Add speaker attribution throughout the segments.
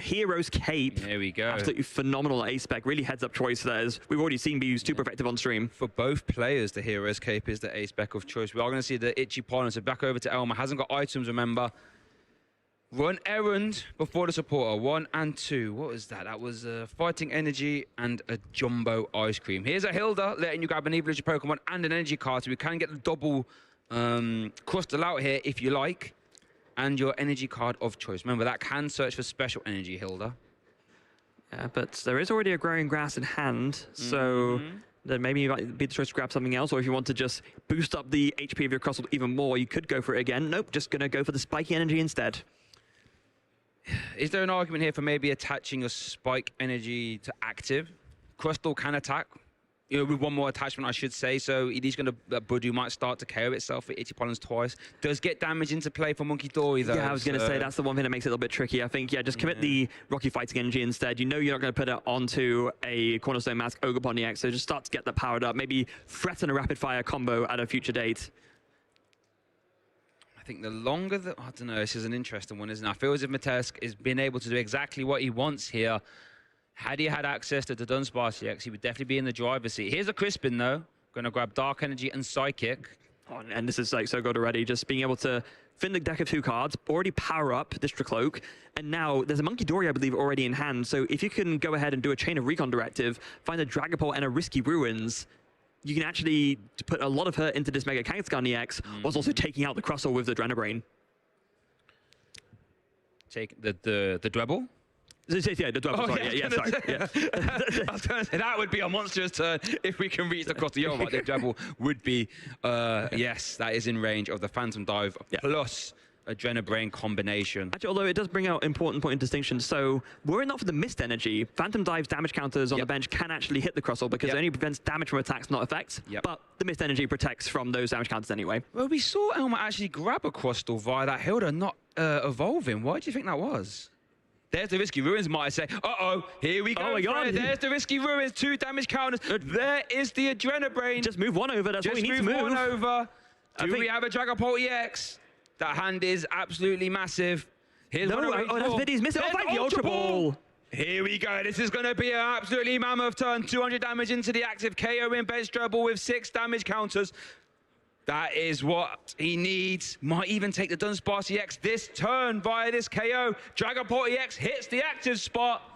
Speaker 1: Hero's Cape.
Speaker 2: Here we go.
Speaker 1: Absolutely phenomenal ace-spec. Really heads-up choice there, as we've already seen be super effective on stream.
Speaker 2: For both players, the Hero's Cape is the ace-spec of choice. We are going to see the itchy pollen. So back over to Elmer. Hasn't got items, remember. Run errand before the supporter. 1 and 2. What was that? That was fighting energy and a jumbo ice cream. Here's a Hilda letting you grab an evolution Pokemon and an energy card, so we can get the double crustal out here if you like, and your energy card of choice. Remember, that can search for special energy, Hilda.
Speaker 1: Yeah, but there is already a growing grass in hand, so then maybe you might be the choice to grab something else, or if you want to just boost up the HP of your crustle even more, you could go for it again. Nope, just gonna go for the spiky energy instead.
Speaker 2: Is there an argument here for maybe attaching your spike energy to active? Crustal can attack, with one more attachment, I should say. So he's going to, Budu might start to KO itself for Itchy Pollens twice. Does get damage into play for Monkey Dory, though.
Speaker 1: Yeah, I was going to say that's the one thing that makes it a little bit tricky. I think, yeah, just commit the Rocky Fighting Energy instead. You know you're not going to put it onto a Cornerstone Mask Ogre Ponyx, so just start to get that powered up. Maybe threaten a rapid fire combo at a future date.
Speaker 2: I think the longer that, I don't know, this is an interesting one, isn't it? I feel as if Mateus is being able to do exactly what he wants here. Had he had access to the Dunsparce EX, he would definitely be in the driver's seat. Here's a Crispin, though. Going to grab Dark Energy and Psychic.
Speaker 1: Oh, and this is like so good already. Just being able to fin the deck of 2 cards, already power up Distracloak, and now there's a Monkey Dory, I believe, already in hand. So if you can go ahead and do a Chain of Recon directive, find a Dragapult and a Risky Ruins, you can actually put a lot of hurt into this Mega Kangaskhan EX, whilst also taking out the Crustle with the Adrenabrain.
Speaker 2: Take the Dwebble?
Speaker 1: Yeah, the Dwebble,
Speaker 2: Oh,
Speaker 1: sorry. Yeah, sorry. Yeah.
Speaker 2: I was going to say, that would be a monstrous turn if we can reach the Crustle. You're right, the Dwebble would be, yes, that is in range of the Phantom Dive plus Adrenabrain combination.
Speaker 1: Actually, although it does bring out important point of distinction, so were it not for the Mist Energy, Phantom Dive's damage counters on the bench can actually hit the Crustle because it only prevents damage from attacks, not effects. But the Mist Energy protects from those damage counters anyway.
Speaker 2: Well, we saw Elmer actually grab a Crustle via that Hilda not evolving. Why do you think that was? There's the Risky Ruins, might I say. Uh-oh, here we go.
Speaker 1: Oh my God.
Speaker 2: There's the Risky Ruins, 2 damage counters. There is the Adrenabrain.
Speaker 1: Just move one over, that's what we need to move.
Speaker 2: Just move one over. Do we have a Dragapult EX? That hand is absolutely massive. Here's
Speaker 1: no, that's Viddy's missing. Oh, thank you, Ultra Ball.
Speaker 2: Here we go. This is going to be an absolutely mammoth turn. 200 damage into the active, KO in bench treble with 6 damage counters. That is what he needs. Might even take the Dunsparce EX this turn via this KO. Dragapult EX hits the active spot.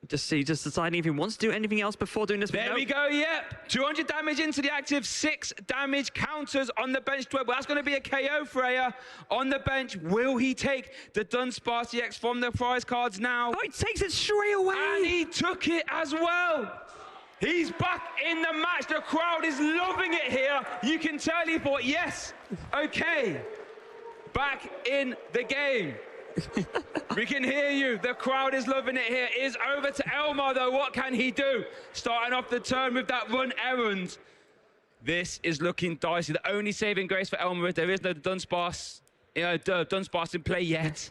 Speaker 1: Just deciding if he wants to do anything else before doing this.
Speaker 2: There we go, yep. 200 damage into the active, 6 damage counters on the bench. Well, that's going to be a KO, Freya. On the bench, will he take the Dunsparce EX from the prize cards now?
Speaker 1: Oh, he takes it straight away.
Speaker 2: And he took it as well. He's back in the match. The crowd is loving it here. You can tell he thought, yes, okay, back in the game. We can hear you. The crowd is loving it here. Is over to Elmar, though. What can he do? Starting off the turn with that run errand. This is looking dicey. The only saving grace for Elmar is there is no Dunsparce, Dunsparce in play yet.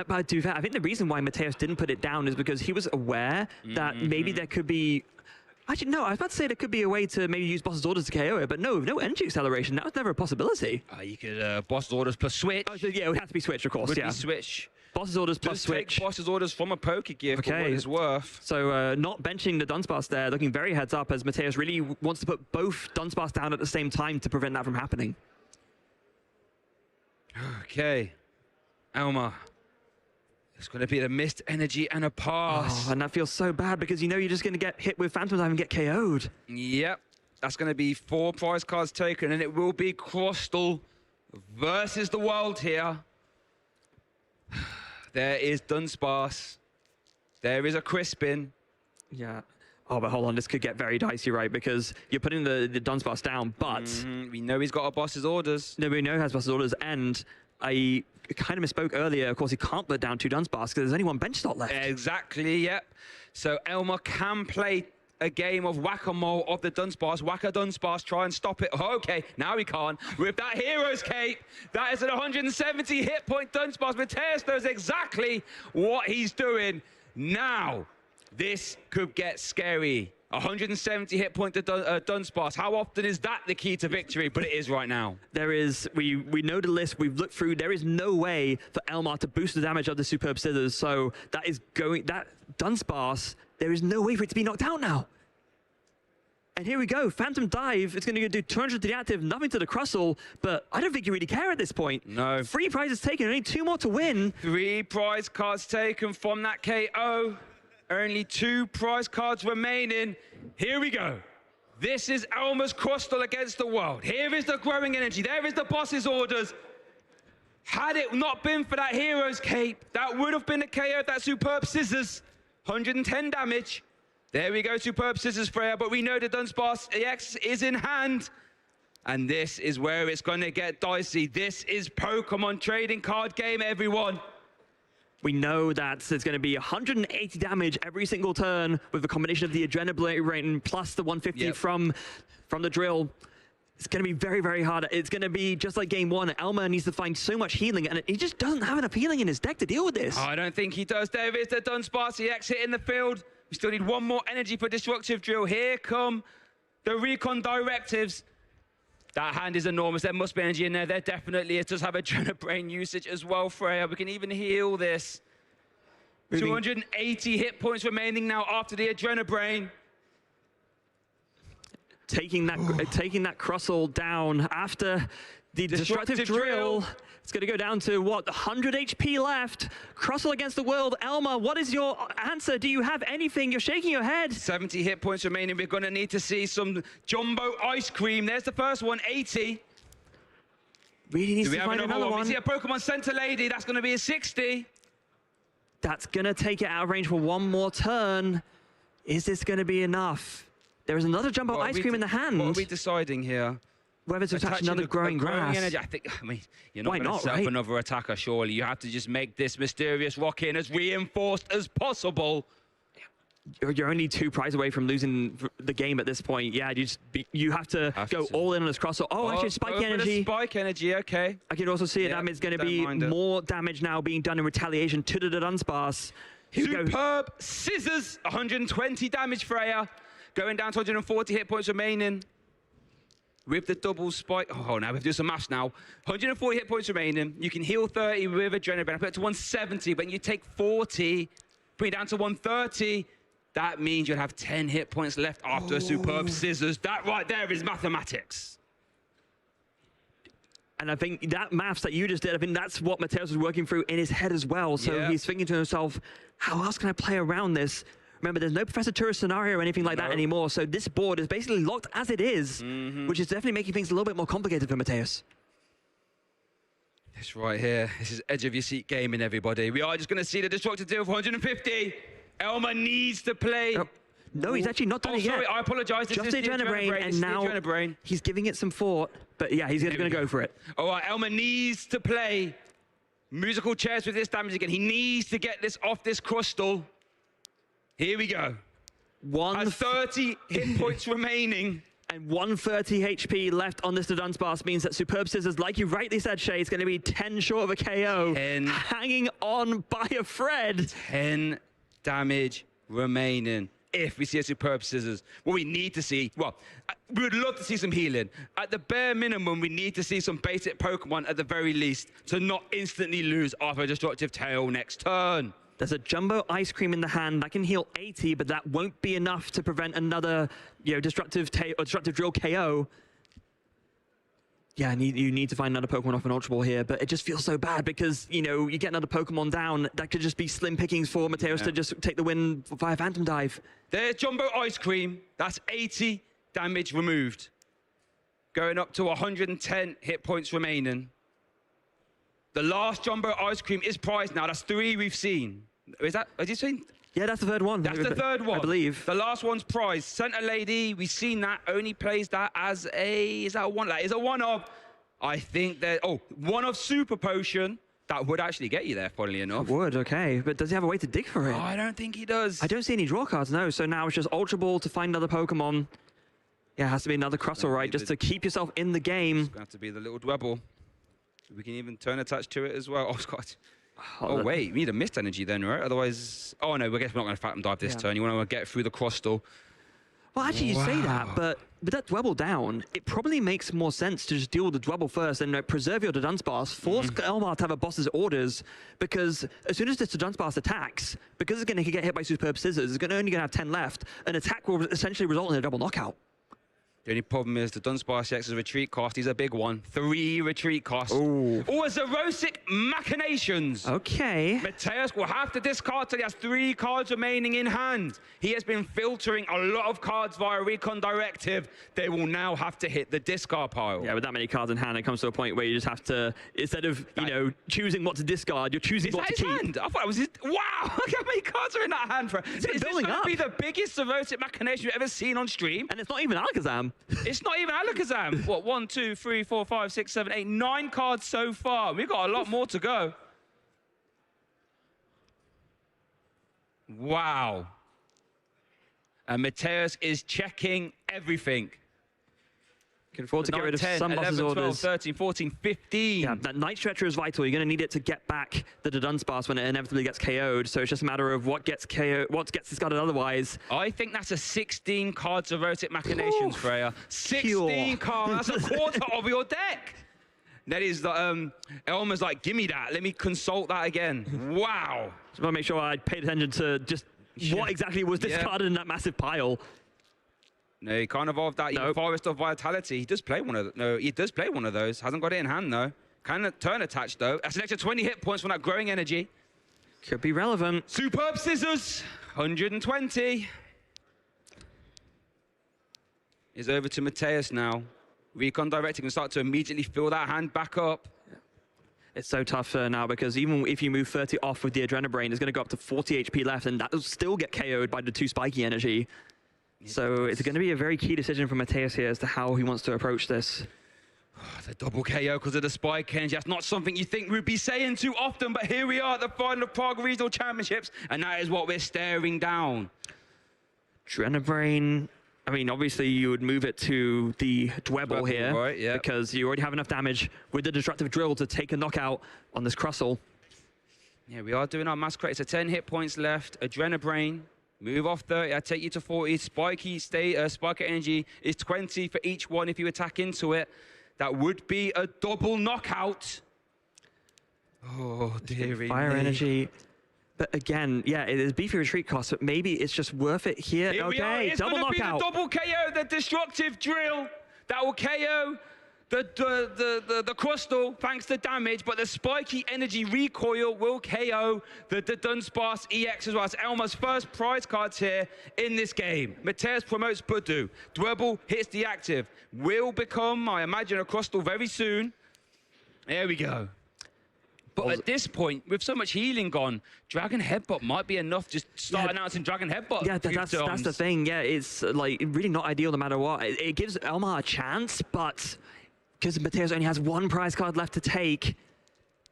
Speaker 1: But to that, I think the reason why Mateus didn't put it down is because he was aware that maybe there could be... Actually, no, I was about to say there could be a way to maybe use Boss's Orders to KO it, but no, with no energy acceleration, that was never a possibility.
Speaker 2: You could Boss's Orders plus Switch.
Speaker 1: Oh, so, yeah, it would have to be Switch, of course,
Speaker 2: Would be Switch.
Speaker 1: Boss's Orders plus Switch.
Speaker 2: Take Boss's Orders from a Pokegear for what it's worth.
Speaker 1: So not benching the Dunsparce there, looking very heads up as Mateus really wants to put both Dunsparce down at the same time to prevent that from happening.
Speaker 2: Okay, Elmar. It's going to be the Mist Energy and a pass.
Speaker 1: Oh, and that feels so bad because you know you're just going to get hit with Phantom Dive and get KO'd.
Speaker 2: Yep. That's going to be 4 prize cards taken, and it will be Crustle versus the world here. There is Dunsparce. There is a Crispin.
Speaker 1: Yeah. Oh, but hold on. This could get very dicey, right? Because you're putting the Dunsparce down, but...
Speaker 2: we know he's got a Boss's Orders.
Speaker 1: No, we know he has Boss's Orders, and I kind of misspoke earlier. Of course, he can't put down 2 Dunsparce because there's only 1 bench slot left.
Speaker 2: Exactly, yep. So Elmar can play a game of whack-a-mole of the Dunsparce. Whack a Dunsparce, try and stop it. Oh, okay, now he can't. With that Hero's Cape, that is an 170 hit point Dunsparce. Mateus knows exactly what he's doing. Now, this could get scary. 170 hit point to Dunsparce. How often is that the key to victory? But it is right now.
Speaker 1: There is, we know the list, we've looked through, there is no way for Elmar to boost the damage of the Superb Scissors, so that is going, that Dunsparce, there is no way for it to be knocked out now. And here we go, Phantom Dive, it's going to do 200 to the active, nothing to the Crustle, but I don't think you really care at this point.
Speaker 2: No.
Speaker 1: 3 prizes taken, only 2 more to win.
Speaker 2: 3 prize cards taken from that KO. Only 2 prize cards remaining. Here we go. This is Elmar's Crustle against the world. Here is the growing energy. There is the boss's orders. Had it not been for that hero's cape, that would have been the KO of that Superb Scissors. 110 damage. There we go, Superb Scissors Freya, but we know the Dunsparce EX is in hand. And this is where it's going to get dicey. This is Pokemon trading card game, everyone.
Speaker 1: We know that there's going to be 180 damage every single turn with a combination of the Adrenaline plus the 150 from the drill. It's going to be very, very hard. It's going to be just like game 1. Elmer needs to find so much healing, and he just doesn't have enough healing in his deck to deal with this.
Speaker 2: Oh, I don't think he does. There is the Dunsparce EX hit in the field. We still need 1 more energy for Destructive Drill. Here come the Recon directives. That hand is enormous. There must be energy in there. There definitely is. Does have Adrenabrain usage as well, Freya. We can even heal this. 280 hit points remaining now after the Adrenabrain.
Speaker 1: Taking that Crustle down after the Destructive Drill. It's going to go down to, what, 100 HP left. Crustle against the world. Elma, what is your answer? Do you have anything? You're shaking your head.
Speaker 2: 70 hit points remaining. We're going to need to see some Jumbo Ice Cream. There's the first one, 80.
Speaker 1: Really needs to find another one.
Speaker 2: We see a Pokemon Center Lady. That's going to be a 60.
Speaker 1: That's going to take it out of range for 1 more turn. Is this going to be enough? There is another Jumbo Ice Cream in the hand.
Speaker 2: What are we deciding here?
Speaker 1: Whether to attach another growing grass.
Speaker 2: Energy, I mean, you're not going to set up another attacker, surely. You have to just make this mysterious rock in as reinforced as possible.
Speaker 1: You're only 2 prizes away from losing the game at this point. Yeah, you have to go all in on this Crustle. Oh, actually, Spike Energy.
Speaker 2: Spike Energy, okay.
Speaker 1: I can also see it. That means going to be more damage now being done in retaliation to the Dunsparce.
Speaker 2: Superb Scissors, 120 damage, Freya. Going down to 140 hit points remaining. With the double spike, oh, now we have to do some maths now. 140 hit points remaining. You can heal 30 with Adrenaline. I put it to 170, but you take 40, bring it down to 130. That means you'll have 10 hit points left after a Superb Scissors. That right there is mathematics.
Speaker 1: And I think that maths that you just did, I think that's what Mateus was working through in his head as well. So he's thinking to himself, how else can I play around this? Remember, there's no Professor Tourist scenario or anything like that anymore, so this board is basically locked as it is, which is definitely making things a little bit more complicated for Mateus.
Speaker 2: This right here, this is edge of your seat gaming, everybody. We are just going to see the Destructive Deal for 150. Elmer needs to play.
Speaker 1: No, he's actually not done it yet.
Speaker 2: Sorry, I apologize.
Speaker 1: Just the Adrenabrain, and now he's giving it some thought, but yeah, he's going to go for it.
Speaker 2: All right, Elmer needs to play musical chairs with this damage again. He needs to get this off this Crustle. Here we go. 30 hit points remaining.
Speaker 1: And 130 HP left on this Dunsparce means that Superb Scissors, like you rightly said, Shay, is going to be 10 short of a KO.
Speaker 2: 10.
Speaker 1: Hanging on by a thread.
Speaker 2: 10 damage remaining. If we see a Superb Scissors, what we need to see, well, we would love to see some healing. At the bare minimum, we need to see some basic Pokemon at the very least to not instantly lose after a Destructive Tail next turn.
Speaker 1: There's a Jumbo Ice Cream in the hand that can heal 80, but that won't be enough to prevent another, Destructive Drill KO. Yeah, you need to find another Pokemon off an Ultra Ball here, but it just feels so bad because, you get another Pokemon down, that could just be slim pickings for Mateus to just take the win via Phantom Dive.
Speaker 2: There's Jumbo Ice Cream. That's 80 damage removed. Going up to 110 hit points remaining. The last Jumbo Ice Cream is prized now. That's 3 we've seen. Is you seen?
Speaker 1: Yeah, that's the third one.
Speaker 2: That's the third one.
Speaker 1: I believe.
Speaker 2: The last one's prized. Center Lady, we've seen that. Only plays that as is that a one? Like, is a one of, I think that, one of Super Potion. That would actually get you there, funnily enough.
Speaker 1: It would, okay. But does he have a way to dig for it?
Speaker 2: Oh, I don't think he does.
Speaker 1: I don't see any draw cards, no. So now it's just Ultra Ball to find another Pokemon. Yeah, it has to be another Crustle, right? Just to keep yourself in the game.
Speaker 2: It's going to have to be the little Dwebble. We can even turn attached to it as well. Oh, God. Oh, wait. We need a Mist Energy then, right? Otherwise... Oh, no. I guess we're not going to Phantom Dive this turn. You want to get through the Crustle.
Speaker 1: Well, actually, you say that, but with that Dwebble down, it probably makes more sense to just deal with the Dwebble first and preserve your Dunsparce, force Elmar to have a boss's orders, because as soon as this Dunsparce attacks, because it's going to get hit by Superb Scissors, it's only going to have 10 left, an attack will essentially result in a double knockout.
Speaker 2: The only problem is the Dunsparce EX's retreat cost. He's a big one. 3 retreat costs.
Speaker 1: Ooh.
Speaker 2: Oh, Xerosic Machinations.
Speaker 1: Okay.
Speaker 2: Mateus will have to discard till he has 3 cards remaining in hand. He has been filtering a lot of cards via Recon Directive. They will now have to hit the discard pile.
Speaker 1: Yeah, with that many cards in hand, it comes to a point where you just have to, instead of, you know, choosing what to discard, you're choosing what to keep.
Speaker 2: Hand? I thought it was his... Wow, look how many cards are in that hand. Is this going to be the biggest Xerosic Machination you've ever seen on stream?
Speaker 1: And it's not even Alakazam.
Speaker 2: It's not even Alakazam. What, 1, 2, 3, 4, 5, 6, 7, 8, 9 cards so far. We've got a lot more to go. Wow. And Mateus is checking everything.
Speaker 1: Can afford to get rid of
Speaker 2: 10,
Speaker 1: some
Speaker 2: 11,
Speaker 1: boss's
Speaker 2: 12,
Speaker 1: orders.
Speaker 2: 13, 14, 15.
Speaker 1: Yeah, that Night Stretcher is vital. You're going to need it to get back the Dunsparce when it inevitably gets KO'd. So it's just a matter of what gets KO'd, what gets discarded otherwise.
Speaker 2: I think that's a 16 card Xerosic Machinations, Freya. 16 cards. That's a quarter of your deck. That is the Elmer's like, give me that. Let me consult that again. Wow.
Speaker 1: Just want to make sure I paid attention to just what exactly was discarded in that massive pile.
Speaker 2: No, he can't evolve that. Nope. Forest of Vitality. He does play one of he does play one of those. Hasn't got it in hand though. Can turn attached though. That's an extra 20 hit points from that growing energy.
Speaker 1: Could be relevant.
Speaker 2: Superb Scissors. 120. Is over to Mateus now. Recon Directing can start to immediately fill that hand back up.
Speaker 1: It's so tough now because even if you move 30 off with the Adrenabrain, it's going to go up to 40 HP left, and that will still get KO'd by the 2 spiky energy. So it's going to be a very key decision for Mateus here as to how he wants to approach this.
Speaker 2: The double KO because of the spike energy. That's not something you think we'd be saying too often, but here we are at the final of Prague Regional Championships, and that is what we're staring down.
Speaker 1: Adrenabrain. I mean, obviously you would move it to the Dwebble here,
Speaker 2: right, yeah.
Speaker 1: Because you already have enough damage with the Destructive Drill to take a knockout on this Crustle.
Speaker 2: Yeah, we are doing our mass credits. So 10 hit points left. Adrenabrain. Move off 30, I take you to 40. Spiky energy is 20 for each one if you attack into it. That would be a double knockout. Oh, dearie
Speaker 1: Fire
Speaker 2: me.
Speaker 1: energy. But again, yeah, it is beefy retreat cost, but maybe it's just worth it here.
Speaker 2: Here we are. It's
Speaker 1: double
Speaker 2: going to be
Speaker 1: knockout.
Speaker 2: the double KO, the Destructive Drill. That will KO the Crustle, thanks to damage, but the Spiky Energy Recoil will KO the Dunsparce EX as well. It's Elma's first prize cards here in this game. Mateus promotes Budu. Dwebble hits the active. Will become, I imagine, a Crustle very soon. There we go. But at this point, with so much healing gone, Dragon Headbutt might be enough. Just start announcing Dragon Headbutt.
Speaker 1: Yeah, that's the thing. Yeah, it's like really not ideal no matter what. It gives Elmar a chance, but because Mateus only has 1 prize card left to take,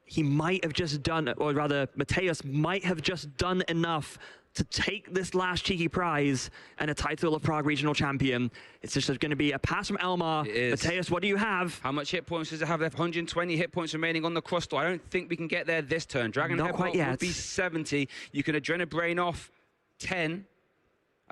Speaker 1: he might have just done, or rather, Mateus might have just done enough to take this last cheeky prize and a title of Prague Regional Champion. It's just going to be a pass from Elmar. Mateus, what do you have?
Speaker 2: How much hit points does it have left? 120 hit points remaining on the Crustle. I don't think we can get there this turn. Dragon Headbutt would be 70. You can Adrenabrain off 10.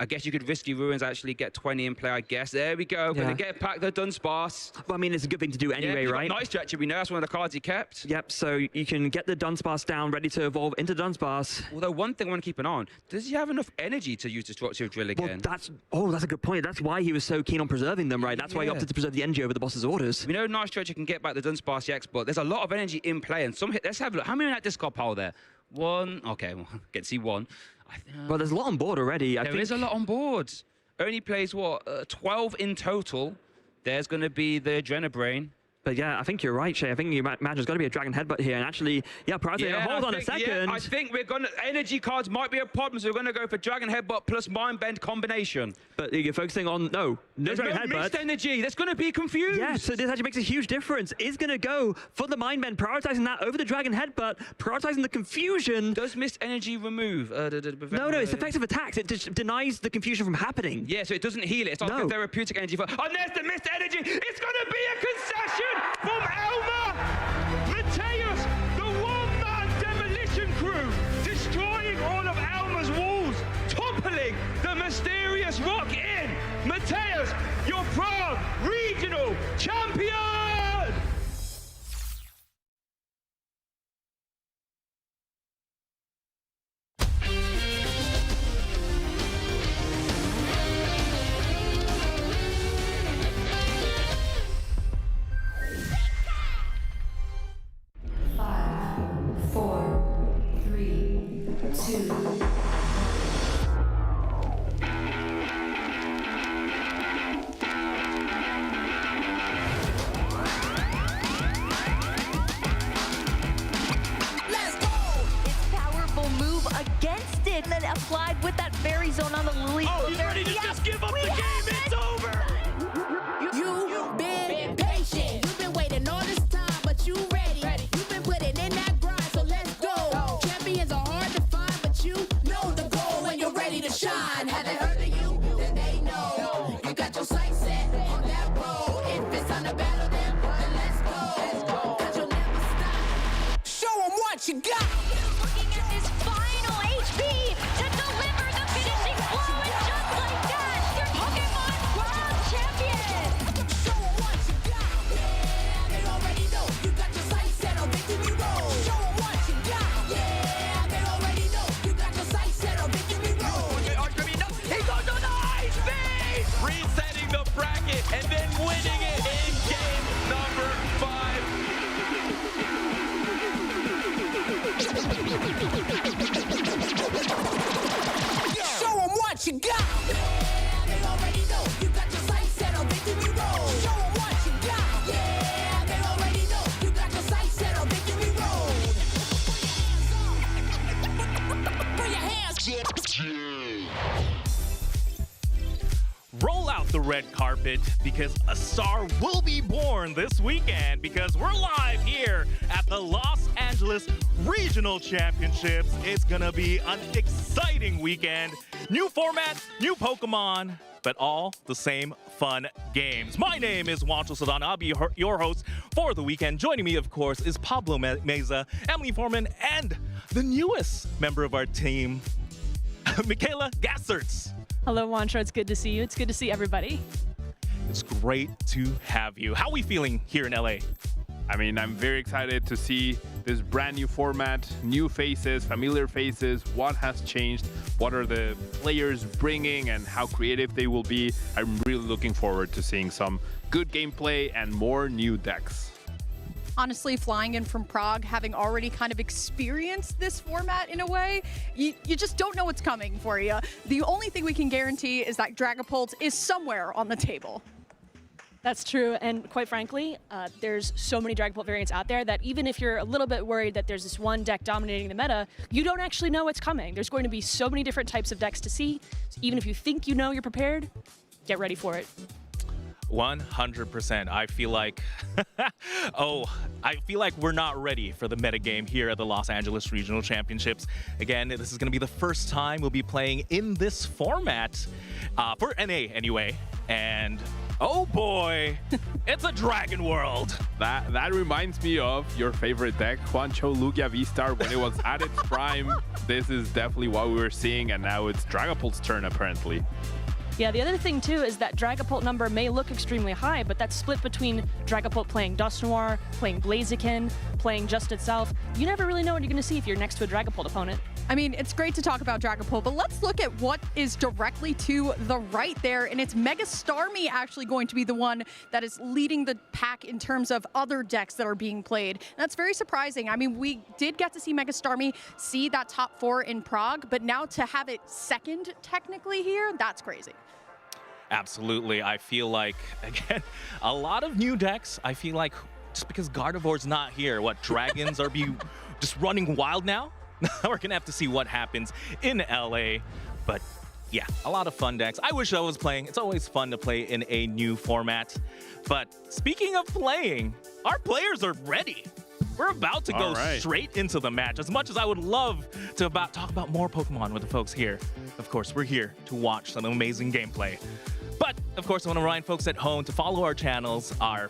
Speaker 2: I guess you could Risky Ruins actually get 20 in play, I guess. There we go. Gonna get back the Dunsparce.
Speaker 1: Well, I mean, it's a good thing to do anyway, right?
Speaker 2: Nice Stretcher, we know that's one of the cards he kept.
Speaker 1: Yep, so you can get the Dunsparce down, ready to evolve into Dunsparce.
Speaker 2: Although one thing I want to keep an eye on, does he have enough energy to use Destructive Drill again?
Speaker 1: Well, that's a good point. That's why he was so keen on preserving them, right? That's why he opted to preserve the energy over the boss's orders.
Speaker 2: We know Nice Stretcher can get back the Dunsparce EX, but there's a lot of energy in play, and let's have a look. How many in that discard pile there? 1. Okay, well, get to see 1.
Speaker 1: Well, there's a lot on board already.
Speaker 2: There is a lot on board. Only plays, what, 12 in total. There's going to be the Adrenabrain.
Speaker 1: But yeah, I think you're right, Shay. I think you imagine there's got to be a Dragon Headbutt here. And actually, hold on a second.
Speaker 2: Yeah, I think we're going to... Energy cards might be a problem, so we're going to go for Dragon Headbutt plus Mind Bend combination.
Speaker 1: But you're focusing on... No Dragon Headbutt.
Speaker 2: Missed energy. That's going to be confused.
Speaker 1: Yeah, so this actually makes a huge difference. Is going to go for the Mind Bend, prioritizing that over the Dragon Headbutt, prioritizing the confusion.
Speaker 2: Does missed energy remove?
Speaker 1: No, it's effective attacks. It just denies the confusion from happening.
Speaker 2: Yeah, so it doesn't heal it. It's not like therapeutic energy. And there's the missed energy. It's going to be a concession from Elmar. Mateus, the one-man demolition crew, destroying all of Elmar's walls, toppling the mysterious rock in Mateus, your Prague regional champion!
Speaker 3: And then applied with that fairy zone on the Lily.
Speaker 4: Oh, he's ready to just give up the game. It's over.
Speaker 5: You've been patient. You've been waiting all this time, but you ready. You've been putting in that grind, so let's go. Champions are hard to find, but you know the goal when you're ready to shine. Have they heard of you? Then they know. You got your sights set on that road. If it's on the battle, then let's go. 'Cause you'll never stop. Show them what you got.
Speaker 3: Looking at this final HP to deliver the finishing blow, and just like that, your Pokemon World Champion!
Speaker 5: Show 'em what you got. Yeah, they already know. You got your sights set on victory road. Show 'em what you got. Yeah, they already know. You got your sights set on victory road.
Speaker 4: He goes on the ice beam! Resetting the bracket and then winning it in game number 5.
Speaker 5: Show 'em what you got. Yeah, they already know. You got your sights set on victory road. Show 'em what you got. Yeah, they already know. You got your sights set on victory road. Put your hands
Speaker 4: Roll out the red carpet because a star will be born this weekend because we're live here at the Los Angeles Regional Championships. It's gonna be an exciting weekend. New format, new Pokemon, but all the same fun games. My name is Juancho Saldana. I'll be your host for the weekend. Joining me, of course, is Pablo Meza, Emily Foreman, and the newest member of our team, Michaela Gasserts.
Speaker 6: Hello, Juancho. It's good to see you. It's good to see everybody.
Speaker 4: It's great to have you. How are we feeling here in LA?
Speaker 7: I mean, I'm very excited to see this brand new format, new faces, familiar faces, what has changed, what are the players bringing, and how creative they will be. I'm really looking forward to seeing some good gameplay and more new decks.
Speaker 8: Honestly, flying in from Prague, having already kind of experienced this format in a way, you just don't know what's coming for you. The only thing we can guarantee is that Dragapult is somewhere on the table.
Speaker 6: That's true, and quite frankly, there's so many Dragapult variants out there that even if you're a little bit worried that there's this one deck dominating the meta, you don't actually know what's coming. There's going to be so many different types of decks to see, so even if you think you know you're prepared, get ready for it.
Speaker 4: 100%. I feel like, I feel like we're not ready for the metagame here at the Los Angeles Regional Championships. Again, this is going to be the first time we'll be playing in this format, for NA anyway. And oh boy, it's a Dragon World.
Speaker 7: That reminds me of your favorite deck, Juancho Lugia V-Star, when it was at its prime. This is definitely what we were seeing, and now it's Dragapult's turn, apparently.
Speaker 6: Yeah, the other thing too is that Dragapult number may look extremely high, but that's split between Dragapult playing Dusknoir, playing Blaziken, playing just itself. You never really know what you're going to see if you're next to a Dragapult opponent.
Speaker 8: I mean, it's great to talk about Dragapult, but let's look at what is directly to the right there, and it's Mega Starmie actually going to be the one that is leading the pack in terms of other decks that are being played. And that's very surprising. I mean, we did get to see Mega Starmie see that top 4 in Prague, but now to have it second technically here, that's crazy.
Speaker 4: Absolutely. I feel like, again, a lot of new decks. I feel like just because Gardevoir's not here, what, dragons are just running wild now? We're going to have to see what happens in LA. But yeah, a lot of fun decks. I wish I was playing. It's always fun to play in a new format. But speaking of playing, our players are ready. We're about to go straight into the match. As much as I would love to talk about more Pokemon with the folks here, of course, we're here to watch some amazing gameplay. But, of course, I want to remind folks at home to follow our channels, on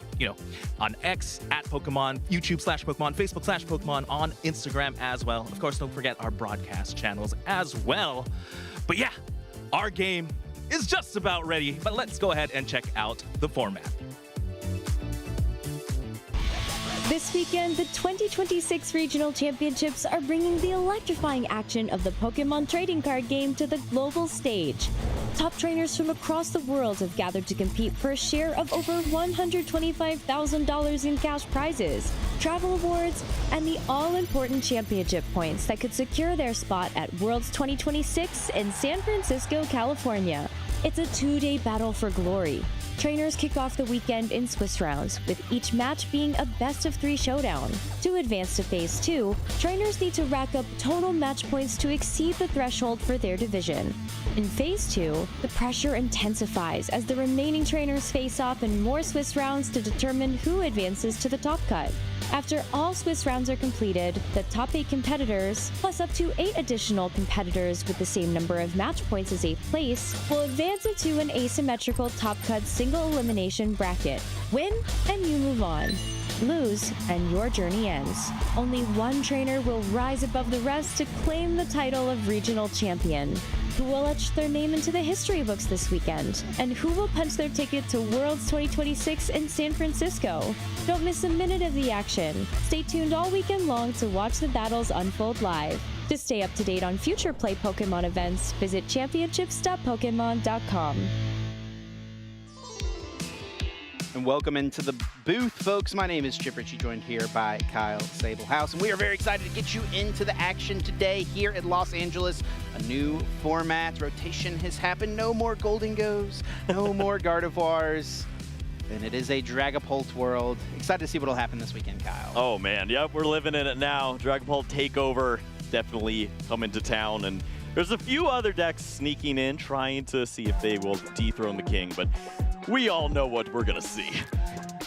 Speaker 4: X, @Pokemon, YouTube/Pokemon, Facebook/Pokemon, on Instagram as well. Of course, don't forget our broadcast channels as well. But yeah, our game is just about ready, but let's go ahead and check out the format.
Speaker 9: This weekend, the 2026 Regional Championships are bringing the electrifying action of the Pokémon trading card game to the global stage. Top trainers from across the world have gathered to compete for a share of over $125,000 in cash prizes, travel awards, and the all-important championship points that could secure their spot at Worlds 2026 in San Francisco, California. It's a two-day battle for glory. Trainers kick off the weekend in Swiss rounds, with each match being a best-of-3 showdown. To advance to Phase 2, trainers need to rack up total match points to exceed the threshold for their division. In Phase 2, the pressure intensifies as the remaining trainers face off in more Swiss rounds to determine who advances to the top cut. After all Swiss rounds are completed, the top 8 competitors, plus up to 8 additional competitors with the same number of match points as 8th place, will advance into an asymmetrical top cut single elimination bracket. Win, and you move on. Lose, and your journey ends. Only one trainer will rise above the rest to claim the title of regional champion. Who will etch their name into the history books this weekend? And who will punch their ticket to Worlds 2026 in San Francisco? Don't miss a minute of the action. Stay tuned all weekend long to watch the battles unfold live. To stay up to date on future Play Pokemon events, visit championships.pokemon.com.
Speaker 10: And welcome into the booth, folks. My name is Chip Ritchie, joined here by Kyle Sablehouse, and we are very excited to get you into the action today here at Los Angeles. A new format, rotation has happened. No more Golden Goes, no more Gardevoirs, and it is a Dragapult world. Excited to see what will happen this weekend, Kyle.
Speaker 11: Oh man, yep, we're living in it now. Dragapult Takeover definitely coming to town, and there's a few other decks sneaking in, trying to see if they will dethrone the king, but we all know what we're gonna see.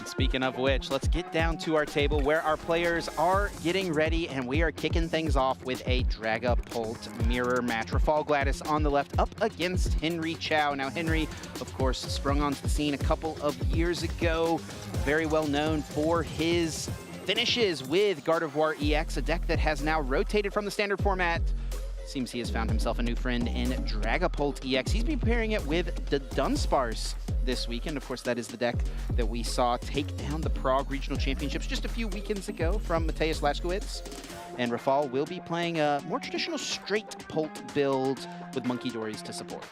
Speaker 10: Speaking of which, let's get down to our table where our players are getting ready, and we are kicking things off with a Dragapult mirror match. Rafal Gladys on the left up against Henry Chow. Now Henry, of course, sprung onto the scene a couple of years ago, very well known for his finishes with Gardevoir EX, a deck that has now rotated from the standard format. Seems he has found himself a new friend in Dragapult EX. He's been pairing it with the Dunsparce this weekend. Of course, that is the deck that we saw take down the Prague Regional Championships just a few weekends ago from Mateusz Lashkowicz. And Rafal will be playing a more traditional straight Pult build with Monkey Dories to support.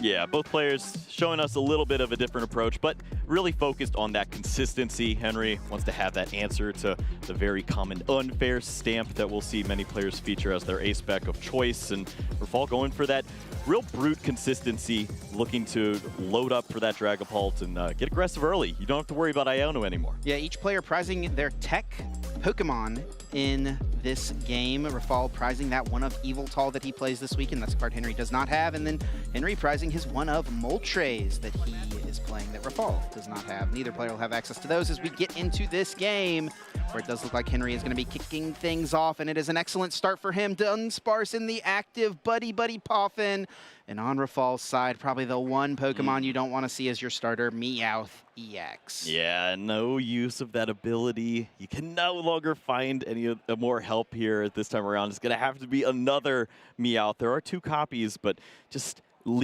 Speaker 11: Yeah, both players showing us a little bit of a different approach, but really focused on that consistency. Henry wants to have that answer to the very common unfair stamp that we'll see many players feature as their ace spec of choice, and Rafal going for that real brute consistency, looking to load up for that Dragapult and get aggressive early. You don't have to worry about Iono anymore.
Speaker 10: Yeah, each player prizing their tech Pokemon in this game. Rafal prizing that one of Eviltal that he plays this weekend. That's a card Henry does not have. And then Henry prizing his one of Moltres that he is playing that Rafal does not have. Neither player will have access to those as we get into this game, where it does look like Henry is going to be kicking things off, and it is an excellent start for him. Dunsparce in the active, Buddy Poffin. And on Rafal's side, probably the one Pokemon you don't want to see as your starter, Meowth EX.
Speaker 11: Yeah, no use of that ability. You can no longer find any more help here this time around. It's going to have to be another Meowth. There are 2 copies, but just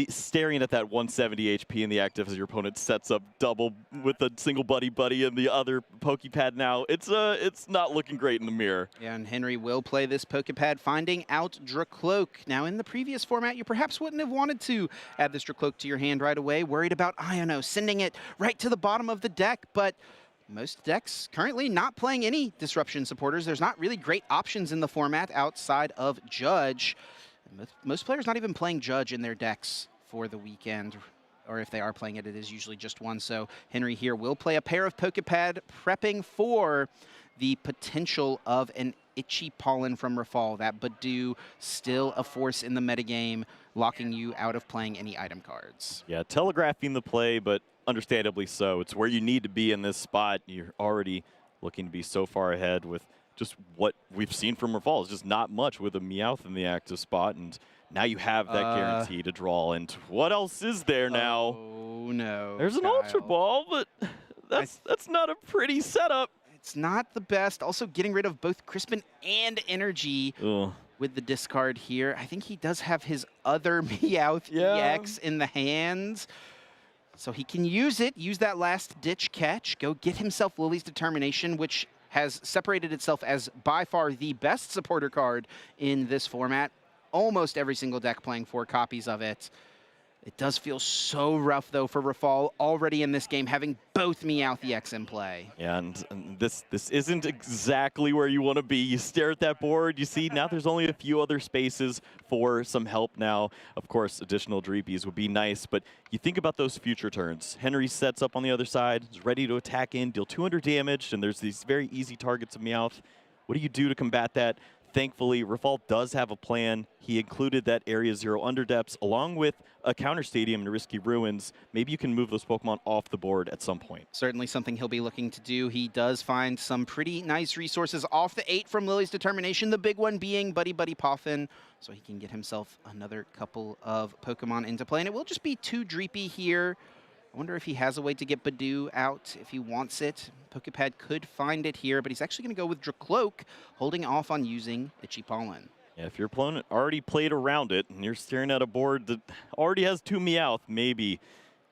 Speaker 11: staring at that 170 HP in the active as your opponent sets up double with a single Buddy and the other Pokepad now. It's not looking great in the mirror.
Speaker 10: Yeah, and Henry will play this Pokepad, finding out Dracloak. Now, in the previous format, you perhaps wouldn't have wanted to add this Dracloak to your hand right away, worried about Iono sending it right to the bottom of the deck, but most decks currently not playing any Disruption supporters. There's not really great options in the format outside of Judge. Most players not even playing Judge in their decks for the weekend, or if they are playing it, it is usually just one. So Henry here will play a pair of Pokepad, prepping for the potential of an Itchy Pollen from Rafal. That Badoo still a force in the metagame, locking you out of playing any item cards.
Speaker 11: Yeah, telegraphing the play, but understandably so. It's where you need to be in this spot. You're already looking to be so far ahead with just what we've seen from Rafal. It's just not much with a Meowth in the active spot, and now you have that guarantee to draw. And what else is there now?
Speaker 10: Oh no!
Speaker 11: There's an Ultra Ball, but that's not a pretty setup.
Speaker 10: It's not the best. Also getting rid of both Crispin and Energy.
Speaker 11: Ugh.
Speaker 10: with the discard here. I think he does have his other Meowth EX in the hands. So he can use it, use that last ditch catch, go get himself Lily's Determination, which has separated itself as by far the best supporter card in this format. Almost every single deck playing 4 copies of it. It does feel so rough, though, for Rafal already in this game, having both Meowth EX in play.
Speaker 11: Yeah, and this isn't exactly where you want to be. You stare at that board, you see now there's only a few other spaces for some help now. Of course, additional Dreepies would be nice, but you think about those future turns. Henry sets up on the other side, is ready to attack in, deal 200 damage, and there's these very easy targets of Meowth. What do you do to combat that? Thankfully, Rafal does have a plan. He included that Area 0 Underdepths along with a counter stadium and Risky Ruins. Maybe you can move those Pokemon off the board at some point.
Speaker 10: Certainly something he'll be looking to do. He does find some pretty nice resources off the 8 from Lily's Determination, the big one being Buddy Buddy Poffin, so he can get himself another couple of Pokemon into play. And it will just be 2 Dreepy here. I wonder if he has a way to get Badoo out if he wants it. Pokepad could find it here, but he's actually going to go with Dracloak, holding off on using Itchy Pollen.
Speaker 11: Yeah, if your opponent already played around it and you're staring at a board that already has 2 Meowth, maybe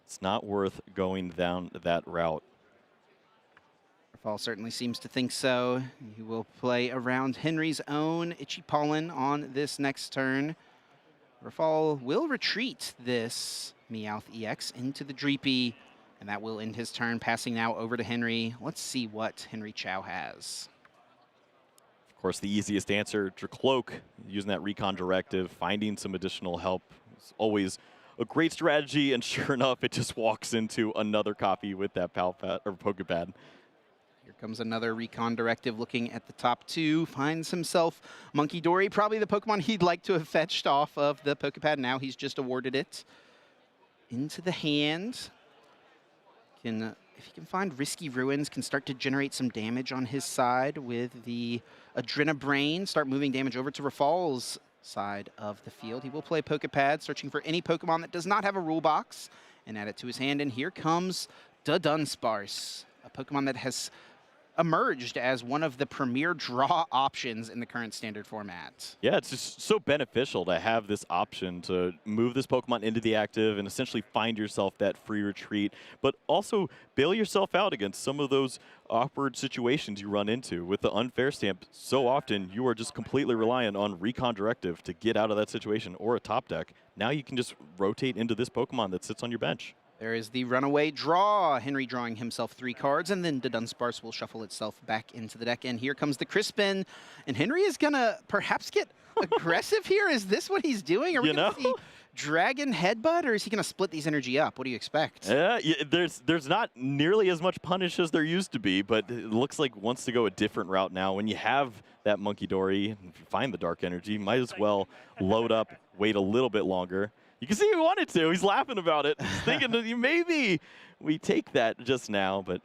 Speaker 11: it's not worth going down that route.
Speaker 10: Rafal certainly seems to think so. He will play around Henry's own Itchy Pollen on this next turn. Rafal will retreat this Meowth EX into the Dreepy, and that will end his turn, passing now over to Henry. Let's see what Henry Chow has.
Speaker 11: Of course, the easiest answer, Dracloak, using that recon directive, finding some additional help is always a great strategy, and sure enough, it just walks into another copy with that Pokepad.
Speaker 10: Here comes another recon directive looking at the top 2. Finds himself Monkey Dory, probably the Pokemon he'd like to have fetched off of the Pokepad. Now he's just awarded it into the hand. If he can find Risky Ruins, can start to generate some damage on his side with the Adrenabrain, start moving damage over to Rafal's side of the field. He will play Pokepad, searching for any Pokemon that does not have a rule box, and add it to his hand. And here comes Dunsparce, a Pokemon that has emerged as one of the premier draw options in the current standard format.
Speaker 11: Yeah, it's just so beneficial to have this option to move this Pokemon into the active and essentially find yourself that free retreat, but also bail yourself out against some of those awkward situations you run into. With the unfair stamp, so often you are just completely reliant on Recon Directive to get out of that situation, or a top deck. Now you can just rotate into this Pokemon that sits on your bench.
Speaker 10: There is the runaway draw. Henry drawing himself 3 cards, and then the Dunsparce will shuffle itself back into the deck. And here comes the Crispin. And Henry is going to perhaps get aggressive here. Is this what he's doing? Are we going to see Dragon Headbutt, or is he going to split these energy up? What do you expect?
Speaker 11: Yeah, there's not nearly as much punish as there used to be, but it looks like wants to go a different route now. When you have that Monkey Dory, if you find the Dark Energy, might as well load up, wait a little bit longer. You can see he wanted to. He's laughing about it. He's thinking that maybe we take that just now, but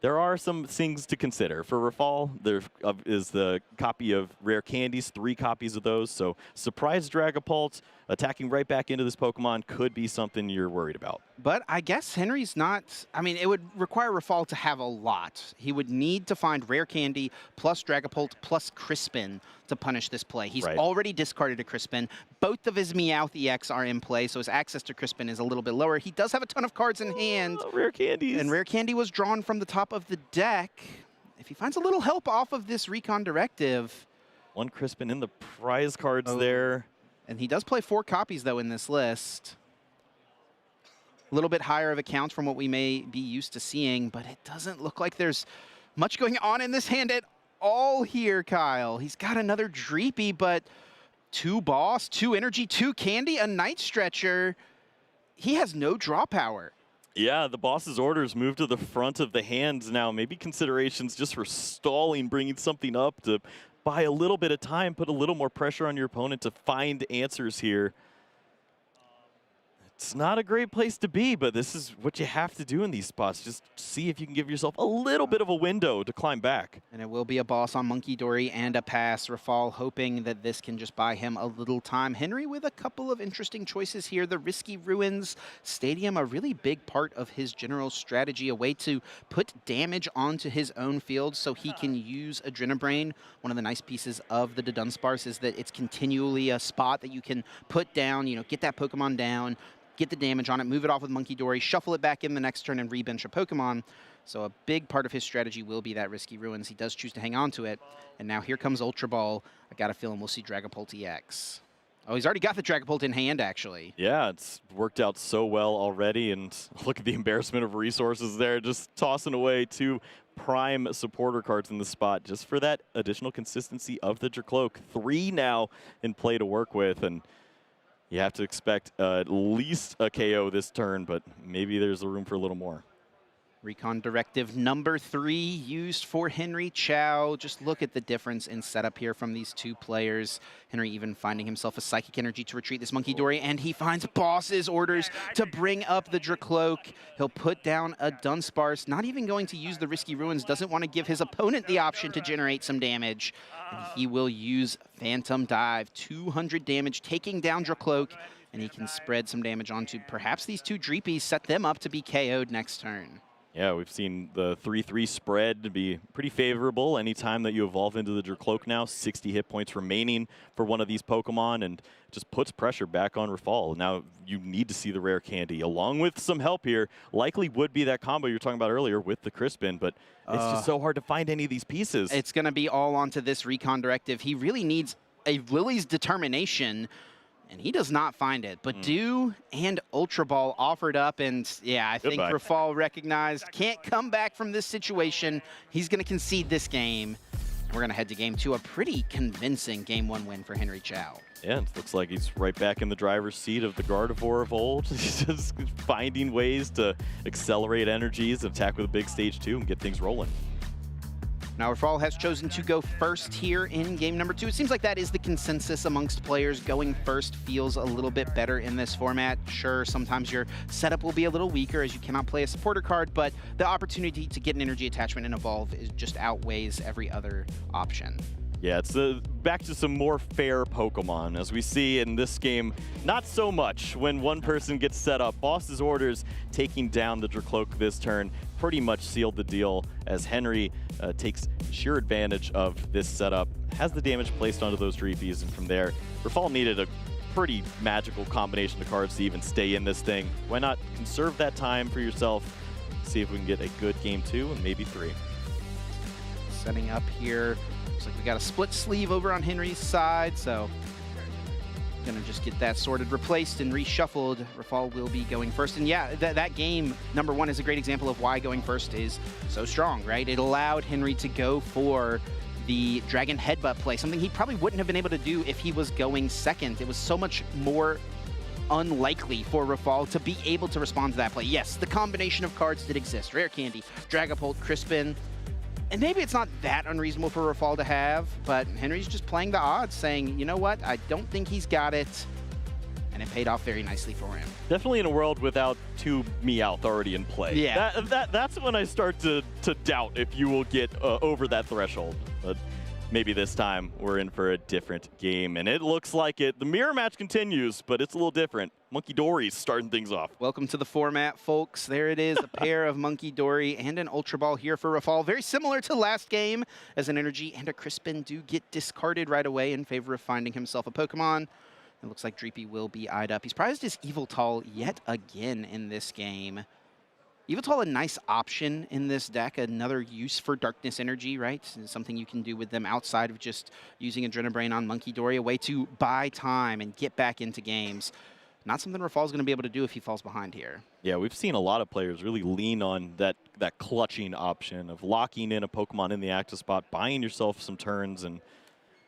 Speaker 11: there are some things to consider. For Rafal, there is the copy of Rare Candies, 3 copies of those. So Surprise Dragapult, attacking right back into this Pokemon could be something you're worried about.
Speaker 10: But I guess Henry's not, I mean, it would require Rafal to have a lot. He would need to find Rare Candy plus Dragapult plus Crispin to punish this play. He's already discarded a Crispin. Both of his Meowth EX are in play, so his access to Crispin is a little bit lower. He does have a ton of cards in hand.
Speaker 11: Rare Candies.
Speaker 10: And Rare Candy was drawn from the top of the deck. If he finds a little help off of this Recon Directive.
Speaker 11: 1 Crispin in the prize cards there.
Speaker 10: And he does play 4 copies, though, in this list. A little bit higher of a count from what we may be used to seeing, but it doesn't look like there's much going on in this hand at all here, Kyle. He's got another Dreepy, but 2 Boss, 2 Energy, 2 Candy, a Night Stretcher. He has no draw power.
Speaker 11: Yeah, the boss's orders move to the front of the hands now. Maybe considerations just for stalling, bringing something up to buy a little bit of time, put a little more pressure on your opponent to find answers here. It's not a great place to be, but this is what you have to do in these spots. Just see if you can give yourself a little bit of a window to climb back.
Speaker 10: And it will be a boss on Monkey Dory and a pass. Rafal hoping that this can just buy him a little time. Henry with a couple of interesting choices here. The Risky Ruins Stadium, a really big part of his general strategy, a way to put damage onto his own field so he can use Adrenabrain. One of the nice pieces of the Dunsparce is that it's continually a spot that you can put down, get that Pokemon down, get the damage on it, move it off with Monkey Dory, shuffle it back in the next turn and rebench a Pokemon. So a big part of his strategy will be that Risky Ruins. He does choose to hang on to it. And now here comes Ultra Ball. I got a feeling we'll see Dragapult EX. Oh, he's already got the Dragapult in hand, actually.
Speaker 11: Yeah, it's worked out so well already. And look at the embarrassment of resources there, just tossing away 2 prime supporter cards in the spot just for that additional consistency of the Dracloak. 3 now in play to work with. And you have to expect at least a KO this turn, but maybe there's a room for a little more.
Speaker 10: Recon Directive number 3 used for Henry Chow. Just look at the difference in setup here from these 2 players. Henry even finding himself a Psychic Energy to retreat this Monkey Dory, and he finds Boss's orders to bring up the Dracloak. He'll put down a Dunsparce, not even going to use the Risky Ruins, doesn't want to give his opponent the option to generate some damage. And he will use Phantom Dive, 200 damage, taking down Dracloak, and he can spread some damage onto perhaps these 2 Dreepies, set them up to be KO'd next turn.
Speaker 11: Yeah, we've seen the 3-3 spread be pretty favorable anytime that you evolve into the Dracloak now. 60 hit points remaining for one of these Pokemon, and just puts pressure back on Rafal. Now you need to see the rare candy, along with some help here. Likely would be that combo you were talking about earlier with the Crispin, but it's just so hard to find any of these pieces.
Speaker 10: It's going to be all onto this Recon Directive. He really needs a Lily's Determination, and he does not find it. But Dew and Ultra Ball offered up, and yeah, I think Rafal recognized, can't come back from this situation. He's going to concede this game. We're going to head to game 2, a pretty convincing game 1 win for Henry Chow.
Speaker 11: Yeah, it looks like he's right back in the driver's seat of the Gardevoir of old. He's just finding ways to accelerate energies, attack with a big stage 2, and get things rolling.
Speaker 10: Now, Rafal has chosen to go first here in game number 2. It seems like that is the consensus amongst players. Going first feels a little bit better in this format. Sure, sometimes your setup will be a little weaker as you cannot play a supporter card, but the opportunity to get an energy attachment and evolve just outweighs every other option.
Speaker 11: Yeah, it's back to some more fair Pokemon. As we see in this game, not so much when one person gets set up. Boss's orders taking down the Dracloak this turn pretty much sealed the deal as Henry takes sheer advantage of this setup, has the damage placed onto those Dreepies, and from there, Rafal needed a pretty magical combination of cards to even stay in this thing. Why not conserve that time for yourself, see if we can get a good game 2 and maybe 3.
Speaker 10: Setting up here. Looks like we got a split sleeve over on Henry's side, so gonna just get that sorted, replaced, and reshuffled. Rafal will be going first. And yeah, that game, number 1, is a great example of why going first is so strong, right? It allowed Henry to go for the Dragon Headbutt play, something he probably wouldn't have been able to do if he was going second. It was so much more unlikely for Rafal to be able to respond to that play. Yes, the combination of cards that exist, Rare Candy, Dragapult, Crispin, and maybe it's not that unreasonable for Rafal to have, but Henry's just playing the odds, saying, you know what, I don't think he's got it, and it paid off very nicely for him.
Speaker 11: Definitely in a world without 2 Meowth already in play.
Speaker 10: Yeah.
Speaker 11: That's when I start to doubt if you will get over that threshold. But maybe this time we're in for a different game, and it looks like it. The mirror match continues, but it's a little different. Monkey Dory's starting things off.
Speaker 10: Welcome to the format, folks. There it is, a pair of Monkey Dory and an Ultra Ball here for Rafal. Very similar to last game, as an Energy and a Crispin do get discarded right away in favor of finding himself a Pokemon. It looks like Dreepy will be eyed up. He's prized his Yveltal yet again in this game. Yveltal, a nice option in this deck, another use for Darkness Energy, right? Something you can do with them outside of just using Adrenabrain on Monkey Dory, a way to buy time and get back into games. Not something Rafal's going to be able to do if he falls behind here.
Speaker 11: Yeah, we've seen a lot of players really lean on that clutching option of locking in a Pokemon in the active spot, buying yourself some turns, and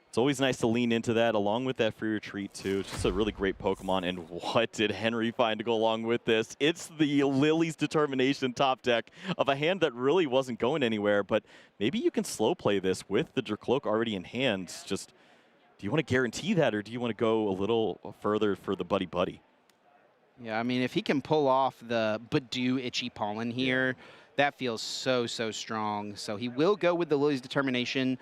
Speaker 11: it's always nice to lean into that, along with that free retreat, too. It's just a really great Pokemon, and what did Henry find to go along with this? It's the Lily's Determination top deck of a hand that really wasn't going anywhere, but maybe you can slow play this with the Dracloak already in hand. Just, do you want to guarantee that, or do you want to go a little further for the buddy-buddy?
Speaker 10: Yeah, I mean, if he can pull off the Badoo Itchy Pollen here, that feels so, so strong. So he will go with the Lily's Determination.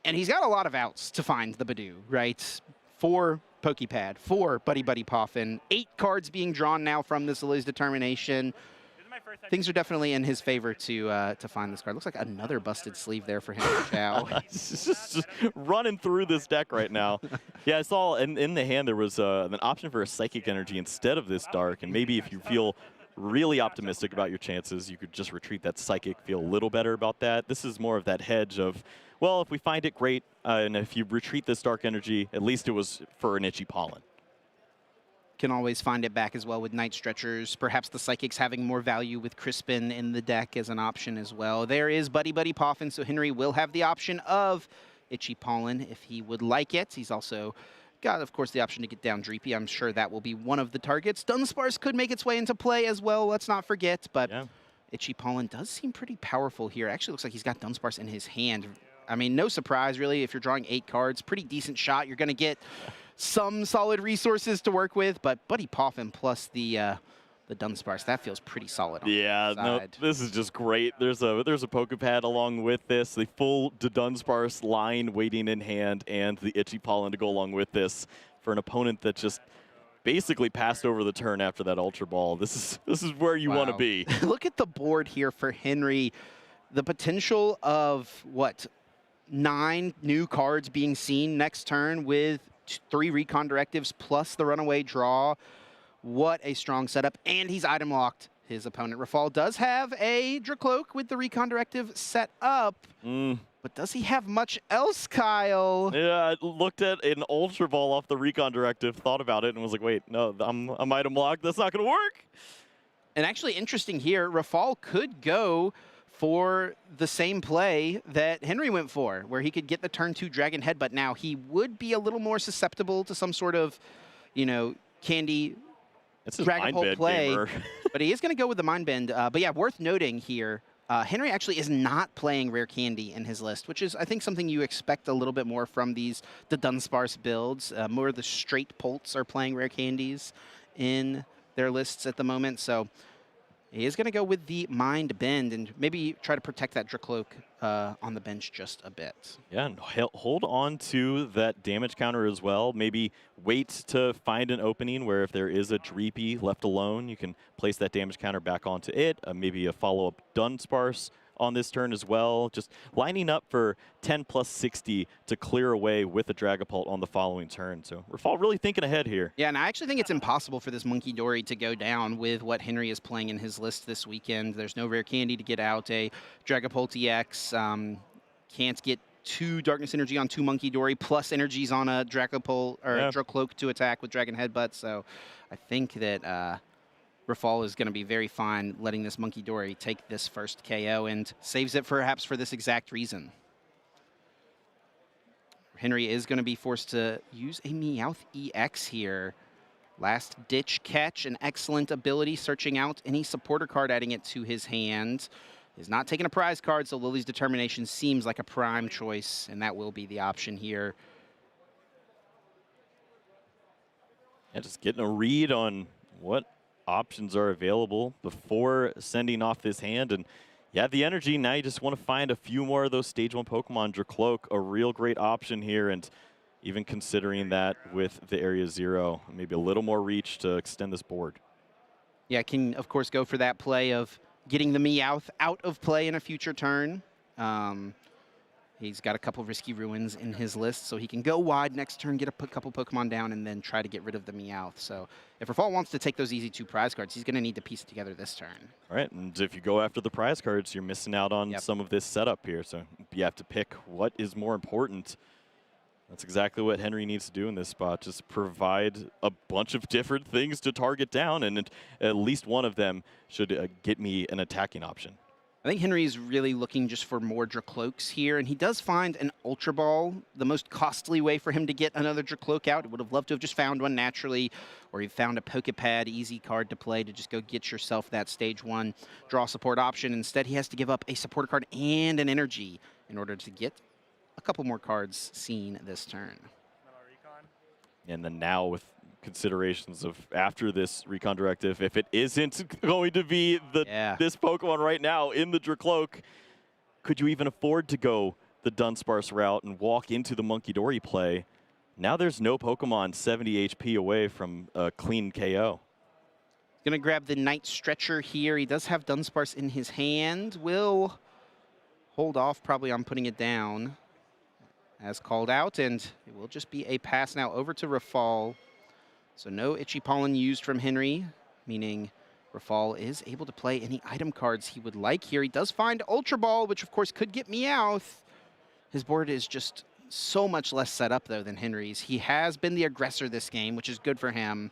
Speaker 10: And he's got a lot of outs to find the Badoo, right? 4 Pokepad, 4 Buddy Buddy Poffin, 8 cards being drawn now from this Lily's Determination. Things are definitely in his favor to find this card. Looks like another busted sleeve there for him. Chow.
Speaker 11: just running through this deck right now. Yeah, I saw in the hand there was an option for a Psychic Energy instead of this Dark, and maybe if you feel really optimistic about your chances, you could just retreat that Psychic, feel a little better about that. This is more of that hedge of, well, if we find it, great, and if you retreat this Dark Energy, at least it was for an Itchy Pollen.
Speaker 10: Can always find it back as well with Night Stretchers. Perhaps the Psychics having more value with Crispin in the deck as an option as well. There is Buddy Buddy Poffin, so Henry will have the option of Itchy Pollen if he would like it. He's also got, of course, the option to get down Dreepy. I'm sure that will be one of the targets. Dunsparce could make its way into play as well, let's not forget, but Itchy Pollen does seem pretty powerful here. Actually looks like he's got Dunsparce in his hand. I mean, no surprise, really, if you're drawing 8 cards. Pretty decent shot. You're going to get some solid resources to work with, but Buddy Poffin plus the Dunsparce, that feels pretty solid.
Speaker 11: Yeah, no, this is just great. There's a Pokepad along with this, the full Dunsparce line waiting in hand, and the Itchy Pollen to go along with this for an opponent that just basically passed over the turn after that Ultra Ball. This is where you want to be.
Speaker 10: Look at the board here for Henry. The potential of, what, 9 new cards being seen next turn with 3 Recon Directives plus the Runaway Draw. What a strong setup. And he's item locked. His opponent, Rafal, does have a Dracloak with the Recon Directive set up. But does he have much else, Kyle?
Speaker 11: Yeah, I looked at an Ultra Ball off the Recon Directive, thought about it, and was like, wait, no, I'm item locked. That's not going to work.
Speaker 10: And actually interesting here, Rafal could go for the same play that Henry went for, where he could get the turn 2 Dragon Headbutt. Now, he would be a little more susceptible to some sort of, you know, candy Dragon Pole play, but he is going to go with the Mind Bend. But yeah, worth noting here, Henry actually is not playing Rare Candy in his list, which is, I think, something you expect a little bit more from the Dunsparce builds. More of the straight Polts are playing Rare Candies in their lists at the moment, so he is going to go with the Mind Bend and maybe try to protect that Dracloak on the bench just a bit.
Speaker 11: Yeah, and hold on to that damage counter as well. Maybe wait to find an opening where if there is a Dreepy left alone, you can place that damage counter back onto it. Maybe a follow-up Dunsparce on this turn as well. Just lining up for 10 plus 60 to clear away with a Dragapult on the following turn. So Rafal really thinking ahead here.
Speaker 10: Yeah, and I actually think it's impossible for this Monkey Dory to go down with what Henry is playing in his list this weekend. There's no Rare Candy to get out a Dragapult EX. Can't get 2 Darkness Energy on 2 Monkey Dory, plus energies on a Dragapult or Dracloak to attack with Dragon Headbutt. So I think that Rafal is going to be very fine letting this Monkey Dory take this first KO and saves it perhaps for this exact reason. Henry is going to be forced to use a Meowth EX here. Last ditch catch, an excellent ability, searching out any supporter card, adding it to his hand. Is not taking a prize card, so Lily's Determination seems like a prime choice, and that will be the option here.
Speaker 11: Yeah, just getting a read on what options are available before sending off this hand. And yeah, the energy, now you just want to find a few more of those stage 1 Pokemon. Dracloak, a real great option here, and even considering that with the Area 0, maybe a little more reach to extend this board.
Speaker 10: Yeah, can of course go for that play of getting the Meowth out of play in a future turn. He's got a couple of Risky Ruins in his list, so he can go wide next turn, get a couple Pokemon down, and then try to get rid of the Meowth. So if Rafal wants to take those easy 2 prize cards, he's going to need to piece it together this turn.
Speaker 11: All right, and if you go after the prize cards, you're missing out on some of this setup here. So you have to pick what is more important. That's exactly what Henry needs to do in this spot. Just provide a bunch of different things to target down, and at least one of them should get me an attacking option.
Speaker 10: I think Henry's really looking just for more Dracloaks here, and he does find an Ultra Ball, the most costly way for him to get another Dracloak out. He would have loved to have just found one naturally, or he found a Pokepad, easy card to play to just go get yourself that stage 1 draw support option. Instead, he has to give up a supporter card and an energy in order to get a couple more cards seen this turn.
Speaker 11: And then now with considerations of after this recon directive, if it isn't going to be this Pokemon right now in the Dracloak, could you even afford to go the Dunsparce route and walk into the Monkidori play? Now there's no Pokemon 70 HP away from a clean KO.
Speaker 10: Gonna grab the Night Stretcher here. He does have Dunsparce in his hand. Will hold off probably on putting it down as called out, and it will just be a pass now over to Rafal. So no Itchy Pollen used from Henry, meaning Rafal is able to play any item cards he would like here. He does find Ultra Ball, which of course could get Meowth. His board is just so much less set up though than Henry's. He has been the aggressor this game, which is good for him,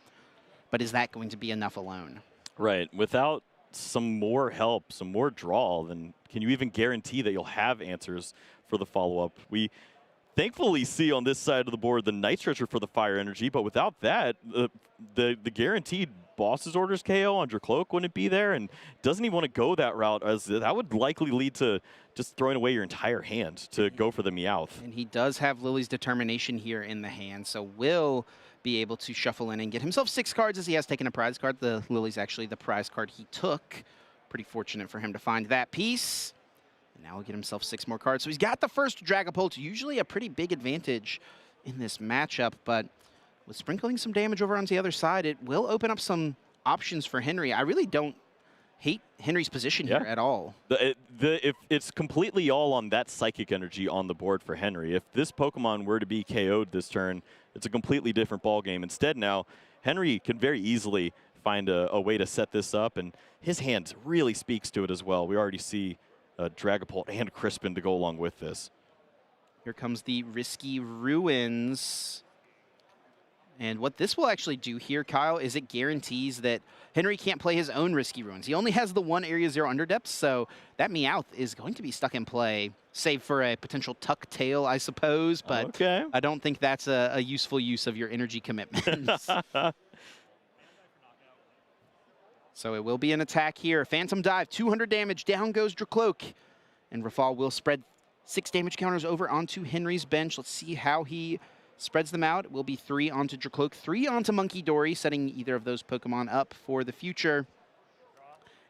Speaker 10: but is that going to be enough alone?
Speaker 11: Right, without some more help, some more draw, then can you even guarantee that you'll have answers for the follow-up? We thankfully see on this side of the board the Night Stretcher for the Fire Energy, but without that, the guaranteed Boss's Orders KO on Dracloak wouldn't be there, and doesn't even want to go that route, as that would likely lead to just throwing away your entire hand to go for the Meowth.
Speaker 10: And he does have Lily's Determination here in the hand, so will be able to shuffle in and get himself 6 cards as he has taken a prize card. The Lily's actually the prize card he took. Pretty fortunate for him to find that piece. And now he'll get himself 6 more cards. So he's got the first Dragapult, usually a pretty big advantage in this matchup, but with sprinkling some damage over on the other side, it will open up some options for Henry. I really don't hate Henry's position here at all.
Speaker 11: If it's completely all on that Psychic Energy on the board for Henry. If this Pokemon were to be KO'd this turn, it's a completely different ballgame. Instead now, Henry can very easily find a way to set this up, and his hand really speaks to it as well. We already see Dragapult and Crispin to go along with this.
Speaker 10: Here comes the Risky Ruins. And what this will actually do here, Kyle, is it guarantees that Henry can't play his own Risky Ruins. He only has the one Area 0 Underdepth, so that Meowth is going to be stuck in play, save for a potential Tuck Tail, I suppose, but I don't think that's a useful use of your energy commitments. So it will be an attack here. Phantom Dive, 200 damage, down goes Dracloak. And Rafal will spread 6 damage counters over onto Henry's bench. Let's see how he spreads them out. It will be 3 onto Dracloak, 3 onto Monkidori, setting either of those Pokemon up for the future.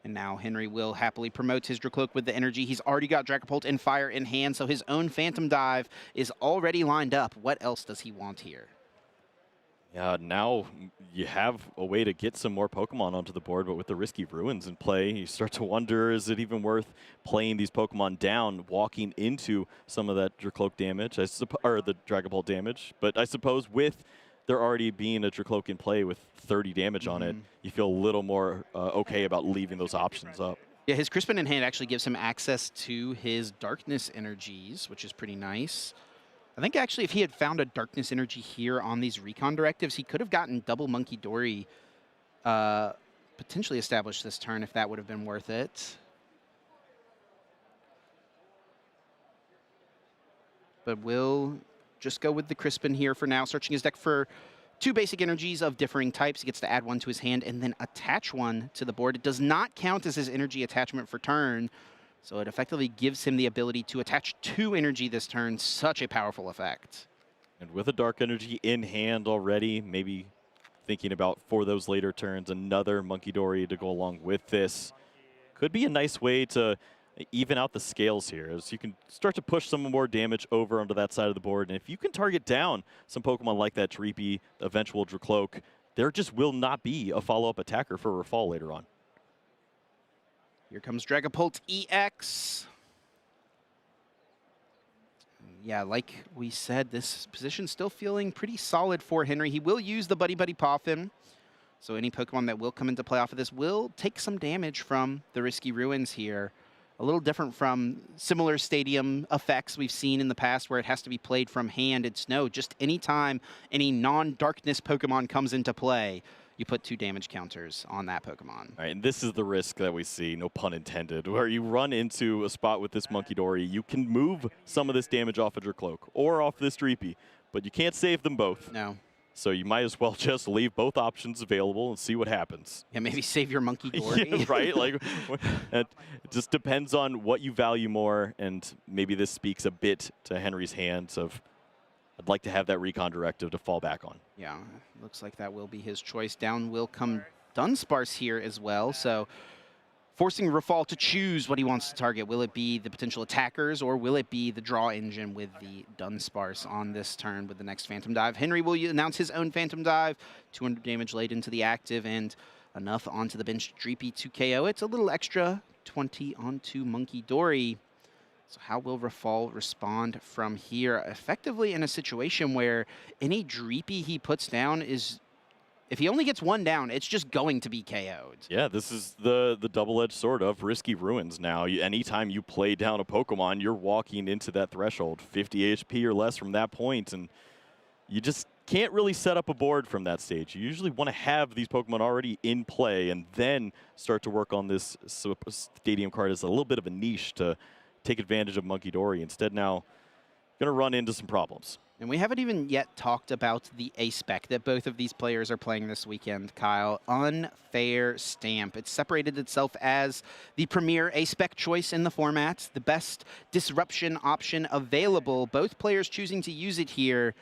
Speaker 10: And now Henry will happily promote his Dracloak with the energy. He's already got Dragapult and Fire in hand, so his own Phantom Dive is already lined up. What else does he want here?
Speaker 11: Yeah, now you have a way to get some more Pokemon onto the board, but with the Risky Ruins in play, you start to wonder, is it even worth playing these Pokemon down, walking into some of that Dracloak damage, or the Dragapult damage? But I suppose with there already being a Dracloak in play with 30 damage on it, you feel a little more okay about leaving those options up.
Speaker 10: Yeah, his Crispin in hand actually gives him access to his Darkness Energies, which is pretty nice. I think actually if he had found a Darkness Energy here on these Recon Directives, he could have gotten double Monkidori potentially established this turn if that would have been worth it. But we'll just go with the Crispin here for now, searching his deck for 2 basic energies of differing types. He gets to add 1 to his hand and then attach 1 to the board. It does not count as his energy attachment for turn, so it effectively gives him the ability to attach 2 energy this turn. Such a powerful effect.
Speaker 11: And with a Dark Energy in hand already, maybe thinking about for those later turns, another Monkidori to go along with this. Could be a nice way to even out the scales here, as you can start to push some more damage over onto that side of the board. And if you can target down some Pokemon like that Dreepy, eventual Dracloak, there just will not be a follow-up attacker for Rafal later on.
Speaker 10: Here comes Dragapult EX. Yeah, like we said, this position's still feeling pretty solid for Henry. He will use the Buddy Buddy Poffin. So any Pokemon that will come into play off of this will take some damage from the Risky Ruins here. A little different from similar stadium effects we've seen in the past where it has to be played from hand. It's no, just anytime any non-darkness Pokemon comes into play, you put 2 damage counters on that Pokemon.
Speaker 11: All right, and this is the risk that we see, no pun intended, where you run into a spot with this Monkidori. You can move some of this damage off of Dracloak or off this Dreepy, but you can't save them both.
Speaker 10: No.
Speaker 11: So you might as well just leave both options available and see what happens.
Speaker 10: Yeah, maybe save your Monkidori.
Speaker 11: Yeah, right? Like, it just depends on what you value more, and maybe this speaks a bit to Henry's hands of I'd like to have that recon directive to fall back on.
Speaker 10: Yeah, looks like that will be his choice. Down will come Dunsparce here as well, so forcing Rafal to choose what he wants to target. Will it be the potential attackers, or will it be the draw engine with the Dunsparce on this turn with the next Phantom Dive? Henry will announce his own Phantom Dive, 200 damage laid into the active, and enough onto the bench Dreepy to KO. It's a little extra, 20 onto Monkey Dory. So how will Rafal respond from here? Effectively in a situation where any Dreepy he puts down is, if he only gets one down, it's just going to be KO'd.
Speaker 11: Yeah, this is the double-edged sword of Risky Ruins now. Anytime you play down a Pokemon, you're walking into that threshold, 50 HP or less from that point, and you just can't really set up a board from that stage. You usually want to have these Pokemon already in play and then start to work on this stadium card as a little bit of a niche to take advantage of Monkey Dory. Instead now, going to run into some problems.
Speaker 10: And we haven't even yet talked about the A-Spec that both of these players are playing this weekend, Kyle. Unfair Stamp. It separated itself as the premier A-Spec choice in the format, the best disruption option available. Both players choosing to use it here.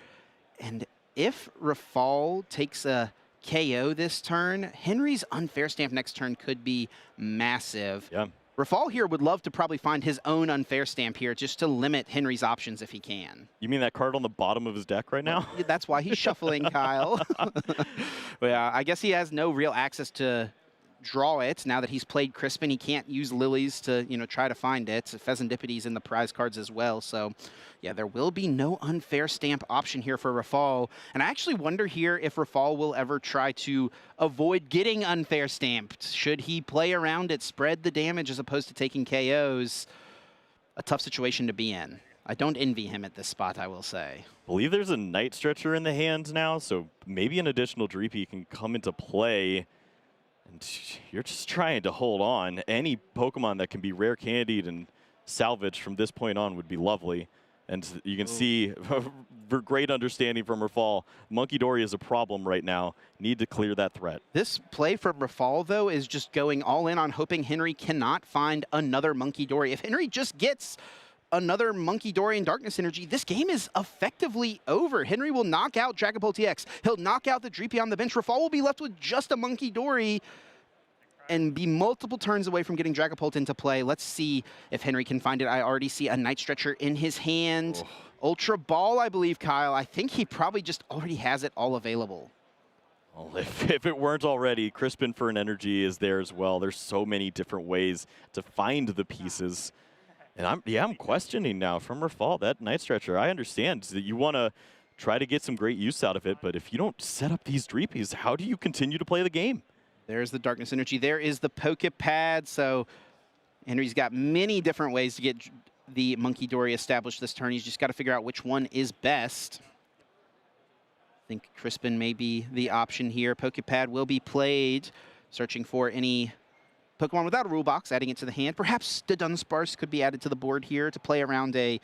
Speaker 10: And if Rafal takes a KO this turn, Henry's Unfair Stamp next turn could be massive.
Speaker 11: Yeah.
Speaker 10: Rafal here would love to probably find his own Unfair Stamp here just to limit Henry's options if he can.
Speaker 11: You mean that card on the bottom of his deck right now?
Speaker 10: That's why he's shuffling, Kyle. Yeah, I guess he has no real access to draw it. Now that he's played Crispin, he can't use Lilies to, try to find it. Pheasandipity's in the prize cards as well. So, yeah, there will be no Unfair Stamp option here for Rafal. And I actually wonder here if Rafal will ever try to avoid getting Unfair Stamped. Should he play around it, spread the damage as opposed to taking KOs? A tough situation to be in. I don't envy him at this spot, I will say.
Speaker 11: I believe there's a Night Stretcher in the hand now, so maybe an additional Dreepy can come into play. And you're just trying to hold on. Any Pokemon that can be rare candied and salvaged from this point on would be lovely. And you can see, for great understanding from Rafal, Monkey Dory is a problem right now. Need to clear that threat.
Speaker 10: This play from Rafal, though, is just going all in on hoping Henry cannot find another Monkey Dory. If Henry just gets another Monkey Dory and Darkness Energy, this game is effectively over. Henry will knock out Dragapult TX. He'll knock out the Dreepy on the bench. Rafal will be left with just a Monkey Dory and be multiple turns away from getting Dragapult into play. Let's see if Henry can find it. I already see a Night Stretcher in his hand. Oh. Ultra Ball, I believe, Kyle. I think he probably just already has it all available.
Speaker 11: Well, if it weren't already, Crispin for an energy is there as well. There's so many different ways to find the pieces. And I'm questioning now from Rafal, that Night Stretcher. I understand that you want to try to get some great use out of it, but if you don't set up these Dreepies, how do you continue to play the game?
Speaker 10: There's the Darkness Energy. There is the Pokepad. So Henry's got many different ways to get the Monkey Dory established this turn. He's just got to figure out which one is best. I think Crispin may be the option here. Pokepad will be played, searching for any Pokemon without a rule box, adding it to the hand. Perhaps the Dunsparce could be added to the board here to play around a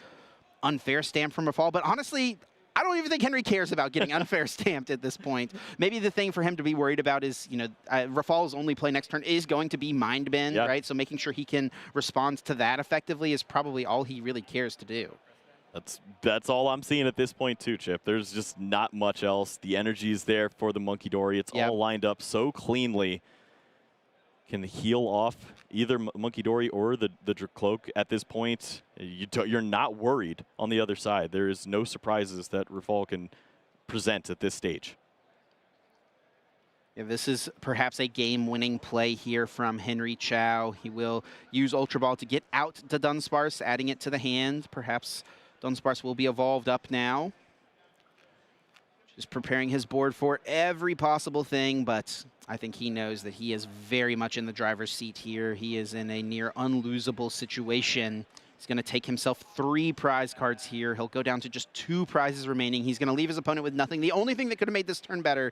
Speaker 10: Unfair Stamp from Rafal. But honestly, I don't even think Henry cares about getting Unfair Stamped at this point. Maybe the thing for him to be worried about is, Rafal's only play next turn is going to be Mind Bend, right? So making sure he can respond to that effectively is probably all he really cares to do.
Speaker 11: That's all I'm seeing at this point too, Chip. There's just not much else. The energy is there for the Monkey Dory. It's all lined up so cleanly. Can heal off either Monkey Dory or the Cloak at this point. You're not worried on the other side. There is no surprises that Rafal can present at this stage.
Speaker 10: Yeah, this is perhaps a game-winning play here from Henry Chow. He will use Ultra Ball to get out to Dunsparce, adding it to the hand. Perhaps Dunsparce will be evolved up now. Just preparing his board for every possible thing, but I think he knows that he is very much in the driver's seat here. He is in a near unlosable situation. He's going to take himself 3 prize cards here. He'll go down to just 2 prizes remaining. He's going to leave his opponent with nothing. The only thing that could have made this turn better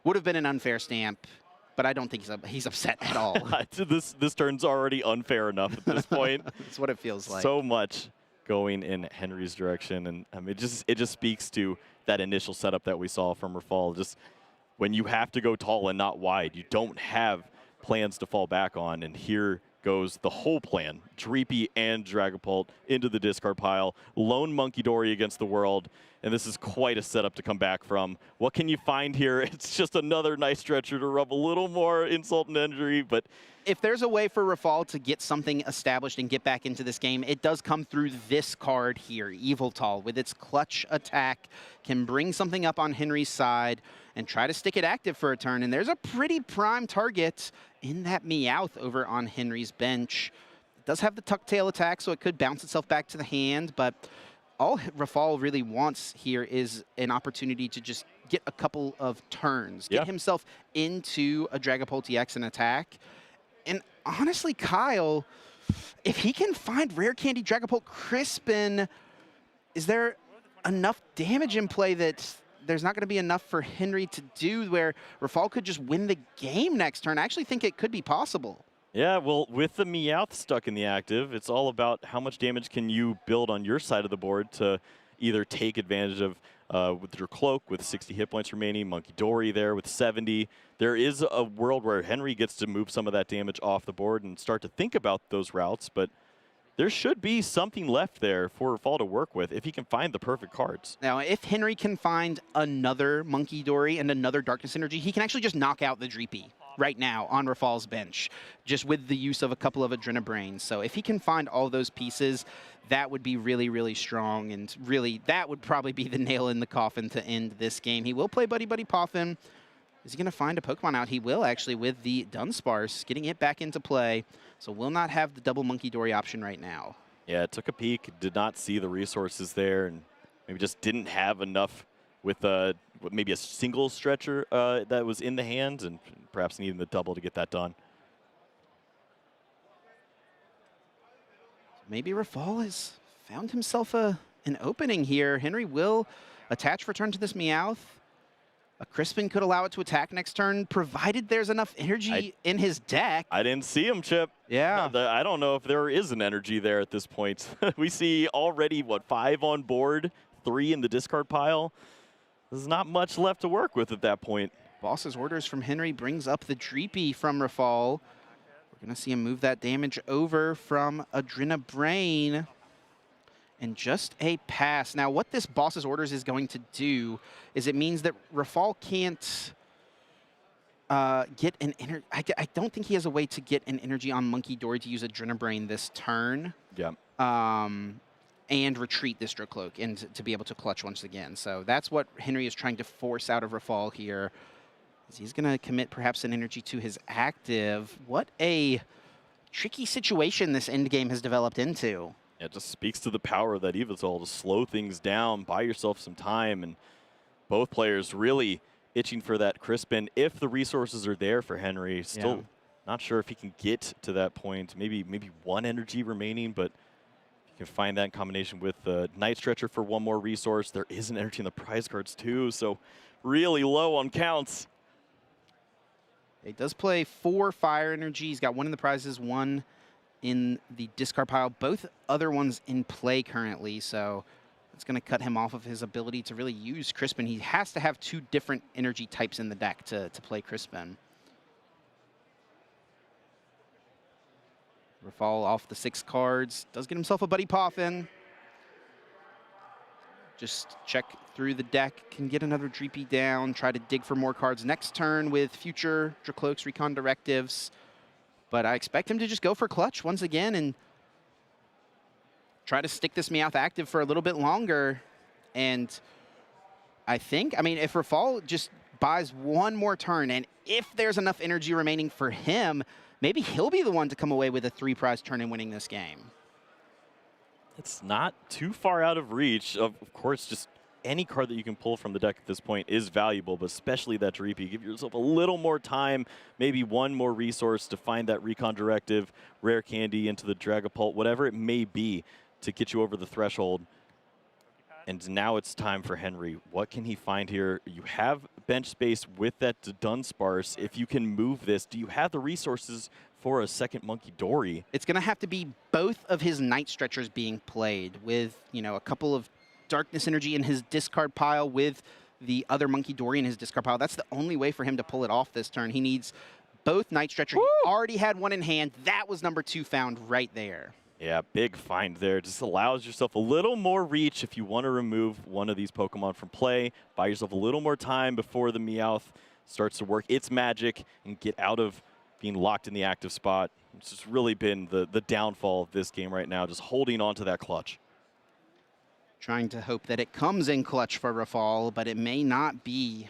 Speaker 10: would have been an Unfair Stamp, but I don't think he's upset at all.
Speaker 11: This turn's already unfair enough at this point.
Speaker 10: That's what it feels like.
Speaker 11: So much going in Henry's direction, and I mean, it just speaks to that initial setup that we saw from Rafal. Just when you have to go tall and not wide, you don't have plans to fall back on, and here goes the whole plan. Dreepy and Dragapult into the discard pile. Lone Monkey Dory against the world. And this is quite a setup to come back from. What can you find here? It's just another nice stretcher to rub a little more insult and injury, but
Speaker 10: if there's a way for Rafal to get something established and get back into this game, it does come through this card here, Yveltal, with its clutch attack, can bring something up on Henry's side and try to stick it active for a turn. And there's a pretty prime target in that Meowth over on Henry's bench. It does have the tuck tail attack, so it could bounce itself back to the hand, but all Rafal really wants here is an opportunity to just get a couple of turns, get himself into a Dragapult EX and attack. And honestly, Kyle, if he can find Rare Candy Dragapult Crispin, is there enough damage in play that there's not going to be enough for Henry to do where Rafal could just win the game next turn? I actually think it could be possible.
Speaker 11: Yeah, well, with the Meowth stuck in the active, it's all about how much damage can you build on your side of the board to either take advantage of with your Cloak with 60 hit points remaining, Monkey Dory there with 70. There is a world where Henry gets to move some of that damage off the board and start to think about those routes, but there should be something left there for Rafal to work with if he can find the perfect cards.
Speaker 10: Now, if Henry can find another Monkey Dory and another Darkness Energy, he can actually just knock out the Dreepy right now on Rafal's bench, just with the use of a couple of Adrenabrains. So if he can find all those pieces, that would be really, really strong, and really, that would probably be the nail in the coffin to end this game. He will play Buddy Buddy Poffin. Is he going to find a Pokemon out? He will, actually, with the Dunsparce, getting it back into play. So will not have the double Monkey Dory option right now.
Speaker 11: Yeah, took a peek, did not see the resources there, and maybe just didn't have enough with maybe a single stretcher that was in the hand, and perhaps needing the double to get that done.
Speaker 10: Maybe Rafal has found himself an opening here. Henry will attach return to this Meowth. A Crispin could allow it to attack next turn, provided there's enough energy in his deck.
Speaker 11: I didn't see him, Chip.
Speaker 10: Yeah.
Speaker 11: I don't know if there is an energy there at this point. We see already, what, 5 on board, 3 in the discard pile. There's not much left to work with at that point.
Speaker 10: Boss's orders from Henry brings up the Dreepy from Rafal. We're going to see him move that damage over from Adrenabrain. And just a pass. Now, what this Boss's orders is going to do is it means that Rafal can't get an energy. I don't think he has a way to get an energy on Monkey Dory to use Adrenabrain this turn.
Speaker 11: Yeah.
Speaker 10: And retreat this Cloak and to be able to clutch once again. So that's what Henry is trying to force out of Rafal here. He's going to commit perhaps an energy to his active. What a tricky situation this endgame has developed into.
Speaker 11: It just speaks to the power of that Yveltal to slow things down, buy yourself some time, and both players really itching for that Crispin. If the resources are there for Henry, still not sure if he can get to that point. Maybe 1 energy remaining, but you can find that in combination with the Night Stretcher for 1 more resource. There is an energy in the prize cards too, so really low on counts.
Speaker 10: He does play 4 fire energy. He's got 1 in the prizes, 1 in the discard pile. Both other ones in play currently, so it's going to cut him off of his ability to really use Crispin. He has to have 2 different energy types in the deck to play Crispin. Rafal off the 6 cards. Does get himself a Buddy Poffin. Just check through the deck. Can get another Dreepy down. Try to dig for more cards next turn with future Dracloaks, Recon Directives. But I expect him to just go for clutch once again and try to stick this Meowth active for a little bit longer. And I mean, if Rafal just buys 1 more turn, and if there's enough energy remaining for him, maybe he'll be the one to come away with a 3-prize turn and winning this game.
Speaker 11: It's not too far out of reach. Of course, just any card that you can pull from the deck at this point is valuable, but especially that Dreepy. Give yourself a little more time, maybe 1 more resource to find that Recon Directive, Rare Candy into the Dragapult, whatever it may be to get you over the threshold. And now it's time for Henry. What can he find here? You have bench space with that Dunsparce. If you can move this, do you have the resources for a second Monkey Dory?
Speaker 10: It's going to have to be both of his Night Stretchers being played with, a couple of Darkness Energy in his discard pile with the other Monkey Dory in his discard pile. That's the only way for him to pull it off this turn. He needs both Night Stretcher. He already had one in hand. That was number 2 found right there.
Speaker 11: Yeah, big find there. Just allows yourself a little more reach if you want to remove one of these Pokemon from play. Buy yourself a little more time before the Meowth starts to work its magic and get out of being locked in the active spot. It's just really been the downfall of this game right now, just holding on to that clutch.
Speaker 10: Trying to hope that it comes in clutch for Rafal, but it may not be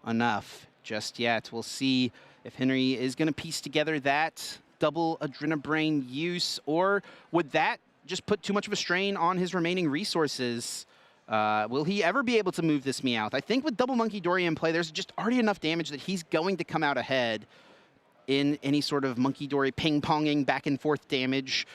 Speaker 10: enough just yet. We'll see if Henry is going to piece together that double Adrenabrain use, or would that just put too much of a strain on his remaining resources? Will he ever be able to move this Meowth? I think with double Monkey Dory in play, there's just already enough damage that he's going to come out ahead in any sort of Monkey Dory ping-ponging back and forth damage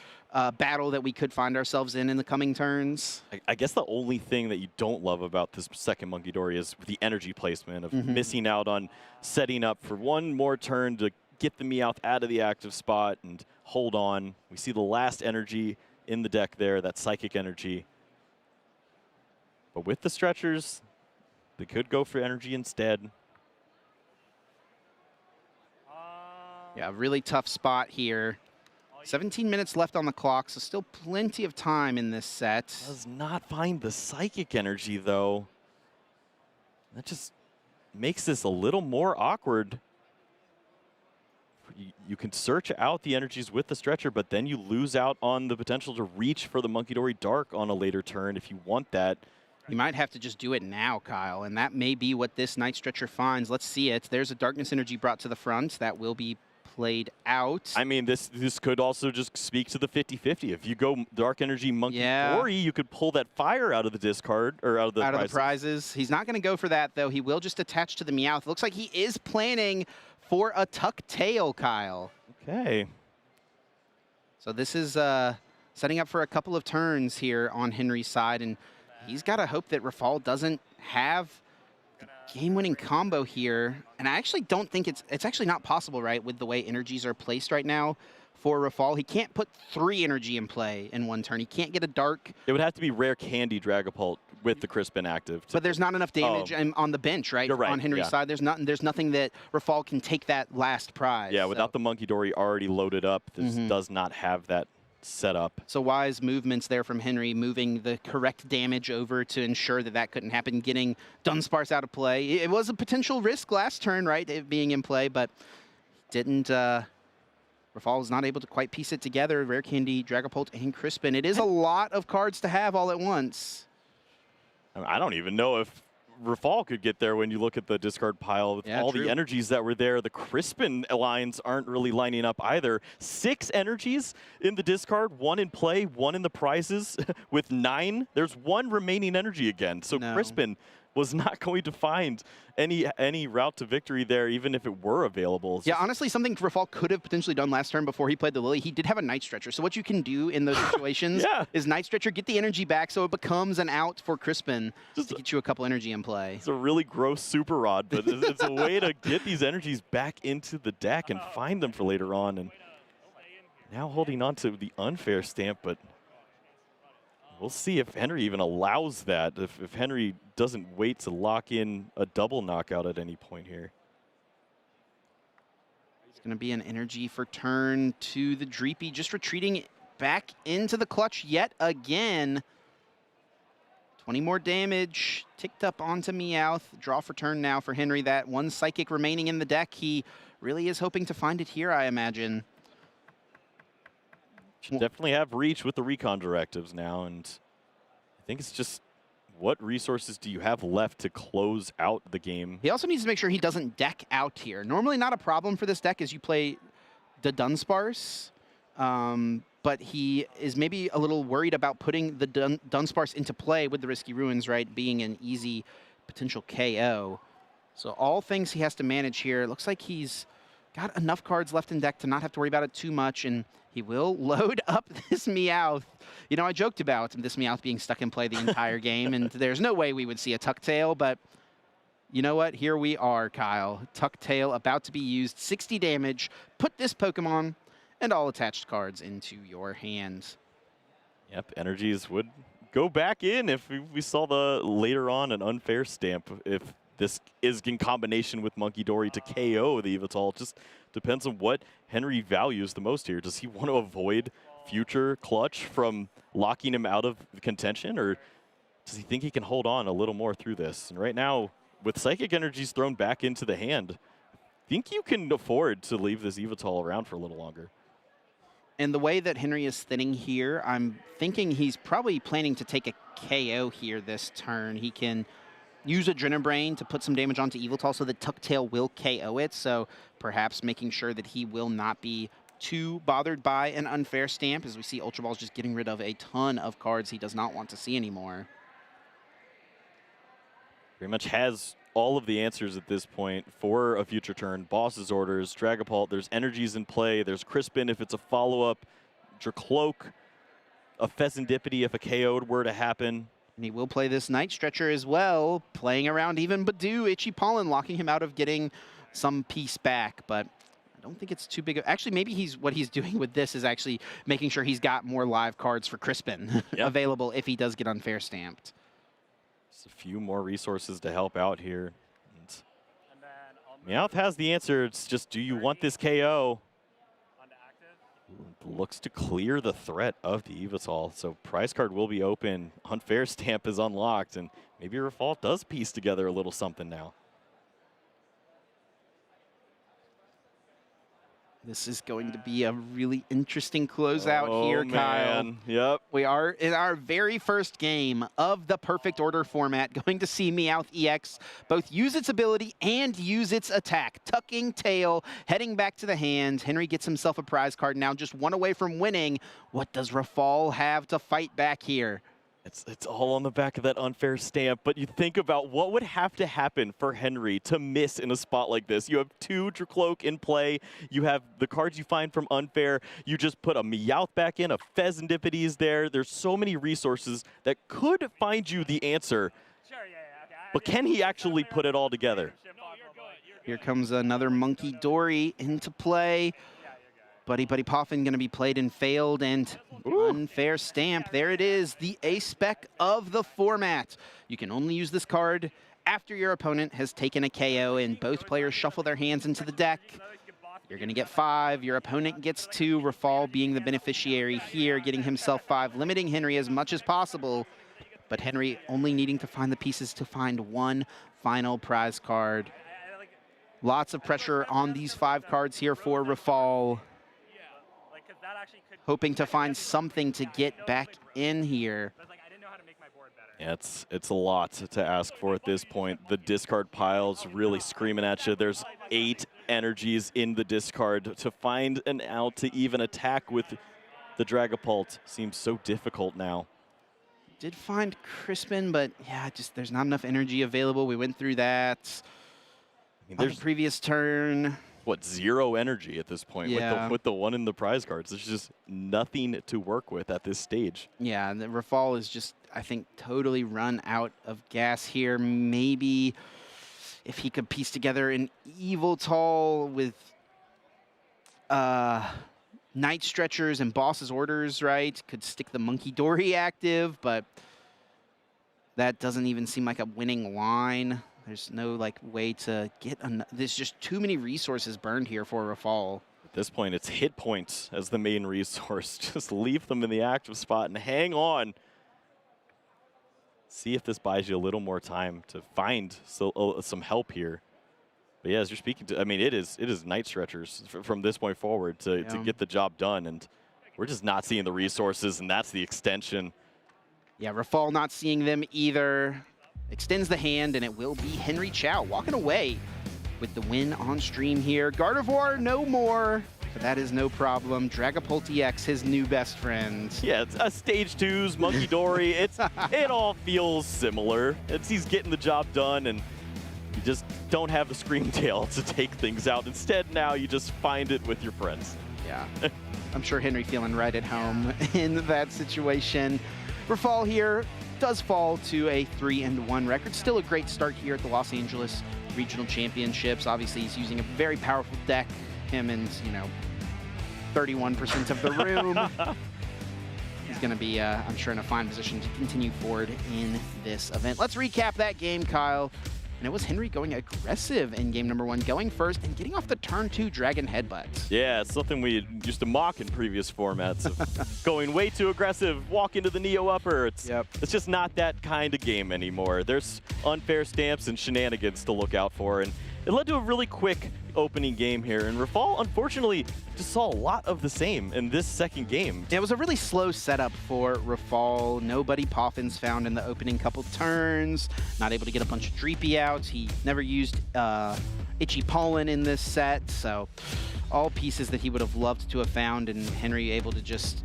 Speaker 10: battle that we could find ourselves in the coming turns.
Speaker 11: I guess the only thing that you don't love about this second Monkey Dory is the energy placement of missing out on setting up for one more turn to get the Meowth out of the active spot and hold on. We see the last energy in the deck there, that psychic energy. But with the stretchers, they could go for energy instead.
Speaker 10: Yeah, really tough spot here. 17 minutes left on the clock, so still plenty of time in this set.
Speaker 11: Does not find the psychic energy, though. That just makes this a little more awkward. You can search out the energies with the stretcher, but then you lose out on the potential to reach for the Monkey Dory Dark on a later turn if you want that.
Speaker 10: You might have to just do it now, Kyle, and that may be what this Night Stretcher finds. Let's see it. There's a Darkness Energy brought to the front. That will be played out.
Speaker 11: I mean, this could also just speak to the 50-50. If you go Dark Energy Monkey Dory, you could pull that fire out of the discard, or out of the
Speaker 10: prizes. He's not going to go for that, though. He will just attach to the Meowth. Looks like he is planning for a Tuck Tail, Kyle.
Speaker 11: Okay.
Speaker 10: So this is setting up for a couple of turns here on Henry's side, and he's got to hope that Rafal doesn't have game-winning combo here. And I actually don't think it's actually not possible, right, with the way energies are placed right now for Rafal. He can't put 3 energy in play in one turn. He can't get a Dark.
Speaker 11: It would have to be Rare Candy Dragapult with the Crispin active.
Speaker 10: But there's not enough damage on the bench, right?
Speaker 11: You're right,
Speaker 10: on Henry's side. There's nothing that Rafal can take that last prize.
Speaker 11: Yeah, without the Monkey Dory already loaded up, this does not have that set up.
Speaker 10: So wise movements there from Henry, moving the correct damage over to ensure that that couldn't happen, getting Dunsparce out of play. It was a potential risk last turn, right, it being in play, but didn't. Rafal was not able to quite piece it together. Rare Candy, Dragapult, and Crispin. It is a lot of cards to have all at once.
Speaker 11: I don't even know if Rafal could get there when you look at the discard pile with all the energies that were there. The Crispin lines aren't really lining up either. 6 energies in the discard, 1 in play, 1 in the prizes. With 9, there's 1 remaining energy again. So Crispin was not going to find any route to victory there, even if it were available.
Speaker 10: Yeah, honestly, something Rafal could have potentially done last turn before he played the Lily. He did have a Night Stretcher. So what you can do in those situations is Night Stretcher, get the energy back so it becomes an out for Crispin just to get you a couple energy in play.
Speaker 11: It's a really gross Super Rod, but it's a way to get these energies back into the deck and find them for later on. And now holding on to the unfair stamp, but we'll see if Henry even allows that, if Henry doesn't wait to lock in a double knockout at any point here.
Speaker 10: It's going to be an energy for turn to the Dreepy, just retreating back into the clutch yet again. 20 more damage, ticked up onto Meowth. Draw for turn now for Henry. That 1 Psychic remaining in the deck. He really is hoping to find it here, I imagine.
Speaker 11: Should definitely have reach with the recon directives now, and I think it's just what resources do you have left to close out the game?
Speaker 10: He also needs to make sure he doesn't deck out here. Normally not a problem for this deck as you play the Dunsparce, but he is maybe a little worried about putting the Dunsparce into play with the Risky Ruins, right, being an easy potential KO. So all things he has to manage here. It looks like he's got enough cards left in deck to not have to worry about it too much, and he will load up this Meowth. You know, I joked about this Meowth being stuck in play the entire game, and there's no way we would see a Tuck Tail, but you know what? Here we are, Kyle. Tuck Tail about to be used. 60 damage. Put this Pokemon and all attached cards into your hands.
Speaker 11: Yep, energies would go back in if we saw the later on an unfair stamp. If this is in combination with Monkey Dory to KO the Yveltal. Just depends on what Henry values the most here. Does he want to avoid future clutch from locking him out of contention, or does he think he can hold on a little more through this? And right now, with Psychic Energies thrown back into the hand, I think you can afford to leave this Yveltal around for a little longer.
Speaker 10: And the way that Henry is thinning here, I'm thinking he's probably planning to take a KO here this turn. He can use Adrenabrain to put some damage onto Yveltal so that Tucktail will KO it. So perhaps making sure that he will not be too bothered by an unfair stamp, as we see Ultra Ball's just getting rid of a ton of cards he does not want to see anymore.
Speaker 11: Pretty much has all of the answers at this point for a future turn. Boss's Orders, Dragapult, there's energies in play, there's Crispin if it's a follow-up, Dracloak, a Pheasantipity if a KO were to happen.
Speaker 10: And he will play this Night Stretcher as well, playing around even Badoo, Itchy Pollen, locking him out of getting some piece back, but I don't think it's too big. Actually, maybe what he's doing with this is actually making sure he's got more live cards for Crispin available if he does get unfair stamped.
Speaker 11: Just a few more resources to help out here. Meowth has the answer. It's just, do you want this KO? Looks to clear the threat of the Yveltal. So prize card will be open. Unfair stamp is unlocked, and maybe Rafal does piece together a little something now.
Speaker 10: This is going to be a really interesting closeout here,
Speaker 11: Kyle. Yep.
Speaker 10: We are in our very first game of the Perfect Order format, going to see Meowth EX both use its ability and use its attack. Tucking tail, heading back to the hand. Henry gets himself a prize card, now just one away from winning. What does Rafal have to fight back here?
Speaker 11: It's all on the back of that unfair stamp, but you think about what would have to happen for Henry to miss in a spot like this. You have 2 Dracloak in play, you have the cards you find from unfair, you just put a Meowth back in, a Pheasantipity is there. There's so many resources that could find you the answer, but can he actually put it all together?
Speaker 10: Here comes another Monkey Dory into play. Buddy Poffin going to be played and failed, and unfair stamp. There it is, the A-spec of the format. You can only use this card after your opponent has taken a KO and both players shuffle their hands into the deck. You're going to get 5. Your opponent gets 2. Rafal being the beneficiary here, getting himself 5, limiting Henry as much as possible. But Henry only needing to find the pieces to find one final prize card. Lots of pressure on these 5 cards here for Rafal. Hoping to find something to get back in here.
Speaker 11: Yeah, it's a lot to ask for at this point. The discard pile's really screaming at you. There's 8 energies in the discard. To find an out to even attack with the Dragapult seems so difficult now.
Speaker 10: Did find Crispin, but yeah, just there's not enough energy available. We went through that. I mean, there's the previous turn.
Speaker 11: What, 0 energy at this point with the one in the prize cards. There's just nothing to work with at this stage.
Speaker 10: Yeah, and the Rafal is just, I think, totally run out of gas here. Maybe if he could piece together an Yveltal with Night Stretchers and Boss's Orders, right? Could stick the Monkey Dory active, but that doesn't even seem like a winning line. There's no way to get there's just too many resources burned here for Rafal.
Speaker 11: At this point, it's hit points as the main resource. Just leave them in the active spot and hang on. See if this buys you a little more time to find some help here. But yeah, as you're speaking to, I mean, it is Night Stretchers from this point forward to get the job done, and we're just not seeing the resources, and that's the extension.
Speaker 10: Yeah, Rafal not seeing them either. Extends the hand, and it will be Henry Chow walking away with the win on stream here. Gardevoir, no more, but that is no problem. Dragapult EX, his new best friend.
Speaker 11: Yeah, it's a stage 2's Monkey Dory. It all feels similar. He's getting the job done, and you just don't have the Screamtail to take things out. Instead, now you just find it with your friends.
Speaker 10: Yeah, I'm sure Henry feeling right at home in that situation. Rafal here does fall to a 3-1 record. Still a great start here at the Los Angeles Regional Championships. Obviously, he's using a very powerful deck. Him and, 31% of the room. He's going to be, I'm sure, in a fine position to continue forward in this event. Let's recap that game, Kyle. And it was Henry going aggressive in game number 1, going first and getting off the turn 2 Dragon Headbutt.
Speaker 11: Yeah, it's something we used to mock in previous formats of going way too aggressive, walk into the Neo upper. It's just not that kind of game anymore. There's unfair stamps and shenanigans to look out for, and it led to a really quick opening game here, and Rafal, unfortunately, just saw a lot of the same in this second game.
Speaker 10: It was a really slow setup for Rafal. Nobody Poffins found in the opening couple turns, not able to get a bunch of Dreepy outs. He never used Itchy Pollen in this set, so all pieces that he would have loved to have found, and Henry able to just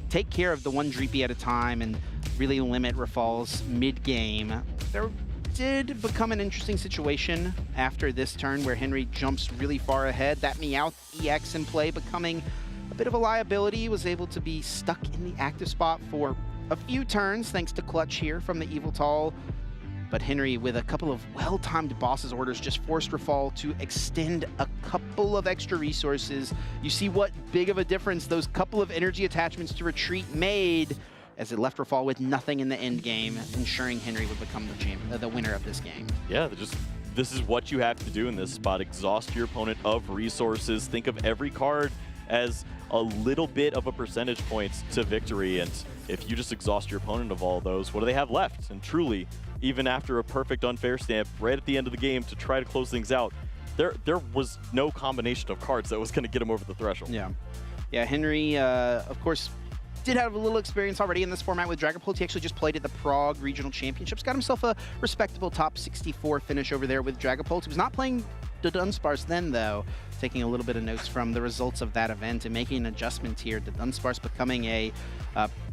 Speaker 10: take care of the one Dreepy at a time and really limit Rafal's mid-game. There did become an interesting situation after this turn where Henry jumps really far ahead. That Meowth EX in play becoming a bit of a liability. Was able to be stuck in the active spot for a few turns thanks to Clutch here from the Eviltal. But Henry, with a couple of well-timed boss's orders, just forced Rafal to extend a couple of extra resources. You see what big of a difference those couple of energy attachments to retreat made, as it left Rafal with nothing in the end game, ensuring Henry would become the winner of this game.
Speaker 11: Yeah, this is what you have to do in this spot. Exhaust your opponent of resources. Think of every card as a little bit of a percentage points to victory, and if you just exhaust your opponent of all those, what do they have left? And truly, even after a perfect unfair stamp right at the end of the game to try to close things out, there was no combination of cards that was going to get him over the threshold.
Speaker 10: Yeah, Henry, of course, did have a little experience already in this format with Dragapult. He actually just played at the Prague Regional Championships, got himself a respectable top 64 finish over there with Dragapult. He was not playing the Dunsparce then, though, taking a little bit of notes from the results of that event and making an adjustment here. The Dunsparce becoming a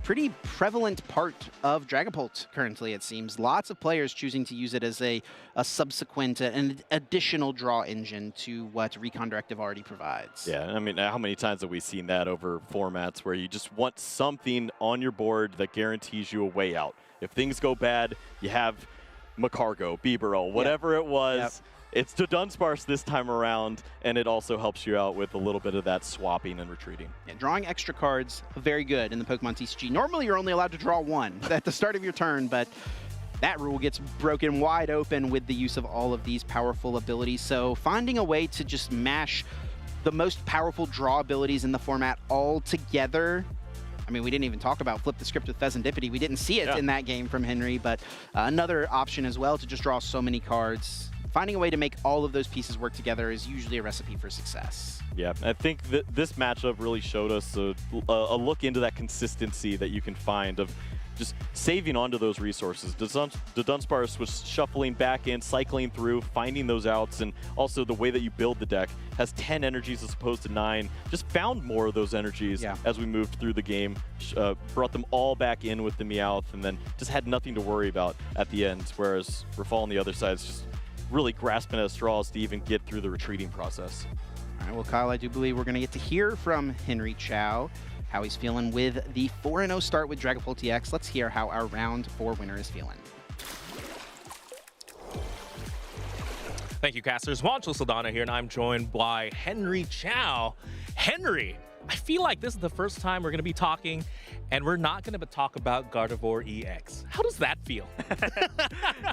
Speaker 10: pretty prevalent part of Dragapult currently, it seems. Lots of players choosing to use it as a subsequent, an additional draw engine to what Recon Directive already provides.
Speaker 11: Yeah, I mean, how many times have we seen that over formats where you just want something on your board that guarantees you a way out? If things go bad, you have Macargo, Bibarel, whatever it was. It's to Dunsparce this time around, and it also helps you out with a little bit of that swapping and retreating.
Speaker 10: Yeah, drawing extra cards, very good in the Pokemon TCG. Normally, you're only allowed to draw one at the start of your turn, but that rule gets broken wide open with the use of all of these powerful abilities. So finding a way to just mash the most powerful draw abilities in the format all together. I mean, we didn't even talk about Flip the Script with Pheasantipity. We didn't see it in that game from Henry, but another option as well to just draw so many cards. Finding a way to make all of those pieces work together is usually a recipe for success.
Speaker 11: Yeah, I think that this matchup really showed us a look into that consistency that you can find of just saving onto those resources. The Dunsparce was shuffling back in, cycling through, finding those outs, and also the way that you build the deck has 10 energies as opposed to 9. Just found more of those energies as we moved through the game, brought them all back in with the Meowth, and then just had nothing to worry about at the end, whereas Rafal on the other side is just really grasping at straws to even get through the retreating process.
Speaker 10: All right, well, Kyle, I do believe we're going to get to hear from Henry Chow, how he's feeling with the 4-0 start with Dragapult TX. Let's hear how our round 4 winner is feeling.
Speaker 4: Thank you, casters. Juancho Saldana here, and I'm joined by Henry Chow. Henry, I feel like this is the first time we're going to be talking, and we're not going to talk about Gardevoir EX. How does that feel?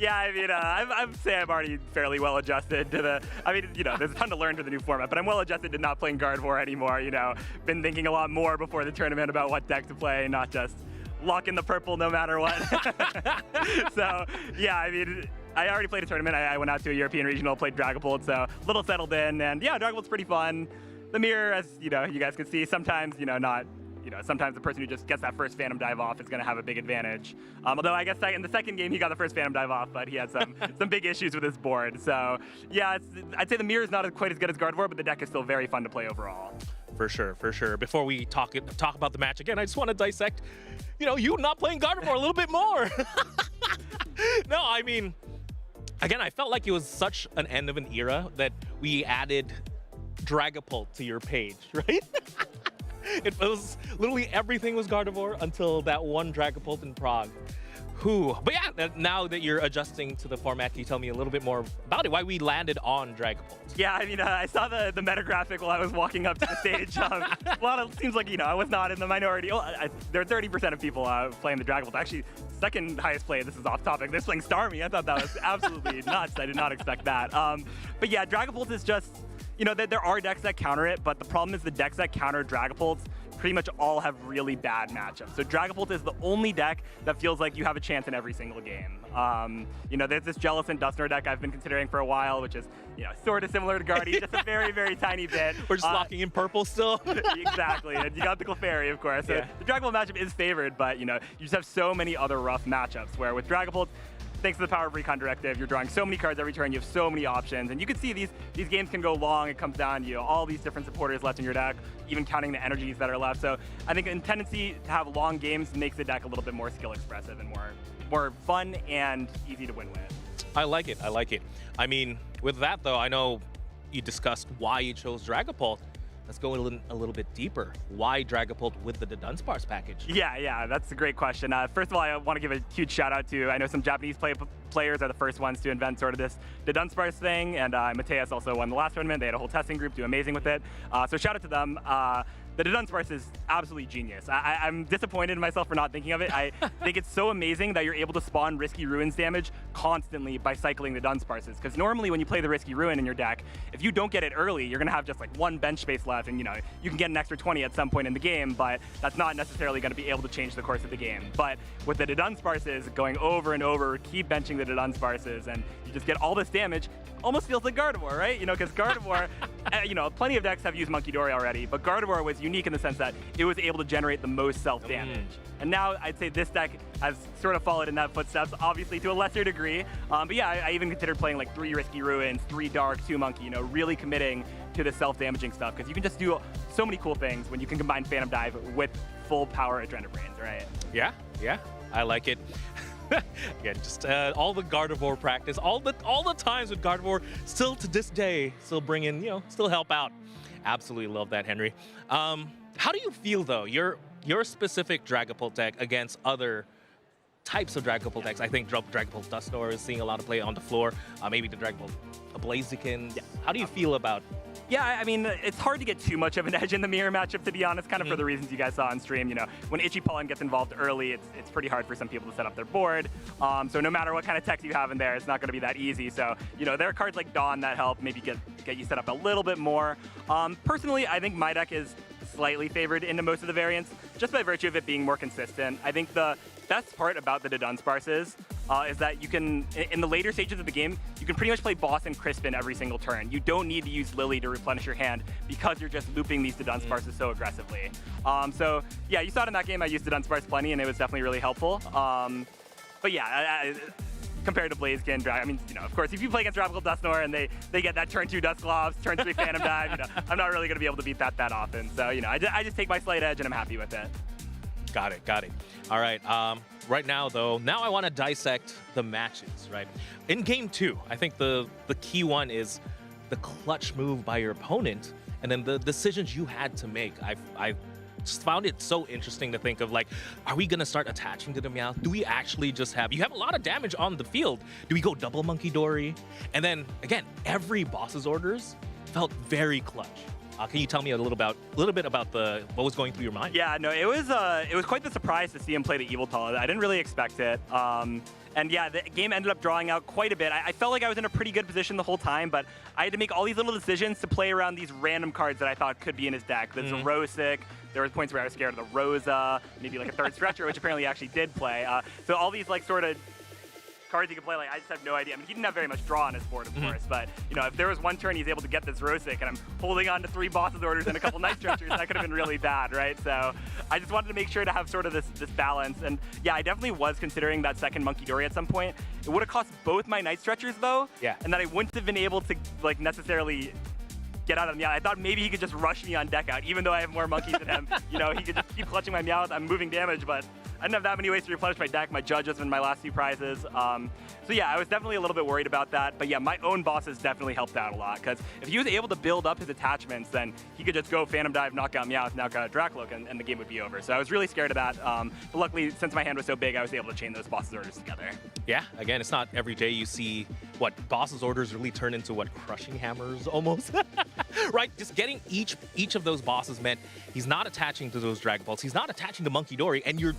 Speaker 12: Yeah, I mean, I'd say I'm already fairly well adjusted to the, I mean, you know, there's a ton to learn to the new format, but I'm well adjusted to not playing Gardevoir anymore, you know. Been thinking a lot more before the tournament about what deck to play, not just lock in the purple no matter what. So, yeah, I mean, I already played a tournament. I went out to a European regional, played Dragapult, so a little settled in, and yeah, Dragapult's pretty fun. The mirror, as you know, you guys can see, sometimes, you know, not, you know, sometimes the person who just gets that first Phantom Dive off is going to have a big advantage. Although I guess in the second game he got the first Phantom Dive off, but he had some big issues with his board. So yeah, I'd say the mirror is not quite as good as Gardevoir, but the deck is still very fun to play overall.
Speaker 4: For sure, for sure. Before we talk about the match again, I just want to dissect, you know, you not playing Gardevoir a little bit more. No, I mean, again, I felt like it was such an end of an era that we added Dragapult to your page, right? It was literally everything was Gardevoir until that one Dragapult in Prague. But yeah, now that you're adjusting to the format, can you tell me a little bit more about it? Why we landed on Dragapult?
Speaker 12: Yeah, I mean, I saw the meta graphic while I was walking up to the stage. It seems like, I was not in the minority. There are 30% of people playing the Dragapult. Actually, second highest play, this is off topic, they're playing Starmie. I thought that was absolutely nuts. I did not expect that. But yeah, Dragapult is just, there are decks that counter it, but the problem is the decks that counter Dragapults pretty much all have really bad matchups. So Dragapult is the only deck that feels like you have a chance in every single game. There's this Jellicent Dusknoir deck I've been considering for a while, which is, sort of similar to Guardy, just a very, very tiny bit.
Speaker 4: We're just locking in purple still.
Speaker 12: Exactly, and you got the Clefairy, of course. So the Dragapult matchup is favored, but, you just have so many other rough matchups, where with Dragapult, thanks to the power of Recon Directive, you're drawing so many cards every turn, you have so many options, and you can see these games can go long. It comes down to all these different supporters left in your deck, even counting the energies that are left. So I think a tendency to have long games makes the deck a little bit more skill expressive and more fun and easy to win with.
Speaker 4: I like it. I mean, with that though, I know you discussed why you chose Dragapult. Let's go a little bit deeper. Why Dragapult with the Dunsparce package?
Speaker 12: Yeah, that's a great question. First of all, I want to give a huge shout out to, I know some Japanese players are the first ones to invent sort of this Dunsparce thing, and Mateus also won the last tournament. They had a whole testing group do amazing with it. So shout out to them. The Dunsparce is absolutely genius. I'm disappointed in myself for not thinking of it. I think it's so amazing that you're able to spawn Risky Ruins damage constantly by cycling the Dunsparces. Because normally when you play the Risky Ruin in your deck, if you don't get it early, you're going to have just like one bench space left, and you can get an extra 20 at some point in the game, but that's not necessarily going to be able to change the course of the game. But with the Dunsparces, going over and over, keep benching the Dunsparces, and you just get all this damage. Almost feels like Gardevoir, right? Because Gardevoir, plenty of decks have used Monkey Dory already, but Gardevoir was unique in the sense that it was able to generate the most self-damage. And now I'd say this deck has sort of followed in that footsteps, obviously to a lesser degree. But yeah, I even considered playing like 3 Risky Ruins, 3 Dark, 2 Monkey, really committing to the self-damaging stuff, because you can just do so many cool things when you can combine Phantom Dive with full power Adrena Brains, right?
Speaker 4: Yeah, I like it. Again, just all the Gardevoir practice, all the times with Gardevoir, still to this day, still bring in, still help out. Absolutely love that, Henry. How do you feel though, your specific Dragapult deck against other types of Dragapult decks? I think Dragapult Dusknoir is seeing a lot of play on the floor. Maybe the Dragapult Blaziken. Yeah. How do you feel about?
Speaker 12: Yeah, I mean, it's hard to get too much of an edge in the mirror matchup, to be honest, kind of for the reasons you guys saw on stream. When Itchy Pollen gets involved early, it's pretty hard for some people to set up their board. So no matter what kind of text you have in there, it's not going to be that easy. So, there are cards like Dawn that help maybe get you set up a little bit more. Personally, I think my deck is slightly favored into most of the variants, just by virtue of it being more consistent. I think the best part about the Dunsparces is that you can, in the later stages of the game, you can pretty much play Boss and Crispin every single turn. You don't need to use Lily to replenish your hand because you're just looping these Dunsparces so aggressively. So yeah, you saw it in that game. I used Dunsparce plenty, and it was definitely really helpful. But yeah, compared to Blaziken, I mean, of course, if you play against Tropical Dusknoir and they get that turn 2 Dusclops, turn 3 Phantom Dive, I'm not really going to be able to beat that often. So, I just take my slight edge and I'm happy with it.
Speaker 4: Got it. All right. Right now, though, I want to dissect the matches, right? In game 2, I think the key one is the clutch move by your opponent, and then the decisions you had to make. I just found it so interesting to think of, like, are we going to start attaching to the Meowth? Do we actually just have... You have a lot of damage on the field. Do we go double Monkey Dory? And then, again, every boss's orders felt very clutch. Can you tell me a little bit about what was going through your mind?
Speaker 12: Yeah, no, it was quite the surprise to see him play the Yveltal. I didn't really expect it. And yeah, the game ended up drawing out quite a bit. I felt like I was in a pretty good position the whole time, but I had to make all these little decisions to play around these random cards that I thought could be in his deck. The Zerosic, there were points where I was scared of the Rosa, maybe like a third Stretcher, which apparently actually did play. So all these like sort of cards he could play, like, I just have no idea. I mean, he didn't have very much draw on his board, of course, but, if there was one turn he's able to get this Rosic and I'm holding on to 3 Boss's Orders and a couple Night Stretchers, that could have been really bad, right? So I just wanted to make sure to have sort of this balance. And yeah, I definitely was considering that second Monkey Dory at some point. It would have cost both my Night Stretchers, though, and then I wouldn't have been able to, like, necessarily get out of the Meowth. I thought maybe he could just rush me on deck out, even though I have more monkeys than him. He could just keep clutching my Meowth. I'm moving damage, but didn't have that many ways to replenish my deck. My judges in my last few prizes. So yeah, I was definitely a little bit worried about that. But yeah, my own bosses definitely helped out a lot, because if he was able to build up his attachments, then he could just go Phantom Dive, knock out Meowth, knock out Dracloak, and the game would be over. So I was really scared of that. But luckily, since my hand was so big, I was able to chain those bosses orders together.
Speaker 4: Yeah, again, it's not every day you see what bosses orders really turn into what crushing hammers almost. Right? Just getting each of those bosses meant he's not attaching to those Dragon Balls, he's not attaching to Monkey Dory, and you're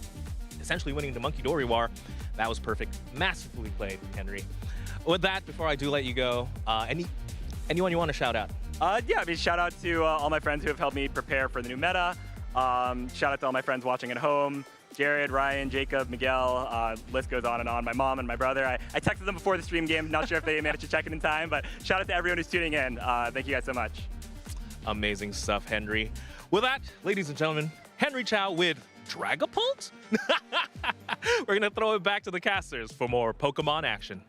Speaker 4: essentially winning the Monkey Dory war. That was perfect. Masterfully played, Henry. With that, before I do let you go, anyone you want to shout out?
Speaker 12: Yeah, I mean, shout out to all my friends who have helped me prepare for the new meta. Shout out to all my friends watching at home. Jared, Ryan, Jacob, Miguel, list goes on and on. My mom and my brother. I texted them before the stream game. Not sure if they managed to check it in time, but shout out to everyone who's tuning in. Thank you guys so much.
Speaker 4: Amazing stuff, Henry. With that, ladies and gentlemen, Henry Chow with Dragapult? We're going to throw it back to the casters for more Pokemon action.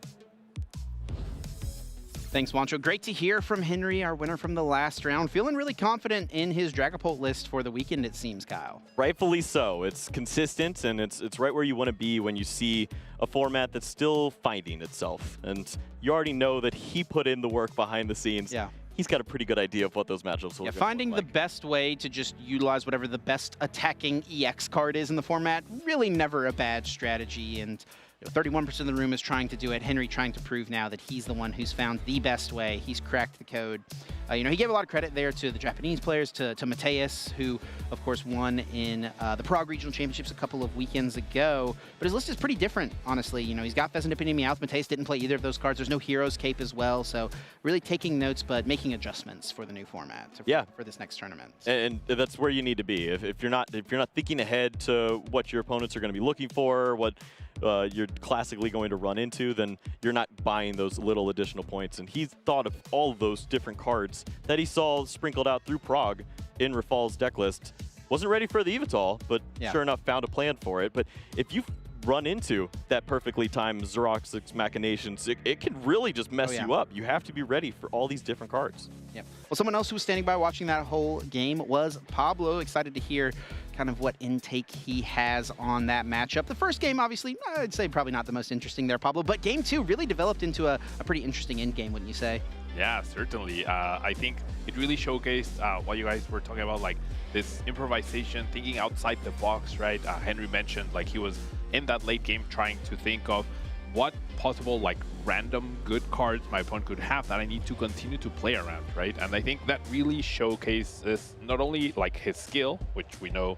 Speaker 10: Thanks, Wancho. Great to hear from Henry, our winner from the last round. Feeling really confident in his Dragapult list for the weekend, it seems, Kyle.
Speaker 11: Rightfully so. It's consistent, and it's right where you want to be when you see a format that's still finding itself. And you already know that he put in the work behind the scenes.
Speaker 10: Yeah.
Speaker 11: He's got a pretty good idea of what those matchups will
Speaker 10: finding the best way to just utilize whatever the best attacking EX card is in the format, really never a bad strategy. And 31% of the room is trying to do it. Henry trying to prove now that he's the one who's found the best way. He's cracked the code. He gave a lot of credit there to the Japanese players, to Mateus, who, of course, won in the Prague Regional Championships a couple of weekends ago. But his list is pretty different, honestly. He's got Pheasant Opinion Meowth. Mateus didn't play either of those cards. There's no Hero's Cape as well. So really taking notes, but making adjustments for the new format for this next tournament.
Speaker 11: And that's where you need to be. If you're not thinking ahead to what your opponents are going to be looking for, what you're classically going to run into, then you're not buying those little additional points. And he's thought of all of those different cards that he saw sprinkled out through Prague in Rafal's deck list. Wasn't ready for the Evital, but sure enough found a plan for it. But if you run into that perfectly timed Xerox's machinations, it can really just mess you up. You have to be ready for all these different cards.
Speaker 10: Yeah. Well, someone else who was standing by watching that whole game was Pablo. Excited to hear kind of what intake he has on that matchup. The first game, obviously, I'd say probably not the most interesting there, Pablo, but game two really developed into a pretty interesting end game, wouldn't you say?
Speaker 7: Yeah, certainly. I think it really showcased what you guys were talking about, like this improvisation, thinking outside the box, right? Henry mentioned like he was in that late game trying to think of what possible like random good cards my opponent could have that I need to continue to play around, right? And I think that really showcases not only like his skill, which we know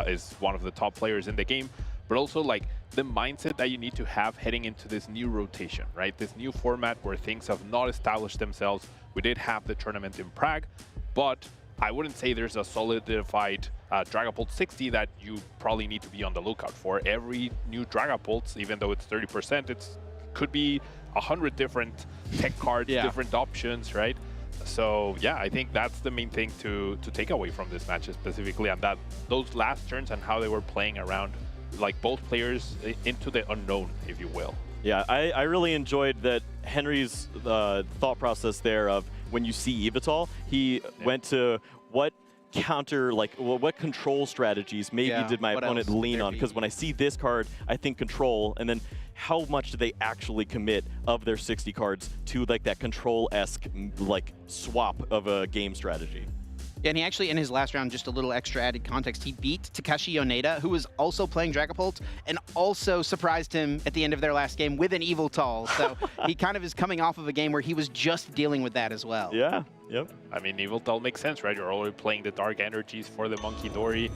Speaker 7: is one of the top players in the game, but also like the mindset that you need to have heading into this new rotation, right? This new format where things have not established themselves. We did have the tournament in Prague, but I wouldn't say there's a solidified Dragapult 60 that you probably need to be on the lookout for. Every new Dragapult, even though it's 30%, it could be 100 different tech cards, different options, right? So yeah, I think that's the main thing to take away from this match specifically, and that those last turns and how they were playing around like both players into the unknown, if you will.
Speaker 11: Yeah, I really enjoyed that Henry's thought process there of when you see Evital, he went to what counter, like what control strategies maybe did my opponent lean on? Because when I see this card, I think control, and then how much do they actually commit of their 60 cards to like that control-esque like swap of a game strategy?
Speaker 10: Yeah, and he actually, in his last round, just a little extra added context, he beat Takashi Yoneda, who was also playing Dragapult, and also surprised him at the end of their last game with an Evital. So he kind of is coming off of a game where he was just dealing with that as well.
Speaker 11: Yeah, yep.
Speaker 7: I mean, Evital makes sense, right? You're already playing the Dark Energies for the Monkey Dory.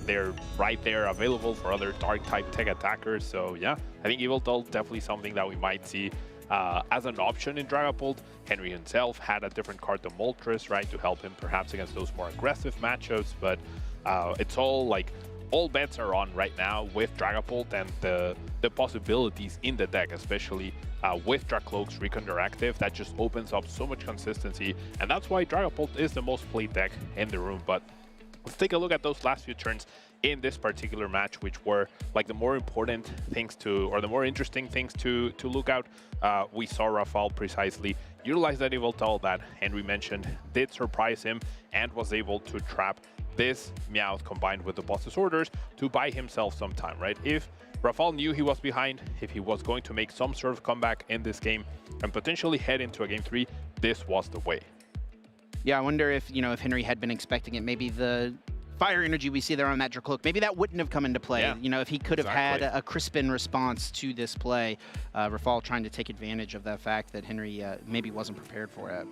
Speaker 7: They're right there available for other Dark-type tech attackers. So yeah, I think Evital definitely something that we might see as an option in Dragapult. Henry himself had a different card, the Moltres, right, to help him perhaps against those more aggressive matchups. But it's all like, all bets are on right now with Dragapult and the possibilities in the deck, especially with Dracloak's Recon Directive. That just opens up so much consistency, and that's why Dragapult is the most played deck in the room. But let's take a look at those last few turns in this particular match, which were like the more important things to, or the more interesting things to look out. We saw Rafal precisely utilize that Yveltal that Henry mentioned, did surprise him, and was able to trap this Meowth combined with the boss's orders to buy himself some time, right? If Rafal knew he was behind, if he was going to make some sort of comeback in this game and potentially head into a game 3, this was the way.
Speaker 10: Yeah, I wonder if, you know, if Henry had been expecting it, maybe the fire energy we see there on that Dracloak, maybe that wouldn't have come into play.
Speaker 7: Yeah,
Speaker 10: you know, if he could have had a Crispin response to this play, Rafal trying to take advantage of that fact that Henry maybe wasn't prepared for it.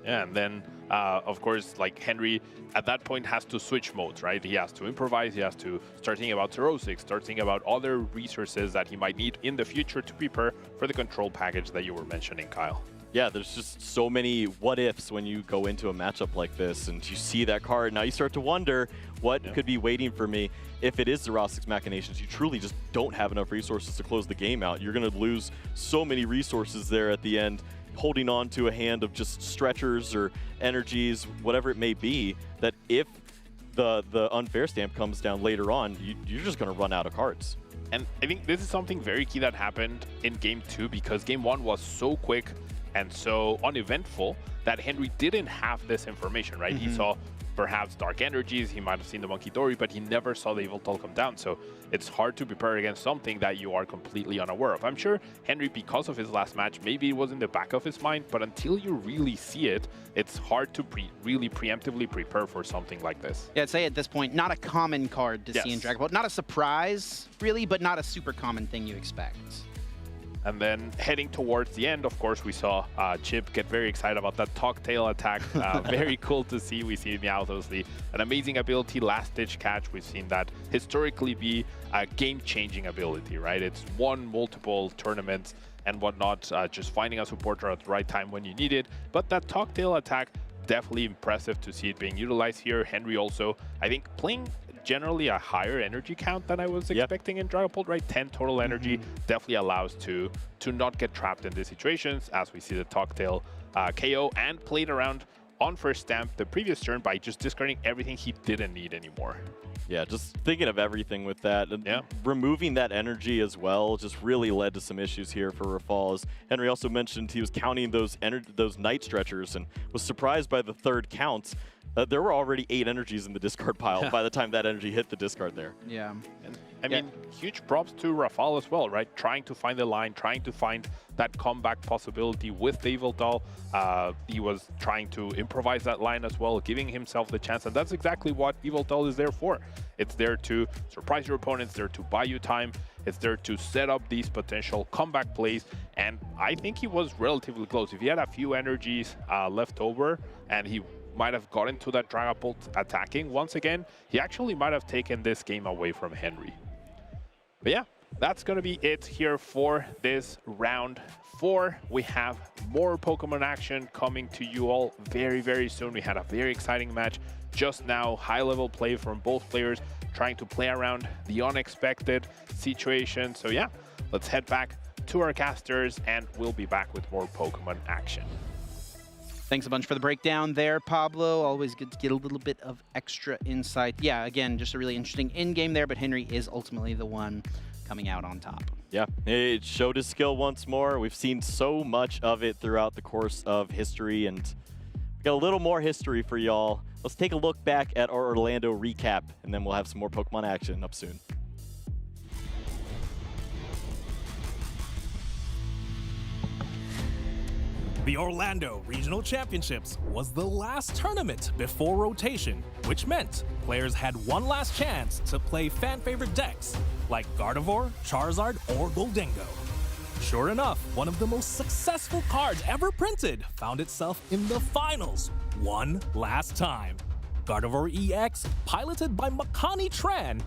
Speaker 7: Yeah, and then, of course, like Henry at that point has to switch modes, right? He has to improvise, he has to start thinking about Zerosic, start thinking about other resources that he might need in the future to prepare for the control package that you were mentioning, Kyle.
Speaker 11: Yeah, there's just so many what-ifs when you go into a matchup like this and you see that card. Now you start to wonder what could be waiting for me. If it is Zerosic's Machinations, you truly just don't have enough resources to close the game out. You're going to lose so many resources there at the end, holding on to a hand of just stretchers or energies, whatever it may be, that if the unfair stamp comes down later on, you're just going to run out of cards.
Speaker 7: And I think this is something very key that happened in Game 2 because Game 1 was so quick and so uneventful that Henry didn't have this information, right? He saw perhaps Dark Energies, he might have seen the Monkey Dory, but he never saw the Yveltal come down. So it's hard to prepare against something that you are completely unaware of. I'm sure Henry, because of his last match, maybe it was in the back of his mind, but until you really see it, it's hard to really preemptively prepare for something like this.
Speaker 10: Yeah, I'd say at this point, not a common card to see in Dragon Ball. Not a surprise, really, but not a super common thing you expect.
Speaker 7: And then heading towards the end, of course, we saw Chip get very excited about that Talktail attack. Very cool to see. We see Meowth, obviously, an amazing ability, last-ditch catch. We've seen that historically be a game-changing ability, right? It's won multiple tournaments and whatnot, just finding a supporter at the right time when you need it. But that Talktail attack, definitely impressive to see it being utilized here. Henry also, I think, playing generally a higher energy count than I was expecting in Dragapult, right? 10 total energy definitely allows to not get trapped in these situations, as we see the Talktail KO and played around on first stamp the previous turn by just discarding everything he didn't need anymore.
Speaker 11: Yeah, just thinking of everything with that. Removing that energy as well just really led to some issues here for Rafal. As Henry also mentioned, he was counting those night stretchers and was surprised by the third count. There were already 8 energies in the discard pile by the time that energy hit the discard there.
Speaker 10: Yeah.
Speaker 7: And, I mean, huge props to Rafal as well, right? Trying to find the line, trying to find that comeback possibility with the Yveltal. He was trying to improvise that line as well, giving himself the chance, and that's exactly what Yveltal is there for. It's there to surprise your opponents, there to buy you time, it's there to set up these potential comeback plays, and I think he was relatively close. If he had a few energies left over, and he might have gotten to that Dragapult attacking once again, he actually might have taken this game away from Henry. But yeah, that's going to be it here for this round 4. We have more Pokemon action coming to you all very, very soon. We had a very exciting match just now, high-level play from both players, trying to play around the unexpected situation. So yeah, let's head back to our casters, and we'll be back with more Pokemon action.
Speaker 10: Thanks a bunch for the breakdown there, Pablo. Always good to get a little bit of extra insight. Yeah, again, just a really interesting in-game there, but Henry is ultimately the one coming out on top.
Speaker 11: Yeah, it showed his skill once more. We've seen so much of it throughout the course of history, and we got a little more history for y'all. Let's take a look back at our Orlando recap, and then we'll have some more Pokemon action up soon.
Speaker 13: The Orlando Regional Championships was the last tournament before rotation, which meant players had one last chance to play fan-favorite decks like Gardevoir, Charizard, or Goldengo. Sure enough, one of the most successful cards ever printed found itself in the finals one last time. Gardevoir EX, piloted by Makani Tran,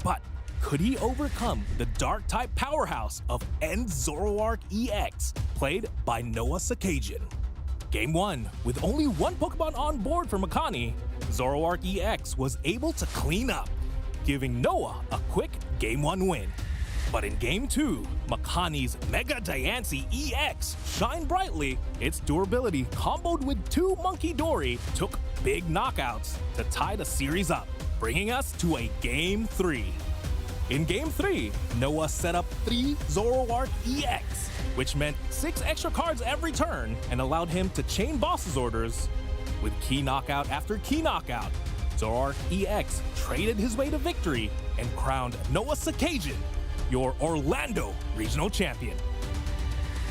Speaker 13: but could he overcome the Dark-type powerhouse of Zoroark EX, played by Noah Sakajian? Game 1, with only one Pokemon on board for Makani, Zoroark EX was able to clean up, giving Noah a quick Game 1 win. But in Game 2, Makani's Mega Diancie EX shined brightly. Its durability, comboed with 2 Monkey Dory, took big knockouts to tie the series up, bringing us to a Game 3. In Game 3, Noah set up 3 Zoroark EX, which meant 6 extra cards every turn and allowed him to chain bosses' orders with key knockout after key knockout. Zoroark EX traded his way to victory and crowned Noah Sakajan your Orlando regional champion.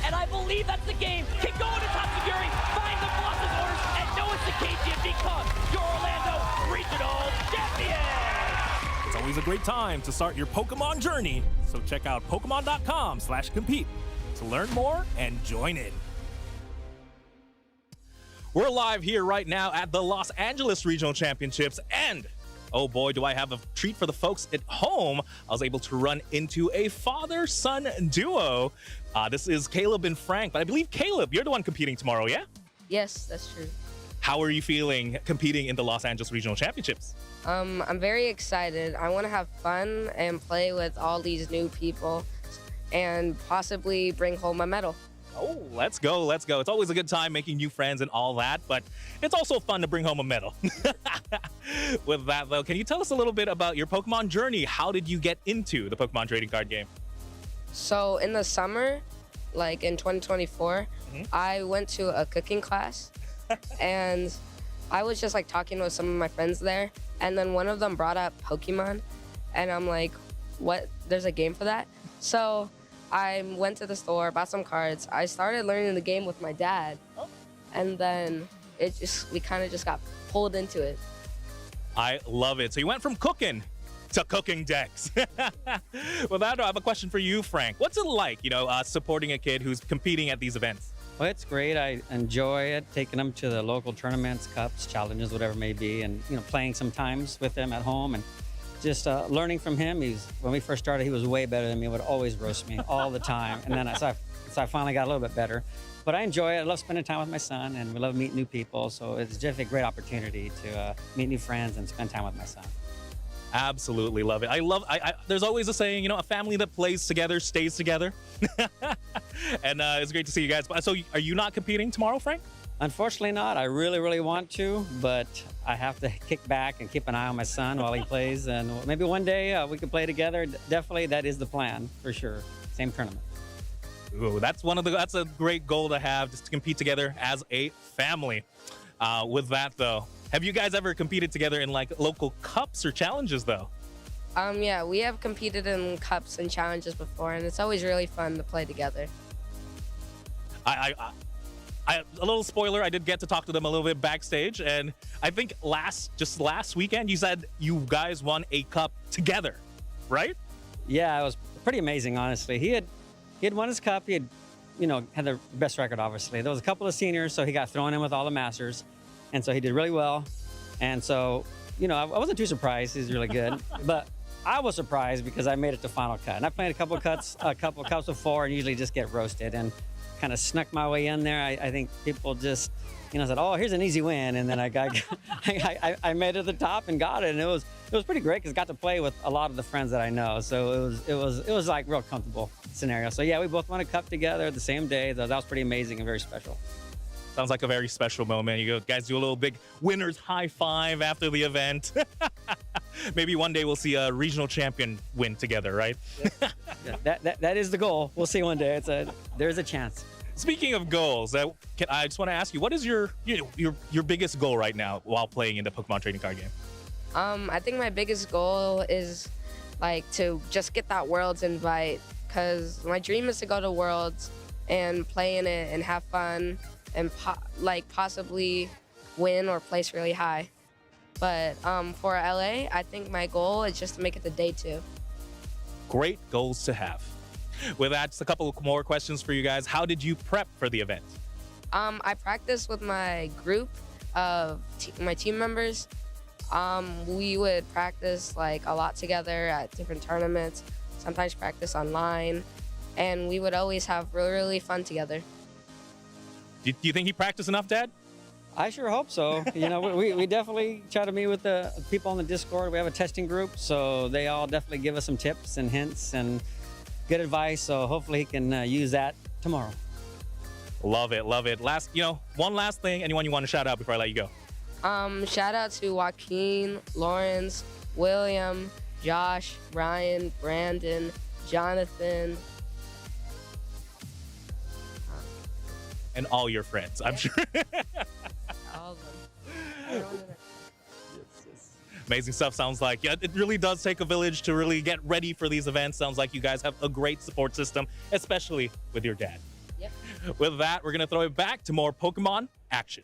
Speaker 14: And I believe that's the game. Keep going to Tatsuguri, find the boss's orders, and Noah Sakajan becomes your Orlando regional champion!
Speaker 13: It's always a great time to start your Pokemon journey, so check out Pokemon.com/compete to learn more and join in. We're live here right now at the Los Angeles Regional Championships, and oh boy, do I have a treat for the folks at home. I was able to run into a father-son duo. This is Caleb and Frank, but I believe, Caleb, you're the one competing tomorrow, yeah?
Speaker 15: Yes, that's true.
Speaker 13: How are you feeling competing in the Los Angeles Regional Championships?
Speaker 15: I'm very excited. I want to have fun and play with all these new people and possibly bring home my medal.
Speaker 13: Oh, let's go, let's go. It's always a good time making new friends and all that, but it's also fun to bring home a medal. With that, though, can you tell us a little bit about your Pokemon journey? How did you get into the Pokemon trading card game?
Speaker 15: So in the summer, like in 2024, I went to a cooking class and I was just like talking with some of my friends there. And then one of them brought up Pokemon and I'm like, what? There's a game for that? So I went to the store, bought some cards. I started learning the game with my dad. And then we kind of just got pulled into it.
Speaker 13: I love it. So you went from cooking to cooking decks. With that, I have a question for you, Frank. What's it like, supporting a kid who's competing at these events?
Speaker 16: Well, it's great. I enjoy it, taking them to the local tournaments, cups, challenges, whatever it may be, and playing sometimes with them at home and just learning from him. When we first started, he was way better than me. Would always roast me all the time, and then so I finally got a little bit better. But I enjoy it. I love spending time with my son, and we love meeting new people. So it's just a great opportunity to meet new friends and spend time with my son.
Speaker 13: Absolutely love it. There's always a saying, a family that plays together stays together. And it's great to see you guys. So are you not competing tomorrow, Frank?
Speaker 16: Unfortunately not. I really, really want to, but I have to kick back and keep an eye on my son while he plays. And maybe one day we could play together. Definitely, that is the plan, for sure. Same tournament.
Speaker 13: Ooh, that's a great goal to have, just to compete together as a family. With that, though, have you guys ever competed together in like local cups or challenges, though?
Speaker 15: Yeah, we have competed in cups and challenges before, and it's always really fun to play together.
Speaker 13: A little spoiler, I did get to talk to them a little bit backstage, and I think just last weekend, you said you guys won a cup together, right?
Speaker 16: Yeah, it was pretty amazing, honestly. He had won his cup. He had, had the best record, obviously. There was a couple of seniors, so he got thrown in with all the masters, and so he did really well. And so, I wasn't too surprised. He's really good, but I was surprised because I made it to final cut. And I played a couple cups before, and usually just get roasted. And kind of snuck my way in there. I think people just, said, "Oh, here's an easy win," and then I I made it to the top and got it, and it was pretty great because I got to play with a lot of the friends that I know. So it was like real comfortable scenario. So yeah, we both won a cup together the same day. That was pretty amazing and very special.
Speaker 13: Sounds like a very special moment. You guys do a little big winner's high five after the event. Maybe one day we'll see a regional champion win together, right?
Speaker 16: Yeah, that is the goal. We'll see one day. There's a chance.
Speaker 13: Speaking of goals, I just want to ask you, what is your biggest goal right now while playing in the Pokemon trading card game?
Speaker 15: I think my biggest goal is to just get that Worlds invite, because my dream is to go to Worlds and play in it and have fun and possibly win or place really high. But for LA, I think my goal is just to make it to day 2.
Speaker 13: Great goals to have. With that, just a couple more questions for you guys. How did you prep for the event?
Speaker 15: I practiced with my group of my team members. We would practice a lot together at different tournaments, sometimes practice online, and we would always have really, really fun together.
Speaker 13: Do you think he practiced enough, Dad?
Speaker 16: I sure hope so. We definitely try to meet with the people on the Discord. We have a testing group, so they all definitely give us some tips and hints, and good advice. So hopefully he can use that tomorrow.
Speaker 4: Love it, love it. One last thing, anyone you want to shout out before I let you go?
Speaker 15: Shout out to Joaquin, Lawrence, William, Josh, Ryan, Brandon, Jonathan.
Speaker 4: And all your friends, I'm sure.
Speaker 15: All of them.
Speaker 4: Amazing stuff. Sounds like, yeah, it really does take a village to really get ready for these events. Sounds like you guys have a great support system, especially with your dad.
Speaker 15: Yep.
Speaker 4: With that, we're going to throw it back to more Pokemon action.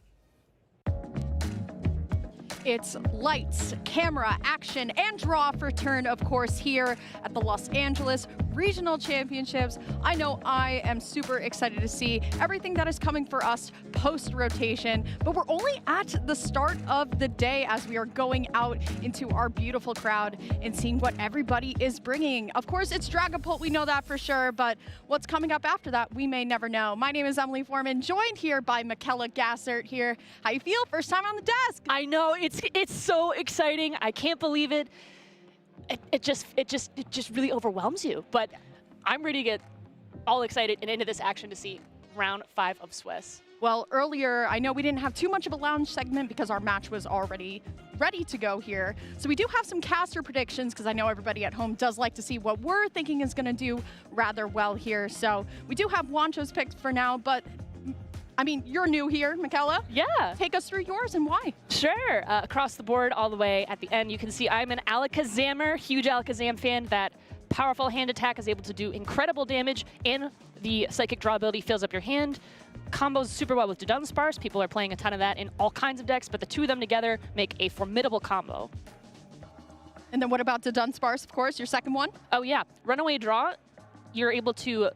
Speaker 8: It's lights, camera, action, and draw for turn, of course, here at the Los Angeles Regional Championships. I know I am super excited to see everything that is coming for us post-rotation, but we're only at the start of the day as we are going out into our beautiful crowd and seeing what everybody is bringing. Of course, it's Dragapult, we know that for sure, but what's coming up after that, we may never know. My name is Emily Foreman, joined here by Michaela Gassert here. How you feel? First time on the desk.
Speaker 6: I know, it's so exciting. I can't believe it. It just really overwhelms you. But I'm ready to get all excited and into this action to see round 5 of Swiss.
Speaker 8: Well, earlier, I know we didn't have too much of a lounge segment because our match was already ready to go here. So we do have some caster predictions because I know everybody at home does like to see what we're thinking is going to do rather well here. So we do have Wancho's picks for now, but I mean, you're new here, Michaela.
Speaker 6: Yeah.
Speaker 8: Take us through yours and why.
Speaker 6: Sure. Across the board, all the way at the end, you can see I'm an Alakazammer, huge Alakazam fan. That powerful hand attack is able to do incredible damage, and the Psychic Draw ability fills up your hand. Combos super well with Dunsparce. People are playing a ton of that in all kinds of decks, but the two of them together make a formidable combo.
Speaker 8: And then what about the Dunsparce, of course, your second one?
Speaker 6: Oh, yeah. Runaway Draw, you're able to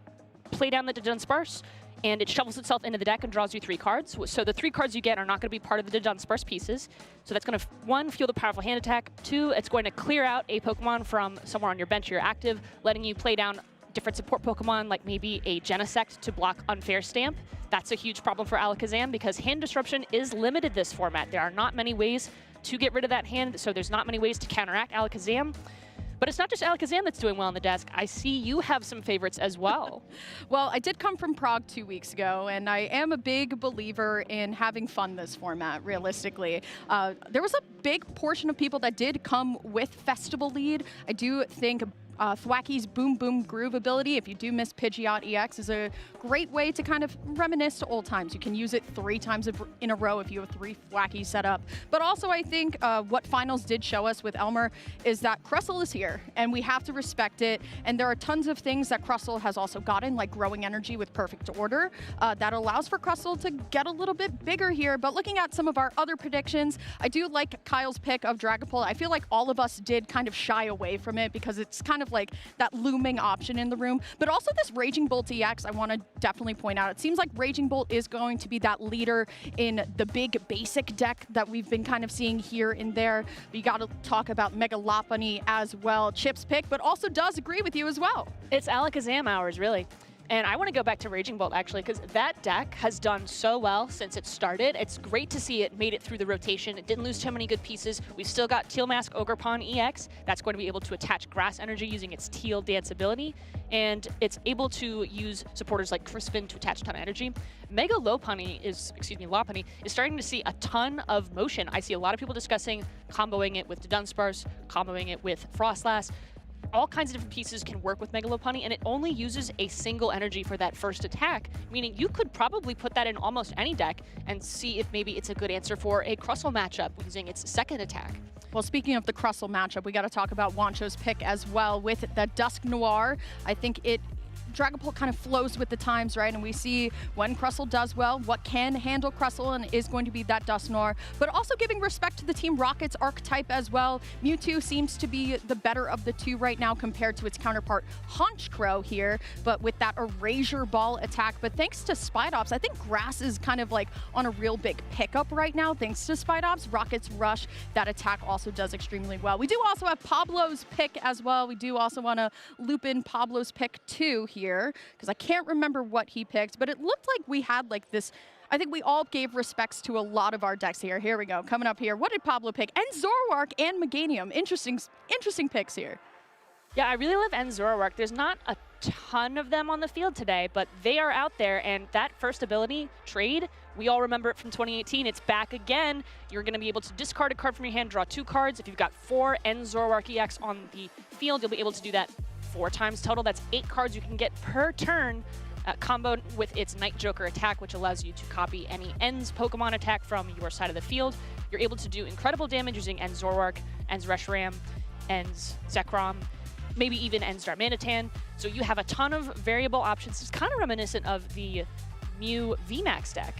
Speaker 6: play down the Dunsparce, and it shovels itself into the deck and draws you 3 cards. So the 3 cards you get are not going to be part of the Dunsparce pieces. So that's going to, 1, fuel the powerful hand attack. 2, it's going to clear out a Pokemon from somewhere on your bench or your active, letting you play down different support Pokemon, like maybe a Genesect to block Unfair Stamp. That's a huge problem for Alakazam because hand disruption is limited this format. There are not many ways to get rid of that hand, so there's not many ways to counteract Alakazam. But it's not just Alakazam that's doing well on the desk. I see you have some favorites as well.
Speaker 8: Well, I did come from Prague 2 weeks ago, and I am a big believer in having fun this format, realistically. There was a big portion of people that did come with Festival lead. I do think Thwacky's Boom Boom Groove ability, if you do miss Pidgeot EX, is a great way to kind of reminisce to old times. You can use it 3 times in a row if you have 3 Thwackies set up. But also I think what finals did show us with Elmer is that Crustle is here, and we have to respect it. And there are tons of things that Crustle has also gotten, like Growing Energy with Perfect Order, that allows for Crustle to get a little bit bigger here. But looking at some of our other predictions, I do like Kyle's pick of Dragapult. I feel like all of us did kind of shy away from it because it's kind of like that looming option in the room. But also this Raging Bolt EX, I want to definitely point out. It seems like Raging Bolt is going to be that leader in the big basic deck that we've been kind of seeing here and there. We got to talk about Mega Lopunny as well. Chip's pick, but also does agree with you as well.
Speaker 6: It's Alakazam hours, really. And I want to go back to Raging Bolt, actually, because that deck has done so well since it started. It's great to see it made it through the rotation. It didn't lose too many good pieces. We've still got Teal Mask Ogerpon EX. That's going to be able to attach Grass Energy using its Teal Dance ability. And it's able to use supporters like Crispin to attach a ton of energy. Mega Lopunny is starting to see a ton of motion. I see a lot of people discussing comboing it with Dunsparce, comboing it with Frostlass. All kinds of different pieces can work with Mega Lopunny, and it only uses a single energy for that first attack, meaning you could probably put that in almost any deck and see if maybe it's a good answer for a Crustle matchup using its second attack.
Speaker 8: Well, speaking of the Crustle matchup, we got to talk about Wancho's pick as well with the Dusk Noir. I think Dragapult kind of flows with the times, right? And we see when Crustle does well, what can handle Crustle, and is going to be that Dusk Noir. But also giving respect to the Team Rocket's archetype as well. Mewtwo seems to be the better of the two right now compared to its counterpart Honchkrow here, but with that Erasure Ball attack. But thanks to Spidops, I think Grass is kind of like on a real big pickup right now. Thanks to Spidops, Rocket's Rush, that attack also does extremely well. We do also have Pablo's pick as well. We do also want to loop in Pablo's pick too here, because I can't remember what he picked, but it looked like we had like this. I think we all gave respects to a lot of our decks here. Here we go, coming up here. What did Pablo pick? And Zoroark and Meganium. Interesting picks here.
Speaker 6: Yeah, I really love Zoroark. There's not a ton of them on the field today, but they are out there, and that first ability, Trade, we all remember it from 2018. It's back again. You're going to be able to discard a card from your hand, draw 2 cards. If you've got 4 End Zoroark EX on the field, you'll be able to do that 4 times total. That's 8 cards you can get per turn, comboed with its Night Joker attack, which allows you to copy any Ends Pokemon attack from your side of the field. You're able to do incredible damage using End Zoroark, Ends Reshiram, Ends Zekrom, maybe even Ends Darmanitan. So you have a ton of variable options. It's kind of reminiscent of the Mew VMAX deck.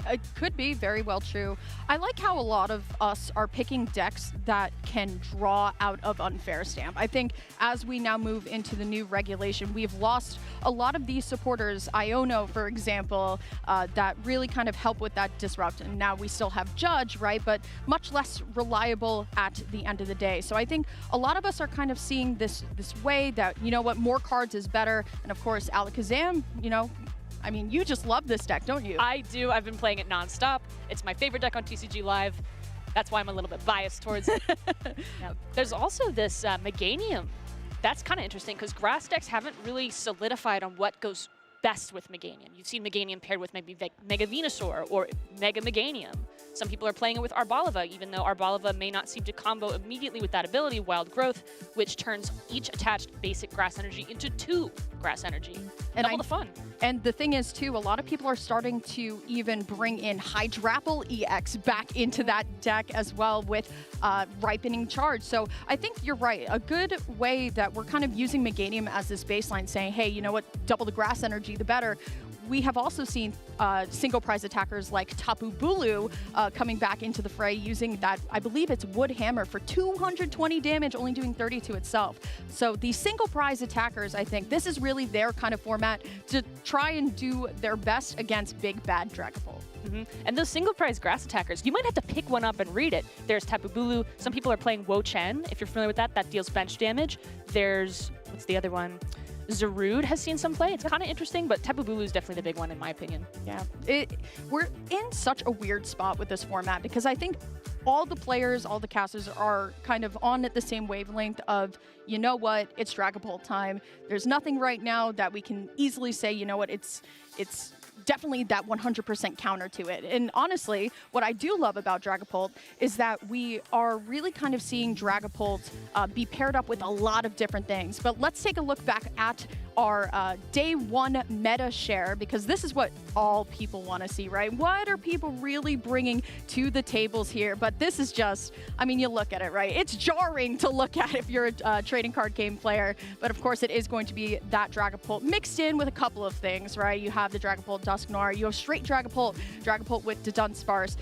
Speaker 8: It could be very well true. I like how a lot of us are picking decks that can draw out of Unfair Stamp. I think as we now move into the new regulation, we've lost a lot of these supporters, Iono, for example, that really kind of help with that disrupt. And now we still have Judge, right? But much less reliable at the end of the day. So I think a lot of us are kind of seeing this way that, you know what, more cards is better. And of course, Alakazam, you know, I mean, you just love this deck, don't you?
Speaker 6: I do. I've been playing it nonstop. It's my favorite deck on TCG Live. That's why I'm a little bit biased towards it. Now, there's also this Meganium. That's kind of interesting because grass decks haven't really solidified on what goes best with Meganium. You've seen Meganium paired with maybe Mega Venusaur or Mega Meganium. Some people are playing it with Arboliva, even though Arboliva may not seem to combo immediately with that ability, Wild Growth, which turns each attached basic grass energy into 2 grass energy. And double the fun.
Speaker 8: And the thing is, too, a lot of people are starting to even bring in Hydrapple EX back into that deck as well with Ripening Charge. So I think you're right. A good way that we're kind of using Meganium as this baseline, saying, hey, you know what, double the grass energy, the better. We have also seen single prize attackers like Tapu Bulu coming back into the fray using that, I believe it's Wood Hammer for 220 damage, only doing 30 to itself. So these single prize attackers, I think this is really their kind of format to try and do their best against big bad Dragapult.
Speaker 6: And those single prize grass attackers, you might have to pick one up and read it. There's Tapu Bulu. Some people are playing Wo-Chen. If you're familiar with that, that deals bench damage. There's, what's the other one? Zarude has seen some play. It's kind of interesting, but Tapu Bulu is definitely the big one in my opinion.
Speaker 8: Yeah, we're in such a weird spot with this format because I think all the players, all the casters are kind of on at the same wavelength of, you know what, it's Dragapult time. There's nothing right now that we can easily say, you know what, it's definitely that 100% counter to it. And honestly, what I do love about Dragapult is that we are really kind of seeing Dragapult be paired up with a lot of different things. But let's take a look back at our day 1 meta share, because this is what all people want to see, right? What are people really bringing to the tables here? But this is just, I mean, you look at it, right? It's jarring to look at if you're a trading card game player. But of course, it is going to be that Dragapult mixed in with a couple of things, right? You have the Dragapult Dusknoir, you have straight Dragapult, Dragapult with the Dunsparce.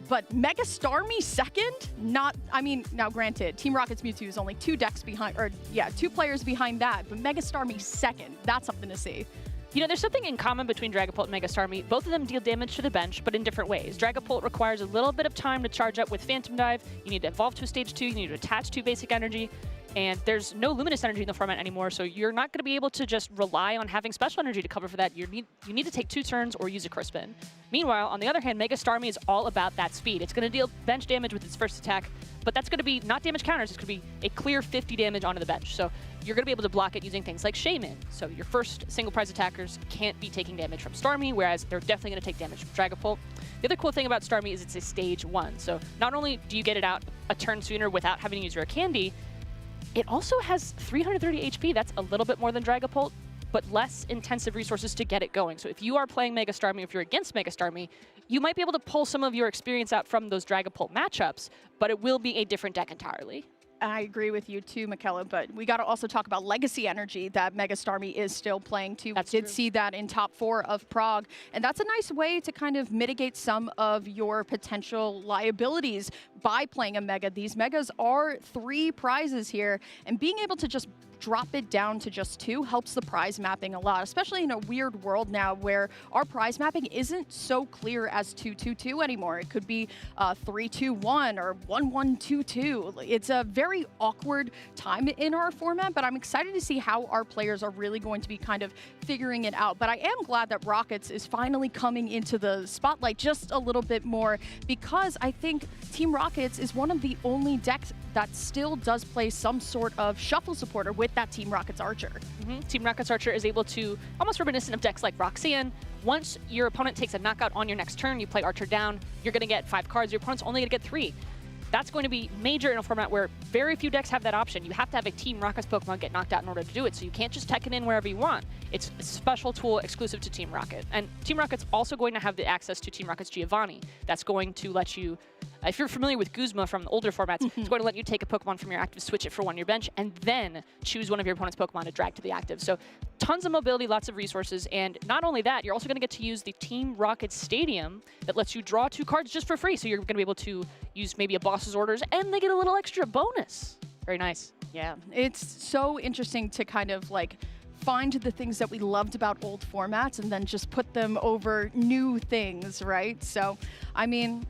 Speaker 8: But Mega Starmie second? Not, I mean, now granted, Team Rocket's Mewtwo is only 2 decks behind, or yeah, 2 players behind that, but Mega Starmie second, that's something to see.
Speaker 6: You know, there's something in common between Dragapult and Mega Starmie. Both of them deal damage to the bench, but in different ways. Dragapult requires a little bit of time to charge up with Phantom Dive. You need to evolve to a stage 2, you need to attach to basic energy. And there's no Luminous energy in the format anymore, so you're not going to be able to just rely on having special energy to cover for that. You need to take 2 turns or use a Crispin. Meanwhile, on the other hand, Mega Starmie is all about that speed. It's going to deal bench damage with its first attack, but that's going to be not damage counters. It's going to be a clear 50 damage onto the bench. So you're going to be able to block it using things like Shaman. So your first single prize attackers can't be taking damage from Starmie, whereas they're definitely going to take damage from Dragapult. The other cool thing about Starmie is it's a stage 1. So not only do you get it out a turn sooner without having to use your candy, it also has 330 HP. That's a little bit more than Dragapult, but less intensive resources to get it going. So if you are playing Mega Starmie, if you're against Mega Starmie, you might be able to pull some of your experience out from those Dragapult matchups, but it will be a different deck entirely.
Speaker 8: I agree with you too, Michaela, but we got to also talk about legacy energy that Mega Starmie is still playing too.
Speaker 6: That's
Speaker 8: we did
Speaker 6: true.
Speaker 8: see that in top 4 of Prague, and that's a nice way to kind of mitigate some of your potential liabilities by playing a Mega. These Megas are 3 prizes here, and being able to just drop it down to just 2 helps the prize mapping a lot, especially in a weird world now where our prize mapping isn't so clear as 2-2-2 anymore. It could be 3-2-1 or 1-1-2-2. It's a very very awkward time in our format, but I'm excited to see how our players are really going to be kind of figuring it out. But I am glad that Rockets is finally coming into the spotlight just a little bit more, because I think Team Rockets is one of the only decks that still does play some sort of shuffle supporter with that Team Rockets Archer.
Speaker 6: Team Rockets Archer is able to, almost reminiscent of decks like Roxanne, once your opponent takes a knockout on your next turn, you play Archer down, you're going to get 5 cards, your opponent's only going to get 3. That's going to be major in a format where very few decks have that option. You have to have a Team Rockets Pokemon get knocked out in order to do it, so you can't just tech it in wherever you want. It's a special tool exclusive to Team Rocket. And Team Rocket's also going to have the access to Team Rocket's Giovanni. That's going to let you, if you're familiar with Guzma from the older formats, it's going to let you take a Pokemon from your active, switch it for one on your bench, and then choose one of your opponent's Pokemon to drag to the active. So tons of mobility, lots of resources, and not only that, you're also going to get to use the Team Rocket Stadium that lets you draw 2 cards just for free. So you're going to be able to use maybe a boss's orders, and they get a little extra bonus. Very nice.
Speaker 8: Yeah, it's so interesting to kind of like find the things that we loved about old formats and then just put them over new things, right? So, I mean,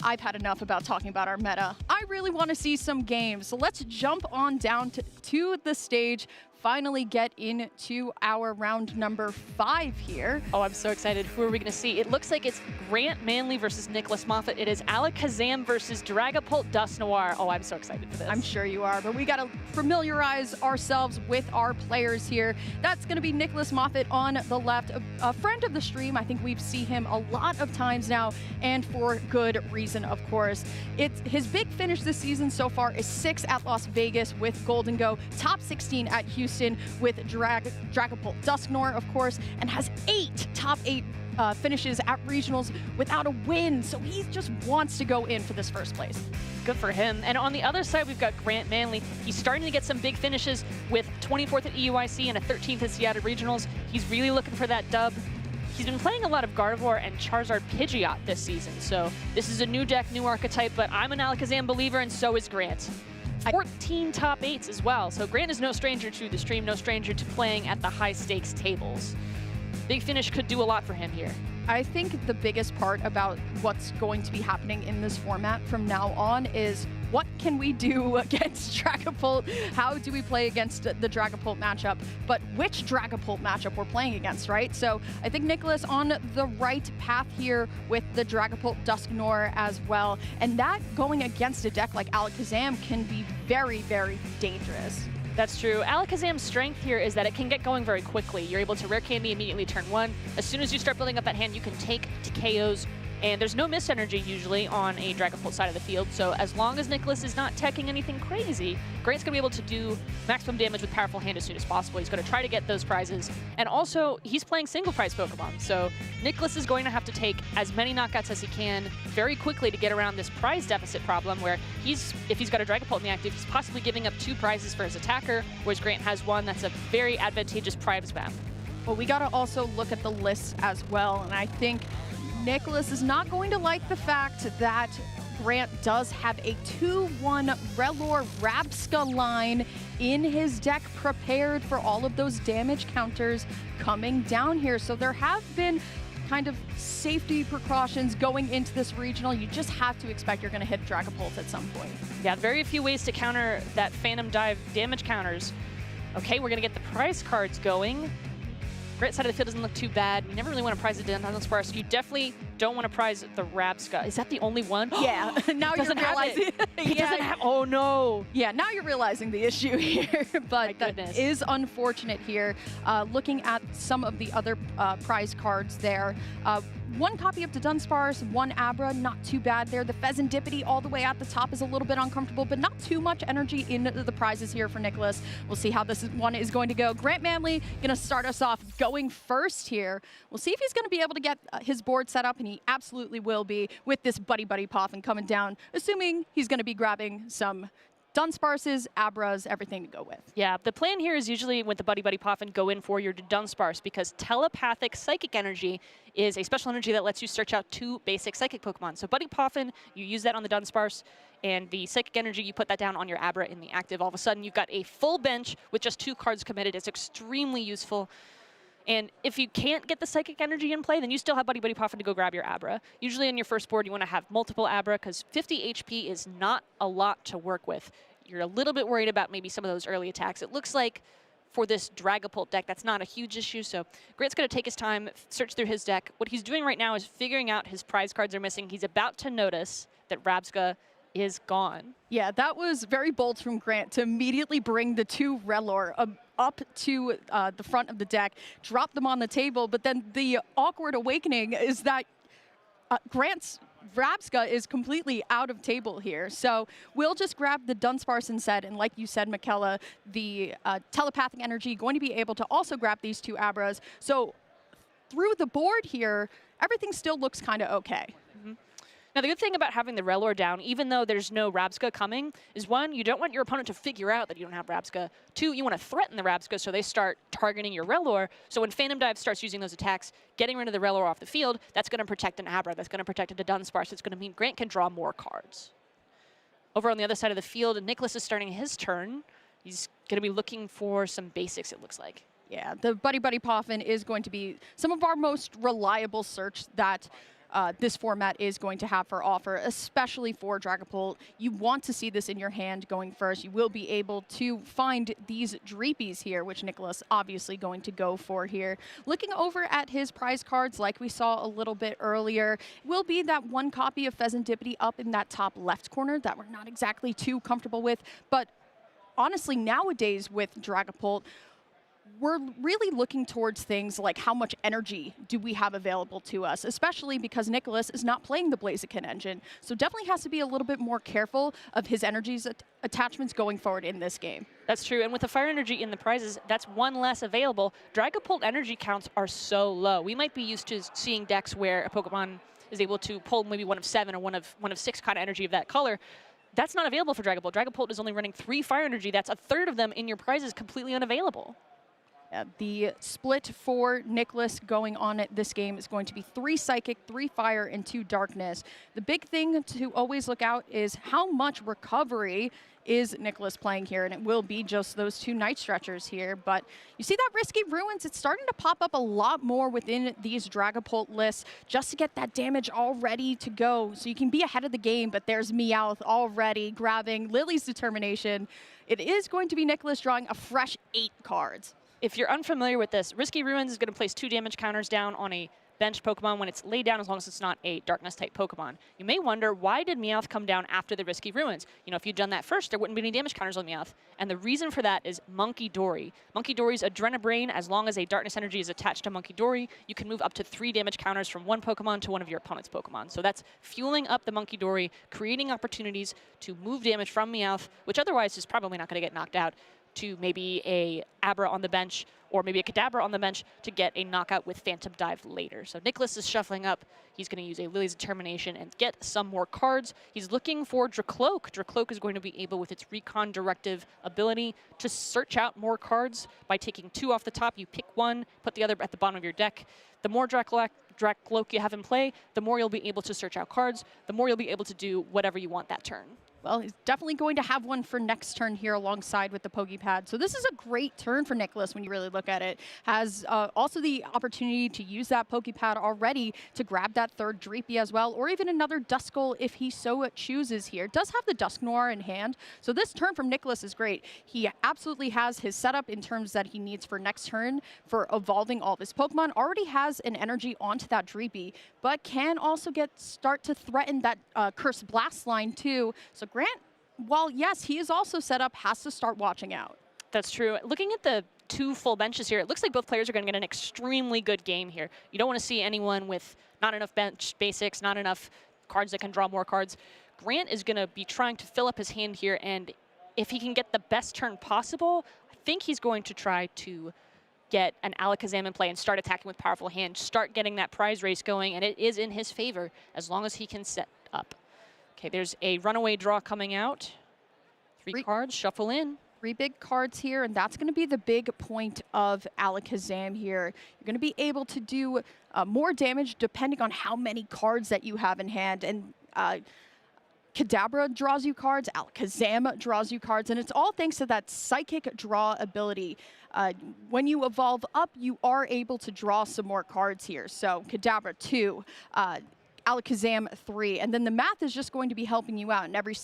Speaker 8: I've had enough about talking about our meta. I really want to see some games. So let's jump on down to the stage, finally get into our round number 5 here.
Speaker 6: Oh, I'm so excited. Who are we going to see? It looks like it's Grant Manley versus Nicholas Moffat. It is Alakazam versus Dragapult Dusknoir. Oh, I'm so excited for this.
Speaker 8: I'm sure you are, but we got to familiarize ourselves with our players here. That's going to be Nicholas Moffat on the left, a friend of the stream. I think we've seen him a lot of times now, and for good reason, of course. It's his big finish this season so far is 6 at Las Vegas with Golden Go, top 16 at Houston with Dragapult Dusknoir, of course, and has 8 top 8 finishes at regionals without a win. So he just wants to go in for this first place.
Speaker 6: Good for him. And on the other side, we've got Grant Manley. He's starting to get some big finishes with 24th at EUIC and a 13th at Seattle Regionals. He's really looking for that dub. He's been playing a lot of Gardevoir and Charizard Pidgeot this season, so this is a new deck, new archetype, but I'm an Alakazam believer, and so is Grant. 14 top 8s as well, so Grant is no stranger to the stream, no stranger to playing at the high-stakes tables. Big Finish could do a lot for him here.
Speaker 8: I think the biggest part about what's going to be happening in this format from now on is what can we do against Dragapult? How do we play against the Dragapult matchup? But which Dragapult matchup we're playing against, right? So I think Nicholas on the right path here with the Dragapult Dusknoir as well. And that going against a deck like Alakazam can be very, very dangerous.
Speaker 6: That's true. Alakazam's strength here is that it can get going very quickly. You're able to Rare Candy immediately turn 1. As soon as you start building up that hand, you can take to KOs, and there's no mist energy usually on a Dragapult side of the field, so as long as Nicholas is not teching anything crazy, Grant's going to be able to do maximum damage with Powerful Hand as soon as possible. He's going to try to get those prizes, and also, he's playing single prize Pokemon, so Nicholas is going to have to take as many knockouts as he can very quickly to get around this prize deficit problem, where if he's got a Dragapult in the active, he's possibly giving up 2 prizes for his attacker, whereas Grant has 1. That's a very advantageous prize map.
Speaker 8: Well, we got to also look at the lists as well, and I think Nicholas is not going to like the fact that Grant does have a 2-1 Relor Rabska line in his deck prepared for all of those damage counters coming down here. So there have been kind of safety precautions going into this regional. You just have to expect you're going to hit Dragapult at some point.
Speaker 6: Yeah, very few ways to counter that Phantom Dive damage counters. Okay, we're going to get the prize cards going. Right side of the field doesn't look too bad. You never really want to prize the Dunsparce. You definitely don't want to prize the Rabska. Is that the only one?
Speaker 8: Yeah, now you're realizing.
Speaker 6: He doesn't have, oh no.
Speaker 8: Yeah, now you're realizing the issue here, but that is unfortunate here. Looking at some of the other prize cards there, 1 copy up to Dunsparce, 1 Abra, not too bad there. The Pheasantipity all the way at the top is a little bit uncomfortable, but not too much energy in the prizes here for Nicholas. We'll see how this one is going to go. Grant Manley gonna start us off going first here. We'll see if he's gonna be able to get his board set up, and he absolutely will be with this Buddy Poffin coming down, assuming he's gonna be grabbing some Dunsparces, Abras, everything to go with.
Speaker 6: Yeah, the plan here is usually with the Buddy Poffin go in for your Dunsparce, because telepathic psychic energy is a special energy that lets you search out 2 basic psychic Pokemon. So Buddy Poffin, you use that on the Dunsparce, and the psychic energy, you put that down on your Abra in the active. All of a sudden, you've got a full bench with just 2 cards committed. It's extremely useful. And if you can't get the psychic energy in play, then you still have Buddy Poffin to go grab your Abra. Usually on your first board, you want to have multiple Abra, because 50 HP is not a lot to work with. you're a little bit worried about maybe some of those early attacks. It looks like for this Dragapult deck, that's not a huge issue. So Grant's going to take his time, search through his deck. What he's doing right now is figuring out his prize cards are missing. He's about to notice that Rabsca is gone.
Speaker 8: Yeah, that was very bold from Grant to immediately bring the 2 Relor up to the front of the deck, drop them on the table, but then the awkward awakening is that Grant's Rabsca is completely out of table here. So we'll just grab the Dunsparce set, and like you said, Michaela, the telepathic energy going to be able to also grab these 2 Abras. So through the board here, everything still looks kind of okay.
Speaker 6: Now, the good thing about having the Relor down, even though there's no Rabsca coming, is 1, you don't want your opponent to figure out that you don't have Rabsca. 2, you want to threaten the Rabsca so they start targeting your Relor. So when Phantom Dive starts using those attacks, getting rid of the Relor off the field, that's going to protect an Abra, that's going to protect a Dunsparce, it's going to mean Grant can draw more cards. Over on the other side of the field, Nicholas is starting his turn. He's going to be looking for some basics, it looks like.
Speaker 8: Yeah, the Buddy Buddy Poffin is going to be some of our most reliable search that this format is going to have for offer, especially for Dragapult. You want to see this in your hand going first. You will be able to find these Dreepies here, which Nicholas obviously going to go for here. Looking over at his prize cards, like we saw a little bit earlier, will be that 1 copy of Pheasantipity up in that top left corner that we're not exactly too comfortable with. But honestly, nowadays with Dragapult, we're really looking towards things like how much energy do we have available to us, especially because Nicholas is not playing the Blaziken engine. So definitely has to be a little bit more careful of his energies attachments going forward in this game.
Speaker 6: That's true, and with the fire energy in the prizes, that's 1 less available. Dragapult energy counts are so low. We might be used to seeing decks where a Pokemon is able to pull maybe 1 of 7 or 1 of 6 kind of energy of that color. That's not available for Dragapult. Dragapult is only running 3 fire energy. That's 1/3 of them in your prizes completely unavailable.
Speaker 8: The split for Nicholas going on at this game is going to be 3 Psychic, 3 Fire, and 2 Darkness. The big thing to always look out is how much recovery is Nicholas playing here, and it will be just those 2 Night Stretchers here. But you see that Risky Ruins, it's starting to pop up a lot more within these Dragapult lists just to get that damage all ready to go. So you can be ahead of the game, but there's Meowth already grabbing Lily's Determination. It is going to be Nicholas drawing a fresh 8 cards.
Speaker 6: If you're unfamiliar with this, Risky Ruins is going to place 2 damage counters down on a bench Pokemon when it's laid down, as long as it's not a Darkness-type Pokemon. You may wonder, why did Meowth come down after the Risky Ruins? You know, if you'd done that first, there wouldn't be any damage counters on Meowth. And the reason for that is Monkey Dory. Monkey Dory's Adrenabrain, as long as a Darkness energy is attached to Monkey Dory, you can move up to 3 damage counters from 1 Pokemon to 1 of your opponent's Pokemon. So that's fueling up the Monkey Dory, creating opportunities to move damage from Meowth, which otherwise is probably not going to get knocked out, to maybe a Abra on the bench or maybe a Kadabra on the bench to get a knockout with Phantom Dive later. So Nicholas is shuffling up. He's going to use a Lily's Determination and get some more cards. He's looking for Dracloak. Dracloak is going to be able, with its Recon Directive ability, to search out more cards by taking 2 off the top. You pick 1, put the other at the bottom of your deck. The more Dracloak you have in play, the more you'll be able to search out cards, the more you'll be able to do whatever you want that turn.
Speaker 8: Well, he's definitely going to have one for next turn here alongside with the Pokepad. So this is a great turn for Nicholas when you really look at it. Has also the opportunity to use that Pokepad already to grab that 3rd Dreepy as well, or even another Duskull if he so chooses here. Does have the Dusknoir in hand, so this turn from Nicholas is great. He absolutely has his setup in terms that he needs for next turn for evolving all of his Pokemon. Already has an energy onto that Dreepy, but can also start to threaten that Cursed Blast line too. So Grant, while yes, he is also set up, has to start watching out.
Speaker 6: That's true. Looking at the 2 full benches here, it looks like both players are going to get an extremely good game here. You don't want to see anyone with not enough bench basics, not enough cards that can draw more cards. Grant is going to be trying to fill up his hand here, and if he can get the best turn possible, I think he's going to try to get an Alakazam in play and start attacking with powerful hand, start getting that prize race going, and it is in his favor as long as he can set up. Okay, there's a runaway draw coming out. 3 cards, shuffle in.
Speaker 8: 3 big cards here, and that's going to be the big point of Alakazam here. You're going to be able to do more damage depending on how many cards that you have in hand, and Kadabra draws you cards, Alakazam draws you cards, and it's all thanks to that Psychic draw ability. When you evolve up, you are able to draw some more cards here. So Kadabra 2, Alakazam 3, and then the math is just going to be helping you out in every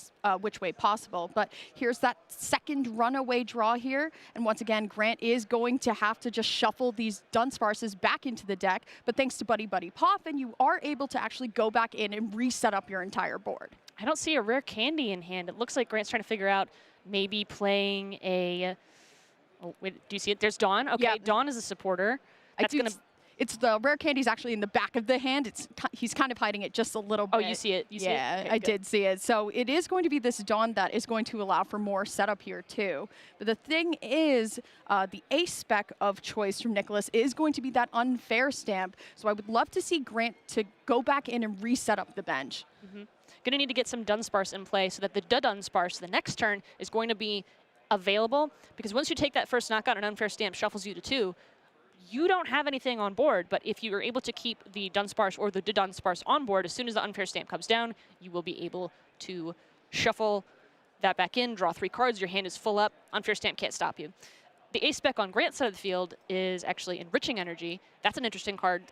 Speaker 8: which way possible. But here's that second runaway draw here, and once again, Grant is going to have to just shuffle these Dunsparces back into the deck, but thanks to Buddy Buddy Poffin, you are able to actually go back in and reset up your entire board.
Speaker 6: I don't see a rare candy in hand. It looks like Grant's trying to figure out maybe playing a... Oh, wait, do you see it? There's Dawn. Okay, yeah. Dawn is a supporter. That's going to...
Speaker 8: It's the rare candy's actually in the back of the hand. He's kind of hiding it just a little bit.
Speaker 6: Oh, you see it? You see it?
Speaker 8: Yeah,
Speaker 6: Okay,
Speaker 8: I did see it. So it is going to be this Dawn that is going to allow for more setup here too. But the thing is, the ace spec of choice from Nicholas is going to be that unfair stamp. So I would love to see Grant to go back in and reset up the bench.
Speaker 6: Going to need to get some Dunsparce in play so that the Dunsparce the next turn is going to be available. Because once you take that first knockout, an unfair stamp shuffles you to 2. You don't have anything on board, but if you are able to keep the Dunsparce or the Dunsparce on board, as soon as the unfair stamp comes down, you will be able to shuffle that back in, draw 3 cards, your hand is full up, unfair stamp can't stop you. The ace spec on Grant's side of the field is actually Enriching Energy. That's an interesting card.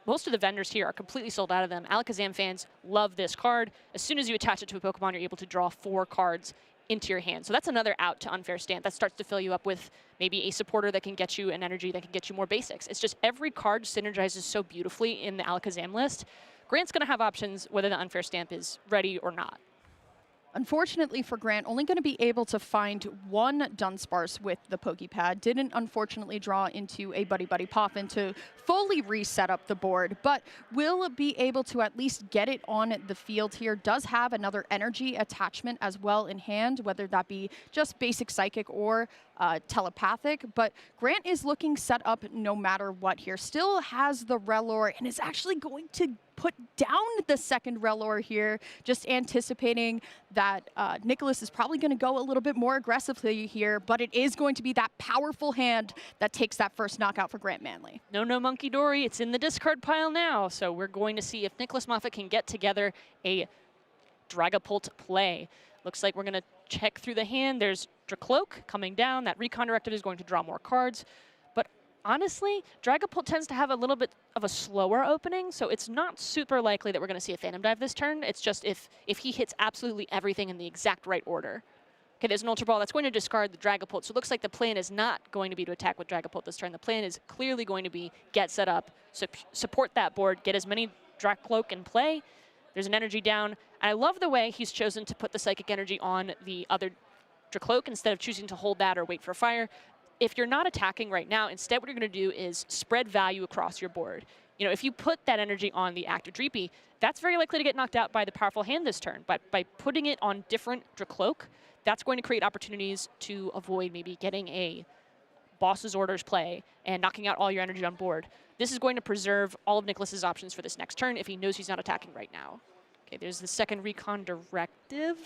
Speaker 6: Most of the vendors here are completely sold out of them. Alakazam fans love this card. As soon as you attach it to a Pokemon, you're able to draw 4 cards into your hand. So that's another out to unfair stamp. That starts to fill you up with maybe a supporter that can get you an energy that can get you more basics. It's just every card synergizes so beautifully in the Alakazam list. Grant's going to have options whether the unfair stamp is ready or not.
Speaker 8: Unfortunately for Grant, only going to be able to find 1 Dunsparce with the Pokepad. Didn't unfortunately draw into a Buddy Buddy Poffin to fully reset up the board, but will be able to at least get it on the field here. Does have another energy attachment as well in hand, whether that be just basic psychic or telepathic, but Grant is looking set up no matter what here. Still has the Relor and is actually going to put down the second Relor here, just anticipating that Nicholas is probably going to go a little bit more aggressively here, but it is going to be that powerful hand that takes that first knockout for Grant Manley.
Speaker 6: No Monkey Dory, it's in the discard pile now, so we're going to see if Nicholas Moffat can get together a Dragapult play. Looks like we're going to check through the hand. There's Dracloak coming down. That Recon Directive is going to draw more cards. But honestly, Dragapult tends to have a little bit of a slower opening, so it's not super likely that we're going to see a Phantom Dive this turn. It's just if he hits absolutely everything in the exact right order. Okay, there's an Ultra Ball that's going to discard the Dragapult, so it looks like the plan is not going to be to attack with Dragapult this turn. The plan is clearly going to be get set up, support that board, get as many Dracloak in play. There's an energy down. And I love the way he's chosen to put the Psychic Energy on the other Dracloak instead of choosing to hold that or wait for fire. If you're not attacking right now, instead what you're going to do is spread value across your board. You know, if you put that energy on the active Dreepy, that's very likely to get knocked out by the powerful hand this turn. But by putting it on different Dracloak, that's going to create opportunities to avoid maybe getting a Boss's Orders play and knocking out all your energy on board. This is going to preserve all of Nicholas's options for this next turn if he knows he's not attacking right now. Okay, there's the second Recon Directive.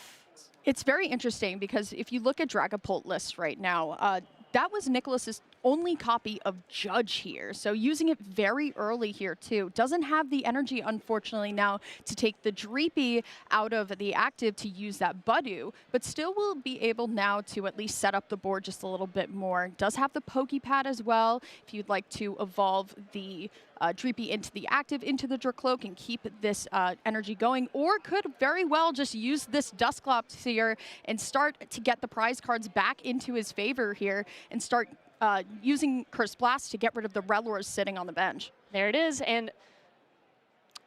Speaker 8: It's very interesting because if you look at Dragapult lists right now, that was Nicholas's only copy of Judge here. So using it very early here too. Doesn't have the energy, unfortunately, now to take the Dreepy out of the active to use that Budu, but still will be able now to at least set up the board just a little bit more. Does have the Pokepad as well if you'd like to evolve the Dreepy into the active, into the Dracloak, and keep this energy going, or could very well just use this Dusclops here and start to get the prize cards back into his favor here and start using Curse Blast to get rid of the Relors sitting on the bench.
Speaker 6: There it is, and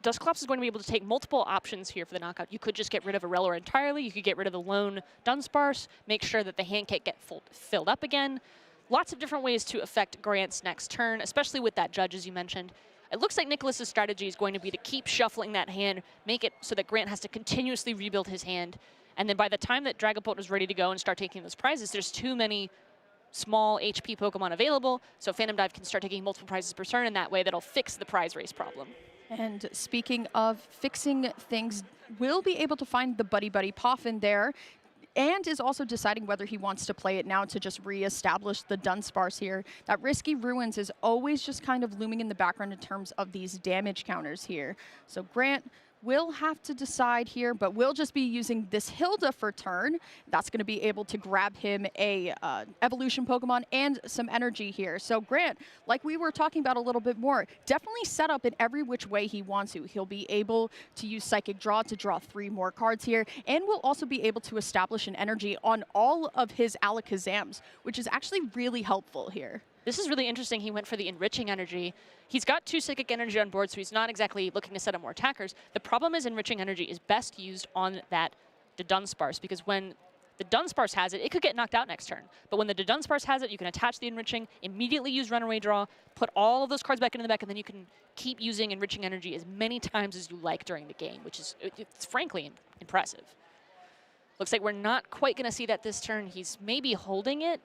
Speaker 6: Dusclops is going to be able to take multiple options here for the knockout. You could just get rid of a Relor entirely, you could get rid of the lone Dunsparce, make sure that the hand can't get filled up again. Lots of different ways to affect Grant's next turn, especially with that Judge, as you mentioned. It looks like Nicholas's strategy is going to be to keep shuffling that hand, make it so that Grant has to continuously rebuild his hand, and then by the time that Dragapult is ready to go and start taking those prizes, there's too many small HP Pokemon available, so Phantom Dive can start taking multiple prizes per turn, and that way that'll fix the prize race problem.
Speaker 8: And speaking of fixing things, we'll be able to find the Buddy Buddy Poffin there, and is also deciding whether he wants to play it now to just reestablish the Dunsparce here. That Risky Ruins is always just kind of looming in the background in terms of these damage counters here. So Grant will have to decide here, but we'll just be using this Hilda for turn. That's going to be able to grab him a evolution Pokemon and some energy here. So Grant, like we were talking about a little bit more, definitely set up in every which way he wants to. He'll be able to use Psychic Draw to draw 3 more cards here, and will also be able to establish an energy on all of his Alakazams, which is actually really helpful here.
Speaker 6: This is really interesting. He went for the enriching energy. He's got 2 psychic energy on board, so he's not exactly looking to set up more attackers. The problem is enriching energy is best used on that Dunsparce, because when the Dunsparce has it, it could get knocked out next turn. But when the Dunsparce has it, you can attach the enriching, immediately use runaway draw, put all of those cards back into the deck, and then you can keep using enriching energy as many times as you like during the game, which is it's frankly impressive. Looks like we're not quite going to see that this turn. He's maybe holding it.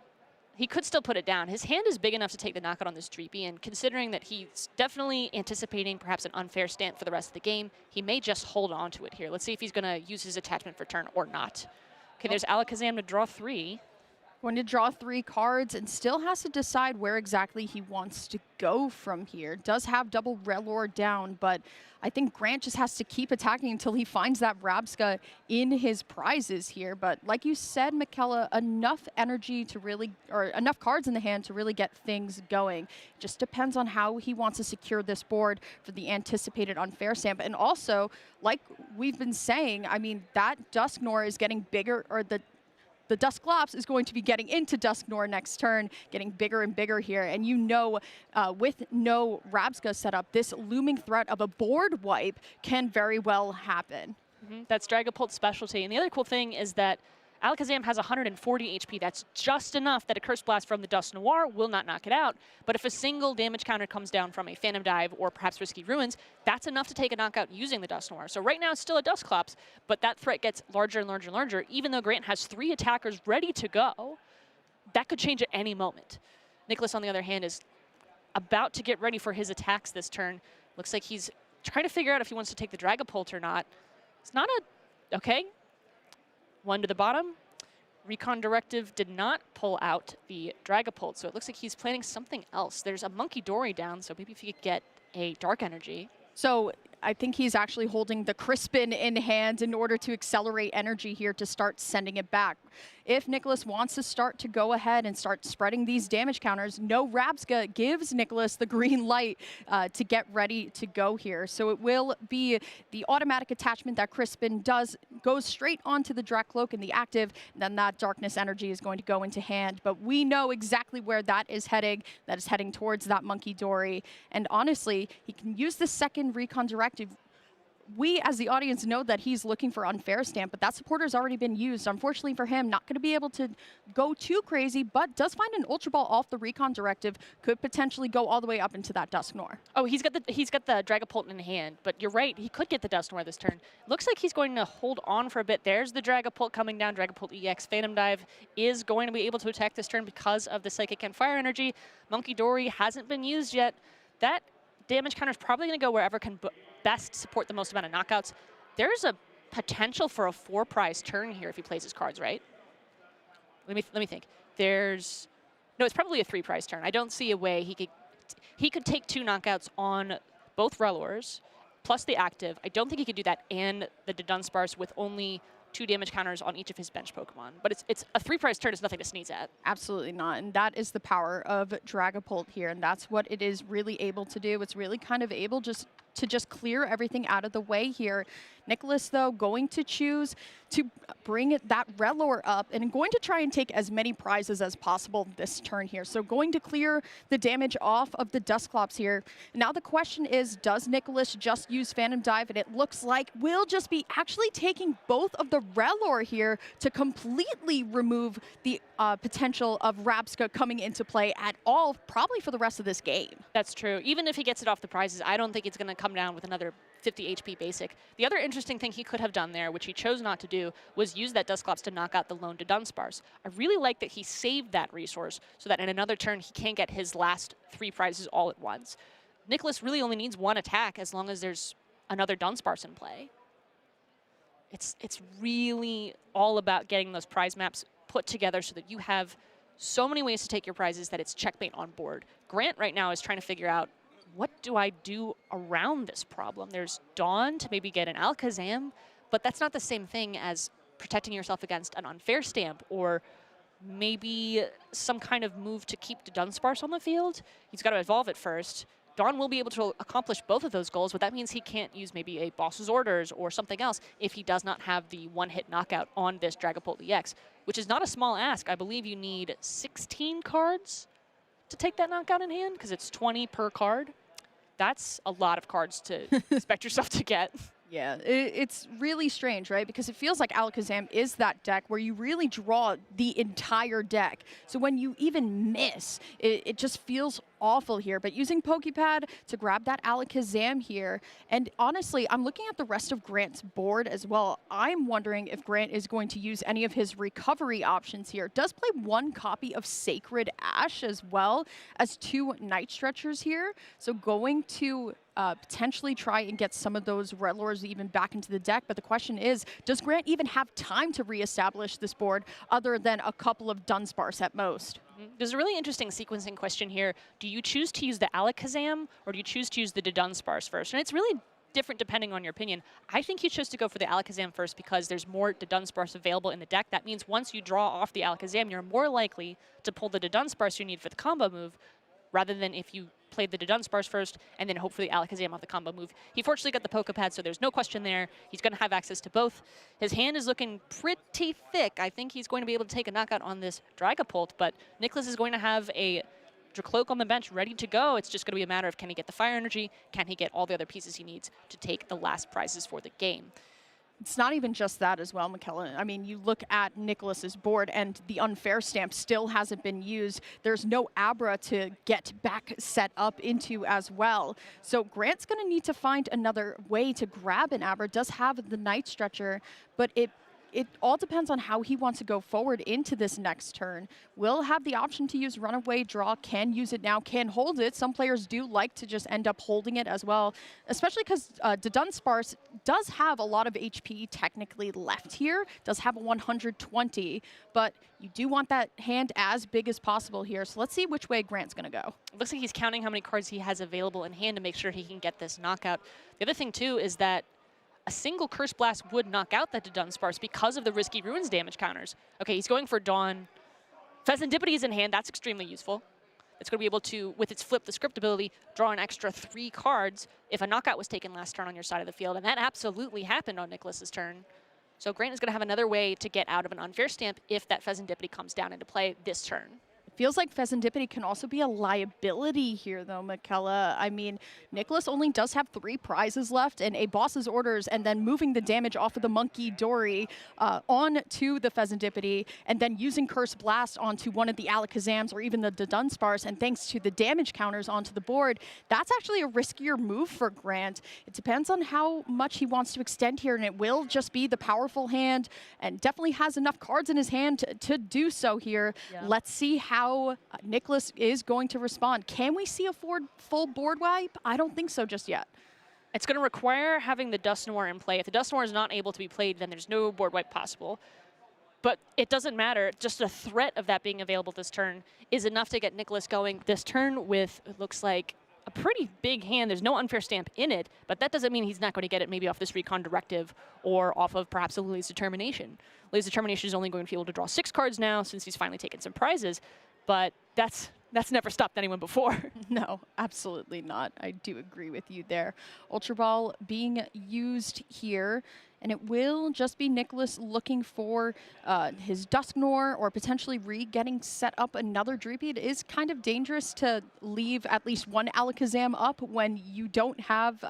Speaker 6: He could still put it down. His hand is big enough to take the knockout on this Dreepy, and considering that he's definitely anticipating perhaps an unfair stand for the rest of the game, he may just hold on to it here. Let's see if he's going to use his attachment for turn or not. Okay, there's Alakazam to draw 3.
Speaker 8: Going to draw 3 cards and still has to decide where exactly he wants to go from here. Does have double Relor down, but I think Grant just has to keep attacking until he finds that Rabsca in his prizes here. But like you said, Michaela, enough energy to really, or enough cards in the hand to really get things going. Just depends on how he wants to secure this board for the anticipated unfair stamp. And also, like we've been saying, I mean, that Dusknoir is getting bigger, or the Dusclops is going to be getting into Dusknoir next turn, getting bigger and bigger here. And you know, with no Rabsca set up, this looming threat of a board wipe can very well happen.
Speaker 6: That's Dragapult's specialty. And the other cool thing is that Alakazam has 140 HP. That's just enough that a Curse Blast from the Dusknoir will not knock it out. But if a single damage counter comes down from a Phantom Dive or perhaps Risky Ruins, that's enough to take a knockout using the Dusknoir. So right now it's still a Dusclops, but that threat gets larger and larger and larger. Even though Grant has 3 attackers ready to go, that could change at any moment. Nicholas, on the other hand, is about to get ready for his attacks this turn. Looks like he's trying to figure out if he wants to take the Dragapult or not. It's not a... Okay. 1 to the bottom. Recon Directive did not pull out the Dragapult, so it looks like he's planning something else. There's a Monkey Dory down, so maybe if he could get a Dark Energy.
Speaker 8: So I think he's actually holding the Crispin in hand in order to accelerate energy here to start sending it back. If Nicholas wants to start to go ahead and start spreading these damage counters, no Rabsca gives Nicholas the green light to get ready to go here. So it will be the automatic attachment that Crispin does, goes straight onto the Dracloak in the active, and then that Darkness Energy is going to go into hand. But we know exactly where that is heading. That is heading towards that Monkey Dory. And honestly, he can use the second Recon Directive. We, as the audience, know that he's looking for unfair stamp, but that supporter's already been used. Unfortunately for him, not going to be able to go too crazy, but does find an Ultra Ball off the Recon Directive, could potentially go all the way up into that Dusknoir.
Speaker 6: Oh, he's got the Dragapult in hand, but you're right, he could get the Dusknoir this turn. Looks like he's going to hold on for a bit. There's the Dragapult coming down. Dragapult EX Phantom Dive is going to be able to attack this turn because of the Psychic and Fire Energy. Monkey Dory hasn't been used yet. That damage counter is probably going to go wherever can best support the most amount of knockouts. There's a potential for a 4-prize turn here if he plays his cards right. Let me think. There's no, it's probably a 3-prize turn. I don't see a way he could take 2 knockouts on both Relors plus the active. I don't think he could do that and the Dunsparce with only 2 damage counters on each of his bench Pokemon. But it's a 3-prize turn is nothing to sneeze at.
Speaker 8: Absolutely not. And that is the power of Dragapult here. And that's what it is really able to do. It's really kind of able to clear everything out of the way here. Nicholas, though, going to choose to bring that Relor up and going to try and take as many prizes as possible this turn here. So going to clear the damage off of the Dusclops here. Now the question is, does Nicholas just use Phantom Dive? And it looks like we'll just be actually taking both of the Relor here to completely remove the potential of Rabsca coming into play at all, probably for the rest of this game.
Speaker 6: That's true. Even if he gets it off the prizes, I don't think it's going to come down with another 50 HP basic. The other interesting thing he could have done there, which he chose not to do, was use that Dusclops to knock out the lone Dunsparce. I really like that he saved that resource so that in another turn he can't get his last 3 prizes all at once. Nicholas really only needs 1 attack as long as there's another Dunsparce in play. It's really all about getting those prize maps put together so that you have so many ways to take your prizes that it's checkmate on board. Grant right now is trying to figure out what do I do around this problem? There's Dawn to maybe get an Alakazam, but that's not the same thing as protecting yourself against an unfair stamp or maybe some kind of move to keep the Dunsparce on the field. He's got to evolve it first. Dawn will be able to accomplish both of those goals, but that means he can't use maybe a Boss's Orders or something else if he does not have the one-hit knockout on this Dragapult EX, which is not a small ask. I believe you need 16 cards to take that knockout in hand, because it's 20 per card. That's a lot of cards to expect yourself to get.
Speaker 8: Yeah, it's really strange, right? Because it feels like Alakazam is that deck where you really draw the entire deck. So when you even miss, it just feels awful here. But using Poképad to grab that Alakazam here, and honestly, I'm looking at the rest of Grant's board as well. I'm wondering if Grant is going to use any of his recovery options here. Does play one copy of Sacred Ash as well as 2 Night Stretchers here. So going to potentially try and get some of those Red Lords even back into the deck. But the question is, does Grant even have time to reestablish this board other than a couple of Dunsparce at most?
Speaker 6: There's a really interesting sequencing question here. Do you choose to use the Alakazam or do you choose to use the Dunsparce first? And it's really different depending on your opinion. I think you chose to go for the Alakazam first because there's more Dunsparce available in the deck. That means once you draw off the Alakazam, you're more likely to pull the Dunsparce you need for the combo move, rather than if you played the Dunsparce first and then hope for the Alakazam off the combo move. He fortunately got the Poképad, so there's no question there. He's going to have access to both. His hand is looking pretty thick. I think he's going to be able to take a knockout on this Dragapult, but Nicholas is going to have a Dracloak on the bench ready to go. It's just going to be a matter of, can he get the Fire Energy? Can he get all the other pieces he needs to take the last prizes for the game?
Speaker 8: It's not even just that as well, McKellen. I mean, you look at Nicholas's board and the unfair stamp still hasn't been used. There's no Abra to get back set up into as well. So Grant's going to need to find another way to grab an Abra. Does have the Night Stretcher, but it all depends on how he wants to go forward into this next turn. Will have the option to use Runaway Draw, can use it now, can hold it. Some players do like to just end up holding it as well, especially because the Dunsparce does have a lot of HP technically left here, does have a 120, but you do want that hand as big as possible here. So let's see which way Grant's going to go.
Speaker 6: It looks like he's counting how many cards he has available in hand to make sure he can get this knockout. The other thing, too, is that a single Curse Blast would knock out that Dunsparce because of the risky Ruins damage counters. Okay, he's going for Dawn. Pheasantipity is in hand. That's extremely useful. It's going to be able to, with its Flip the Script ability, draw an extra 3 cards if a knockout was taken last turn on your side of the field, and that absolutely happened on Nicholas's turn. So Grant is going to have another way to get out of an unfair stamp if that Pheasantipity comes down into play this turn.
Speaker 8: Feels like Pheasantipity can also be a liability here, though, Michaela. I mean, Nicholas only does have 3 prizes left and a Boss's Orders, and then moving the damage off of the Monkey Dory onto the Pheasantipity, and then using Curse Blast onto one of the Alakazams or even the Dunsparce, and thanks to the damage counters onto the board, that's actually a riskier move for Grant. It depends on how much he wants to extend here, and it will just be the powerful hand, and definitely has enough cards in his hand to do so here. Yeah. Let's see how Nicholas is going to respond. Can we see a full board wipe? I don't think so just yet.
Speaker 6: It's going to require having the Dusknoir in play. If the Dusknoir is not able to be played, then there's no board wipe possible. But it doesn't matter. Just the threat of that being available this turn is enough to get Nicholas going this turn with, it looks like, a pretty big hand. There's no unfair stamp in it, but that doesn't mean he's not going to get it maybe off this Recon Directive or off of perhaps a Lily's Determination. Lily's Determination is only going to be able to draw 6 cards now since he's finally taken some prizes. But that's never stopped anyone before.
Speaker 8: No, absolutely not. I do agree with you there. Ultra Ball being used here, and it will just be Nicholas looking for his Dusknoir or potentially getting set up another Dreepy. It is kind of dangerous to leave at least one Alakazam up when you don't have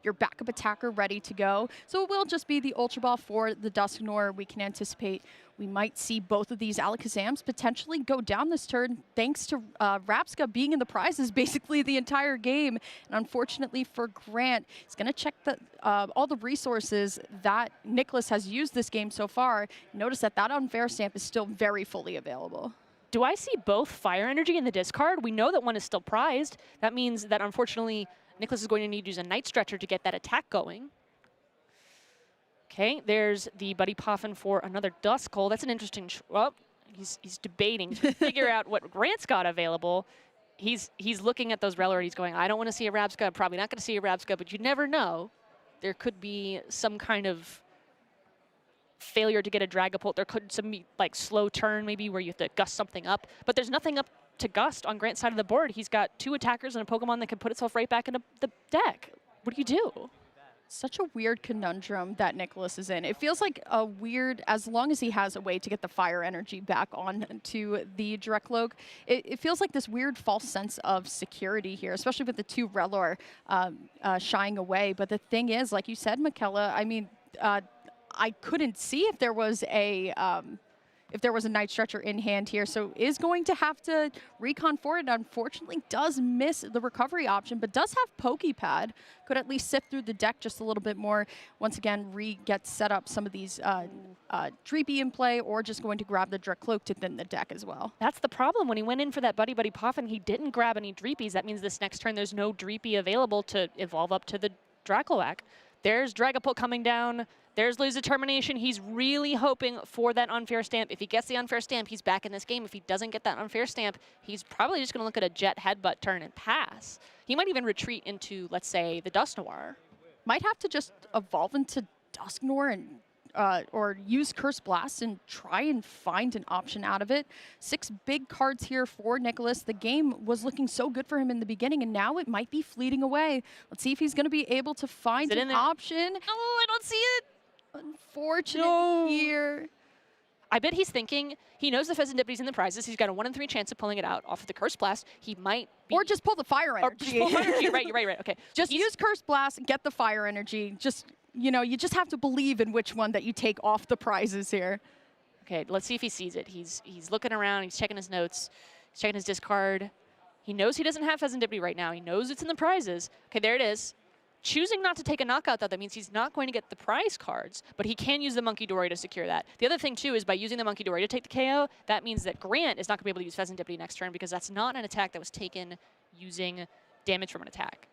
Speaker 8: your backup attacker ready to go. So it will just be the Ultra Ball for the Dusknoir. We can anticipate we might see both of these Alakazams potentially go down this turn thanks to Rapska being in the prizes basically the entire game. And unfortunately for Grant, he's going to check all the resources that Nicholas has used this game so far. Notice that unfair stamp is still very fully available.
Speaker 6: Do I see both Fire Energy in the discard? We know that one is still prized. That means that unfortunately Nicholas is going to need to use a Night Stretcher to get that attack going. Okay, there's the Buddy Poffin for another Duskull. That's an interesting, well, he's debating to figure out what Grant's got available. he's looking at those Rellor and he's going, I don't want to see a Rabsca. I'm probably not going to see a Rabsca, but you never know. There could be some kind of failure to get a Dragapult. There could some like slow turn maybe where you have to gust something up, but there's nothing up to gust on Grant's side of the board. He's got 2 attackers and a Pokemon that can put itself right back into the deck. What do you do?
Speaker 8: Such a weird conundrum that Nicholas is in. It feels like a weird, as long as he has a way to get the fire energy back on to the Dracloak, it feels like this weird false sense of security here, especially with the 2 Rellor shying away. But the thing is, like you said, Michaela, I mean, I couldn't see if there was a Night Stretcher in hand here, so is going to have to recon for it. Unfortunately, does miss the recovery option, but does have Pokepad. Could at least sift through the deck just a little bit more. Once again, gets set up some of these Dreepy in play, or just going to grab the Dracloak to thin the deck as well.
Speaker 6: That's the problem. When he went in for that Buddy Buddy Poffin, he didn't grab any Dreepies. That means this next turn there's no Dreepy available to evolve up to the Dracloak. There's Dragapult coming down. There's Lou's determination. He's really hoping for that unfair stamp. If he gets the unfair stamp, he's back in this game. If he doesn't get that unfair stamp, he's probably just going to look at a Jet headbutt turn and pass. He might even retreat into, let's say, the Dusknoir.
Speaker 8: Might have to just evolve into Dusknoir and or use Curse Blast and try and find an option out of it. 6 big cards here for Nicholas. The game was looking so good for him in the beginning, and now it might be fleeting away. Let's see if he's going to be able to find an option.
Speaker 6: Oh, I don't see it.
Speaker 8: Unfortunate here.
Speaker 6: I bet he's thinking, he knows the Fezzendipity's in the prizes. He's got a 1 in 3 chance of pulling it out off of the Curse Blast. He might be...
Speaker 8: Or just pull the Fire Energy.
Speaker 6: Or just pull Fire Energy. Right, you're right. Okay.
Speaker 8: Just use Curse Blast and get the Fire Energy. Just, you know, you just have to believe in which one that you take off the prizes here.
Speaker 6: Okay, let's see if he sees it. He's looking around. He's checking his notes. He's checking his discard. He knows he doesn't have Fezzendippity right now. He knows it's in the prizes. Okay, there it is. Choosing not to take a knockout, though, that means he's not going to get the prize cards, but he can use the Monkey Dory to secure that. The other thing, too, is by using the Monkey Dory to take the KO, that means that Grant is not going to be able to use Fezzendippity next turn because that's not an attack that was taken using damage from an attack.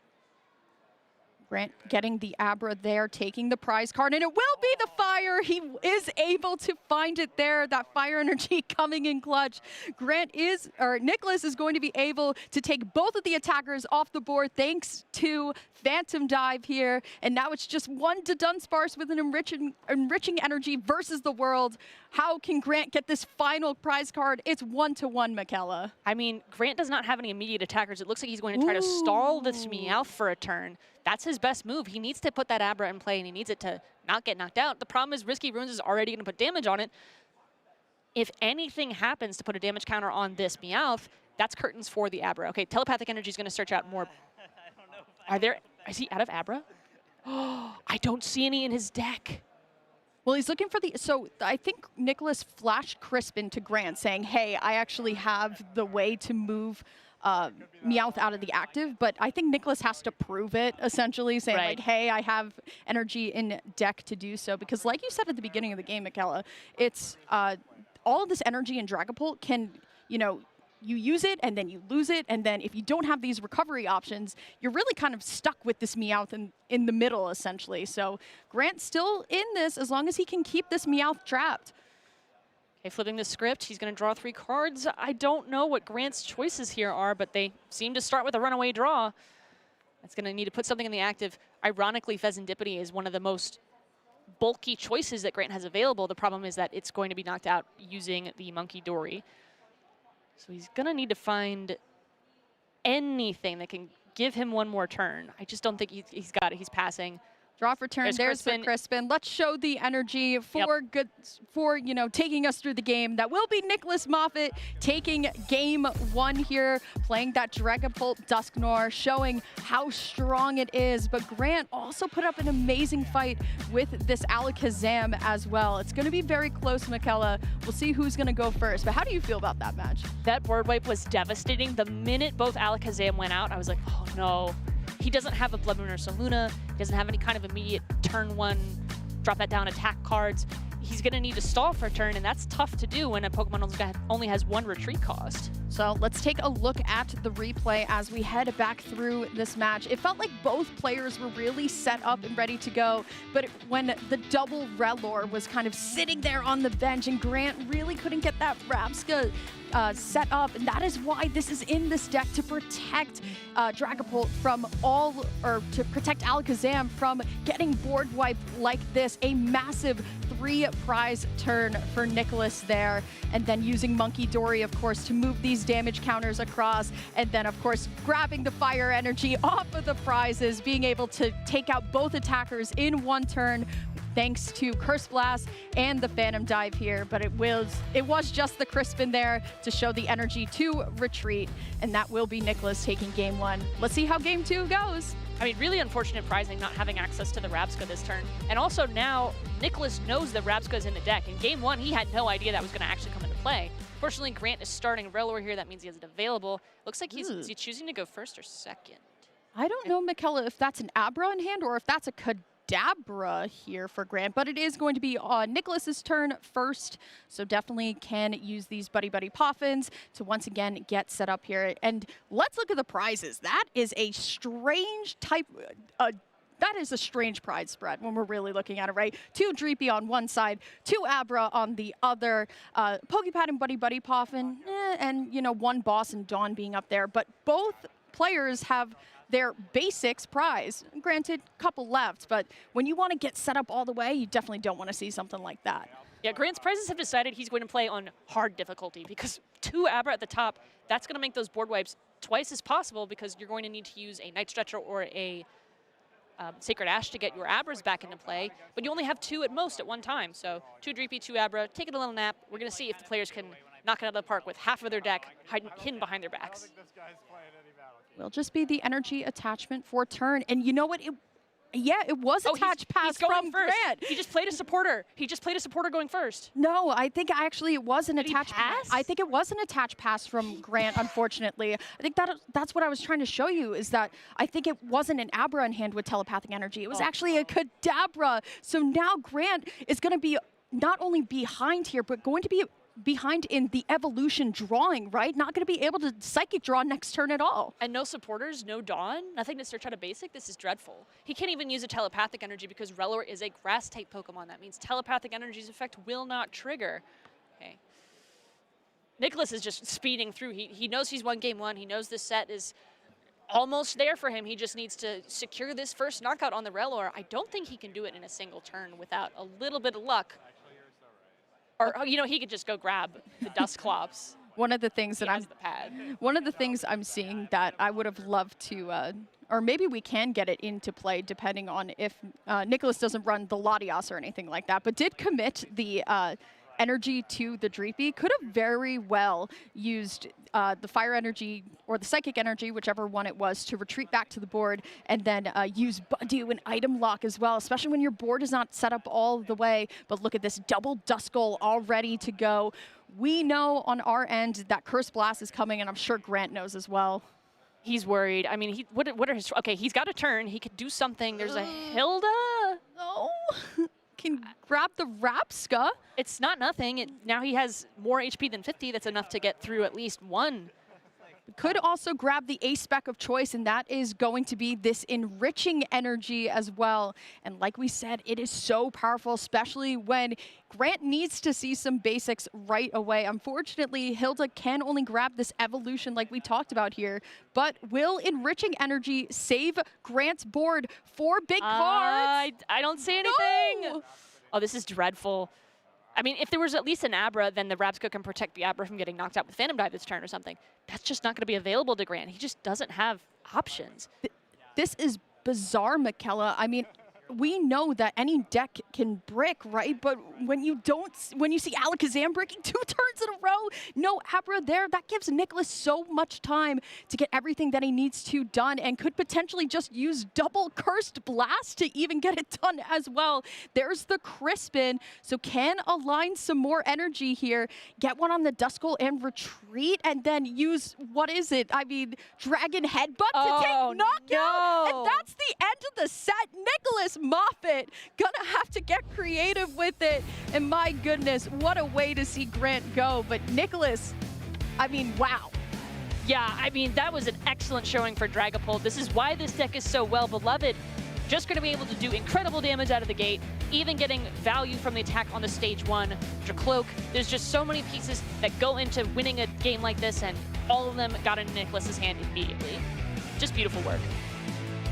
Speaker 8: Grant getting the Abra there, taking the prize card, and it will be the fire. He is able to find it there. That fire energy coming in clutch. Nicholas is going to be able to take both of the attackers off the board thanks to Phantom Dive here. And now it's just 1 to Dunsparce with an enriching energy versus the world. How can Grant get this final prize card? It's 1-1, Michaela.
Speaker 6: I mean, Grant does not have any immediate attackers. It looks like he's going to try to stall this Meowth for a turn. That's his best move. He needs to put that Abra in play, and he needs it to not get knocked out. The problem is Risky Runes is already going to put damage on it. If anything happens to put a damage counter on this Meowth, that's curtains for the Abra. Okay, Telepathic Energy is going to search out more. Is he out of Abra? Oh, I don't see any in his deck.
Speaker 8: Well, he's looking for so I think Nicholas flashed Crispin to Grant saying, hey, I actually have the way to move Meowth out of the active, but I think Nicholas has to prove it, essentially, saying like, hey, I have energy in deck to do so, because like you said at the beginning of the game, Michaela, it's all of this energy in Dragapult can, you know, you use it and then you lose it, and then if you don't have these recovery options, you're really kind of stuck with this Meowth in the middle, essentially. So Grant's still in this as long as he can keep this Meowth trapped.
Speaker 6: Okay, flipping the script, he's going to draw 3 cards. I don't know what Grant's choices here are, but they seem to start with a runaway draw. That's going to need to put something in the active. Ironically, Fezzendippity is one of the most bulky choices that Grant has available. The problem is that it's going to be knocked out using the Monkey Dory. So he's going to need to find anything that can give him one more turn. I just don't think he's got it. He's passing.
Speaker 8: Draw for turn. There's for Crispin. Let's show the energy for you know, taking us through the game. That will be Nicholas Moffat taking game 1 here, playing that Dragapult Dusknoir, showing how strong it is. But Grant also put up an amazing fight with this Alakazam as well. It's going to be very close, Michaela. We'll see who's going to go first. But how do you feel about that match?
Speaker 6: That board wipe was devastating. The minute both Alakazam went out, I was like, oh no. He doesn't have a Blood Moon or Saluna. He doesn't have any kind of immediate turn 1, drop that down attack cards. He's going to need to stall for a turn, and that's tough to do when a Pokemon only has 1 retreat cost.
Speaker 8: So let's take a look at the replay as we head back through this match. It felt like both players were really set up and ready to go, but when the double Relor was kind of sitting there on the bench and Grant really couldn't get that Rabska set up, and that is why this is in this deck, to protect Dragapult from to protect Alakazam from getting board wiped like this. A massive 3-prize turn for Nicholas there, and then using Monkey Dory, of course, to move these damage counters across, and then, of course, grabbing the fire energy off of the prizes, being able to take out both attackers in one turn, thanks to Curse Blast and the Phantom Dive here, but it was just the Crispin there to show the energy to retreat, and that will be Nicholas taking game 1. Let's see how game 2 goes.
Speaker 6: I mean, really unfortunate prizing not having access to the Rabska this turn. And also now, Nicholas knows that Rabska is in the deck. In game 1, he had no idea that was going to actually come into play. Fortunately, Grant is starting Relor here. That means he has it available. Looks like is he choosing to go first or second?
Speaker 8: I don't know, Michaela, if that's an Abra in hand or if that's a Kadabra here for Grant, but it is going to be Nicholas's turn first, so definitely can use these Buddy Poffins to once again get set up here. And let's look at the prizes. That is a strange type, that is a strange prize spread when we're really looking at it, right? 2 Dreepy on one side, 2 Abra on the other, Pokepad and Buddy Poffin, and, you know, 1 Boss and Dawn being up there, but both players have their basics prize. Granted, couple left, but when you want to get set up all the way, you definitely don't want to see something like that.
Speaker 6: Yeah, Grant's prizes have decided he's going to play on hard difficulty because 2 Abra at the top, that's going to make those board wipes twice as possible because you're going to need to use a Night Stretcher or a Sacred Ash to get your Abras back into play, but you only have 2 at most at one time. So 2 Dreepy, 2 Abra, taking a little nap. We're going to see if the players can knock it out of the park with half of their deck hidden behind their backs.
Speaker 8: Will just be the energy attachment for turn. And you know what? It was attached pass from Grant.
Speaker 6: He just played a supporter. He just played a supporter going first.
Speaker 8: No, I think actually it was an attached pass. I think it was an attached pass from Grant, unfortunately. I think that's what I was trying to show you, is that I think it wasn't an Abra in hand with telepathic energy. It was actually a Kadabra. So now Grant is going to be not only behind here, but going to be behind in the evolution drawing, right? Not going to be able to psychic draw next turn at all.
Speaker 6: And no supporters, no Dawn, nothing to search out a basic. This is dreadful. He can't even use a telepathic energy because Relor is a grass type Pokemon. That means telepathic energy's effect will not trigger. Okay. Nicholas is just speeding through. He knows he's won game 1. He knows this set is almost there for him. He just needs to secure this first knockout on the Relor. I don't think he can do it in a single turn without a little bit of luck. Or, you know, he could just go grab the Dusclops.
Speaker 8: One of the things that I'm seeing that I would have loved to, or maybe we can get it into play depending on if Nicholas doesn't run the Latias or anything like that, but did commit the energy to the Dreepy. Could have very well used the fire energy or the psychic energy, whichever one it was, to retreat back to the board and then use Budew and item lock as well, especially when your board is not set up all the way. But look at this double Duskull all ready to go. We know on our end that Curse Blast is coming, and I'm sure Grant knows as well.
Speaker 6: He's worried. I mean, what are his... Okay, he's got a turn. He could do something. There's a Hilda.
Speaker 8: Oh. Can grab the Rabska.
Speaker 6: It's not nothing. Now he has more HP than 50. That's enough to get through at least one.
Speaker 8: Could also grab the ace spec of choice, and that is going to be this enriching energy as well. And like we said, it is so powerful, especially when Grant needs to see some basics right away. Unfortunately, Hilda can only grab this evolution like we talked about here, but will enriching energy save Grant's board for big cards?
Speaker 6: I don't see anything.
Speaker 8: No!
Speaker 6: Oh, this is dreadful. I mean, if there was at least an Abra, then the Rabska can protect the Abra from getting knocked out with Phantom Dive this turn or something. That's just not going to be available to Grant. He just doesn't have options.
Speaker 8: This is bizarre, Michaela. I mean, we know that any deck can brick, right? But when you see Alakazam breaking 2 turns in a row, no Abra there, that gives Nicholas so much time to get everything that he needs to done, and could potentially just use double Cursed Blast to even get it done as well. There's the Crispin, so can align some more energy here, get one on the Duskull and retreat, and then use, what is it? I mean, Dragon Headbutt to take knockout,
Speaker 6: no.
Speaker 8: And that's the end of the set. Nicholas Moffat gonna have to get creative with it, and my goodness, what a way to see Grant go. But Nicholas, I mean, wow.
Speaker 17: Yeah, I mean, that was an excellent showing for Dragapult. This is why this deck is so well beloved. Just going to be able to do incredible damage out of the gate, even getting value from the attack on the stage 1. Dracloak, there's just so many pieces that go into winning a game like this, and all of them got in Nicholas's hand immediately. Just beautiful work.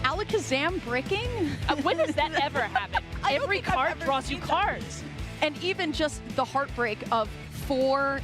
Speaker 8: Alakazam breaking?
Speaker 17: When does that ever happen? Every card draws you cards.
Speaker 8: And even just the heartbreak of 4,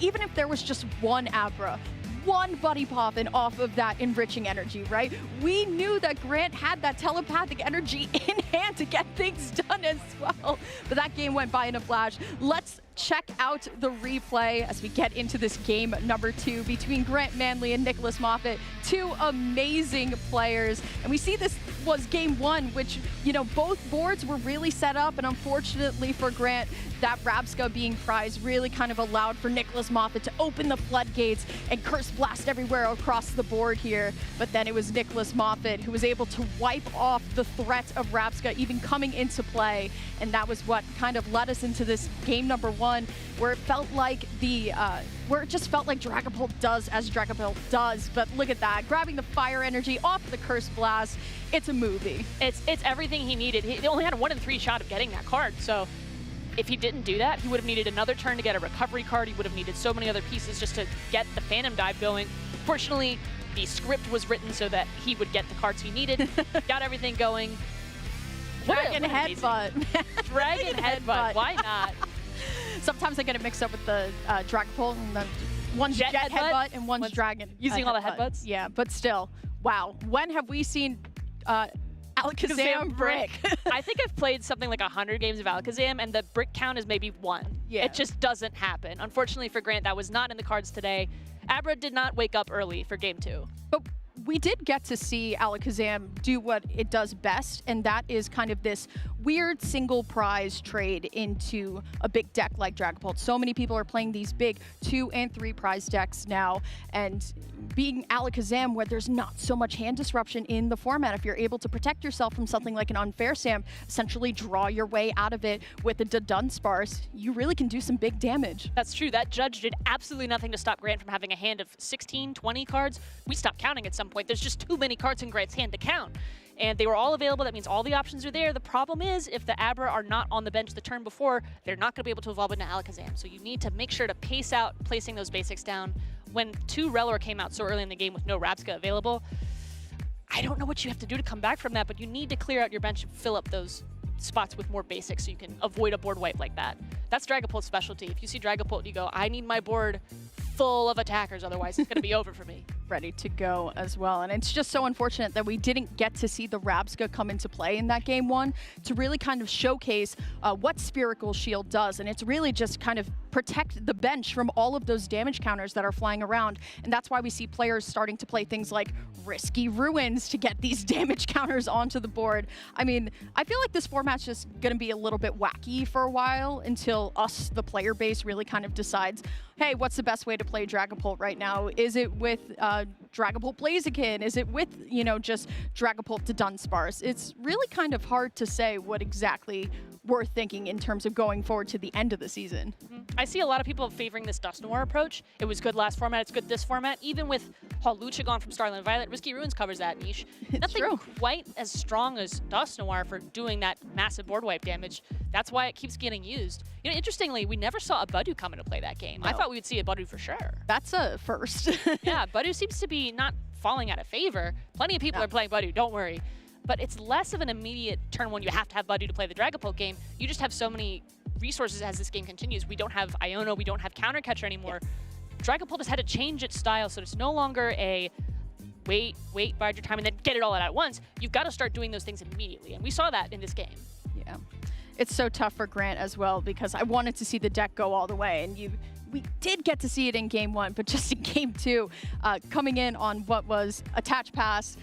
Speaker 8: even if there was just one Abra, one Buddy Poppin off of that enriching energy, right? We knew that Grant had that telepathic energy in hand to get things done as well. But that game went by in a flash. Let's check out the replay as we get into this game number 2 between Grant Manley and Nicholas Moffat. 2 amazing players. And we see this was game 1, which, you know, both boards were really set up. And unfortunately for Grant, that Rabsca being prized really kind of allowed for Nicholas Moffat to open the floodgates and curse blast everywhere across the board here. But then it was Nicholas Moffat who was able to wipe off the threat of Rabsca even coming into play. And that was what kind of led us into this game number 1, where it felt like where it just felt like Dragapult does as Dragapult does. But look at that, grabbing the fire energy off the curse blast. It's a movie.
Speaker 17: It's everything he needed. He only had a 1 in 3 shot of getting that card. So if he didn't do that, he would have needed another turn to get a recovery card. He would have needed so many other pieces just to get the Phantom Dive going. Fortunately, the script was written so that he would get the cards he needed. Got everything going.
Speaker 8: Dragon Headbutt.
Speaker 17: Dragon Headbutt. Why not?
Speaker 8: Sometimes I get it mixed up with the Dragapult, and then one's Jet Headbutt and one's Dragon.
Speaker 17: Using all the headbutts?
Speaker 8: Yeah, but still, wow. When have we seen Alakazam brick?
Speaker 17: I think I've played something like 100 games of Alakazam, and the brick count is maybe 1.
Speaker 8: Yeah.
Speaker 17: It just doesn't happen. Unfortunately for Grant, that was not in the cards today. Abra did not wake up early for game 2.
Speaker 8: But we did get to see Alakazam do what it does best, and that is kind of this weird single prize trade into a big deck like Dragapult. So many people are playing these big 2 and 3 prize decks now, and being Alakazam, where there's not so much hand disruption in the format, if you're able to protect yourself from something like an Unfair Sam, essentially draw your way out of it with a Dunsparce, you really can do some big damage.
Speaker 17: That's true. That judge did absolutely nothing to stop Grant from having a hand of 16, 20 cards. We stopped counting at some point. There's just too many cards in Grant's hand to count. And they were all available. That means all the options are there. The problem is, if the Abra are not on the bench the turn before, they're not going to be able to evolve into Alakazam. So you need to make sure to pace out placing those basics down. When 2 Rellor came out so early in the game with no Rabsca available, I don't know what you have to do to come back from that, but you need to clear out your bench and fill up those spots with more basics so you can avoid a board wipe like that. That's Dragapult's specialty. If you see Dragapult, you go, I need my board full of attackers, otherwise it's going to be over for me.
Speaker 8: Ready to go as well. And it's just so unfortunate that we didn't get to see the Rabsca come into play in that game 1 to really kind of showcase what Spherical Shield does. And it's really just kind of protect the bench from all of those damage counters that are flying around. And that's why we see players starting to play things like Risky Ruins to get these damage counters onto the board. I mean, I feel like this format's just going to be a little bit wacky for a while until us, the player base, really kind of decides, hey, what's the best way to play Dragapult right now? Is it with Dragapult Blaziken? Is it with, you know, just Dragapult to Dunsparce? It's really kind of hard to say what exactly we're thinking in terms of going forward to the end of the season.
Speaker 17: I see a lot of people favoring this Dust Noir approach. It was good last format, it's good this format. Even with Hawlucha gone from Starlight Violet, Risky Ruins covers that niche. Nothing quite as strong as Dust Noir for doing that massive board wipe damage. That's why it keeps getting used. You know, interestingly, we never saw a Budu come into play that game.
Speaker 8: No.
Speaker 17: I thought we would see a Budu for sure.
Speaker 8: That's a first.
Speaker 17: Yeah, Budu seems to be not falling out of favor. Plenty of people are playing Budu, don't worry. But it's less of an immediate turn when you have to have Budu to play the Dragapult game. You just have so many resources as this game continues. We don't have Iono, we don't have Counter Catcher anymore. Dragapult has had to change its style, so it's no longer a wait, bide your time, and then get it all out at once. You've got to start doing those things immediately, and we saw that in this game.
Speaker 8: Yeah. It's so tough for Grant as well, because I wanted to see the deck go all the way, and we did get to see it in game 1, but just in game 2, coming in on what was Attach Pass,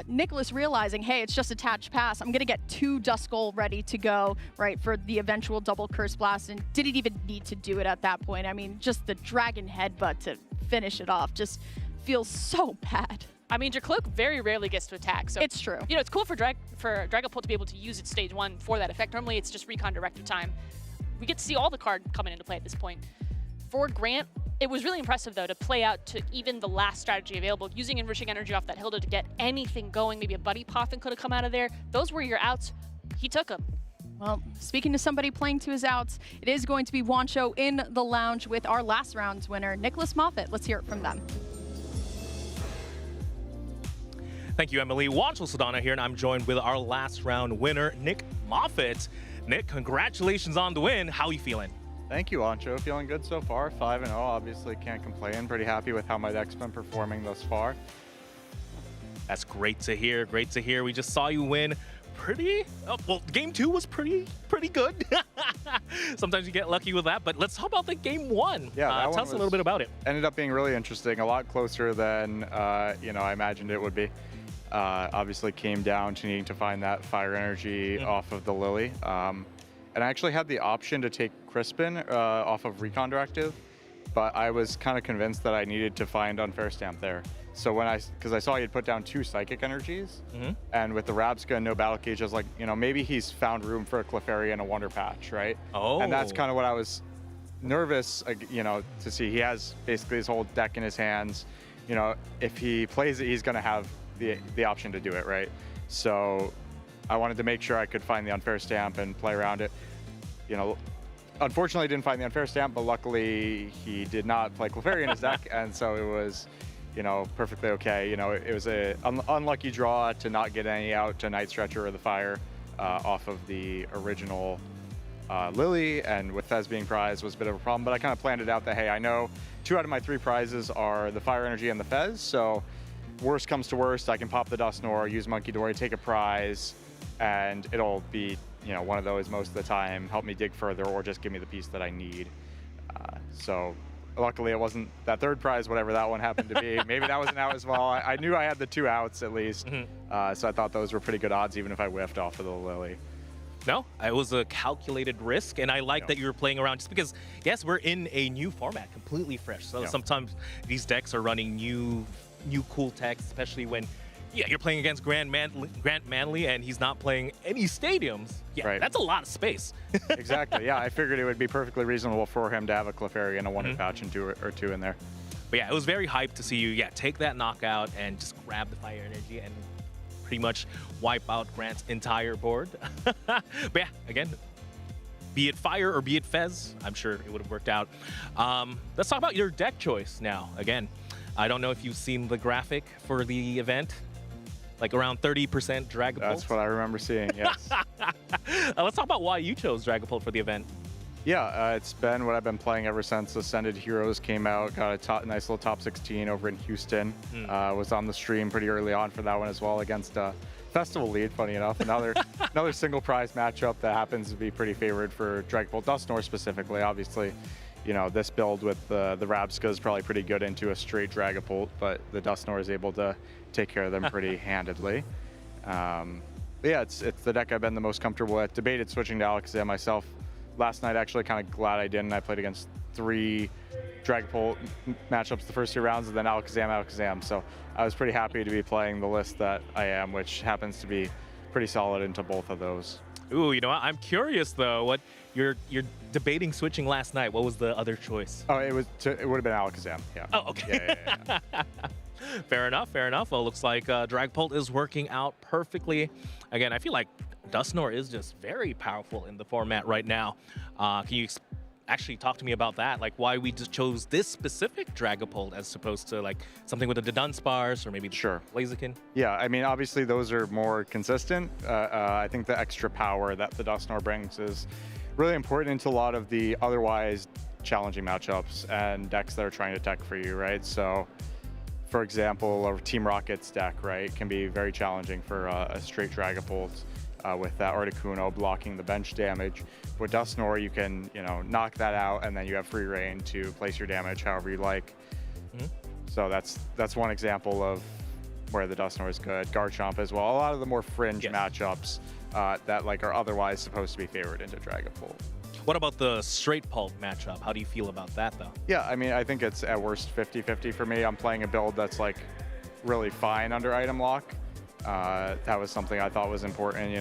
Speaker 8: Nicholas realizing, hey, it's just Attach Pass. I'm going to get 2 Duskull ready to go, right, for the eventual double Curse Blast, and didn't even need to do it at that point. I mean, just the Dragon Headbutt to finish it off just feels so bad.
Speaker 17: I mean, Dracloak very rarely gets to attack, so
Speaker 8: it's true.
Speaker 17: You know, it's cool for Dragapult to be able to use its stage 1 for that effect. Normally, it's just Recon Directive time. We get to see all the card coming into play at this point. For Grant, It was really impressive, though, to play out to even the last strategy available, using Enriching Energy off that Hilda to get anything going. Maybe a Buddy Poffin could have come out of there. Those were your outs. He took them.
Speaker 8: Well, speaking to somebody playing to his outs, it is going to be Wancho in the lounge with our last round's winner, Nicholas Moffitt. Let's hear it from them.
Speaker 4: Thank you, Emily. Wancho Sedana here, and I'm joined with our last round winner, Nick Moffitt. Nick, congratulations on the win. How are you feeling?
Speaker 18: Thank you, Ancho. Feeling good so far. 5-0, obviously can't complain. Pretty happy with how my deck's been performing thus far.
Speaker 4: That's great to hear. Great to hear. We just saw you win well, game 2 was pretty good. Sometimes you get lucky with that, but let's talk about the game 1.
Speaker 18: Yeah,
Speaker 4: tell us a little bit about it.
Speaker 18: Ended up being really interesting, a lot closer than I imagined it would be. Obviously came down to needing to find that fire energy off of the Lily. And I actually had the option to take Crispin off of Recon Directive, but I was kind of convinced that I needed to find Unfair Stamp there. So because I saw he had put down 2 Psychic Energies, and with the Rabska and no Battle Cage, I was like, maybe he's found room for a Clefairy and a Wonder Patch, right?
Speaker 4: Oh.
Speaker 18: And that's kind of what I was nervous, to see. He has basically his whole deck in his hands. If he plays it, he's going to have the option to do it, right? So I wanted to make sure I could find the Unfair Stamp and play around it. Unfortunately, I didn't find the Unfair Stamp, but luckily he did not play Clefairy in his deck, and so it was perfectly okay. It was an unlucky draw to not get any out to Night Stretcher or the Fire off of the original Lily, and with Fez being prized was a bit of a problem, but I kind of planned it out that, hey, I know 2 out of my 3 prizes are the Fire Energy and the Fez, so worst comes to worst, I can pop the Dusknoir, use Monkey Dory, take a prize, and it'll be one of those most of the time, help me dig further, or just give me the piece that I need. So luckily it wasn't that 3rd prize, whatever that one happened to be. Maybe that was an out as well. I knew I had the 2 outs at least, so I thought those were pretty good odds, even if I whiffed off of the Lily.
Speaker 4: No, it was a calculated risk, and I like that you were playing around just because, yes, we're in a new format, completely fresh. So sometimes these decks are running new cool techs, especially when you're playing against Grant Manley and he's not playing any stadiums. Yeah, that's a lot of space.
Speaker 18: Exactly, yeah. I figured it would be perfectly reasonable for him to have a Clefairy and a Wonder Patch and 2 in there.
Speaker 4: But yeah, it was very hyped to see you take that knockout and just grab the Fire Energy and pretty much wipe out Grant's entire board. But yeah, again, be it Fire or be it Fez, I'm sure it would have worked out. Let's talk about your deck choice now. Again, I don't know if you've seen the graphic for the event. Like around 30% Dragapult.
Speaker 18: That's what I remember seeing, yes.
Speaker 4: Let's talk about why you chose Dragapult for the event.
Speaker 18: Yeah, it's been what I've been playing ever since Ascended Heroes came out. Got a nice little top 16 over in Houston. Was on the stream pretty early on for that one as well against Festival Lead, funny enough. Another single prize matchup that happens to be pretty favored for Dragapult Dusknoir specifically. Obviously, this build with the Rabska is probably pretty good into a straight Dragapult, but the Dusknoir is able to take care of them pretty handedly. But yeah, it's the deck I've been the most comfortable with. Debated switching to Alakazam myself. Last night, actually, kind of glad I didn't. I played against 3 Dragapult matchups the first 2 rounds, and then Alakazam. So I was pretty happy to be playing the list that I am, which happens to be pretty solid into both of those.
Speaker 4: Ooh, I'm curious though. What you're debating switching last night? What was the other choice?
Speaker 18: Oh, it would have been Alakazam. Yeah.
Speaker 4: Oh, okay. Yeah. Fair enough. Well, looks like Dragapult is working out perfectly. Again, I feel like Dusknoir is just very powerful in the format right now. Can you actually talk to me about that? Like why we just chose this specific Dragapult as opposed to like something with the Dunsparce or maybe the Blaziken?
Speaker 18: Yeah, I mean, obviously those are more consistent. I think the extra power that the Dusknoir brings is really important into a lot of the otherwise challenging matchups and decks that are trying to tech for you, right? So, for example, a Team Rocket's deck, right, can be very challenging for a straight Dragapult with that Articuno blocking the bench damage. With Dusknoir, you can, knock that out, and then you have free reign to place your damage however you like. So that's one example of where the Dusknoir is good. Garchomp as well. A lot of the more fringe matchups that are otherwise supposed to be favored into Dragapult.
Speaker 4: What about the straight Pult matchup? How do you feel about that, though?
Speaker 18: Yeah, I mean, I think it's at worst 50-50 for me. I'm playing a build that's really fine under item lock. That was something I thought was important,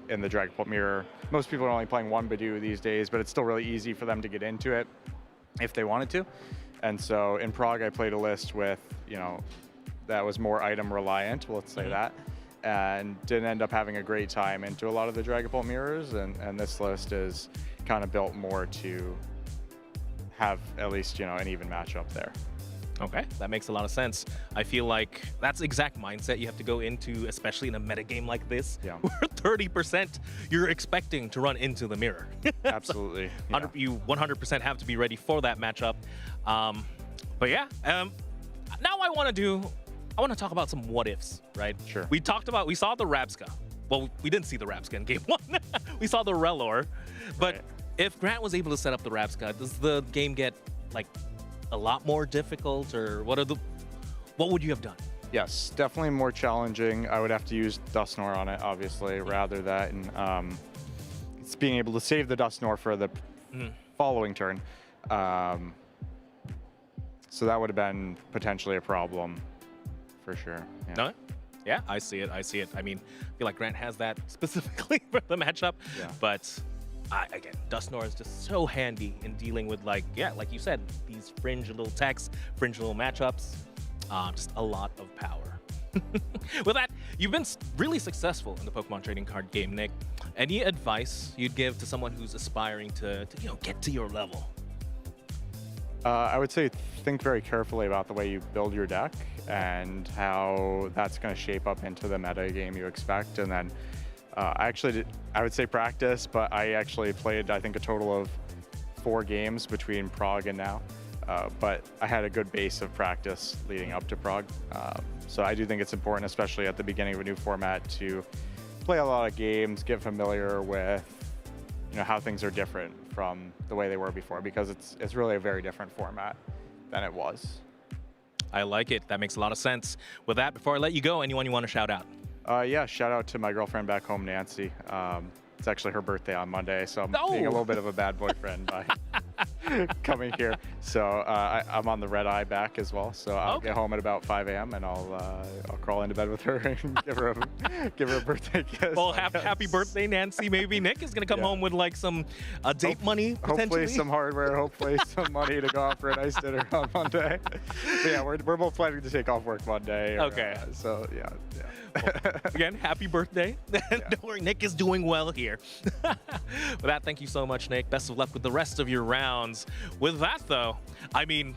Speaker 18: in the Dragapult mirror. Most people are only playing 1 Badoo these days, but it's still really easy for them to get into it if they wanted to. And so in Prague, I played a list with, that was more item reliant, let's say that, and didn't end up having a great time into a lot of the Dragapult mirrors. And this list is kind of built more to have at least, an even matchup there.
Speaker 4: Okay, that makes a lot of sense. I feel like that's the exact mindset you have to go into, especially in a metagame like this, where 30% you're expecting to run into the mirror.
Speaker 18: Absolutely.
Speaker 4: So, you 100% have to be ready for that matchup. But yeah, now I want to talk about some what ifs, right?
Speaker 18: Sure.
Speaker 4: We saw the Rabska. Well, we didn't see the Rabska in game 1. We saw the Relor. But if Grant was able to set up the Rabska, does the game get like a lot more difficult, or what would you have done?
Speaker 18: Yes, definitely more challenging. I would have to use Dusknoir on it, obviously, rather than it's being able to save the Dusknoir for the following turn. So that would have been potentially a problem, for sure. Yeah.
Speaker 4: No? Yeah, I see it. I mean, I feel like Grant has that specifically for the matchup, but again, Dusknoir is just so handy in dealing with, like you said, these fringe little techs, fringe little matchups. Just a lot of power. With that, you've been really successful in the Pokemon trading card game, Nick. Any advice you'd give to someone who's aspiring to get to your level?
Speaker 18: I would say think very carefully about the way you build your deck and how that's going to shape up into the meta game you expect. And then I would say practice, but I actually played, I think, a total of 4 games between Prague and now. But I had a good base of practice leading up to Prague. So I do think it's important, especially at the beginning of a new format, to play a lot of games, get familiar with how things are different from the way they were before, because it's really a very different format than it was.
Speaker 4: I like it. That makes a lot of sense. With that, before I let you go, anyone you want to shout out?
Speaker 18: Yeah, shout out to my girlfriend back home, Nancy. It's actually her birthday on Monday, so I'm being a little bit of a bad boyfriend by coming here. So I'm on the red eye back as well. So I'll get home at about 5 a.m. and I'll crawl into bed with her and give her a birthday kiss.
Speaker 4: Well, happy birthday, Nancy. Maybe Nick is gonna come home with like some date money potentially.
Speaker 18: Hopefully some hardware. Hopefully some money to go out for a nice dinner on Monday. But yeah, we're both planning to take off work Monday.
Speaker 4: Okay.
Speaker 18: So yeah.
Speaker 4: Well, again, happy birthday. Don't worry, Nick is doing well here. With that, thank you so much, Nick. Best of luck with the rest of your rounds. With that, though, I mean,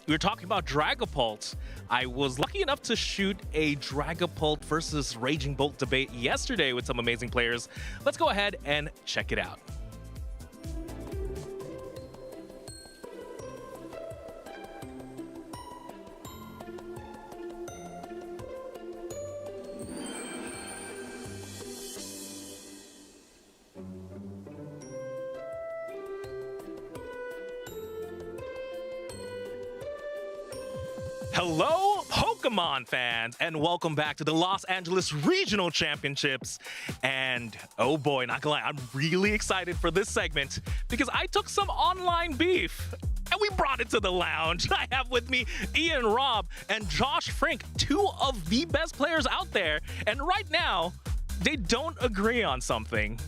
Speaker 4: we were talking about Dragapult. I was lucky enough to shoot a Dragapult versus Raging Bolt debate yesterday with some amazing players. Let's go ahead and check it out. Hello, Pokemon fans, and welcome back to the Los Angeles Regional Championships. And oh boy, not gonna lie, I'm really excited for this segment because I took some online beef and we brought it to the lounge. I have with me Ian Robb and Josh Frink, 2 of the best players out there. And right now, they don't agree on something.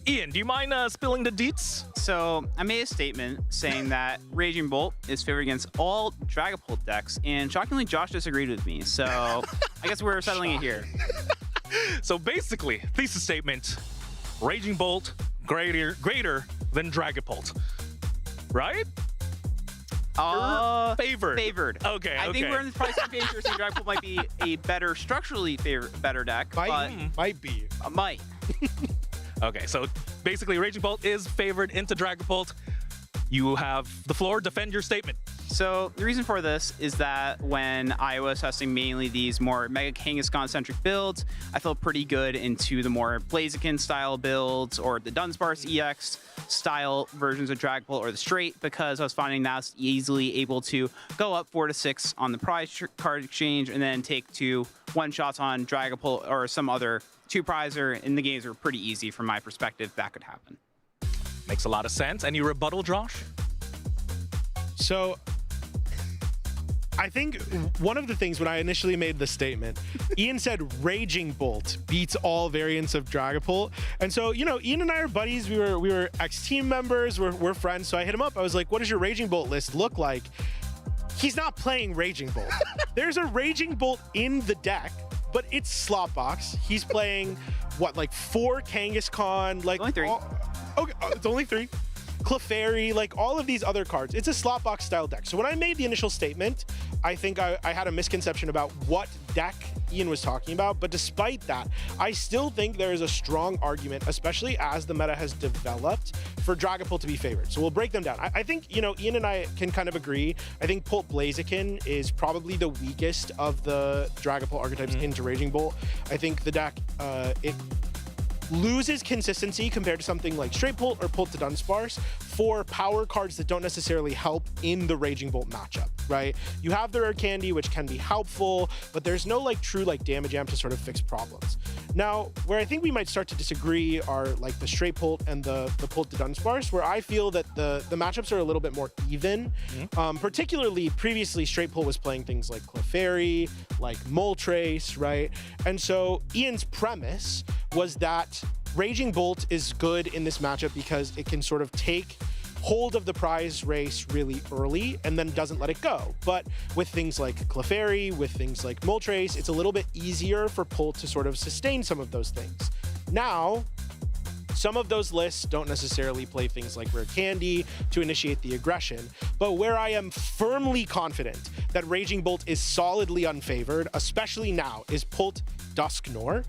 Speaker 4: Ian, do you mind spilling the deets?
Speaker 19: So I made a statement saying that Raging Bolt is favored against all Dragapult decks, and shockingly, Josh disagreed with me. So I guess we're settling it here.
Speaker 4: So basically, thesis statement: Raging Bolt greater than Dragapult, right? Favored.
Speaker 19: Favored.
Speaker 4: Okay.
Speaker 19: I think we're in the price of danger, saying Dragapult might be a better structurally better deck.
Speaker 20: Might be.
Speaker 19: Might.
Speaker 4: Okay, so basically Raging Bolt is favored into Dragapult. You have the floor. Defend your statement.
Speaker 19: So the reason for this is that when I was testing mainly these more Mega Kangaskhan-centric builds, I felt pretty good into the more Blaziken style builds or the Dunsparce EX style versions of Dragapult or the straight, because I was finding that I was easily able to go up 4 to 6 on the prize card exchange and then take 2 one-shots on Dragapult or some other 2-prizer, and the games were pretty easy from my perspective. That could happen.
Speaker 4: Makes a lot of sense. Any rebuttal, Josh?
Speaker 20: So I think one of the things when I initially made the statement, Ian said Raging Bolt beats all variants of Dragapult. And so, Ian and I are buddies. We were ex-team members. We're friends. So I hit him up. I was like, what does your Raging Bolt list look like? he's not playing Raging Bolt. There's a Raging Bolt in the deck, but it's Slotbox. He's playing, what, like 4 Kangaskhan? Like,
Speaker 19: only 3.
Speaker 20: Okay, it's only 3. Clefairy, like all of these other cards. It's a Slotbox style deck. So when I made the initial statement, I think I had a misconception about what deck Ian was talking about. But despite that, I still think there is a strong argument, especially as the meta has developed, for Dragapult to be favored. So we'll break them down. I think, you know, Ian and I can kind of agree. I think Pult Blaziken is probably the weakest of the Dragapult archetypes into Raging Bolt. I think the deck, it loses consistency compared to something like Straight Pult or Pult to Dunsparce for power cards that don't necessarily help in the Raging Bolt matchup, right? You have the Rare Candy, which can be helpful, but there's no like true like damage amp to sort of fix problems. Now, where I think we might start to disagree are like the Straight Pult and the Pult to Dunsparce, where I feel that the matchups are a little bit more even. Particularly previously, Straight Pult was playing things like Clefairy, like Moltres, right? And so Ian's premise was that Raging Bolt is good in this matchup because it can sort of take hold of the prize race really early and then doesn't let it go. But with things like Clefairy, with things like Moltres, it's a little bit easier for Pult to sort of sustain some of those things. Now, some of those lists don't necessarily play things like Rare Candy to initiate the aggression, but where I am firmly confident that Raging Bolt is solidly unfavored, especially now, is Pult Dusknoir,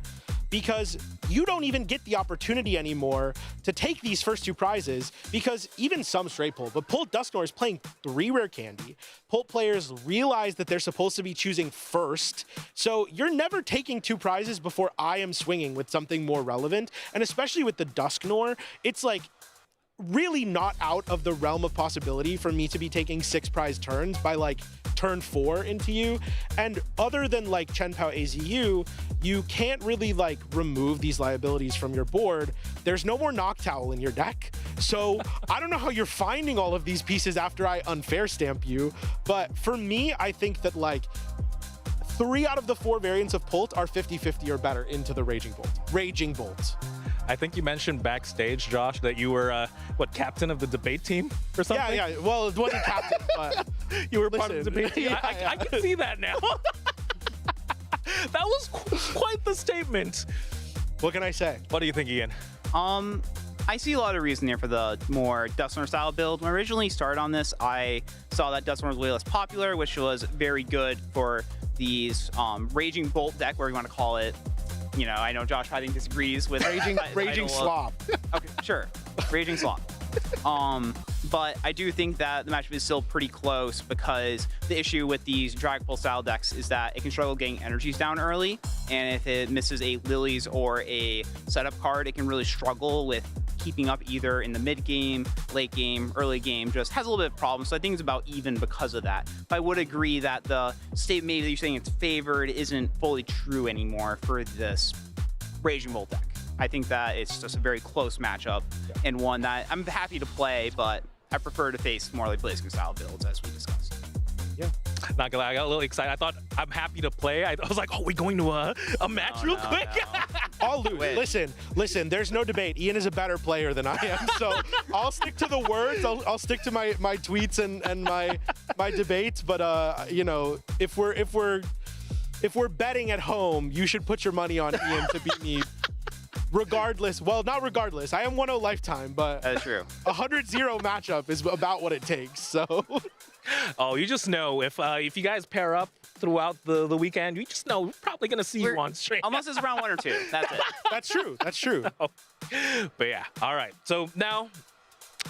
Speaker 20: because you don't even get the opportunity anymore to take these first 2 prizes, because even some Straight Pult, but Pult Dusknoir is playing 3 Rare Candy. Pult players realize that they're supposed to be choosing first, so you're never taking 2 prizes before I am swinging with something more relevant, and especially with the Dusknoir, it's like really not out of the realm of possibility for me to be taking 6 prize turns by like turn 4 into you. And other than like Chenpao AZU, you can't really like remove these liabilities from your board. There's no more Noctowl in your deck. So I don't know how you're finding all of these pieces after I unfair stamp you. But for me, I think that like 3 out of the 4 variants of Pult are 50-50 or better into the Raging Bolt. Raging Bolt.
Speaker 4: I think you mentioned backstage, Josh, that you were, what, captain of the debate team or something?
Speaker 20: Yeah. Well, it wasn't captain, but
Speaker 4: you were part of the debate team. I can see that now. That was quite the statement.
Speaker 20: What can I say?
Speaker 4: What do you think, Ian?
Speaker 19: I see a lot of reason there for the more Dusknoir style build. When I originally started on this, I saw that Dusknoir was way less popular, which was very good for these Raging Bolt deck, whatever you want to call it. You know, I know Josh I think disagrees with
Speaker 20: Raging Slop.
Speaker 19: Okay, sure. Raging Slop. But I do think that the matchup is still pretty close, because the issue with these Dragapult style decks is that it can struggle getting energies down early, and if it misses a Lilies or a setup card, it can really struggle with keeping up either in the mid game, late game, early game, just has a little bit of problems. So I think it's about even because of that. But I would agree that the statement maybe that you're saying it's favored isn't fully true anymore for this Raging Bolt deck. I think that it's just a very close matchup, and one that I'm happy to play, but I prefer to face more like Blaziken style builds, as we discussed.
Speaker 20: Yeah.
Speaker 4: Not gonna lie, I got a little excited. I thought I'm happy to play. I was like, oh, we going to a match real quick?
Speaker 20: I'll lose. Listen, there's no debate. Ian is a better player than I am, so I'll stick to the words. I'll stick to my tweets and my debates. But you know, if we're betting at home, you should put your money on Ian to beat me. Regardless, well, not regardless. I am 1-0 lifetime, but
Speaker 19: that's true.
Speaker 20: 100-0 matchup is about what it takes. So,
Speaker 4: oh, you just know if you guys pair up throughout the weekend, you just know we're probably gonna see you on stream.
Speaker 19: Unless it's round 1 or 2. That's it.
Speaker 20: That's true. That's true.
Speaker 4: So, but yeah, all right. So now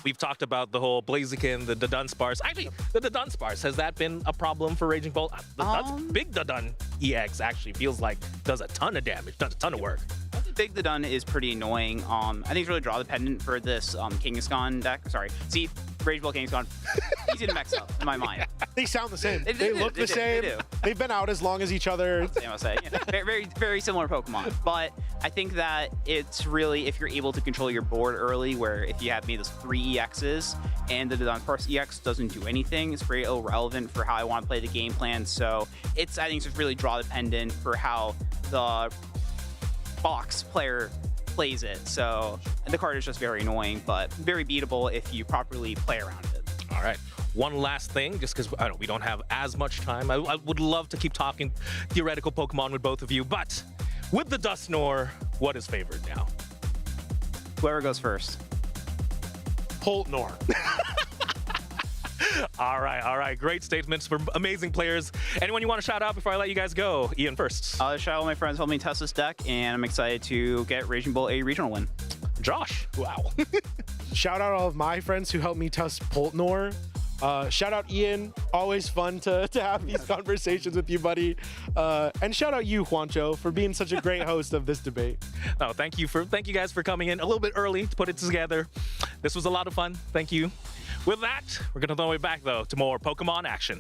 Speaker 4: we've talked about the whole Blaziken, the Dunsparce. Actually, the Dunsparce, has that been a problem for Raging Bolt? Big Dun EX actually feels like does a ton of damage, does a ton of work.
Speaker 19: Big the Dun is pretty annoying. I think it's really draw dependent for this Kangaskhan deck. Sorry. See, Rage Bolt Kangaskhan, easy to mix up in my mind.
Speaker 20: They sound the same. They look the same.
Speaker 19: They do.
Speaker 20: They've been out as long as each other.
Speaker 19: I'll say. Yeah, very, very similar Pokemon. But I think that it's really, if you're able to control your board early, where if you have maybe those 3 EXs and the Dunsparce EX doesn't do anything, it's very irrelevant for how I want to play the game plan. So I think it's just really draw dependent for how the box player plays it. So the card is just very annoying, but very beatable if you properly play around it.
Speaker 4: All right.
Speaker 13: one last thing, just because we don't have as much time. I would love to keep talking theoretical Pokemon with both of you, but with the Dusknoir, what is favored now?
Speaker 19: Whoever goes first.
Speaker 20: Poltnor.
Speaker 13: All right. Great statements for amazing players. Anyone you want to shout out before I let you guys go? Ian first.
Speaker 19: I'll shout out my friends helping me test this deck, and I'm excited to get Raging Bull a regional win.
Speaker 13: Josh. Wow.
Speaker 20: Shout out all of my friends who helped me test Poltnor. Shout out Ian. Always fun to have these conversations with you, buddy. And shout out you, Juancho, for being such a great host of this debate.
Speaker 13: Oh, thank you guys for coming in a little bit early to put it together. This was a lot of fun. Thank you. With that, we're going to throw it back, though, to more Pokemon action.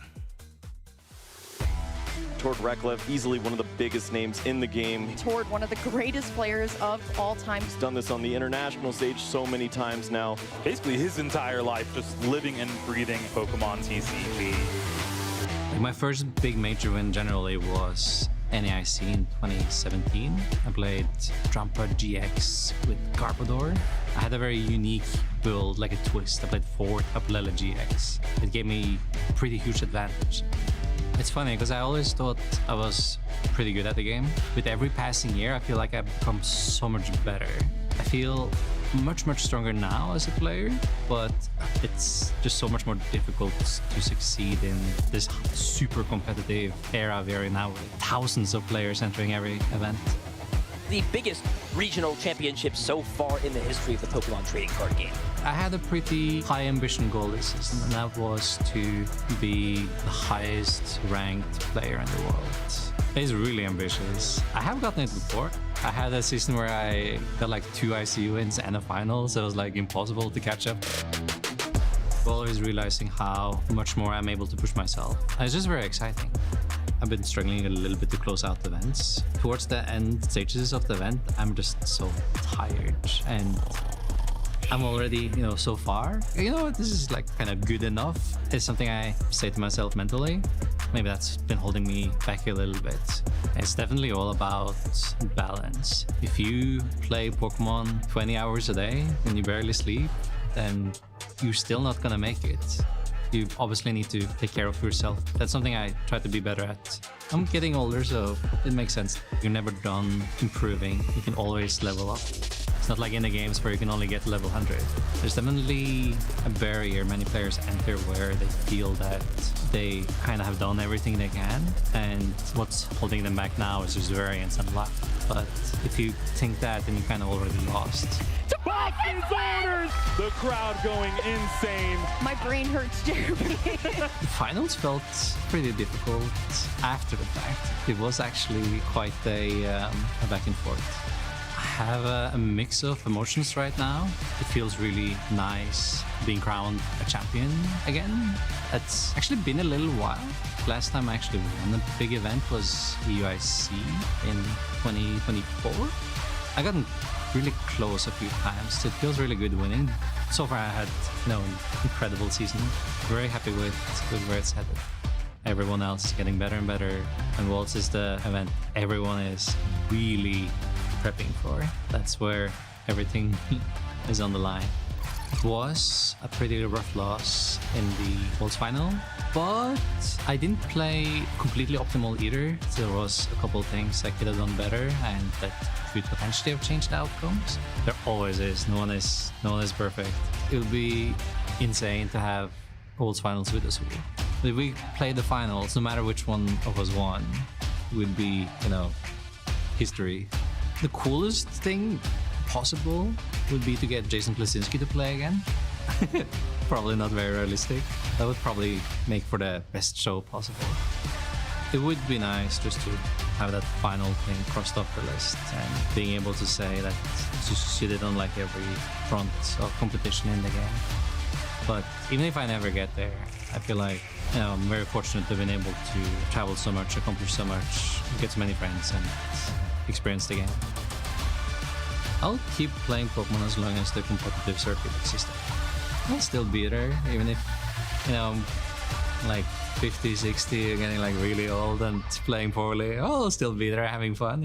Speaker 11: Tord Reklev, easily one of the biggest names in the game.
Speaker 8: Tord, one of the greatest players of all time.
Speaker 11: He's done this on the international stage so many times now.
Speaker 21: Basically his entire life just living and breathing Pokemon TCG.
Speaker 22: My first big major win generally was NAIC in 2017. I played Trampa GX with Garbodor. I had a very unique build, like a twist. I played 4 Tapulela GX. It gave me a pretty huge advantage. It's funny because I always thought I was pretty good at the game. With every passing year, I feel like I've become so much better. I feel much stronger now as a player, but it's just so much more difficult to succeed in this super competitive era we're in now with thousands of players entering every event.
Speaker 14: The biggest regional championship so far in the history of the Pokemon trading card game.
Speaker 22: I had a pretty high ambition goal this season, and that was to be the highest ranked player in the world. It's really ambitious. I have gotten it before. I had a season where I got like 2 ICU wins and a final, so it was like impossible to catch up. Always realizing how much more I'm able to push myself. It's just very exciting. I've been struggling a little bit to close out events. Towards the end stages of the event, I'm just so tired, and I'm already, so far. This is like kind of good enough. It's something I say to myself mentally. Maybe that's been holding me back a little bit. It's definitely all about balance. If you play Pokemon 20 hours a day and you barely sleep, then you're still not gonna make it. You obviously need to take care of yourself. That's something I try to be better at. I'm getting older, so it makes sense. You're never done improving. You can always level up. It's not like in the games where you can only get to level 100. There's definitely a barrier many players enter where they feel that they kind of have done everything they can, and what's holding them back now is just variance and luck. But if you think that, then you kind of already lost.
Speaker 21: Boston's orders! The crowd going insane.
Speaker 8: My brain hurts, Jeremy.
Speaker 22: The finals felt pretty difficult after the fact. It was actually quite a back and forth. I have a mix of emotions right now. It feels really nice being crowned a champion again. It's actually been a little while. Last time I actually won a big event was EUIC in 2024. I got really close a few times. It feels really good winning. So far I had an incredible season. Very happy with where it's headed. Everyone else is getting better and better. And Worlds is the event everyone is really prepping for. That's where everything is on the line. It was a pretty rough loss in the Worlds final, but I didn't play completely optimal either. There was a couple things I could have done better, and that could potentially have changed the outcomes. There always is. No one is perfect. It would be insane to have Worlds finals with us. If we played the finals, no matter which one of us won, it would be, history. The coolest thing possible would be to get Jason Plesinski to play again. Probably not very realistic. That would probably make for the best show possible. It would be nice just to have that final thing crossed off the list and being able to say that you succeeded on like every front of competition in the game. But even if I never get there, I feel like I'm very fortunate to have been able to travel so much, accomplish so much, get so many friends, and experience the game. I'll keep playing Pokemon as long as the competitive circuit exists. I'll still be there, even if, I'm like 50, 60, getting like really old and playing poorly. I'll still be there having fun,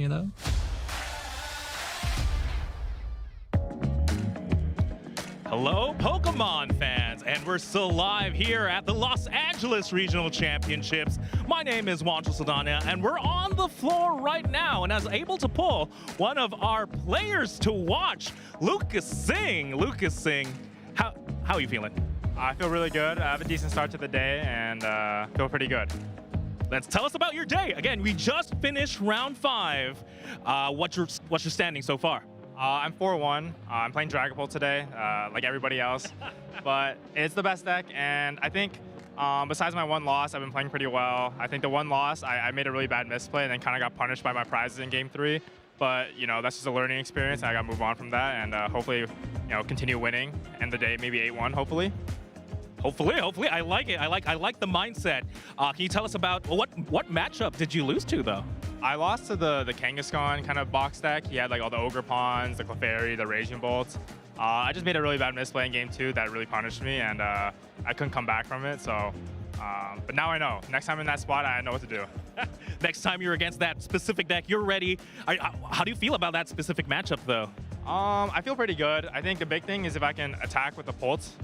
Speaker 4: Hello, Pokemon fans, and we're still live here at the Los Angeles Regional Championships. My name is Juancho Saldana, and we're on the floor right now, and I was able to pull one of our players to watch, Lucas Singh. Lucas Singh, how are you feeling?
Speaker 1: I feel really good. I have a decent start to the day, and feel pretty good.
Speaker 4: Let's tell us about your day. Again, we just finished round 5. What's your standing so far?
Speaker 1: I'm 4-1. I'm playing Dragapult today, like everybody else. But it's the best deck, and I think besides my one loss, I've been playing pretty well. I think the one loss, I made a really bad misplay and then kind of got punished by my prizes in Game 3. But, you know, that's just a learning experience. I got to move on from that and hopefully, you know, continue winning. End the day, maybe 8-1, hopefully.
Speaker 4: Hopefully. I like it. I like the mindset. Can you tell us about what matchup did you lose to, though?
Speaker 1: I lost to the Kangaskhan kind of box deck. He had like all the Ogre Pawns, the Clefairy, the Raging Bolts. I just made a really bad misplay in Game 2 that really punished me, and I couldn't come back from it. So, but now I know. Next time in that spot, I know what to do.
Speaker 4: Next time you're against that specific deck, you're ready. How do you feel about that specific matchup, though?
Speaker 1: I feel pretty good. I think the big thing is if I can attack with the Pults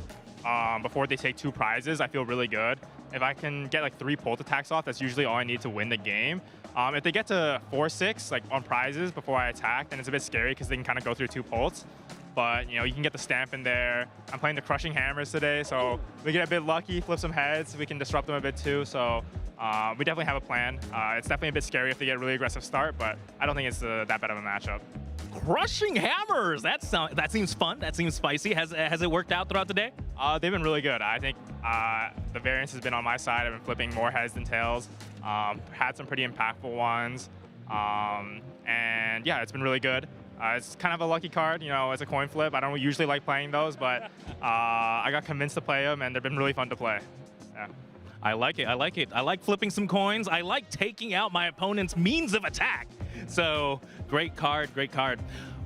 Speaker 1: before they take 2 prizes, I feel really good. If I can get like 3 Pult attacks off, that's usually all I need to win the game. If they get to 4-6 like on prizes before I attack, then it's a bit scary because they can kind of go through 2 Pults. But you know, you can get the Stamp in there. I'm playing the Crushing Hammers today, so we get a bit lucky, flip some heads. We can disrupt them a bit too. So we definitely have a plan. It's definitely a bit scary if they get a really aggressive start, but I don't think it's that bad of a matchup.
Speaker 4: Crushing Hammers! That seems fun. That seems spicy. Has it worked out throughout the day?
Speaker 1: They've been really good. I think the variance has been on my side. I've been flipping more heads than tails. Had some pretty impactful ones. And yeah, it's been really good. It's kind of a lucky card, you know, it's a coin flip. I don't usually like playing those, but I got convinced to play them, and they've been really fun to play. Yeah.
Speaker 4: I like it. I like flipping some coins. I like taking out my opponent's means of attack. So great card.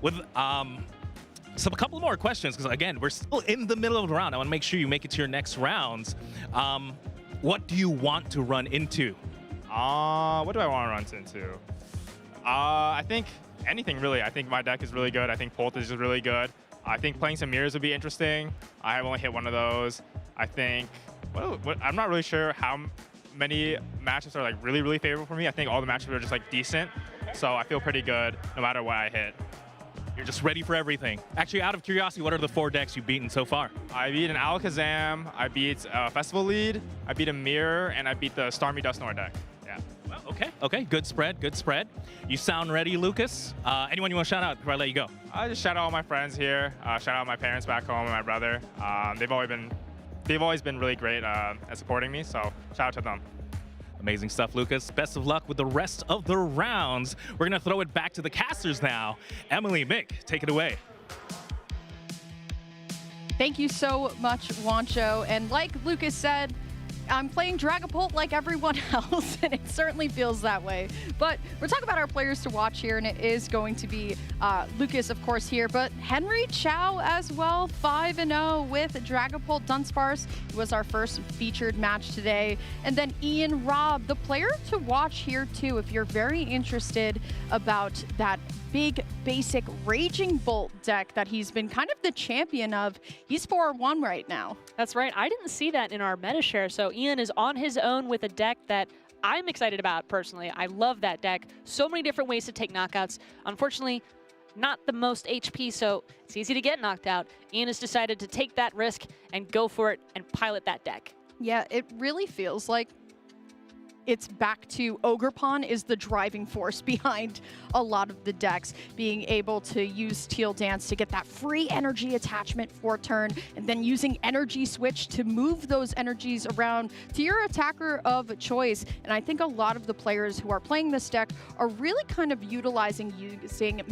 Speaker 4: With a couple more questions, because again, we're still in the middle of the round. I want to make sure you make it to your next rounds. What do you want to run into?
Speaker 1: What do I want to run into? I think anything really. I think my deck is really good. I think Pult is really good. I think playing some mirrors would be interesting. I have only hit one of those. I think, I'm not really sure how many matchups are like really favorable for me. I think all the matchups are just like decent. So I feel pretty good no matter what I hit.
Speaker 4: You're just ready for everything. Actually, out of curiosity, what are the 4 decks you've beaten so far?
Speaker 1: I beat an Alakazam, I beat Festival Lead, I beat a Mirror, and I beat the Stormy Dusknoir deck. Yeah.
Speaker 4: Well, okay. Good spread. You sound ready, Lucas. Anyone you want to shout out before I let you go?
Speaker 1: I just shout out all my friends here. Shout out my parents back home and my brother. They've always been really great at supporting me, so shout out to them.
Speaker 4: Amazing stuff, Lucas. Best of luck with the rest of the rounds. We're going to throw it back to the casters now. Emily, Mick, take it away.
Speaker 8: Thank you so much, Juancho. And like Lucas said, I'm playing Dragapult like everyone else, and it certainly feels that way. But we're talking about our players to watch here, and it is going to be Lucas, of course, here, but Henry Chow as well, 5-0 with Dragapult Dunsparce. It was our first featured match today. And then Ian Robb, the player to watch here, too, if you're very interested about that big basic Raging Bolt deck that he's been kind of the champion of. He's 4-1 right now.
Speaker 17: That's right. I didn't see that in our meta share. So Ian is on his own with a deck that I'm excited about personally. I love that deck. So many different ways to take knockouts. Unfortunately, not the most HP, so it's easy to get knocked out. Ian has decided to take that risk and go for it and pilot that deck.
Speaker 8: Yeah, it really feels like it's back to Ogerpon is the driving force behind a lot of the decks, being able to use Teal Dance to get that free energy attachment for turn, and then using Energy Switch to move those energies around to your attacker of choice. And I think a lot of the players who are playing this deck are really kind of using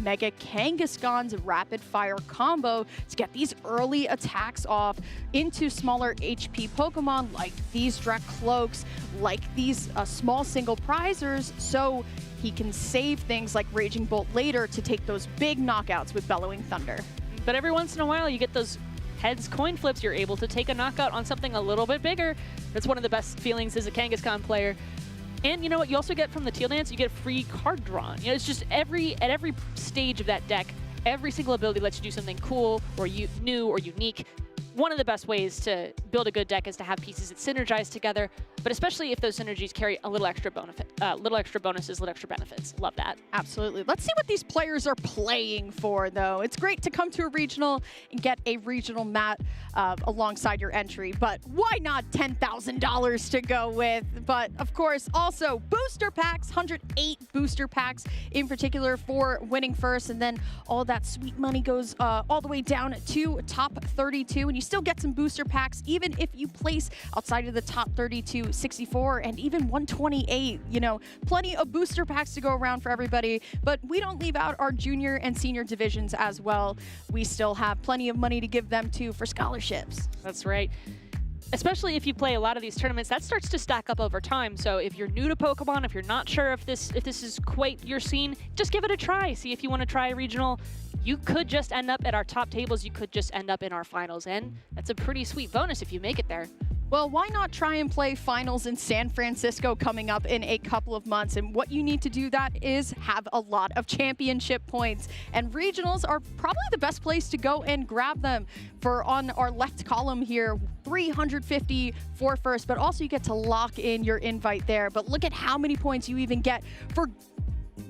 Speaker 8: Mega Kangaskhan's rapid fire combo to get these early attacks off into smaller HP Pokemon like these Dracloaks, like these small single prizers, so he can save things like Raging Bolt later to take those big knockouts with Bellowing Thunder.
Speaker 17: But every once in a while, you get those heads coin flips. You're able to take a knockout on something a little bit bigger. That's one of the best feelings as a Kangaskhan player. And you know what? You also get from the Teal Dance, you get free card drawn. You know, it's just at every stage of that deck, Every single ability lets you do something cool or new or unique. One of the best ways to build a good deck is to have pieces that synergize together, but especially if those synergies carry a little extra bonuses, little extra benefits. Love that.
Speaker 8: Absolutely. Let's see what these players are playing for, though. It's great to come to a regional and get a regional mat alongside your entry, but why not $10,000 to go with? But of course, also booster packs, 108 booster packs in particular for winning first, and then all that sweet money goes all the way down to top 32, and you still get some booster packs even if you place outside of the top 32, 64, and even 128. You know, plenty of booster packs to go around for everybody, but we don't leave out our junior and senior divisions as well. We still have plenty of money to give them too for scholarships.
Speaker 17: That's right. Especially if you play a lot of these tournaments, that starts to stack up over time. So if you're new to Pokemon, if you're not sure if this is quite your scene, just give it a try. See if you want to try a regional. You could just end up at our top tables. You could just end up in our finals, and that's a pretty sweet bonus if you make it there.
Speaker 8: Well, why not try and play finals in San Francisco coming up in a couple of months? And what you need to do that is have a lot of championship points. And regionals are probably the best place to go and grab them. For on our left column here, 350 for first, but also you get to lock in your invite there. But look at how many points you even get for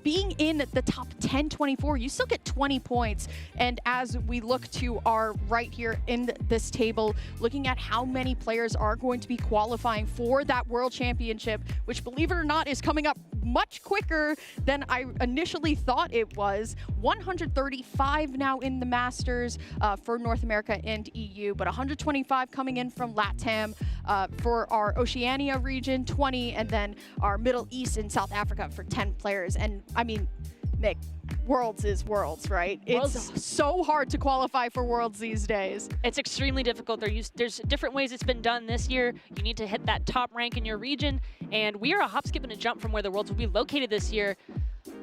Speaker 8: being in the top 10-24, you still get 20 points. And as we look to our right here in this table, looking at how many players are going to be qualifying for that World Championship, which, believe it or not, is coming up much quicker than I initially thought it was. 135 now in the Masters for North America and EU, but 125 coming in from LATAM for our Oceania region, 20, and then our Middle East and South Africa for 10 players. And I mean, Nick, Worlds is Worlds, right? It's so hard to qualify for Worlds these days.
Speaker 17: It's extremely difficult. There's different ways it's been done this year. You need to hit that top rank in your region, and we are a hop, skip, and a jump from where the Worlds will be located this year.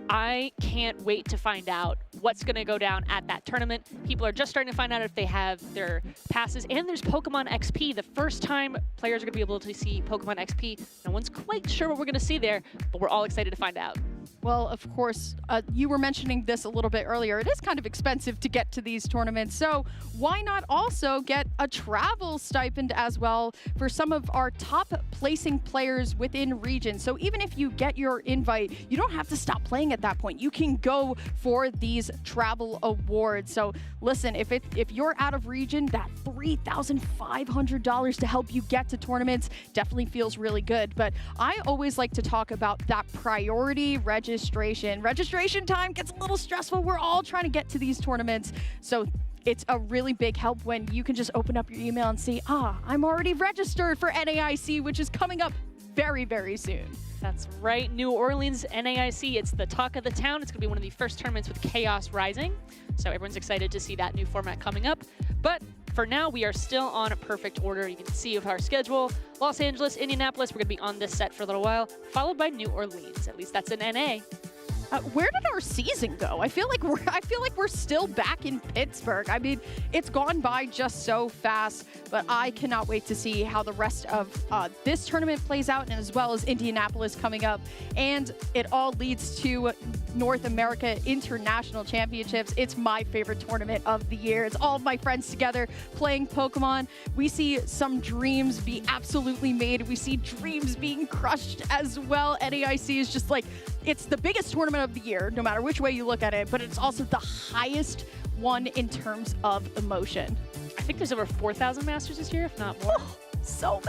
Speaker 17: I can't wait to find out what's going to go down at that tournament. People are just starting to find out if they have their passes, and there's Pokemon XP. The first time players are going to be able to see Pokemon XP. No one's quite sure what we're going to see there, but we're all excited to find out.
Speaker 8: Well, of course, you were mentioning this a little bit earlier. It is kind of expensive to get to these tournaments, so why not also get a travel stipend as well for some of our top placing players within region? So even if you get your invite, you don't have to stop playing at that point. You can go for these travel awards. So listen, if you're out of region, that $3,500 to help you get to tournaments definitely feels really good. But I always like to talk about that priority registration. Registration time gets a little stressful. We're all trying to get to these tournaments. So it's a really big help when you can just open up your email and see, I'm already registered for NAIC, which is coming up very, very soon.
Speaker 17: That's right, New Orleans NAIC. It's the talk of the town. It's going to be one of the first tournaments with Chaos Rising. So everyone's excited to see that new format coming up. But for now, we are still on a perfect order. You can see with our schedule, Los Angeles, Indianapolis, we're going to be on this set for a little while, followed by New Orleans. At least that's an NA.
Speaker 8: Where did our season go? I feel like we're still back in Pittsburgh. I mean, it's gone by just so fast, but I cannot wait to see how the rest of this tournament plays out, and as well as Indianapolis coming up. And it all leads to North America International Championships. It's my favorite tournament of the year. It's all of my friends together playing Pokemon. We see some dreams be absolutely made. We see dreams being crushed as well. NAIC is just like, it's the biggest tournament of the year, no matter which way you look at it, but it's also the highest one in terms of emotion.
Speaker 17: I think there's over 4,000 Masters this year, if not more.
Speaker 8: So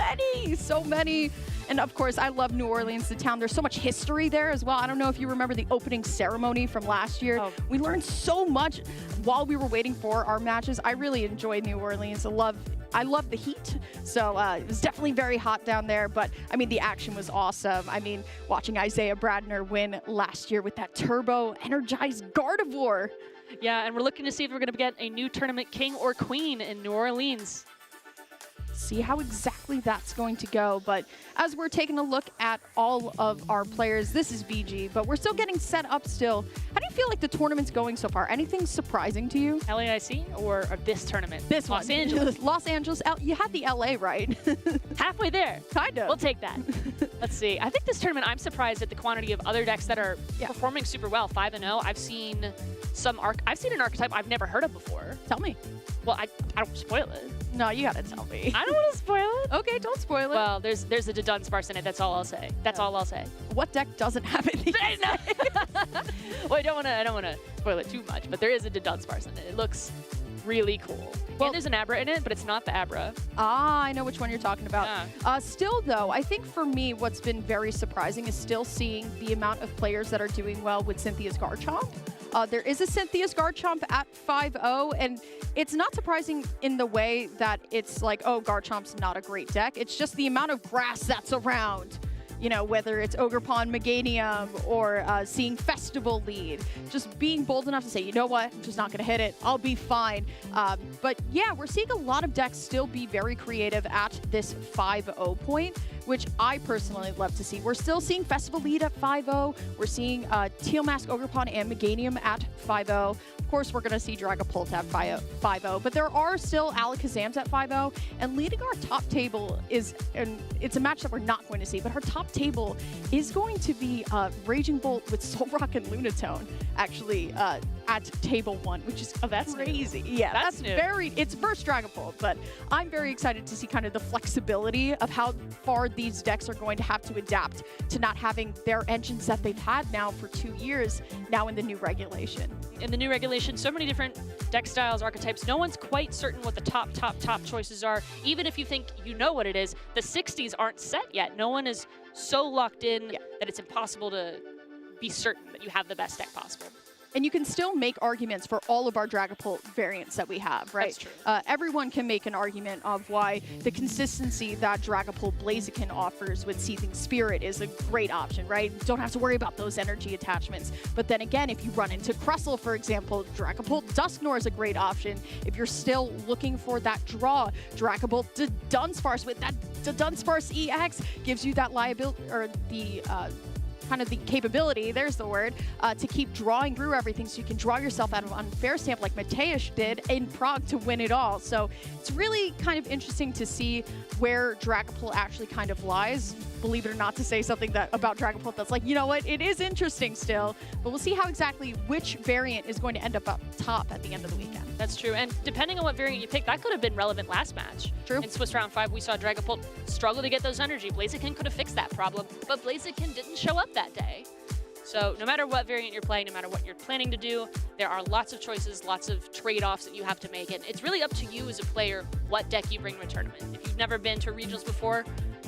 Speaker 8: many. And of course, I love New Orleans, the town. There's so much history there as well. I don't know if you remember the opening ceremony from last year. We learned so much while we were waiting for our matches. I really enjoyed New Orleans. I love the heat, so it was definitely very hot down there, but I mean, the action was awesome. I mean, watching Isaiah Bradner win last year with that turbo-energized Gardevoir.
Speaker 17: Yeah, and we're looking to see if we're going to get a new tournament king or queen in New Orleans.
Speaker 8: See how exactly that's going to go. But as we're taking a look at all of our players, this is BG, but we're still getting set up still. How do you feel like the tournament's going so far? Anything surprising to you?
Speaker 17: LAIC or this tournament?
Speaker 8: This
Speaker 17: Los
Speaker 8: one.
Speaker 17: Angeles.
Speaker 8: Los Angeles. You had the LA, right?
Speaker 17: Halfway there.
Speaker 8: Kind of.
Speaker 17: We'll take that. Let's see. I think this tournament, I'm surprised at the quantity of other decks that are performing super well. 5-0. I've seen an archetype I've never heard of before.
Speaker 8: Tell me.
Speaker 17: Well, I don't spoil it.
Speaker 8: No, you gotta tell me.
Speaker 17: I don't want to spoil it.
Speaker 8: Okay, don't spoil it.
Speaker 17: Well, there's a Dunsparce in it. That's all I'll say. That's all I'll say.
Speaker 8: What deck doesn't have it?
Speaker 17: Well, I don't want to spoil it too much, but there is a Dunsparce in it. It looks really cool. Well, and there's an Abra in it, but it's not the Abra.
Speaker 8: Ah, I know which one you're talking about.
Speaker 17: Yeah.
Speaker 8: Still, though, I think for me, what's been very surprising is still seeing the amount of players that are doing well with Cynthia's Garchomp. There is a Cynthia's Garchomp at 5-0, and it's not surprising in the way that it's like, oh, Garchomp's not a great deck. It's just the amount of grass that's around. You know, whether it's Ogerpon, Meganium, or seeing Festival lead, just being bold enough to say, you know what, I'm just not going to hit it. I'll be fine. But yeah, we're seeing a lot of decks still be very creative at this 5-0 point, which I personally love to see. We're still seeing Festival lead at 5-0. We're seeing Teal Mask, Ogerpon, and Meganium at 5-0. Of course, we're going to see Dragapult at 5-0, but there are still Alakazams at 5-0, and leading our top table is, and it's a match that we're not going to see, but her top table is going to be Raging Bolt with Solrock and Lunatone, actually, at table 1, which is crazy.
Speaker 17: New.
Speaker 8: Yeah,
Speaker 17: that's new.
Speaker 8: It's first Dragapult, but I'm very excited to see kind of the flexibility of how far these decks are going to have to adapt to not having their engines that they've had now for 2 years now in the new regulation.
Speaker 17: In the new regulation, so many different deck styles, archetypes. No one's quite certain what the top choices are. Even if you think you know what it is, the 60s aren't set yet. No one is so locked in that it's impossible to be certain that you have the best deck possible.
Speaker 8: And you can still make arguments for all of our Dragapult variants that we have, right?
Speaker 17: That's true.
Speaker 8: Everyone can make an argument of why the consistency that Dragapult Blaziken offers with Seething Spirit is a great option, right? Don't have to worry about those energy attachments. But then again, if you run into Cressel, for example, Dragapult Dusknoir is a great option. If you're still looking for that draw, Dragapult Dunsparce with that Dunsparce EX gives you that liability, or the kind of the capability, there's the word, to keep drawing through everything so you can draw yourself out of unfair stamp like Mateusz did in Prague to win it all. So it's really kind of interesting to see where Dragapult actually kind of lies. Believe it or not, to say something about Dragapult that's like, you know what, it is interesting still, but we'll see how exactly which variant is going to end up top at the end of the weekend.
Speaker 17: That's true, and depending on what variant you pick, that could have been relevant last match.
Speaker 8: True.
Speaker 17: In Swiss Round 5, we saw Dragapult struggle to get those energy. Blaziken could have fixed that problem, but Blaziken didn't show up that day. So no matter what variant you're playing, no matter what you're planning to do, there are lots of choices, lots of trade-offs that you have to make. And it's really up to you as a player what deck you bring to a tournament. If you've never been to regionals before,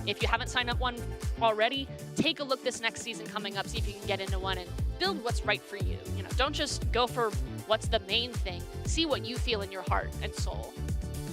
Speaker 17: if you haven't signed up one already, take a look this next season coming up, see if you can get into one and build what's right for you. You know, don't just go for what's the main thing. See what you feel in your heart and soul.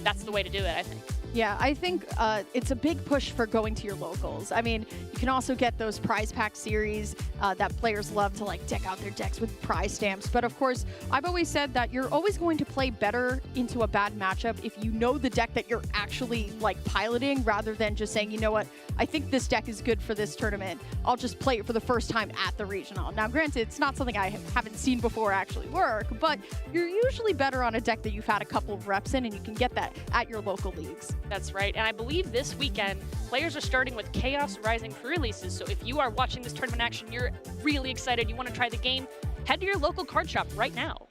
Speaker 17: That's the way to do it, I think.
Speaker 8: Yeah, I think it's a big push for going to your locals. I mean, you can also get those prize pack series that players love to like deck out their decks with prize stamps. But of course, I've always said that you're always going to play better into a bad matchup if you know the deck that you're actually like piloting, rather than just saying, you know what, I think this deck is good for this tournament. I'll just play it for the first time at the regional. Now, granted, it's not something I haven't seen before actually work, but you're usually better on a deck that you've had a couple of reps in, and you can get that at your local leagues.
Speaker 17: That's right, and I believe this weekend, players are starting with Chaos Rising pre-releases, so if you are watching this tournament action, you're really excited, you want to try the game, head to your local card shop right now,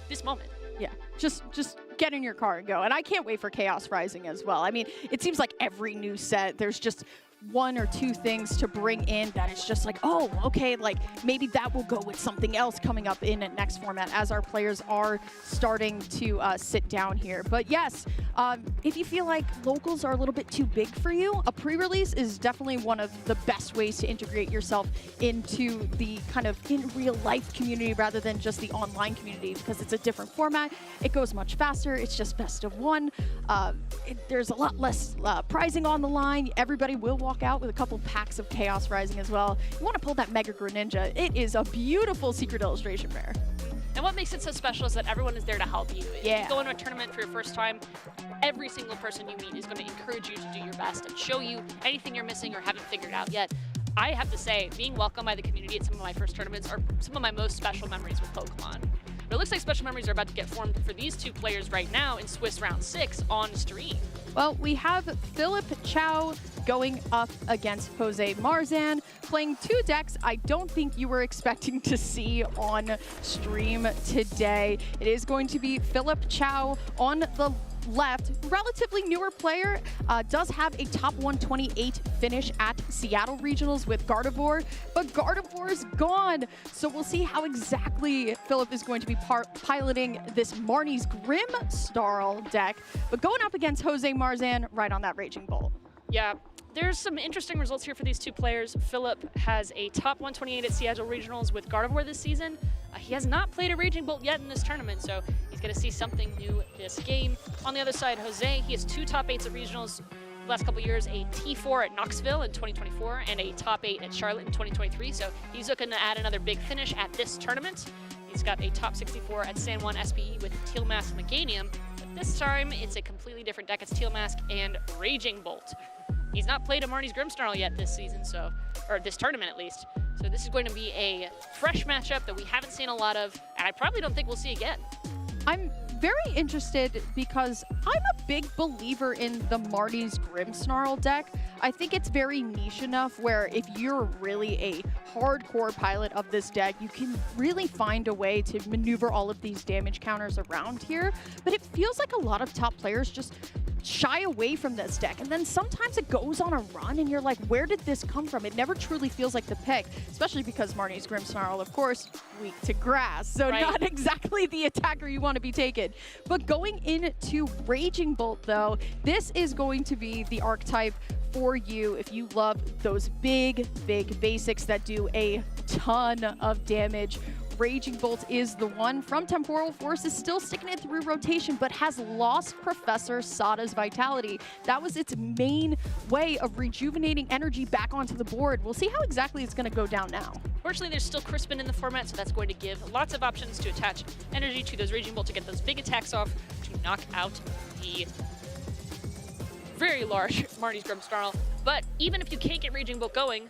Speaker 17: this moment.
Speaker 8: Yeah, just get in your car and go. And I can't wait for Chaos Rising as well. I mean, it seems like every new set, there's just one or two things to bring in that it's just like, oh, okay, like maybe that will go with something else coming up in a next format as our players are starting to sit down here. But yes, if you feel like locals are a little bit too big for you, a pre-release is definitely one of the best ways to integrate yourself into the kind of in real life community rather than just the online community, because it's a different format. It goes much faster. It's just best of one. There's a lot less prizing on the line. Everybody will walk out with a couple packs of Chaos Rising as well. You want to pull that Mega Greninja. It is a beautiful secret illustration rare.
Speaker 17: And what makes it so special is that everyone is there to help you. If
Speaker 8: Yeah.
Speaker 17: you go into a tournament for your first time, every single person you meet is going to encourage you to do your best and show you anything you're missing or haven't figured out yet. I have to say, being welcomed by the community at some of my first tournaments are some of my most special memories with Pokemon. But it looks like special memories are about to get formed for these two players right now in Swiss Round 6 on stream.
Speaker 8: Well, we have Philip Chow going up against Jose Marzan, playing two decks I don't think you were expecting to see on stream today. It is going to be Philip Chow on the left, relatively newer player, does have a top 128 finish at Seattle Regionals with Gardevoir, but Gardevoir's gone. So we'll see how exactly Philip is going to be piloting this Marnie's Grimmsnarl deck, but going up against Jose Marzan right on that Raging Bolt.
Speaker 17: Yeah. There's some interesting results here for these two players. Philip has a top 128 at Seattle Regionals with Gardevoir this season. He has not played a Raging Bolt yet in this tournament, so he's going to see something new this game. On the other side, Jose, he has two top 8s at Regionals the last couple years, a T4 at Knoxville in 2024 and a top 8 at Charlotte in 2023, so he's looking to add another big finish at this tournament. He's got a top 64 at San Juan SPE with Teal Mask Meganium, but this time it's a completely different deck. It's Teal Mask and Raging Bolt. He's not played a Marnie's Grimmsnarl yet this season, so, or this tournament at least. So this is going to be a fresh matchup that we haven't seen a lot of, and I probably don't think we'll see again.
Speaker 8: I'm very interested because I'm a big believer in the Marnie's Grimmsnarl deck. I think it's very niche enough where if you're really a hardcore pilot of this deck, you can really find a way to maneuver all of these damage counters around here. But it feels like a lot of top players just shy away from this deck, and then sometimes it goes on a run and you're like, where did this come from? It never truly feels like the pick, especially because Marnie's Grimmsnarl, of course, weak to grass, so not exactly the attacker you want to be taking. But going into Raging Bolt, though, this is going to be the archetype for you if you love those big basics that do a ton of damage. Raging Bolt is the one from Temporal Force, is still sticking it through rotation, but has lost Professor Sada's vitality. That was its main way of rejuvenating energy back onto the board. We'll see how exactly it's going to go down now.
Speaker 17: Fortunately, there's still Crispin in the format, so that's going to give lots of options to attach energy to those Raging Bolt to get those big attacks off, to knock out the very large Marnie's Grimmsnarl. But even if you can't get Raging Bolt going,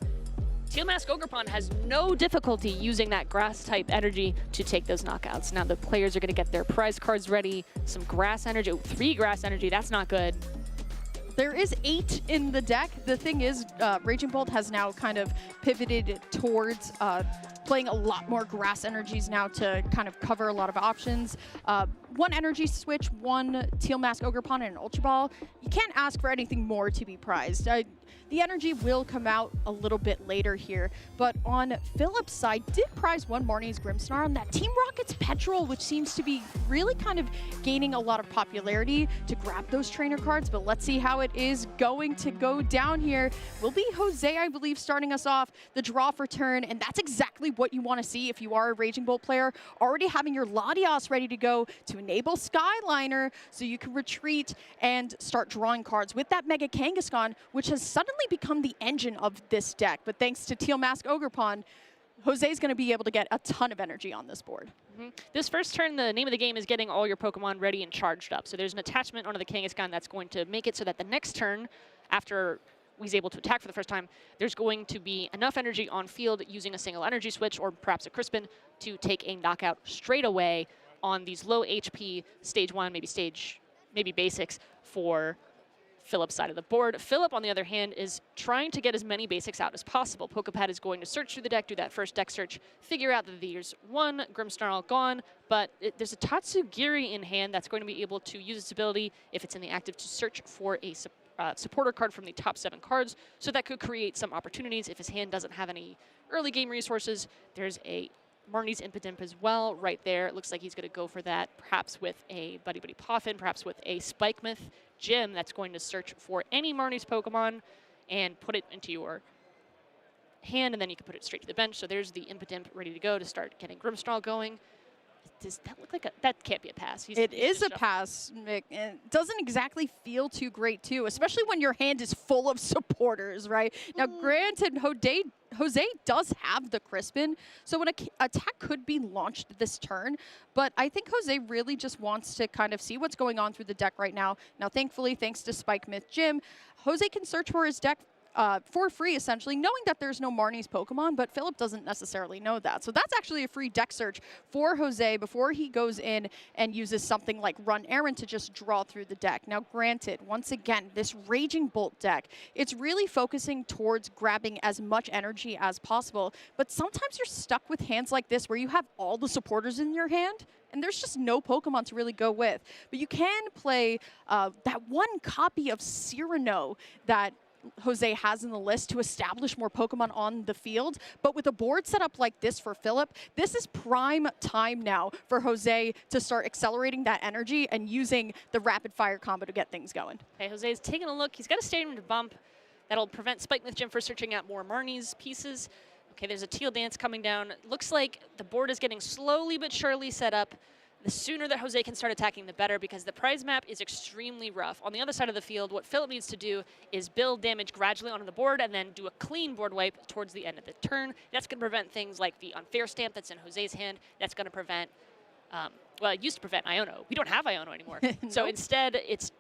Speaker 17: Teal Mask Ogerpon has no difficulty using that grass-type energy to take those knockouts. Now the players are going to get their prize cards ready, some grass energy, 3 grass energy, that's not good.
Speaker 8: There is 8 in the deck. The thing is, Raging Bolt has now kind of pivoted towards playing a lot more grass energies now to kind of cover a lot of options. 1 energy switch, 1 Teal Mask Ogerpon, and an Ultra Ball. You can't ask for anything more to be prized. The energy will come out a little bit later here, but on Philip's side, did prize 1 Marnie's Grimmsnarl and that Team Rocket's Petrol, which seems to be really kind of gaining a lot of popularity to grab those trainer cards, but let's see how it is going to go down here. Will be Jose, I believe, starting us off the draw for turn, and that's exactly what you want to see if you are a Raging Bolt player, already having your Latios ready to go to enable Skyliner so you can retreat and start drawing cards with that Mega Kangaskhan, which has suddenly become the engine of this deck. But thanks to Teal Mask Ogerpon, Jose's going to be able to get a ton of energy on this board.
Speaker 17: This first turn, the name of the game is getting all your Pokemon ready and charged up. So there's an attachment onto the Kangaskhan that's going to make it so that the next turn, after he's able to attack for the first time, there's going to be enough energy on field using a single energy switch or perhaps a Crispin to take a knockout straight away on these low HP stage 1, maybe basics for Philip's side of the board. Philip, on the other hand, is trying to get as many basics out as possible. Pokepad is going to search through the deck, do that first deck search, figure out that there's 1 Grimmsnarl gone, but there's a Tatsugiri in hand that's going to be able to use its ability, if it's in the active, to search for a supporter card from the top 7 cards, so that could create some opportunities. If his hand doesn't have any early game resources, there's a Marnie's Impidimp as well right there. It looks like he's going to go for that, perhaps with a Buddy Buddy Poffin, perhaps with a Spikemouth Gym that's going to search for any Marnie's Pokemon and put it into your hand, and then you can put it straight to the bench. So there's the Impidimp ready to go to start getting Grimmsnarl going. Does that look like a... That can't be a pass.
Speaker 8: It is a pass, Mick. It doesn't exactly feel too great, too, especially when your hand is full of supporters, right? Now, granted, Jose does have the Crispin, so an attack could be launched this turn, but I think Jose really just wants to kind of see what's going on through the deck right now. Now, thankfully, thanks to Spikemouth Gym, Jose can search for his deck for free, essentially, knowing that there's no Marnie's Pokemon, but Philip doesn't necessarily know that. So that's actually a free deck search for Jose before he goes in and uses something like Run Errand to just draw through the deck. Now, granted, once again, this Raging Bolt deck, it's really focusing towards grabbing as much energy as possible, but sometimes you're stuck with hands like this where you have all the supporters in your hand, and there's just no Pokemon to really go with. But you can play that one copy of Cyrano that Jose has in the list to establish more Pokemon on the field. But with a board set up like this for Philip, this is prime time now for Jose to start accelerating that energy and using the rapid fire combo to get things going.
Speaker 17: Okay, Jose's taking a look. He's got a stadium to bump. That'll prevent Spike Myth Gym from searching out more Marnie's pieces. Okay, there's a Teal Dance coming down. Looks like the board is getting slowly but surely set up. The sooner that Jose can start attacking, the better, because the prize map is extremely rough. On the other side of the field, what Philip needs to do is build damage gradually onto the board and then do a clean board wipe towards the end of the turn. That's going to prevent things like the unfair stamp that's in Jose's hand. That's going to prevent, well, it used to prevent Iono. We don't have Iono anymore. So instead, it's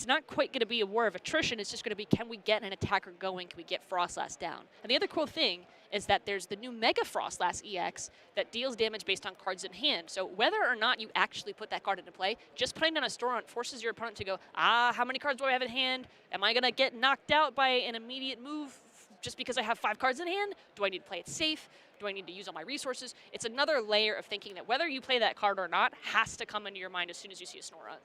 Speaker 17: not quite going to be a war of attrition. It's just going to be, can we get an attacker going? Can we get Frostlass down? And the other cool thing is that there's the new Mega Frostlass EX that deals damage based on cards in hand. So whether or not you actually put that card into play, just putting down a Storant forces your opponent to go, how many cards do I have in hand? Am I going to get knocked out by an immediate move just because I have 5 cards in hand? Do I need to play it safe? Do I need to use all my resources? It's another layer of thinking that whether you play that card or not has to come into your mind as soon as you see a Snorunt.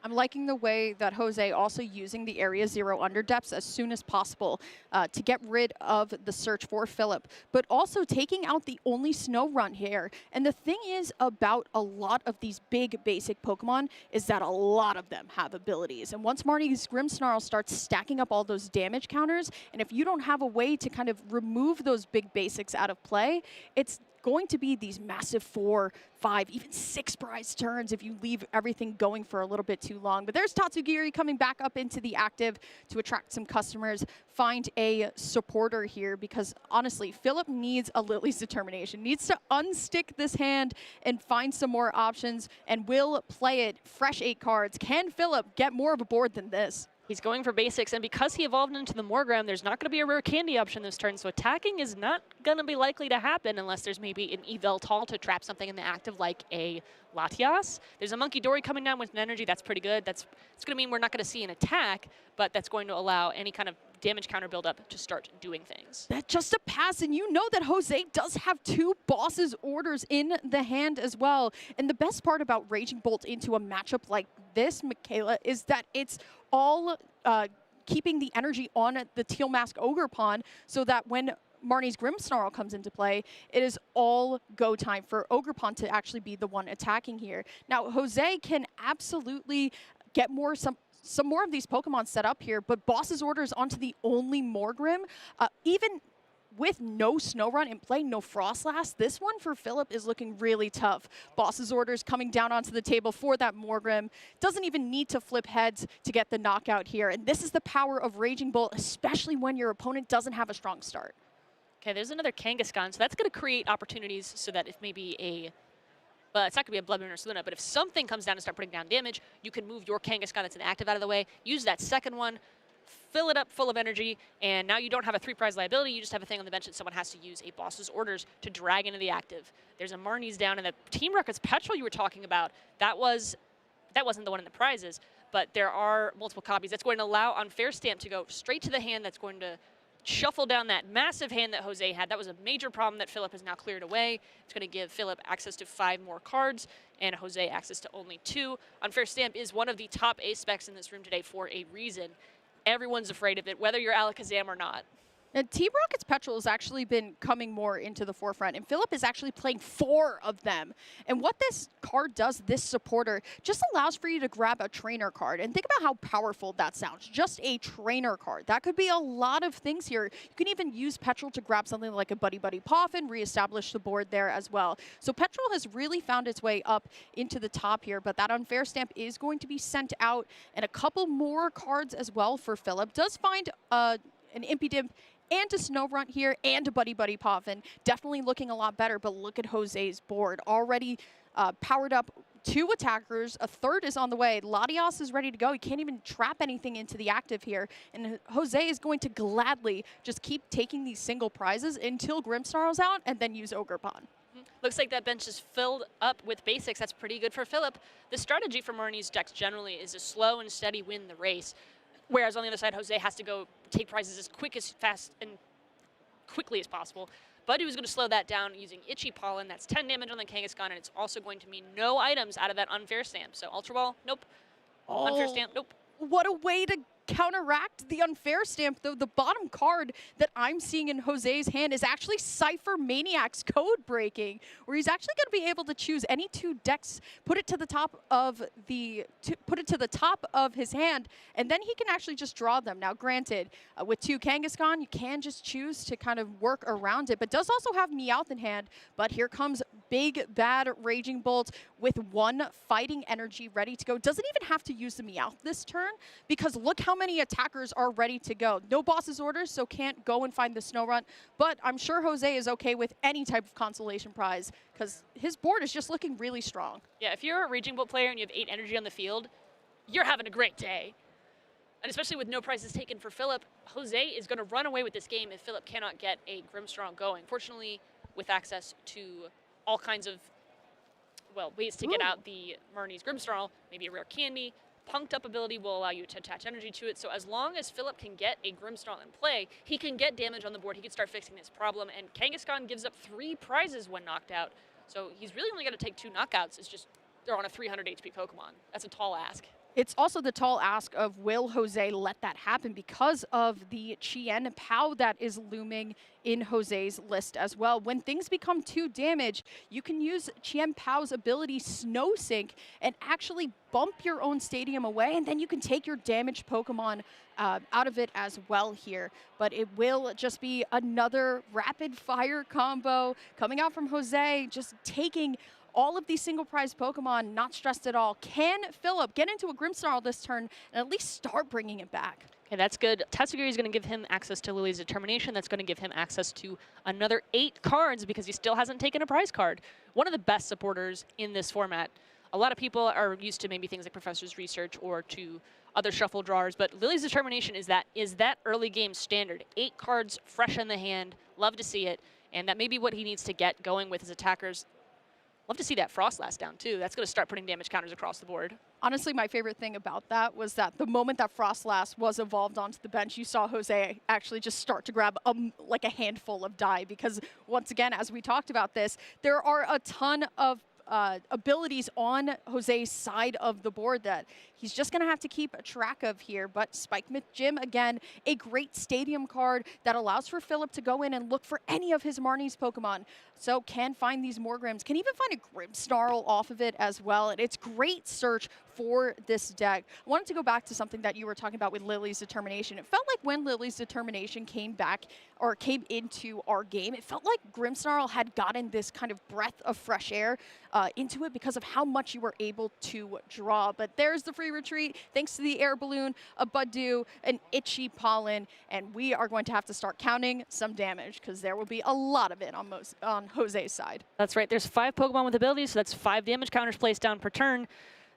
Speaker 8: I'm liking the way that Jose also using the Area 0 underdepths as soon as possible to get rid of the search for Philip, but also taking out the only Snorunt here. And the thing is about a lot of these big basic Pokemon is that a lot of them have abilities. And once Marnie's Grimmsnarl starts stacking up all those damage counters, and if you don't have a way to kind of remove those big basics out of play, it's going to be these massive 4, 5, even 6 prize turns if you leave everything going for a little bit too long. But there's Tatsugiri coming back up into the active to attract some customers, find a supporter here, because honestly, Philip needs a Lily's Determination, needs to unstick this hand and find some more options, and will play it. Fresh 8 cards. Can Philip get more of a board than this?
Speaker 17: He's going for basics, and because he evolved into the Morgrem, there's not going to be a rare candy option this turn, so attacking is not going to be likely to happen unless there's maybe an Yveltal to trap something in the active like a Latias. There's a Monkey Dory coming down with an energy. That's pretty good. It's going to mean we're not going to see an attack, but that's going to allow any kind of damage counter buildup to start doing things.
Speaker 8: That's just a pass, and you know that Jose does have 2 Boss's Orders in the hand as well. And the best part about Raging Bolt into a matchup like this, Michaela, is that it's all keeping the energy on the Teal Mask Ogerpon, so that when Marnie's Grimmsnarl comes into play, it is all go time for Ogerpon to actually be the one attacking here. Now, Jose can absolutely get some more of these Pokemon set up here, but Boss's Orders onto the only Morgrem, even with no Snorunt in play, no Frostlass, this one for Philip is looking really tough. Boss's Orders coming down onto the table for that Morgrem. Doesn't even need to flip heads to get the knockout here. And this is the power of Raging Bolt, especially when your opponent doesn't have a strong start.
Speaker 17: Okay, there's another Kangaskhan, so that's going to create opportunities so that if maybe well, it's not going to be a Bloodmoon or Saluna, but if something comes down and start putting down damage, you can move your Kangaskhan that's an active out of the way, use that second one, fill it up full of energy, and now you don't have a 3 prize liability, you just have a thing on the bench that someone has to use a Boss's Orders to drag into the active. There's a Marnie's down, and the Team Rocket's Petrol you were talking about, that wasn't the one in the prizes, but there are multiple copies. That's going to allow Unfair Stamp to go straight to the hand. That's going to shuffle down that massive hand that Jose had. That was a major problem that Philip has now cleared away. It's going to give Philip access to 5 more cards and Jose access to only 2. Unfair Stamp is one of the top ace specs in this room today for a reason. Everyone's afraid of it, whether you're Alakazam or not.
Speaker 8: And Team Rocket's Petrol has actually been coming more into the forefront, and Philip is actually playing 4 of them. And what this card does, this supporter, just allows for you to grab a trainer card. And think about how powerful that sounds. Just a trainer card. That could be a lot of things here. You can even use Petrol to grab something like a Buddy Buddy Poffin, reestablish the board there as well. So Petrol has really found its way up into the top here, but that Unfair Stamp is going to be sent out, and a couple more cards as well for Philip. Does find an Impidimp and a Snorunt here, and a Buddy Buddy Poffin. Definitely looking a lot better, but look at Jose's board. Already powered up 2 attackers, a third is on the way. Latios is ready to go. He can't even trap anything into the active here. And Jose is going to gladly just keep taking these single prizes until Grimmsnarl's out and then use Ogre Pawn.
Speaker 17: Looks like that bench is filled up with basics. That's pretty good for Philip. The strategy for Marnie's decks generally is a slow and steady win the race. Whereas on the other side, Jose has to go take prizes as quick, as fast, and quickly as possible. But he was going to slow that down using Itchy Pollen. That's 10 damage on the Kangaskhan, and it's also going to mean no items out of that Unfair Stamp. So Ultra Ball, nope. Unfair Stamp, nope.
Speaker 8: What a way to counteract the Unfair Stamp, though. The bottom card that I'm seeing in Jose's hand is actually Cypher Maniac's Code Breaking, where he's actually going to be able to choose any 2 decks, put it to the top of his hand, and then he can actually just draw them. Now, granted, with 2 Kangaskhan, you can just choose to kind of work around it, but does also have Meowth in hand. But here comes Big Bad Raging Bolt with 1 Fighting Energy ready to go. Doesn't even have to use the Meowth this turn, because look how many attackers are ready to go. No boss's orders, so can't go and find the Snow Run, but I'm sure Jose is okay with any type of consolation prize because his board is just looking really strong.
Speaker 17: Yeah, if you're a Raging Bolt player and you have 8 energy on the field, you're having a great day. And especially with no prizes taken for Philip, Jose is going to run away with this game if Philip cannot get a Grimmsnarl going. Fortunately, with access to all kinds of, well, ways to get out the Marnie's Grimmsnarl, maybe a rare candy, Punked Up ability will allow you to attach energy to it. So as long as Philip can get a Grimmsnarl in play, he can get damage on the board. He can start fixing this problem. And Kangaskhan gives up 3 prizes when knocked out. So he's really only got to take 2 knockouts. It's just they're on a 300 HP Pokemon. That's a tall ask.
Speaker 8: It's also the tall ask of will Jose let that happen because of the Chien Pao that is looming in Jose's list as well. When things become 2 damage, you can use Chien Pao's ability Snow Sink and actually bump your own stadium away, and then you can take your damaged Pokemon out of it as well here. But it will just be another rapid fire combo coming out from Jose, just taking all of these single prize Pokemon, not stressed at all. Can Philip get into a Grimmsnarl this turn and at least start bringing it back?
Speaker 17: Okay, that's good. Tatsugiri is going to give him access to Lily's Determination. That's going to give him access to another 8 cards because he still hasn't taken a prize card. One of the best supporters in this format. A lot of people are used to maybe things like Professor's Research or to other shuffle drawers, but Lily's Determination is that early game standard. 8 cards fresh in the hand. Love to see it. And that may be what he needs to get going with his attackers. Love to see that Frostlass down, too. That's going to start putting damage counters across the board.
Speaker 8: Honestly, my favorite thing about that was that the moment that Frostlass was evolved onto the bench, you saw Jose actually just start to grab like a handful of die because, once again, as we talked about this, there are a ton of abilities on Jose's side of the board that he's just going to have to keep track of here. But Spike Myth Gym, again, a great stadium card that allows for Philip to go in and look for any of his Marnie's Pokemon. So can find these Morgrims, can even find a Grimmsnarl off of it as well. And it's great search for this deck. I wanted to go back to something that you were talking about with Lily's Determination. It felt like when Lily's Determination came back or came into our game, it felt like Grimmsnarl had gotten this kind of breath of fresh air into it because of how much you were able to draw. But there's the free retreat, thanks to the air balloon, a Budew, an Itchy Pollen, and we are going to have to start counting some damage because there will be a lot of it on Jose's side.
Speaker 17: That's right. There's 5 Pokemon with abilities, so that's 5 damage counters placed down per turn.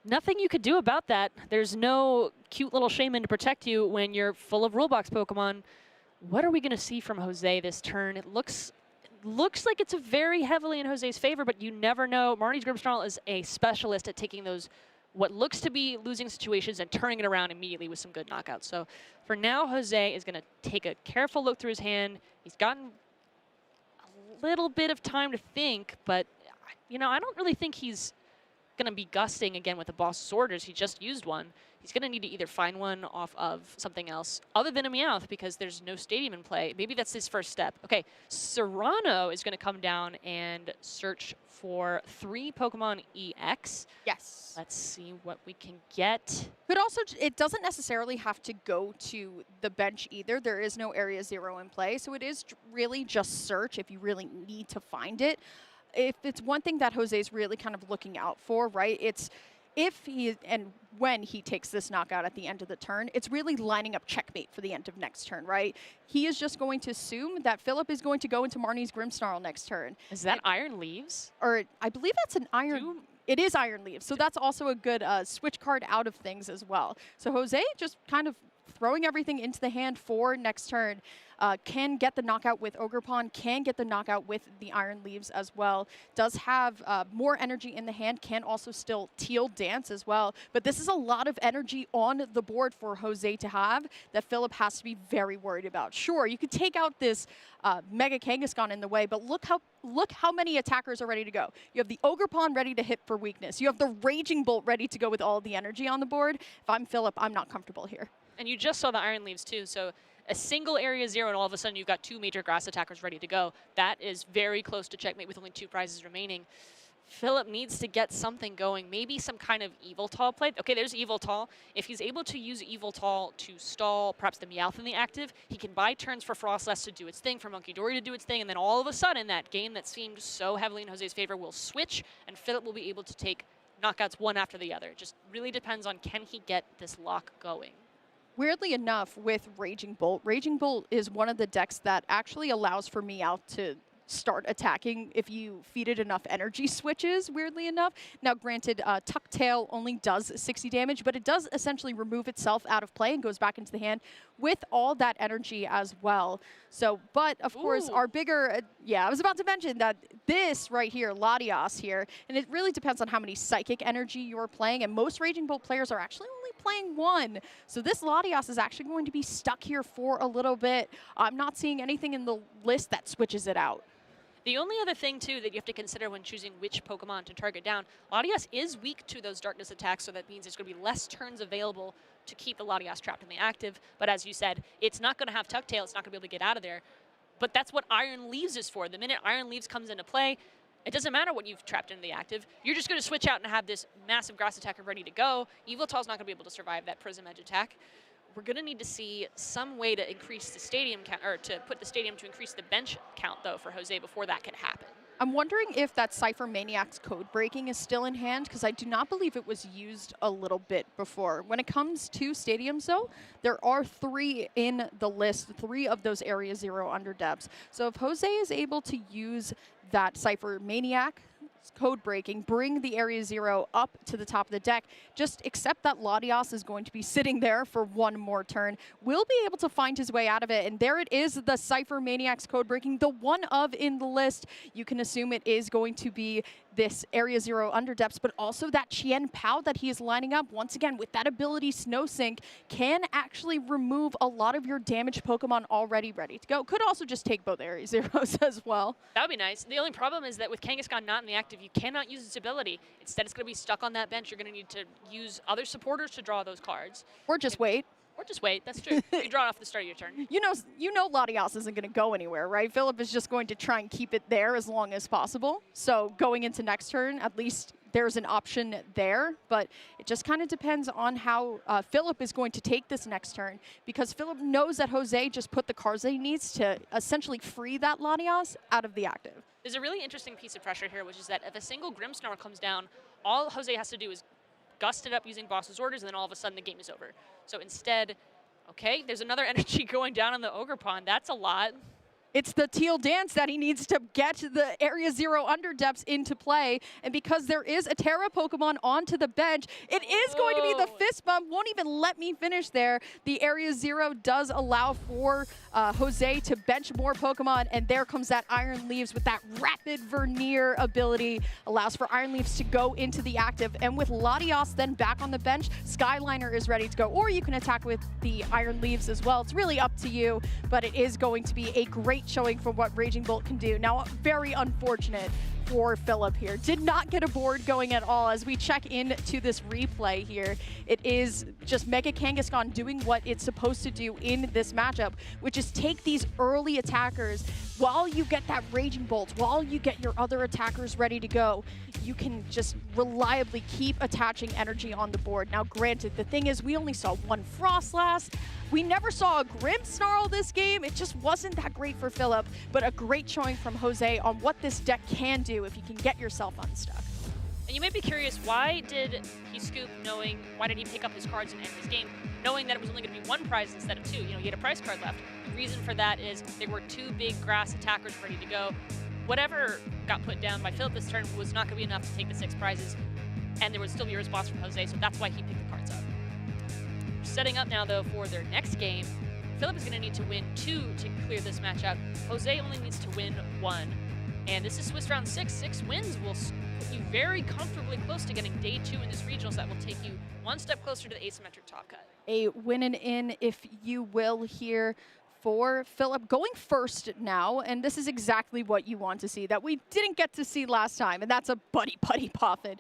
Speaker 17: Nothing you could do about that. There's no cute little shaman to protect you when you're full of Rulebox Pokemon. What are we going to see from Jose this turn? It looks like it's very heavily in Jose's favor, but you never know. Marnie's Grimmsnarl is a specialist at taking those what looks to be losing situations and turning it around immediately with some good knockouts. So for now, Jose is going to take a careful look through his hand. He's gotten a little bit of time to think, but you know, I don't really think he's going to be gusting again with the boss's orders. He just used one. He's going to need to either find one off of something else other than a Meowth because there's no stadium in play. Maybe that's his first step. Okay, Serrano is going to come down and search for 3 Pokemon EX.
Speaker 8: Yes.
Speaker 17: Let's see what we can get.
Speaker 8: But also, it doesn't necessarily have to go to the bench either. There is no Area 0 in play, so it is really just search if you really need to find it. If it's one thing that Jose is really kind of looking out for, right, it's if he and when he takes this knockout at the end of the turn, it's really lining up checkmate for the end of next turn, right? He is just going to assume that Philip is going to go into Marnie's Grimmsnarl next turn.
Speaker 17: Is that Iron Leaves?
Speaker 8: Or I believe that's an Iron... it is Iron Leaves, so that's also a good switch card out of things as well. So Jose just kind of throwing everything into the hand for next turn. Can get the knockout with Ogerpon, can get the knockout with the Iron Leaves as well. Does have more energy in the hand, can also still Teal Dance as well. But this is a lot of energy on the board for Jose to have that Philip has to be very worried about. Sure, you could take out this Mega Kangaskhan in the way, but look how many attackers are ready to go. You have the Ogerpon ready to hit for weakness. You have the Raging Bolt ready to go with all the energy on the board. If I'm Philip, I'm not comfortable here.
Speaker 17: And you just saw the Iron Leaves too, so a single area 0 and all of a sudden you've got 2 major grass attackers ready to go. That is very close to checkmate with only 2 prizes remaining. Philip needs to get something going, maybe some kind of Eviltall play. Okay, there's Eviltall. If he's able to use Eviltall to stall perhaps the Meowth in the active, he can buy turns for Frostlass to do its thing, for Monkey Dory to do its thing, and then all of a sudden that game that seemed so heavily in Jose's favor will switch, and Philip will be able to take knockouts one after the other. It just really depends on can he get this lock going.
Speaker 8: Weirdly enough, with Raging Bolt is one of the decks that actually allows for Meowth to start attacking if you feed it enough energy switches, weirdly enough. Now, granted, Tuck Tail only does 60 damage, but it does essentially remove itself out of play and goes back into the hand with all that energy as well. So, but of course, our bigger, yeah, I was about to mention that this right here, Latias here, and it really depends on how many Psychic energy you're playing, and most Raging Bolt players are actually only playing 1. So this Latias is actually going to be stuck here for a little bit. I'm not seeing anything in the list that switches it out.
Speaker 17: The only other thing, too, that you have to consider when choosing which Pokemon to target down, Latias is weak to those darkness attacks, so that means there's going to be less turns available to keep the Latias trapped in the active. But as you said, it's not going to have Tuck Tail, it's not going to be able to get out of there. But that's what Iron Leaves is for. The minute Iron Leaves comes into play, it doesn't matter what you've trapped into the active. You're just going to switch out and have this massive grass attacker ready to go. Eviltall's not going to be able to survive that Prism Edge attack. We're going to need to see some way to increase the stadium count, or to put the stadium to increase the bench count, though, for Jose before that can happen.
Speaker 8: I'm wondering if that Cypher Maniac's code breaking is still in hand, because I do not believe it was used a little bit before. When it comes to stadiums, though, there are 3 in the list, 3 of those Area 0 underdepths. So if Jose is able to use that Cypher Maniac code breaking, bring the Area 0 up to the top of the deck, just accept that Latias is going to be sitting there for 1 more turn, will be able to find his way out of it. And there it is, the Cypher Maniac's code breaking, the one of in the list. You can assume it is going to be this Area 0 underdepths, but also that Chien Pao that he is lining up, once again, with that ability Snow Sink, can actually remove a lot of your damaged Pokemon already ready to go. Could also just take both Area 0s as well.
Speaker 17: That would be nice. The only problem is that with Kangaskhan not in the active, you cannot use its ability. Instead, it's going to be stuck on that bench. You're going to need to use other supporters to draw those cards.
Speaker 8: Or just wait.
Speaker 17: Or just wait, that's true. You draw it off at the start of your turn.
Speaker 8: You know Latias isn't going to go anywhere, right? Philip is just going to try and keep it there as long as possible. So going into next turn, at least there's an option there, but it just kind of depends on how Philip is going to take this next turn, because Philip knows that Jose just put the cards that he needs to essentially free that Latias out of the active.
Speaker 17: There's a really interesting piece of pressure here, which is that if a single Grimmsnarl comes down, all Jose has to do is gust it up using Boss's Orders, and then all of a sudden the game is over. So instead, okay, there's another energy going down on the Ogerpon. That's a lot.
Speaker 8: It's the Teal Dance that he needs to get the Area 0 underdepths into play. And because there is a Terra Pokemon onto the bench, it is going to be the Fist Bump. Won't even let me finish there. The Area 0 does allow for Jose to bench more Pokemon. And there comes that Iron Leaves with that Rapid Vernier ability. Allows for Iron Leaves to go into the active. And with Latias then back on the bench, Skyliner is ready to go. Or you can attack with the Iron Leaves as well. It's really up to you. But it is going to be a great showing for what Raging Bolt can do. Now, very unfortunate for Philip here. Did not get a board going at all. As we check into this replay here, it is just Mega Kangaskhan doing what it's supposed to do in this matchup, which is take these early attackers while you get that Raging Bolt, while you get your other attackers ready to go. You can just reliably keep attaching energy on the board. Now, granted, the thing is, we only saw 1 Frostlass. We never saw a Grimmsnarl this game. It just wasn't that great for Philip, but a great showing from Jose on what this deck can do if you can get yourself unstuck.
Speaker 17: And you might be curious, why did he scoop why did he pick up his cards and end his game, knowing that it was only going to be 1 prize instead of 2? You know, he had a prize card left. The reason for that is there were 2 big grass attackers ready to go. Whatever got put down by Philip this turn was not going to be enough to take the 6 prizes. and there would still be a response from Jose, so that's why he picked the cards up. Setting up now, though, for their next game, Philip is going to need to win 2 to clear this match out. Jose only needs to win 1. And this is Swiss round 6. 6 wins will put you very comfortably close to getting day 2 in this regionals. That will take you one step closer to the asymmetric top cut.
Speaker 8: A win and in, if you will, here for Philip. Going first now, and this is exactly what you want to see, that we didn't get to see last time, and that's a buddy poffin.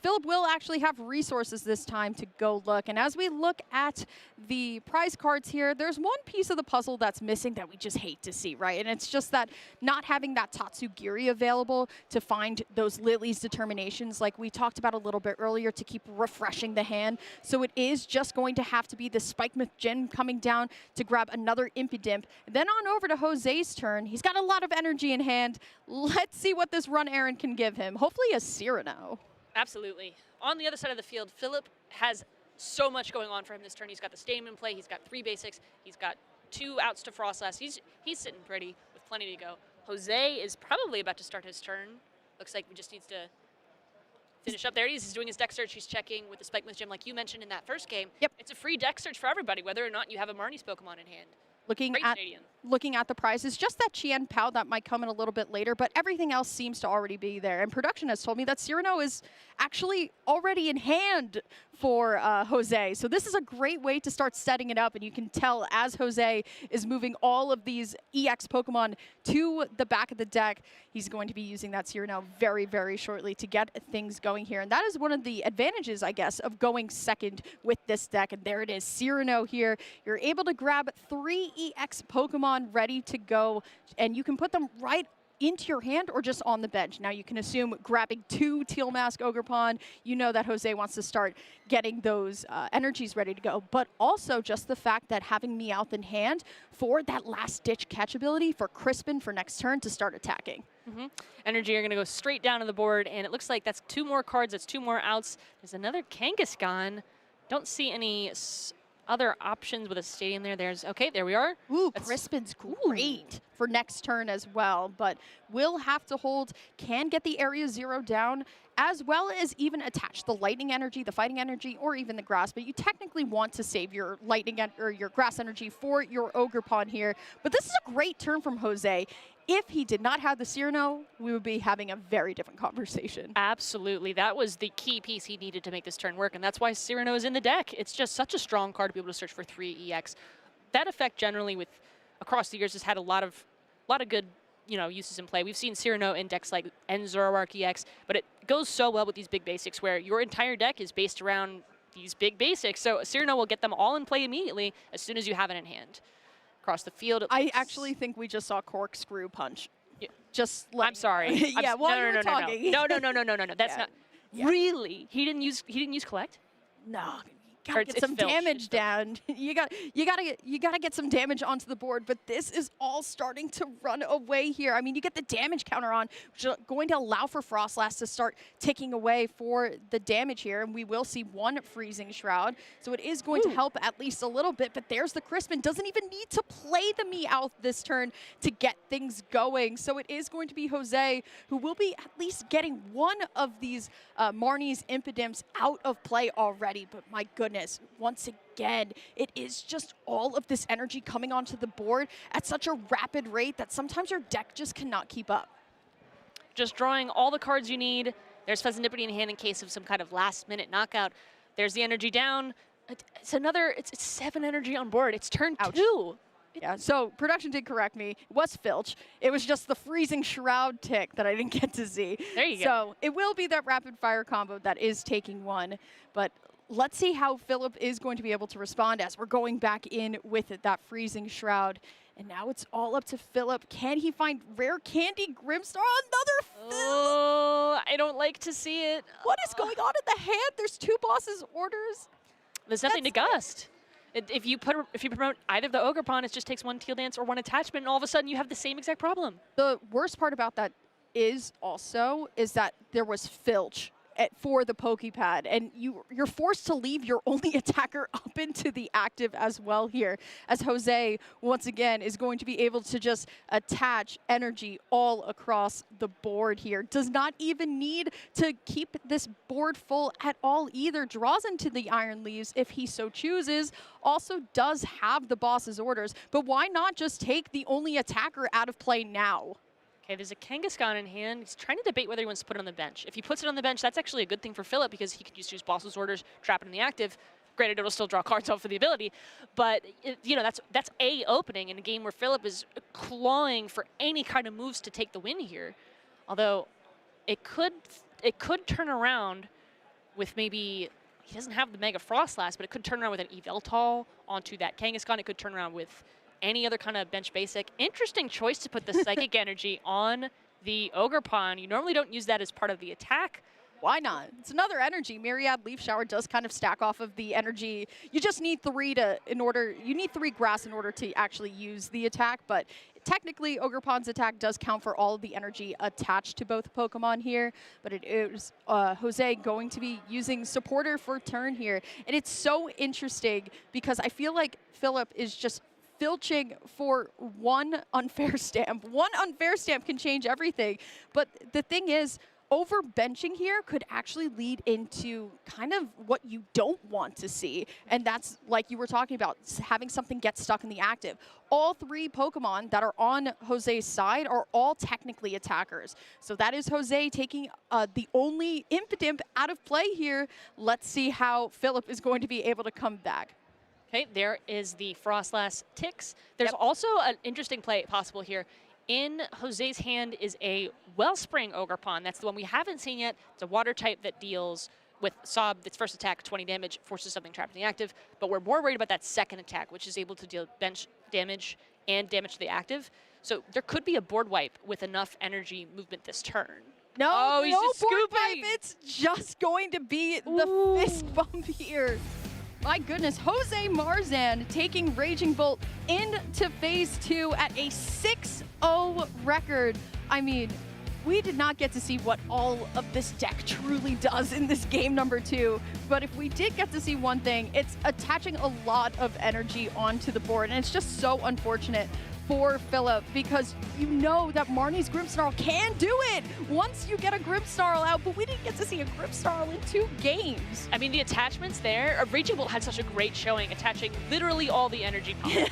Speaker 8: Philip will actually have resources this time to go look, and as we look at the prize cards here, there's one piece of the puzzle that's missing that we just hate to see, right? And it's just that not having that Tatsugiri available to find those Lily's determinations like we talked about a little bit earlier to keep refreshing the hand. So it is just going to have to be the Spike Myth Jin coming down to grab another Impidimp. Then on over to Jose's turn. He's got a lot of energy in hand. Let's see what this run errand can give him. Hopefully a Cyrano.
Speaker 17: Absolutely. On the other side of the field, Philip has so much going on for him this turn. He's got the Stadium in play. He's got 3 basics. He's got 2 outs to Frostlass. He's sitting pretty with plenty to go. Jose is probably about to start his turn. Looks like he just needs to finish up. There he is. He's doing his deck search. He's checking with the Spike Myth Gem like you mentioned in that first game.
Speaker 8: Yep.
Speaker 17: It's a free deck search for everybody, whether or not you have a Marnie's Pokemon in hand.
Speaker 8: Looking at the prizes, just that Chien Pao that might come in a little bit later, but everything else seems to already be there. And production has told me that Cyrano is actually already in hand for Jose. So this is a great way to start setting it up, and you can tell as Jose is moving all of these EX Pokemon to the back of the deck, he's going to be using that Cyrano very, very shortly to get things going here. And that is one of the advantages, I guess, of going second with this deck. And there it is, Cyrano here. You're able to grab 3 EX Pokemon ready to go, and you can put them right into your hand or just on the bench. Now you can assume grabbing 2 Teal Mask Ogerpon, you know that Jose wants to start getting those energies ready to go, but also just the fact that having Meowth in hand for that last ditch catch ability for Crispin for next turn to start attacking.
Speaker 17: Energy are going to go straight down to the board, and it looks like that's 2 more cards, that's 2 more outs. There's another Kangaskhan. Don't see any other options with a Stadium there. Okay, there we are.
Speaker 8: Ooh, Crispin's great for next turn as well, but will have to hold, can get the Area 0 down, as well as even attach the Lightning Energy, the Fighting Energy, or even the Grass, but you technically want to save your Lightning or your Grass Energy for your Ogerpon here. But this is a great turn from Jose. If he did not have the Cyrano, we would be having a very different conversation.
Speaker 17: Absolutely. That was the key piece he needed to make this turn work, and that's why Cyrano is in the deck. It's just such a strong card to be able to search for 3 EX. That effect generally across the years has had a lot of good uses in play. We've seen Cyrano in decks like Zoroark EX, but it goes so well with these big basics where your entire deck is based around these big basics. So Cyrano will get them all in play immediately as soon as you have it in hand. Across the field,
Speaker 8: I actually think we just saw Corkscrew Punch.
Speaker 17: Yeah.
Speaker 8: I'm
Speaker 17: sorry.
Speaker 8: Yeah, while you were talking.
Speaker 17: No. That's not.
Speaker 8: Yeah.
Speaker 17: Really? He didn't use collect?
Speaker 8: No. Gotta get some damage down. you gotta get some damage onto the board, but this is all starting to run away here. I mean, you get the damage counter on, which is going to allow for Frostlass to start ticking away for the damage here, and we will see 1 Freezing Shroud. So it is going to help at least a little bit, but there's the Crispin. Doesn't even need to play the Meowth this turn to get things going. So it is going to be Jose who will be at least getting one of these Marnie's Impidimps out of play already, but my goodness. Once again, it is just all of this energy coming onto the board at such a rapid rate that sometimes your deck just cannot keep up.
Speaker 17: Just drawing all the cards you need. There's Pheasantipity in hand in case of some kind of last-minute knockout. There's the energy down. It's 7 energy on board. It's turn 2.
Speaker 8: Yeah, so production did correct me. It was Filch. It was just the Freezing Shroud tick that I didn't get to see.
Speaker 17: There you go.
Speaker 8: So it will be that rapid-fire combo that is taking 1, but let's see how Philip is going to be able to respond as we're going back in with that Freezing Shroud. And now it's all up to Philip. Can he find Rare Candy Grimstar? Another
Speaker 17: Oh, I don't like to see it.
Speaker 8: What is going on in the hand? There's 2 bosses' orders.
Speaker 17: There's nothing to gust. If you promote either of the Ogerpon, it just takes 1 Teal Dance or 1 attachment, and all of a sudden you have the same exact problem.
Speaker 8: The worst part about that is that there was Filch for the Pokepad, and you're forced to leave your only attacker up into the active as well here, as Jose once again is going to be able to just attach energy all across the board here. Does not even need to keep this board full at all either. Draws into the Iron Leaves if he so chooses. Also does have the boss's orders, but why not just take the only attacker out of play now?
Speaker 17: Okay, there's a Kangaskhan in hand. He's trying to debate whether he wants to put it on the bench. If he puts it on the bench, that's actually a good thing for Philip because he can just use boss's orders, trap it in the active. Granted, it'll still draw cards out for the ability, but that's a opening in a game where Philip is clawing for any kind of moves to take the win here. Although it could turn around with maybe, he doesn't have the Mega Frostlass, but it could turn around with an Yveltal onto that Kangaskhan. It could turn around with any other kind of bench basic. Interesting choice to put the Psychic Energy on the Ogerpon. You normally don't use that as part of the attack.
Speaker 8: Why not? It's another energy. Myriad Leaf Shower does kind of stack off of the energy. You just need three grass in order to actually use the attack, but technically Ogerpon's attack does count for all of the energy attached to both Pokemon here, but it is Jose going to be using Supporter for turn here. And it's so interesting because I feel like Philip is just filching for one unfair stamp. One unfair stamp can change everything. But the thing is, over-benching here could actually lead into kind of what you don't want to see. And that's, like you were talking about, having something get stuck in the active. All three Pokemon that are on Jose's side are all technically attackers. So that is Jose taking the only Impidimp out of play here. Let's see how Philip is going to be able to come back.
Speaker 17: Okay, there is the Frostlass Ticks. There's also an interesting play possible here. In Jose's hand is a Wellspring Ogerpon. That's the one we haven't seen yet. It's a water type that deals with Sob, its first attack, 20 damage, forces something trapped in the active. But we're more worried about that second attack, which is able to deal bench damage and damage to the active. So there could be a board wipe with enough energy movement this turn.
Speaker 8: No,
Speaker 17: he's
Speaker 8: no
Speaker 17: just
Speaker 8: board
Speaker 17: scooping.
Speaker 8: wipe. It's just going to be the fist bump here. My goodness, Jose Marzan taking Raging Bolt into phase 2 at a 6-0 record. I mean, we did not get to see what all of this deck truly does in this game number 2. But if we did get to see one thing, it's attaching a lot of energy onto the board. And it's just so unfortunate for Philip because you know that Marnie's Grimmsnarl can do it once you get a Grimmsnarl out, but we didn't get to see a Grimmsnarl in 2 games.
Speaker 17: I mean, the attachments there, Raging Bolt had such a great showing, attaching literally all the energy pump.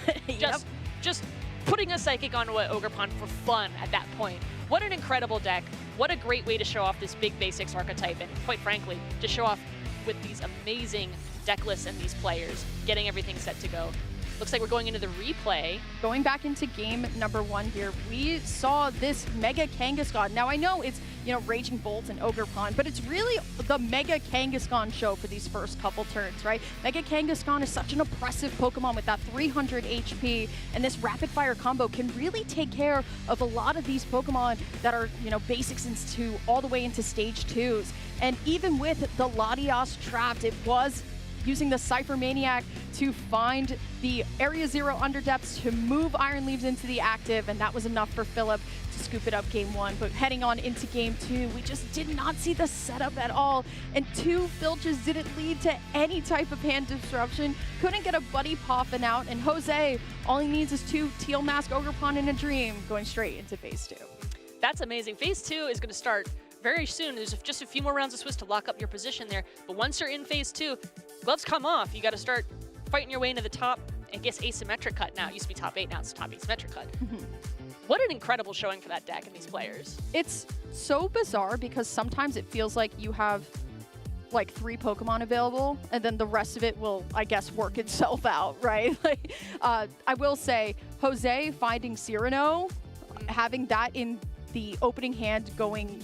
Speaker 17: Just putting a Psychic onto an Ogerpon for fun at that point. What an incredible deck. What a great way to show off this big basics archetype, and quite frankly, to show off with these amazing deck lists and these players, getting everything set to go. Looks like we're going into the replay.
Speaker 8: Going back into game number 1 here, we saw this Mega Kangaskhan. Now I know it's, Raging Bolt and Ogerpon, but it's really the Mega Kangaskhan show for these first couple turns, right? Mega Kangaskhan is such an oppressive Pokemon with that 300 HP, and this rapid fire combo can really take care of a lot of these Pokemon that are, basics into all the way into stage 2s. And even with the Latias trapped, it was using the Cypher Maniac to find the Area 0 underdepths to move Iron Leaves into the active, and that was enough for Philip to scoop it up game 1. But heading on into game 2, we just did not see the setup at all, and 2 filches didn't lead to any type of hand disruption. Couldn't get a Buddy Poffin out, and Jose, all he needs is 2 Teal Mask Ogerpon in a Dream, going straight into phase 2.
Speaker 17: That's amazing. Phase 2 is going to start very soon. There's just a few more rounds of Swiss to lock up your position there. But once you're in phase 2, gloves come off. You got to start fighting your way into the top, I guess, asymmetric cut now. It used to be top 8, now it's top asymmetric cut. What an incredible showing for that deck and these players.
Speaker 8: It's so bizarre because sometimes it feels like you have like 3 Pokemon available and then the rest of it will, I guess, work itself out, right? I will say, Jose finding Cyrano, having that in the opening hand going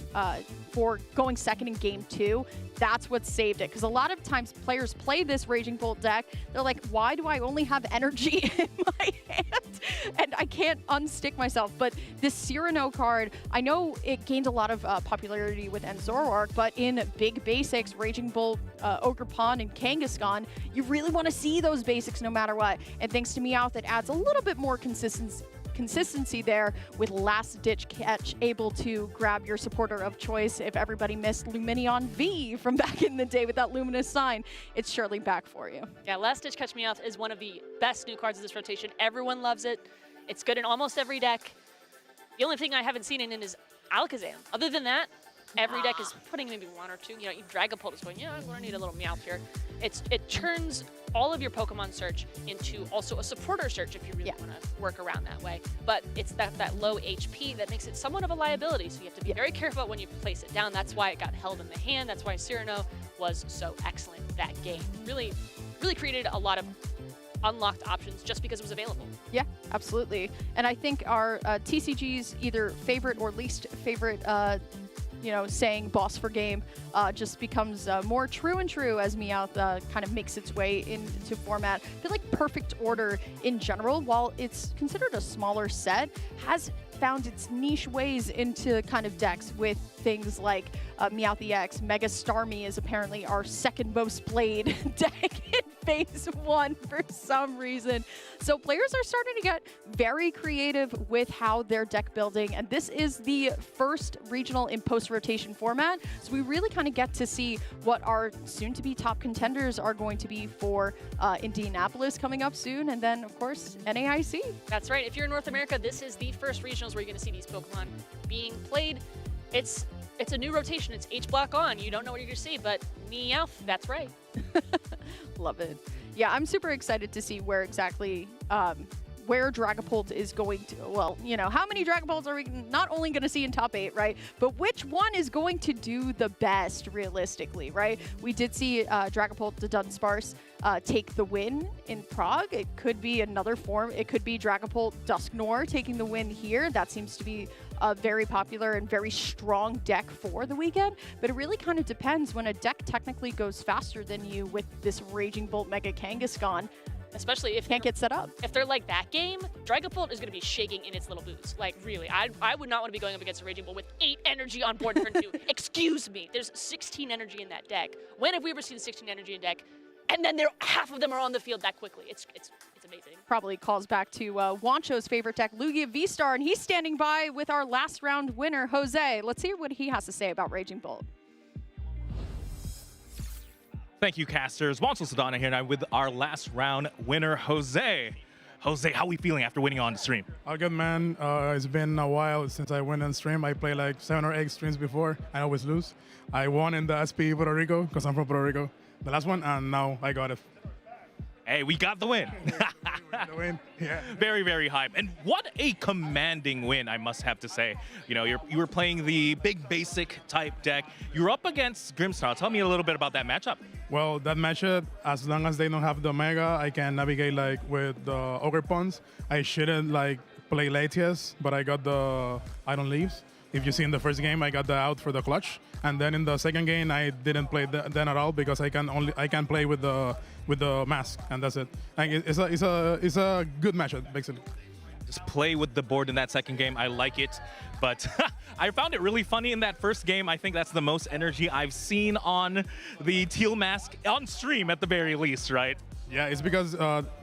Speaker 8: second in game 2, that's what saved it. Because a lot of times players play this Raging Bolt deck, they're like, why do I only have energy in my hand? And I can't unstick myself. But this Cyrano card, I know it gained a lot of popularity with Zoroark, but in big basics, Raging Bolt, Ogerpon, and Kangaskhan, you really want to see those basics no matter what. And thanks to Meowth, it adds a little bit more consistency consistency there with last ditch catch, able to grab your supporter of choice. If everybody missed Luminion V from back in the day with that luminous sign, it's surely back for you.
Speaker 17: Yeah, Last Ditch Catch Me Off is one of the best new cards of this rotation. Everyone loves it. It's good in almost every deck. The only thing I haven't seen it in is Alakazam. Other than that, every deck is putting maybe one or two. You know, Dragapult is going, yeah, I'm going to need a little Meowth here. It turns all of your Pokemon search into also a supporter search if you really want to work around that way. But it's that low HP that makes it somewhat of a liability, so you have to be very careful about when you place it down. That's why it got held in the hand. That's why Cyrano was so excellent that game. Really, really created a lot of unlocked options just because it was available.
Speaker 8: Yeah, absolutely. And I think our TCG's either favorite or least favorite saying boss for game just becomes more true and true as Meowth kind of makes its way into format. I feel like Perfect Order in general, while it's considered a smaller set, has found its niche ways into kind of decks with things like Meowth EX. Mega Starmie is apparently our second most played deck in phase 1 for some reason. So players are starting to get very creative with how they're deck building, and this is the first regional in post-rotation format, so we really kind of get to see what our soon-to-be top contenders are going to be for Indianapolis coming up soon, and then, of course, NAIC.
Speaker 17: That's right. If you're in North America, this is the first regionals where you're going to see these Pokemon being played. It's a new rotation. It's H-Block on. You don't know what you're going to see, but Meowth, that's right.
Speaker 8: Love it. Yeah, I'm super excited to see where exactly where Dragapult is going to, well, how many Dragapults are we not only going to see in top 8, right? But which one is going to do the best realistically, right? We did see Dragapult to Dunsparce take the win in Prague. It could be another form. It could be Dragapult Dusknoir taking the win here. That seems to be a very popular and very strong deck for the weekend, but it really kind of depends when a deck technically goes faster than you with this Raging Bolt Mega Kangaskhan.
Speaker 17: Especially if
Speaker 8: can't get set up.
Speaker 17: If they're like that game, Dragapult is going to be shaking in its little boots. Like, really, I would not want to be going up against a Raging Bull with 8 energy on board turn 2. Excuse me, there's 16 energy in that deck. When have we ever seen 16 energy in deck? And then half of them are on the field that quickly. It's amazing.
Speaker 8: Probably calls back to Wancho's favorite deck, Lugia V-Star, and he's standing by with our last round winner, Jose. Let's hear what he has to say about Raging Bolt.
Speaker 4: Thank you, casters. Wansel Sedana here, and I'm with our last round winner, Jose. Jose, how are we feeling after winning on the stream?
Speaker 2: All good, man. It's been a while since I went on stream. I played like 7 or 8 streams before. I always lose. I won in the SP Puerto Rico because I'm from Puerto Rico. The last one, and now I got it.
Speaker 4: Hey, we got the win.
Speaker 2: The win. Yeah.
Speaker 4: Very, very hype. And what a commanding win, I must have to say. You were playing the big basic type deck. You're up against Grimstar. Tell me a little bit about that matchup.
Speaker 2: Well, that matchup, as long as they don't have the Mega, I can navigate like with the Ogre Pawns. I shouldn't like play Latias, but I got the Iron Leaves. If you see in the first game, I got the out for the clutch, and then in the second game, I didn't play then at all because I can play with the mask, and that's it. And it's a good matchup basically.
Speaker 4: Just play with the board in that second game. I like it, but I found it really funny in that first game. I think that's the most energy I've seen on the teal mask on stream at the very least, right?
Speaker 2: Yeah, it's because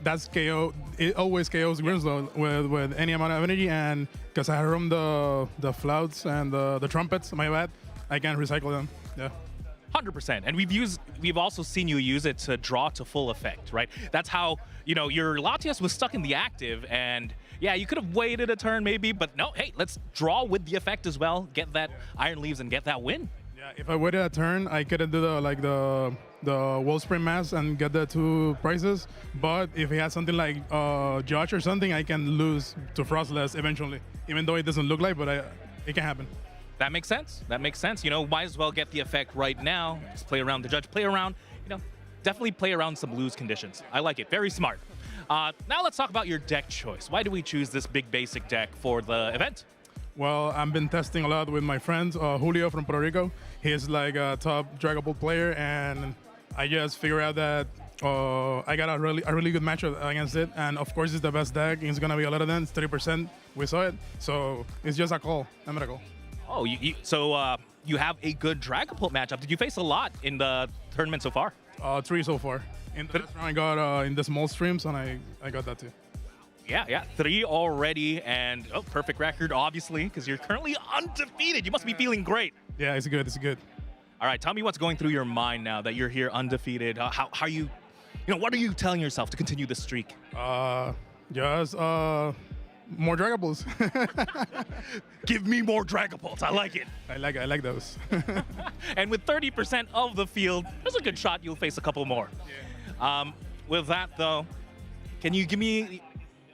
Speaker 2: that's KO. It always KOs Grimslow with any amount of energy, and because I roam the flauts and the trumpets, my bad, I can recycle them. Yeah.
Speaker 4: 100%. And we've also seen you use it to draw to full effect, right? That's how, your Latias was stuck in the active, and yeah, you could have waited a turn maybe, but no, hey, let's draw with the effect as well, get that Iron Leaves and get that win.
Speaker 2: Yeah, if I waited a turn, I could do the Wellspring Mask and get the 2 prizes, but if he has something like Judge or something, I can lose to Frostless eventually, even though it doesn't look like, but it can happen.
Speaker 4: That makes sense. That makes sense. Might as well get the effect right now. Just play around the Judge, play around, definitely play around some lose conditions. I like it. Very smart. Now let's talk about your deck choice. Why do we choose this big basic deck for the event?
Speaker 2: Well, I've been testing a lot with my friends. Julio from Puerto Rico. He's like a top Dragapult player, and I just figured out that I got a really good matchup against it. And of course, it's the best deck. It's gonna be a lot of them. It's 30%. We saw it, so it's just a call. I'm gonna call.
Speaker 4: Oh, so you have a good Dragapult matchup. Did you face a lot in the tournament so far?
Speaker 2: 3 so far. In the last round, I got in the small streams, and I got that too.
Speaker 4: Yeah, 3 already, and perfect record, obviously, because you're currently undefeated. You must be feeling great.
Speaker 2: Yeah, it's good. It's good.
Speaker 4: All right, tell me what's going through your mind now that you're here undefeated. How are you, what are you telling yourself to continue this streak?
Speaker 2: Just more Dragables.
Speaker 4: Give me more Dragapults. I like it.
Speaker 2: I like those.
Speaker 4: And with 30% of the field, there's a good shot you'll face a couple more. Yeah. With that, though, can you give me,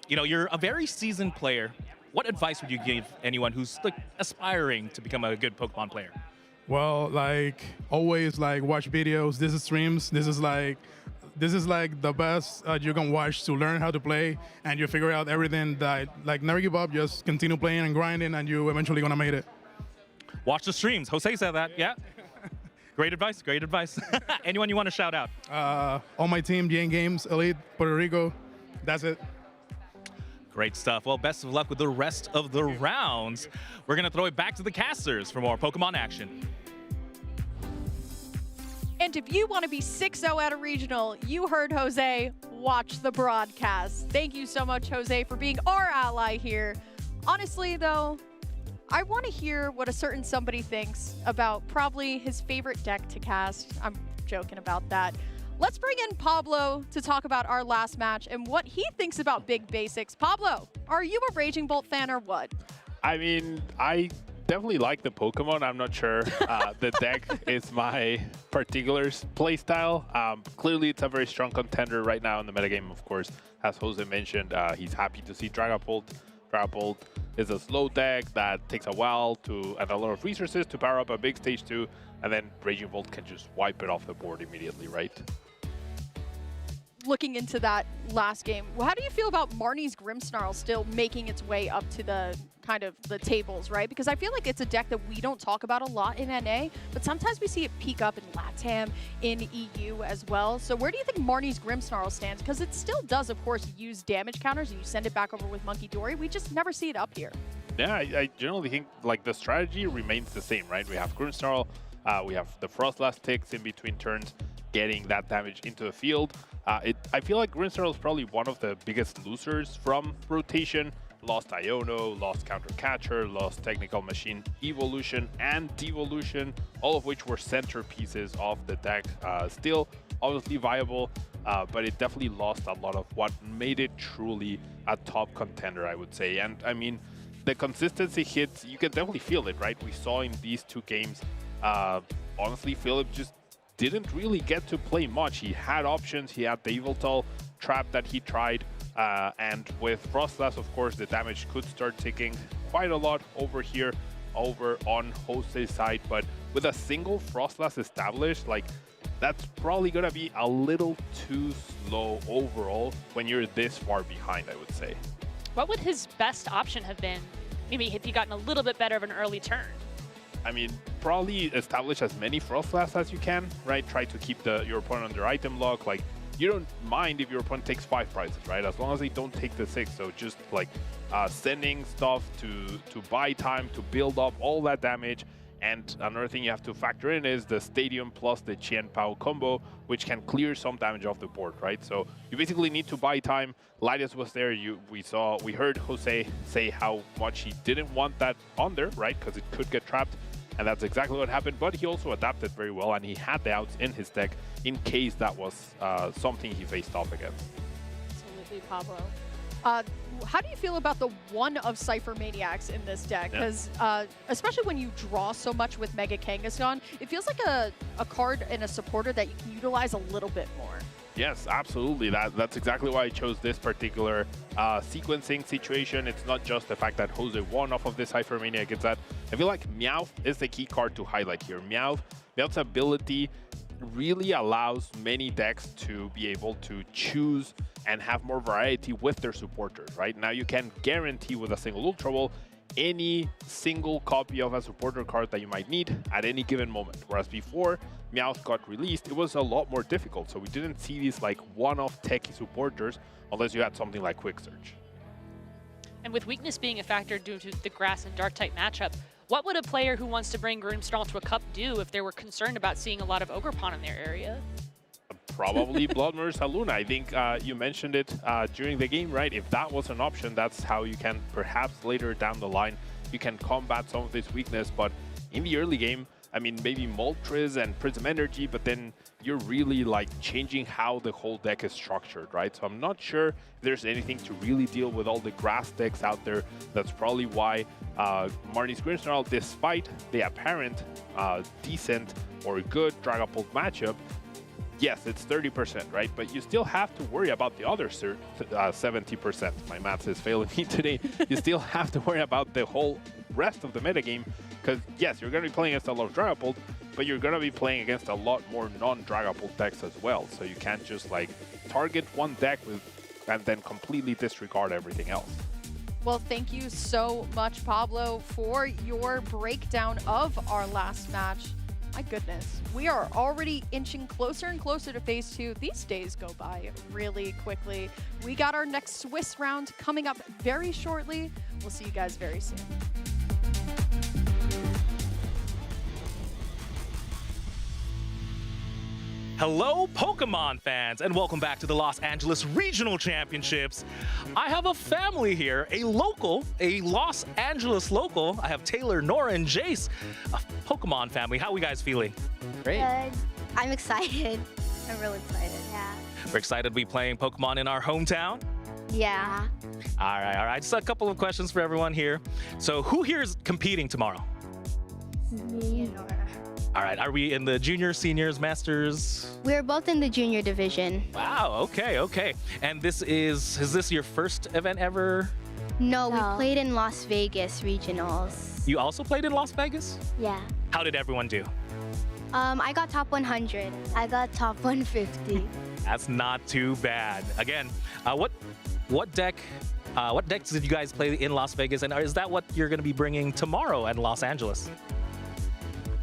Speaker 4: you're a very seasoned player. What advice would you give anyone who's aspiring to become a good Pokemon player?
Speaker 2: Well, always watch videos. This is streams. This is like the best you can watch to learn how to play, and you figure out everything that never give up. Just continue playing and grinding, and you eventually gonna make it.
Speaker 4: Watch the streams. Jose said that. Yeah. Great advice. Great advice. Anyone you want to shout out?
Speaker 2: On my team, the Games, Elite, Puerto Rico. That's it.
Speaker 4: Great stuff. Well, best of luck with the rest of the rounds. We're going to throw it back to the casters for more Pokemon action.
Speaker 8: And if you want to be 6-0 at a regional, you heard Jose, watch the broadcast. Thank you so much, Jose, for being our ally here. Honestly, though, I want to hear what a certain somebody thinks about probably his favorite deck to cast. I'm joking about that. Let's bring in Pablo to talk about our last match and what he thinks about Big Basics. Pablo, are you a Raging Bolt fan or what?
Speaker 7: I mean, I definitely like the Pokemon. I'm not sure the deck is my particular playstyle. Clearly, it's a very strong contender right now in the metagame, of course. As Jose mentioned, he's happy to see Dragapult. Dragapult is a slow deck that takes a while and a lot of resources to power up a big stage 2, and then Raging Bolt can just wipe it off the board immediately, right?
Speaker 8: Looking into that last game, how do you feel about Marnie's Grimmsnarl still making its way up to the the tables, right? Because I feel like it's a deck that we don't talk about a lot in NA, but sometimes we see it peak up in LATAM, in EU as well. So where do you think Marnie's Grimmsnarl stands? Because it still does, of course, use damage counters, and you send it back over with Monkey Dory. We just never see it up here. Yeah,
Speaker 7: I generally think the strategy remains the same, right? We have Grimmsnarl, we have the Frostlass ticks in between turns, getting that damage into the field. I feel like Grimmsnarl is probably one of the biggest losers from rotation. Lost Iono, lost Counter Catcher, lost Technical Machine Evolution and Devolution, all of which were centerpieces of the deck. Still obviously viable, but it definitely lost a lot of what made it truly a top contender, I would say. And I mean, the consistency hits, you can definitely feel it, right? We saw in these 2 games, honestly, Philip just didn't really get to play much. He had options, he had the Yveltal trap that he tried, and with Frostlass, of course, the damage could start ticking quite a lot over here, over on Jose's side, but with a single Frostlass established, that's probably gonna be a little too slow overall when you're this far behind, I would say.
Speaker 17: What would his best option have been? Maybe if he gotten a little bit better of an early turn.
Speaker 7: I mean, probably establish as many Frostlass as you can, right? Try to keep your opponent under item lock. You don't mind if your opponent takes 5 prizes, right? As long as they don't take the 6. So just sending stuff to buy time, to build up all that damage. And another thing you have to factor in is the Stadium plus the Chien Pao combo, which can clear some damage off the board, right? So you basically need to buy time. Lidas was there. We heard Jose say how much he didn't want that on there, right? Because it could get trapped. And that's exactly what happened, but he also adapted very well, and he had the outs in his deck in case that was something he faced off against.
Speaker 8: Absolutely, Pablo. How do you feel about the one of Cypher Maniacs in this deck? Because especially when you draw so much with Mega Kangaskhan, it feels like a card and a supporter that you can utilize a little bit more.
Speaker 7: Yes, absolutely. That's exactly why I chose this particular sequencing situation. It's not just the fact that Jose won off of this Cypher Maniac. It's that I feel like Meowth is the key card to highlight here. Meowth's ability really allows many decks to be able to choose and have more variety with their supporters, right? Now you can guarantee with a single Ultra Ball any single copy of a supporter card that you might need at any given moment. Whereas before Meowth got released, it was a lot more difficult. So we didn't see these one-off techie supporters unless you had something like Quick Search.
Speaker 17: And with weakness being a factor due to the grass and dark type matchup, what would a player who wants to bring Grimmsnarl to a cup do if they were concerned about seeing a lot of Ogerpon in their area?
Speaker 7: Probably Blood Mirror Saloon. I think you mentioned it during the game, right? If that was an option, that's how you can perhaps later down the line, you can combat some of this weakness. But in the early game, I mean, maybe Moltres and Prism Energy, but then you're really like changing how the whole deck is structured, right? So I'm not sure if there's anything to really deal with all the grass decks out there. That's probably why Marnie's Green Snarl, despite the apparent decent or good Dragapult matchup, yes, it's 30%, right? But you still have to worry about the other 70%. My maths is failing me today. You still have to worry about the whole rest of the metagame. Because, yes, you're going to be playing against a lot of Dragapult, but you're going to be playing against a lot more non-Dragapult decks as well. So you can't just, like, target one deck and then completely disregard everything else.
Speaker 8: Well, thank you so much, Pablo, for your breakdown of our last match. My goodness, we are already inching closer and closer to phase 2. These days go by really quickly. We got our next Swiss round coming up very shortly. We'll see you guys very soon.
Speaker 4: Hello, Pokemon fans, and welcome back to the Los Angeles Regional Championships. I have a family here, a Los Angeles local. I have Taylor, Nora, and Jace, a Pokemon family. How are you guys feeling?
Speaker 3: Great. Good. I'm excited. I'm really excited. Yeah.
Speaker 4: We're excited to be playing Pokemon in our hometown.
Speaker 3: Yeah.
Speaker 4: All right. Just a couple of questions for everyone here. So who here is competing tomorrow?
Speaker 3: Me and Nora.
Speaker 4: All right, are we in the junior, seniors, masters?
Speaker 3: We're both in the junior division.
Speaker 4: Wow, okay. And is this your first event ever?
Speaker 3: No, we played in Las Vegas regionals.
Speaker 4: You also played in Las Vegas?
Speaker 3: Yeah.
Speaker 4: How did everyone do?
Speaker 3: I got top 100. I got top 150.
Speaker 4: That's not too bad. Again, what decks did you guys play in Las Vegas, and is that what you're going to be bringing tomorrow at Los Angeles?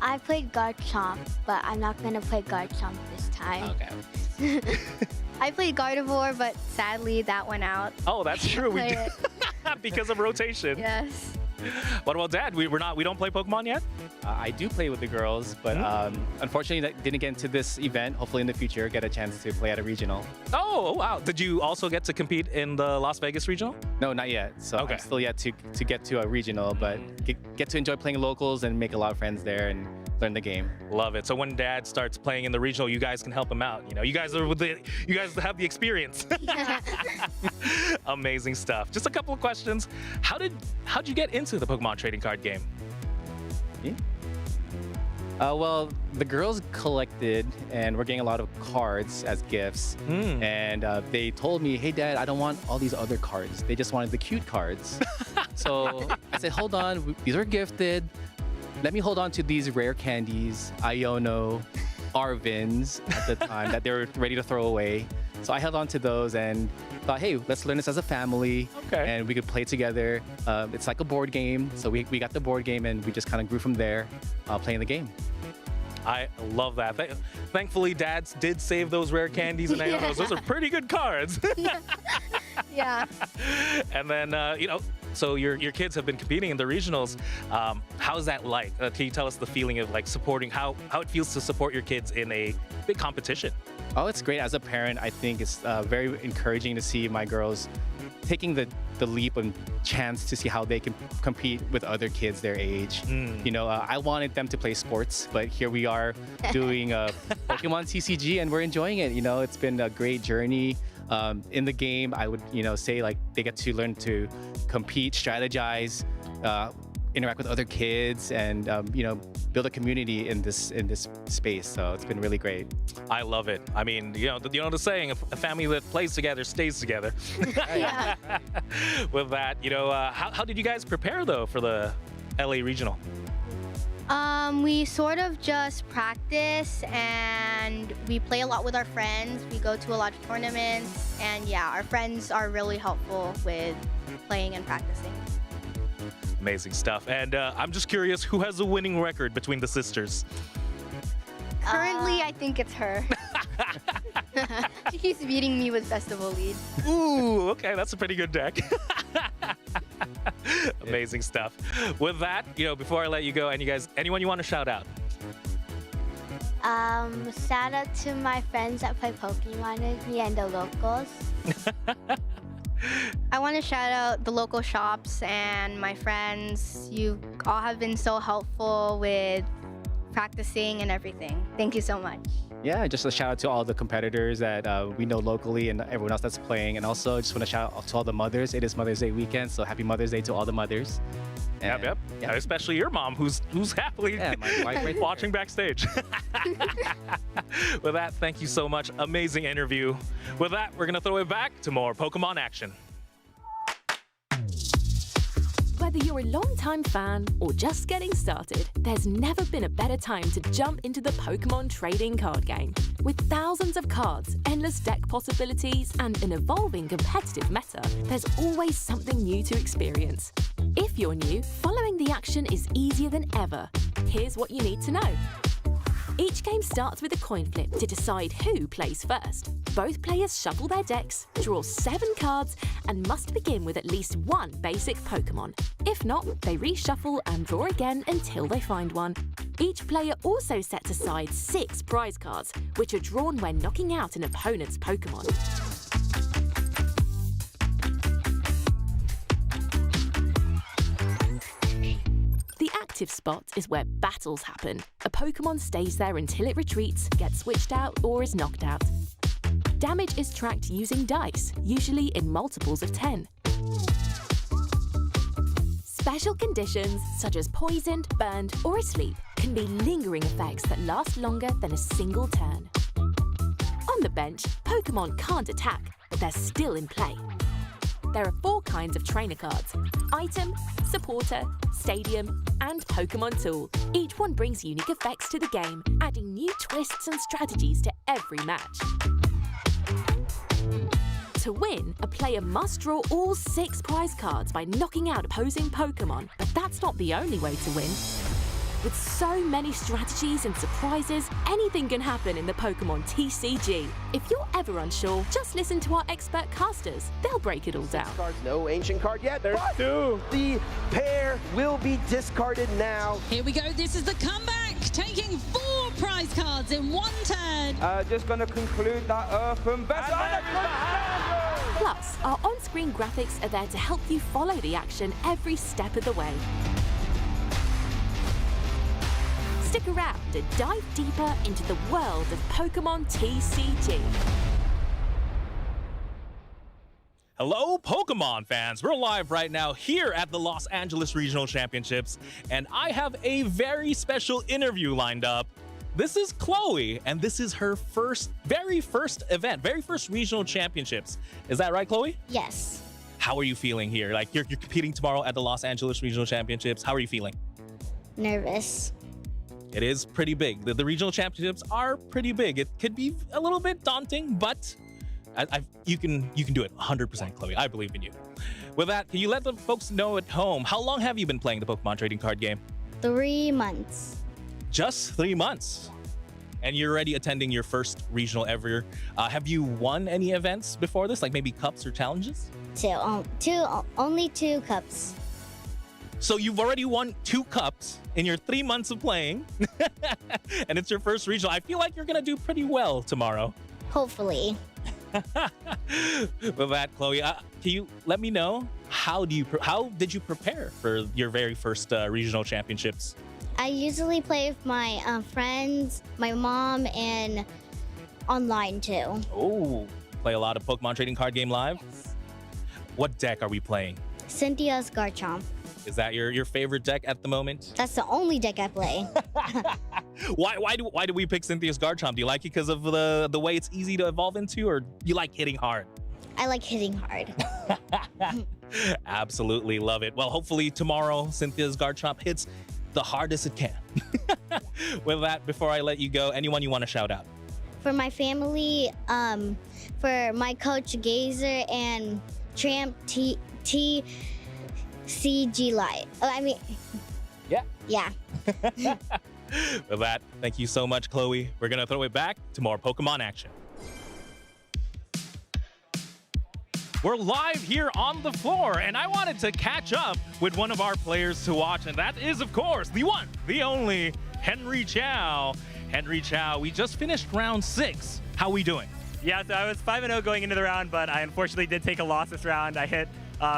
Speaker 3: I played Garchomp, but I'm not going to play Garchomp this time.
Speaker 4: Okay.
Speaker 3: I played Gardevoir, but sadly that went out.
Speaker 4: Oh, that's true. We did. Because of rotation.
Speaker 3: Yes.
Speaker 4: What about Dad? We don't play Pokemon yet?
Speaker 5: I do play with the girls, but unfortunately didn't get into this event. Hopefully in the future get a chance to play at a regional.
Speaker 4: Oh, wow. Did you also get to compete in the Las Vegas regional?
Speaker 5: No, not yet. So I'm still yet to get to a regional, but get to enjoy playing locals and make a lot of friends there and learn the game.
Speaker 4: Love it. So when Dad starts playing in the regional, you guys can help him out. You know, you guys have the experience. Amazing stuff. Just a couple of questions. How'd you get into the Pokemon trading card game?
Speaker 5: Well, the girls collected, and we're getting a lot of cards as gifts. And they told me, hey, Dad, I don't want all these other cards. They just wanted the cute cards. So I said, hold on, these are gifted. Let me hold on to these rare candies, Iono, Arvins at the time that they were ready to throw away. So I held on to those and thought, hey, let's learn this as a family. Okay. And we could play together. It's like a board game. So we got the board game and we just kind of grew from there, playing the game.
Speaker 4: I love that. Thankfully, Dads did save those rare candies and Ionos. Those are pretty good cards.
Speaker 3: Yeah.
Speaker 4: And then, so your kids have been competing in the regionals. How's that like? Can you tell us the feeling of like supporting, how it feels to support your kids in a big competition?
Speaker 5: Oh, it's great. As a parent, I think it's very encouraging to see my girls taking the leap and chance to see how they can compete with other kids their age. You know, I wanted them to play sports, but here we are doing Pokemon TCG and we're enjoying it. You know, it's been a great journey. In the game, I would, say like they get to learn to compete, strategize, interact with other kids, and build a community in this space. So it's been really great.
Speaker 4: I love it. I mean, the saying, a family that plays together stays together.
Speaker 3: Yeah.
Speaker 4: With that, how did you guys prepare though for the LA regional?
Speaker 3: We sort of just practice and we play a lot with our friends. We go to a lot of tournaments, and yeah, our friends are really helpful with playing and practicing.
Speaker 4: Amazing stuff. And I'm just curious, who has a winning record between the sisters?
Speaker 3: Currently, I think it's her. She keeps beating me with Festival Lead.
Speaker 4: Ooh, okay, that's a pretty good deck. Amazing stuff. With that, before I let you go, and you guys, anyone you want to shout out?
Speaker 9: Shout out to my friends that play Pokemon with me and the locals.
Speaker 3: I want to shout out the local shops and my friends. You all have been so helpful with practicing and everything. Thank you so much.
Speaker 5: Yeah, just a shout out to all the competitors that we know locally and everyone else that's playing. And also just want to shout out to all the mothers. It is Mother's Day weekend, so happy Mother's Day to all the mothers. And,
Speaker 4: Yep. Especially your mom, who's happily
Speaker 5: my wife right
Speaker 4: watching backstage. With that, thank you so much. Amazing interview. With that, we're gonna throw it back to more Pokemon action.
Speaker 12: Whether you're a long-time fan or just getting started, there's never been a better time to jump into the Pokémon trading card game. With thousands of cards, endless deck possibilities, and an evolving competitive meta, there's always something new to experience. If you're new, following the action is easier than ever. Here's what you need to know. Each game starts with a coin flip to decide who plays first. Both players shuffle their decks, draw 7 cards, and must begin with at least one basic Pokémon. If not, they reshuffle and draw again until they find one. Each player also sets aside 6 prize cards, which are drawn when knocking out an opponent's Pokémon. The active spot is where battles happen. A Pokémon stays there until it retreats, gets switched out, or is knocked out. Damage is tracked using dice, usually in multiples of 10. Special conditions, such as poisoned, burned, or asleep, can be lingering effects that last longer than a single turn. On the bench, Pokémon can't attack, but they're still in play. There are 4 kinds of trainer cards: Item, Supporter, Stadium, and Pokémon Tool. Each one brings unique effects to the game, adding new twists and strategies to every match. To win, a player must draw all 6 prize cards by knocking out opposing Pokémon, but that's not the only way to win. With so many strategies and surprises, anything can happen in the Pokémon TCG. If you're ever unsure, just listen to our expert casters. They'll break it all down.
Speaker 23: Cards, no ancient card yet.
Speaker 14: There's 2.
Speaker 23: The pair will be discarded now.
Speaker 24: Here we go. This is the comeback, taking 4 prize cards in one turn.
Speaker 23: Just going to conclude that Earthen Vessel.
Speaker 12: Plus, our on-screen graphics are there to help you follow the action every step of the way. Stick around and dive deeper into the world of Pokémon TCG.
Speaker 4: Hello, Pokemon fans. We're live right now here at the Los Angeles Regional Championships, and I have a very special interview lined up. This is Chloe, and this is her very first event, very first regional championships. Is that right, Chloe?
Speaker 9: Yes.
Speaker 4: How are you feeling here? Like, you're competing tomorrow at the Los Angeles Regional Championships. How are you feeling?
Speaker 9: Nervous.
Speaker 4: It is pretty big. The regional championships are pretty big. It could be a little bit daunting, but you can do it 100%, Chloe. I believe in you. With that, can you let the folks know at home, how long have you been playing the Pokemon trading card game?
Speaker 9: 3 months.
Speaker 4: Just 3 months. And you're already attending your first regional ever. Have you won any events before this, like maybe cups or challenges?
Speaker 9: Only 2 cups.
Speaker 4: So you've already won 2 cups in your 3 months of playing, and it's your first regional. I feel like you're gonna do pretty well tomorrow.
Speaker 9: Hopefully.
Speaker 4: With that, Chloe, can you let me know how did you prepare for your very first regional championships?
Speaker 9: I usually play with my friends, my mom, and online too.
Speaker 4: Oh, play a lot of Pokemon trading card game live? Yes. What deck are we playing?
Speaker 9: Cynthia's Garchomp.
Speaker 4: Is that your favorite deck at the moment?
Speaker 9: That's the only deck I play.
Speaker 4: Why do we pick Cynthia's Garchomp? Do you like it because of the way it's easy to evolve into, or you like hitting hard?
Speaker 9: I like hitting hard.
Speaker 4: Absolutely love it. Well, hopefully tomorrow Cynthia's Garchomp hits the hardest it can. With that, before I let you go, anyone you want to shout out?
Speaker 9: For my family, for my coach Gazer and Tramp TCG Live.
Speaker 4: Yeah.
Speaker 9: Yeah.
Speaker 4: With that, thank you so much, Chloe. We're going to throw it back to more Pokemon action. We're live here on the floor, and I wanted to catch up with one of our players to watch, and that is, of course, the one, the only, Henry Chow. Henry Chow. We just finished round 6. How are we doing?
Speaker 6: Yeah, so I was 5-0 going into the round, but I unfortunately did take a loss this round. I hit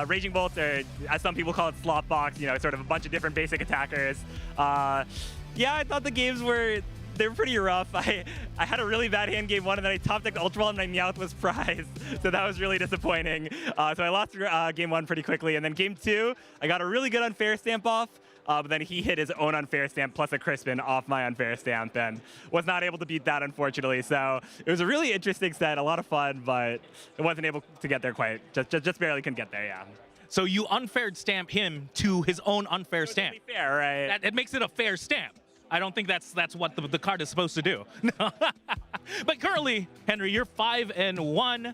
Speaker 6: Raging Bolt, or as some people call it, Slop Box, you know, sort of a bunch of different basic attackers. Yeah, I thought the games were pretty rough. I had a really bad hand game 1, and then I top decked Ultra Ball, and my Meowth was prized. So that was really disappointing. So I lost game 1 pretty quickly, and then game 2, I got a really good unfair stamp off. But then he hit his own unfair stamp plus a Crispin off my unfair stamp and was not able to beat that, unfortunately. So it was a really interesting set, a lot of fun, but it wasn't able to get there quite. Just barely can get there, yeah.
Speaker 4: So you unfair stamp him to his own unfair stamp.
Speaker 6: Fair, right?
Speaker 4: That makes it a fair stamp. I don't think that's what the card is supposed to do. But currently, Henry, you're 5-1.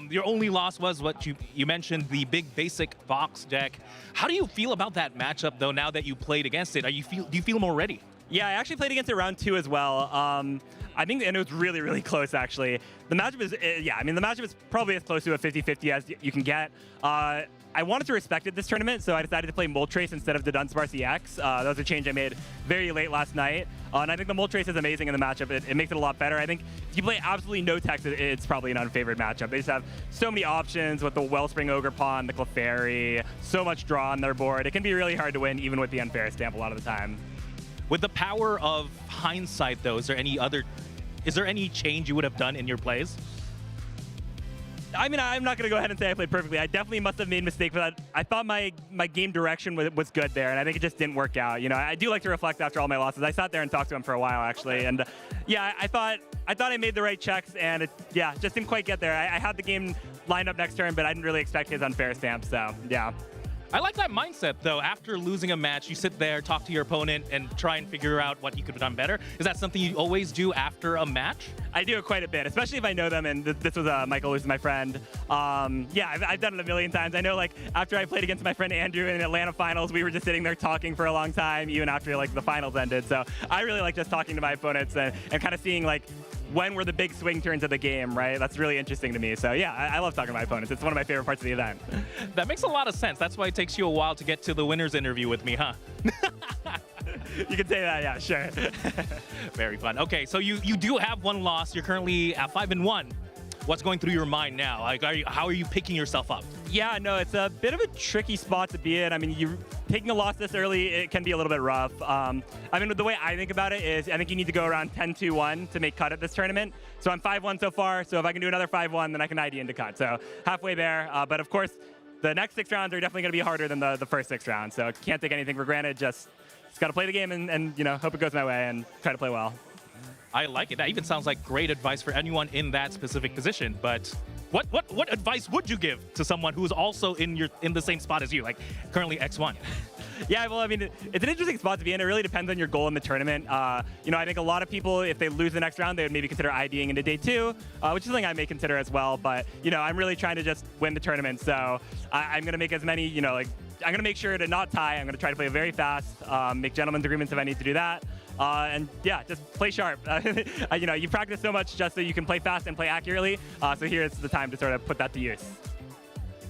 Speaker 4: Your only loss was what you mentioned, the big basic box deck. How do you feel about that matchup, though, now that you played against it? Do you feel more ready?
Speaker 6: Yeah, I actually played against it round 2 as well. I think, and it was really, really close, actually. The matchup is, yeah, I mean, the matchup is probably as close to a 50-50 as you can get. I wanted to respect it this tournament, so I decided to play Moltres instead of the Dunsparce EX. That was a change I made very late last night. And I think the Moltres is amazing in the matchup. It makes it a lot better. I think if you play absolutely no text, it's probably an unfavored matchup. They just have so many options with the Wellspring Ogre Pawn, the Clefairy, so much draw on their board. It can be really hard to win, even with the unfair stamp a lot of the time.
Speaker 4: With the power of hindsight, though, is there any change you would have done in your plays?
Speaker 6: I mean, I'm not going to go ahead and say I played perfectly. I definitely must have made mistakes, but I thought my game direction was good there, and I think it just didn't work out. You know, I do like to reflect after all my losses. I sat there and talked to him for a while, actually, and yeah, I thought I made the right checks, and yeah, just didn't quite get there. I had the game lined up next turn, but I didn't really expect his unfair stamp, so yeah.
Speaker 4: I like that mindset, though. After losing a match, you sit there, talk to your opponent, and try and figure out what you could have done better. Is that something you always do after a match?
Speaker 6: I do it quite a bit, especially if I know them, and this was Michael, who's my friend. Yeah, I've done it a million times. I know, like, after I played against my friend Andrew in Atlanta finals, we were just sitting there talking for a long time, even after, like, the finals ended. So I really like just talking to my opponents and kind of seeing, like, when were the big swing turns of the game, right? That's really interesting to me. So yeah, I love talking to my opponents. It's one of my favorite parts of the event.
Speaker 4: That makes a lot of sense. That's why it takes you a while to get to the winner's interview with me, huh?
Speaker 6: You can say that, yeah, sure.
Speaker 4: Very fun. Okay, so you do have one loss. You're currently at 5-1. What's going through your mind now? Like, how are you picking yourself up?
Speaker 6: Yeah, no, it's a bit of a tricky spot to be in. I mean, you're taking a loss this early, it can be a little bit rough. I mean, the way I think about it is I think you need to go around 10-2-1 to make cut at this tournament. So I'm 5-1 so far, so if I can do another 5-1, then I can ID into cut. So halfway there, but of course, the next 6 rounds are definitely going to be harder than the first 6 rounds. So can't take anything for granted, just got to play the game and you know, hope it goes my way and try to play well.
Speaker 4: I like it. That even sounds like great advice for anyone in that specific position. But what advice would you give to someone who's also in the same spot as you, like currently X1?
Speaker 6: Yeah, well, I mean, it's an interesting spot to be in. It really depends on your goal in the tournament. You know, I think a lot of people, if they lose the next round, they would maybe consider IDing into day 2, which is something I may consider as well. But, you know, I'm really trying to just win the tournament. So I'm going to make as many, you know, like, I'm going to make sure to not tie. I'm going to try to play very fast, make gentlemen's agreements if I need to do that. And yeah, just play sharp. You know, you practice so much just so you can play fast and play accurately. So here's the time to sort of put that to use.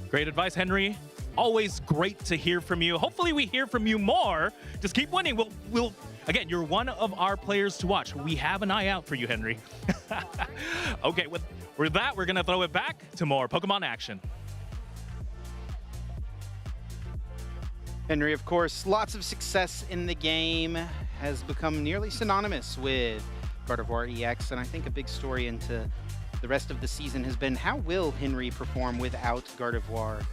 Speaker 4: Great advice, Henry. Always great to hear from you. Hopefully we hear from you more. Just keep winning. We'll again, you're one of our players to watch. We have an eye out for you, Henry. Okay, with that, we're going to throw it back to more Pokemon action.
Speaker 10: Henry, of course, lots of success in the game, has become nearly synonymous with Gardevoir EX, and I think a big story into the rest of the season has been how will Henry perform without Gardevoir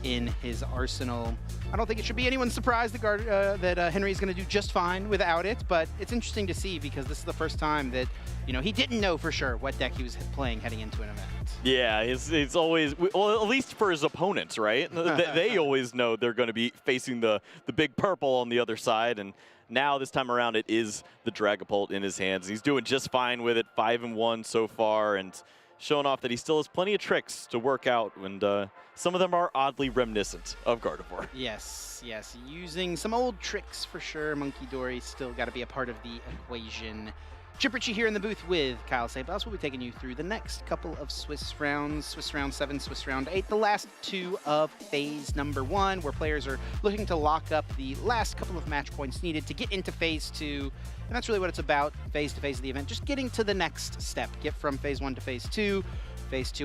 Speaker 10: in his arsenal. I don't think it should be anyone's surprise that Henry is going to do just fine without it, but it's interesting to see because this is the first time that, you know, he didn't know for sure what deck he was playing heading into an event.
Speaker 11: Yeah, it's always, well, at least for his opponents, right? They always know they're going to be facing the big purple on the other side, and now this time around it is the Dragapult in his hands. He's doing just fine with it, 5-1 so far, and showing off that he still has plenty of tricks to work out, and some of them are oddly reminiscent of Gardevoir.
Speaker 10: Yes, using some old tricks for sure. Monkey Dory still got to be a part of the equation. Chip Ritchie here in the booth with Kyle Sabas. We'll be taking you through the next couple of Swiss rounds, Swiss round 7, Swiss round 8, the last 2 of phase number 1, where players are looking to lock up the last couple of match points needed to get into phase 2. And that's really what it's about, phase to phase of the event, just getting to the next step. Get from phase 1 to phase 2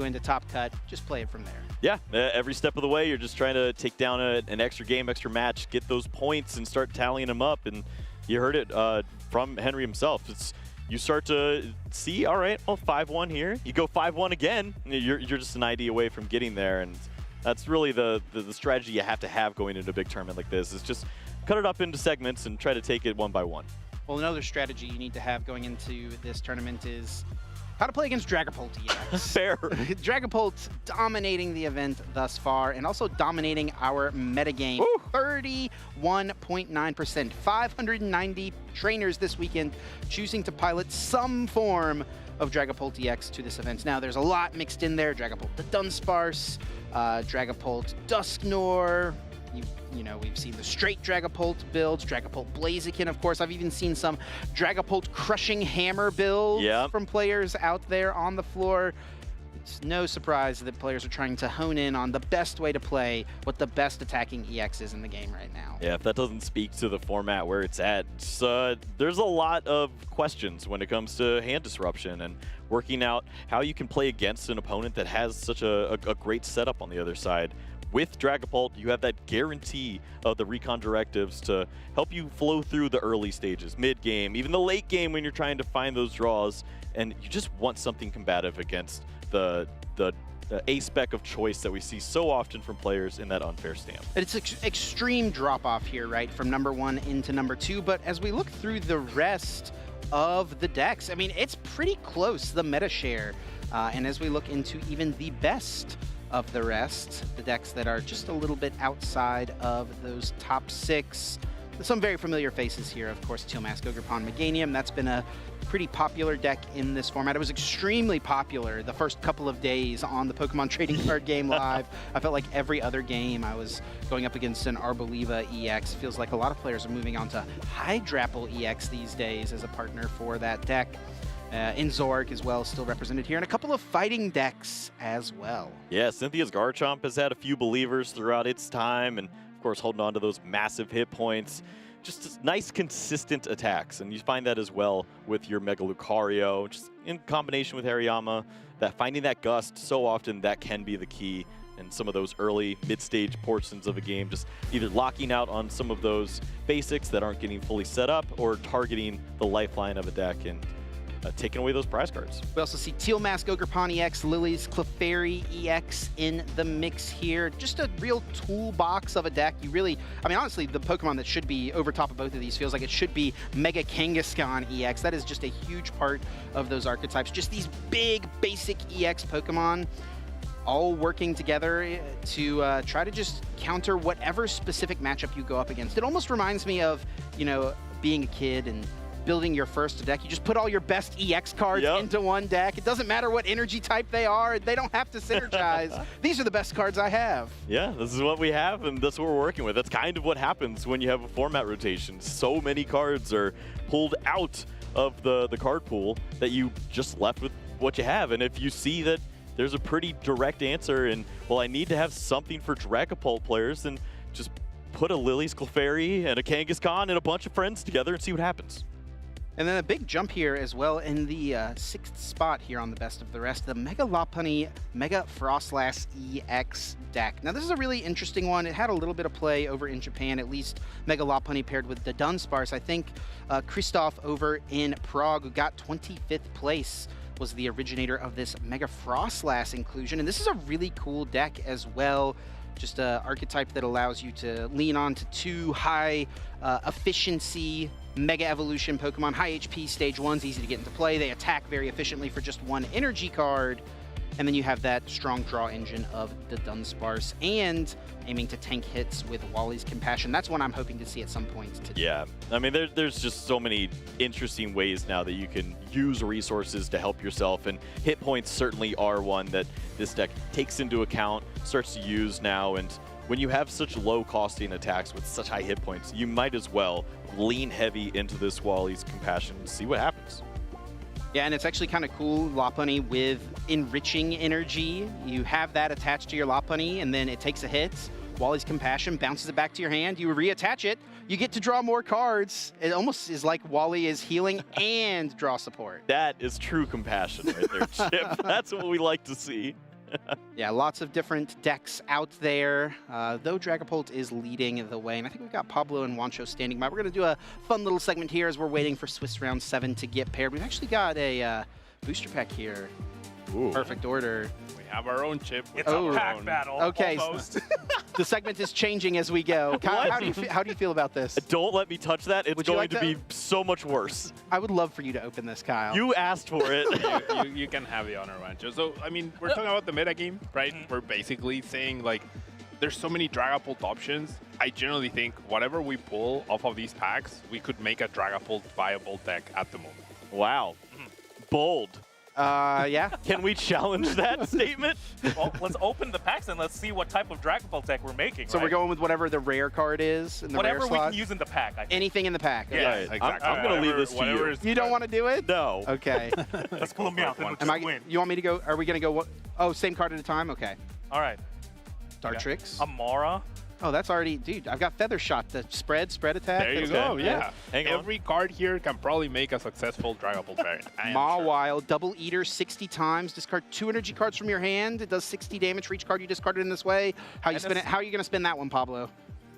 Speaker 10: into top cut, just play it from there.
Speaker 11: Yeah, every step of the way, you're just trying to take down an extra game, extra match, get those points and start tallying them up. And you heard it from Henry himself. You start to see, all right, well, 5-1 here. You go 5-1 again, you're just an ID away from getting there. And that's really the strategy you have to have going into a big tournament like this, is just cut it up into segments and try to take it one by one.
Speaker 10: Well, another strategy you need to have going into this tournament is how to play against Dragapult EX.
Speaker 11: Fair.
Speaker 10: Dragapult dominating the event thus far and also dominating our metagame. 31.9%. 590 trainers this weekend choosing to pilot some form of Dragapult EX to this event. Now, there's a lot mixed in there. Dragapult the Dunsparce, Dragapult Dusknoir. You know, we've seen the straight Dragapult builds, Dragapult Blaziken, of course. I've even seen some Dragapult Crushing Hammer builds from players out there on the floor. It's no surprise that players are trying to hone in on the best way to play what the best attacking EX is in the game right now.
Speaker 11: Yeah, if that doesn't speak to the format where it's at, there's a lot of questions when it comes to hand disruption and working out how you can play against an opponent that has such a great setup on the other side. With Dragapult, you have that guarantee of the recon directives to help you flow through the early stages, mid-game, even the late game when you're trying to find those draws, and you just want something combative against the A-spec of choice that we see so often from players in that unfair stamp.
Speaker 10: It's an extreme drop-off here, right, from number 1 into number 2, but as we look through the rest of the decks, I mean, it's pretty close, the meta share, and as we look into even the best of the rest, the decks that are just a little bit outside of those top 6. Some very familiar faces here, of course, Teal Mask, Ogerpon, Meganium. That's been a pretty popular deck in this format. It was extremely popular the first couple of days on the Pokemon Trading Card Game Live. I felt like every other game I was going up against an Arboliva EX. Feels like a lot of players are moving on to Hydrapple EX these days as a partner for that deck. Inzorg as well, still represented here, and a couple of fighting decks as well.
Speaker 11: Yeah, Cynthia's Garchomp has had a few believers throughout its time, and of course holding on to those massive hit points. Just nice, consistent attacks, and you find that as well with your Mega Lucario, just in combination with Hariyama, that finding that gust, so often that can be the key in some of those early mid-stage portions of a game, just either locking out on some of those basics that aren't getting fully set up or targeting the lifeline of a deck and taking away those prize cards.
Speaker 10: We also see Teal Mask, Ogerpon EX, Lily's Clefairy EX in the mix here. Just a real toolbox of a deck. You really, I mean, honestly, the Pokemon that should be over top of both of these feels like it should be Mega Kangaskhan EX. That is just a huge part of those archetypes. Just these big, basic EX Pokemon all working together to try to just counter whatever specific matchup you go up against. It almost reminds me of, you know, being a kid and building your first deck. You just put all your best EX cards into one deck. It doesn't matter what energy type they are. They don't have to synergize. These are the best cards I have.
Speaker 11: Yeah, this is what we have, and that's what we're working with. That's kind of what happens when you have a format rotation. So many cards are pulled out of the card pool that you just left with what you have. And if you see that there's a pretty direct answer and, well, I need to have something for Dragapult players, then just put a Lily's Clefairy and a Kangaskhan and a bunch of friends together and see what happens.
Speaker 10: And then a big jump here as well in the 6th spot here on the best of the rest, the Mega Lopunny Mega Frostlass EX deck. Now this is a really interesting one. It had a little bit of play over in Japan, at least Mega Lopunny paired with the Dunsparce. I think Christoph over in Prague, who got 25th place, was the originator of this Mega Frostlass inclusion. And this is a really cool deck as well. Just an archetype that allows you to lean on to 2 high efficiency Mega Evolution Pokemon, high HP stage 1s, easy to get into play. They attack very efficiently for just 1 energy card. And then you have that strong draw engine of the Dunsparce and aiming to tank hits with Wally's Compassion. That's one I'm hoping to see at some point today.
Speaker 11: Yeah, I mean, there's just so many interesting ways now that you can use resources to help yourself, and hit points certainly are one that this deck takes into account, starts to use now, and when you have such low costing attacks with such high hit points, you might as well lean heavy into this Wally's Compassion and see what happens.
Speaker 10: Yeah, and it's actually kind of cool, Lopunny with enriching energy. You have that attached to your Lopunny, and then it takes a hit. Wally's Compassion bounces it back to your hand. You reattach it. You get to draw more cards. It almost is like Wally is healing and draw support.
Speaker 11: That is true compassion right there, Chip. That's what we like to see.
Speaker 10: Yeah, lots of different decks out there, though Dragapult is leading the way. And I think we've got Pablo and Wancho standing by. We're going to do a fun little segment here as we're waiting for Swiss Round 7 to get paired. We've actually got a booster pack here.
Speaker 7: Ooh.
Speaker 10: Perfect order.
Speaker 7: We have our own chip.
Speaker 6: It's a pack battle.
Speaker 10: Okay,
Speaker 6: Almost.
Speaker 10: the segment is changing as we go. Kyle, how do you feel about this?
Speaker 11: Don't let me touch that. It's
Speaker 10: Would you
Speaker 11: going
Speaker 10: like
Speaker 11: to be so much worse.
Speaker 10: I would love for you to open this, Kyle.
Speaker 11: You asked for it.
Speaker 7: you can have the honor, Rancho. So, I mean, we're talking about the metagame, right? We're basically saying, like, there's so many Dragapult options. I generally think whatever we pull off of these packs, we could make a Dragapult viable deck at the moment.
Speaker 11: Wow. Bold.
Speaker 10: Yeah.
Speaker 11: Can we challenge that statement?
Speaker 6: Well, let's open the packs and let's see what type of Dragapult deck we're making.
Speaker 10: So
Speaker 6: right?
Speaker 10: we're going with whatever the rare card is in the
Speaker 6: whatever
Speaker 10: rare
Speaker 6: we
Speaker 10: slot?
Speaker 6: can use in the pack. I think.
Speaker 10: Anything in the pack.
Speaker 6: Yeah,
Speaker 10: Okay.
Speaker 7: exactly.
Speaker 11: I'm going to leave this to you.
Speaker 10: You don't want to do it?
Speaker 11: No.
Speaker 10: Okay.
Speaker 6: Let's pull them out. Win.
Speaker 10: You want me to go? Are we going to go? Oh, same card at a time? Okay.
Speaker 6: All right.
Speaker 10: Dartrix.
Speaker 6: Amara.
Speaker 10: Oh, that's already, dude, I've got Feather Shot, the spread attack.
Speaker 7: There you
Speaker 10: That's
Speaker 7: go,
Speaker 10: good.
Speaker 7: yeah.
Speaker 11: Hang on.
Speaker 7: Every card here can probably make a successful Dragapult variant. I am sure.
Speaker 10: Mawile, Double Eater 60 times. Discard 2 energy cards from your hand. It does 60 damage for each card you discarded in this way. How you spin it? How are you going to spin that one, Pablo?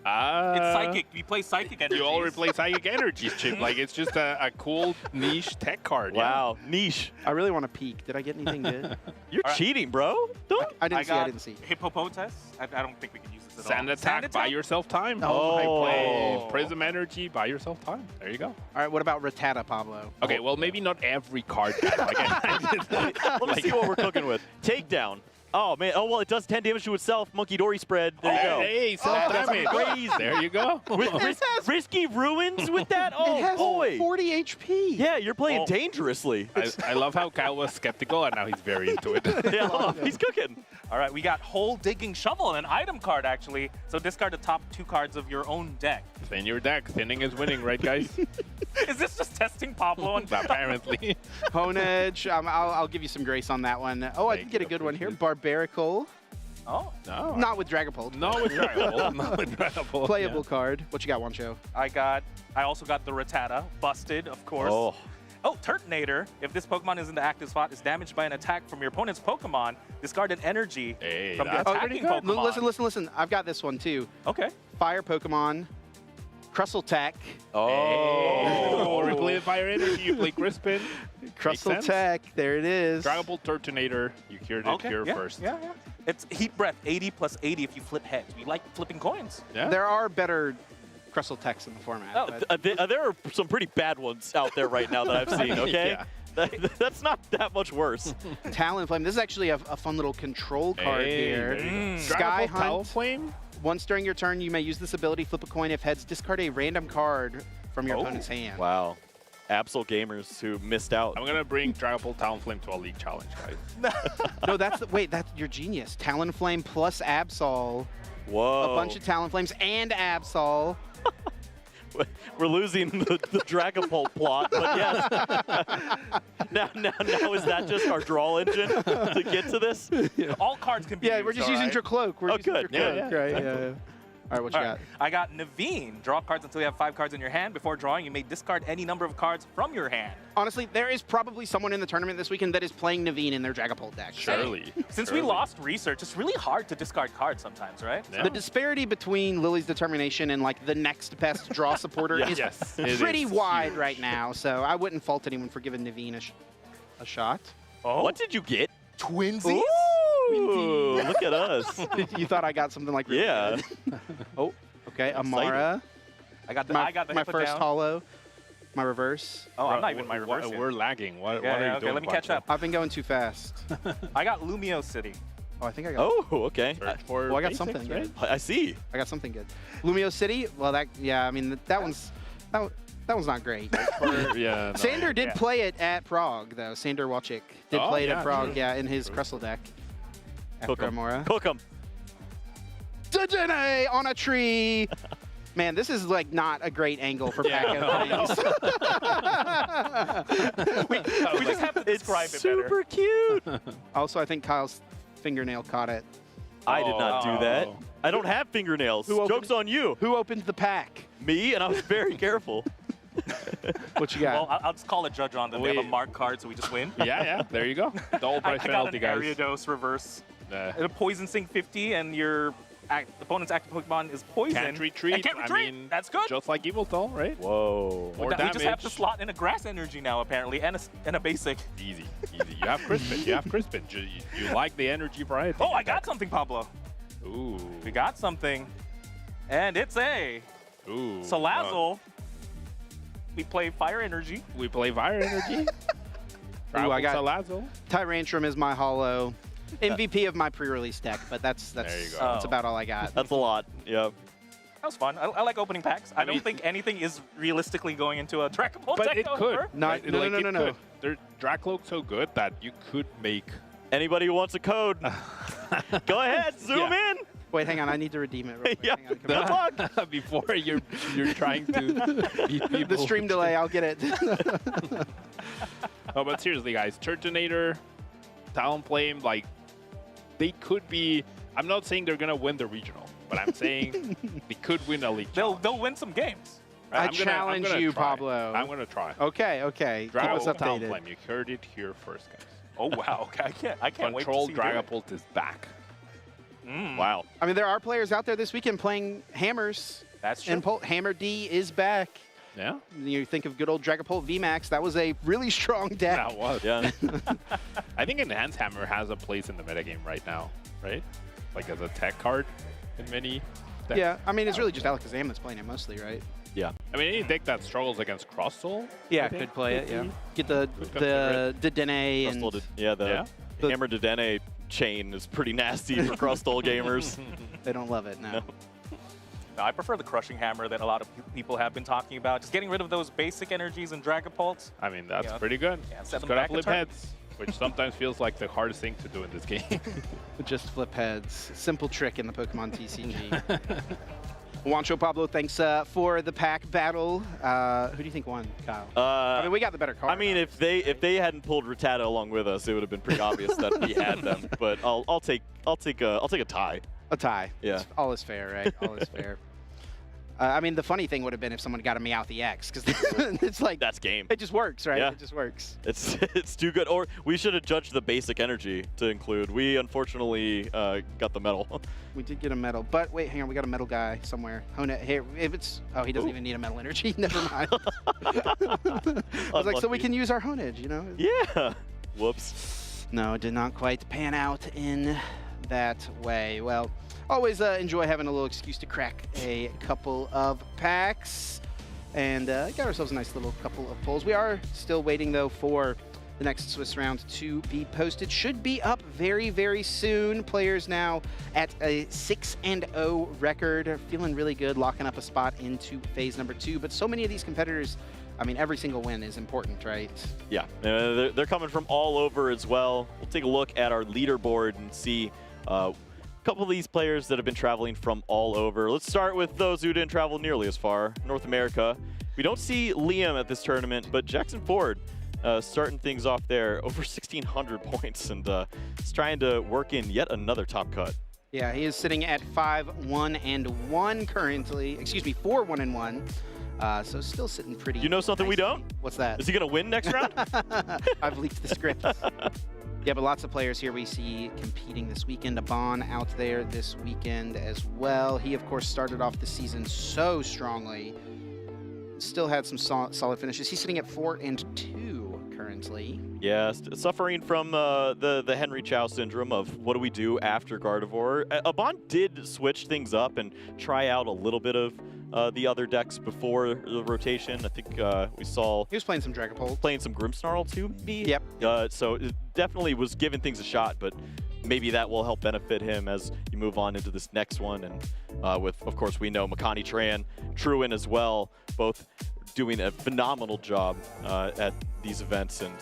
Speaker 6: It's psychic. We play psychic energies.
Speaker 7: You already play psychic energies, Chip. Like, it's just a cool niche tech card.
Speaker 11: Wow, niche.
Speaker 10: I really want to peek. Did I get anything good?
Speaker 11: You're cheating, bro. Don't.
Speaker 10: I didn't see.
Speaker 6: Hippopotas. I don't think we can use this at
Speaker 7: Sand
Speaker 6: all.
Speaker 7: attack, buy yourself time.
Speaker 10: Oh.
Speaker 7: I play Prism Energy, buy yourself time. There you go.
Speaker 10: All right, what about Rattata, Pablo?
Speaker 7: Okay, well, maybe not every card.
Speaker 11: Let me see what we're cooking with. Takedown. Oh, man. Oh, well, it does 10 damage to itself. Monkey Dory spread. There you go.
Speaker 7: Hey, self-damage.
Speaker 11: Crazy.
Speaker 7: There you go.
Speaker 11: Risky Ruins with that? Oh,
Speaker 10: it has
Speaker 11: boy.
Speaker 10: 40 HP.
Speaker 11: Yeah, you're playing dangerously.
Speaker 7: I love how Kyle was skeptical, and now he's very into it.
Speaker 11: Yeah, he's cooking.
Speaker 6: All right, we got Hole Digging Shovel, an item card, actually. So discard the top 2 cards of your own deck.
Speaker 7: Thin your deck. Thinning is winning, right, guys?
Speaker 6: Is this just testing Pablo?
Speaker 7: Apparently.
Speaker 10: Honedge, I'll give you some grace on that one. Oh, I did get a good one here. Barbarical.
Speaker 6: Oh.
Speaker 7: No.
Speaker 10: Not with Dragapult.
Speaker 7: Not with Dragapult. Not with Dragapult.
Speaker 10: Playable card. What you got, Wancho?
Speaker 6: I also got the Rattata, busted, of course. Oh, Turtonator. If this Pokemon is in the active spot, is damaged by an attack from your opponent's Pokemon, discard an energy from the attacking Pokemon.
Speaker 10: Listen. I've got this one too.
Speaker 6: Okay.
Speaker 10: Fire Pokemon. Crustle Tech.
Speaker 7: Oh. Or we play Fire Energy, you play Crispin.
Speaker 10: Crustle Tech, there it is.
Speaker 7: Dragapult Turtonator, you cured it here
Speaker 6: yeah,
Speaker 7: first.
Speaker 6: Yeah. It's Heat Breath, 80 plus 80 if you flip heads. We like flipping coins.
Speaker 7: Yeah.
Speaker 10: There are better Crustle Techs in the format.
Speaker 11: Oh, there are some pretty bad ones out there right now that I've seen, okay?
Speaker 7: Yeah.
Speaker 11: That's not that much worse.
Speaker 10: Talonflame. This is actually a fun little control card here. Sky Hunt.
Speaker 7: Talonflame?
Speaker 10: Once during your turn, you may use this ability, flip a coin. If heads, discard a random card from your opponent's hand.
Speaker 11: Wow. Absol gamers who missed out.
Speaker 7: I'm going to bring Dragapult Talonflame to a league challenge, guys.
Speaker 10: No, that's your genius. Talonflame plus Absol.
Speaker 11: Whoa.
Speaker 10: A bunch of Talonflames and Absol.
Speaker 11: We're losing the Dragapult plot, but yes. now is that just our draw engine to get to this?
Speaker 10: Yeah.
Speaker 6: All cards can be
Speaker 10: Yeah,
Speaker 6: used,
Speaker 10: we're just
Speaker 6: all
Speaker 10: using
Speaker 6: right?
Speaker 10: your cloak. We're using your
Speaker 11: good.
Speaker 10: cloak,
Speaker 11: Yeah,
Speaker 10: right?
Speaker 11: exactly.
Speaker 10: Yeah. All right, what you got?
Speaker 6: I got Naveen. Draw cards until you have 5 cards in your hand. Before drawing, you may discard any number of cards from your hand.
Speaker 10: Honestly, there is probably someone in the tournament this weekend that is playing Naveen in their Dragapult deck.
Speaker 7: Surely.
Speaker 6: Since we lost research, it's really hard to discard cards sometimes, right?
Speaker 7: Yeah.
Speaker 10: The disparity between Lily's determination and like the next best draw supporter is pretty wide right now. So I wouldn't fault anyone for giving Naveen a shot.
Speaker 11: Oh. What did you get?
Speaker 6: Twinsies?
Speaker 11: Ooh, look at us.
Speaker 10: You thought I got something like really good. Oh, okay. Amara.
Speaker 6: I got the
Speaker 10: my
Speaker 6: Hippo
Speaker 10: first
Speaker 6: down.
Speaker 10: hollow. My reverse.
Speaker 6: Oh, I'm not even my reverse yet.
Speaker 7: We're lagging. What are you
Speaker 6: okay,
Speaker 7: doing?
Speaker 6: let me catch
Speaker 7: Wancho?
Speaker 6: up.
Speaker 10: I've been going too fast.
Speaker 6: I got Lumio City.
Speaker 10: Oh, I think I got.
Speaker 11: Oh, okay.
Speaker 10: Well, I got something good.
Speaker 11: I see.
Speaker 10: I got something good. Lumio City. Well, I mean, that one's not great.
Speaker 7: Yeah. No.
Speaker 10: Sander did play it at Prague, though. Sander Wachik did play it at Prague, in his Crustle deck. After Amora.
Speaker 11: Cook 'em.
Speaker 10: Dejene on a tree. Man, this is like not a great angle for pack openings.
Speaker 6: we just have to describe it better.
Speaker 11: Super cute.
Speaker 10: Also, I think Kyle's fingernail caught it.
Speaker 11: I did not do that. I don't have fingernails. Joke's on you.
Speaker 10: Who opened the pack?
Speaker 11: Me, and I was very careful.
Speaker 10: What you got?
Speaker 6: Well, I'll just call a judge on them. We have a marked card, so we just win.
Speaker 7: Yeah. There you go. Double price
Speaker 6: I got
Speaker 7: penalty,
Speaker 6: an
Speaker 7: guys.
Speaker 6: area dose reverse. And a poison sink 50, and your opponent's active Pokemon is poison.
Speaker 7: Can't retreat.
Speaker 6: And can't retreat.
Speaker 7: I mean,
Speaker 6: that's good.
Speaker 7: Just like Yveltal, right?
Speaker 11: Whoa.
Speaker 7: More
Speaker 6: we
Speaker 7: damage.
Speaker 6: just have to slot in a grass energy now, apparently, and a basic.
Speaker 7: Easy. You have Crispin. You like the energy variety.
Speaker 6: Oh, I got something, Pablo.
Speaker 7: Ooh.
Speaker 6: We got something. And it's a Salazzle. We play Fire Energy.
Speaker 7: We play Fire Energy.
Speaker 10: Ooh, I got
Speaker 7: Salazzle.
Speaker 10: Tyrantrum is my holo. MVP of my pre-release deck, but that's
Speaker 7: There you go.
Speaker 10: that's about all I got.
Speaker 11: That's a lot. Yeah.
Speaker 6: That was fun. I like opening packs. I don't think anything is realistically going into a Dragon Ball
Speaker 7: But
Speaker 6: deck.
Speaker 7: it could.
Speaker 6: however.
Speaker 10: No.
Speaker 7: Their Dracloak's so good that you could make.
Speaker 11: Anybody who wants a code, go ahead, zoom in.
Speaker 10: Wait, hang on. I need to redeem it real quick.
Speaker 11: Yeah.
Speaker 10: Hang on,
Speaker 11: Good luck.
Speaker 7: Before you're trying to beat people.
Speaker 10: the stream delay, I'll get it.
Speaker 7: No, but seriously, guys, Turtonator, Talonflame, like, they could be. I'm not saying they're gonna win the regional, but I'm saying they could win a league.
Speaker 6: They'll win some games.
Speaker 10: I
Speaker 7: I'm
Speaker 10: challenge
Speaker 7: gonna
Speaker 10: you,
Speaker 7: try.
Speaker 10: Pablo.
Speaker 7: I'm gonna try.
Speaker 10: Okay. Keep us
Speaker 7: Dragon
Speaker 10: updated.
Speaker 7: Talonflame, you heard it here first, guys.
Speaker 6: Oh wow. Okay, I can't wait to
Speaker 7: Control
Speaker 6: see you do it.
Speaker 7: Dragapult is back.
Speaker 11: Wow.
Speaker 10: I mean, there are players out there this weekend playing hammers.
Speaker 6: That's true.
Speaker 10: And Hammer D is back.
Speaker 7: Yeah.
Speaker 10: You think of good old Dragapult VMAX. That was a really strong deck.
Speaker 7: That was.
Speaker 11: Yeah.
Speaker 7: I think Enhanced Hammer has a place in the metagame right now, right? Like as a tech card in many decks.
Speaker 10: Yeah, I mean, it's really just Alakazam that's playing it mostly, right?
Speaker 11: Yeah.
Speaker 7: I mean, any deck that struggles against Cross Soul.
Speaker 10: Yeah,
Speaker 7: I think,
Speaker 10: could play it,
Speaker 7: could
Speaker 10: yeah.
Speaker 7: be.
Speaker 10: Get the Dedenne and...
Speaker 11: The Hammer Dedenne chain is pretty nasty for Crustle gamers.
Speaker 10: They don't love it, no.
Speaker 6: No, I prefer the Crushing Hammer that a lot of people have been talking about. Just getting rid of those basic energies and Dragapults.
Speaker 7: I mean, that's pretty good.
Speaker 6: Yeah, set
Speaker 7: Just
Speaker 6: them
Speaker 7: gotta
Speaker 6: back a
Speaker 7: flip
Speaker 6: turn.
Speaker 7: heads, which sometimes feels like the hardest thing to do in this game.
Speaker 10: Just flip heads. Simple trick in the Pokemon TCG. Juancho Pablo, thanks for the pack battle. Who do you think won, Kyle? I mean, we got the better card.
Speaker 11: I mean, if they hadn't pulled Rattata along with us, it would have been pretty obvious that we had them. But I'll take a tie.
Speaker 10: A tie.
Speaker 11: Yeah.
Speaker 10: All is fair, right? All is fair. I mean, the funny thing would have been if someone got a Meowth EX, because it's like...
Speaker 11: That's game.
Speaker 10: It just works, right?
Speaker 11: Yeah.
Speaker 10: It just works.
Speaker 11: It's too good. Or we should have judged the basic energy to include. We unfortunately got the metal.
Speaker 10: We did get a metal, but wait, hang on, we got a metal guy somewhere. Here, if it's... Oh, he doesn't even need a metal energy. Never mind. I was like, so we can use our Honedge, you know?
Speaker 11: Yeah. Whoops.
Speaker 10: No, it did not quite pan out in that way. Well, always enjoy having a little excuse to crack a couple of packs. And got ourselves a nice little couple of pulls. We are still waiting, though, for the next Swiss round to be posted. Should be up very, very soon. Players now at a 6-0 record. Feeling really good, locking up a spot into phase number 2. But so many of these competitors, I mean, every single win is important, right?
Speaker 11: Yeah, they're coming from all over as well. We'll take a look at our leaderboard and see a couple of these players that have been traveling from all over. Let's start with those who didn't travel nearly as far. North America. We don't see Liam at this tournament, but Jackson Ford starting things off there, over 1,600 points, and is trying to work in yet another top cut.
Speaker 10: Yeah, he is sitting at 5-1-1 currently. Excuse me, 4-1-1. So still sitting pretty.
Speaker 11: You know something we don't?
Speaker 10: What's that?
Speaker 11: Is he going to win next round?
Speaker 10: I've leaked the script. Yeah, but lots of players here we see competing this weekend. Abon out there this weekend as well. He, of course, started off the season so strongly. Still had some solid finishes. He's sitting at 4-2 currently.
Speaker 11: Yeah, suffering from the Henry Chow syndrome of what do we do after Gardevoir. Abon did switch things up and try out a little bit of the other decks before the rotation. I think we saw...
Speaker 10: He was playing some Dragapult.
Speaker 11: Playing some Grimmsnarl too, maybe?
Speaker 10: Yep.
Speaker 11: So it definitely was giving things a shot, but maybe that will help benefit him as you move on into this next one. And with, of course, we know Makani Tran, Truin as well, both doing a phenomenal job at these events, and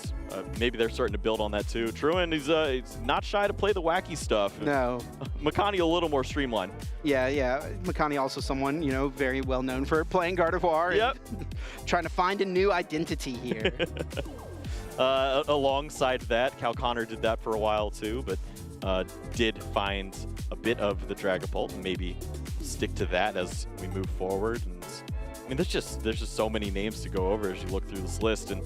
Speaker 11: maybe they're starting to build on that too. Truan, he's not shy to play the wacky stuff.
Speaker 10: No.
Speaker 11: Makani a little more streamlined.
Speaker 10: Yeah. Makani also someone, very well known for playing Gardevoir.
Speaker 11: Yep.
Speaker 10: And trying to find a new identity here.
Speaker 11: Alongside that, Cal Connor did that for a while too, but did find a bit of the Dragapult, and maybe stick to that as we move forward. And I mean, there's just so many names to go over as you look through this list, and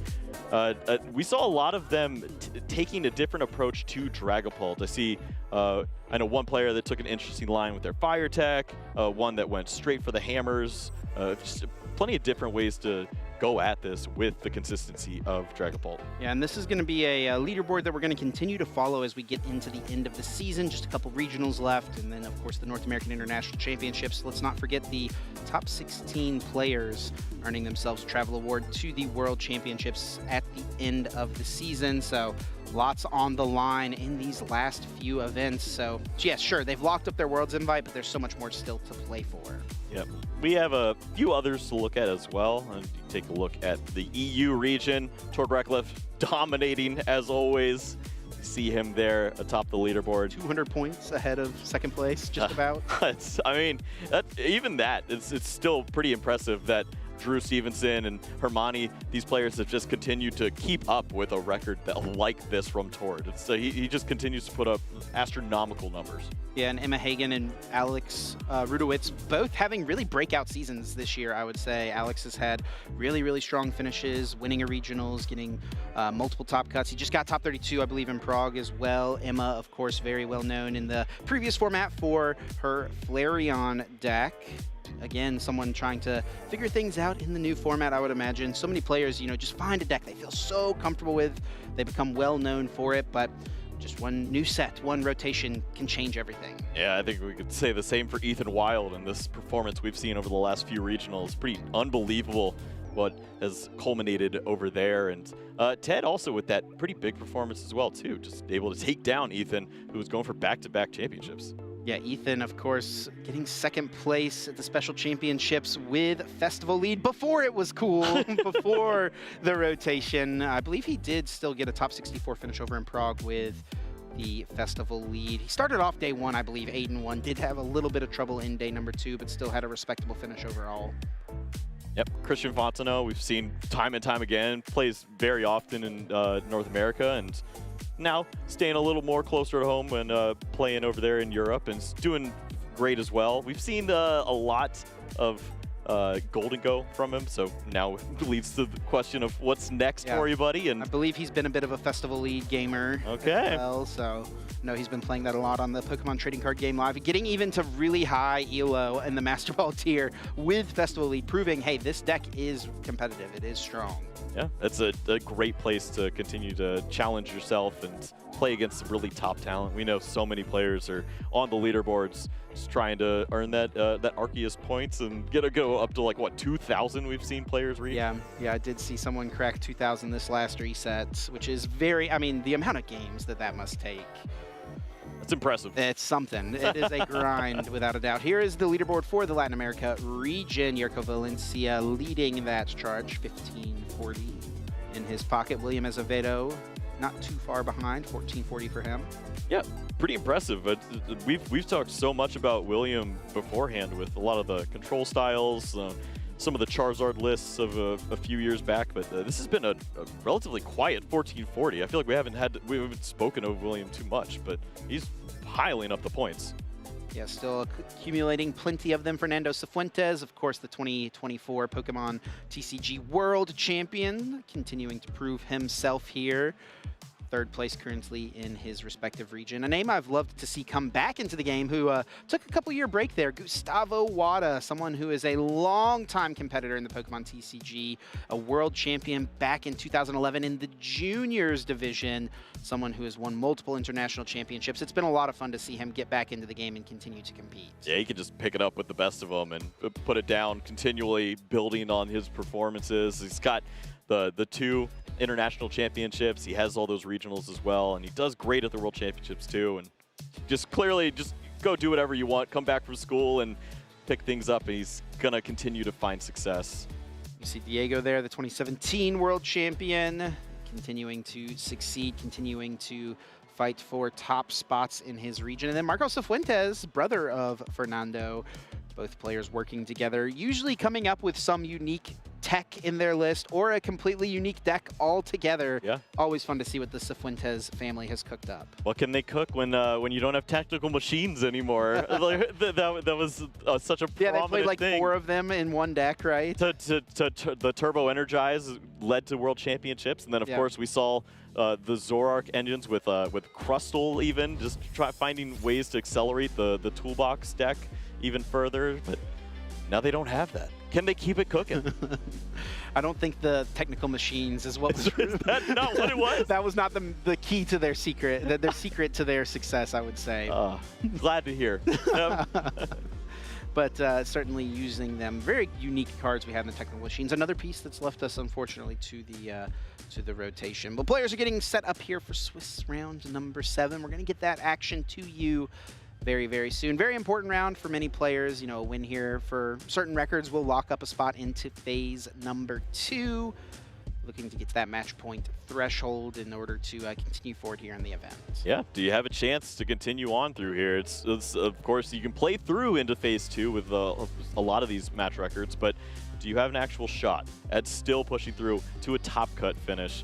Speaker 11: we saw a lot of them taking a different approach to Dragapult. I see, I know one player that took an interesting line with their fire tech, one that went straight for the hammers, just plenty of different ways to go at this with the consistency of Dragapult.
Speaker 10: Yeah, and this is going to be a leaderboard that we're going to continue to follow as we get into the end of the season. Just a couple regionals left, and then, of course, the North American International Championships. Let's not forget the top 16 players earning themselves a travel award to the World Championships at the end of the season. So lots on the line in these last few events. So, yes, sure, they've locked up their Worlds invite, but there's so much more still to play for.
Speaker 11: Yep. We have a few others to look at as well. And you take a look at the EU region. Torgreklif dominating as always. You see him there atop the leaderboard.
Speaker 10: 200 points ahead of second place, just about.
Speaker 11: It's still pretty impressive that Drew Stevenson and Hermione, these players have just continued to keep up with a record like this from Tord. He just continues to put up astronomical numbers.
Speaker 10: Yeah, and Emma Hagen and Alex Rudowitz both having really breakout seasons this year, I would say. Alex has had really, really strong finishes, winning a regionals, getting multiple top cuts. He just got top 32, I believe, in Prague as well. Emma, of course, very well known in the previous format for her Flareon deck. Again, someone trying to figure things out in the new format, I would imagine. So many players, just find a deck they feel so comfortable with. They become well known for it, but just one new set, one rotation can change everything.
Speaker 11: Yeah, I think we could say the same for Ethan Wild, and this performance we've seen over the last few regionals. Pretty unbelievable what has culminated over there. And Ted also with that pretty big performance as well, too. Just able to take down Ethan, who was going for back-to-back championships.
Speaker 10: Yeah, Ethan, of course, getting second place at the Special Championships with Festival Lead before it was cool, before the rotation. I believe he did still get a top 64 finish over in Prague with the Festival Lead. He started off day one, I believe, 8-1. Did have a little bit of trouble in day number 2, but still had a respectable finish overall.
Speaker 11: Yep, Christian Fontenot, we've seen time and time again, plays very often in North America, and now staying a little more closer to home when playing over there in Europe, and doing great as well. We've seen a lot of Golden Go from him, so now leads to the question of what's next for you, buddy. And
Speaker 10: I believe he's been a bit of a Festival Lead gamer as well, so no, he's been playing that a lot on the Pokemon Trading Card Game Live, getting even to really high ELO in the Master Ball tier with Festival Lead, proving, hey, this deck is competitive, it is strong.
Speaker 11: Yeah, that's a great place to continue to challenge yourself and play against some really top talent. We know so many players are on the leaderboards just trying to earn that Arceus points and go up to, like, what, 2,000 we've seen players reach?
Speaker 10: Yeah, I did see someone crack 2,000 this last reset, which is the amount of games that must take.
Speaker 11: That's impressive.
Speaker 10: It's something. It is a grind, without a doubt. Here is the leaderboard for the Latin America region. Yerko Valencia leading that charge, 1540 in his pocket. William Azevedo not too far behind, 1440 for him.
Speaker 11: Yeah, pretty impressive. But we've talked so much about William beforehand with a lot of the control styles, some of the Charizard lists of a few years back, but this has been a relatively quiet 1440. I feel like we haven't spoken of William too much, but he's piling up the points.
Speaker 10: Yeah, still accumulating plenty of them. Fernando Cifuentes, of course, the 2024 Pokemon TCG World Champion, continuing to prove himself here. Third place currently in his respective region. A name I've loved to see come back into the game who took a couple-year break there, Gustavo Wada, someone who is a long-time competitor in the Pokemon TCG, a world champion back in 2011 in the juniors division, someone who has won multiple international championships. It's been a lot of fun to see him get back into the game and continue to compete.
Speaker 11: Yeah, he can just pick it up with the best of them and put it down, continually building on his performances. He's got the 2 international championships. He has all those regionals as well, and he does great at the World Championships too. And just clearly, just go do whatever you want, come back from school and pick things up, and he's gonna continue to find success.
Speaker 10: You see Diego there, the 2017 world champion, continuing to succeed, continuing to fight for top spots in his region. And then Marcos Cifuentes, brother of Fernando, both players working together, usually coming up with some unique tech in their list or a completely unique deck altogether.
Speaker 11: Yeah.
Speaker 10: Always fun to see what the Cifuentes family has cooked up.
Speaker 11: What can they cook when you don't have tactical machines anymore? that was such a prominent
Speaker 10: Yeah, they played like
Speaker 11: thing.
Speaker 10: 4 of them in one deck, right?
Speaker 11: The Turbo Energize led to World Championships, and then of course we saw the Zorark engines with Crustal even, just finding ways to accelerate the toolbox deck even further, but now they don't have that. Can they keep it cooking?
Speaker 10: I don't think the technical machines is what was.
Speaker 11: Is that not what it was?
Speaker 10: That was not the key to their secret. Their secret to their success, I would say.
Speaker 11: Glad to hear.
Speaker 10: But certainly using them. Very unique cards we have in the technical machines. Another piece that's left us, unfortunately, to the rotation. But players are getting set up here for Swiss round number 7. We're going to get that action to you very, very soon. Very important round for many players. You know, a win here for certain records will lock up a spot into phase number 2. Looking to get to that match point threshold in order to continue forward here in the event.
Speaker 11: Yeah, do you have a chance to continue on through here? It's of course, you can play through into phase 2 with a lot of these match records, but do you have an actual shot at still pushing through to a top cut finish?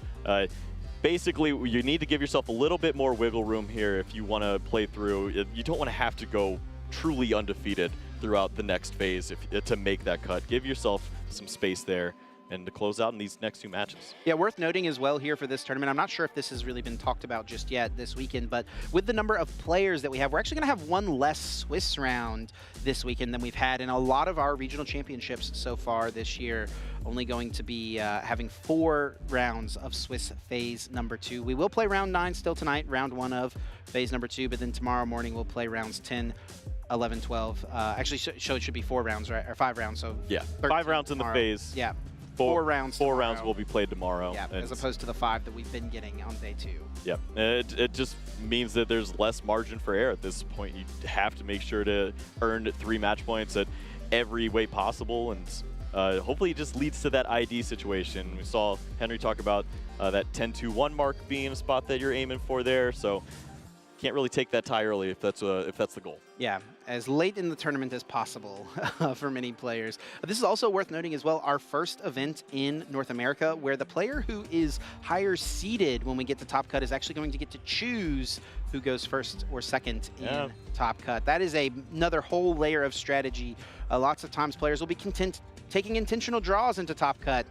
Speaker 11: Basically, you need to give yourself a little bit more wiggle room here if you want to play through. You don't want to have to go truly undefeated throughout the next phase to make that cut. Give yourself some space there and to close out in these next 2 matches.
Speaker 10: Yeah, worth noting as well here for this tournament, I'm not sure if this has really been talked about just yet this weekend, but with the number of players that we have, we're actually going to have 1 less Swiss round this weekend than we've had in a lot of our regional championships so far this year. Only going to be having 4 rounds of Swiss phase number 2. We will play round 9 still tonight, round 1 of phase number 2, but then tomorrow morning we'll play rounds 10, 11, 12. Actually, it should be 4 rounds, right? Or 5 rounds, so
Speaker 11: yeah, 5 rounds in the phase.
Speaker 10: Yeah. 4 rounds.
Speaker 11: 4 rounds will be played tomorrow.
Speaker 10: Yeah, as opposed to the 5 that we've been getting on day 2.
Speaker 11: Yeah, it just means that there's less margin for error at this point. You have to make sure to earn 3 match points at every way possible, and hopefully it just leads to that ID situation. We saw Henry talk about that 10-2-1 mark being a spot that you're aiming for there, so can't really take that tie early if that's the goal.
Speaker 10: Yeah, as late in the tournament as possible for many players. This is also worth noting as well, our first event in North America where the player who is higher seeded when we get to Top Cut is actually going to get to choose who goes first or second in Top Cut. That is another whole layer of strategy. Lots of times players will be content taking intentional draws into Top Cut.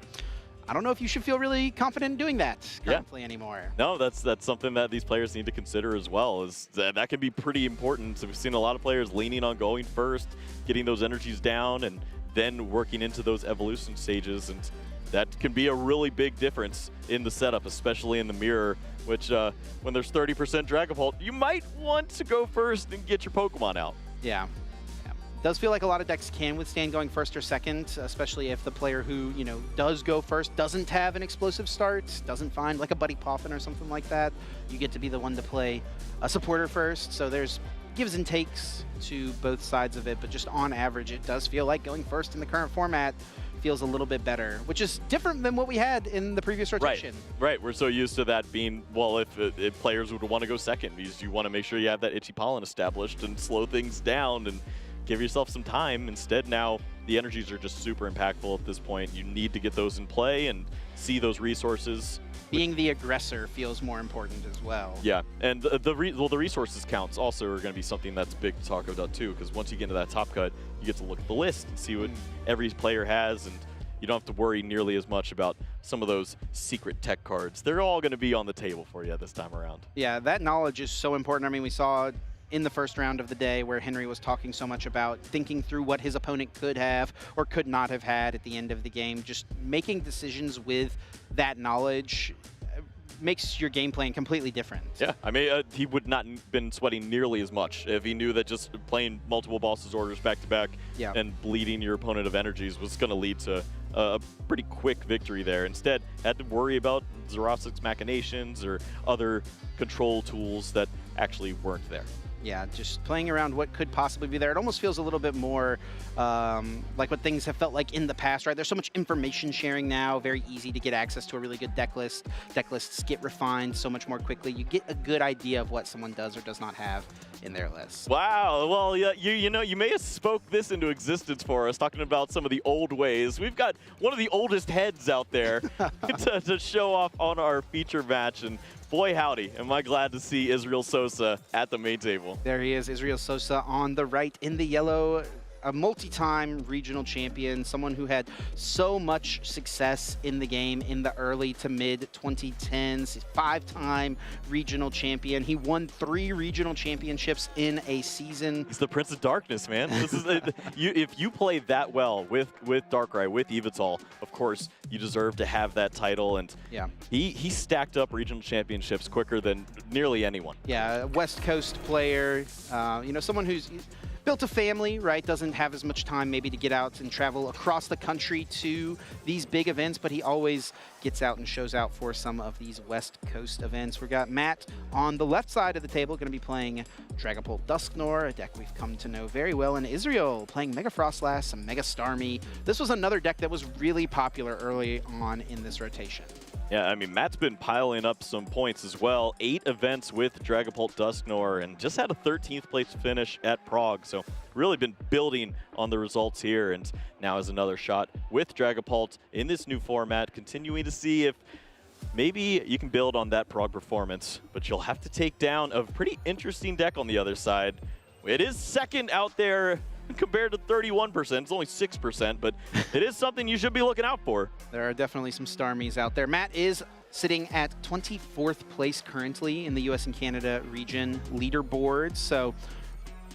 Speaker 10: I don't know if you should feel really confident in doing that currently anymore.
Speaker 11: No, that's something that these players need to consider as well. Is that can be pretty important. So we've seen a lot of players leaning on going first, getting those energies down, and then working into those evolution stages. And that can be a really big difference in the setup, especially in the mirror, which when there's 30% Dragapult, you might want to go first and get your Pokemon out.
Speaker 10: Yeah. Does feel like a lot of decks can withstand going first or second, especially if the player who, you know, does go first doesn't have an explosive start, doesn't find like a Buddy Poffin or something like that. You get to be the one to play a supporter first, so there's gives and takes to both sides of it, but just on average, it does feel like going first in the current format feels a little bit better, which is different than what we had in the previous rotation.
Speaker 11: Right. We're so used to that being, well, if players would want to go second, because you want to make sure you have that Itchy Pollen established and slow things down and give yourself some time. Instead, now the energies are just super impactful at this point. You need to get those in play and see those resources.
Speaker 10: Being the aggressor feels more important as well.
Speaker 11: Yeah, and the resources counts also are going to be something that's big to talk about too, because once you get into that Top Cut, you get to look at the list and see what every player has, and you don't have to worry nearly as much about some of those secret tech cards. They're all going to be on the table for you this time around.
Speaker 10: Yeah, that knowledge is so important. I mean, we saw in the first round of the day where Henry was talking so much about thinking through what his opponent could have or could not have had at the end of the game. Just making decisions with that knowledge makes your game plan completely different.
Speaker 11: Yeah, I mean, he would not been sweating nearly as much if he knew that just playing multiple bosses orders back to back and bleeding your opponent of energies was going to lead to a pretty quick victory there. Instead, had to worry about Zoroastri's machinations or other control tools that actually weren't there.
Speaker 10: Yeah, just playing around what could possibly be there. It almost feels a little bit more like what things have felt like in the past, right? There's so much information sharing now, very easy to get access to a really good deck list. Deck lists get refined so much more quickly. You get a good idea of what someone does or does not have in their list.
Speaker 11: Wow. Well, yeah, you know, you may have spoke this into existence for us, talking about some of the old ways. We've got one of the oldest heads out there to show off on our feature match, and boy howdy, am I glad to see Israel Sosa at the main table.
Speaker 10: There he is, Israel Sosa on the right in the yellow. A multi-time regional champion, someone who had so much success in the game in the early to mid 2010s. He's 5-time regional champion. He won 3 regional championships in a season.
Speaker 11: He's the Prince of Darkness, man. This is if you play that well with Darkrai, with Evital, of course you deserve to have that title. And
Speaker 10: yeah,
Speaker 11: he stacked up regional championships quicker than nearly anyone.
Speaker 10: Yeah, a West Coast player. You know, someone who's built a family, right? Doesn't have as much time maybe to get out and travel across the country to these big events, but he always gets out and shows out for some of these West Coast events. We've got Matt on the left side of the table, going to be playing Dragapult Dusknoir, a deck we've come to know very well, and Israel playing Mega Frostlass and Mega Starmie. This was another deck that was really popular early on in this rotation.
Speaker 11: Yeah, I mean, Matt's been piling up some points as well. 8 events with Dragapult Dusknoir and just had a 13th place finish at Prague. So really been building on the results here, and now has another shot with Dragapult in this new format, continuing to see if maybe you can build on that Prague performance, but you'll have to take down a pretty interesting deck on the other side. It is second out there compared to 31%. It's only 6%, but it is something you should be looking out for.
Speaker 10: There are definitely some Starmies out there. Matt is sitting at 24th place currently in the US and Canada region leaderboard. So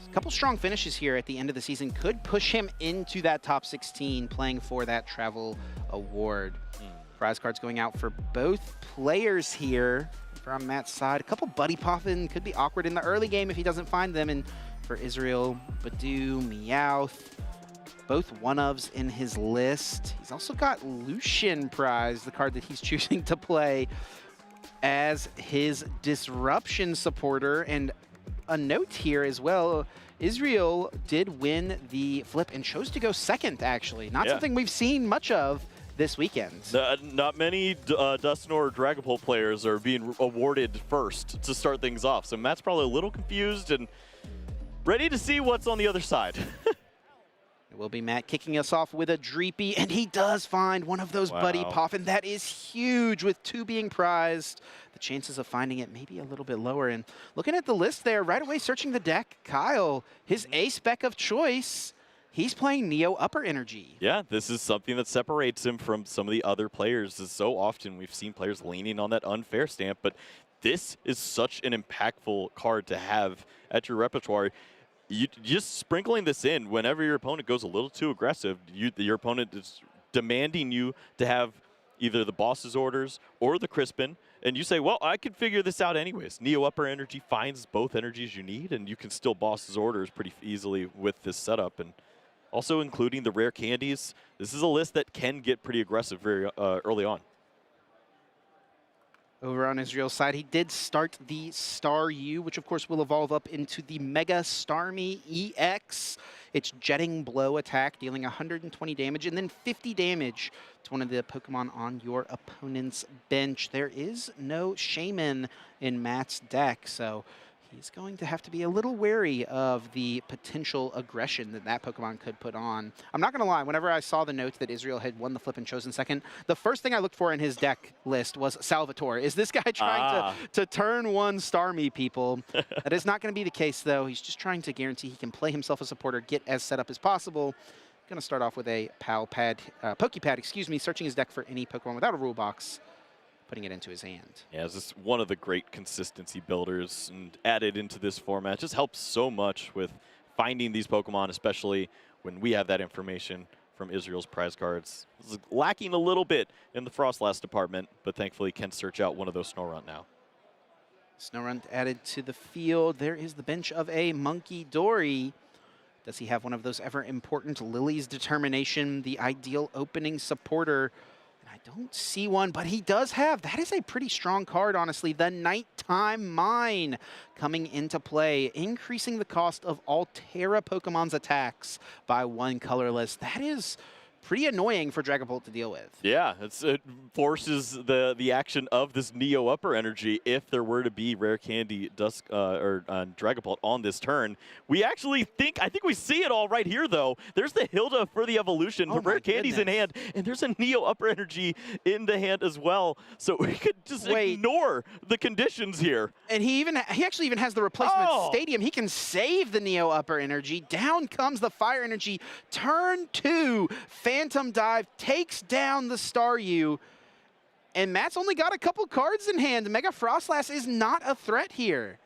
Speaker 10: a couple strong finishes here at the end of the season could push him into that top 16, playing for that travel award. Prize cards going out for both players here from Matt's side. A couple buddy popping could be awkward in the early game if he doesn't find them. And for Israel, Badoo, Meowth, both one-ofs in his list. He's also got Lucian Prize, the card that he's choosing to play as his Disruption supporter. And a note here as well, Israel did win the flip and chose to go second, actually. Not something we've seen much of this weekend.
Speaker 11: Not many Dusknoir or Dragapult players are being awarded first to start things off. So Matt's probably a little confused and ready to see what's on the other side.
Speaker 10: It will be Matt kicking us off with a Dreepy, and he does find one of those Buddy Poffin. That is huge with 2 being prized. The chances of finding it maybe a little bit lower. And looking at the list there, right away searching the deck, Kyle, his A-spec of choice, he's playing Neo Upper Energy.
Speaker 11: Yeah, this is something that separates him from some of the other players. So often we've seen players leaning on that unfair stamp, but this is such an impactful card to have at your repertoire. You just sprinkling this in whenever your opponent goes a little too aggressive, your opponent is demanding you to have either the boss's orders or the Crispin, and you say, well, I can figure this out anyways. Neo Upper Energy finds both energies you need, and you can still boss's orders pretty easily with this setup. And also including the rare candies. This is a list that can get pretty aggressive very early on.
Speaker 10: Over on Israel's side, he did start the Star U, which of course will evolve up into the Mega Starmie EX. It's Jetting Blow attack, dealing 120 damage and then 50 damage to one of the Pokemon on your opponent's bench. There is no Shaman in Matt's deck, so he's going to have to be a little wary of the potential aggression that Pokemon could put on. I'm not going to lie, whenever I saw the note that Israel had won the flip and chosen second, the first thing I looked for in his deck list was Salvatore. Is this guy trying to turn 1 Starmie people? That is not going to be the case, though. He's just trying to guarantee he can play himself a supporter, get as set up as possible. Going to start off with a Pokepad, excuse me, searching his deck for any Pokemon without a rule box, putting it into his hand.
Speaker 11: Yeah, this is one of the great consistency builders, and added into this format just helps so much with finding these Pokemon, especially when we have that information from Israel's prize cards. This is lacking a little bit in the Frostlass department, but thankfully can search out one of those Snorunt now.
Speaker 10: Snorunt added to the field. There is the bench of a Monkey Dory. Does he have one of those ever important Lily's Determination, the ideal opening supporter? I don't see one, but he does have, that is a pretty strong card, honestly, the Night Time Mine coming into play, increasing the cost of all Terra Pokemon's attacks by 1 colorless. That is pretty annoying for Dragapult to deal with.
Speaker 11: Yeah, it forces the action of this Neo Upper Energy if there were to be Rare Candy Dusk or Dragapult on this turn. We actually think, I think we see it all right here though. There's the Hilda for the evolution, the Rare Candy's in hand, and there's a Neo Upper Energy in the hand as well. So we could just ignore the conditions here.
Speaker 10: And he actually even has the replacement stadium. He can save the Neo Upper Energy. Down comes the Fire Energy. Turn 2, Phantom Dive takes down the Staryu, and Matt's only got a couple cards in hand. Mega Frostlass is not a threat here.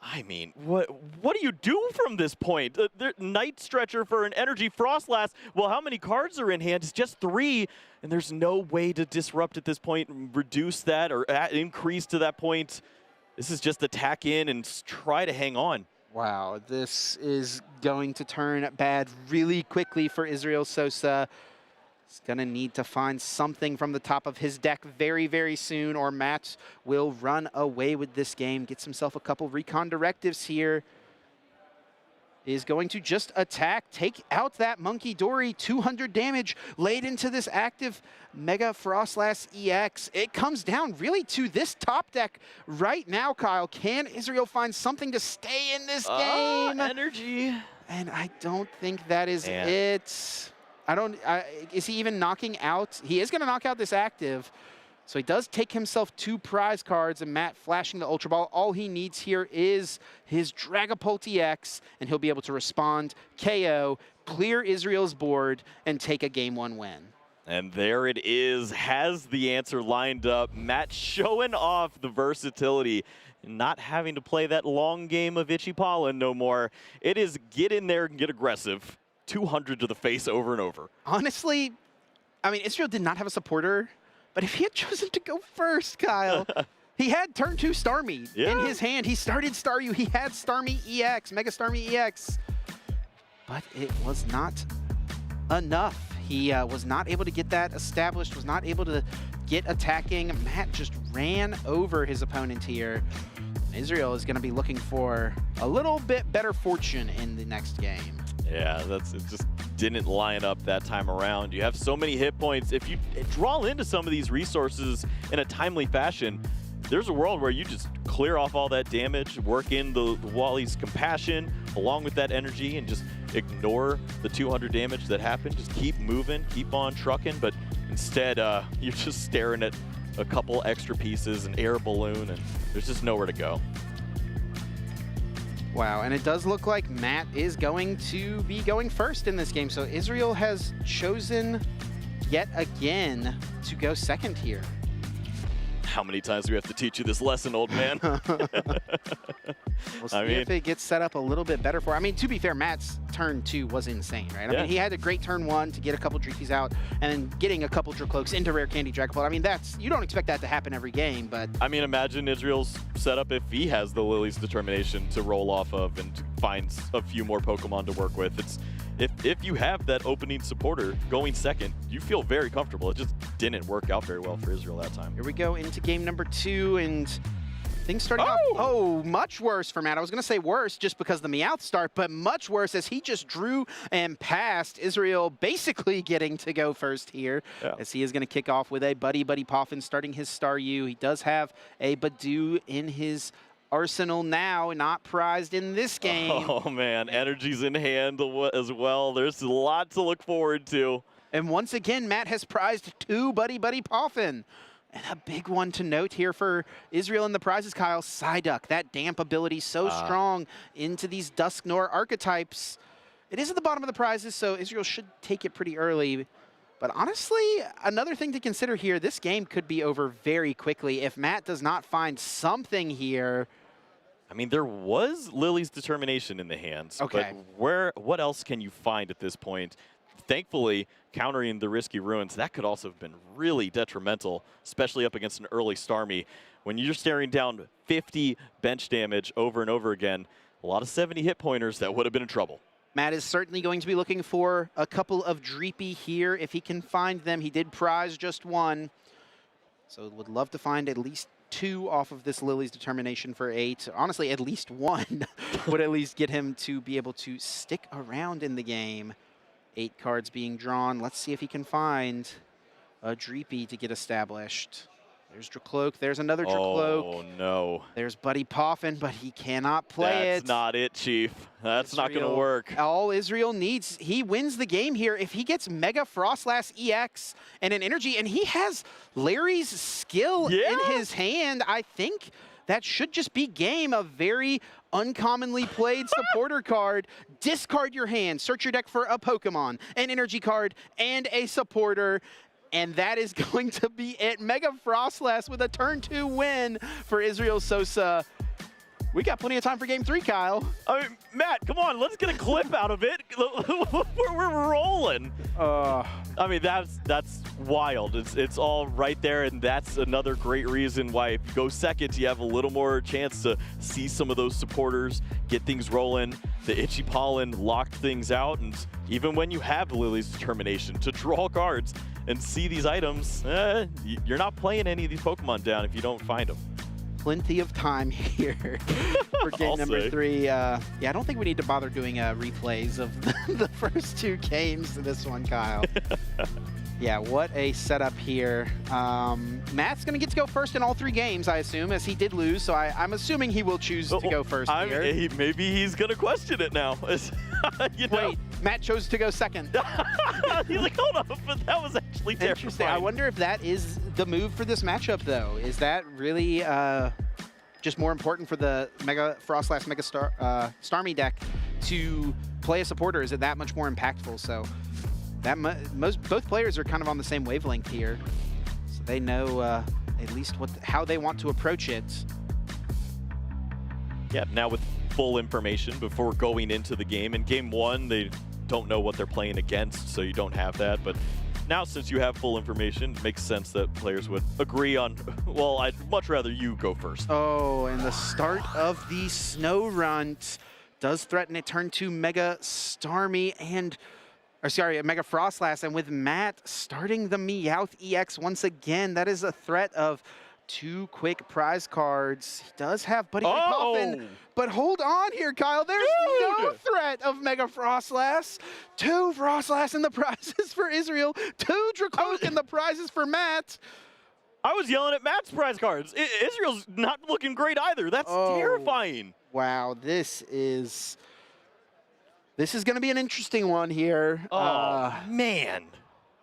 Speaker 11: I mean, what do you do from this point? Night Stretcher for an Energy Frostlass. Well, how many cards are in hand? It's just 3, and there's no way to disrupt at this point, reduce that or increase to that point. This is just attack in and try to hang on.
Speaker 10: Wow, this is going to turn bad really quickly for Israel Sosa. He's going to need to find something from the top of his deck very, very soon, or Matt will run away with this game. Gets himself a couple recon directives here. Is going to just attack, take out that Monkey Dory, 200 damage laid into this active Mega Frostlass EX. It comes down really to this top deck right now, Kyle. Can Israel find something to stay in this game?
Speaker 11: Energy.
Speaker 10: And I don't think that is it. Is he even knocking out? He is going to knock out this active. So he does take himself 2 prize cards, and Matt flashing the Ultra Ball. All he needs here is his Dragapult EX, and he'll be able to respond, KO, clear Israel's board, and take a Game 1 win.
Speaker 11: And there it is, has the answer lined up. Matt showing off the versatility, not having to play that long game of Itchy Pollen no more. It is get in there and get aggressive. 200 to the face over and over.
Speaker 10: Honestly, I mean, Israel did not have a supporter. But if he had chosen to go first, Kyle, he had turn 2 Starmie in his hand. He started Staryu. He had Starmie EX, Mega Starmie EX. But it was not enough. He was not able to get that established, was not able to get attacking. Matt just ran over his opponent here. Israel is going to be looking for a little bit better fortune in the next game.
Speaker 11: Yeah, it just didn't line up that time around. You have so many hit points. If you draw into some of these resources in a timely fashion, there's a world where you just clear off all that damage, work in the Wally's Compassion along with that energy, and just ignore the 200 damage that happened. Just keep moving, keep on trucking, but instead you're just staring at a couple extra pieces, an air balloon, and there's just nowhere to go.
Speaker 10: Wow, and it does look like Matt is going to be going first in this game. So Israel has chosen yet again to go second here.
Speaker 11: How many times do we have to teach you this lesson, old man?
Speaker 10: We'll see if it gets set up a little bit better for him. I mean, to be fair, Matt's turn 2 was insane, right? I mean, he had a great turn 1 to get a couple Dreepies out and then getting a couple Dracloaks into Rare Candy Dragapult. I mean, you don't expect that to happen every game, but...
Speaker 11: I mean, imagine Israel's setup if he has the Lily's Determination to roll off of and finds a few more Pokemon to work with. If you have that opening supporter going second, you feel very comfortable. It just didn't work out very well for Israel that time.
Speaker 10: Here we go into game number 2, and things starting off, much worse for Matt. I was going to say worse just because the Meowth start, but much worse as he just drew and passed. Israel basically getting to go first here, as he is going to kick off with a Buddy Poffin starting his Staryu. He does have a Badoo in his arsenal now, not prized in this game.
Speaker 11: Oh man, energy's in hand as well. There's a lot to look forward to.
Speaker 10: And once again, Matt has prized 2 Buddy Poffin. And a big one to note here for Israel in the prizes, Kyle, Psyduck. That damp ability so strong into these Dusknoir archetypes. It is at the bottom of the prizes, so Israel should take it pretty early. But honestly, another thing to consider here, this game could be over very quickly if Matt does not find something here.
Speaker 11: I mean, there was Lily's Determination in the hands, but what else can you find at this point? Thankfully, countering the risky ruins, that could also have been really detrimental, especially up against an early Starmie. When you're staring down 50 bench damage over and over again, a lot of 70 hit pointers, that would have been in trouble.
Speaker 10: Matt is certainly going to be looking for a couple of Dreepy here if he can find them. He did prize just 1. So would love to find at least 2 off of this Lily's Determination for 8. Honestly, at least 1 would at least get him to be able to stick around in the game. 8 cards being drawn. Let's see if he can find a Dreepy to get established. There's Dracloak. There's another Dracloak.
Speaker 11: Oh, no.
Speaker 10: There's Buddy Poffin, but he cannot play
Speaker 11: That's not it, Chief. That's not going to work.
Speaker 10: All Israel needs, he wins the game here. If he gets Mega Frostlass EX and an energy, and he has Larry's skill in his hand, I think that should just be game. A very uncommonly played supporter card. Discard your hand, search your deck for a Pokemon, an energy card, and a supporter. And that is going to be it. Mega Frostlass with a turn 2 win for Israel Sosa. We got plenty of time for game 3, Kyle.
Speaker 11: I mean, Matt, come on, let's get a clip out of it. We're rolling. I mean, that's wild. It's all right there, and that's another great reason why if you go second, you have a little more chance to see some of those supporters, get things rolling. The Itchy Pollen locked things out, and even when you have Lily's Determination to draw cards and see these items, you're not playing any of these Pokemon down if you don't find them.
Speaker 10: Plenty of time here for game number 3. Yeah, I don't think we need to bother doing replays of the first 2 games to this one, Kyle. Yeah, what a setup here. Matt's going to get to go first in all 3 games, I assume, as he did lose. So I'm assuming he will choose to go first here.
Speaker 11: Maybe he's going to question it now. You know?
Speaker 10: Wait, Matt chose to go second.
Speaker 11: He's like, hold up, but that was actually
Speaker 10: Interesting.
Speaker 11: terrifying.
Speaker 10: I wonder if that is the move for this matchup, though. Is that really just more important for the Mega Frostlass Mega Starmie deck to play a supporter? Is it that much more impactful? So that both players are kind of on the same wavelength here, so they know at least how they want to approach it.
Speaker 11: Yeah, now with full information before going into the game. In game 1, they don't know what they're playing against, so you don't have that. But now, since you have full information, it makes sense that players would agree on, well, I'd much rather you go first.
Speaker 10: Oh, and the start of the Snow Runt does threaten a turn 2 Mega Starmie and, or sorry, a Mega Frostlass. And with Matt starting the Meowth EX once again, that is a threat of 2 quick prize cards. He does have Buddy Poffin, but hold on here, Kyle. There's no threat of Mega Frostlass. 2 Frostlass in the prizes for Israel. 2 Dracloak in the prizes for Matt.
Speaker 11: I was yelling at Matt's prize cards. Israel's not looking great either. That's terrifying.
Speaker 10: Wow, this is going to be an interesting one here.
Speaker 11: Oh, man.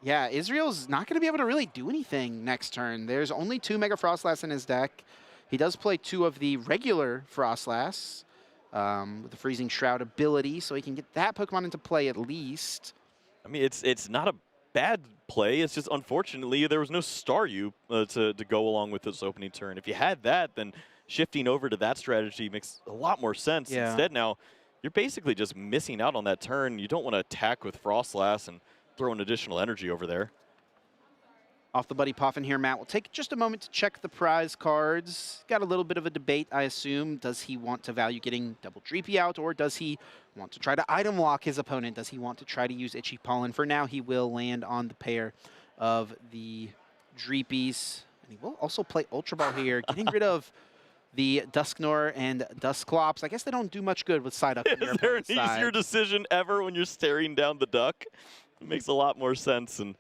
Speaker 10: Yeah, Israel's not going to be able to really do anything next turn. There's only 2 Mega Frostlass in his deck. He does play 2 of the regular Frostlass with the Freezing Shroud ability, so he can get that Pokemon into play at least.
Speaker 11: I mean, it's not a bad play. It's just, unfortunately, there was no Staryu to go along with this opening turn. If you had that, then shifting over to that strategy makes a lot more sense.
Speaker 10: Yeah.
Speaker 11: Instead, now, you're basically just missing out on that turn. You don't want to attack with Frostlass and throw an additional energy over there.
Speaker 10: Off the Buddy Poffin here, Matt. We'll take just a moment to check the prize cards. Got a little bit of a debate, I assume. Does he want to value getting double Dreepy out, or does he want to try to item lock his opponent? Does he want to try to use Itchy Pollen? For now, he will land on the pair of the Dreepies. And he will also play Ultra Ball here, getting rid of the Dusknoir and Dusclops. I guess they don't do much good with side up on your
Speaker 11: Is there an
Speaker 10: opponent's side.
Speaker 11: easier decision ever when you're staring down the duck? It makes a lot more sense, and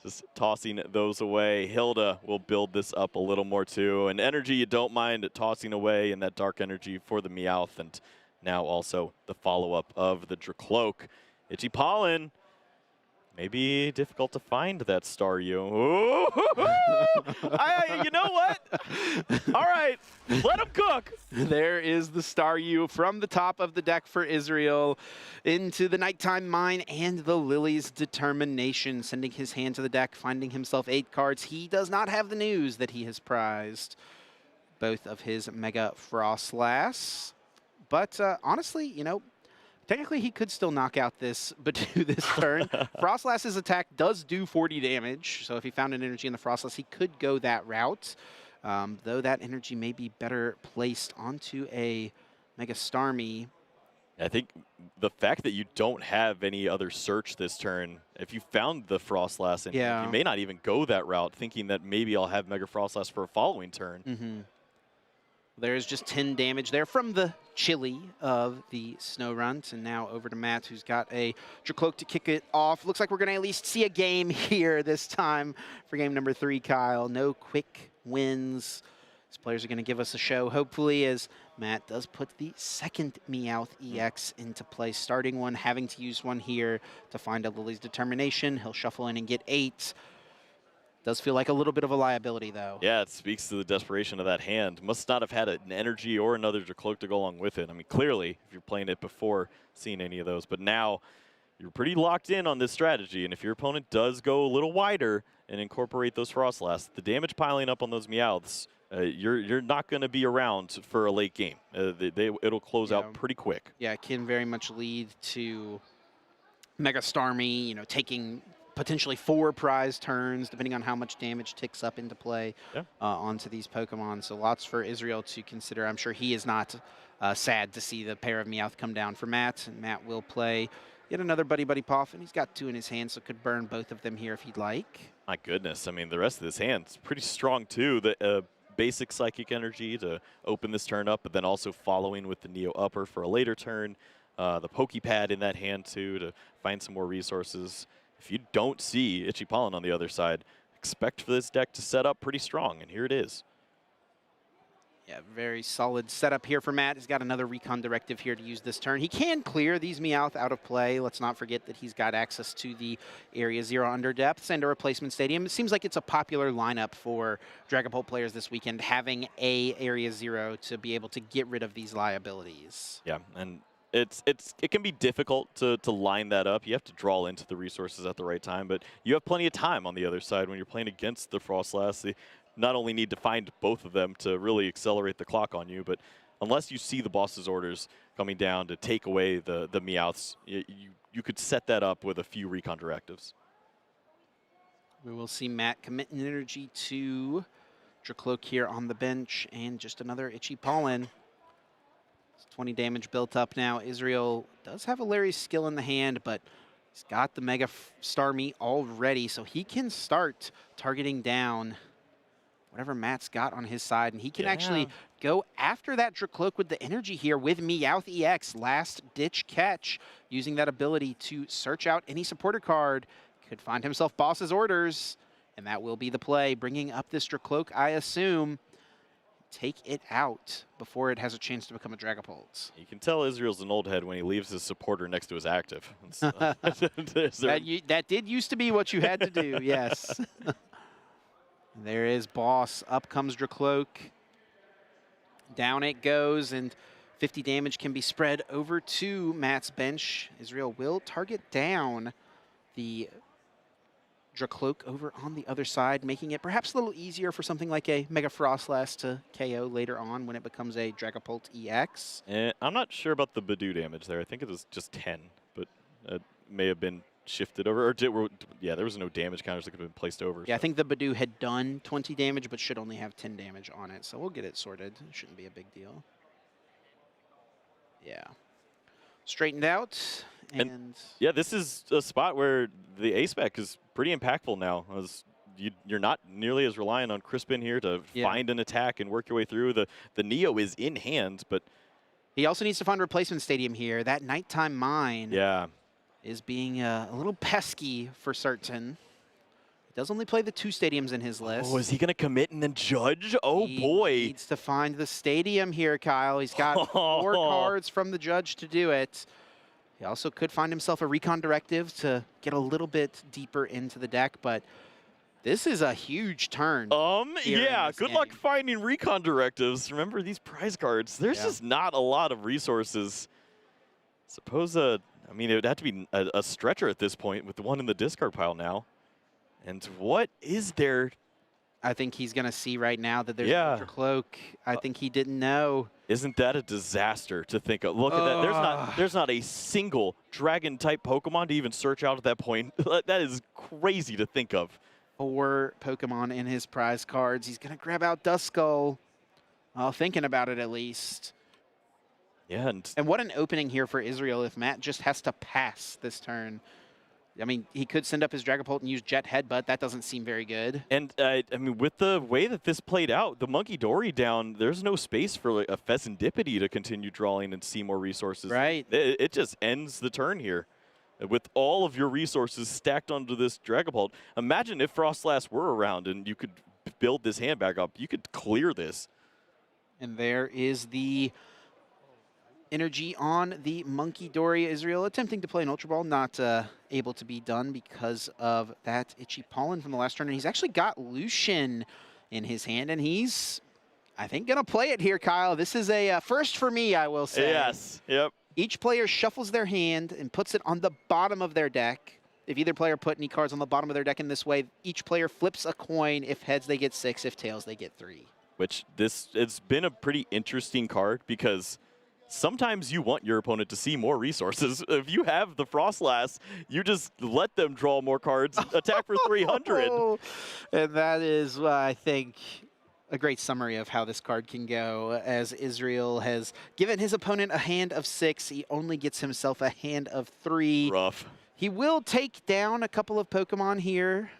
Speaker 11: just tossing those away. Hilda will build this up a little more too. And energy you don't mind tossing away, and that dark energy for the Meowth, and now also the follow-up of the Dracloak. Itchy Pollen. Maybe difficult to find that Staryu. You know what? All right, let him cook.
Speaker 10: There is the Staryu from the top of the deck for Israel into the Nighttime Mine and the Lily's Determination, sending his hand to the deck, finding himself 8 cards. He does not have the news that he has prized both of his Mega Frostlass. But honestly, you know, technically, he could still knock out this Badu this turn. Frostlass's attack does do 40 damage, so if he found an energy in the Frostlass, he could go that route. Though that energy may be better placed onto a Mega Starmie.
Speaker 11: I think the fact that you don't have any other search this turn, if you found the Frostlass, and you may not even go that route, thinking that maybe I'll have Mega Frostlass for a following turn.
Speaker 10: There's just 10 damage there from the Chili of the Snow Runt. And now over to Matt, who's got a Dracloak to kick it off. Looks like we're going to at least see a game here this time for game number 3, Kyle. No quick wins. These players are going to give us a show, hopefully, as Matt does put the second Meowth EX into play. Starting one, having to use one here to find a Lily's Determination. He'll shuffle in and get 8. Does feel like a little bit of a liability, though.
Speaker 11: Yeah, it speaks to the desperation of that hand. Must not have had an energy or another Dracloak to go along with it. I mean, clearly, if you're playing it before seeing any of those. But now, you're pretty locked in on this strategy. And if your opponent does go a little wider and incorporate those Frostlass, the damage piling up on those Meowths, you're not going to be around for a late game. It'll close out pretty quick.
Speaker 10: Yeah, it can very much lead to Mega Starmie, taking potentially 4 prize turns, depending on how much damage ticks up into play onto these Pokemon. So lots for Israel to consider. I'm sure he is not sad to see the pair of Meowth come down for Matt. And Matt will play yet another Buddy Buddy Puff, and he's got 2 in his hand, so could burn both of them here if he'd like.
Speaker 11: My goodness. I mean, the rest of this hand's pretty strong, too. The basic Psychic Energy to open this turn up, but then also following with the Neo Upper for a later turn. The Pokepad in that hand, too, to find some more resources. If you don't see Itchy Pollen on the other side, expect for this deck to set up pretty strong, and here it is.
Speaker 10: Yeah, very solid setup here for Matt. He's got another Recon Directive here to use this turn. He can clear these Meowth out of play. Let's not forget that he's got access to the Area 0 Under Depths and a Replacement Stadium. It seems like it's a popular lineup for Dragapult players this weekend, having a Area 0 to be able to get rid of these liabilities.
Speaker 11: Yeah, and it can be difficult to line that up. You have to draw into the resources at the right time, but you have plenty of time on the other side when you're playing against the Frostlass. You not only need to find both of them to really accelerate the clock on you, but unless you see the boss's orders coming down to take away the Meowths, you could set that up with a few Recon Directives.
Speaker 10: We will see Matt commit an energy to Dracloak here on the bench, and just another Itchy Pollen. 20 damage built up now. Israel does have a Larry's skill in the hand, but he's got the Mega Starmie already, so he can start targeting down whatever Matt's got on his side, and he can actually go after that Dracloak with the energy here with Meowth EX. Last ditch catch, using that ability to search out any supporter card. Could find himself boss's orders, and that will be the play. Bringing up this Dracloak, I assume. Take it out before it has a chance to become a Dragapult.
Speaker 11: You can tell Israel's an old head when he leaves his supporter next to his active.
Speaker 10: That did used to be what you had to do, yes. There is boss. Up comes Dracloak. Down it goes, and 50 damage can be spread over to Matt's bench. Israel will target down the Dracloak over on the other side, making it perhaps a little easier for something like a Mega Frostlass to KO later on when it becomes a Dragapult EX.
Speaker 11: I'm not sure about the Badoo damage there. I think it was just 10, but it may have been shifted over. Yeah, there was no damage counters that could have been placed over.
Speaker 10: Yeah, I think the Badoo had done 20 damage, but should only have 10 damage on it. So we'll get it sorted. It shouldn't be a big deal. Yeah. Straightened out. And
Speaker 11: yeah, this is a spot where the A-Spec is pretty impactful now. As you're not nearly as reliant on Crispin here to find an attack and work your way through. The Neo is in hand, but
Speaker 10: he also needs to find Replacement Stadium here. That Nighttime Mine is being a little pesky for certain. He does only play the 2 stadiums in his list.
Speaker 11: Oh, is he going to commit and then judge? Oh, boy.
Speaker 10: He needs to find the stadium here, Kyle. He's got 4 cards from the judge to do it. He also could find himself a Recon Directive to get a little bit deeper into the deck, but this is a huge turn.
Speaker 11: Yeah, good luck finding Recon Directives. Remember these prize cards, there's just not a lot of resources. Suppose, I mean, it would have to be a stretcher at this point with the one in the discard pile now. And what is there?
Speaker 10: I think he's going to see right now that there's an Dracloak. I think he didn't know.
Speaker 11: Isn't that a disaster to think of? Look at that. There's not a single dragon-type Pokemon to even search out at that point. That is crazy to think of.
Speaker 10: 4 Pokemon in his prize cards. He's going to grab out Duskull. Thinking about it at least.
Speaker 11: Yeah,
Speaker 10: and what an opening here for Israel if Matt just has to pass this turn. I mean, he could send up his Dragapult and use Jet Headbutt. That doesn't seem very good.
Speaker 11: And, I mean, with the way that this played out, the Monkey Dory down, there's no space for like, a Pheasantipity to continue drawing and see more resources.
Speaker 10: Right.
Speaker 11: It just ends the turn here. With all of your resources stacked onto this Dragapult, imagine if Frostlass were around and you could build this hand back up. You could clear this.
Speaker 10: And there is the energy on the Monkey Dory. Israel attempting to play an Ultra Ball, not able to be done because of that Itchy Pollen from the last turn. And he's actually got Lucian in his hand, and he's, I think, going to play it here, Kyle. This is a first for me, I will say.
Speaker 11: Yes, yep.
Speaker 10: Each player shuffles their hand and puts it on the bottom of their deck. If either player put any cards on the bottom of their deck in this way, each player flips a coin. If heads, they get 6. If tails, they get 3.
Speaker 11: Which it's been a pretty interesting card because sometimes you want your opponent to see more resources. If you have the Frostlass, you just let them draw more cards, attack for 300.
Speaker 10: And that is, I think, a great summary of how this card can go, as Israel has given his opponent a hand of 6. He only gets himself a hand of 3.
Speaker 11: Rough.
Speaker 10: He will take down a couple of Pokemon here,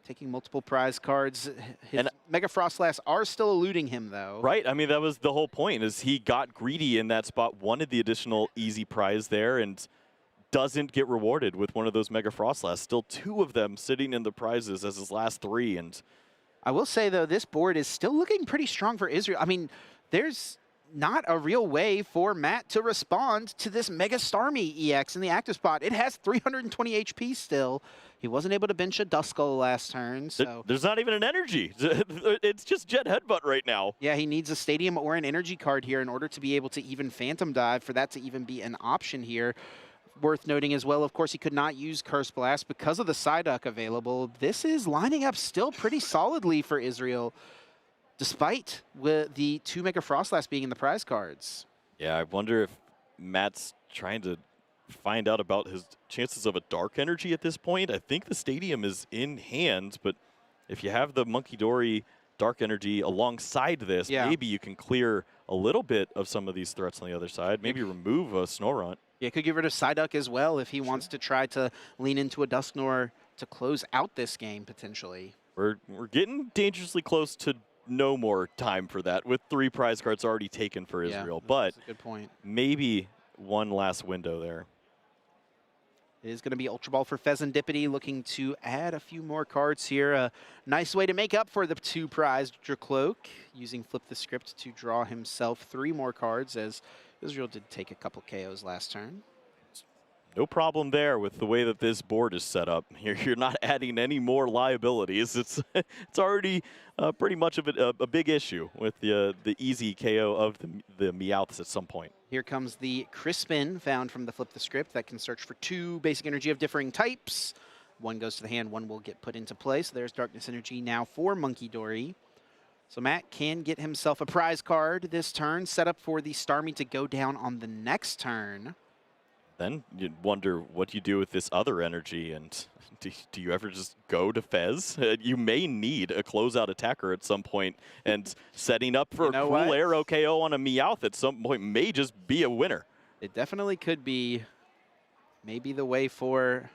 Speaker 10: taking multiple prize cards. His Mega Frostlass are still eluding him, though.
Speaker 11: Right. I mean, that was the whole point, is he got greedy in that spot, wanted the additional easy prize there, and doesn't get rewarded with one of those Mega Frostlass. Still 2 of them sitting in the prizes as his last 3, and
Speaker 10: I will say, though, this board is still looking pretty strong for Israel. I mean, there's not a real way for Matt to respond to this Mega Starmie EX in the active spot. It has 320 HP still. He wasn't able to bench a Duskull last turn, so
Speaker 11: there's not even an energy. It's just Jet Headbutt right now.
Speaker 10: Yeah, he needs a Stadium or an energy card here in order to be able to even Phantom Dive, for that to even be an option here. Worth noting as well, of course, he could not use Curse Blast because of the Psyduck available. This is lining up still pretty solidly for Israel, despite with the 2 Mega Frostlass being in the prize cards.
Speaker 11: Yeah, I wonder if Matt's trying to find out about his chances of a Dark Energy at this point. I think the Stadium is in hand, but if you have the Monkey Dory Dark Energy alongside this, maybe you can clear a little bit of some of these threats on the other side. Maybe remove a Snorunt.
Speaker 10: Yeah, could get rid of Psyduck as well if he wants to try to lean into a Dusknoir to close out this game, potentially.
Speaker 11: We're getting dangerously close to no more time for that, with 3 prize cards already taken for Israel. But
Speaker 10: that's a good point.
Speaker 11: Maybe one last window there.
Speaker 10: It is going to be Ultra Ball for Pheasantipity, looking to add a few more cards here. A nice way to make up for the 2 prized Dracloak, using Flip the Script to draw himself 3 more cards, as Israel did take a couple KOs last turn.
Speaker 11: No problem there with the way that this board is set up. You're not adding any more liabilities. It's already pretty much of a big issue with the easy KO of the Meowths at some point.
Speaker 10: Here comes the Crispin, found from the Flip the Script, that can search for 2 basic energy of differing types. 1 goes to the hand, 1 will get put into play. So there's Darkness Energy now for Monkey Dory. So Matt can get himself a prize card this turn, set up for the Starmie to go down on the next turn.
Speaker 11: Then you'd wonder what you do with this other energy, and do you ever just go to Fez? You may need a closeout attacker at some point, and setting up for a Cruel Arrow KO on a Meowth at some point may just be a winner.
Speaker 10: It definitely could be maybe the way for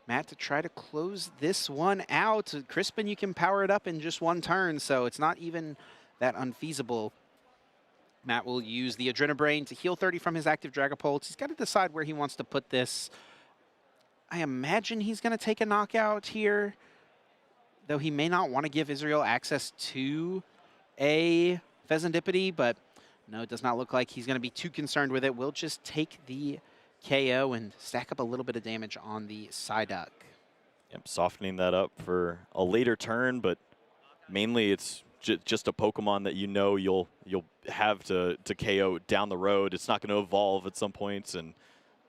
Speaker 10: Matt to try to close this one out. Crispin, you can power it up in just 1 turn, so it's not even that unfeasible. Matt will use the Adrenabrain to heal 30 from his active Dragapult. He's got to decide where he wants to put this. I imagine he's going to take a knockout here, though he may not want to give Israel access to a Pheasantipity, but no, it does not look like he's going to be too concerned with it. We'll just take the KO and stack up a little bit of damage on the Psyduck.
Speaker 11: Yep, softening that up for a later turn, but mainly it's just a Pokemon that you know you'll have to KO down the road. It's not going to evolve at some points, and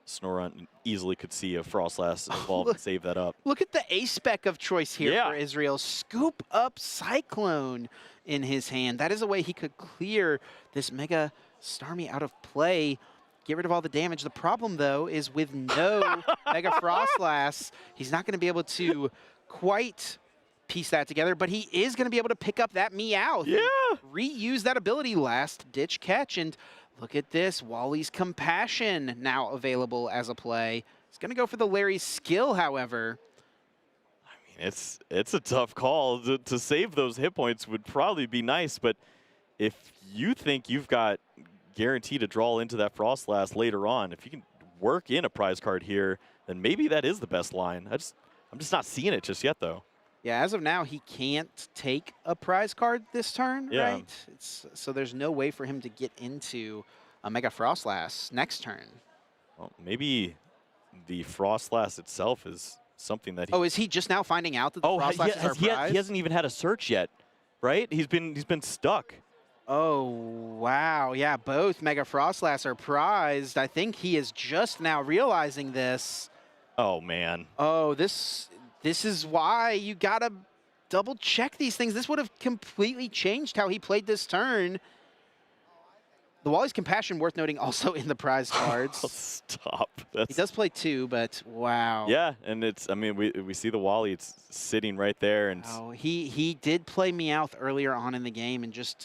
Speaker 11: Snorunt easily could see a Frostlass evolve and save that up.
Speaker 10: Look at the A-spec of choice here for Israel. Scoop up Cyclone in his hand. That is a way he could clear this Mega Starmie out of play, get rid of all the damage. The problem, though, is with no Mega Frostlass, he's not going to be able to quite piece that together, but he is going to be able to pick up that Meowth.
Speaker 11: Yeah.
Speaker 10: Reuse that ability, last ditch catch. And Look at this. Wally's Compassion now available as a play. He's going to go for the Larry's skill, however.
Speaker 11: It's a tough call. To save those hit points would probably be nice, but if you think you've got guaranteed to draw into that Frostlass later on, if you can work in a prize card here, then maybe that is the best line. I'm just not seeing it just yet, though.
Speaker 10: Yeah, as of now, he can't take a prize card this turn,
Speaker 11: Yeah.
Speaker 10: right? So there's no way for him to get into a Mega Frostlass next turn.
Speaker 11: Well, maybe the Frostlass itself is something that he...
Speaker 10: Oh, is he just now finding out that the Frostlasses are prized?
Speaker 11: He hasn't even had a search yet, right? He's been stuck.
Speaker 10: Oh, wow. Yeah, both Mega Frostlass are prized. I think he is just now realizing this.
Speaker 11: Oh, man.
Speaker 10: Oh, this is why you got to double check these things. This would have completely changed how he played this turn. The Wally's Compassion, worth noting, also in the prize cards.
Speaker 11: Stop.
Speaker 10: He does play 2, but wow.
Speaker 11: Yeah, and I mean, we see the Wally. It's sitting right there. And
Speaker 10: oh, he did play Meowth earlier on in the game and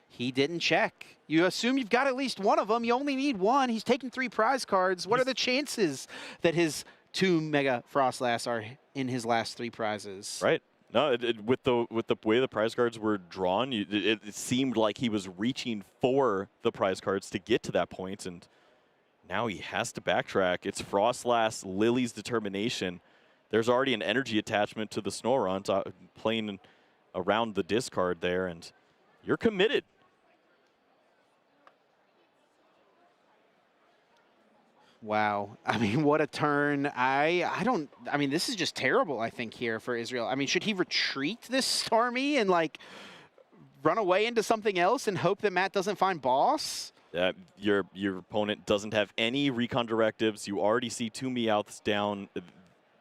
Speaker 10: he didn't check. You assume you've got at least one of them. You only need one. He's taking 3 prize cards. What are the chances that his 2 Mega Frostlass are in his last 3 prizes?
Speaker 11: Right. No, with the way the prize cards were drawn, it seemed like he was reaching for the prize cards to get to that point, and now he has to backtrack. It's Frostlass, Lily's Determination. There's already an energy attachment to the Snorunt playing around the discard there, and you're committed.
Speaker 10: Wow. I mean, what a turn. I mean, this is just terrible, I think, here for Israel. I mean, should he retreat this Stormy and, like, run away into something else and hope that Matt doesn't find boss?
Speaker 11: Your opponent doesn't have any recon directives. You already see 2 Meowths down.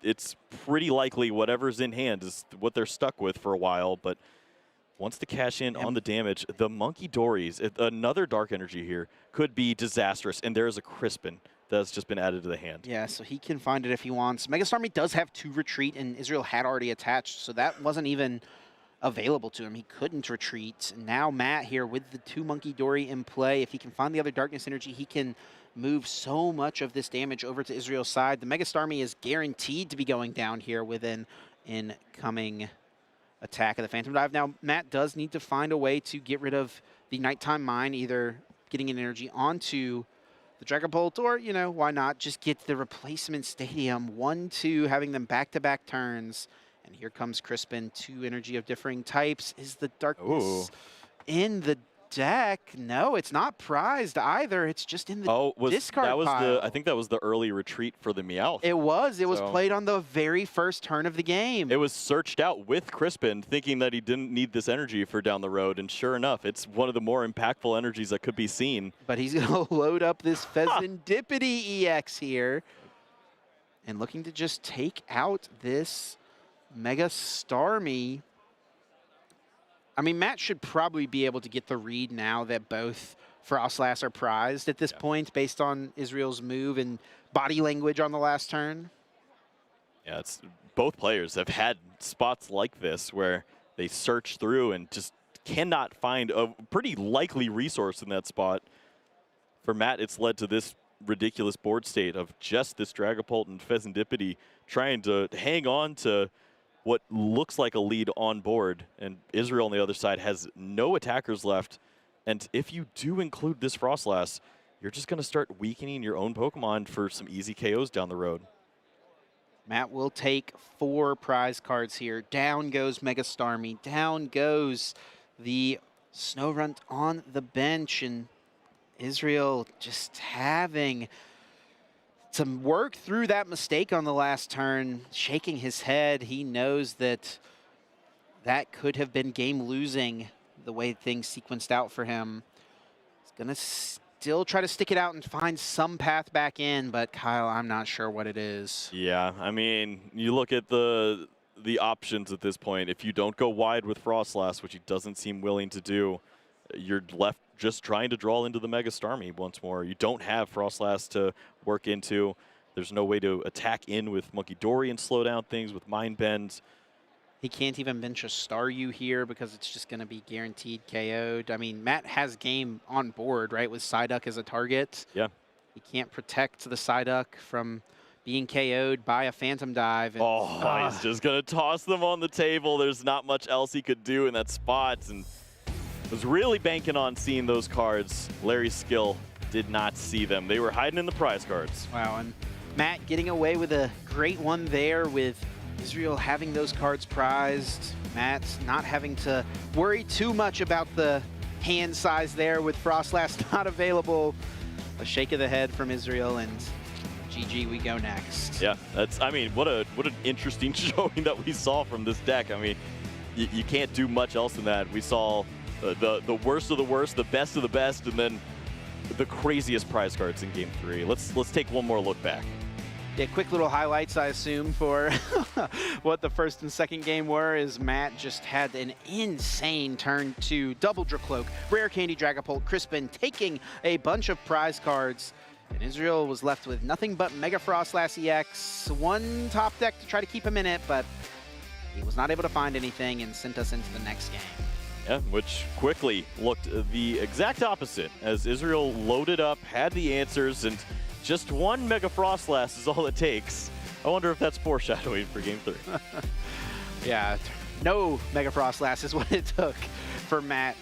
Speaker 11: It's pretty likely whatever's in hand is what they're stuck with for a while, but wants to cash in on the damage. The Monkey Dories, another Dark Energy here, could be disastrous, and there is a Crispin that's just been added to the hand.
Speaker 10: Yeah, so he can find it if he wants. Mega Starmie does have 2 retreat, and Israel had already attached, so that wasn't even available to him. He couldn't retreat. Now Matt here with the 2 Monkey Dory in play. If he can find the other Darkness Energy, he can move so much of this damage over to Israel's side. The Mega Starmie is guaranteed to be going down here with an incoming attack of the Phantom Dive. Now, Matt does need to find a way to get rid of the Nighttime Mine, either getting an energy onto the Dragon Bolt, or, you know, why not just get the replacement Stadium, 1-2, having them back-to-back turns. And here comes Crispin, 2 energy of differing types. Is the Darkness in the deck? No, it's not prized either. It's just in the discard pile.
Speaker 11: I think that was the early retreat for the Meowth.
Speaker 10: It was. It was played on the very first turn of the game.
Speaker 11: It was searched out with Crispin, thinking that he didn't need this energy for down the road, and sure enough, it's one of the more impactful energies that could be seen.
Speaker 10: But he's going to load up this Pheasantipity EX here, and looking to just take out this Mega Starmie. I mean, Matt should probably be able to get the read now that both Frostlass are prized at this point based on Israel's move and body language on the last turn.
Speaker 11: Yeah, both players have had spots like this where they search through and just cannot find a pretty likely resource in that spot. For Matt, it's led to this ridiculous board state of just this Dragapult and Pheasantipity trying to hang on to what looks like a lead on board, and Israel on the other side has no attackers left. And if you do include this Frostlass, you're just going to start weakening your own Pokemon for some easy KOs down the road.
Speaker 10: Matt will take 4 prize cards here. Down goes Mega Starmie. Down goes the Snorunt on the bench, and Israel just having to work through that mistake on the last turn, shaking his head. He knows that that could have been game losing the way things sequenced out for him. He's going to still try to stick it out and find some path back in, but Kyle, I'm not sure what it is.
Speaker 11: Yeah, I mean, you look at the options at this point. If you don't go wide with Frostlass, which he doesn't seem willing to do, you're left just trying to draw into the Mega Starmie once more. You don't have Frostlass to work into. There's no way to attack in with Monkey Dory and slow down things with Mind Bend.
Speaker 10: He can't even bench a Staryu here because it's just going to be guaranteed KO'd. I mean, Matt has game on board, right, with Psyduck as a target.
Speaker 11: Yeah.
Speaker 10: He can't protect the Psyduck from being KO'd by a Phantom Dive. And,
Speaker 11: he's just going to toss them on the table. There's not much else he could do in that spot. And was really banking on seeing those cards. Larry's skill did not see them. They were hiding in the prize cards.
Speaker 10: Wow, and Matt getting away with a great one there with Israel having those cards prized. Matt not having to worry too much about the hand size there with Frostlass not available. A shake of the head from Israel, and GG, we go next.
Speaker 11: Yeah, that's, I mean, what an interesting showing that we saw from this deck. I mean, you can't do much else than that. We saw the worst of the worst, the best of the best, and then the craziest prize cards in Game 3. Let's take one more look back.
Speaker 10: Yeah, quick little highlights, I assume, for what the first and second game were, is Matt just had an insane turn to double Dracloak, Rare Candy Dragapult, Crispin, taking a bunch of prize cards. And Israel was left with nothing but Mega Frostlass EX, one top deck to try to keep him in it, but he was not able to find anything and sent us into the next game.
Speaker 11: Yeah, which quickly looked the exact opposite, as Israel loaded up, had the answers, and just one Mega Frostlass is all it takes. I wonder if that's foreshadowing for Game 3.
Speaker 10: Yeah, no Mega Frostlass is what it took for Matt.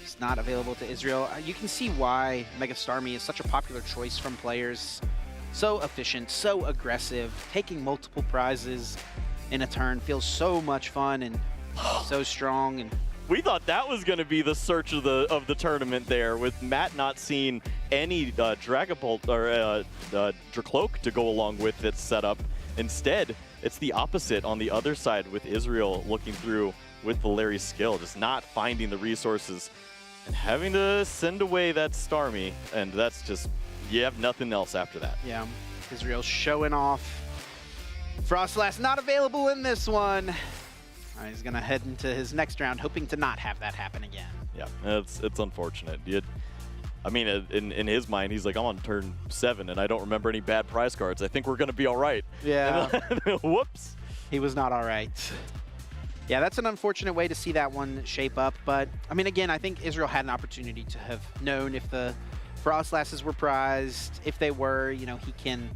Speaker 10: It's not available to Israel. You can see why Mega Starmie is such a popular choice from players. So efficient, so aggressive, taking multiple prizes in a turn feels so much fun and so strong. And
Speaker 11: we thought that was going to be the search of the tournament there, with Matt not seeing any Dragapult or Dracloak to go along with its setup. Instead, it's the opposite on the other side, with Israel looking through with the Larry skill, just not finding the resources and having to send away that Starmie, and that's just, you have nothing else after that.
Speaker 10: Yeah, Israel showing off. Frostlass not available in this one. He's going to head into his next round, hoping to not have that happen again.
Speaker 11: Yeah, it's unfortunate. I mean, in his mind, he's like, I'm on turn 7, and I don't remember any bad prize cards. I think we're going to be all right.
Speaker 10: Yeah.
Speaker 11: Whoops.
Speaker 10: He was not all right. Yeah, that's an unfortunate way to see that one shape up. But, I mean, again, I think Israel had an opportunity to have known if the Frostlasses were prized. If they were, you know, he can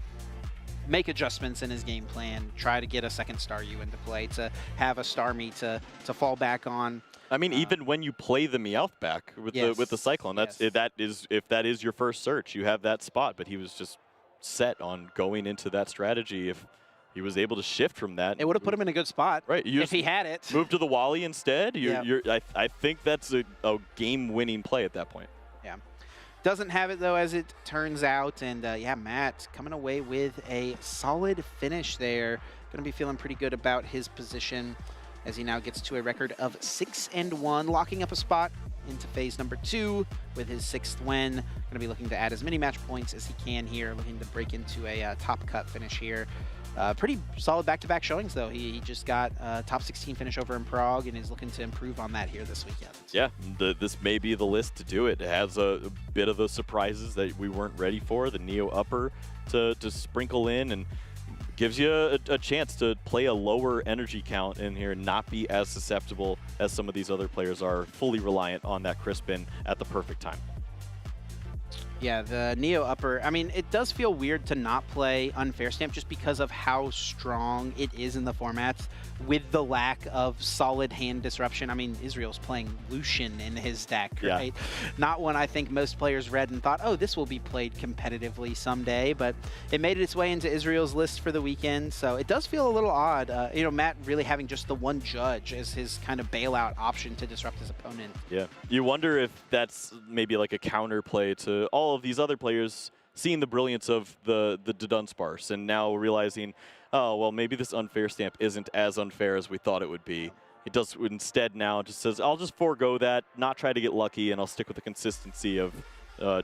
Speaker 10: make adjustments in his game plan, try to get a second Staryu into play, to have a Starmie to fall back on.
Speaker 11: I mean, even when you play the Meowth back with the Cyclone, that's if that is your first search, you have that spot. But he was just set on going into that strategy. If he was able to shift from that,
Speaker 10: it would have put him in a good spot,
Speaker 11: right?
Speaker 10: If he had it.
Speaker 11: Move to the Wally instead. I think that's a game-winning play at that point.
Speaker 10: Yeah. Doesn't have it, though, as it turns out. And, yeah, Matt coming away with a solid finish there. Going to be feeling pretty good about his position as he now gets to a record of 6-1, locking up a spot into phase number 2 with his 6th win. Going to be looking to add as many match points as he can here, looking to break into a top cut finish here. Pretty solid back-to-back showings, though. He just got a top 16 finish over in Prague and is looking to improve on that here this weekend.
Speaker 11: Yeah, this may be the list to do it. It has a bit of the surprises that we weren't ready for, the Neo upper to sprinkle in, and gives you a chance to play a lower energy count in here and not be as susceptible as some of these other players are, fully reliant on that Crispin at the perfect time.
Speaker 10: Yeah, the Neo upper, I mean, it does feel weird to not play Unfair Stamp just because of how strong it is in the formats with the lack of solid hand disruption. I mean, Israel's playing Lucian in his deck, right? Yeah. Not one I think most players read and thought, oh, this will be played competitively someday, but it made its way into Israel's list for the weekend, so it does feel a little odd. You know, Matt really having just the one judge as his kind of bailout option to disrupt his opponent.
Speaker 11: Yeah, you wonder if that's maybe like a counterplay to all of these other players seeing the brilliance of the Dunsparce and now realizing, oh, well, maybe this Unfair Stamp isn't as unfair as we thought it would be. It does instead now just says, I'll just forego that, not try to get lucky, and I'll stick with the consistency of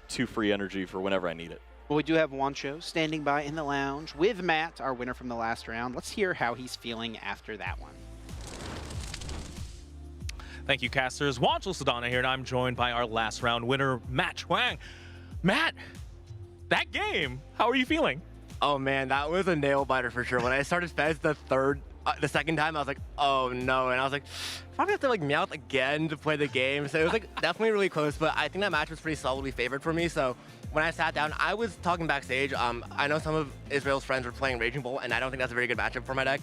Speaker 11: 2 free energy for whenever I need it.
Speaker 10: Well, we do have Wancho standing by in the lounge with Matt, our winner from the last round. Let's hear how he's feeling after that one.
Speaker 4: Thank you, casters. Wancho Sedana here, and I'm joined by our last round winner, Matt Chuang. Matt, that game, how are you feeling?
Speaker 15: Oh man, that was a nail biter for sure. When I started Fez the third the second time, I was like, oh no. And I was like, probably have to like Meowth again to play the game. So it was like definitely really close, but I think that match was pretty solidly favored for me. So when I sat down, I was talking backstage. I know some of Israel's friends were playing Raging Bull, and I don't think that's a very good matchup for my deck.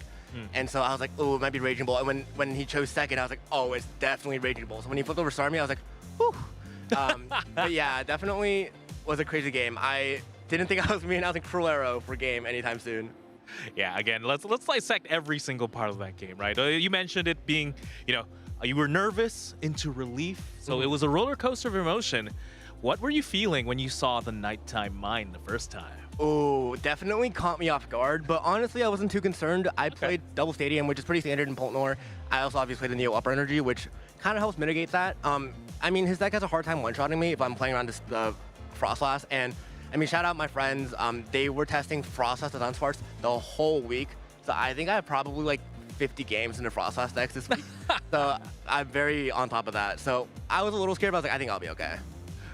Speaker 15: And so I was like, oh, it might be Raging Bull. And when he chose second, I was like, oh, it's definitely Raging Bull. So when he flipped over Starmie, I was like, whew. But yeah, definitely was a crazy game. I didn't think I was going to be announcing Cruel Arrow for game anytime soon.
Speaker 4: Yeah, again, let's dissect every single part of that game, right? You mentioned it being, you were nervous into relief, so it was a roller coaster of emotion. What were you feeling when you saw the nighttime mine the first time?
Speaker 15: Oh, definitely caught me off guard, but honestly, I wasn't too concerned. I played Double Stadium, which is pretty standard in Poltnor. I also obviously played the Neo Upper Energy, which kind of helps mitigate that. I mean, his deck has a hard time one-shotting me if I'm playing around this Frostlass, and I mean, shout out my friends. They were testing Frostlass and Unsparks the whole week, so I think I have probably like 50 games in the Frostlass decks this week. So I'm very on top of that. So I was a little scared, but I was like, I think I'll be okay.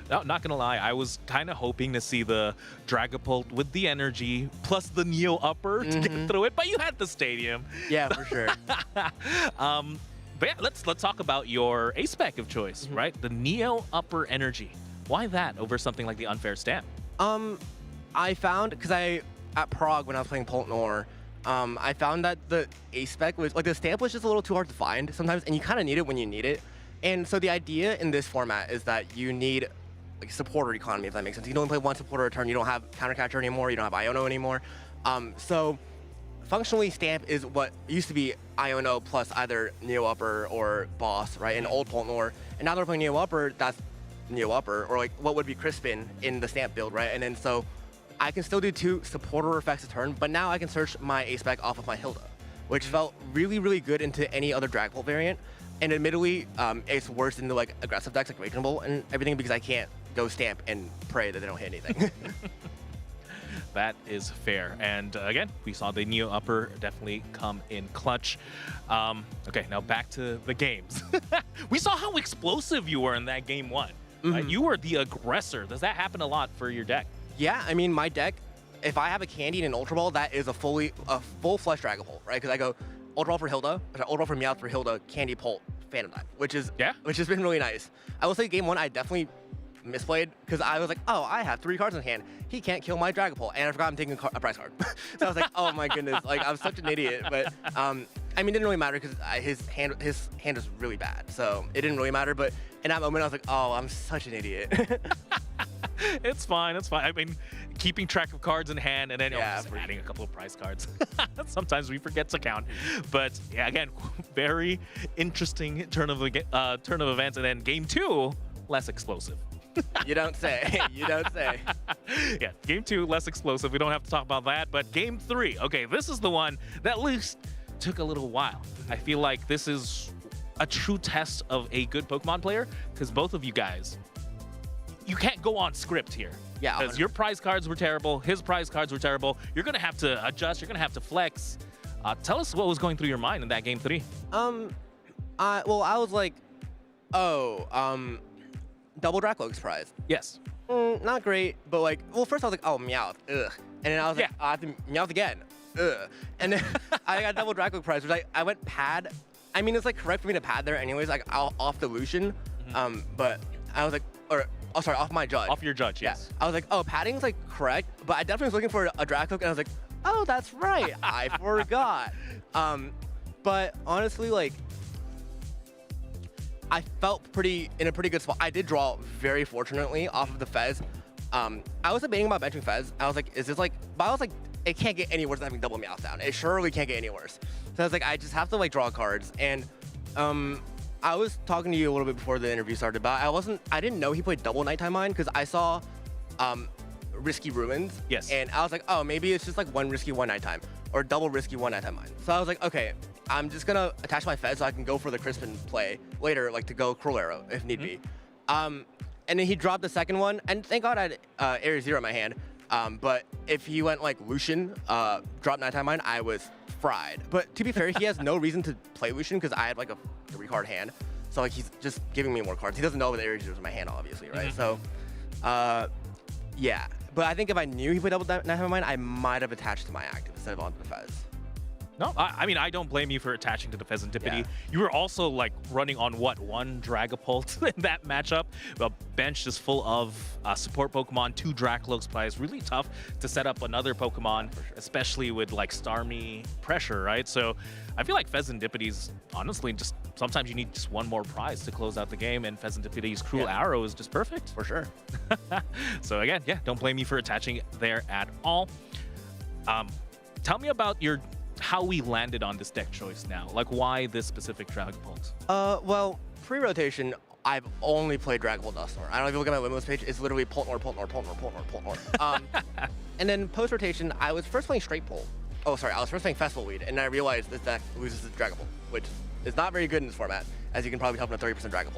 Speaker 4: No, not gonna lie, I was kind of hoping to see the Dragapult with the energy plus the Neo Upper to get through it, but you had the Stadium.
Speaker 15: Yeah, for sure.
Speaker 4: But yeah, let's talk about your ace spec of choice, right? The Neo Upper Energy. Why that over something like the Unfair Stamp?
Speaker 15: I found, because at Prague when I was playing Poltnor, I found that the ace spec was, like the stamp was just a little too hard to find sometimes, and you kind of need it when you need it. And so the idea in this format is that you need like supporter economy, if that makes sense. You can only play one supporter a turn, you don't have Countercatcher anymore, you don't have Iono anymore. So functionally, Stamp is what used to be Iono plus either Neo Upper or Boss, right, in old Poltnor. And now they're playing Neo Upper, that's Neo Upper, or like what would be Crispin in the Stamp build, right? And then so I can still do 2 supporter effects a turn, but now I can search my ace spec off of my Hilda, which felt really, really good into any other Dragapult variant. And admittedly, it's worse into like aggressive decks like Raging Bull and everything because I can't go Stamp and pray that they don't hit anything.
Speaker 4: That is fair. And again, we saw the Neo Upper definitely come in clutch. Okay, now back to the games. We saw how explosive you were in that game 1. Right? You were the aggressor. Does that happen a lot for your deck?
Speaker 15: Yeah, I mean, my deck, if I have a Candy and an Ultra Ball, that is a full flesh Dragapult, right? Because I go Ultra Ball for Hilda, Ultra Ball for Meowth for Hilda, Candy Pult, Phantom Dive, which has been really nice. I will say game 1, I definitely misplayed because I was like, oh, I have 3 cards in hand. He can't kill my Dragapult, and I forgot I'm taking a prize card. So I was like, oh my goodness, like I'm such an idiot. But I mean, it didn't really matter because his hand was really bad, so it didn't really matter. But in that moment, I was like, oh, I'm such an idiot.
Speaker 4: It's fine. It's fine. I mean, keeping track of cards in hand and then just adding a couple of prize cards. Sometimes we forget to count. But yeah, again, very interesting turn of events. And then game 2, less explosive.
Speaker 15: You don't say. You don't say.
Speaker 4: Yeah, game 2, less explosive. We don't have to talk about that. But game 3, okay, this is the one that at least took a little while. I feel like this is a true test of a good Pokemon player because both of you guys, you can't go on script here.
Speaker 15: Yeah,
Speaker 4: because your prize cards were terrible, his prize cards were terrible. You're gonna have to adjust. You're gonna have to flex. Tell us what was going through your mind in that game 3.
Speaker 15: Well, I was like, oh, double Dracloak's prize.
Speaker 4: Yes.
Speaker 15: Not great, but like, well, first I was like, oh, Meowth, ugh. And then I was like, I have to Meowth again, ugh. And then I got double Dracloak prize, which I went pad. I mean, it's like correct for me to pad there anyways, like off the Lucian. But I was like, sorry, off my Judge.
Speaker 4: Off your Judge, yes.
Speaker 15: I was like, oh, padding's like correct, but I definitely was looking for a Dracloak, and I was like, oh, that's right, I forgot. But honestly, like, I felt in a pretty good spot. I did draw very fortunately off of the Fez. I was debating about benching Fez. I was like, is this like, but I was like, it can't get any worse than having double Meowth down. It surely can't get any worse. So I was like, I just have to like draw cards. And I was talking to you a little bit before the interview started, but I didn't know he played double Nighttime Mine because I saw Risky Ruins.
Speaker 4: Yes.
Speaker 15: And I was like, oh, maybe it's just like one Risky, one Nighttime, or double Risky, one Nighttime Mine. So I was like, okay, I'm just gonna attach my Fez so I can go for the Crispin play later, like to go Cruel Arrow if need be. And then he dropped the second one, and thank God I had Area Zero in my hand. But if he went like Lucian, drop Nighttime Mine, I was fried. But to be fair, he has no reason to play Lucian because I had like a 3-card hand. So like he's just giving me more cards. He doesn't know that Area Zero is in my hand, obviously, right? So, yeah. But I think if I knew he played double Nighttime Mine, I might have attached to my active instead of onto the Fez.
Speaker 4: No, I mean, I don't blame you for attaching to the Pheasantipity. You were also like running on what, one Dragapult in that matchup? A bench just full of support Pokemon, 2 Dracloaks plays. Really tough to set up another Pokemon, especially with like Starmie pressure, right? So I feel like Pheasantipity's honestly just sometimes you need just one more prize to close out the game, and Pheasantipity's Cruel Arrow is just perfect.
Speaker 15: For sure.
Speaker 4: So again, yeah, don't blame me for attaching there at all. Tell me about how we landed on this deck choice now. Like, why this specific Dragapult?
Speaker 15: Well, pre-rotation, I've only played Dragapult Dusknoir. I don't know if you look at my win list page, it's literally Poltnor. And then post-rotation, I was first playing straight Polt. Oh, sorry, I was first playing Festival Weed, and I realized this deck loses to Dragapult, which is not very good in this format, as you can probably tell from the 30% Dragapult.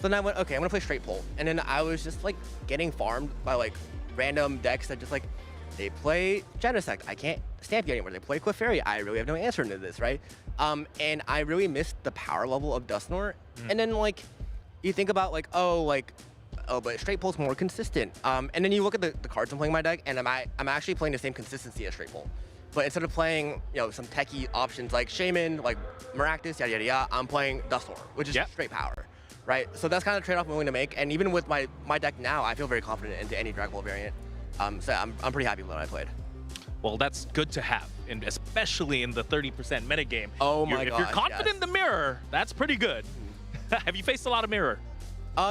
Speaker 15: So then I went, okay, I'm gonna play straight Polt. And then I was just like getting farmed by like random decks that just like, they play Genesect. I can't stamp you anymore. They play Clefairy. I really have no answer into this, right? And I really missed the power level of Dusknoir. And then like, you think about like, but Straight Polt's more consistent. And then you look at the cards I'm playing in my deck, and I'm actually playing the same consistency as Straight Polt. But instead of playing, some techie options like Shaman, like Maractus, yada yada yada, I'm playing Dusknoir, which is straight power, right? So that's kind of the trade-off I'm willing to make. And even with my deck now, I feel very confident into any Dragapult variant. So I'm pretty happy with what I played.
Speaker 4: Well, that's good to have, and especially in the 30% metagame.
Speaker 15: Oh my
Speaker 4: gosh, if you're confident in the mirror, that's pretty good. Have you faced a lot of mirror?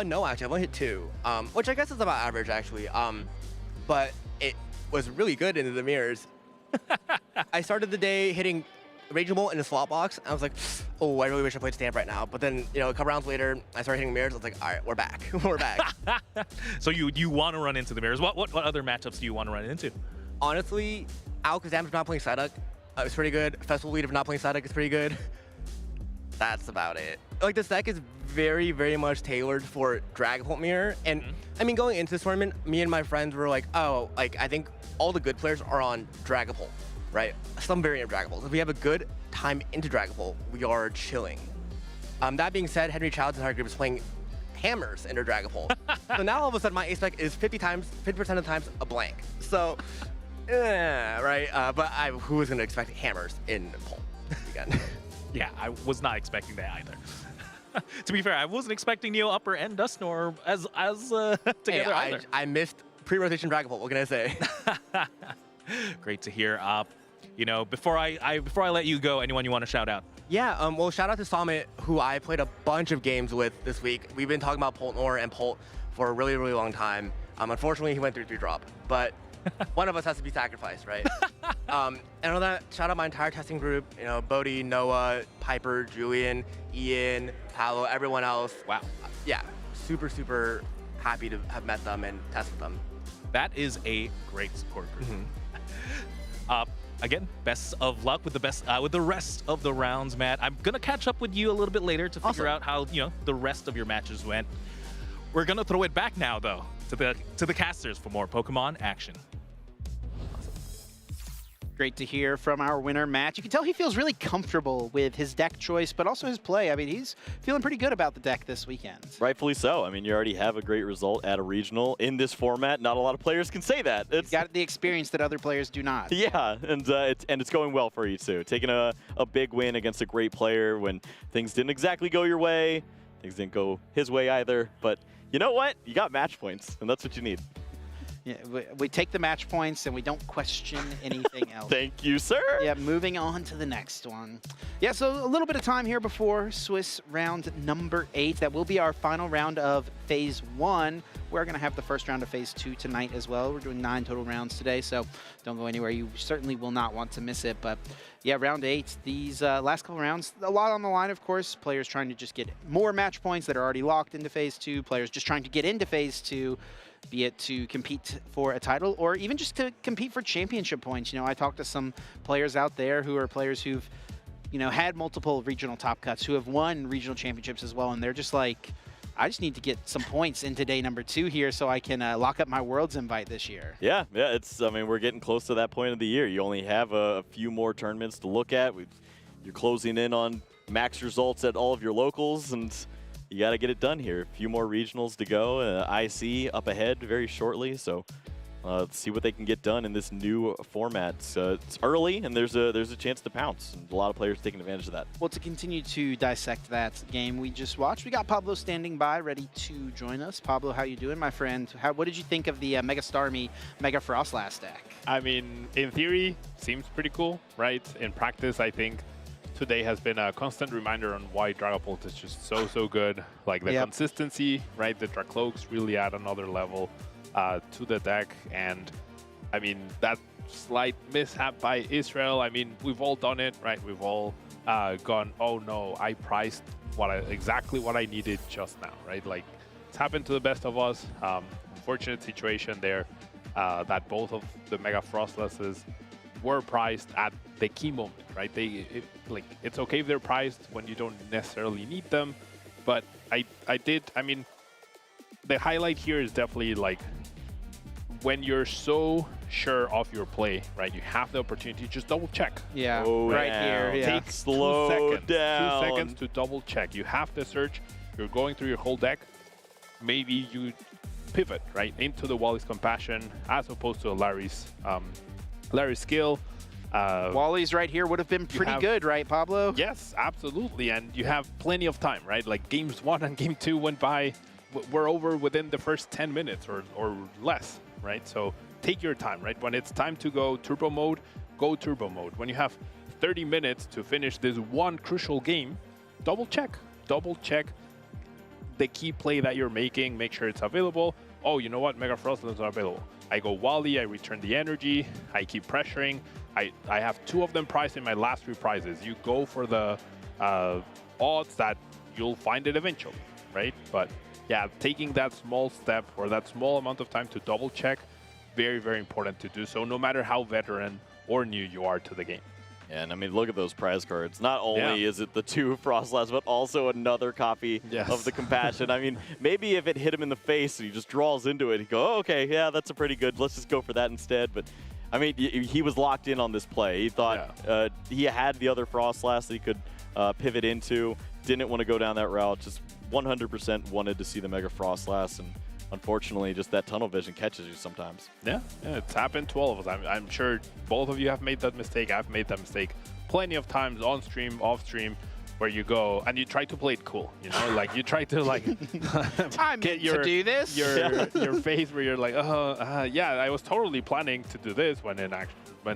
Speaker 15: No, actually, I've only hit 2, which I guess is about average, actually. But it was really good into the mirrors. I started the day hitting Raging Bolt in a slot box. I was like, oh, I really wish I played Stamp right now. But then, a couple rounds later, I started hitting mirrors. I was like, all right, we're back. We're back.
Speaker 4: So you want to run into the mirrors. What other matchups do you want to run into?
Speaker 15: Honestly, Alakazam if not playing Psyduck, it's pretty good. Festival Lead if not playing Psyduck is pretty good. That's about it. Like, this deck is very, very much tailored for Dragapult Mirror. And, I mean, going into this tournament, me and my friends were like, oh, like, I think all the good players are on Dragapult, right? Some variant of Dragapult. If we have a good time into Dragapult, we are chilling. That being said, Henry Child's entire group is playing Hammers into Dragapult. So now all of a sudden my ace spec is 50% of the times a blank. So, right? But who was going to expect Hammers in Polt again?
Speaker 4: Yeah, I was not expecting that either. To be fair, I wasn't expecting Neo Upper and Dusknoir as together either.
Speaker 15: I missed pre-rotation Dragapult. What can I say?
Speaker 4: Great to hear. Before I let you go, anyone you want to shout out?
Speaker 15: Yeah, well, shout out to Summit, who I played a bunch of games with this week. We've been talking about Poltnor and Polt for a really, really long time. Unfortunately, he went through 3-drop, but one of us has to be sacrificed, right? And on that, shout out my entire testing group, Bodhi, Noah, Piper, Julian, Ian, Paolo, everyone else.
Speaker 4: Wow.
Speaker 15: Yeah, super, super happy to have met them and test with them.
Speaker 4: That is a great support group. Again, best of luck with the rest of the rounds, Matt. I'm gonna catch up with you a little bit later to figure out how the rest of your matches went. We're gonna throw it back now, though, to the casters for more Pokemon action.
Speaker 10: Great to hear from our winner, Matt. You can tell he feels really comfortable with his deck choice, but also his play. I mean, he's feeling pretty good about the deck this weekend.
Speaker 11: Rightfully so. I mean, you already have a great result at a regional in this format. Not a lot of players can say that.
Speaker 10: You've got the experience that other players do not.
Speaker 11: Yeah, and it's going well for you too. Taking a big win against a great player when things didn't exactly go your way. Things didn't go his way either. But you know what? You got match points, and that's what you need.
Speaker 10: Yeah, we take the match points and we don't question anything else.
Speaker 11: Thank you, sir.
Speaker 10: Yeah, moving on to the next one. Yeah, so a little bit of time here before Swiss round number 8. That will be our final round of Phase 1. We're going to have the first round of Phase 2 tonight as well. We're doing 9 total rounds today, so don't go anywhere. You certainly will not want to miss it. But yeah, round 8, these last couple rounds, a lot on the line, of course. Players trying to just get more match points that are already locked into Phase 2. Players just trying to get into Phase 2. Be it to compete for a title or even just to compete for championship points. I talked to some players out there who are players who've, had multiple regional top cuts, who have won regional championships as well, and they're just like, I just need to get some points into day number 2 here so I can lock up my Worlds invite this year.
Speaker 11: Yeah, I mean, we're getting close to that point of the year. You only have a few more tournaments to look at. You're closing in on max results at all of your locals, and you got to get it done here. A few more regionals to go. IC up ahead very shortly, so Let's see what they can get done in this new format. It's early, and there's a chance to pounce. And a lot of players taking advantage of that.
Speaker 10: Well, to continue to dissect that game we just watched, we got Pablo standing by, ready to join us. Pablo, how you doing, my friend? What did you think of the Mega Starmie, Mega Frostlass deck?
Speaker 7: I mean, in theory, seems pretty cool, right? In practice, I think today has been a constant reminder on why Dragapult is just so good. Like the consistency, right? The Dracloaks really add another level to the deck. And I mean, that slight mishap by Israel, I mean, we've all done it, right? We've all gone, oh no, I priced exactly what I needed just now, right? Like, it's happened to the best of us. Unfortunate situation there that both of the Mega Frostlasses were priced at the key moment, right? It's okay if they're priced when you don't necessarily need them, but I mean, the highlight here is definitely like when you're so sure of your play, right? You have the opportunity, just double check.
Speaker 10: Yeah, right here. Yeah.
Speaker 7: Take 2 seconds to double check. You have the search. You're going through your whole deck. Maybe you pivot right into the Wally's Compassion as opposed to a Larry's skill.
Speaker 10: Wally's right here would have been pretty good, right, Pablo?
Speaker 7: Yes, absolutely. And you have plenty of time, right? Like games 1 and game 2 went by. We're over within the first 10 minutes or less, right? So take your time, right? When it's time to go turbo mode, go turbo mode. When you have 30 minutes to finish this one crucial game, double check the key play that you're making, make sure it's available. Oh, you know what? Mega Frostlands are available. I go Wally, I return the energy, I keep pressuring. I have 2 of them priced in my last 3 prizes. You go for the odds that you'll find it eventually, right? But yeah, taking that small step or that small amount of time to double check, very, very important to do so, no matter how veteran or new you are to the game.
Speaker 11: Yeah, and I mean, look at those prize cards. Not only is it the 2 Frostlass, but also another copy of the Compassion. I mean, maybe if it hit him in the face and he just draws into it, he'd go, oh, okay, yeah, that's a pretty good. Let's just go for that instead. But I mean, he was locked in on this play. He thought he had the other Frostlass that he could pivot into. Didn't want to go down that route. Just 100% wanted to see the Mega Frostlass, and unfortunately, just that tunnel vision catches you sometimes.
Speaker 7: Yeah, it's happened to all of us. I'm sure both of you have made that mistake. I've made that mistake plenty of times on stream, off stream, where you go and you try to play it cool. You know, like you try to like
Speaker 10: get your
Speaker 7: do this. Your face where you're like, yeah, I was totally planning to do this when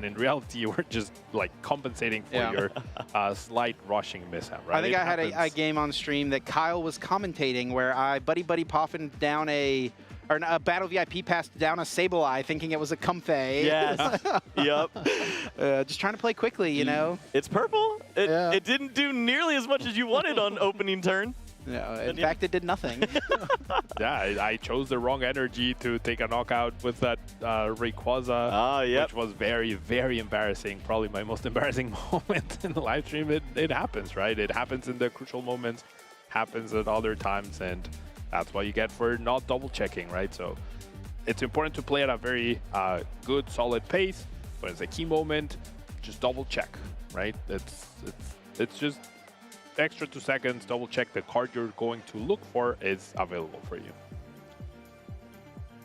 Speaker 7: in reality you were just like compensating for your slight rushing mishap, right?
Speaker 10: I think I had a game on stream that Kyle was commentating where I buddy poffing down a Battle VIP passed down a Sableye thinking it was a Comfey.
Speaker 11: Yes. Yep.
Speaker 10: Just trying to play quickly, you know?
Speaker 11: It's purple. It didn't do nearly as much as you wanted on opening turn.
Speaker 10: No, in fact, it did nothing.
Speaker 7: Yeah, I chose the wrong energy to take a knockout with that Rayquaza, which was very, very embarrassing. Probably my most embarrassing moment in the live stream. It happens, right? It happens in the crucial moments, happens at other times, and that's what you get for not double checking, right? So it's important to play at a very good, solid pace. When it's a key moment, just double check, right? It's just extra 2 seconds, double check the card you're going to look for is available for you.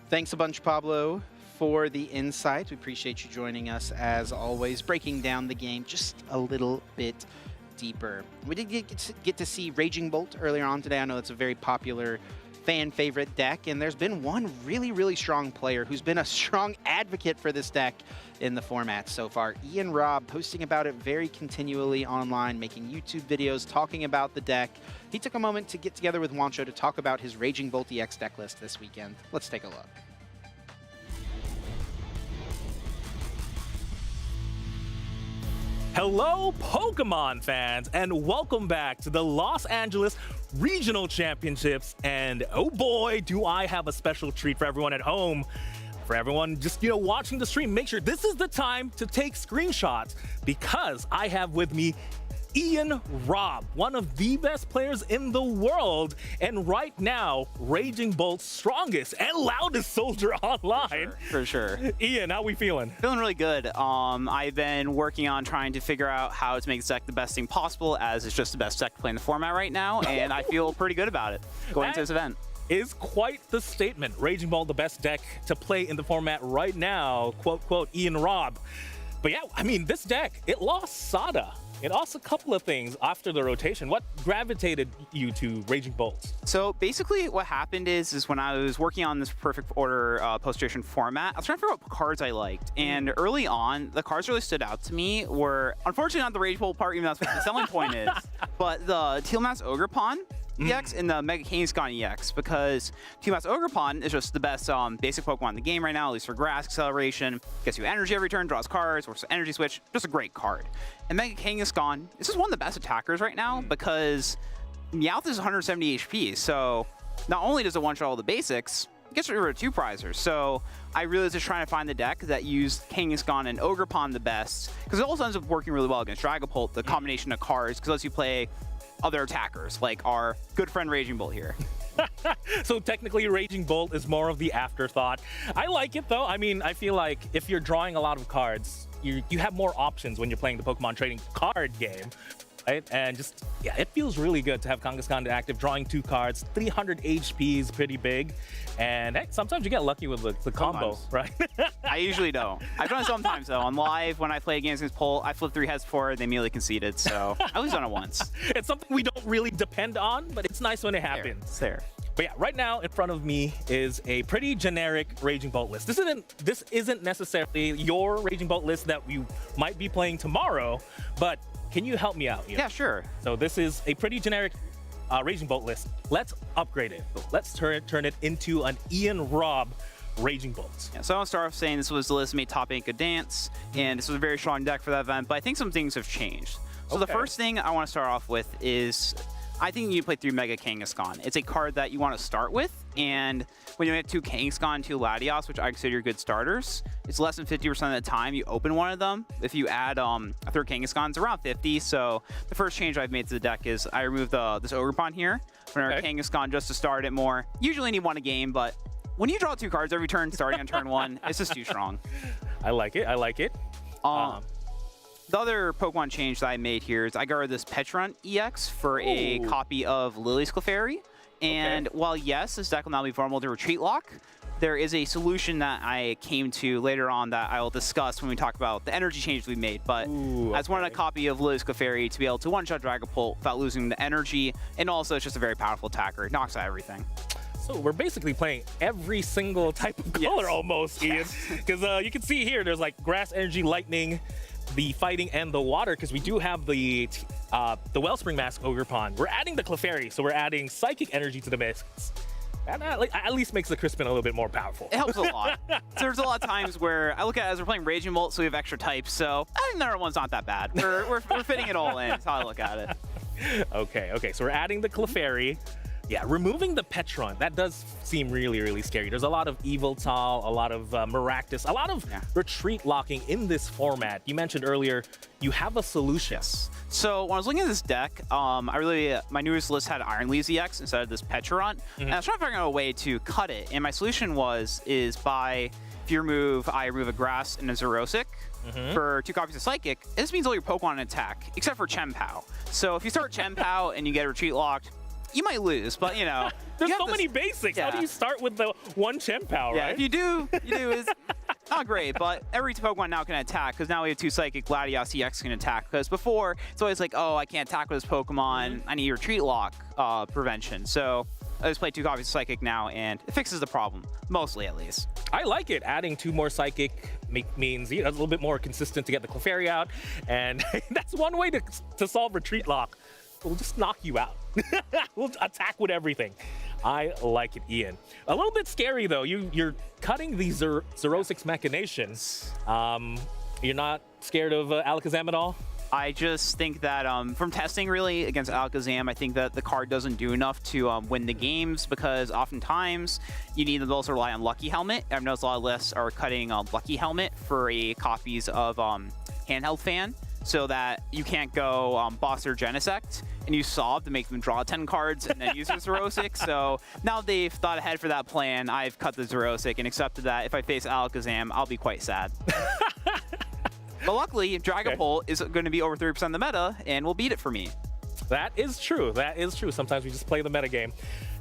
Speaker 10: Thanks a bunch, Pablo, for the insight. We appreciate you joining us as always, breaking down the game just a little bit deeper. We did get to see Raging Bolt earlier on today. I know it's a very popular fan favorite deck, and there's been one really, really strong player who's been a strong advocate for this deck in the format so far. Ian Robb posting about it very continually online, making YouTube videos talking about the deck. He took a moment to get together with Wancho to talk about his Raging Bolt EX deck list this weekend. Let's take a look.
Speaker 13: Hello, Pokemon fans, and welcome back to the Los Angeles Regional Championships. And oh boy, do I have a special treat for everyone at home. For everyone just, watching the stream, make sure this is the time to take screenshots because I have with me Ian Robb, one of the best players in the world, and right now, Raging Bolt's strongest and loudest soldier online.
Speaker 16: For sure.
Speaker 13: Ian, how we feeling?
Speaker 16: Feeling really good. I've been working on trying to figure out how to make this deck the best thing possible, as it's just the best deck to play in the format right now, and I feel pretty good about it going into this event.
Speaker 13: is quite the statement. Raging Ball, the best deck to play in the format right now, quote, quote, Ian Robb. But yeah, I mean, this deck, it lost Sada. It lost a couple of things after the rotation. What gravitated you to Raging Bolt?
Speaker 16: So basically what happened is when I was working on this Perfect Order post-rotation format, I was trying to figure out what cards I liked. And early on, the cards really stood out to me were, unfortunately not the Rage Bolt part, even though that's what the selling point is, but the Teal'c's Ogerpon EX and the Mega Kangaskhan EX, because Teal'c's Ogerpon is just the best basic Pokemon in the game right now, at least for grass acceleration. Gets you energy every turn, draws cards, works with energy switch, just a great card. And Mega Kangaskhan, this is one of the best attackers right now because Meowth is 170 HP, so not only does it one-shot all the basics, it gets rid of 2 prizers. So I really was just trying to find the deck that used Kangaskhan and Ogerpon the best, because it also ends up working really well against Dragapult, the combination of cards, because it lets you play other attackers, like our good friend Raging Bolt here.
Speaker 13: So technically Raging Bolt is more of the afterthought. I like it though. I mean, I feel like if you're drawing a lot of cards, you have more options when you're playing the Pokemon trading card game, right? And just, yeah, it feels really good to have Kangaskhan active, drawing 2 cards, 300 HP is pretty big. And hey, sometimes you get lucky with the combo, right?
Speaker 16: I usually don't. I've done it sometimes though. On live, when I play games against Polt, I flip 3 heads forward, they immediately conceded, so I was done it once.
Speaker 13: It's something we don't really depend on, but it's nice when it happens.
Speaker 16: It's there.
Speaker 13: But yeah, right now in front of me is a pretty generic Raging Bolt list. This isn't necessarily your Raging Bolt list that you might be playing tomorrow, but can you help me out here?
Speaker 16: Yeah, sure.
Speaker 13: So this is a pretty generic Raging Bolt list. Let's upgrade it. Let's turn it into an Ian Robb Raging Bolt.
Speaker 16: Yeah, so I'll start off saying this was the list made top 8 dance, and this was a very strong deck for that event, but I think some things have changed. So the first thing I want to start off with is I think you play through Mega Kangaskhan. It's a card that you want to start with, and when you get 2 Kangaskhan, 2 Latios, which I consider good starters, it's less than 50% of the time you open one of them. If you add a 3rd Kangaskhan, it's around 50. So the first change I've made to the deck is I removed this Ogerpon here, whenever Kangaskhan just to start it more. Usually need 1 a game, but when you draw 2 cards every turn starting on turn 1, it's just too strong.
Speaker 13: I like it. I like it.
Speaker 16: The other Pokemon change that I made here is I got rid of this Petron EX for a copy of Lily's Clefairy. And while yes, this deck will now be vulnerable to Retreat Lock, there is a solution that I came to later on that I will discuss when we talk about the energy change we made. But I just wanted a copy of Lily's Clefairy to be able to one-shot Dragapult without losing the energy. And also, it's just a very powerful attacker. It knocks out everything.
Speaker 13: So we're basically playing every single type of color almost, Ian. Because you can see here, there's like Grass, Energy, Lightning, the Fighting, and the Water, because we do have the Wellspring Mask Ogerpon. We're adding the Clefairy, so we're adding Psychic Energy to the mix. That at least makes the Crispin a little bit more powerful.
Speaker 16: It helps a lot. So there's a lot of times where I look at it as we're playing Raging Bolt, so we have extra types, so I think the other one's not that bad. We're fitting it all in. That's how I look at it.
Speaker 13: Okay, so we're adding the Clefairy. Yeah, removing the Petron, that does seem really, really scary. There's a lot of Yveltal, a lot of Maractus, a lot of retreat locking in this format. You mentioned earlier, you have a solution.
Speaker 16: Yes. So when I was looking at this deck, my newest list had Iron Leaves EX instead of this Petron. And I was trying to figure out a way to cut it. And my solution is by, if you remove a Grass and a Zerosic, for 2 copies of Psychic, this means all your Pokemon attack, except for Chempao. So if you start Chempao and you get retreat locked, you might lose, but you know.
Speaker 13: There's so many basics. How do you start with the 1 Chempao, right?
Speaker 16: Yeah, if you do, is not great, but every Pokemon now can attack, because now we have 2 Psychic, Latios EX can attack, because before, it's always like, oh, I can't attack with this Pokemon, I need retreat lock prevention. So I just play 2 copies of Psychic now, and it fixes the problem, mostly at least.
Speaker 13: I like it. Adding 2 more Psychic means it's a little bit more consistent to get the Clefairy out, and that's one way to solve retreat lock. We'll just knock you out. We'll attack with everything. I like it, Ian. A little bit scary, though. You're cutting these Zerosic's machinations. You're not scared of Alakazam at all?
Speaker 16: I just think that from testing, really, against Alakazam, I think that the card doesn't do enough to win the games, because oftentimes you need to also rely on Lucky Helmet. I've noticed a lot of lists are cutting Lucky Helmet for copies of Handheld Fan, so that you can't go Boss or Genesect and use Solve to make them draw 10 cards and then use the Zerosic. So now they've thought ahead for that plan. I've cut the Zerosic and accepted that if I face Alakazam, I'll be quite sad. But luckily, Dragapult is going to be over 30% of the meta and will beat it for me.
Speaker 13: That is true. That is true. Sometimes we just play the meta game.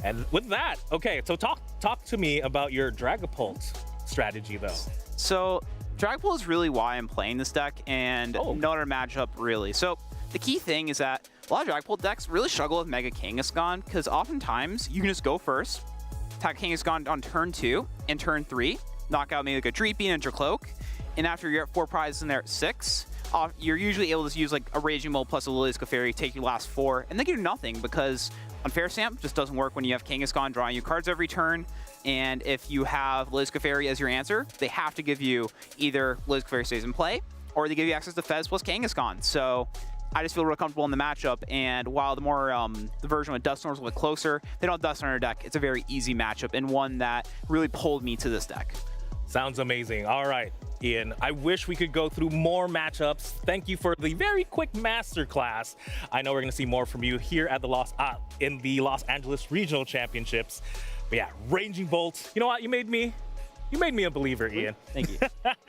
Speaker 4: And with that, okay, so talk to me about your Dragapult strategy, though.
Speaker 16: So Dragapult is really why I'm playing this deck, and no other matchup really. So the key thing is that a lot of Dragapult decks really struggle with Mega Kangaskhan, because oftentimes you can just go first, attack Kangaskhan on turn 2 and turn 3, knock out maybe like a Dreepy and Cloak, and after you're at 4 prizes in there at 6, you're usually able to use like a Raging Bolt plus a Lilia's Clefairy, take your last 4, and then you do nothing, because Unfair Stamp just doesn't work when you have Kangaskhan drawing you cards every turn. And if you have Lilia's Clefairy as your answer, they have to give you either Lilia's Clefairy stays in play, or they give you access to Fez plus Kangaskhan. So I just feel real comfortable in the matchup. And while the version with Dusknoir is a little closer, they don't have Dusknoir in their deck. It's a very easy matchup, and one that really pulled me to this deck.
Speaker 4: Sounds amazing. All right, Ian, I wish we could go through more matchups. Thank you for the very quick masterclass. I know we're going to see more from you here at the in the Los Angeles Regional Championships. But yeah, Raging Bolt. You know what? You made me a believer, Ian.
Speaker 16: Thank you.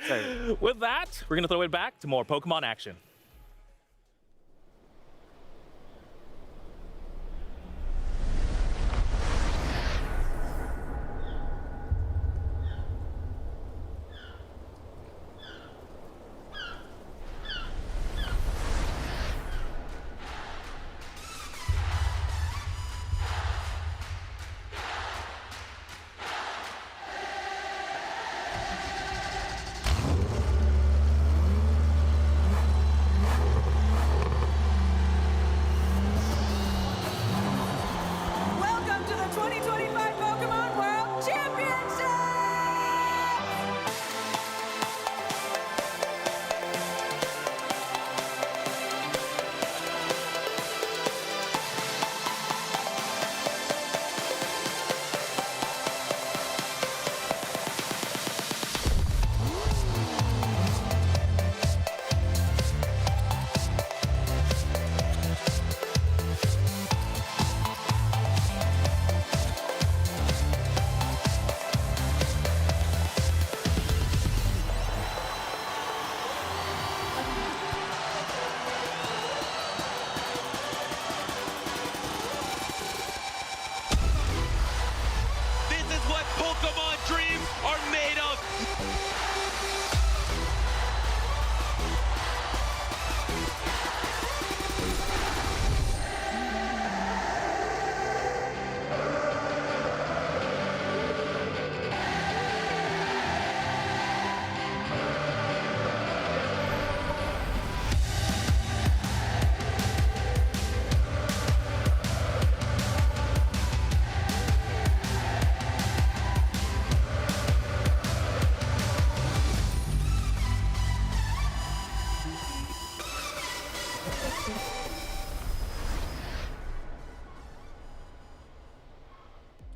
Speaker 16: Sorry.
Speaker 4: With that, we're going to throw it back to more Pokemon action.
Speaker 24: Welcome to the 2025 Pokemon World Championship!
Speaker 14: This is what Pokemon dreams are made of.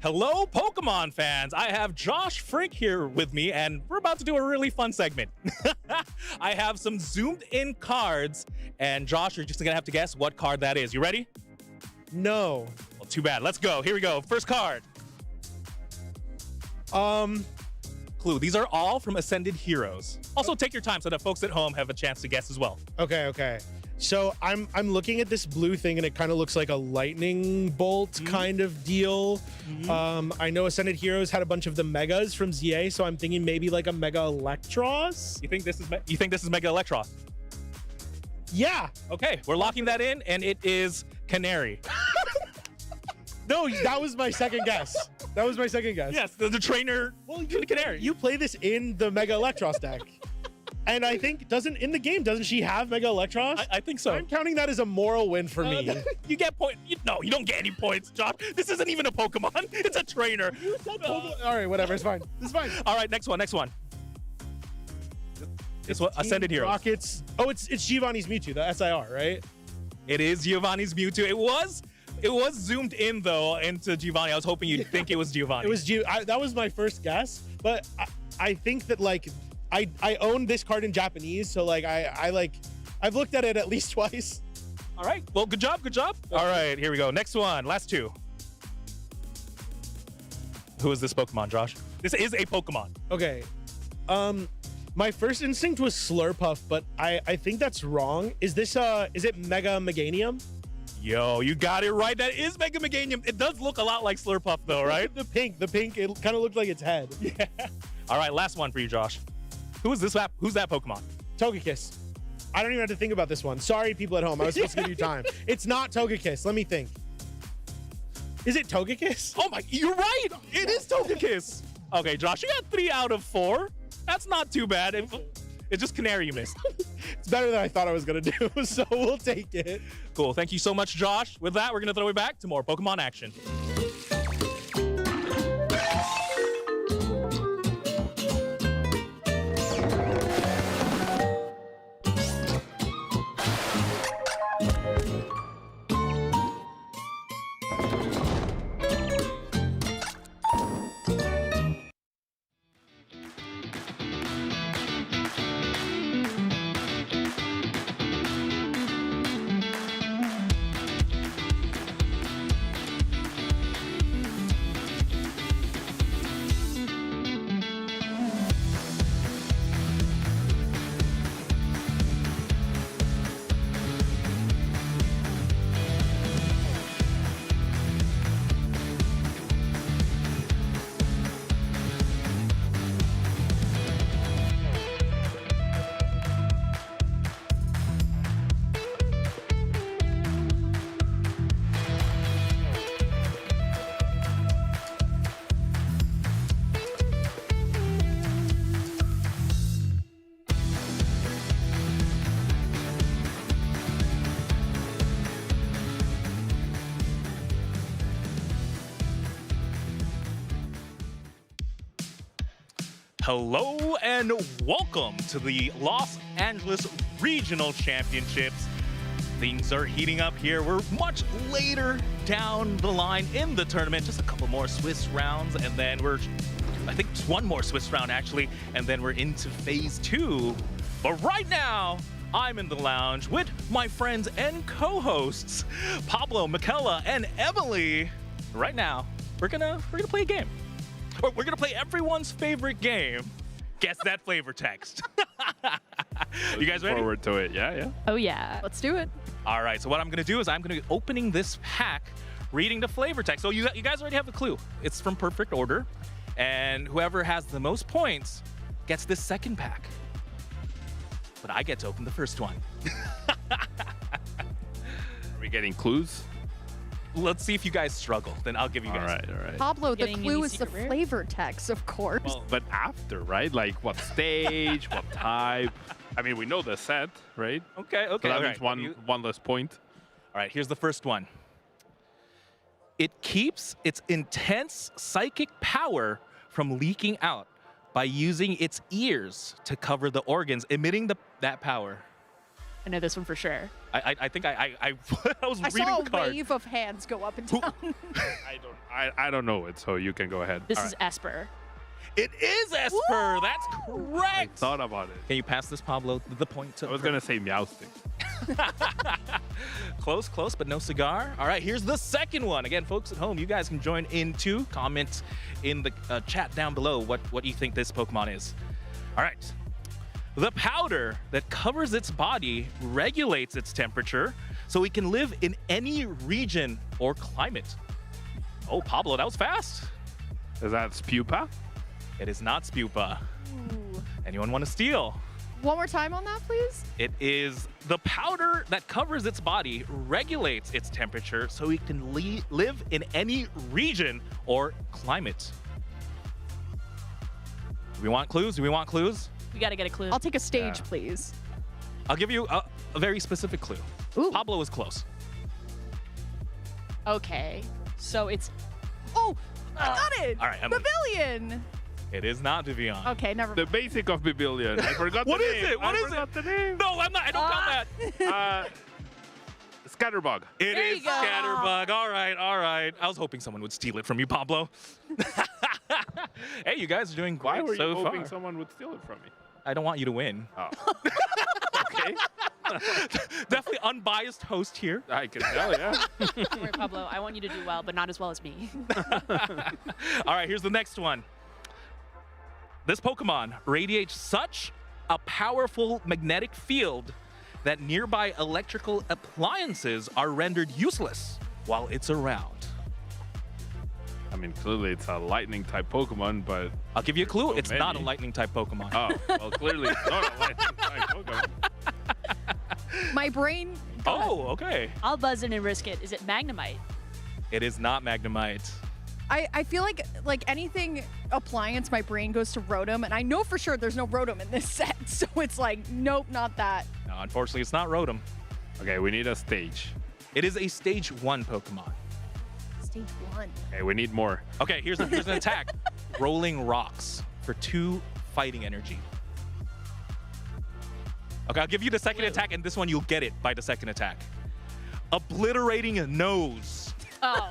Speaker 4: Hello, Pokemon fans. I have Josh Frink here with me, and we're about to do a really fun segment. I have some zoomed in cards, and Josh, you're just gonna have to guess what card that is. You ready?
Speaker 18: No.
Speaker 4: Well, too bad. Let's go. Here we go. First card. Clue. These are all from Ascended Heroes. Also, take your time so that folks at home have a chance to guess as well.
Speaker 18: Okay. So I'm looking at this blue thing, and it kind of looks like a lightning bolt kind of deal. I know Ascended Heroes had a bunch of the megas from ZA, so I'm thinking maybe like a Mega Electros.
Speaker 4: You think this is Mega Electros?
Speaker 18: Yeah.
Speaker 4: Okay, we're locking that in, and it is Canary.
Speaker 18: No, that was my second guess.
Speaker 4: Yes, the trainer.
Speaker 18: Well,
Speaker 4: Canary.
Speaker 18: You play this in the Mega Electros deck. And I think, doesn't she have Mega Electros?
Speaker 4: I think so.
Speaker 18: I'm counting that as a moral win for me.
Speaker 4: You get points. No, you don't get any points, Josh. This isn't even a Pokemon. It's a trainer.
Speaker 18: All right, whatever. It's fine.
Speaker 4: All right, next one. It's what Ascended Heroes.
Speaker 18: Rockets. Oh, it's Giovanni's Mewtwo, the SIR, right?
Speaker 4: It is Giovanni's Mewtwo. It was zoomed in though into Giovanni. I was hoping you'd think it was Giovanni.
Speaker 18: It was that was my first guess, but I think that like I own this card in Japanese, so like I've looked at it at least twice.
Speaker 4: All right. Well, good job. All right, here we go. Next one. Last two. Who is this Pokemon, Josh? This is a Pokemon.
Speaker 18: Okay. My first instinct was Slurpuff, but I think that's wrong. Is it Mega Meganium?
Speaker 4: Yo, you got it right. That is Mega Meganium. It does look a lot like Slurpuff, though, right?
Speaker 18: The pink, it kind of looked like its head.
Speaker 4: Yeah. All right, last one for you, Josh. Who's that Pokemon?
Speaker 18: Togekiss. I don't even have to think about this one. Sorry, people at home. I was supposed to give you time. It's not Togekiss. Let me think. Is it Togekiss?
Speaker 4: Oh my, you're right. It is Togekiss. Okay, Josh, you got 3 out of 4. That's not too bad. It's just Canary you missed.
Speaker 18: It's better than I thought I was going to do, so we'll take it.
Speaker 4: Cool. Thank you so much, Josh. With that, we're going to throw it back to more Pokemon action. Hello and welcome to the Los Angeles Regional Championships. Things are heating up here. We're much later down the line in the tournament. Just a couple more Swiss rounds, and then I think one more Swiss round actually, and then we're into phase 2. But right now, I'm in the lounge with my friends and co-hosts, Pablo, Michaela, and Emily. Right now, we're gonna play a game. Or we're gonna play everyone's favorite game. Guess that flavor text. You guys ready?
Speaker 7: Forward to it, yeah.
Speaker 8: Oh yeah, let's do it.
Speaker 4: All right, so what I'm gonna do is I'm gonna be opening this pack, reading the flavor text. So you guys already have a clue. It's from Perfect Order, and whoever has the most points gets this second pack. But I get to open the first one.
Speaker 7: Are we getting clues?
Speaker 4: Let's see if you guys struggle. Then I'll give you guys.
Speaker 7: All right.
Speaker 8: Pablo, the
Speaker 17: Getting
Speaker 8: clue
Speaker 17: any
Speaker 8: is the
Speaker 17: secret rare?
Speaker 8: flavor text, of course.
Speaker 7: Well, but after, right? Like what stage, what type? I mean, we know the set, right?
Speaker 4: Okay.
Speaker 7: So that
Speaker 4: all
Speaker 7: means
Speaker 4: right.
Speaker 7: one less point.
Speaker 4: All right, here's the first one. It keeps its intense psychic power from leaking out by using its ears to cover the organs emitting that power.
Speaker 17: I know this one for sure.
Speaker 4: I think I was
Speaker 8: I
Speaker 4: reading
Speaker 8: saw
Speaker 4: the
Speaker 8: a
Speaker 4: card.
Speaker 8: wave of hands go up and down.
Speaker 7: I don't know it, so you can go ahead.
Speaker 17: This is Esper.
Speaker 4: It is Esper.
Speaker 8: Woo!
Speaker 4: That's
Speaker 7: I
Speaker 4: correct.
Speaker 7: thought about it.
Speaker 4: Can you pass this, Pablo? The point to
Speaker 7: I was gonna say Meowstic.
Speaker 4: Close, but no cigar. All right, here's the second one. Again, folks at home, you guys can join in too. Comment in the chat down below what you think this Pokemon is. All right. The powder that covers its body regulates its temperature so it can live in any region or climate. Oh, Pablo, that was fast.
Speaker 7: Is that Spupa?
Speaker 4: It is not Spupa.
Speaker 8: Ooh.
Speaker 4: Anyone want to steal?
Speaker 8: One more time on that, please.
Speaker 4: It is the powder that covers its body regulates its temperature so it can live in any region or climate. Do we want clues?
Speaker 17: We gotta get a clue.
Speaker 8: I'll take a stage, please.
Speaker 4: I'll give you a very specific clue.
Speaker 8: Ooh.
Speaker 4: Pablo is close.
Speaker 17: Okay, so it's
Speaker 8: Oh, I got it.
Speaker 4: All right, Emily.
Speaker 8: Pavilion.
Speaker 4: It is not Vivian.
Speaker 8: Okay, never
Speaker 7: The
Speaker 8: mind.
Speaker 7: basic of Bibilion. I forgot the
Speaker 4: What
Speaker 7: name.
Speaker 4: is it? What
Speaker 7: I
Speaker 4: is it?
Speaker 7: forgot the name.
Speaker 4: No, I'm not. I don't count that.
Speaker 7: Scatterbug.
Speaker 4: It
Speaker 17: There
Speaker 4: is
Speaker 17: you go.
Speaker 4: Scatterbug. All right. I was hoping someone would steal it from you, Pablo. Hey, you guys are doing great
Speaker 7: Why were you
Speaker 4: so
Speaker 7: hoping
Speaker 4: far.
Speaker 7: someone would steal it from me?
Speaker 4: I don't want you to win.
Speaker 7: Oh. Okay.
Speaker 4: Definitely unbiased host here.
Speaker 7: I can tell, yeah.
Speaker 17: Don't worry, Pablo. I want you to do well, but not as well as me.
Speaker 4: All right, here's the next one. This Pokemon radiates such a powerful magnetic field that nearby electrical appliances are rendered useless while it's around?
Speaker 7: I mean, clearly it's a lightning type Pokemon, but
Speaker 4: I'll give you a clue.
Speaker 7: so
Speaker 4: It's not a
Speaker 7: many.
Speaker 4: lightning type Pokemon.
Speaker 7: Oh, well, clearly it's not a lightning type Pokemon.
Speaker 8: My brain.
Speaker 4: Oh, okay.
Speaker 17: I'll buzz in and risk it. Is it Magnemite?
Speaker 4: It is not Magnemite.
Speaker 8: I feel like anything appliance, my brain goes to Rotom, and I know for sure there's no Rotom in this set, so it's like, nope, not that.
Speaker 4: No, unfortunately, it's not Rotom.
Speaker 7: Okay, we need a stage.
Speaker 4: It is a stage 1 Pokemon.
Speaker 8: Stage 1.
Speaker 7: Okay, we need more.
Speaker 4: Okay, here's an attack. Rolling Rocks for 2 fighting energy. Okay, I'll give you the second attack, and this one you'll get it by the second attack. Obliterating Nose.
Speaker 17: Oh.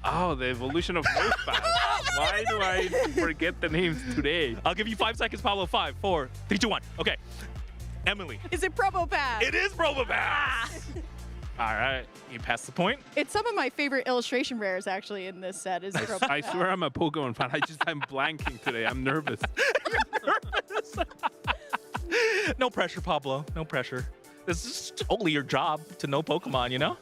Speaker 7: Oh, the evolution of Nosepass. Why do I forget the names today?
Speaker 4: I'll give you 5 seconds, Pablo. 5, 4, 3, 2, 1. Okay. Emily.
Speaker 8: Is it Probopass?
Speaker 4: It is Probopass. All right, you passed the point.
Speaker 8: It's some of my favorite illustration rares actually in this set. Is Probopass.
Speaker 7: I swear I'm a Pokemon fan. I'm blanking today. I'm nervous.
Speaker 4: No pressure, Pablo. No pressure. This is only your job to know Pokemon, you know?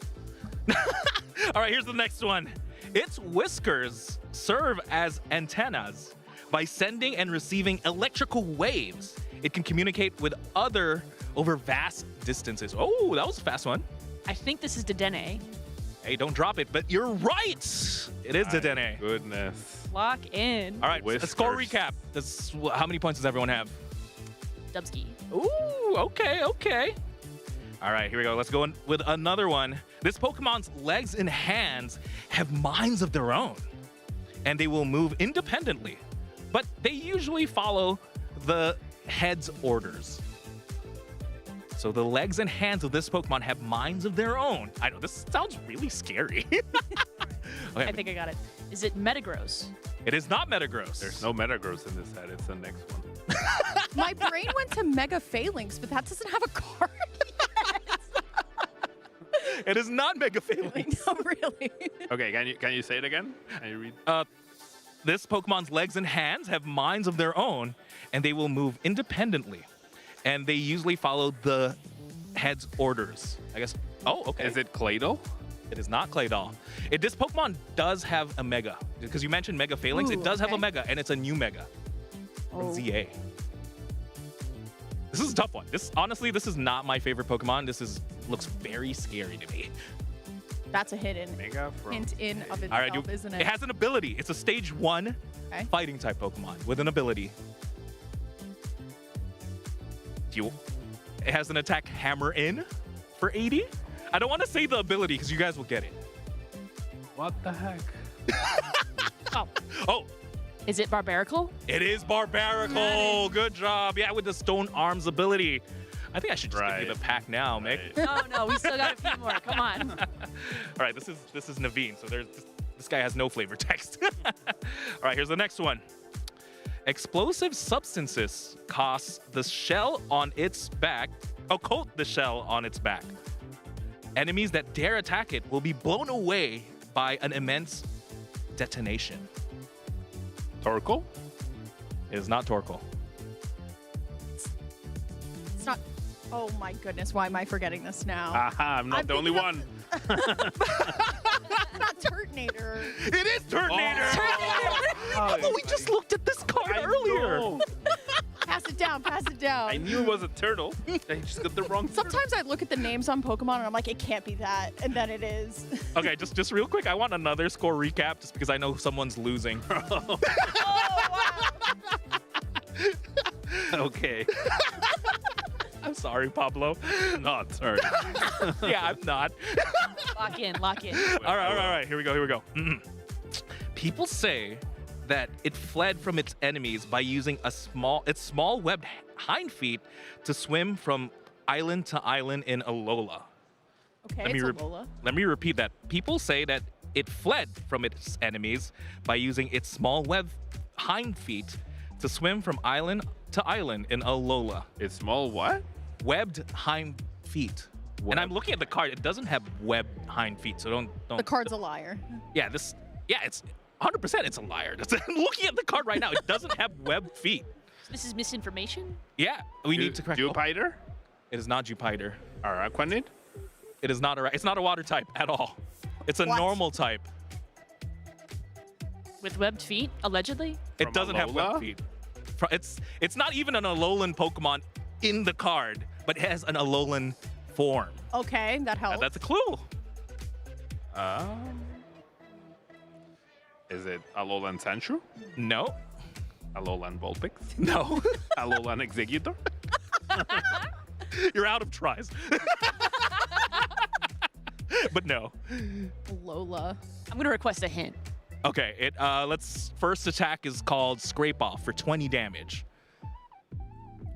Speaker 4: All right, here's the next one. Its whiskers serve as antennas. By sending and receiving electrical waves, it can communicate with other over vast distances. Oh, that was a fast one.
Speaker 17: I think this is Dedenne.
Speaker 4: Hey, don't drop it, but you're right. It is
Speaker 7: My
Speaker 4: Dedenne.
Speaker 7: Goodness.
Speaker 17: Lock in.
Speaker 4: All right, a score
Speaker 7: Whiskers.
Speaker 4: recap. How many points does everyone have?
Speaker 17: Dubsky.
Speaker 4: Ooh, okay. All right, here we go. Let's go in with another one. This Pokemon's legs and hands have minds of their own, and they will move independently, but they usually follow the head's orders. So the legs and hands of this Pokemon have minds of their own. I know, this sounds really scary. Okay,
Speaker 17: I think I got it. Is it Metagross?
Speaker 4: it is not Metagross.
Speaker 7: There's no Metagross in this set. It's the next one.
Speaker 8: My brain went to Mega Phalanx, but that doesn't have a card.
Speaker 4: It is not Mega Phalanx.
Speaker 8: No, really.
Speaker 7: Okay, can you say it again? Can you read?
Speaker 4: This Pokemon's legs and hands have minds of their own, and they will move independently. And they usually follow the head's orders. I guess. Oh, okay.
Speaker 7: Is it Claydol?
Speaker 4: It is not Claydol. This Pokemon does have a Mega. Because you mentioned Mega Phalanx.
Speaker 8: Ooh,
Speaker 4: It does have a
Speaker 8: okay.
Speaker 4: Mega, and it's a new Mega from ZA. This is a tough one. Honestly, this is not my favorite Pokemon. Looks very scary to me.
Speaker 8: That's a hidden
Speaker 7: Mega from
Speaker 8: hint in of
Speaker 4: All right,
Speaker 8: itself, isn't it?
Speaker 4: It has an ability. It's a stage 1
Speaker 8: Okay.
Speaker 4: fighting type Pokemon with an ability. It has an attack Hammer In for 80. I don't want to say the ability because you guys will get it.
Speaker 7: What the heck?
Speaker 4: Oh,
Speaker 17: Is it Barbaracle?
Speaker 4: it is Barbaracle. Good job. Yeah, with the Stone Arms ability. I think I should just give you the pack now, Mick.
Speaker 17: No, we still got a few more. Come on.
Speaker 4: All right, this is Naveen. So this guy has no flavor text. All right, here's the next one. Explosive substances coat the shell on its back. Enemies that dare attack it will be blown away by an immense detonation.
Speaker 7: Torkoal?
Speaker 4: It is not Torkoal.
Speaker 8: It's not. Oh my goodness! Why am I forgetting this now?
Speaker 7: Aha, I'm not the only one.
Speaker 8: Not Turtonator.
Speaker 4: It is Turtonator.
Speaker 7: Oh,
Speaker 4: we just looked at this card earlier.
Speaker 7: know.
Speaker 8: Pass it down. Pass it down.
Speaker 7: I knew it was a turtle. I just got the wrong turtle.
Speaker 8: Sometimes I look at the names on Pokemon and I'm like, it can't be that, and then it is.
Speaker 4: Okay, just real quick, I want another score recap just because I know someone's losing.
Speaker 7: Okay.
Speaker 4: I'm sorry, Pablo.
Speaker 7: Not sorry.
Speaker 4: Yeah, I'm not.
Speaker 17: Lock in.
Speaker 4: All right. Here we go. People say that it fled from its enemies by using its small webbed hind feet to swim from island to island in Alola.
Speaker 8: Okay,
Speaker 4: Let me
Speaker 8: it's Alola.
Speaker 4: Let me repeat that. People say that it fled from its enemies by using its small webbed hind feet to swim from island to island in Alola.
Speaker 7: It's small what?
Speaker 4: Webbed hind feet. And I'm looking at the card. It doesn't have webbed hind feet, so don't.
Speaker 8: The card's a liar.
Speaker 4: Yeah, it's 100%. It's a liar. I'm looking at the card right now. It doesn't have webbed feet.
Speaker 17: This is misinformation?
Speaker 4: Yeah, we need to correct.
Speaker 7: Jupiter?
Speaker 4: It is not Jupiter.
Speaker 7: Araquanid?
Speaker 4: It is not a. It's not a water type at all. It's a normal type.
Speaker 17: With webbed feet, allegedly?
Speaker 4: It doesn't have webbed feet. It's not even an Alolan Pokemon in the card, but it has an Alolan form.
Speaker 8: Okay, that helps.
Speaker 4: That's a clue.
Speaker 7: Is it Alolan Sandshrew?
Speaker 4: No.
Speaker 7: Alolan Vulpix?
Speaker 4: No.
Speaker 7: Alolan Executor?
Speaker 4: You're out of tries. But no.
Speaker 8: Lola.
Speaker 17: I'm going to request a hint.
Speaker 4: Okay, let's first attack is called Scrape Off for 20 damage.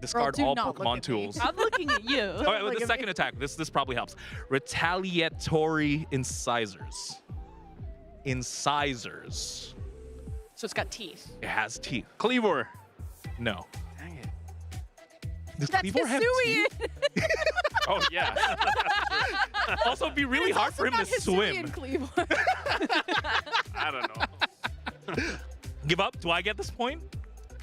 Speaker 4: Discard
Speaker 17: do
Speaker 4: all
Speaker 17: not look
Speaker 4: Pokemon
Speaker 17: at me.
Speaker 4: tools.
Speaker 17: I'm looking at you.
Speaker 4: Okay, with the second attack, this probably helps. Retaliatory Incisors. Incisors.
Speaker 17: So it's got teeth.
Speaker 4: It has teeth.
Speaker 7: Cleavor.
Speaker 4: No.
Speaker 7: Dang it.
Speaker 4: Does
Speaker 8: That's
Speaker 4: Cleavor have
Speaker 8: Hisuian.
Speaker 4: teeth?
Speaker 7: Oh, yeah.
Speaker 4: Also, it'd be really
Speaker 8: It's
Speaker 4: hard for him
Speaker 8: also
Speaker 4: to
Speaker 8: not
Speaker 4: swim.
Speaker 8: Hisuian Cleavor.
Speaker 7: I don't know.
Speaker 4: Give up? Do I get this point?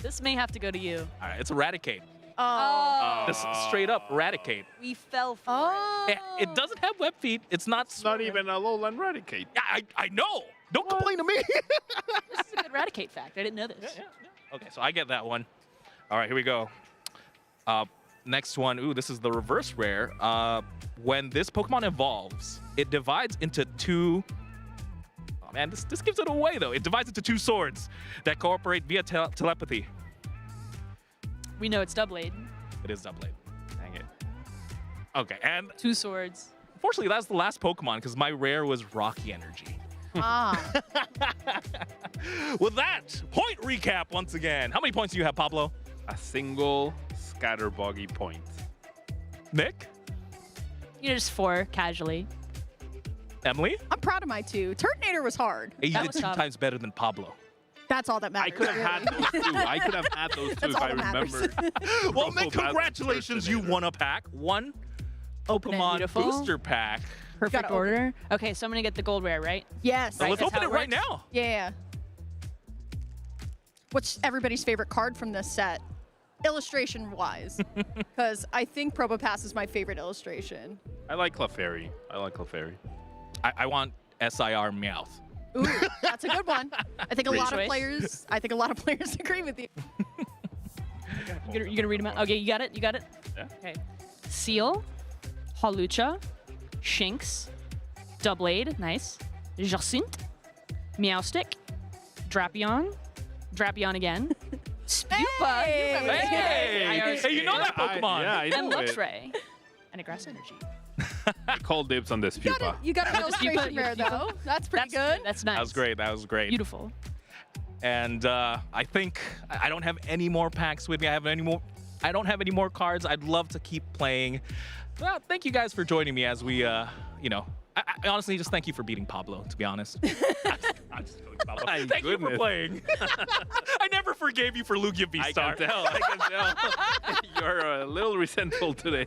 Speaker 17: This may have to go to you.
Speaker 4: All right, it's Eradicate.
Speaker 8: Oh.
Speaker 4: Just straight up Eradicate.
Speaker 17: We fell for
Speaker 4: It doesn't have web feet. It's not.
Speaker 7: It's not even Alolan Eradicate.
Speaker 4: I know. Don't complain to me.
Speaker 17: This is a good Eradicate fact. I didn't know this.
Speaker 4: Okay, so I get that one. All right, here we go. Next one. Ooh, this is the reverse rare. When this Pokemon evolves, it divides into two. Oh man, this gives it away though. It divides into two swords that cooperate via telepathy.
Speaker 17: We know it's Doublade.
Speaker 4: It is Doublade. Dang it. Okay, and
Speaker 17: two swords.
Speaker 4: Unfortunately, that's the last Pokemon because my rare was Rocky Energy.
Speaker 8: Ah.
Speaker 4: With that, point recap once again. How many points do you have, Pablo?
Speaker 7: A single Scatterbuggy point.
Speaker 4: Nick?
Speaker 17: You know, just 4, casually.
Speaker 4: Emily?
Speaker 8: I'm proud of my 2. Turtonator was hard.
Speaker 4: Hey, you
Speaker 17: That
Speaker 4: did
Speaker 17: was
Speaker 4: 2
Speaker 17: tough.
Speaker 4: times better than Pablo.
Speaker 8: That's all that
Speaker 7: I
Speaker 8: matters.
Speaker 7: could have had those two. I could have had those two
Speaker 8: That's
Speaker 7: if
Speaker 8: all
Speaker 7: I
Speaker 8: that matters.
Speaker 7: remembered.
Speaker 4: Well, Nick,
Speaker 7: Robo
Speaker 4: congratulations. You won a pack. One
Speaker 17: Open it,
Speaker 4: Pokemon
Speaker 17: beautiful.
Speaker 4: booster pack.
Speaker 17: Perfect
Speaker 8: gotta
Speaker 17: order. Okay, so I'm going to get the gold rare, right?
Speaker 8: Yes.
Speaker 4: So
Speaker 17: Right,
Speaker 4: let's
Speaker 17: that's
Speaker 4: open
Speaker 17: how
Speaker 4: it
Speaker 17: it
Speaker 4: right
Speaker 17: works?
Speaker 4: now.
Speaker 8: Yeah. What's everybody's favorite card from this set? Illustration-wise. Because I think Probopass is my favorite illustration.
Speaker 7: I like Clefairy.
Speaker 4: I want SIR Meowth.
Speaker 8: Ooh, that's a good one. I think a
Speaker 17: Great
Speaker 8: lot of
Speaker 17: choice.
Speaker 8: players. I think a lot of players agree with you.
Speaker 17: You're gonna read them out? Okay, you got it? You got it?
Speaker 7: Yeah.
Speaker 17: Okay. Seal, Hawlucha, Shinx, Doublade, nice. Jacinthe, Meowstic, Drapion, Drapion again, Spupa,
Speaker 8: Hey!
Speaker 17: you remember this guy.
Speaker 4: Hey, you know that Pokemon.
Speaker 7: Yeah, I
Speaker 17: and
Speaker 7: know it.
Speaker 17: Luxray, and a Grass Energy.
Speaker 7: I call dibs on this pupa.
Speaker 8: You got an illustration rare though. That's pretty good.
Speaker 17: That's nice.
Speaker 4: That was great. That was great.
Speaker 17: Beautiful.
Speaker 4: And I think I don't have any more packs with me. I don't have any more cards. I'd love to keep playing. Well, thank you guys for joining me as we, I honestly just thank you for beating Pablo, to be honest. I'm just joking, Pablo.
Speaker 7: My
Speaker 4: Thank you for
Speaker 7: goodness.
Speaker 4: playing. I never forgave you for Lugia
Speaker 7: I
Speaker 4: V-Star.
Speaker 7: can tell. You're a little resentful today.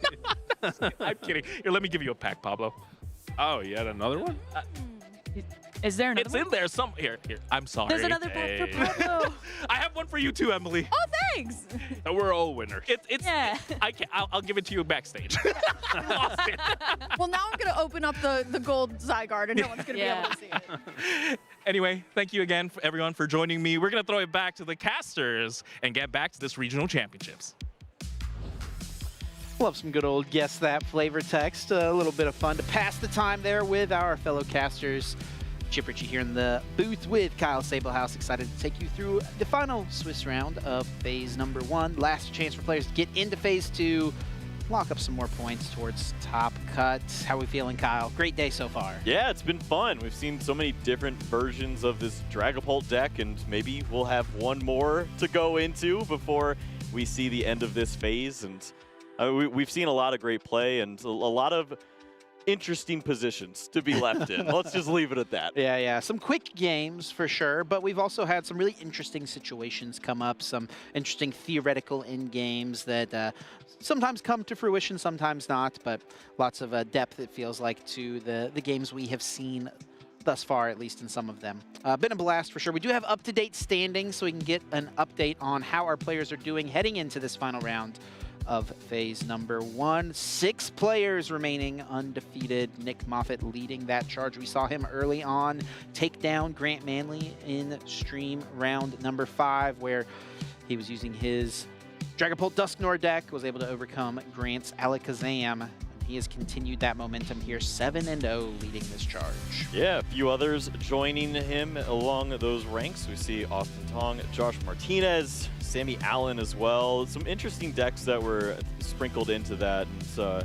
Speaker 4: I'm kidding. Here, let me give you a pack, Pablo.
Speaker 7: Oh, you had another one?
Speaker 17: Is there another
Speaker 4: It's
Speaker 17: one?
Speaker 4: in there. Here. I'm sorry.
Speaker 17: There's another pack for Pablo.
Speaker 4: I have one for you too, Emily.
Speaker 8: Oh, thanks.
Speaker 7: So we're all winners.
Speaker 4: It's.
Speaker 17: Yeah.
Speaker 4: I'll give it to you backstage. You lost it.
Speaker 8: Well, now I'm gonna open up the gold Zygarde, and no one's gonna be able to see it.
Speaker 4: Anyway, thank you again, everyone, for joining me. We're going to throw it back to the casters and get back to this regional championships.
Speaker 10: Love some good old Guess That flavor text. A little bit of fun to pass the time there with our fellow casters. Chip Ritchie here in the booth with Kyle Sablehouse, excited to take you through the final Swiss round of phase number 1. Last chance for players to get into phase 2, lock up some more points towards top cut. How are we feeling, Kyle? Great day so far.
Speaker 11: Yeah, it's been fun. We've seen so many different versions of this Dragapult deck, and maybe we'll have one more to go into before we see the end of this phase. And we've seen a lot of great play and a lot of interesting positions to be left in. Let's just leave it at that.
Speaker 10: Yeah. Some quick games for sure, but we've also had some really interesting situations come up, some interesting theoretical end games that sometimes come to fruition, sometimes not, but lots of depth, it feels like, to the games we have seen thus far, at least in some of them. Been a blast for sure. We do have up-to-date standings, so we can get an update on how our players are doing heading into this final round of phase number 1. 6 players remaining undefeated. Nick Moffitt leading that charge. We saw him early on take down Grant Manley in stream round number 5, where he was using his Dragapult Dusknoir deck, was able to overcome Grant's Alakazam. He has continued that momentum here, 7-0 leading this charge.
Speaker 11: Yeah, a few others joining him along those ranks. We see Austin Tong, Josh Martinez, Sammy Allen as well. Some interesting decks that were sprinkled into that. And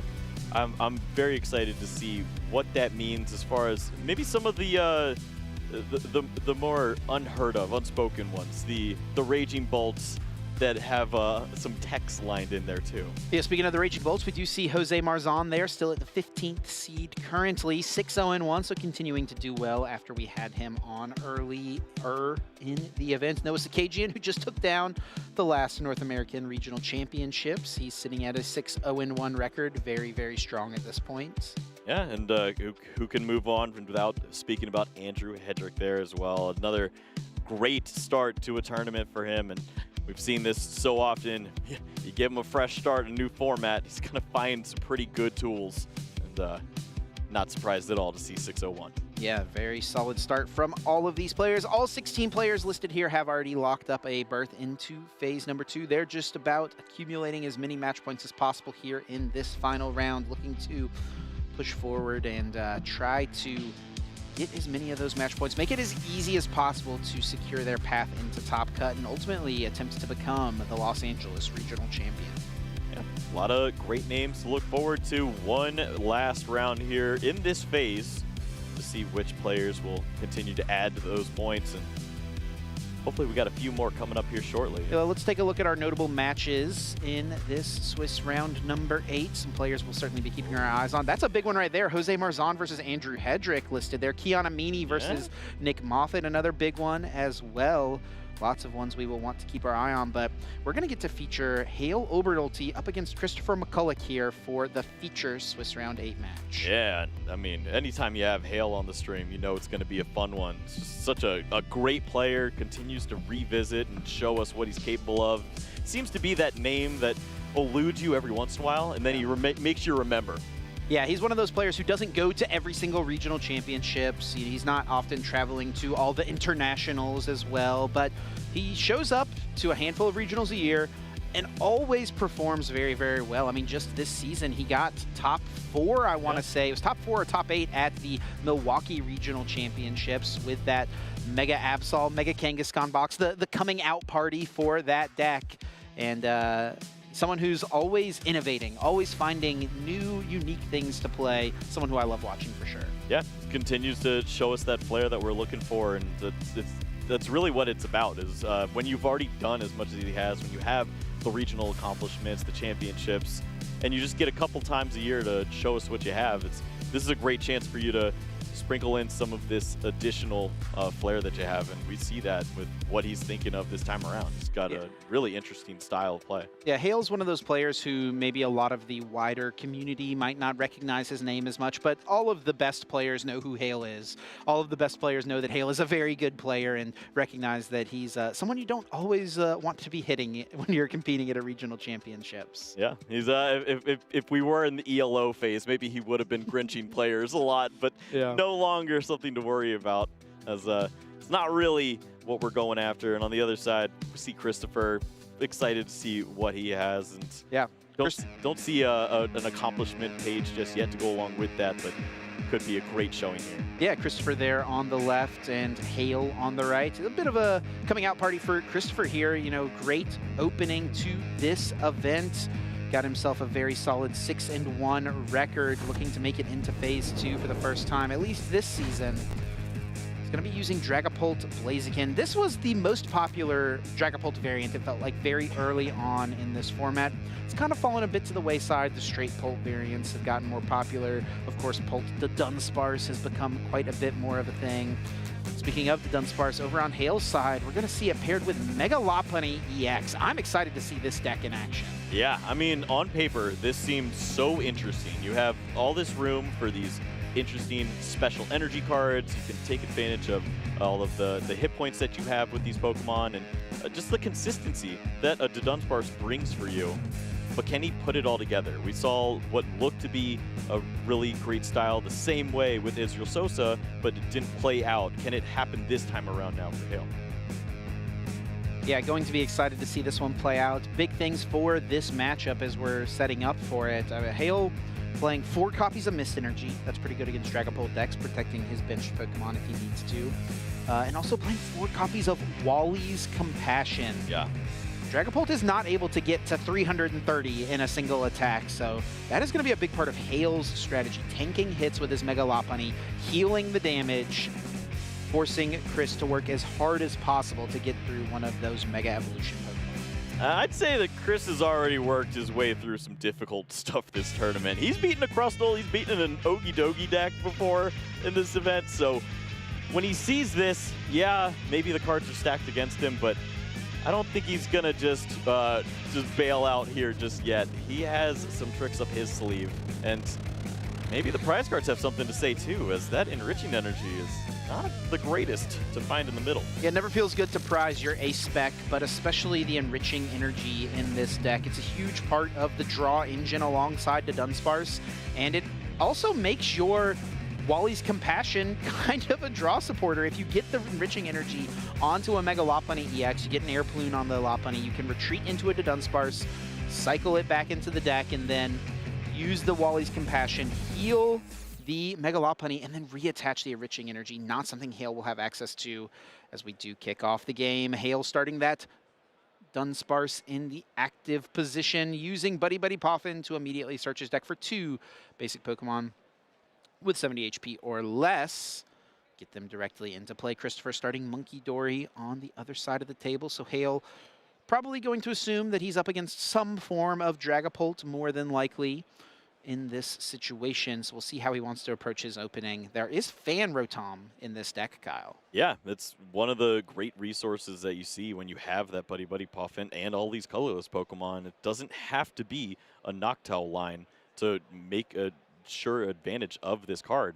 Speaker 11: I'm very excited to see what that means as far as maybe some of the more unheard of, unspoken ones. The Raging Bolts that have some text lined in there too.
Speaker 10: Yeah, speaking of the Raging Bolts, we do see Jose Marzan there, still at the 15th seed currently, 6-0-1, so continuing to do well after we had him on earlier in the event. Noah Sakajian, who just took down the last North American Regional Championships. He's sitting at a 6-0-1 record, very, very strong at this point.
Speaker 11: Yeah, and who can move on without speaking about Andrew Hedrick there as well. Another great start to a tournament for him, and we've seen this so often. You give him a fresh start, a new format, he's going to find some pretty good tools. And not surprised at all to see 6-0-1.
Speaker 10: Yeah, very solid start from all of these players. All 16 players listed here have already locked up a berth into phase number 2. They're just about accumulating as many match points as possible here in this final round, looking to push forward and try to get as many of those match points, make it as easy as possible to secure their path into Top Cut and ultimately attempt to become the Los Angeles Regional Champion.
Speaker 11: Yeah, a lot of great names to look forward to. One last round here in this phase to see which players will continue to add to those points, and hopefully we got a few more coming up here shortly.
Speaker 10: Let's take a look at our notable matches in this Swiss round number 8. Some players we'll certainly be keeping our eyes on. That's a big one right there. Jose Marzan versus Andrew Hedrick listed there. Kiana Amini versus Nick Moffitt, another big one as well. Lots of ones we will want to keep our eye on, but we're going to get to feature Hale Oberdolte up against Christopher McCulloch here for the feature Swiss round 8 match.
Speaker 11: Yeah, I mean, anytime you have Hale on the stream, you know it's going to be a fun one. It's just such a great player, continues to revisit and show us what he's capable of. Seems to be that name that eludes you every once in a while, and then he makes you remember.
Speaker 10: Yeah, he's one of those players who doesn't go to every single regional championships. He's not often traveling to all the internationals as well, but he shows up to a handful of regionals a year and always performs very, very well. I mean, just this season, he got top 4, I want to say. It was top 4 or top 8 at the Milwaukee Regional Championships with that Mega Absol, Mega Kangaskhan box, the coming out party for that deck. And someone who's always innovating, always finding new, unique things to play. Someone who I love watching for sure.
Speaker 11: Yeah, continues to show us that flair that we're looking for, and that's really what it's about, is when you've already done as much as he has, when you have the regional accomplishments, the championships, and you just get a couple times a year to show us what you have. This is a great chance for you to sprinkle in some of this additional flair that you have, and we see that with what he's thinking of this time around. He's got a really interesting style of play.
Speaker 10: Yeah, Hale's one of those players who maybe a lot of the wider community might not recognize his name as much, but all of the best players know who Hale is. All of the best players know that Hale is a very good player and recognize that he's someone you don't always want to be hitting when you're competing at a regional championships.
Speaker 11: Yeah, he's if we were in the ELO phase, maybe he would have been grinching players a lot, but no longer something to worry about, as it's not really what we're going after. And on the other side, we see Christopher, excited to see what he has, and don't see an accomplishment page just yet to go along with that, but could be a great showing here.
Speaker 10: Yeah, Christopher there on the left and Hale on the right. A bit of a coming out party for Christopher here. You know, great opening to this event. Got himself a very solid 6-1 record, looking to make it into phase 2 for the first time, at least this season. He's going to be using Dragapult Blaziken. This was the most popular Dragapult variant, it felt like, very early on in this format. It's kind of fallen a bit to the wayside. The straight Pult variants have gotten more popular. Of course, Pult the Dunsparce has become quite a bit more of a thing. Speaking of the Dunsparce, over on Hale's side, we're going to see it paired with Mega Lopunny EX. I'm excited to see this deck in action.
Speaker 11: Yeah, I mean, on paper, this seems so interesting. You have all this room for these interesting special energy cards. You can take advantage of all of the hit points that you have with these Pokemon, and just the consistency that a Dunsparce brings for you. but can he put it all together? We saw what looked to be a really great style the same way with Israel Sosa, but it didn't play out. Can it happen this time around now for Hale?
Speaker 10: Yeah, going to be excited to see this one play out. Big things for this matchup as we're setting up for it. Hale playing 4 copies of Mist Energy. That's pretty good against Dragapult decks, protecting his benched Pokemon if he needs to. And also playing 4 copies of Wally's Compassion.
Speaker 11: Yeah.
Speaker 10: Dragapult is not able to get to 330 in a single attack, so that is going to be a big part of Hale's strategy. Tanking hits with his Mega Lopunny, healing the damage, forcing Chris to work as hard as possible to get through one of those Mega Evolution Pokemon.
Speaker 11: I'd say that Chris has already worked his way through some difficult stuff this tournament. He's beaten a Crustle, he's beaten an Ogie Dogie deck before in this event, so when he sees this, yeah, maybe the cards are stacked against him, but I don't think he's gonna just bail out here just yet. He has some tricks up his sleeve, and maybe the prize cards have something to say too, as that enriching energy is not the greatest to find in the middle.
Speaker 10: Yeah, it never feels good to prize your ace spec, but especially the enriching energy in this deck. It's a huge part of the draw engine alongside the Dunsparce, and it also makes your Wally's Compassion kind of a draw supporter. If you get the enriching energy onto a Mega Lopunny EX, you get an Air Balloon on the Lopunny, you can retreat into a Dunsparce, cycle it back into the deck, and then use the Wally's Compassion, heal the Mega Lopunny, and then reattach the enriching energy. Not something Hale will have access to as we do kick off the game. Hale starting that Dunsparce in the active position, using Buddy Buddy Poffin to immediately search his deck for 2 basic Pokemon with 70 HP or less. Get them directly into play. Christopher starting Monkey Dory on the other side of the table, so Hale probably going to assume that he's up against some form of Dragapult, more than likely, in this situation. So we'll see how he wants to approach his opening. There is Fan Rotom in this deck, Kyle.
Speaker 11: Yeah, it's one of the great resources that you see when you have that Buddy Buddy Poffin and all these colorless Pokemon. It doesn't have to be a Noctowl line to make a sure advantage of this card.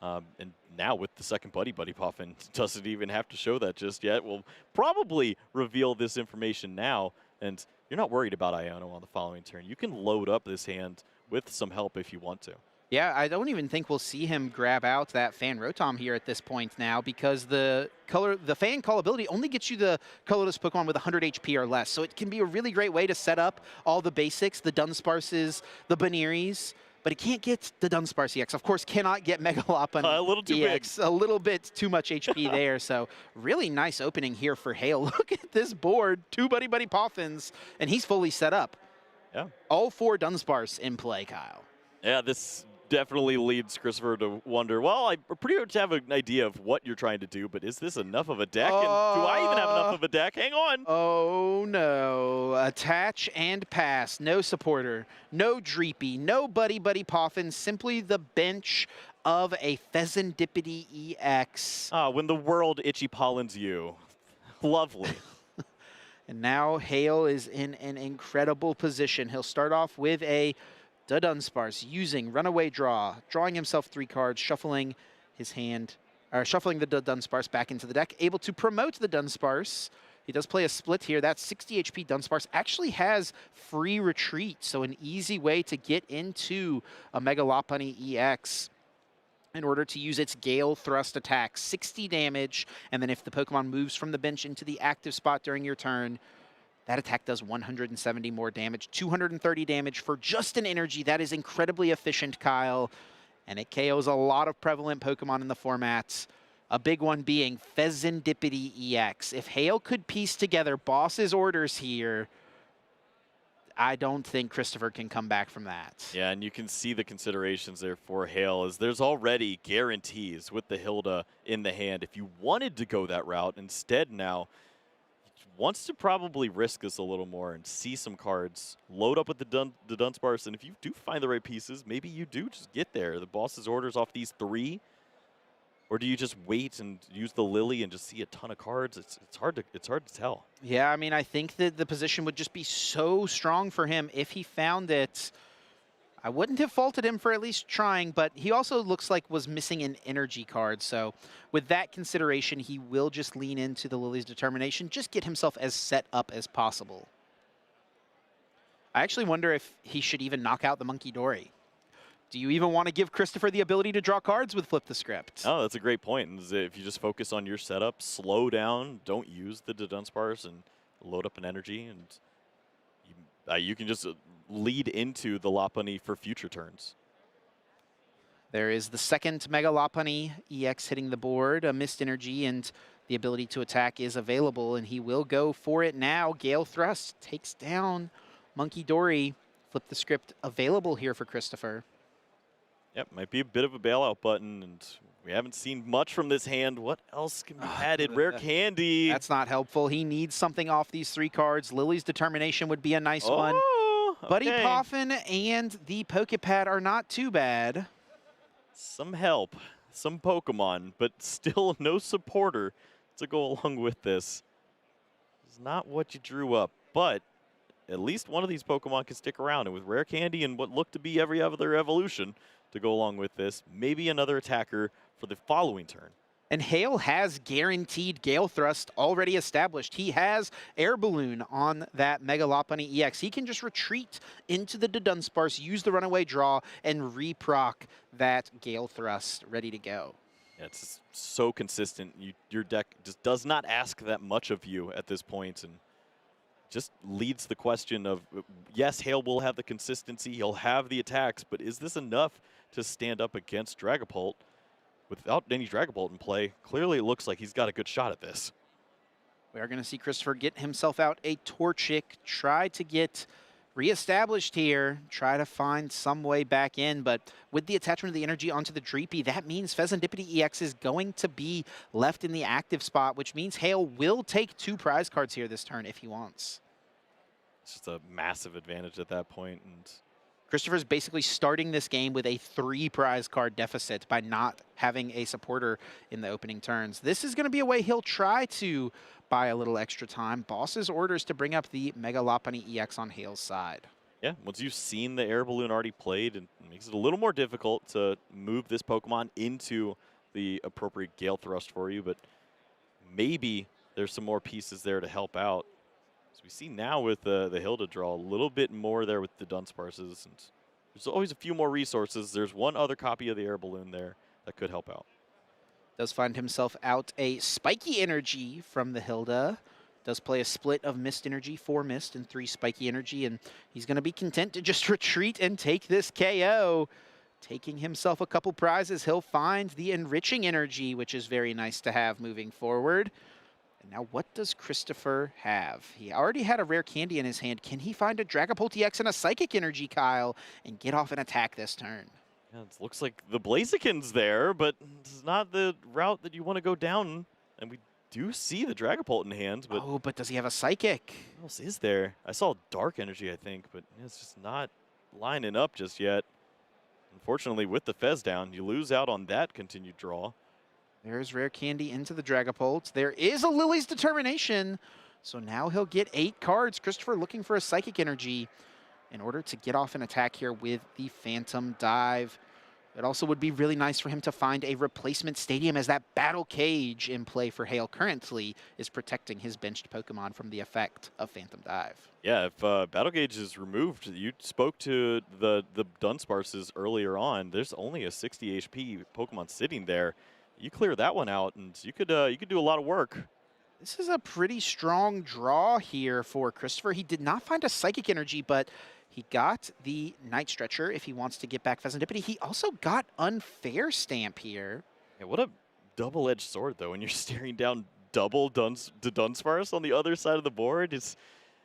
Speaker 11: And now with the second Buddy Buddy Poffin, doesn't even have to show that just yet. We'll probably reveal this information now, and you're not worried about Iono on the following turn. You can load up this hand with some help if you want to.
Speaker 10: Yeah, I don't even think we'll see him grab out that Fan Rotom here at this point now, because the Fan Call ability only gets you the colorless Pokemon with 100 HP or less. So it can be a really great way to set up all the basics, the Dunsparces, the Banneries, but it can't get the Dunsparce EX. Of course, cannot get Mega Lopunny
Speaker 11: a little too
Speaker 10: EX.
Speaker 11: big.
Speaker 10: A little bit too much HP there. So really nice opening here for Hale. Look at this board. 2 Buddy Buddy Poffins, and he's fully set up.
Speaker 11: Yeah.
Speaker 10: All 4 Dunsparce in play, Kyle.
Speaker 11: Yeah, this definitely leads Christopher to wonder, well, I pretty much have an idea of what you're trying to do, but is this enough of a deck? And do I even have enough of a deck? Hang on.
Speaker 10: Oh, no. Attach and pass. No supporter. No Dreepy. No Buddy Buddy Poffin. Simply the bench of a Pheasantipity EX.
Speaker 11: Ah, when the world itchy pollens you. Lovely.
Speaker 10: And now Hale is in an incredible position. He'll start off with a Dunsparce using Runaway Draw, drawing himself 3 cards, shuffling his hand, or shuffling the Dunsparce back into the deck, able to promote the Dunsparce. He does play a split here. That 60 HP Dunsparce actually has free retreat, so an easy way to get into a Mega Lopunny EX in order to use its Gale Thrust attack. 60 damage, and then if the Pokemon moves from the bench into the active spot during your turn, that attack does 170 more damage, 230 damage for just an energy. That is incredibly efficient, Kyle, and it KOs a lot of prevalent Pokemon in the format. A big one being Pheasantipity EX. If Hale could piece together Boss's orders here, I don't think Christopher can come back from that.
Speaker 11: Yeah, and you can see the considerations there for Hale, as there's already guarantees with the Hilda in the hand. If you wanted to go that route, instead now, wants to probably risk this a little more and see some cards, load up with the Dunsparce, and if you do find the right pieces, maybe you do just get there. The boss's orders off these 3, or do you just wait and use the Lily and just see a ton of cards? It's hard to tell.
Speaker 10: Yeah, I mean, I think that the position would just be so strong for him if he found it. I wouldn't have faulted him for at least trying, but he also looks like was missing an energy card. So with that consideration, he will just lean into the Lily's Determination, just get himself as set up as possible. I actually wonder if he should even knock out the Monkey Dory. Do you even want to give Christopher the ability to draw cards with Flip the Script?
Speaker 11: Oh, that's a great point. If you just focus on your setup, slow down, don't use the Dunsparce, and load up an energy, and you can just lead into the Lopunny for future turns.
Speaker 10: There is the second Mega Lopunny EX hitting the board. A Mist Energy and the ability to attack is available, and he will go for it now. Gale Thrust takes down Monkey Dory. Flip the Script available here for Christopher.
Speaker 11: Yep, might be a bit of a bailout button, and we haven't seen much from this hand. What else can be added? Rare Candy.
Speaker 10: That's not helpful. He needs something off these 3 cards. Lily's Determination would be a nice one. Buddy Poffin and the Pokepad are not too bad.
Speaker 11: Some help, some Pokemon, but still no supporter to go along with this. It's not what you drew up, but at least one of these Pokemon can stick around. And with Rare Candy and what looked to be every other evolution to go along with this, maybe another attacker for the following turn.
Speaker 10: And Hale has guaranteed Gale Thrust already established. He has Air Balloon on that Mega Lopunny EX. He can just retreat into the Dunsparce, use the runaway draw, and reproc that Gale Thrust ready to go.
Speaker 11: Yeah, it's so consistent. Your deck just does not ask that much of you at this point, and just leads the question of, yes, Hale will have the consistency, he'll have the attacks, but is this enough to stand up against Dragapult? Without any Dragapult in play, clearly it looks like he's got a good shot at this.
Speaker 10: We are going to see Christopher get himself out a Torchic, try to get reestablished here, try to find some way back in, but with the attachment of the energy onto the Dreepy, that means Pheasantipity EX is going to be left in the active spot, which means Hale will take 2 prize cards here this turn if he wants.
Speaker 11: It's just a massive advantage at that point, and
Speaker 10: Christopher's basically starting this game with a 3 prize card deficit by not having a supporter in the opening turns. This is going to be a way he'll try to buy a little extra time. Boss's orders to bring up the Mega Lopunny EX on Hale's side.
Speaker 11: yeah, once you've seen the Air Balloon already played, it makes it a little more difficult to move this Pokemon into the appropriate Gale Thrust for you, but maybe there's some more pieces there to help out. So we see now with the Hilda draw a little bit more there with the Dunsparces, and there's always a few more resources. There's one other copy of the Air Balloon there that could help out.
Speaker 10: Does find himself out a Spiky Energy from the Hilda. Does play a split of Mist Energy, 4 Mist and 3 Spiky Energy, and he's going to be content to just retreat and take this KO. Taking himself a couple prizes, he'll find the Enriching Energy, which is very nice to have moving forward. And now what does Christopher have? He already had a Rare Candy in his hand. Can he find a Dragapult EX and a Psychic Energy, Kyle, and get off an attack this turn?
Speaker 11: Yeah, it looks like the Blaziken's there, but it's not the route that you want to go down. And we do see the Dragapult in hand, but...
Speaker 10: Oh, but does he have a Psychic?
Speaker 11: What else is there? I saw Dark Energy, I think, but it's just not lining up just yet. Unfortunately, with the Fez down, you lose out on that continued draw.
Speaker 10: There's Rare Candy into the Dragapult. There is a Lily's Determination. So now he'll get 8 cards. Christopher looking for a Psychic Energy in order to get off an attack here with the Phantom Dive. It also would be really nice for him to find a replacement stadium, as that Battle Cage in play for Hale currently is protecting his benched Pokemon from the effect of Phantom Dive.
Speaker 11: Yeah, if Battle Cage is removed, you spoke to the Dunsparces earlier on. There's only a 60 HP Pokemon sitting there. You clear that one out, and you could do a lot of work.
Speaker 10: This is a pretty strong draw here for Christopher. He did not find a Psychic Energy, but he got the Night Stretcher if he wants to get back Pheasantipity. He also got Unfair Stamp here.
Speaker 11: Yeah, what a double-edged sword, though, when you're staring down double Dunsparce on the other side of the board. It's,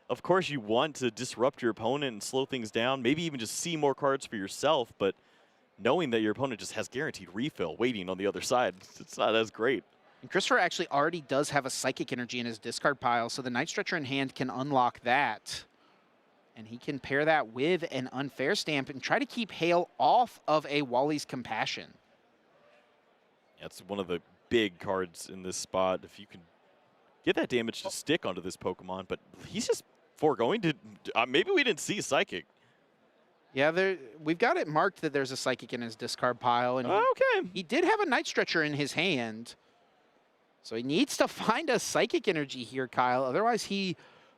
Speaker 11: of course, you want to disrupt your opponent and slow things down, maybe even just see more cards for yourself, but knowing that your opponent just has guaranteed refill waiting on the other side, it's not as great.
Speaker 10: And Christopher actually already does have a Psychic Energy in his discard pile, so the Night Stretcher in hand can unlock that. And he can pair that with an Unfair Stamp and try to keep Hale off of a Wally's Compassion.
Speaker 11: That's one of the big cards in this spot. If you can get that damage to stick onto this Pokemon, but he's just foregoing to... maybe we didn't see Psychic.
Speaker 10: Yeah, we've got it marked that there's a Psychic in his discard pile. And he did have a Night Stretcher in his hand. So he needs to find a Psychic Energy here, Kyle. Otherwise, he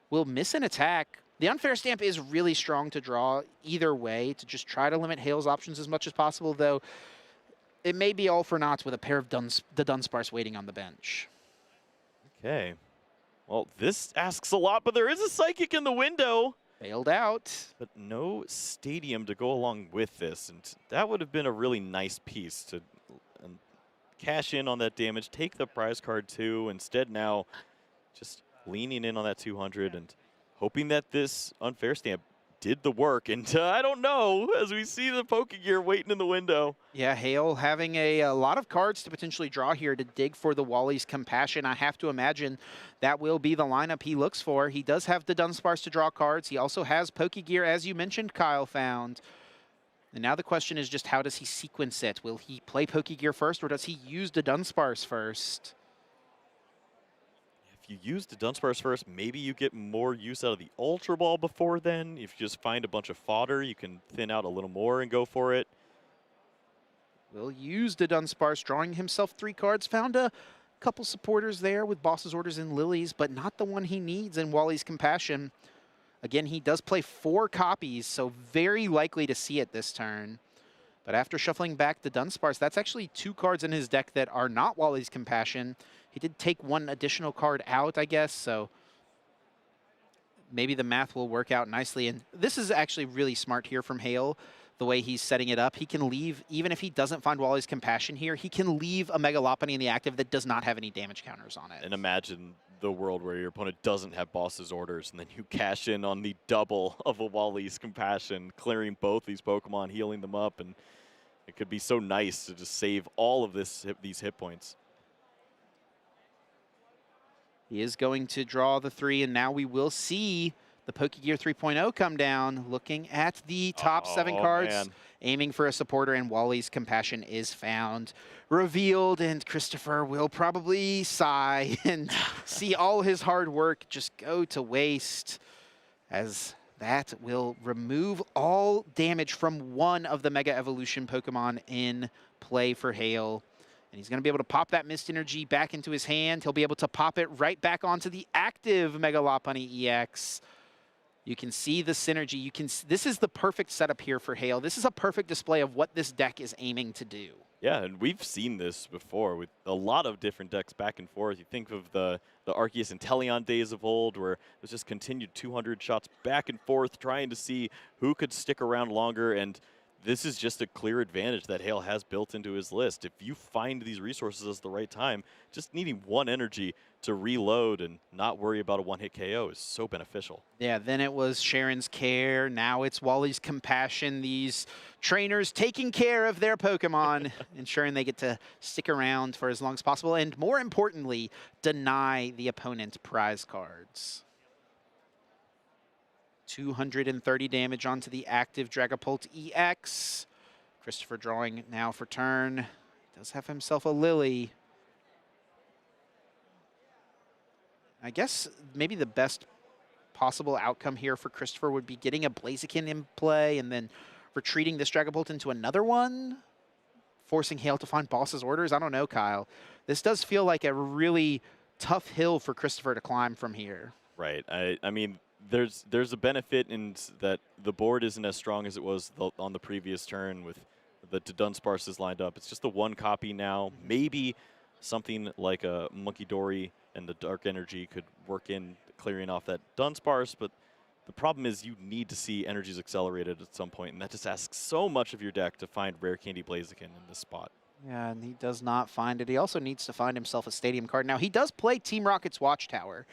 Speaker 10: will miss an attack. The unfair stamp is really strong to draw either way, to just try to limit Hale's options as much as possible, though it may be all for naught with a pair of the Dunsparce waiting on the bench.
Speaker 11: Okay. Well, this asks a lot, but there is a Psychic in the window.
Speaker 10: Bailed out.
Speaker 11: But no Stadium to go along with this, and that would have been a really nice piece to cash in on that damage, take the prize card too. Instead now, just leaning in on that 200 and hoping that this unfair stamp did the work. And I don't know, as we see the Pokegear waiting in the window.
Speaker 10: Yeah, Hale having a lot of cards to potentially draw here to dig for the Wally's Compassion. I have to imagine that will be the lineup he looks for. He does have the Dunsparce to draw cards. He also has Pokegear, as you mentioned, Kyle found. And now the question is just how does he sequence it? Will he play Pokegear first, or does he use the Dunsparce first?
Speaker 11: If you use the Dunsparce first, maybe you get more use out of the Ultra Ball before then. If you just find a bunch of fodder, you can thin out a little more and go for it.
Speaker 10: Will use the Dunsparce, drawing himself 3 cards. Found a couple supporters there with Boss's Orders and Lilies, but not the one he needs in Wally's Compassion. Again, he does play 4 copies, so very likely to see it this turn. But after shuffling back the Dunsparce, that's actually 2 cards in his deck that are not Wally's Compassion. He did take 1 additional card out, I guess, so maybe the math will work out nicely. And this is actually really smart here from Hale, the way he's setting it up. He can leave, even if he doesn't find Wally's Compassion here, he can leave a Mega Lopunny in the active that does not have any damage counters on it.
Speaker 11: And imagine the world where your opponent doesn't have Boss's Orders, and then you cash in on the double of a Wally's Compassion, clearing both these Pokemon, healing them up, and it could be so nice to just save all of these hit points.
Speaker 10: He is going to draw the 3, and now we will see the Pokegear 3.0 come down, looking at the top 7 cards,
Speaker 11: man.
Speaker 10: Aiming for a supporter, and Wally's Compassion is found, revealed, and Christopher will probably sigh and see all his hard work just go to waste, as that will remove all damage from one of the Mega Evolution Pokemon in play for Hale. And he's going to be able to pop that Mist Energy back into his hand. He'll be able to pop it right back onto the active Mega Lopunny EX. You can see the synergy. This is the perfect setup here for Hale. This is a perfect display of what this deck is aiming to do.
Speaker 11: Yeah, and we've seen this before with a lot of different decks back and forth. You think of the Arceus and Teleon days of old, where it was just continued 200 shots back and forth, trying to see who could stick around longer. And this is just a clear advantage that Hale has built into his list. If you find these resources at the right time, just needing 1 energy to reload and not worry about a 1-hit KO is so beneficial.
Speaker 10: Yeah, then it was Sharon's Care. Now it's Wally's Compassion. These trainers taking care of their Pokemon, ensuring they get to stick around for as long as possible, and more importantly, deny the opponent prize cards. 230 damage onto the active Dragapult EX. Christopher drawing now for turn. Does have himself a Lily. I guess maybe the best possible outcome here for Christopher would be getting a Blaziken in play and then retreating this Dragapult into another one, forcing Hale to find Boss's Orders. I don't know, Kyle. This does feel like a really tough hill for Christopher to climb from here.
Speaker 11: Right. I mean, there's a benefit in that the board isn't as strong as it was on the previous turn with the Dunsparces lined up. It's just the 1 copy now. Maybe something like a Monkey Dory and the Dark Energy could work in clearing off that Dunsparce, but the problem is you need to see energies accelerated at some point, and that just asks so much of your deck to find Rare Candy Blaziken in this spot.
Speaker 10: Yeah, and he does not find it. He also needs to find himself a Stadium card. Now, he does play Team Rocket's Watchtower,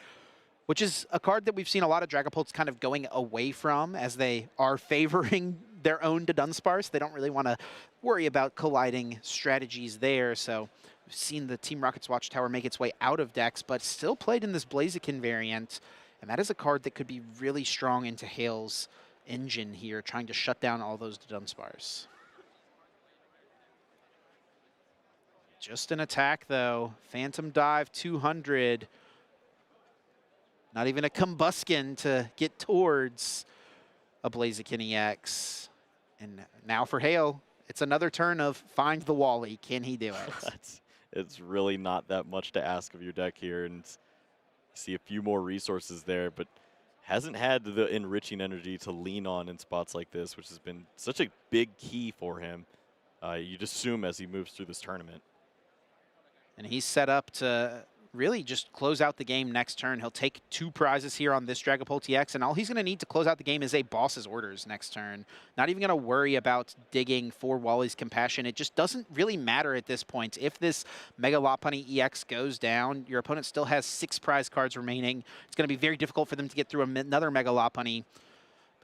Speaker 10: which is a card that we've seen a lot of Dragapults kind of going away from as they are favoring their own Dunsparce. They don't really want to worry about colliding strategies there, so we've seen the Team Rocket's Watchtower make its way out of decks, but still played in this Blaziken variant, and that is a card that could be really strong into Hale's engine here, trying to shut down all those Dunsparce. Just an attack, though. Phantom Dive, 200. Not even a Combuskin to get towards a Blaziken EX. And now for Hale, it's another turn of find the Wally. Can he do it?
Speaker 11: It's really not that much to ask of your deck here, and see a few more resources there. But hasn't had the enriching energy to lean on in spots like this, which has been such a big key for him. You'd assume as he moves through this tournament.
Speaker 10: And he's set up to really just close out the game next turn. He'll take 2 prizes here on this Dragapult TX, and all he's going to need to close out the game is a boss's orders next turn. Not even going to worry about digging for Wally's Compassion. It just doesn't really matter at this point. If this Mega Lopunny EX goes down, your opponent still has 6 prize cards remaining. It's going to be very difficult for them to get through another Mega Lopunny.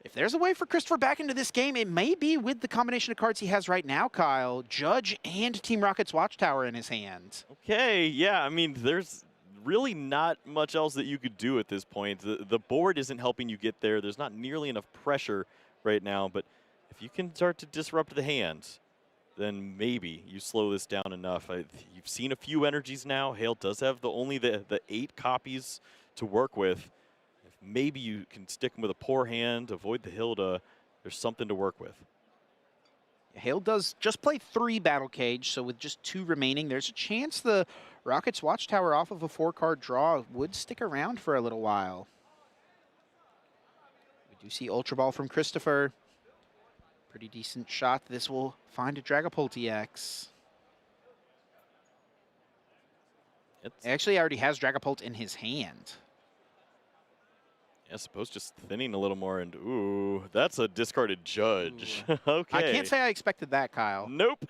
Speaker 10: If there's a way for Christopher back into this game, it may be with the combination of cards he has right now, Kyle. Judge and Team Rocket's Watchtower in his hand.
Speaker 11: Okay, yeah, I mean, there's really not much else that you could do at this point. The board isn't helping you get there. There's not nearly enough pressure right now, but if you can start to disrupt the hand, then maybe you slow this down enough. You've seen a few energies now. Hale does have only the 8 copies to work with. Maybe you can stick him with a poor hand, avoid the Hilda. There's something to work with.
Speaker 10: Hale does just play 3 Battle Cage, so with just 2 remaining, there's a chance the Rocket's Watchtower off of a 4-card draw would stick around for a little while. We do see Ultra Ball from Christopher. Pretty decent shot. This will find a Dragapult EX. He actually already has Dragapult in his hand.
Speaker 11: I suppose just thinning a little more, and ooh, that's a discarded Judge. Okay.
Speaker 10: I can't say I expected that, Kyle.
Speaker 11: Nope.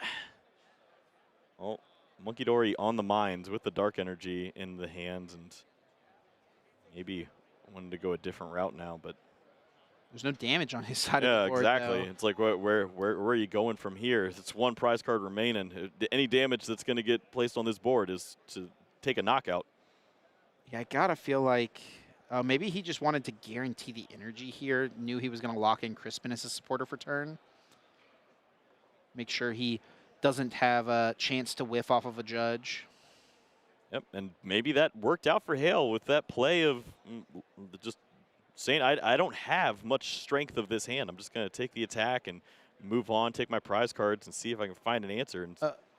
Speaker 11: Well, Monkey Dory on the mines with the Dark Energy in the hands, and maybe wanted to go a different route now, but
Speaker 10: there's no damage on his side of the board.
Speaker 11: Yeah, exactly.
Speaker 10: Though.
Speaker 11: It's like, where are you going from here? It's 1 prize card remaining. Any damage that's going to get placed on this board is to take a knockout.
Speaker 10: Yeah, I gotta feel like maybe he just wanted to guarantee the energy here, knew he was going to lock in Crispin as a supporter for turn. Make sure he doesn't have a chance to whiff off of a Judge.
Speaker 11: Yep, and maybe that worked out for Hale with that play of just saying, I don't have much strength of this hand. I'm just going to take the attack and move on, take my prize cards, and see if I can find an answer. And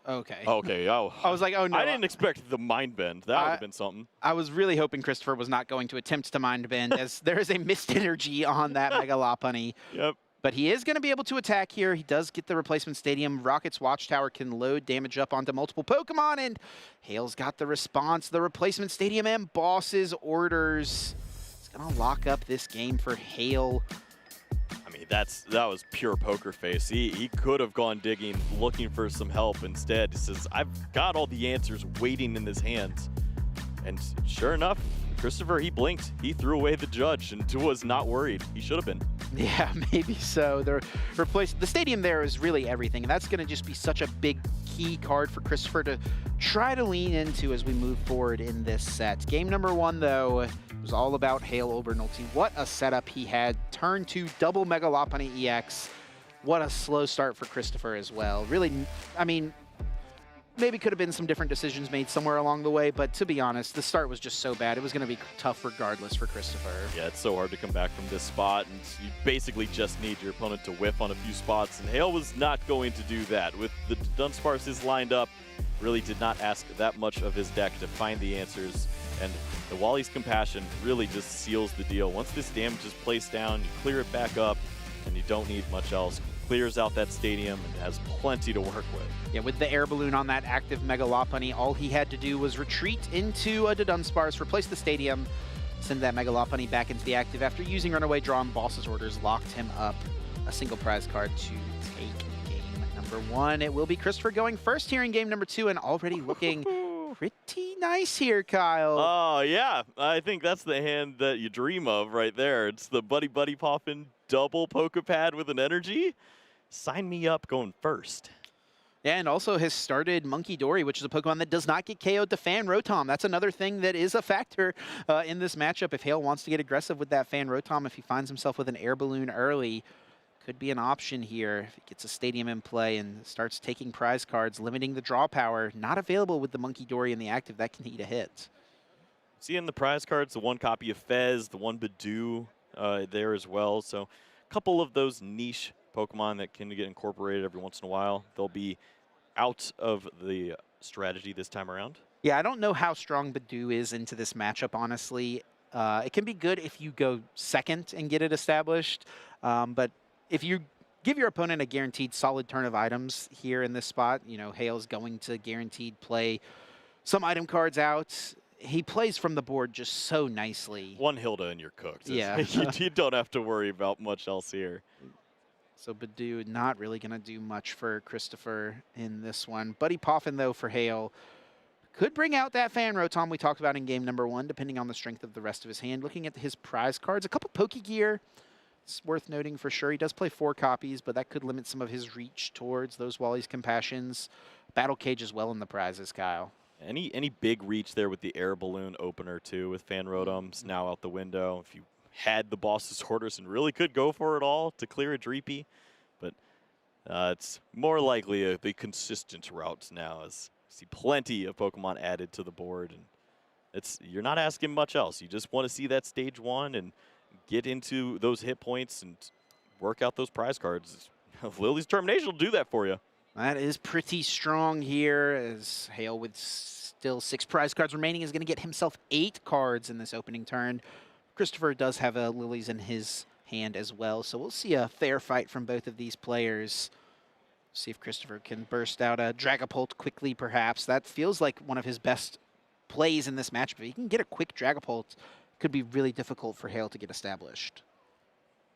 Speaker 10: okay.
Speaker 11: Okay. Oh,
Speaker 10: I was like, oh no.
Speaker 11: I didn't expect the mind bend. That would have been something.
Speaker 10: I was really hoping Christopher was not going to attempt to mind bend, as there is a missed energy on that Mega Lopunny.
Speaker 11: Yep.
Speaker 10: But he is going to be able to attack here. He does get the replacement stadium. Rocket's Watchtower can load damage up onto multiple Pokemon, and Hale's got the response. The replacement stadium and boss's orders. It's going to lock up this game for Hale.
Speaker 11: I mean, that was pure poker face. He could have gone digging, looking for some help. Instead, he says, I've got all the answers waiting in his hands. And sure enough, Christopher, he blinked. He threw away the Judge and was not worried. He should have been.
Speaker 10: Yeah, maybe so. The stadium there is really everything. And that's going to just be such a big key card for Christopher to try to lean into as we move forward in this set. Game number 1, though, was all about Hale Obernolte. What a setup he had. Turn 2, double Mega Lopunny EX. What a slow start for Christopher as well. Really, I mean, maybe could have been some different decisions made somewhere along the way, but to be honest, the start was just so bad. It was going to be tough regardless for Christopher.
Speaker 11: Yeah, it's so hard to come back from this spot, and you basically just need your opponent to whiff on a few spots, and Hale was not going to do that. With the Dunsparces lined up, really did not ask that much of his deck to find the answers, and the Wally's Compassion really just seals the deal. Once this damage is placed down, you clear it back up, and you don't need much else. Clears out that stadium and has plenty to work with.
Speaker 10: Yeah, with the air balloon on that active Mega Lopunny, all he had to do was retreat into a Dunsparce, replace the stadium, send that Mega Lopunny back into the active. After using Runaway Draw and Boss's Orders, locked him up a single prize card to take game number 1. It will be Christopher going first here in game number 2, and already looking pretty nice here, Kyle.
Speaker 11: Oh, yeah. I think that's the hand that you dream of right there. It's the Buddy Buddy Poffin double Pokepad with an energy. Sign me up going first.
Speaker 10: Yeah, and also has started Monkey Dory, which is a Pokemon that does not get KO'd to Fan Rotom. That's another thing that is a factor in this matchup. If Hale wants to get aggressive with that Fan Rotom, if he finds himself with an air balloon early, could be an option here. If he gets a stadium in play and starts taking prize cards, limiting the draw power, not available with the Monkey Dory in the active, that can eat a hit.
Speaker 11: See in the prize cards, the 1 copy of Fez, the 1 Badoo there as well. So a couple of those niche Pokemon that can get incorporated every once in a while. They'll be out of the strategy this time around.
Speaker 10: Yeah, I don't know how strong Badoo is into this matchup, honestly. It can be good if you go second and get it established, but if you give your opponent a guaranteed solid turn of items here in this spot, you know, Hale's going to guaranteed play some item cards out. He plays from the board just so nicely.
Speaker 11: One Hilda and you're cooked.
Speaker 10: Yeah.
Speaker 11: You don't have to worry about much else here.
Speaker 10: So Badoo not really going to do much for Christopher in this one. Buddy Poffin, though, for Hale, could bring out that Fan Rotom we talked about in game number 1, depending on the strength of the rest of his hand. Looking at his prize cards, a couple Pokegear. It's worth noting for sure. He does play 4 copies, but that could limit some of his reach towards those Wally's Compassions. Battle Cage as well in the prizes, Kyle.
Speaker 11: Any big reach there with the air balloon opener too with Fan Rotoms now out the window. If you had the boss's orders and really could go for it all to clear a Dreepy, but it's more likely the consistent routes now as you see plenty of Pokemon added to the board, and you're not asking much else. You just want to see that stage 1 and get into those hit points and work out those prize cards. Lily's Determination will do that for you.
Speaker 10: That is pretty strong here, as Hale, with still 6 prize cards remaining, is going to get himself 8 cards in this opening turn. Christopher does have a Lilies in his hand as well, so we'll see a fair fight from both of these players. See if Christopher can burst out a Dragapult quickly, perhaps. That feels like one of his best plays in this match. If he can get a quick Dragapult, it could be really difficult for Hale to get established.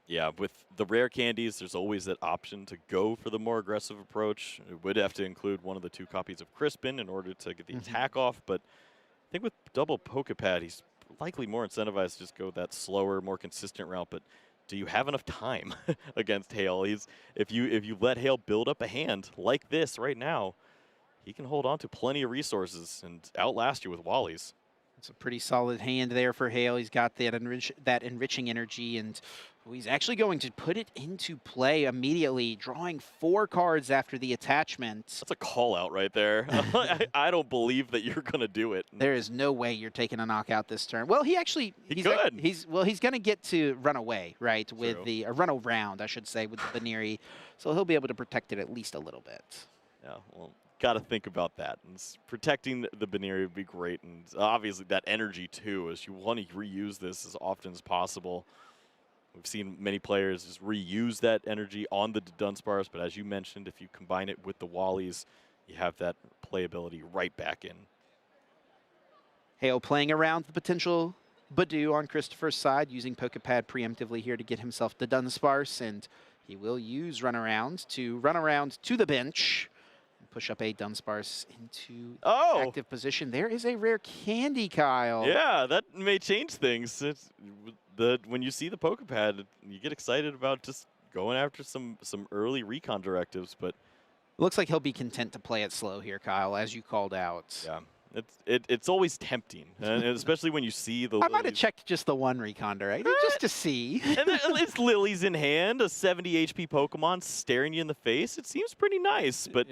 Speaker 11: Yeah, with the rare candies, there's always that option to go for the more aggressive approach. It would have to include one of the 2 copies of Crispin in order to get the attack off, but I think with double Pokepad, he's likely more incentivized to just go that slower, more consistent route. But do you have enough time against Hale? If you let Hale build up a hand like this right now, he can hold on to plenty of resources and outlast you with Wallies.
Speaker 10: It's a pretty solid hand there for Hale. He's got that enriching energy, and he's actually going to put it into play immediately, drawing 4 cards after the attachment.
Speaker 11: That's a call out right there. I don't believe that you're going to do it.
Speaker 10: There is no way you're taking a knockout this turn. Well, he's going to get to run away, right, with the run around, I should say, with the Baneri. So he'll be able to protect it at least a little bit.
Speaker 11: Yeah, well, got to think about that. And protecting the Baneri would be great, and obviously that energy too, as you want to reuse this as often as possible. We've seen many players just reuse that energy on the Dunsparce, but as you mentioned, if you combine it with the Wallies, you have that playability right back in.
Speaker 10: Hale playing around the potential Badoo on Christopher's side, using Pokepad preemptively here to get himself the Dunsparce, and he will use Runaround to run around to the bench and push up a Dunsparce into active position. There is a rare candy, Kyle.
Speaker 11: Yeah, that may change things. When you see the Pokepad, you get excited about just going after some early recon directives, but
Speaker 10: it looks like he'll be content to play it slow here, Kyle, as you called out.
Speaker 11: Yeah. It's always tempting, and especially when you see the.
Speaker 10: I might have checked just the 1 recon directive just to see.
Speaker 11: And it's Lily's in hand, a 70 HP Pokemon staring you in the face. It seems pretty nice, but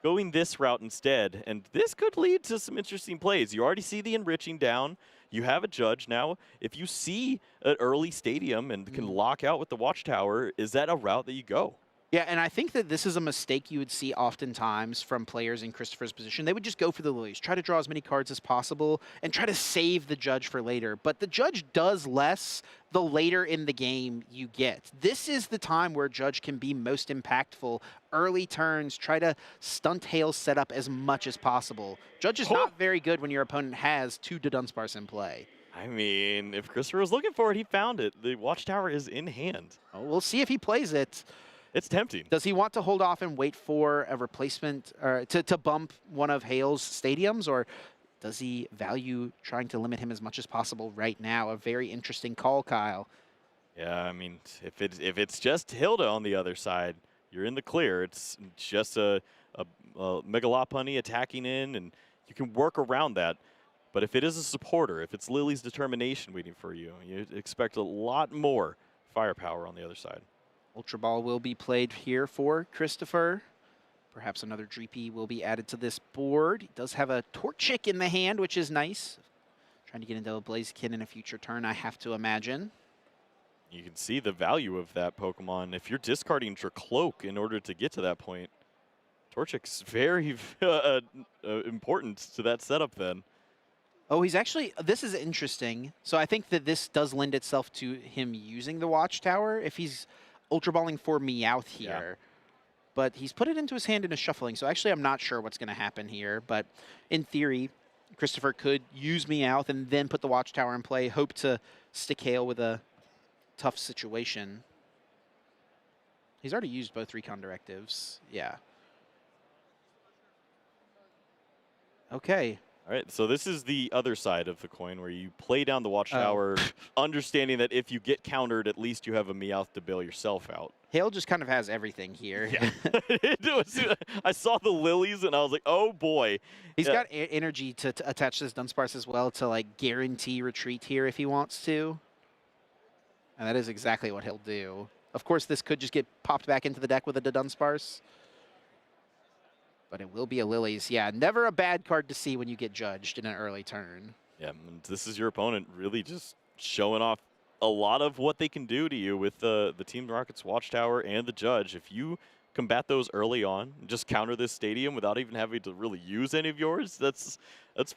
Speaker 11: going this route instead, and this could lead to some interesting plays. You already see the enriching down. You have a judge now. If you see an early stadium and can lock out with the Watchtower, is that a route that you go?
Speaker 10: Yeah, and I think that this is a mistake you would see oftentimes from players in Christopher's position. They would just go for the Lilies, try to draw as many cards as possible, and try to save the judge for later. But the judge does less the later in the game you get. This is the time where judge can be most impactful. Early turns, try to stunt Hale's setup as much as possible. Judge is not very good when your opponent has 2 Dunsparce in play.
Speaker 11: I mean, if Christopher was looking for it, he found it. The Watchtower is in hand.
Speaker 10: Oh, we'll see if he plays it.
Speaker 11: It's tempting.
Speaker 10: Does he want to hold off and wait for a replacement or to bump one of Hale's stadiums, or does he value trying to limit him as much as possible right now? A very interesting call, Kyle.
Speaker 11: Yeah, I mean, if it's just Hilda on the other side, you're in the clear. It's just a Megalopunny attacking in, and you can work around that. But if it is a supporter, if it's Lily's Determination waiting for you, you expect a lot more firepower on the other side.
Speaker 10: Ultra Ball will be played here for Christopher. Perhaps another Dreepy will be added to this board. He does have a Torchic in the hand, which is nice. Trying to get into a Blaziken in a future turn, I have to imagine.
Speaker 11: You can see the value of that Pokemon. If you're discarding your Cloak in order to get to that point, Torchic's very important to that setup then.
Speaker 10: Oh, he's actually, this is interesting. So I think that this does lend itself to him using the Watchtower if he's Ultra Balling for Meowth here. Yeah. But he's put it into his hand in a shuffling, so actually I'm not sure what's going to happen here. But in theory, Christopher could use Meowth and then put the Watchtower in play, hope to stick Hale with a tough situation. He's already used both Recon directives. Yeah. Okay.
Speaker 11: All right, so this is the other side of the coin where you play down the Watchtower, understanding that if you get countered, at least you have a Meowth to bail yourself out.
Speaker 10: Hale just kind of has everything here.
Speaker 11: Yeah. I saw the lilies and I was like, oh boy.
Speaker 10: He's got energy to attach to this Dunsparce as well to like guarantee retreat here if he wants to. And that is exactly what he'll do. Of course, this could just get popped back into the deck with a Dunsparce. But it will be a Lilies. Yeah, never a bad card to see when you get judged in an early turn.
Speaker 11: Yeah, and this is your opponent really just showing off a lot of what they can do to you with the Team Rocket's Watchtower and the Judge. If you combat those early on, and just counter this stadium without even having to really use any of yours, that's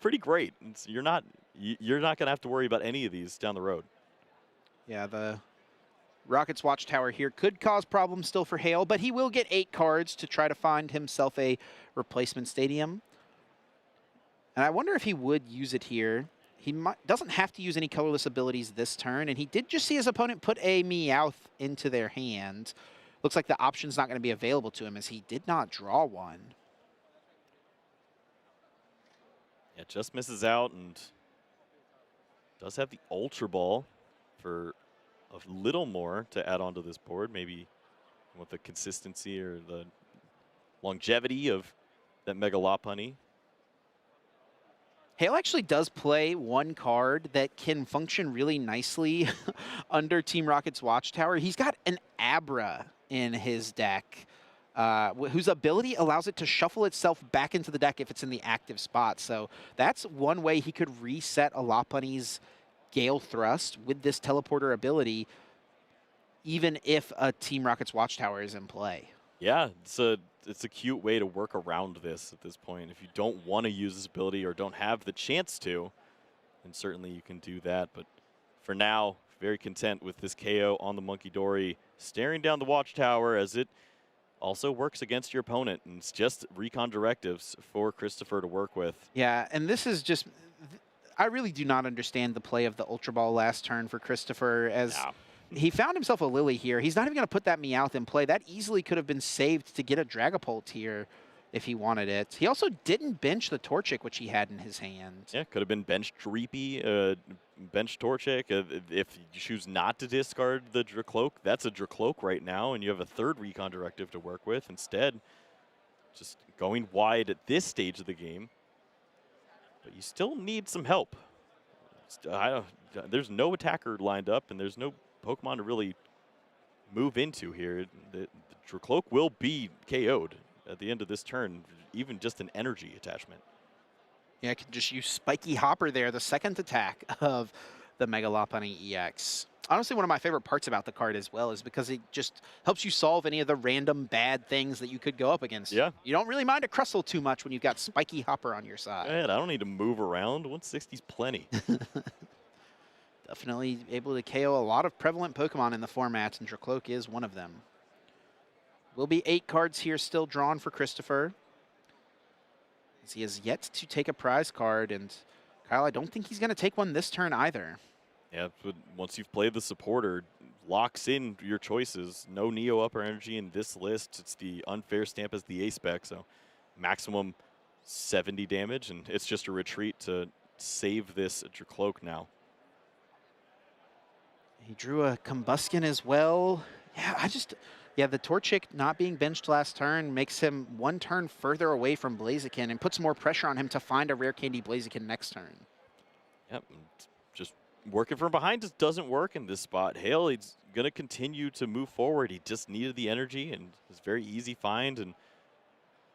Speaker 11: pretty great. You're not going to have to worry about any of these down the road.
Speaker 10: Yeah, the Rocket's Watchtower here could cause problems still for Hale, but he will get 8 cards to try to find himself a replacement stadium. And I wonder if he would use it here. He doesn't have to use any colorless abilities this turn, and he did just see his opponent put a Meowth into their hand. Looks like the option's not going to be available to him as he did not draw one.
Speaker 11: Yeah, just misses out and does have the Ultra Ball for a little more to add onto this board, maybe with the consistency or the longevity of that Mega Lopunny.
Speaker 10: Hale actually does play one card that can function really nicely under Team Rocket's Watchtower. He's got an Abra in his deck, whose ability allows it to shuffle itself back into the deck if it's in the active spot. So that's one way he could reset a Lopunny's Gale Thrust with this teleporter ability, even if a Team Rocket's Watchtower is in play.
Speaker 11: Yeah, it's a cute way to work around this at this point. If you don't want to use this ability or don't have the chance to, then certainly you can do that. But for now, very content with this KO on the Monkey Dory, staring down the Watchtower as it also works against your opponent. And it's just recon directives for Christopher to work with.
Speaker 10: Yeah, and this is just, I really do not understand the play of the Ultra Ball last turn for Christopher, as he found himself a Lily here. He's not even going to put that Meowth in play. That easily could have been saved to get a Dragapult here if he wanted it. He also didn't bench the Torchic, which he had in his hand.
Speaker 11: Yeah, could have been benched Dreepy, bench Torchic. If you choose not to discard the Dracloak, that's a Dracloak right now, and you have a third recon directive to work with. Instead, just going wide at this stage of the game. But you still need some help. There's no attacker lined up, and there's no Pokemon to really move into here. The Dracloak will be KO'd at the end of this turn, even just an energy attachment.
Speaker 10: Yeah, I can just use Spiky Hopper there, the second attack of the Mega Lopunny EX. Honestly, one of my favorite parts about the card as well is because it just helps you solve any of the random bad things that you could go up against.
Speaker 11: Yeah.
Speaker 10: You don't really mind a Crustle too much when you've got Spiky Hopper on your side.
Speaker 11: Man, I don't need to move around. 160's plenty.
Speaker 10: Definitely able to KO a lot of prevalent Pokemon in the format, and Dracloak is one of them. Will be 8 cards here still drawn for Christopher, as he has yet to take a prize card, and Kyle, I don't think he's going to take one this turn either.
Speaker 11: Yeah, but once you've played the supporter, locks in your choices. No Neo Upper Energy in this list. It's the unfair stamp as the A-Spec, so maximum 70 damage, and it's just a retreat to save this Dracloak now.
Speaker 10: He drew a Combuskin as well. Yeah, the Torchic not being benched last turn makes him one turn further away from Blaziken and puts more pressure on him to find a Rare Candy Blaziken next turn.
Speaker 11: Yep, just working from behind just doesn't work in this spot. Hale, he's going to continue to move forward. He just needed the energy, and it's very easy find. And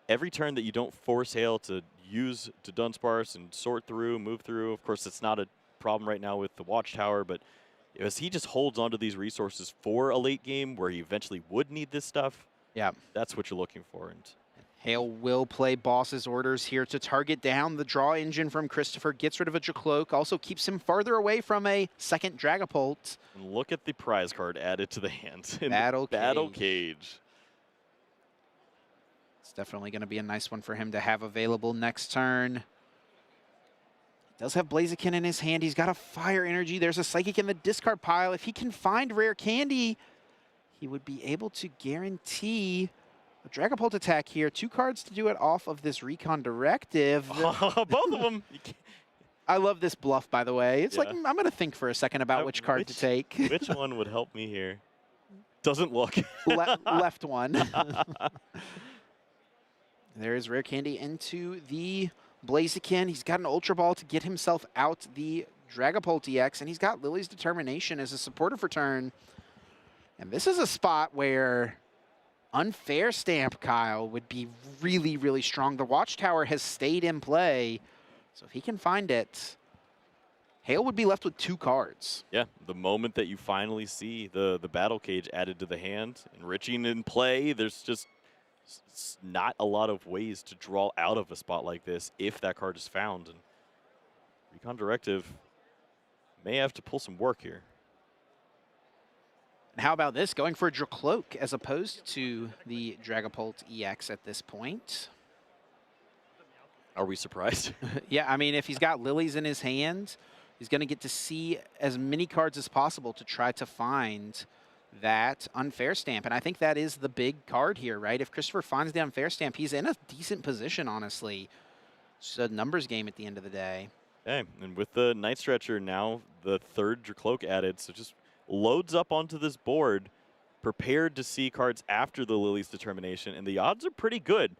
Speaker 11: every turn that you don't force Hale to use to Dunsparce and sort through, move through, of course, it's not a problem right now with the Watchtower, but as he just holds onto these resources for a late game where he eventually would need this stuff,
Speaker 10: yeah,
Speaker 11: that's what you're looking for. And
Speaker 10: Hale will play boss's orders here to target down the draw engine from Christopher. Gets rid of a Jacloak, also keeps him farther away from a second Dragapult.
Speaker 11: And look at the prize card added to the hand. In
Speaker 10: Battle
Speaker 11: the Battle Cage.
Speaker 10: It's definitely going to be a nice one for him to have available next turn. Does have Blaziken in his hand. He's got a Fire Energy. There's a Psychic in the discard pile. If he can find Rare Candy, he would be able to guarantee a Dragapult attack here. 2 cards to do it off of this Recon Directive.
Speaker 11: Both of them.
Speaker 10: I love this bluff, by the way. It's like, I'm going to think for a second about which card to take.
Speaker 11: Which one would help me here? Doesn't look.
Speaker 10: Left one. There is Rare Candy into the Blaziken. He's got an Ultra Ball to get himself out the Dragapult EX, and he's got Lily's Determination as a supporter for turn. And this is a spot where Unfair Stamp, Kyle, would be really, really strong. The Watchtower has stayed in play, so if he can find it, Hale would be left with 2 cards.
Speaker 11: Yeah, the moment that you finally see the Battle Cage added to the hand, enriching in play, there's just not a lot of ways to draw out of a spot like this if that card is found. And Recon Directive may have to pull some work here.
Speaker 10: And how about this? Going for a Dracloak as opposed to the Dragapult EX at this point.
Speaker 11: Are we surprised?
Speaker 10: Yeah, I mean, if he's got Lilies in his hand, he's going to get to see as many cards as possible to try to find that Unfair Stamp. And I think that is the big card here, right? If Christopher finds the Unfair Stamp, he's in a decent position, honestly. It's a numbers game at the end of the day.
Speaker 11: Okay, and with the Night Stretcher now, the 3rd Dracloak added, so just loads up onto this board, prepared to see cards after the Lily's Determination, and the odds are pretty good.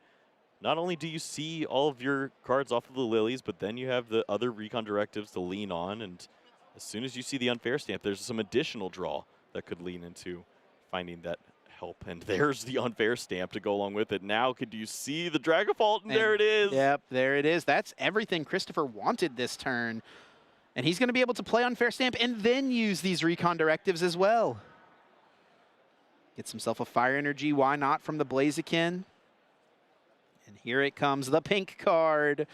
Speaker 11: Not only do you see all of your cards off of the Lilies, but then you have the other Recon Directives to lean on, and as soon as you see the Unfair Stamp, there's some additional draw that could lean into finding that help. And there's the Unfair Stamp to go along with it. Now, could you see the Dragapult? And there it is.
Speaker 10: Yep, there it is. That's everything Christopher wanted this turn. And he's going to be able to play Unfair Stamp and then use these Recon Directives as well. Gets himself a Fire Energy. Why not from the Blaziken? And here it comes, the pink card.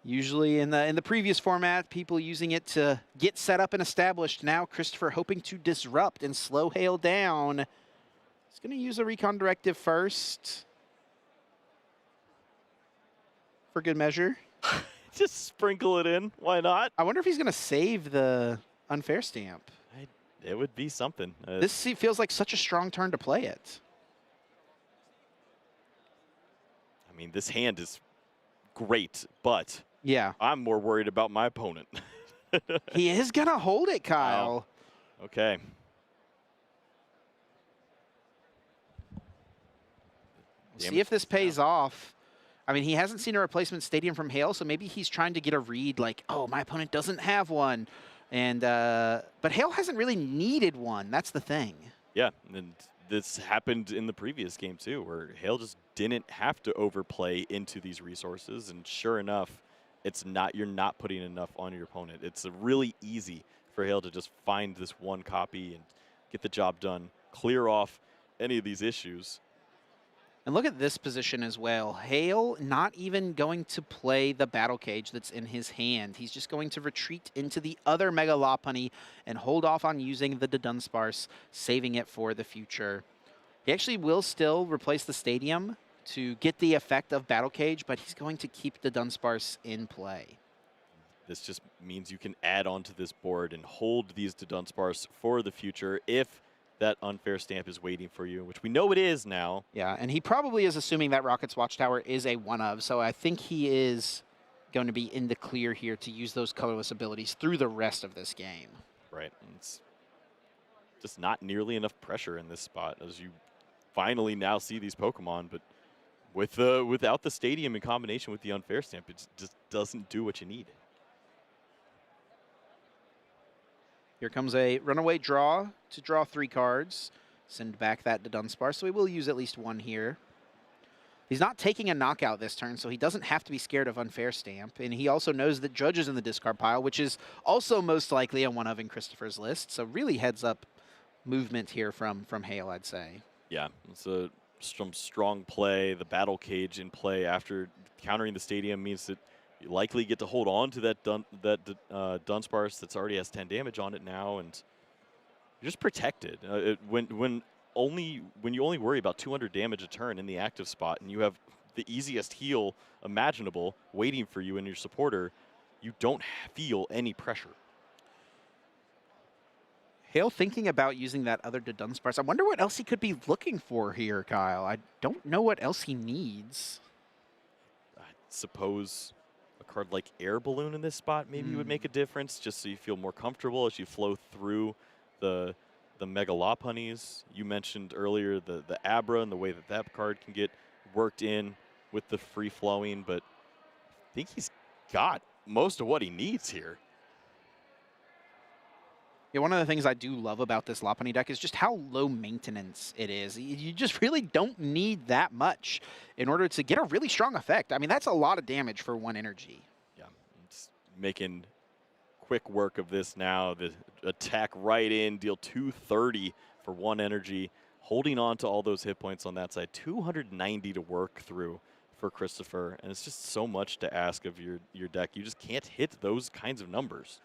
Speaker 10: Usually in the previous format, people using it to get set up and established. Now Christopher hoping to disrupt and slow Hale down. He's going to use a Recon Directive first. For good measure.
Speaker 11: Just sprinkle it in. Why not?
Speaker 10: I wonder if he's going to save the Unfair Stamp.
Speaker 11: It would be something.
Speaker 10: This feels like such a strong turn to play it.
Speaker 11: I mean, this hand is great, but
Speaker 10: yeah,
Speaker 11: I'm more worried about my opponent.
Speaker 10: He is going to hold it, Kyle.
Speaker 11: Oh. Okay.
Speaker 10: See if this pays off. I mean, he hasn't seen a replacement stadium from Hale, so maybe he's trying to get a read like, oh, my opponent doesn't have one. And but Hale hasn't really needed one. That's the thing.
Speaker 11: Yeah, and this happened in the previous game too, where Hale just didn't have to overplay into these resources, and sure enough, you're not putting enough on your opponent. It's really easy for Hale to just find this one copy and get the job done, clear off any of these issues.
Speaker 10: And look at this position as well. Hale not even going to play the Battle Cage that's in his hand. He's just going to retreat into the other Mega Lopunny and hold off on using the Dunsparce, saving it for the future. He actually will still replace the stadium to get the effect of Battle Cage, but he's going to keep the Dunsparce in play.
Speaker 11: This just means you can add onto this board and hold these Dunsparce for the future if that Unfair Stamp is waiting for you, which we know it is now.
Speaker 10: Yeah, and he probably is assuming that Rocket's Watchtower is a one-of, so I think he is going to be in the clear here to use those colorless abilities through the rest of this game.
Speaker 11: Right, and it's just not nearly enough pressure in this spot as you finally now see these Pokemon, but without the stadium in combination with the Unfair Stamp, it just doesn't do what you need.
Speaker 10: Here comes a runaway draw to draw 3 cards. Send back that to Dunsparce, so he will use at least one here. He's not taking a knockout this turn, so he doesn't have to be scared of Unfair Stamp. And he also knows that Judge is in the discard pile, which is also most likely a one-of in Christopher's list. So really heads up movement here from Hale, I'd say.
Speaker 11: Yeah, it's a some strong play. The battle cage in play after countering the stadium means that you likely get to hold on to that Dunsparce that's already has 10 damage on it now, and you're just protected. When you only worry about 200 damage a turn in the active spot, and you have the easiest heal imaginable waiting for you and your supporter, you don't feel any pressure.
Speaker 10: Hale thinking about using that other Dunsparce. I wonder what else he could be looking for here, Kyle. I don't know what else he needs.
Speaker 11: I suppose a card like Air Balloon in this spot maybe would make a difference, just so you feel more comfortable as you flow through the Mega Lopunnies. You mentioned earlier the Abra and the way that card can get worked in with the free flowing, but I think he's got most of what he needs here.
Speaker 10: Yeah, one of the things I do love about this Lopunny deck is just how low maintenance it is. You just really don't need that much in order to get a really strong effect. I mean, that's a lot of damage for 1 energy.
Speaker 11: Yeah, it's making quick work of this now. The attack right in, deal 230 for 1 energy, holding on to all those hit points on that side. 290 to work through for Christopher, and it's just so much to ask of your deck. You just can't hit those kinds of numbers.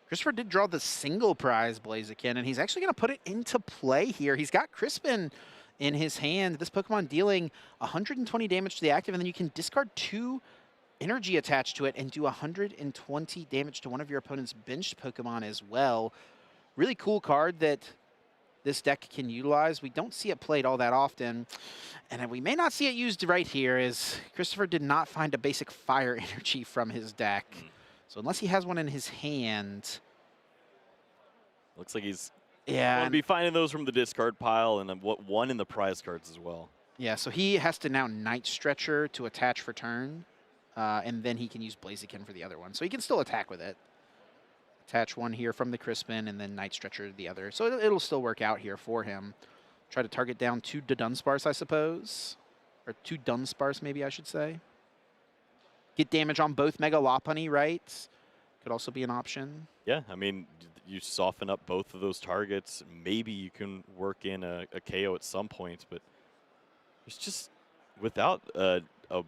Speaker 10: Christopher did draw the single prize Blaziken, and he's actually going to put it into play here. He's got Crispin in his hand. This Pokemon dealing 120 damage to the active, and then you can discard 2 energy attached to it and do 120 damage to one of your opponent's benched Pokemon as well. Really cool card that this deck can utilize. We don't see it played all that often, and we may not see it used right here, as Christopher did not find a basic fire energy from his deck. So unless he has one in his hand.
Speaker 11: Looks like he's
Speaker 10: going
Speaker 11: to be finding those from the discard pile, and one in the prize cards as well.
Speaker 10: Yeah, so he has to now Night Stretcher to attach for turn, and then he can use Blaziken for the other one. So he can still attack with it. Attach one here from the Crispin, and then Night Stretcher the other. So it'll still work out here for him. Try to target down 2 Dunsparce, I suppose. Or 2 Dunsparce, maybe I should say. Get damage on both Mega Lopunny, right? Could also be an option.
Speaker 11: Yeah, I mean, you soften up both of those targets. Maybe you can work in a KO at some point, but it's just without a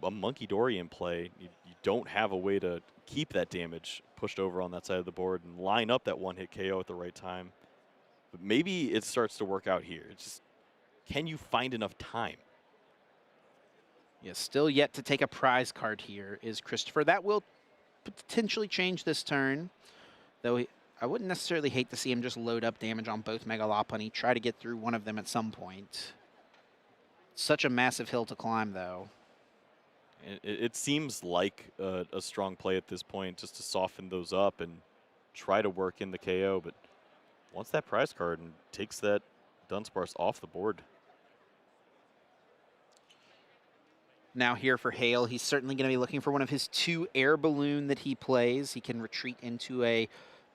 Speaker 11: Monkey Dory in play, you don't have a way to keep that damage pushed over on that side of the board and line up that 1-hit KO at the right time. But maybe it starts to work out here. It's just, can you find enough time?
Speaker 10: Yeah, still yet to take a prize card here is Christopher. That will potentially change this turn, though I wouldn't necessarily hate to see him just load up damage on both Mega Lopunny, try to get through one of them at some point. Such a massive hill to climb, though.
Speaker 11: It seems like a strong play at this point, just to soften those up and try to work in the KO, but once that prize card and takes that Dunsparce off the board.
Speaker 10: Now here for Hale, he's certainly going to be looking for one of his 2 Air Balloon that he plays. He can retreat into a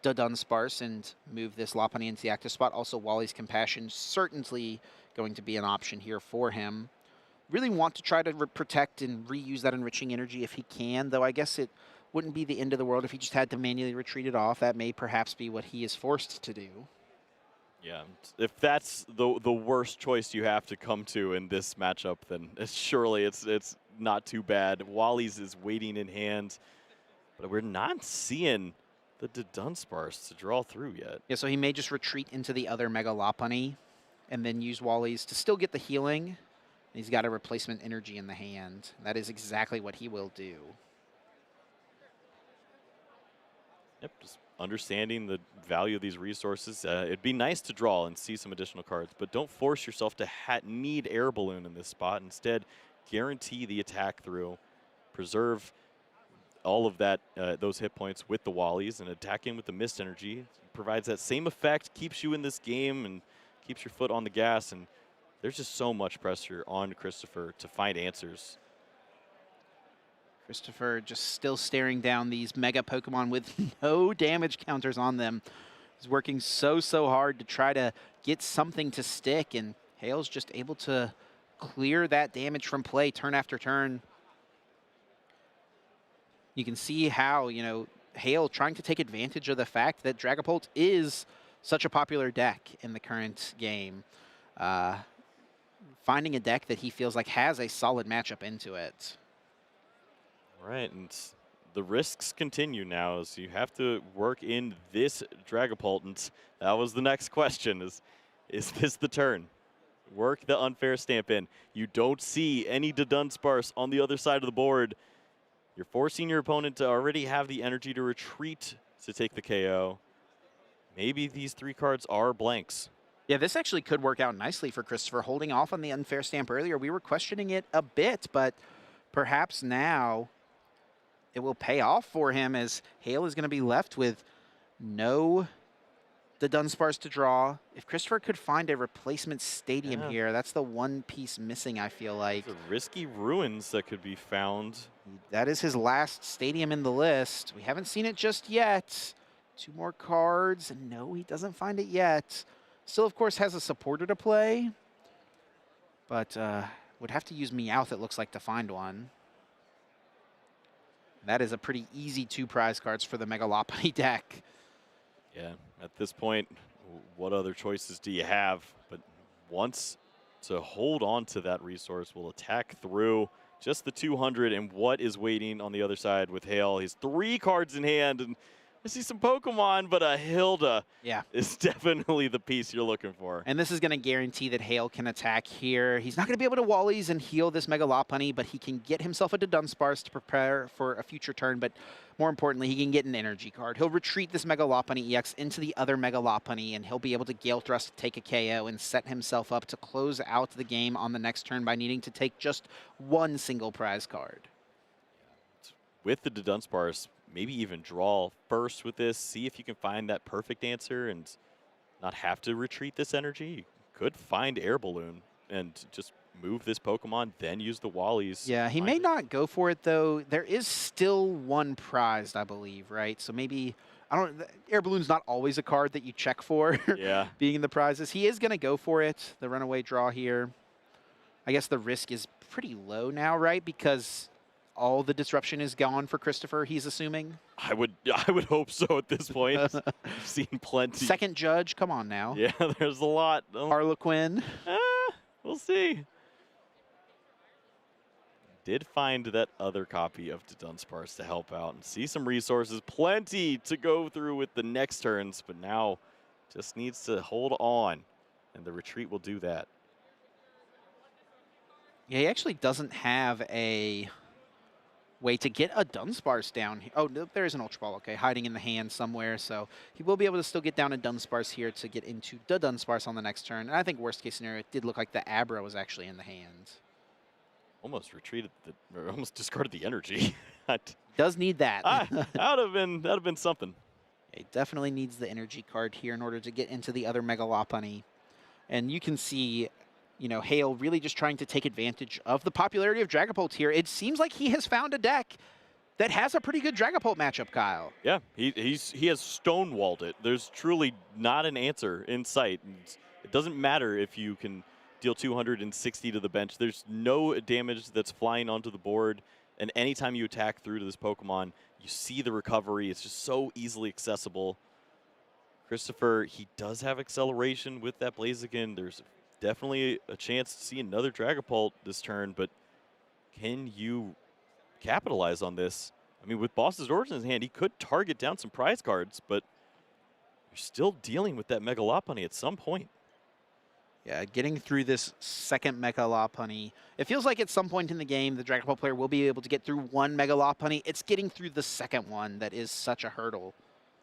Speaker 10: Dunsparce and move this Lopunny into the active spot. Also, Wally's Compassion certainly going to be an option here for him. Really want to try to protect and reuse that enriching energy if he can, though I guess it wouldn't be the end of the world if he just had to manually retreat it off. That may perhaps be what he is forced to do.
Speaker 11: Yeah, if that's the worst choice you have to come to in this matchup, then surely it's not too bad. Wally's is waiting in hand, but we're not seeing the Dunsparce to draw through yet.
Speaker 10: Yeah, so he may just retreat into the other Mega Lopunny and then use Wally's to still get the healing. He's got a replacement energy in the hand. That is exactly what he will do.
Speaker 11: Yep, just understanding the value of these resources. It'd be nice to draw and see some additional cards, but don't force yourself to need Air Balloon in this spot. Instead, guarantee the attack through, preserve all of that those hit points with the Wallies, and attacking with the Mist Energy provides that same effect, keeps you in this game and keeps your foot on the gas, and there's just so much pressure on Christopher to find answers.
Speaker 10: Christopher just still staring down these Mega Pokemon with no damage counters on them. He's working so hard to try to get something to stick, and Hale's just able to clear that damage from play turn after turn. You can see how, you know, Hale trying to take advantage of the fact that Dragapult is such a popular deck in the current game. finding a deck that he feels like has a solid matchup into it.
Speaker 11: All right, and the risks continue now, so you have to work in this Dragapult, and that was the next question, is this the turn? Work the unfair stamp in. You don't see any Dunsparce on the other side of the board. You're forcing your opponent to already have the energy to retreat to take the KO. Maybe these 3 cards are blanks.
Speaker 10: Yeah, this actually could work out nicely for Christopher, holding off on the unfair stamp earlier. We were questioning it a bit, but perhaps now it will pay off for him, as Hale is going to be left with no Dunsparce to draw. If Christopher could find a replacement stadium here, that's the one piece missing, I feel like.
Speaker 11: The risky ruins that could be found.
Speaker 10: That is his last stadium in the list. We haven't seen it just yet. 2 more cards, and no, he doesn't find it yet. Still, of course, has a supporter to play, but would have to use Meowth, it looks like, to find one. That is a pretty easy 2 prize cards for the Megalopony deck.
Speaker 11: Yeah, at this point, what other choices do you have? But once to hold on to that resource, will attack through just the 200, and what is waiting on the other side with Hale? He's 3 cards in hand, and I see some Pokemon, but a Hilda is definitely the piece you're looking for.
Speaker 10: And this is going to guarantee that Hale can attack here. He's not going to be able to Wallies and heal this Megalopony, but he can get himself a Dunsparce to prepare for a future turn. But more importantly, he can get an energy card. He'll retreat this Megalopony EX into the other Megalopony, and he'll be able to Gale Thrust, take a KO, and set himself up to close out the game on the next turn by needing to take just 1 single prize card.
Speaker 11: With the Dunsparce, maybe even draw first with this, see if you can find that perfect answer and not have to retreat this energy. You could find Air Balloon and just move this Pokemon, then use the Wallies.
Speaker 10: Yeah, he may not go for it, though. There is still 1 prized, I believe, right? So maybe, Air Balloon's not always a card that you check for being in the prizes. He is going to go for it, the runaway draw here. I guess the risk is pretty low now, right? Because all the disruption is gone for Christopher, he's assuming?
Speaker 11: I would hope so at this point. I've seen plenty.
Speaker 10: Second Judge, come on now.
Speaker 11: Yeah, there's a lot.
Speaker 10: Harlequin.
Speaker 11: We'll see. Did find that other copy of Dunsparce to help out and see some resources. Plenty to go through with the next turns, but now just needs to hold on, and the retreat will do that.
Speaker 10: Yeah, he actually doesn't have a way to get a Dunsparce down here. Oh, no, there is an Ultra Ball, okay, hiding in the hand somewhere, so he will be able to still get down a Dunsparce here to get into the Dunsparce on the next turn. And I think worst case scenario, it did look like the Abra was actually in the hand.
Speaker 11: Almost retreated, or almost discarded the energy.
Speaker 10: Does need that.
Speaker 11: That'd have been something.
Speaker 10: It definitely needs the energy card here in order to get into the other Megalopony. And you can see, you know, Hale really just trying to take advantage of the popularity of Dragapult here. It seems like he has found a deck that has a pretty good Dragapult matchup, Kyle.
Speaker 11: Yeah, he has stonewalled it. There's truly not an answer in sight. It doesn't matter if you can deal 260 to the bench. There's no damage that's flying onto the board, and anytime you attack through to this Pokemon, you see the recovery. It's just so easily accessible. Christopher, he does have acceleration with that Blaziken. There's definitely a chance to see another Dragapult this turn, but can you capitalize on this? I mean, with Boss's Orders in his hand, he could target down some prize cards, but you're still dealing with that Megalopony at some point.
Speaker 10: Yeah, getting through this second Megalopony. It feels like at some point in the game, the Dragapult player will be able to get through one Megalopony. It's getting through the second one that is such a hurdle.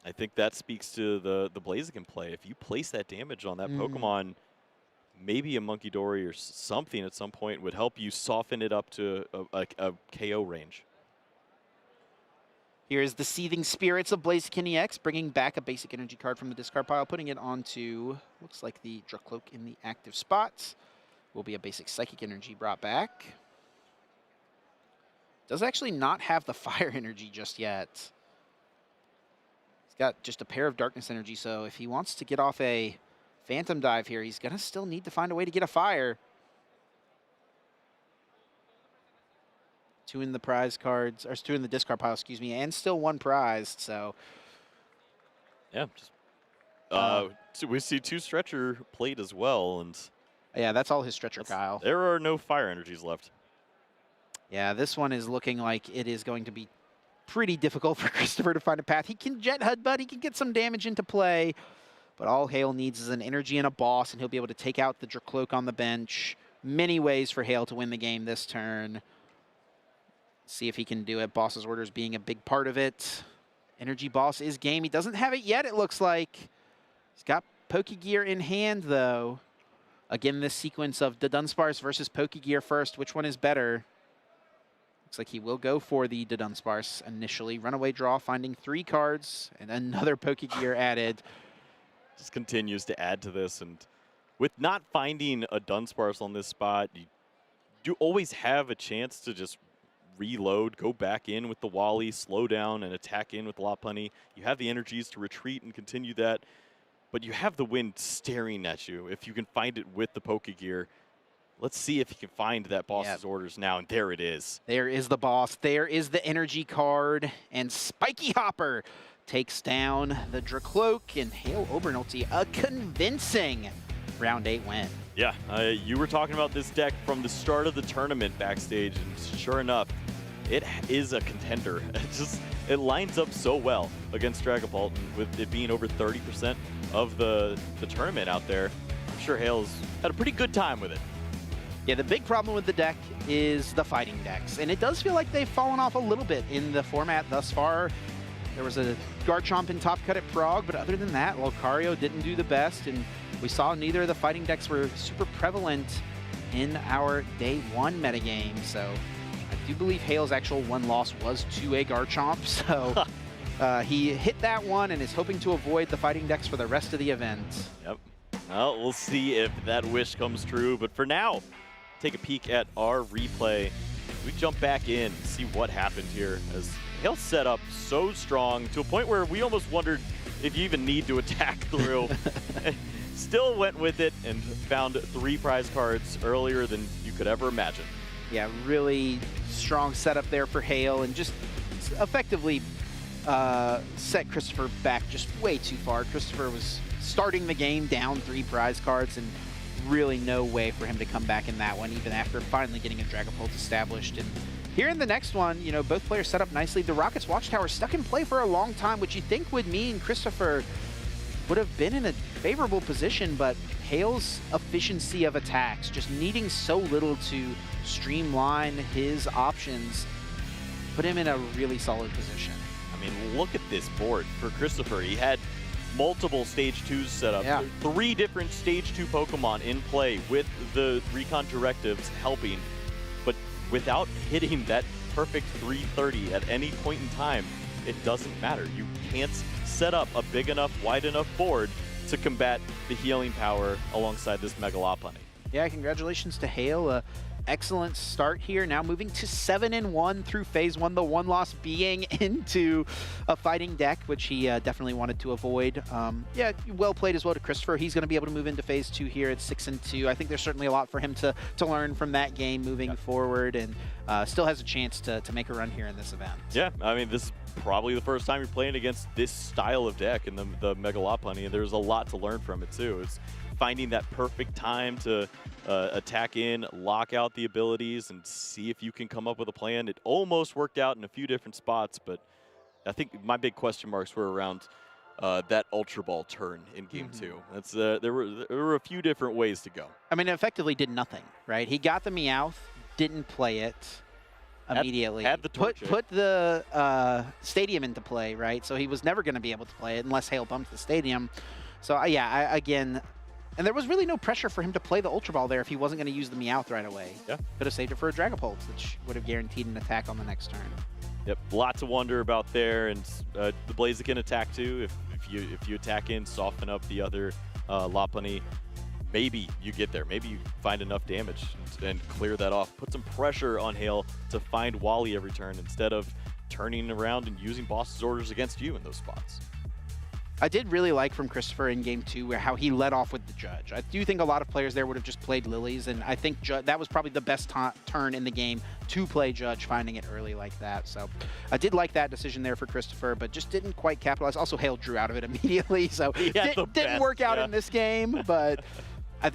Speaker 11: I think that speaks to the Blaziken play. If you place that damage on that Pokemon, maybe a Monkey Dory or something at some point would help you soften it up to a KO range.
Speaker 10: Here is the Seething Spirits of Blaziken EX, bringing back a basic energy card from the discard pile, putting it onto, looks like the Drucloak in the active spots. Will be a basic Psychic Energy brought back. Does actually not have the Fire Energy just yet. He's got just a pair of Darkness Energy, so if he wants to get off a Phantom Dive here, he's going to still need to find a way to get a Fire. 2 in the prize cards, or 2 in the discard pile, excuse me, and still 1 prized, so.
Speaker 11: Yeah, just, so we see 2 Stretcher played as well, and
Speaker 10: Yeah, that's all his stretcher, Kyle.
Speaker 11: There are no fire energies left.
Speaker 10: Yeah, this one is looking like it is going to be pretty difficult for Christopher to find a path. He can Jet Headbutt, he can get some damage into play, but all Hale needs is an energy and a boss, and he'll be able to take out the Dracloak on the bench. Many ways for Hale to win the game this turn. See if he can do it. Boss's orders being a big part of it. Energy boss is game. He doesn't have it yet, it looks like. He's got Pokegear in hand, though. Again, this sequence of the Dunsparce versus Pokegear first. Which one is better? Looks like he will go for the Dunsparce initially. Runaway draw, finding 3 cards, and another Pokegear added.
Speaker 11: Just continues to add to this, and with not finding a Dunsparce on this spot, you do always have a chance to just reload, go back in with the Wally, slow down, and attack in with Lopunny. You have the energies to retreat and continue that, but you have the wind staring at you if you can find it with the Pokegear. Let's see if you can find that boss's orders now, and there it is.
Speaker 10: There is the boss. There is the energy card, and Spiky Hopper takes down the Dracloak, and Hale Obernulty a convincing round 8 win.
Speaker 11: Yeah, you were talking about this deck from the start of the tournament backstage, and sure enough, it is a contender. It lines up so well against Dragapult, and with it being over 30% of the tournament out there, I'm sure Hale's had a pretty good time with it.
Speaker 10: Yeah, the big problem with the deck is the fighting decks, and it does feel like they've fallen off a little bit in the format thus far. There was a Garchomp in top cut at Prague, but other than that, Lucario didn't do the best, and we saw neither of the fighting decks were super prevalent in our day 1 metagame. So I do believe Hale's actual one loss was to a Garchomp, so he hit that one and is hoping to avoid the fighting decks for the rest of the event.
Speaker 11: Yep. Well, we'll see if that wish comes true, but for now, take a peek at our replay. We jump back in, see what happened here, as Hale set up so strong to a point where we almost wondered if you even need to attack through. Still went with it and found 3 prize cards earlier than you could ever imagine.
Speaker 10: Yeah, really strong setup there for Hale, and just effectively set Christopher back just way too far. Christopher was starting the game down 3 prize cards, and really no way for him to come back in that one, even after finally getting a Dragapult established. And here in the next one, you know, both players set up nicely. The Rockets Watchtower stuck in play for a long time, which you think would mean Christopher would have been in a favorable position, but Hale's efficiency of attacks, just needing so little to streamline his options, put him in a really solid position.
Speaker 11: I mean, look at this board for Christopher. He had multiple stage 2s set up.
Speaker 10: Yeah.
Speaker 11: 3 different stage 2 Pokemon in play with the recon directives helping, but without hitting that perfect 330 at any point in time, it doesn't matter. You can't set up a big enough, wide enough board to combat the healing power alongside this Mega Lopunny.
Speaker 10: Yeah, congratulations to Hale. Excellent start here. Now moving to 7-1 through phase 1. The one loss being into a fighting deck, which he definitely wanted to avoid. Yeah, well played as well to Christopher. He's going to be able to move into phase 2 here at 6-2. I think there's certainly a lot for him to learn from that game moving forward, and still has a chance to make a run here in this event.
Speaker 11: Yeah, I mean, this is probably the first time you're playing against this style of deck in the Mega Lopunny, and there's a lot to learn from it too. It's finding that perfect time to attack in, lock out the abilities, and see if you can come up with a plan. It almost worked out in a few different spots, but I think my big question marks were around that Ultra Ball turn in Game 2. That's there were a few different ways to go.
Speaker 10: I mean, it effectively did nothing, right? He got the Meowth, didn't play it immediately.
Speaker 11: Had the torch.
Speaker 10: Put the stadium into play, right? So he was never going to be able to play it unless Hale bumped the stadium. So yeah, again, and there was really no pressure for him to play the Ultra Ball there if he wasn't going to use the Meowth right away.
Speaker 11: Yeah.
Speaker 10: Could have saved it for a Dragapult, which would have guaranteed an attack on the next turn.
Speaker 11: Yep, lots to wonder about there, and the Blaziken attack too. If you attack in, soften up the other Lopunny, maybe you get there. Maybe you find enough damage and clear that off. Put some pressure on Hale to find Wally every turn instead of turning around and using boss's orders against you in those spots.
Speaker 10: I did really like from Christopher in Game 2 how he led off with the Judge. I do think a lot of players there would have just played Lilies, and I think that was probably the best turn in the game to play Judge, finding it early like that. So I did like that decision there for Christopher, but just didn't quite capitalize. Also, Hale drew out of it immediately, so didn't work out in this game, but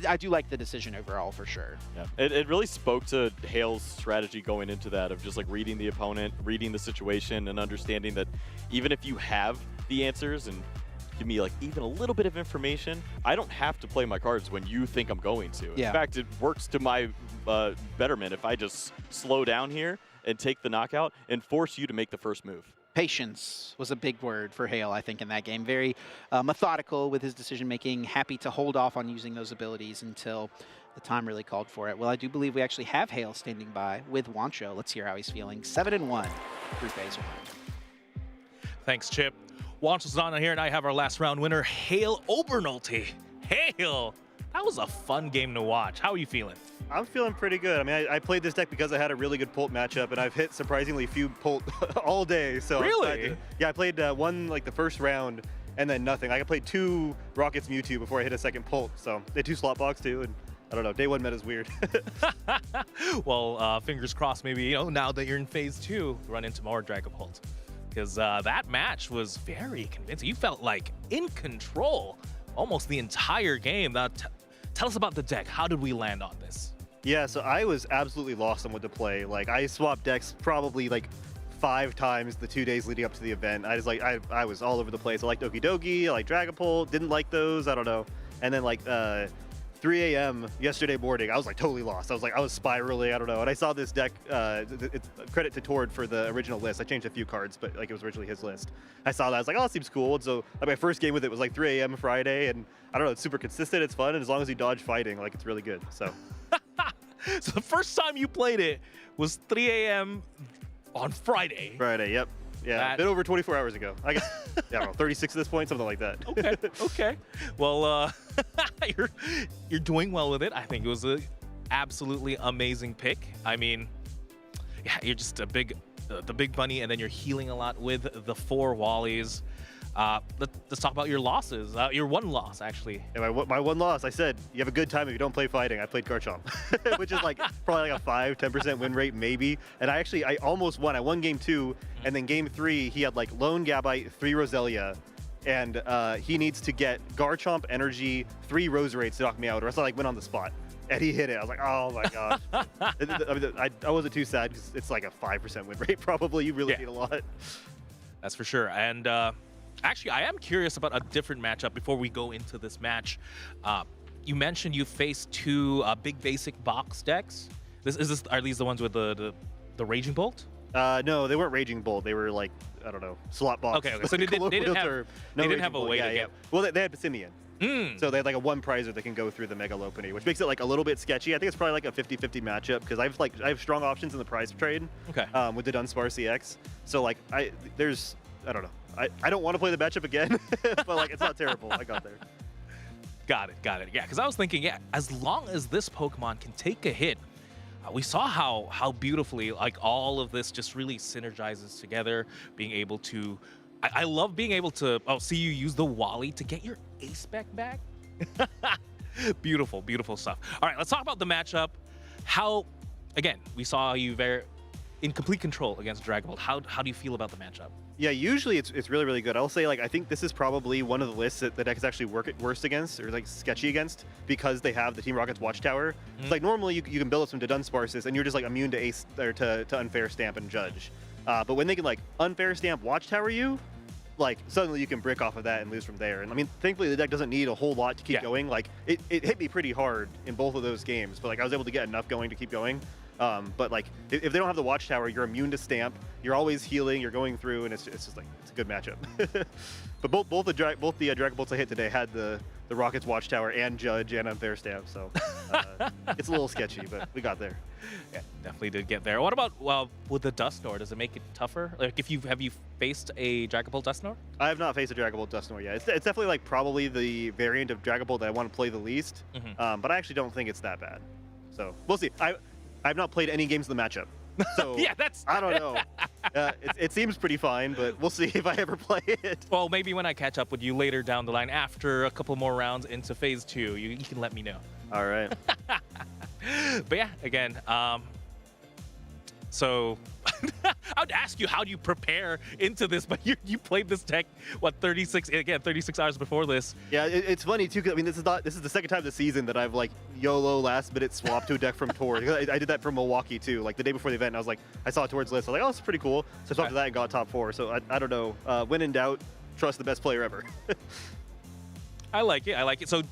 Speaker 10: I do like the decision overall for sure.
Speaker 11: Yeah. It really spoke to Hale's strategy going into that of just like reading the opponent, reading the situation, and understanding that even if you have the answers and give me like even a little bit of information, I don't have to play my cards when you think I'm going to.
Speaker 10: Yeah.
Speaker 11: In fact, it works to my betterment if I just slow down here and take the knockout and force you to make the first move.
Speaker 10: Patience was a big word for Hale, I think, in that game. Very methodical with his decision-making, happy to hold off on using those abilities until the time really called for it. Well, I do believe we actually have Hale standing by with Wancho. Let's hear how he's feeling. 7-1 through phase 1.
Speaker 4: Thanks, Chip. Wancho's on here, and I have our last round winner, Hale Obernolte. Hale, that was a fun game to watch. How are you feeling?
Speaker 19: I'm feeling pretty good. I mean, I played this deck because I had a really good Pult matchup, and I've hit surprisingly few Pult all day. So
Speaker 4: really?
Speaker 19: Yeah, I played one like the first round, and then nothing. Like I played 2 Rockets Mewtwo before I hit a second Pult. So they 2 slot box too, and I don't know. Day 1 meta's weird.
Speaker 4: Well, fingers crossed. Maybe now that you're in phase 2, run into more Dragapult, because that match was very convincing. You felt like in control almost the entire game. Now, tell us about the deck. How did we land on this?
Speaker 19: Yeah, so I was absolutely lost on what to play. Like I swapped decks probably like 5 times the 2 days leading up to the event. I was like, I was all over the place. I liked Okidogi, I liked Dragapult, didn't like those, I don't know. And then like 3 a.m. yesterday morning, I was like totally lost. I was spiraling, I don't know. And I saw this deck, it's credit to Tord for the original list. I changed a few cards, but like it was originally his list. I saw that, I was like, oh, that seems cool. And so like, my first game with it was like 3 a.m. Friday, and I don't know, it's super consistent, it's fun, and as long as you dodge fighting, like it's really good, so.
Speaker 4: So the first time you played it was 3 a.m. on Friday.
Speaker 19: Friday, yep. Yeah, a bit over 24 hours ago. I guess, I don't know, 36 at this point, something like that.
Speaker 4: Okay, okay. Well, you're doing well with it. I think it was an absolutely amazing pick. I mean, yeah, you're just the big bunny, and then you're healing a lot with the 4 Wallies. Let's talk about your losses. Your one loss, actually.
Speaker 19: Yeah, my one loss, I said, you have a good time if you don't play fighting. I played Garchomp, which is like probably like a 5-10% win rate, maybe. And I almost won. I won game 2, and then game 3, he had like Lone Gabite, 3 Roselia, and he needs to get Garchomp, Energy, 3 Roserates to knock me out, or else I like win on the spot. And he hit it. I was like, oh my gosh. I wasn't too sad because it's like a 5% win rate probably. You really need a lot.
Speaker 4: That's for sure. And actually, I am curious about a different matchup before we go into this match. You mentioned you faced 2 big basic box decks. Are these the ones with the Raging Bolt?
Speaker 19: No, they weren't Raging Bolt. They were like, I don't know, slot box.
Speaker 4: Okay. So they didn't have a way to get.
Speaker 19: Well, they had Passimian. So they had like a 1 prizer that can go through the Mega Lopunny, which makes it like a little bit sketchy. I think it's probably like a 50-50 matchup because I have strong options in the prize trade.
Speaker 4: Okay.
Speaker 19: With the Dunsparce CX. So like I don't know. I don't want to play the matchup again, but like it's not terrible. I got there.
Speaker 4: Got it. Yeah, because I was thinking, as long as this Pokemon can take a hit, we saw how beautifully like all of this just really synergizes together. Being able to, I love being able to see you use the Wally to get your ace spec back. Beautiful stuff. All right, let's talk about the matchup. Again, we saw you in complete control against Dragapult. How do you feel about the matchup?
Speaker 19: Yeah, usually it's really, really good. I'll say, like, I think this is probably one of the lists that the deck is actually worst against, or like sketchy against, because they have the Team Rocket's Watchtower. It's like normally you can build up some Dunsparces and you're just like immune to ace or to unfair stamp and judge. But when they can like unfair stamp Watchtower you, like suddenly you can brick off of that and lose from there. And I mean, thankfully the deck doesn't need a whole lot to keep going. Like it hit me pretty hard in both of those games, but like I was able to get enough going to keep going. But like if they don't have the Watchtower, you're immune to stamp. You're always healing. You're going through, and it's just like it's a good matchup. But both the Dragapults I hit today had the Rocket's Watchtower and Judge and unfair stamp. So it's a little sketchy, but we got there.
Speaker 4: Yeah, definitely did get there. What about with the Dusknoir? Does it make it tougher? Like have you faced a Dragapult Dusknoir?
Speaker 19: I have not faced a Dragapult Dusknoir yet. It's definitely like probably the variant of Dragapult that I want to play the least. But I actually don't think it's that bad. So we'll see. I've not played any games in the matchup. So
Speaker 4: yeah, that's.
Speaker 19: I don't know. It seems pretty fine, but we'll see if I ever play it.
Speaker 4: Well, maybe when I catch up with you later down the line, after a couple more rounds into phase 2, you can let me know.
Speaker 19: All right.
Speaker 4: But yeah, again, so how to ask you how do you prepare into this, but you played this deck, what, 36 hours before this.
Speaker 19: Yeah, it's funny too, 'cause, I mean, this is the second time this season that I've like YOLO last minute swapped to a deck from Tor. I did that from Milwaukee too, like the day before the event. And I was like, I saw Tor's list. I was like, oh, it's pretty cool. So I swapped to that and got top 4. So I don't know. When in doubt, trust the best player ever.
Speaker 4: I like it. So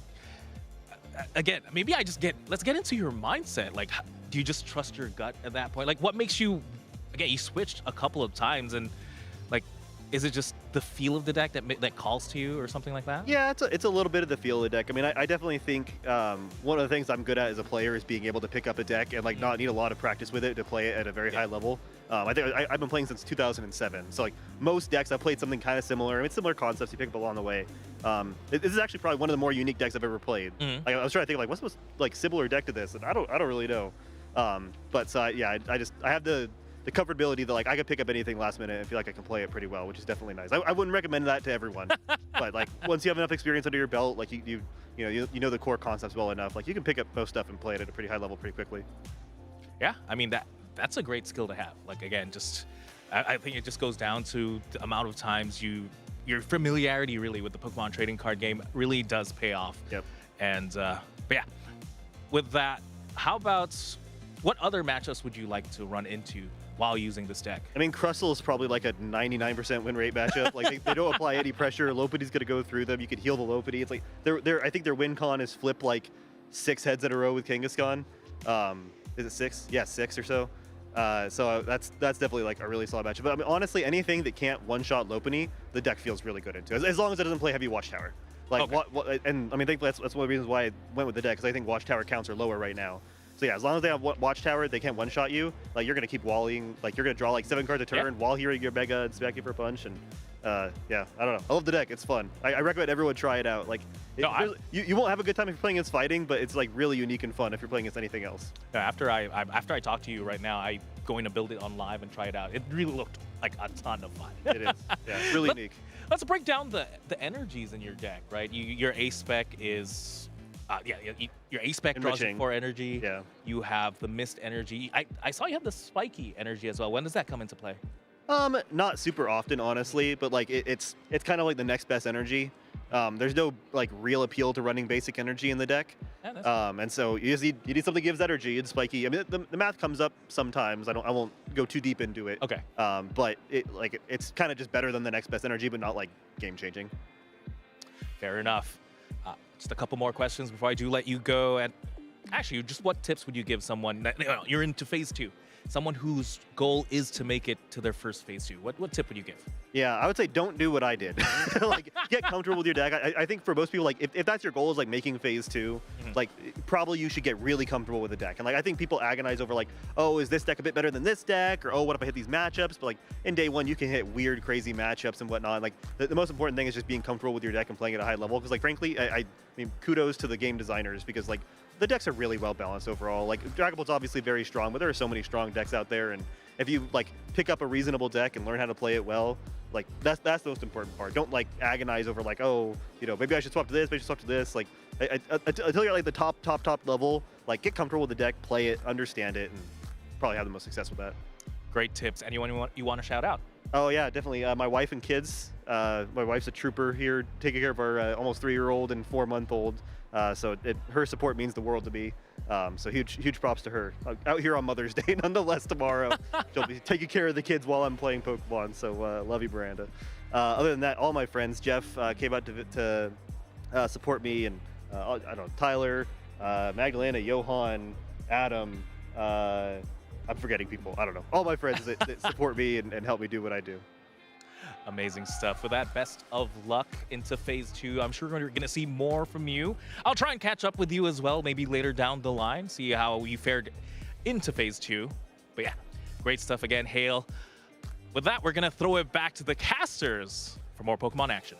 Speaker 4: again, maybe let's get into your mindset. Like, do you just trust your gut at that point? Like, what makes you, again, you switched a couple of times, and like, is it just the feel of the deck that calls to you or something like that?
Speaker 19: Yeah, it's a little bit of the feel of the deck. I mean, I definitely think one of the things I'm good at as a player is being able to pick up a deck and like not need a lot of practice with it to play it at a very high level. I think I've been playing since 2007, so like most decks I've played something kind of similar. I mean, similar concepts you pick up along the way. This is actually probably one of the more unique decks I've ever played. Like, I was trying to think like what's the most like similar deck to this, and I don't really know. But so yeah, I have the comfortability that like I could pick up anything last minute and feel like I can play it pretty well, which is definitely nice. I wouldn't recommend that to everyone, but like once you have enough experience under your belt, like you know the core concepts well enough, like you can pick up most stuff and play it at a pretty high level pretty quickly.
Speaker 4: Yeah, I mean that's a great skill to have. Like again, just I think it just goes down to the amount of times your familiarity really with the Pokemon trading card game really does pay off.
Speaker 19: Yep.
Speaker 4: And but yeah, with that, how about what other matchups would you like to run into while using this deck?
Speaker 19: I mean, Crustle is probably like a 99% win rate matchup. Like they don't apply any pressure. Loputy's gonna go through them. You could heal the Loputy. It's like I think their win con is flip like 6 heads in a row with Kangaskhan. Is it 6? Yeah, 6 or so. So that's definitely like a really solid matchup. But I mean, honestly, anything that can't one-shot Lopunny, the deck feels really good into. As long as it doesn't play heavy Watchtower. Like and I mean, I think that's one of the reasons why I went with the deck, because I think Watchtower counts are lower right now. So yeah, as long as they have Watchtower, they can't one-shot you. Like you're gonna keep walling. Like you're gonna draw like 7 cards a turn, wall hearing your Mega and smack you for a punch. And yeah, I don't know. I love the deck. It's fun. I recommend everyone try it out. Like you won't have a good time if you're playing against fighting, but it's like really unique and fun if you're playing against anything else.
Speaker 4: Yeah, after I talk to you right now, I'm going to build it on live and try it out. It really looked like a ton of fun.
Speaker 19: It is. Yeah, it's really unique.
Speaker 4: Let's break down the energies in your deck, right? Your A spec is your A spec draws you 4 energy.
Speaker 19: Yeah.
Speaker 4: You have the mist energy. I saw you have the spiky energy as well. When does that come into play?
Speaker 19: Not super often, honestly, but like it's kind of like the next best energy. There's no like real appeal to running basic energy in the deck. Yeah, and so you need something that gives energy. And spiky. I mean, the math comes up sometimes. I won't go too deep into it.
Speaker 4: Okay.
Speaker 19: But it's kind of just better than the next best energy, but not like game changing.
Speaker 4: Fair enough. Just a couple more questions before I do let you go. And actually, just what tips would you give someone you're into phase 2? Someone whose goal is to make it to their first phase 2. What tip would you give?
Speaker 19: Yeah, I would say don't do what I did. Like, get comfortable with your deck. I think for most people, like if that's your goal is like making phase 2, like probably you should get really comfortable with the deck. And like I think people agonize over like, oh, is this deck a bit better than this deck? Or oh, what if I hit these matchups? But like in day 1, you can hit weird, crazy matchups and whatnot. Like the most important thing is just being comfortable with your deck and playing at a high level. Because like frankly, I mean, kudos to the game designers, because like the decks are really well balanced overall. Like Dragapult's obviously very strong, but there are so many strong decks out there, and if you like pick up a reasonable deck and learn how to play it well, like that's the most important part. Don't like agonize over like, oh, maybe I should swap to this, maybe I should swap to this. Like until you're like the top level, like get comfortable with the deck, play it, understand it, and probably have the most success with that.
Speaker 4: Great tips. Anyone you want to shout out?
Speaker 19: Oh yeah, definitely. My wife and kids. My wife's a trooper here, taking care of our almost 3-year-old and 4-month-old. So her support means the world to me. So huge props to her. Out here on Mother's Day, nonetheless, tomorrow. She'll be taking care of the kids while I'm playing Pokemon. So love you, Miranda. Other than that, all my friends, Jeff came out to support me, and I don't know, Tyler, Magdalena, Johan, Adam. I'm forgetting people. I don't know. All my friends that support me and help me do what I do.
Speaker 4: Amazing stuff. With that, best of luck into phase 2. I'm sure we're going to see more from you. I'll try and catch up with you as well, maybe later down the line, see how you fared into phase 2. But yeah, great stuff again, Hale. With that, we're going to throw it back to the casters for more Pokemon action.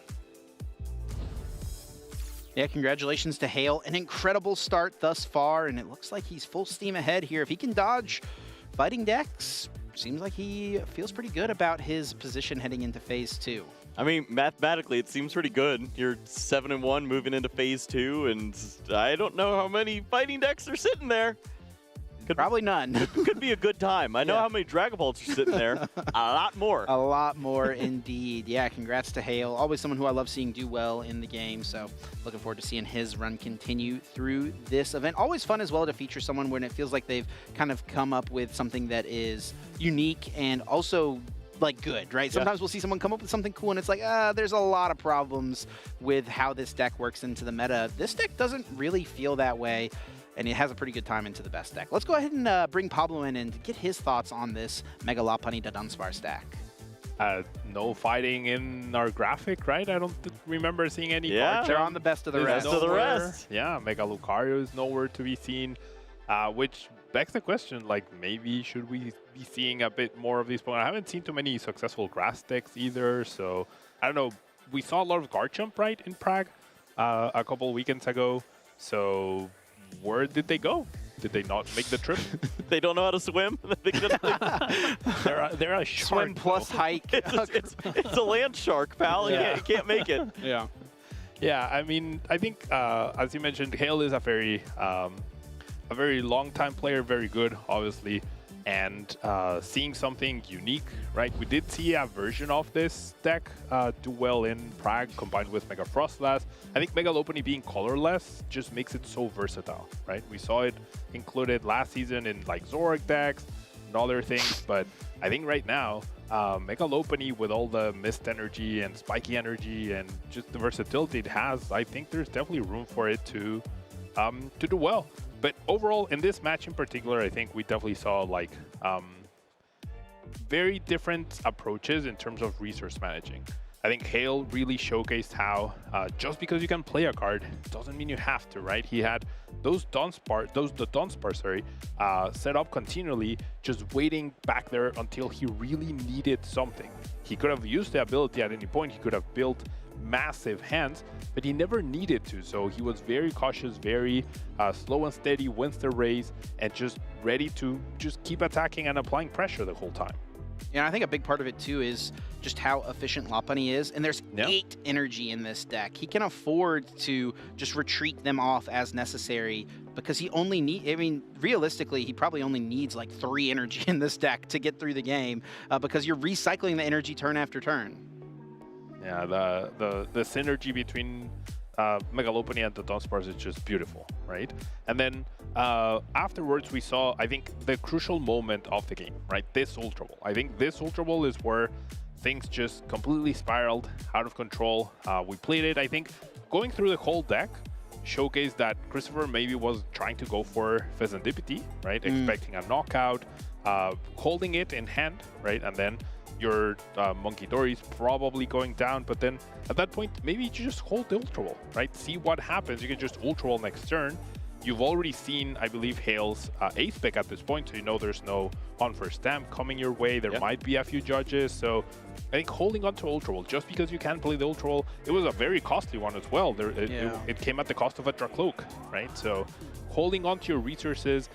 Speaker 10: Yeah, congratulations to Hale. An incredible start thus far, and it looks like he's full steam ahead here. If he can dodge fighting decks, seems like he feels pretty good about his position heading into phase 2.
Speaker 11: I mean, mathematically, it seems pretty good. You're 7-1 moving into phase 2, and I don't know how many fighting decks are sitting there.
Speaker 10: Probably none.
Speaker 11: Could be a good time. I know how many Dragon Balls are sitting there. A lot more.
Speaker 10: A lot more indeed. Yeah, congrats to Hale. Always someone who I love seeing do well in the game. So looking forward to seeing his run continue through this event. Always fun as well to feature someone when it feels like they've kind of come up with something that is unique and also like good, right? Sometimes we'll see someone come up with something cool and it's like, there's a lot of problems with how this deck works into the meta. This deck doesn't really feel that way, and it has a pretty good time into the best deck. Let's go ahead and bring Pablo in and get his thoughts on this Mega Lopunny to Dunsparce stack.
Speaker 7: No fighting in our graphic, right? I don't remember seeing any.
Speaker 10: They're on the best of the rest.
Speaker 7: Yeah, Mega Lucario is nowhere to be seen, which begs the question, like, maybe should we be seeing a bit more of these Pokemon? I haven't seen too many successful grass decks either, so I don't know. We saw a lot of Garchomp, right, in Prague a couple weekends ago, so where did they go? Did they not make the trip?
Speaker 11: They don't know how to swim?
Speaker 7: They're a shark.
Speaker 10: Swim plus hike.
Speaker 11: It's a land shark, pal.
Speaker 7: Yeah.
Speaker 11: You can't make it.
Speaker 7: Yeah, I mean, I think, as you mentioned, Hale is a very long-time player, very good, obviously, and seeing something unique, right? We did see a version of this deck do well in Prague, combined with Mega Frostlass. I think Mega Lopunny being colorless just makes it so versatile, right? We saw it included last season in like Zoroark decks and other things, but I think right now, Mega Lopunny with all the mist energy and spiky energy and just the versatility it has, I think there's definitely room for it to do well. But overall, in this match in particular, I think we definitely saw like very different approaches in terms of resource managing. I think Hale really showcased how just because you can play a card doesn't mean you have to, right? He had the Dunsparce, set up continually, just waiting back there until he really needed something. He could have used the ability at any point. He could have built massive hands, but he never needed to. So he was very cautious, very slow and steady, wins the race, and just ready to just keep attacking and applying pressure the whole time.
Speaker 10: Yeah, I think a big part of it too is just how efficient Lopunny is, and there's 8 energy in this deck. He can afford to just retreat them off as necessary because he only realistically, he probably only needs like 3 energy in this deck to get through the game because you're recycling the energy turn after turn.
Speaker 7: Yeah, the synergy between Mega Lopunny and the Dunsparce is just beautiful, right? And then afterwards we saw, I think, the crucial moment of the game, right? This Ultra Ball. I think this Ultra Ball is where things just completely spiraled out of control. We played it, I think, going through the whole deck, showcased that Christopher maybe was trying to go for Fezandipity, right? Expecting a knockout, holding it in hand, right? And then your Monkey Dory's probably going down, but then at that point, maybe you just hold the Ultra Ball, right? See what happens. You can just Ultra Ball next turn. You've already seen, I believe, Hale's ace pick at this point, so you know there's no unfair stamp coming your way. There might be a few judges, so I think holding on to Ultra Ball, just because you can play the Ultra Ball, it was a very costly one as well. It came at the cost of a Dracloak, right? So holding on to your resources,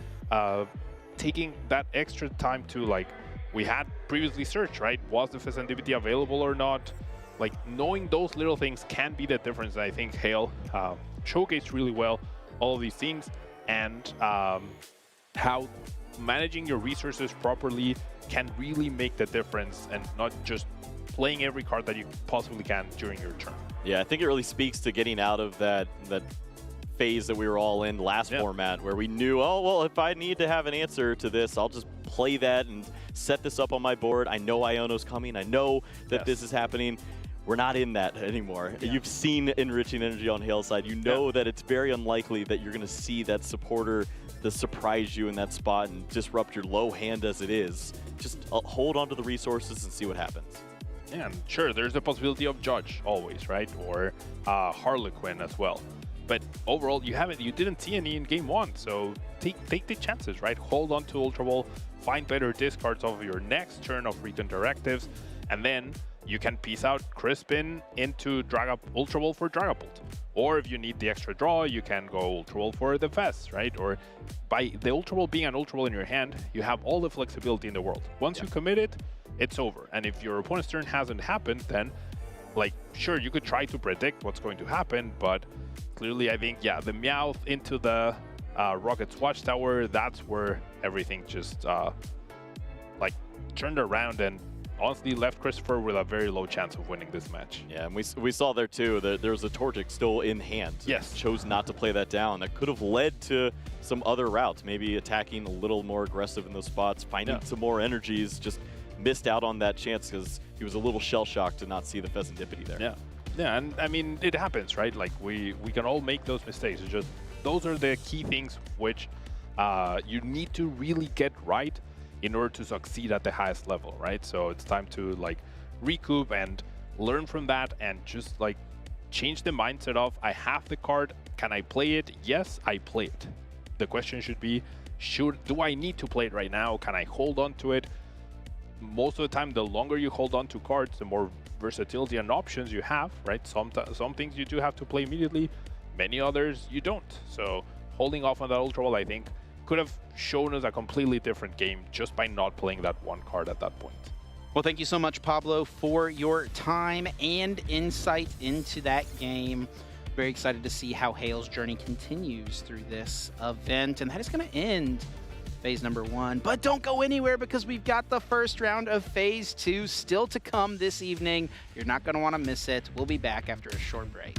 Speaker 7: taking that extra time to, like, we had previously searched, right? Was the Fezandipity available or not? Like, knowing those little things can be the difference. I think Hale showcased really well all of these things, and how managing your resources properly can really make the difference, and not just playing every card that you possibly can during your turn.
Speaker 11: Yeah, I think it really speaks to getting out of that phase that we were all in last format, where we knew, oh, well, if I need to have an answer to this, I'll just play that and set this up on my board. I know Iono's coming. I know that this is happening. We're not in that anymore. You've seen Enriching Energy on Hale's side. You know that it's very unlikely that you're going to see that supporter to surprise you in that spot and disrupt your low hand as it is. Just hold on to the resources and see what happens.
Speaker 7: Yeah, and sure, there's the possibility of Judge always, right? Or Harlequin as well. But overall, you didn't see any in game 1, so take the chances, right? Hold on to Ultra Ball, find better discards of your next turn of Return Directives, and then you can piece out Crispin into Ultra Ball for Dragapult. Or if you need the extra draw, you can go Ultra Ball for the Fez, right? Or by the Ultra Ball being an Ultra Ball in your hand, you have all the flexibility in the world. Once you commit it, it's over. And if your opponent's turn hasn't happened, then, like, sure, you could try to predict what's going to happen, but clearly, I think, the Meowth into the Rocket's Watchtower, that's where everything just like turned around and honestly left Christopher with a very low chance of winning this match.
Speaker 11: Yeah, and we saw there too that there was a Torchic still in hand.
Speaker 7: Yes.
Speaker 11: Chose not to play that down. That could have led to some other routes, maybe attacking a little more aggressive in those spots, finding some more energies, just missed out on that chance because he was a little shell-shocked to not see the Pheasantipity there.
Speaker 7: Yeah. Yeah, and I mean, it happens, right? Like, we can all make those mistakes. It's just, those are the key things which you need to really get right in order to succeed at the highest level, right? So it's time to like recoup and learn from that and just like change the mindset of, I have the card, can I play it? Yes, I play it. The question should be, do I need to play it right now? Can I hold on to it? Most of the time, the longer you hold on to cards, the more versatility and options you have, right? Some things you do have to play immediately, many others you don't. So holding off on that Ultra Ball, I think, could have shown us a completely different game just by not playing that one card at that point.
Speaker 10: Well, thank you so much, Pablo, for your time and insight into that game. Very excited to see how Hale's journey continues through this event, and that is going to end phase number 1. But don't go anywhere because we've got the first round of phase 2 still to come this evening. You're not going to want to miss it. We'll be back after a short break.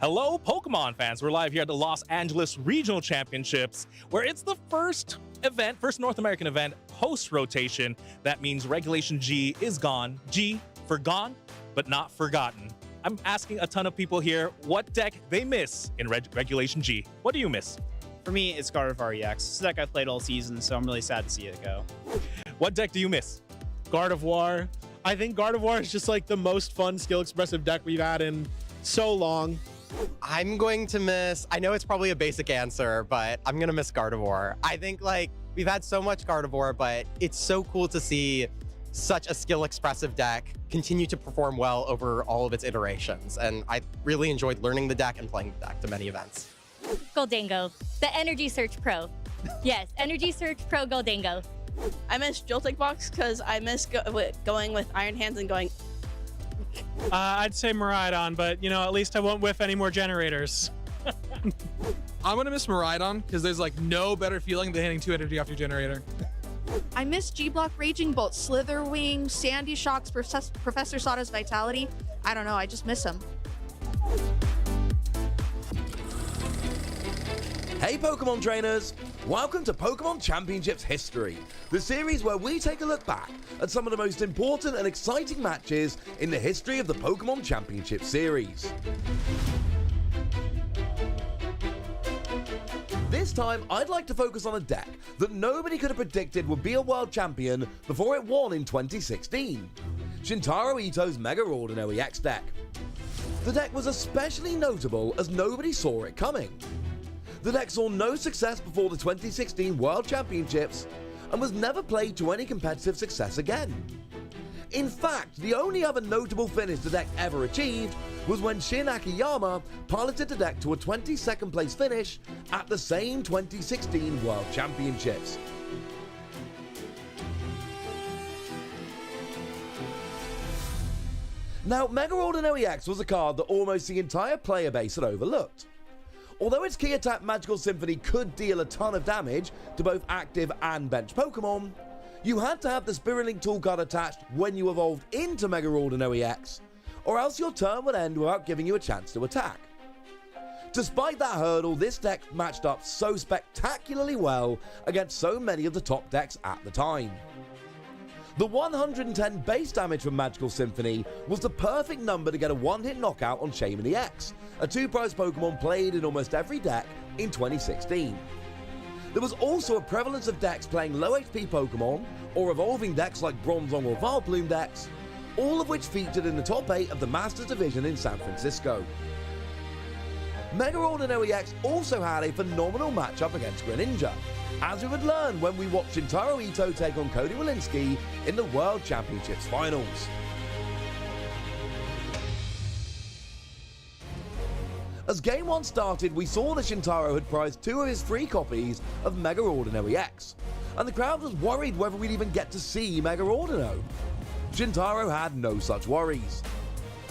Speaker 13: Hello, Pokemon fans. We're live here at the Los Angeles Regional Championships, where it's the first North American event post-rotation. That means Regulation G is gone. G for gone, but not forgotten. I'm asking a ton of people here what deck they miss in Regulation G. What do you miss?
Speaker 1: For me, it's Gardevoir EX. It's a deck I've played all season, so I'm really sad to see it go.
Speaker 13: What deck do you miss?
Speaker 18: Gardevoir. I think Gardevoir is just like the most fun skill expressive deck we've had in so long.
Speaker 20: I'm going to miss, I know it's probably a basic answer, but I'm going to miss Gardevoir. I think like we've had so much Gardevoir, but it's so cool to see such a skill expressive deck continue to perform well over all of its iterations. And I really enjoyed learning the deck and playing the deck to many events.
Speaker 21: Goldango, the Energy Search Pro. Yes, Energy Search Pro Goldango.
Speaker 22: I miss Joltik Box because I miss going with Iron Hands and going.
Speaker 25: I'd say Miraidon, but you know, at least I won't whiff any more generators.
Speaker 26: I'm gonna miss Miraidon because there's like no better feeling than hitting 2 energy off your generator.
Speaker 27: I miss G-Block Raging Bolt, Slitherwing, Sandy Shocks, Professor Sada's Vitality. I don't know, I just miss him.
Speaker 28: Hey Pokemon trainers! Welcome to Pokemon Championships History, the series where we take a look back at some of the most important and exciting matches in the history of the Pokemon Championship series. This time, I'd like to focus on a deck that nobody could have predicted would be a world champion before it won in 2016. Shintaro Ito's Mega Ordinary EX deck. The deck was especially notable as nobody saw it coming. The deck saw no success before the 2016 World Championships and was never played to any competitive success again. In fact, the only other notable finish the deck ever achieved was when Shin Akiyama piloted the deck to a 22nd place finish at the same 2016 World Championships. Now, Mega Ordinary X was a card that almost the entire player base had overlooked. Although its key attack Magical Symphony could deal a ton of damage to both active and bench Pokemon, you had to have the Spirit Link tool card attached when you evolved into Mega Ordinary X, or else your turn would end without giving you a chance to attack. Despite that hurdle, this deck matched up so spectacularly well against so many of the top decks at the time. The 110 base damage from Magical Symphony was the perfect number to get a one-hit knockout on Shaman EX, a 2-prize Pokemon played in almost every deck in 2016. There was also a prevalence of decks playing low HP Pokemon, or evolving decks like Bronzong or Vileplume decks, all of which featured in the top 8 of the Masters Division in San Francisco. Mega Ordinary X also had a phenomenal matchup against Greninja, as we would learn when we watched Shintaro Ito take on Cody Walensky in the World Championships Finals. As Game 1 started, we saw that Shintaro had prized 2 of his free copies of Mega Ordinary X, and the crowd was worried whether we'd even get to see Mega Ordino. Shintaro had no such worries.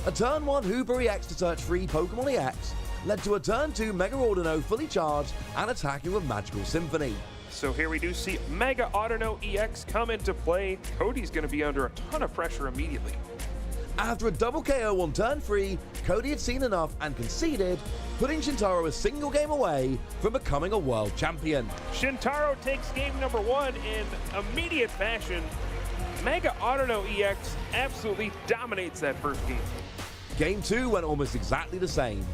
Speaker 28: A turn 1 Hooper EX to search free Pokemon EX led to a turn 2 Mega Ordino fully charged and attacking with Magical Symphony.
Speaker 2: So here we do see Mega Audino EX come into play. Cody's going to be under a ton of pressure immediately.
Speaker 28: After a double KO on turn 3, Cody had seen enough and conceded, putting Shintaro a single game away from becoming a world champion.
Speaker 2: Shintaro takes game number 1 in immediate fashion. Mega Audino EX absolutely dominates that first game.
Speaker 28: Game 2 went almost exactly the same.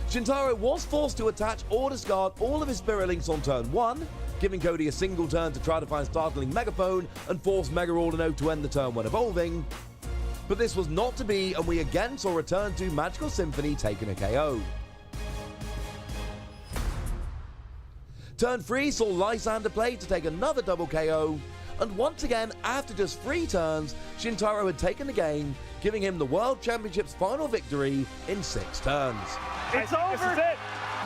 Speaker 28: Shintaro was forced to attach or discard all of his Spirit Links on turn 1, giving Cody a single turn to try to find Startling Megaphone and force Mega Ordino to end the turn when evolving. But this was not to be, and we again saw a turn 2 Magical Symphony taking a KO. Turn 3 saw Lysander play to take another double KO, and once again, after just 3 turns, Shintaro had taken the game, giving him the World Championships final victory in 6 turns.
Speaker 2: It's over! This is it!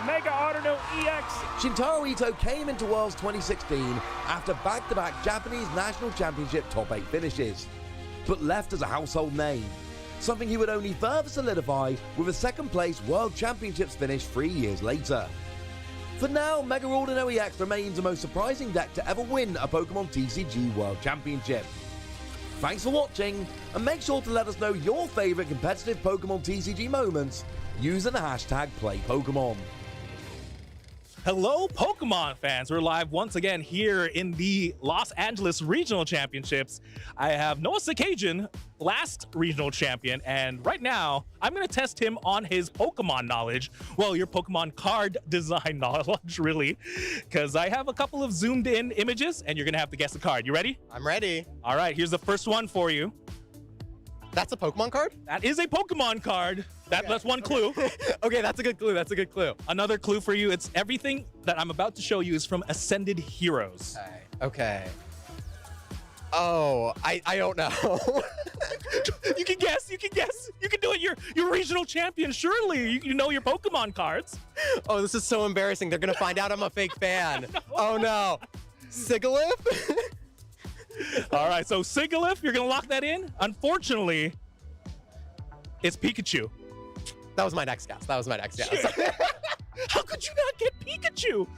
Speaker 2: Mega Audino EX!
Speaker 28: Shintaro Ito came into Worlds 2016 after back-to-back Japanese National Championship top 8 finishes, but left as a household name, something he would only further solidify with a second-place World Championships finish 3 years later. For now, Mega Ordinary EX remains the most surprising deck to ever win a Pokémon TCG World Championship. Thanks for watching, and make sure to let us know your favorite competitive Pokémon TCG moments using the hashtag #PlayPokemon.
Speaker 13: Hello, Pokemon fans. We're live once again here in the Los Angeles Regional Championships. I have Noah Sakajan, last regional champion, and right now I'm going to test him on his Pokemon knowledge. Well, your Pokemon card design knowledge, really, because I have a couple of zoomed in images and you're going to have to guess the card. You ready?
Speaker 20: I'm ready.
Speaker 13: All right, here's the first one for you.
Speaker 20: That's a Pokemon card?
Speaker 13: That is a Pokemon card. That's one clue.
Speaker 20: Okay, that's a good clue. That's a good clue.
Speaker 13: Another clue for you. It's everything that I'm about to show you is from Ascended Heroes.
Speaker 20: Okay. Oh, I don't know.
Speaker 13: You can guess. You can guess. You can do it. You're regional champion. Surely you know your Pokemon cards.
Speaker 20: Oh, this is so embarrassing. They're gonna find out I'm a fake fan. Oh no. Sigilyph?
Speaker 13: All right, so Sigilyph, you're gonna lock that in? Unfortunately, it's Pikachu.
Speaker 20: That was my next guess. How
Speaker 13: could you not get Pikachu?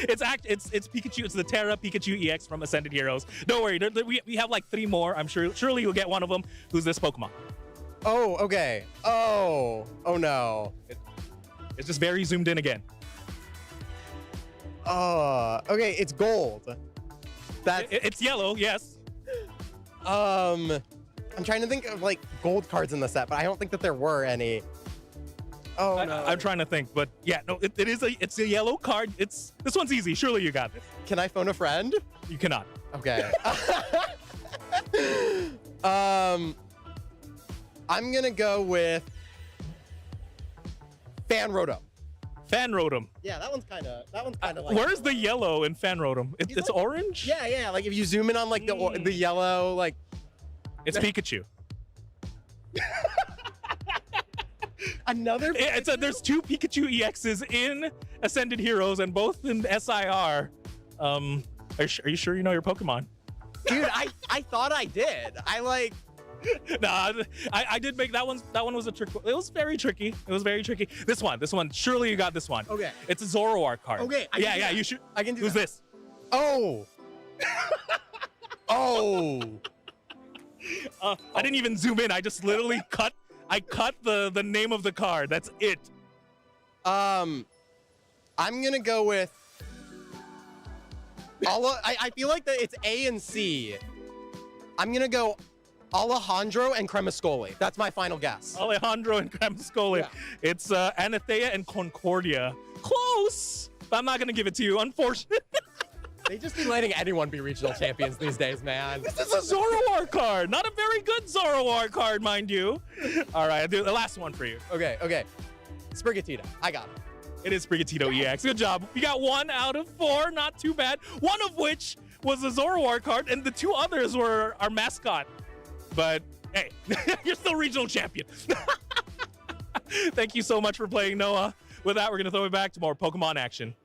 Speaker 13: It's Pikachu. It's the Terra Pikachu EX from Ascended Heroes. Don't worry, we have like 3 more. I'm sure. Surely you'll get one of them. Who's this Pokemon?
Speaker 20: Oh, okay. Oh no.
Speaker 13: It's just very zoomed in again.
Speaker 20: Okay, it's gold.
Speaker 13: It's yellow, yes.
Speaker 20: I'm trying to think of like gold cards in the set, but I don't think that there were any. Oh no.
Speaker 13: I'm trying to think, but yeah, no, it's a yellow card. This one's easy. Surely you got this.
Speaker 20: Can I phone a friend?
Speaker 13: You cannot.
Speaker 20: Okay. I'm gonna go with Fan Roto.
Speaker 13: Fan Rotom.
Speaker 20: Yeah, that one's kind of like.
Speaker 13: Where's the yellow in Fan Rotom? It's orange?
Speaker 20: Yeah. Like if you zoom in on like the yellow, like.
Speaker 13: It's Pikachu.
Speaker 20: Another.
Speaker 13: There's 2 Pikachu EXs in Ascended Heroes and both in SIR. Are you sure you know your Pokemon?
Speaker 20: Dude, I thought I did.
Speaker 13: Nah, I did make that one. That one was a trick. It was very tricky. This one. Surely you got this one.
Speaker 20: Okay.
Speaker 13: It's a Zoroark card.
Speaker 20: Okay.
Speaker 13: Yeah. You should.
Speaker 20: I can do
Speaker 13: Who's
Speaker 20: that.
Speaker 13: this?
Speaker 20: Oh. Oh.
Speaker 13: I didn't even zoom in. I just literally cut the name of the card. That's it.
Speaker 20: I'm gonna go with. I feel like that it's A and C. I'm gonna go Alejandro and Cremascoli. That's my final guess.
Speaker 13: Alejandro and Cremascoli.
Speaker 20: Yeah.
Speaker 13: It's Anathea and Concordia. Close, but I'm not gonna give it to you, unfortunately.
Speaker 20: They just be letting anyone be regional champions these days, man.
Speaker 13: This is a Zoroark card, not a very good Zoroark card, mind you. All right, I'll do the last one for you.
Speaker 20: Okay. Sprigatito. I got it.
Speaker 13: It is Sprigatito EX. Good job. You got 1 out of 4. Not too bad. One of which was a Zoroark card, and the 2 others were our mascot. But hey, you're still regional champion. Thank you so much for playing, Noah. With that, we're going to throw it back to more Pokemon action.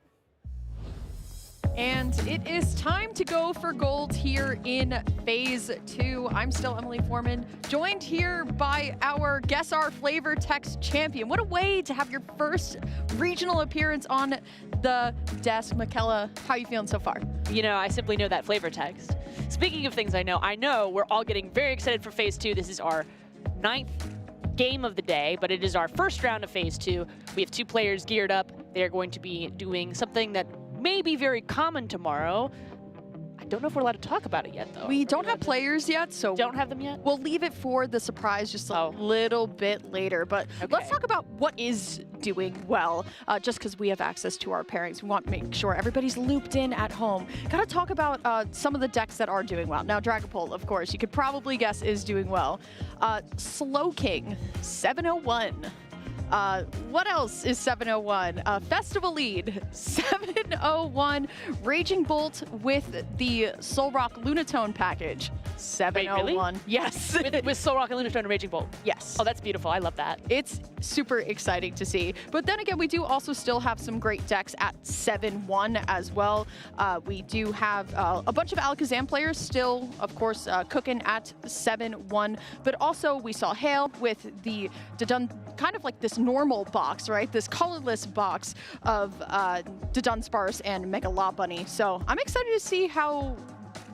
Speaker 8: And it is time to go for gold here in Phase 2. I'm still Emily Foreman, joined here by our Guess Our Flavor Text champion. What a way to have your first regional appearance on the desk. Michaela, how are you feeling so far?
Speaker 17: You know, I simply know that flavor text. Speaking of things I know we're all getting very excited for Phase 2. This is our 9th game of the day, but it is our first round of Phase 2. We have 2 players geared up. They're going to be doing something that may be very common tomorrow. I don't know if we're allowed to talk about it yet, though.
Speaker 8: We don't have players yet, so
Speaker 17: don't have them yet.
Speaker 8: We'll leave it for the surprise just a little bit later. But let's talk about what is doing well. Just because we have access to our pairings, we want to make sure everybody's looped in at home. Got to talk about some of the decks that are doing well. Now, Dragapult, of course, you could probably guess is doing well. Slowking, 701. What else is 701? Festival Lead, 701. Raging Bolt with the Solrock Lunatone package, 701.
Speaker 17: Wait, really?
Speaker 8: Yes.
Speaker 17: with Solrock and Lunatone and Raging Bolt?
Speaker 8: Yes.
Speaker 17: Oh, that's beautiful. I love that.
Speaker 8: It's super exciting to see. But then again, we do also still have some great decks at 7-1 as well. We do have a bunch of Alakazam players still, of course, cooking at 7-1. But also we saw Hale with the kind of like this normal box, right? This colorless box of Dunsparce and Mega Lopunny. So I'm excited to see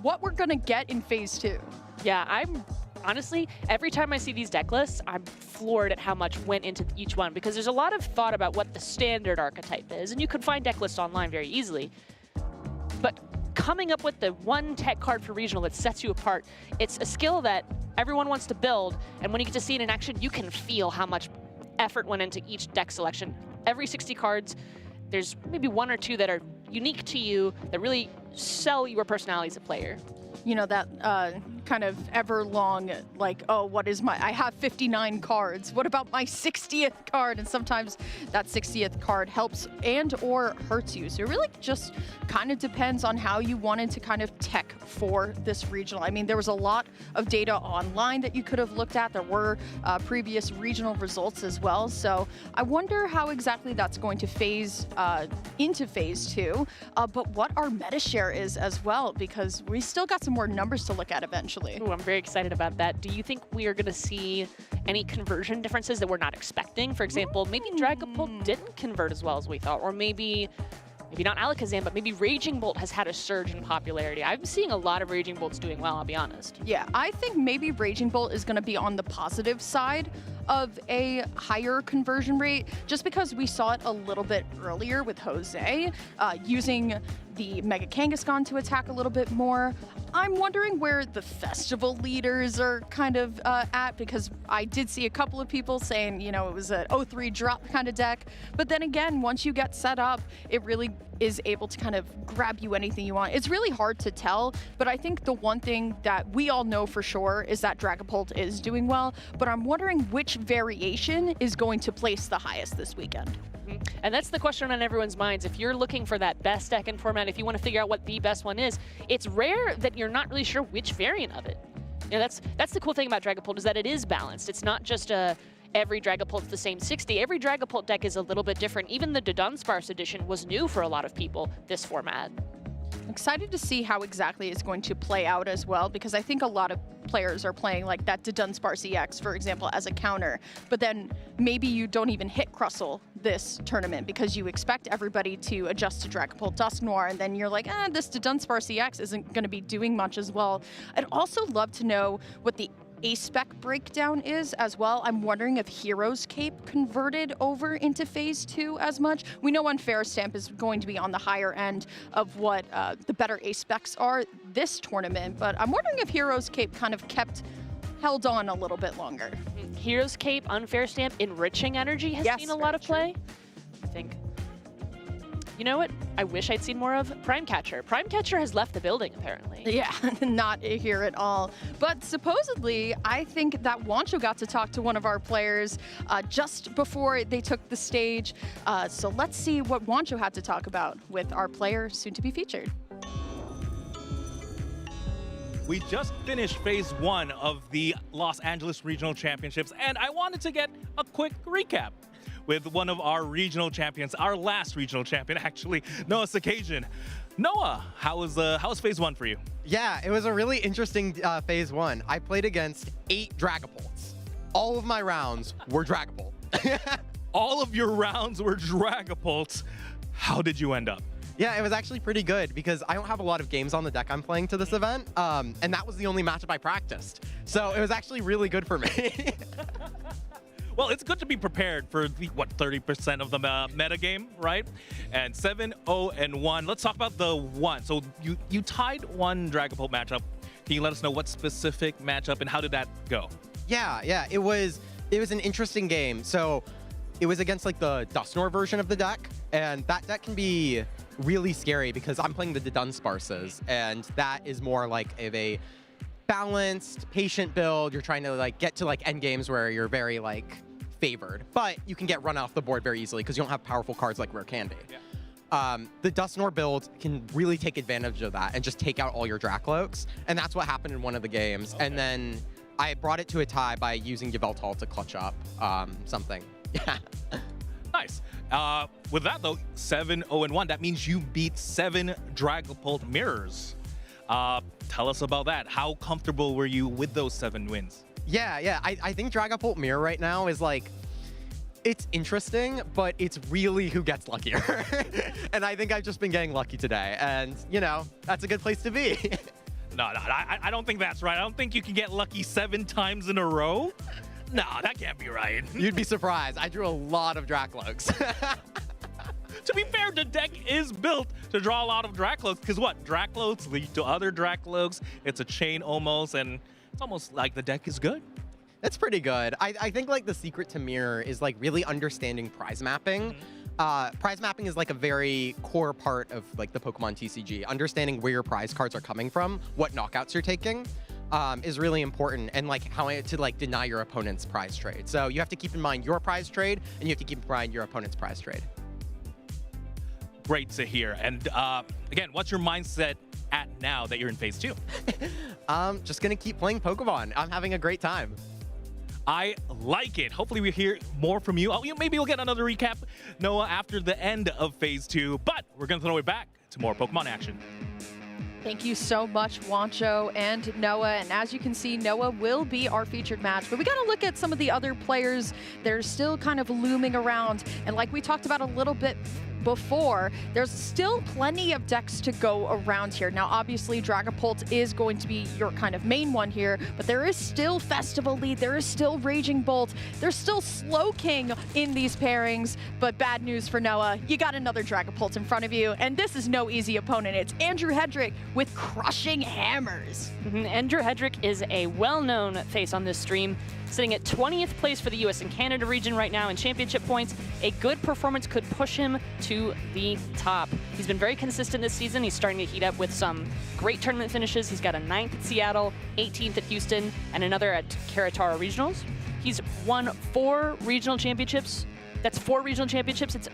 Speaker 8: what we're gonna get in Phase 2.
Speaker 17: Yeah, I'm honestly, every time I see these deck lists, I'm floored at how much went into each one, because there's a lot of thought about what the standard archetype is, and you can find deck lists online very easily. But coming up with the one tech card for regional that sets you apart, it's a skill that everyone wants to build, and when you get to see it in action, you can feel how much effort went into each deck selection. Every 60 cards, there's maybe 1 or 2 that are unique to you, that really sell your personality as a player.
Speaker 8: You know, that kind of ever-long, like, oh, what is I have 59 cards. What about my 60th card? And sometimes that 60th card helps and or hurts you. So it really just kind of depends on how you wanted to kind of tech for this regional. I mean, there was a lot of data online that you could have looked at. There were previous regional results as well. So I wonder how exactly that's going to phase into Phase 2. But what our meta share is as well, because we still got some more numbers to look at eventually.
Speaker 17: Ooh, I'm very excited about that. Do you think we are going to see any conversion differences that we're not expecting? For example, maybe Dragapult didn't convert as well as we thought, or maybe not Alakazam, but maybe Raging Bolt has had a surge in popularity. I'm seeing a lot of Raging Bolts doing well, I'll be honest.
Speaker 8: Yeah, I think maybe Raging Bolt is going to be on the positive side of a higher conversion rate, just because we saw it a little bit earlier with Jose, using the Mega Kangaskhan to attack a little bit more. I'm wondering where the festival leaders are kind of at, because I did see a couple of people saying, you know, it was an 0-3 drop kind of deck. But then again, once you get set up, it really is able to kind of grab you anything you want. It's really hard to tell, but I think the one thing that we all know for sure is that Dragapult is doing well, but I'm wondering which variation is going to place the highest this weekend.
Speaker 17: And that's the question on everyone's minds. If you're looking for that best deck in format, if you want to figure out what the best one is, it's rare that you're not really sure which variant of it. You know, that's the cool thing about Dragapult, is that it is balanced. It's not just every Dragapult's the same 60. Every Dragapult deck is a little bit different. Even the Dunsparce edition was new for a lot of people, this format.
Speaker 8: Excited to see how exactly it's going to play out as well, because I think a lot of players are playing like that Dunsparce EX, for example, as a counter, but then maybe you don't even hit Crustle this tournament because you expect everybody to adjust to Dragapult Dusknoir, and then you're like, this Dunsparce EX isn't going to be doing much as well. I'd also love to know what the A-spec breakdown is as well. I'm wondering if Hero's Cape converted over into Phase 2 as much. We know Unfair Stamp is going to be on the higher end of what the better A-specs are this tournament, but I'm wondering if Hero's Cape kind of held on a little bit longer.
Speaker 17: Hero's Cape, Unfair Stamp, Enriching Energy has seen a lot of play, I think. You know what? I wish I'd seen more of Prime Catcher. Prime Catcher has left the building, apparently.
Speaker 8: Yeah, not here at all. But supposedly, I think that Wancho got to talk to one of our players just before they took the stage. So let's see what Wancho had to talk about with our player soon to be featured.
Speaker 4: We just finished Phase 1 of the Los Angeles Regional Championships, and I wanted to get a quick recap with one of our regional champions, our last regional champion, actually, Noah Sakajian. Noah, how was Phase 1 for you?
Speaker 20: Yeah, it was a really interesting Phase 1. I played against 8 Dragapults. All of my rounds were Dragapult.
Speaker 4: All of your rounds were Dragapults. How did you end up?
Speaker 20: Yeah, it was actually pretty good because I don't have a lot of games on the deck I'm playing to this event, and that was the only matchup I practiced. So it was actually really good for me.
Speaker 4: Well, it's good to be prepared for the, 30% of the meta game, right? And 7-0-1. Let's talk about the one. So you tied one Dragapult matchup. Can you let us know what specific matchup and how did that go?
Speaker 20: Yeah, it was an interesting game. So it was against like the Dusknoir version of the deck, and that deck can be really scary because I'm playing the Dunsparces, and that is more like a balanced, patient build. You're trying to like get to like end games where you're very like favored, but you can get run off the board very easily because you don't have powerful cards like Rare Candy. Yeah. The Dusknoir build can really take advantage of that and just take out all your Dracloaks, and that's what happened in one of the games. Okay. And then I brought it to a tie by using Yveltal to clutch up something. Yeah.
Speaker 4: Nice. With that though, 7-0-1, that means you beat 7 Dragapult mirrors. Tell us about that. How comfortable were you with those 7 wins?
Speaker 20: Yeah. I think Dragapult Mirror right now is like, it's interesting, but it's really who gets luckier. And I think I've just been getting lucky today. And, you know, that's a good place to be.
Speaker 4: No, I don't think that's right. I don't think you can get lucky 7 times in a row. No, that can't be right.
Speaker 20: You'd be surprised. I drew a lot of Dracloaks.
Speaker 4: To be fair, the deck is built to draw a lot of Dracloaks, because what? Dracloaks lead to other Dracloaks. It's a chain almost, and it's almost like the deck is good.
Speaker 20: That's pretty good. I think like the secret to Mirror is like really understanding prize mapping. Prize mapping is like a very core part of like the Pokemon TCG. Understanding where your prize cards are coming from, what knockouts you're taking, is really important, and like how to like deny your opponent's prize trade. So you have to keep in mind your prize trade, and you have to keep in mind your opponent's prize trade.
Speaker 4: Great to hear. And again, what's your mindset at now that you're in Phase 2?
Speaker 20: Just gonna keep playing Pokemon. I'm having a great time.
Speaker 4: I like it. Hopefully we hear more from you. Maybe we'll get another recap, Noah, after the end of Phase 2, but we're gonna throw it back to more Pokemon action.
Speaker 8: Thank you so much, Wancho and Noah. And as you can see, Noah will be our featured match. But we got to look at some of the other players that are still kind of looming around. And like we talked about a little bit before, there's still plenty of decks to go around here. Now, obviously, Dragapult is going to be your kind of main one here, but there is still Festival Lead, there is still Raging Bolt, there's still Slowking in these pairings, but bad news for Noah, you got another Dragapult in front of you, and this is no easy opponent. It's Andrew Hedrick with Crushing Hammers.
Speaker 17: Andrew Hedrick is a well-known face on this stream, sitting at 20th place for the US and Canada region right now in championship points. A good performance could push him to the top. He's been very consistent this season. He's starting to heat up with some great tournament finishes. He's got a 9th at Seattle, 18th at Houston, and another at Karatara Regionals. He's won 4 regional championships That's 4 regional championships. It's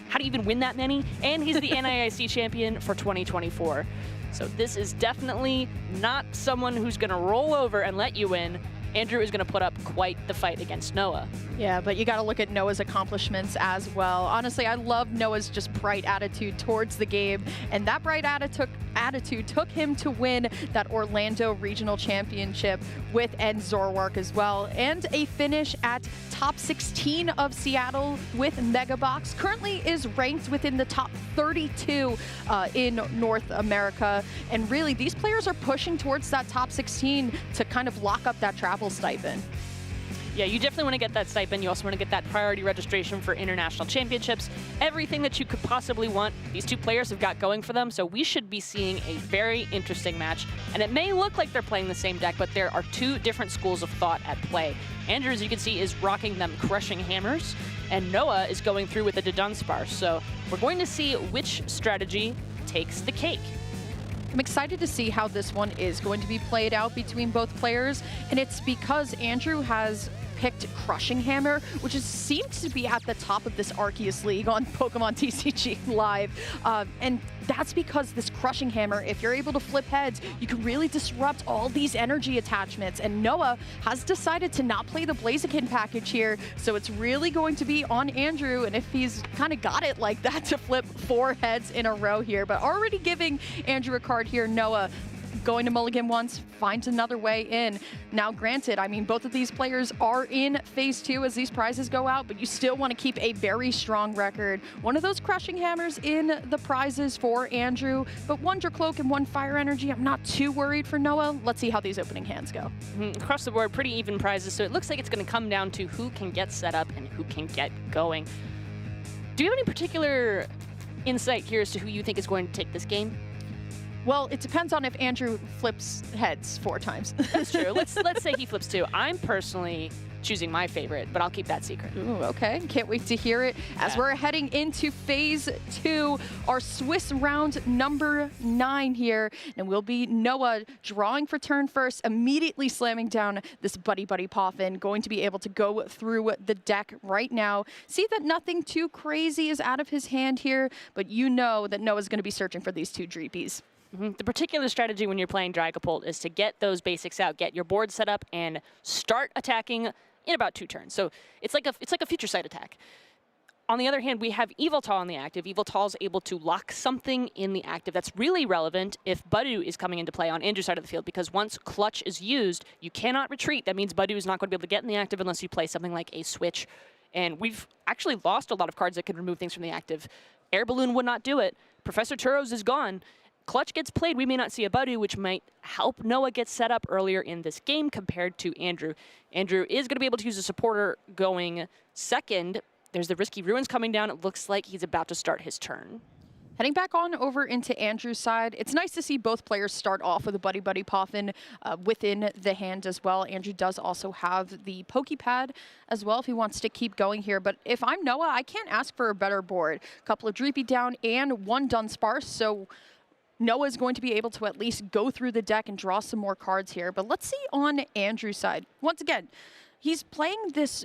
Speaker 17: how do you even win that many? And he's the NAIC champion for 2024. So this is definitely not someone who's going to roll over and let you win. Andrew is going to put up quite the fight against Noah.
Speaker 8: Yeah, but you got to look at Noah's accomplishments as well. Honestly, I love Noah's just bright attitude towards the game, and that bright attitude took him to win that Orlando Regional Championship with Zorwark as well, and a finish at top 16 of Seattle with Megabox. Currently is ranked within the top 32 in North America, and really these players are pushing towards that top 16 to kind of lock up that travel stipend.
Speaker 17: Yeah, you definitely want to get that stipend. You also want to get that priority registration for international championships. Everything that you could possibly want, these two players have got going for them, so we should be seeing a very interesting match. And it may look like they're playing the same deck, but there are 2 different schools of thought at play. Andrew, as you can see, is rocking them Crushing Hammers, and Noah is going through with the Dunsparce. So we're going to see which strategy takes the cake.
Speaker 8: I'm excited to see how this one is going to be played out between both players, and it's because Andrew has picked Crushing Hammer, which seems to be at the top of this Arceus League on Pokemon TCG Live. And that's because this Crushing Hammer, if you're able to flip heads, you can really disrupt all these energy attachments. And Noah has decided to not play the Blaziken package here, so it's really going to be on Andrew, and if he's kind of got it like that, to flip 4 heads in a row here. But already giving Andrew a card here, Noah going to mulligan once, finds another way in. Now granted, I mean, both of these players are in phase 2 as these prizes go out, but you still want to keep a very strong record. One of those Crushing Hammers in the prizes for Andrew, but 1 Dracloak and 1 Fire Energy. I'm not too worried for Noah. Let's see how these opening hands go.
Speaker 17: Across the board, pretty even prizes, so it looks like it's going to come down to who can get set up and who can get going. Do you have any particular insight here as to who you think is going to take this game?
Speaker 8: Well, it depends on if Andrew flips heads 4 times.
Speaker 17: That's true. Let's say he flips 2. I'm personally choosing my favorite, but I'll keep that secret.
Speaker 8: Ooh, okay. Can't wait to hear it. As we're heading into phase 2, our Swiss round number 9 here, and we'll be Noah drawing for turn first, immediately slamming down this Buddy Poffin, going to be able to go through the deck right now. See that nothing too crazy is out of his hand here, but you know that Noah's going to be searching for these 2 Dreepies.
Speaker 17: The particular strategy when you're playing Dragapult is to get those basics out, get your board set up, and start attacking in about 2 turns. So it's like a future sight attack. On the other hand, we have Yveltal on the active. Yveltal's able to lock something in the active. That's really relevant if Budu is coming into play on Andrew's side of the field, because once Clutch is used, you cannot retreat. That means Budu is not going to be able to get in the active unless you play something like a Switch. And we've actually lost a lot of cards that could remove things from the active. Air Balloon would not do it. Professor Turos is gone. Clutch gets played, we may not see a Budu, which might help Noah get set up earlier in this game compared to Andrew. Andrew is going to be able to use a supporter going second. There's the Risky Ruins coming down. It looks like he's about to start his turn.
Speaker 8: Heading back on over into Andrew's side, it's nice to see both players start off with a Buddy Poffin within the hand as well. Andrew does also have the Pokepad as well if he wants to keep going here. But if I'm Noah, I can't ask for a better board. A couple of Dreepy down and 1 Dunsparce, so Noah is going to be able to at least go through the deck and draw some more cards here. But let's see on Andrew's side. Once again, he's playing this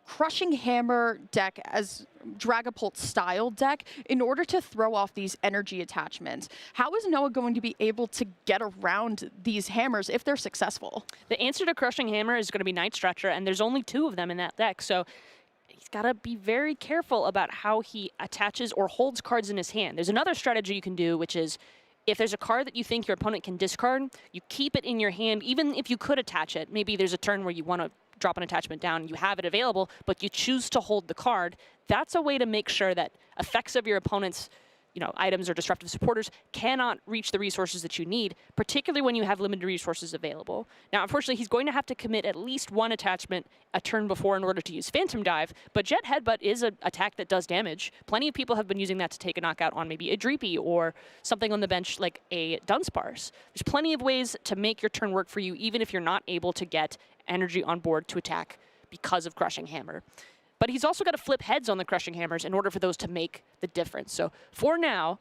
Speaker 8: Crushing Hammer deck as Dragapult style deck in order to throw off these energy attachments. How is Noah going to be able to get around these hammers if they're successful?
Speaker 17: The answer to Crushing Hammer is going to be Night Stretcher, and there's only 2 of them in that deck. So he's got to be very careful about how he attaches or holds cards in his hand. There's another strategy you can do, which is if there's a card that you think your opponent can discard, you keep it in your hand, even if you could attach it. Maybe there's a turn where you want to drop an attachment down, you have it available, but you choose to hold the card. That's a way to make sure that effects of your opponent's items or disruptive supporters cannot reach the resources that you need, particularly when you have limited resources available. Now, unfortunately, he's going to have to commit at least 1 attachment a turn before in order to use Phantom Dive, but Jet Headbutt is an attack that does damage. Plenty of people have been using that to take a knockout on maybe a Dreepy or something on the bench like a Dunsparce. There's plenty of ways to make your turn work for you, even if you're not able to get energy on board to attack because of Crushing Hammer. But he's also got to flip heads on the Crushing Hammers in order for those to make the difference. So for now,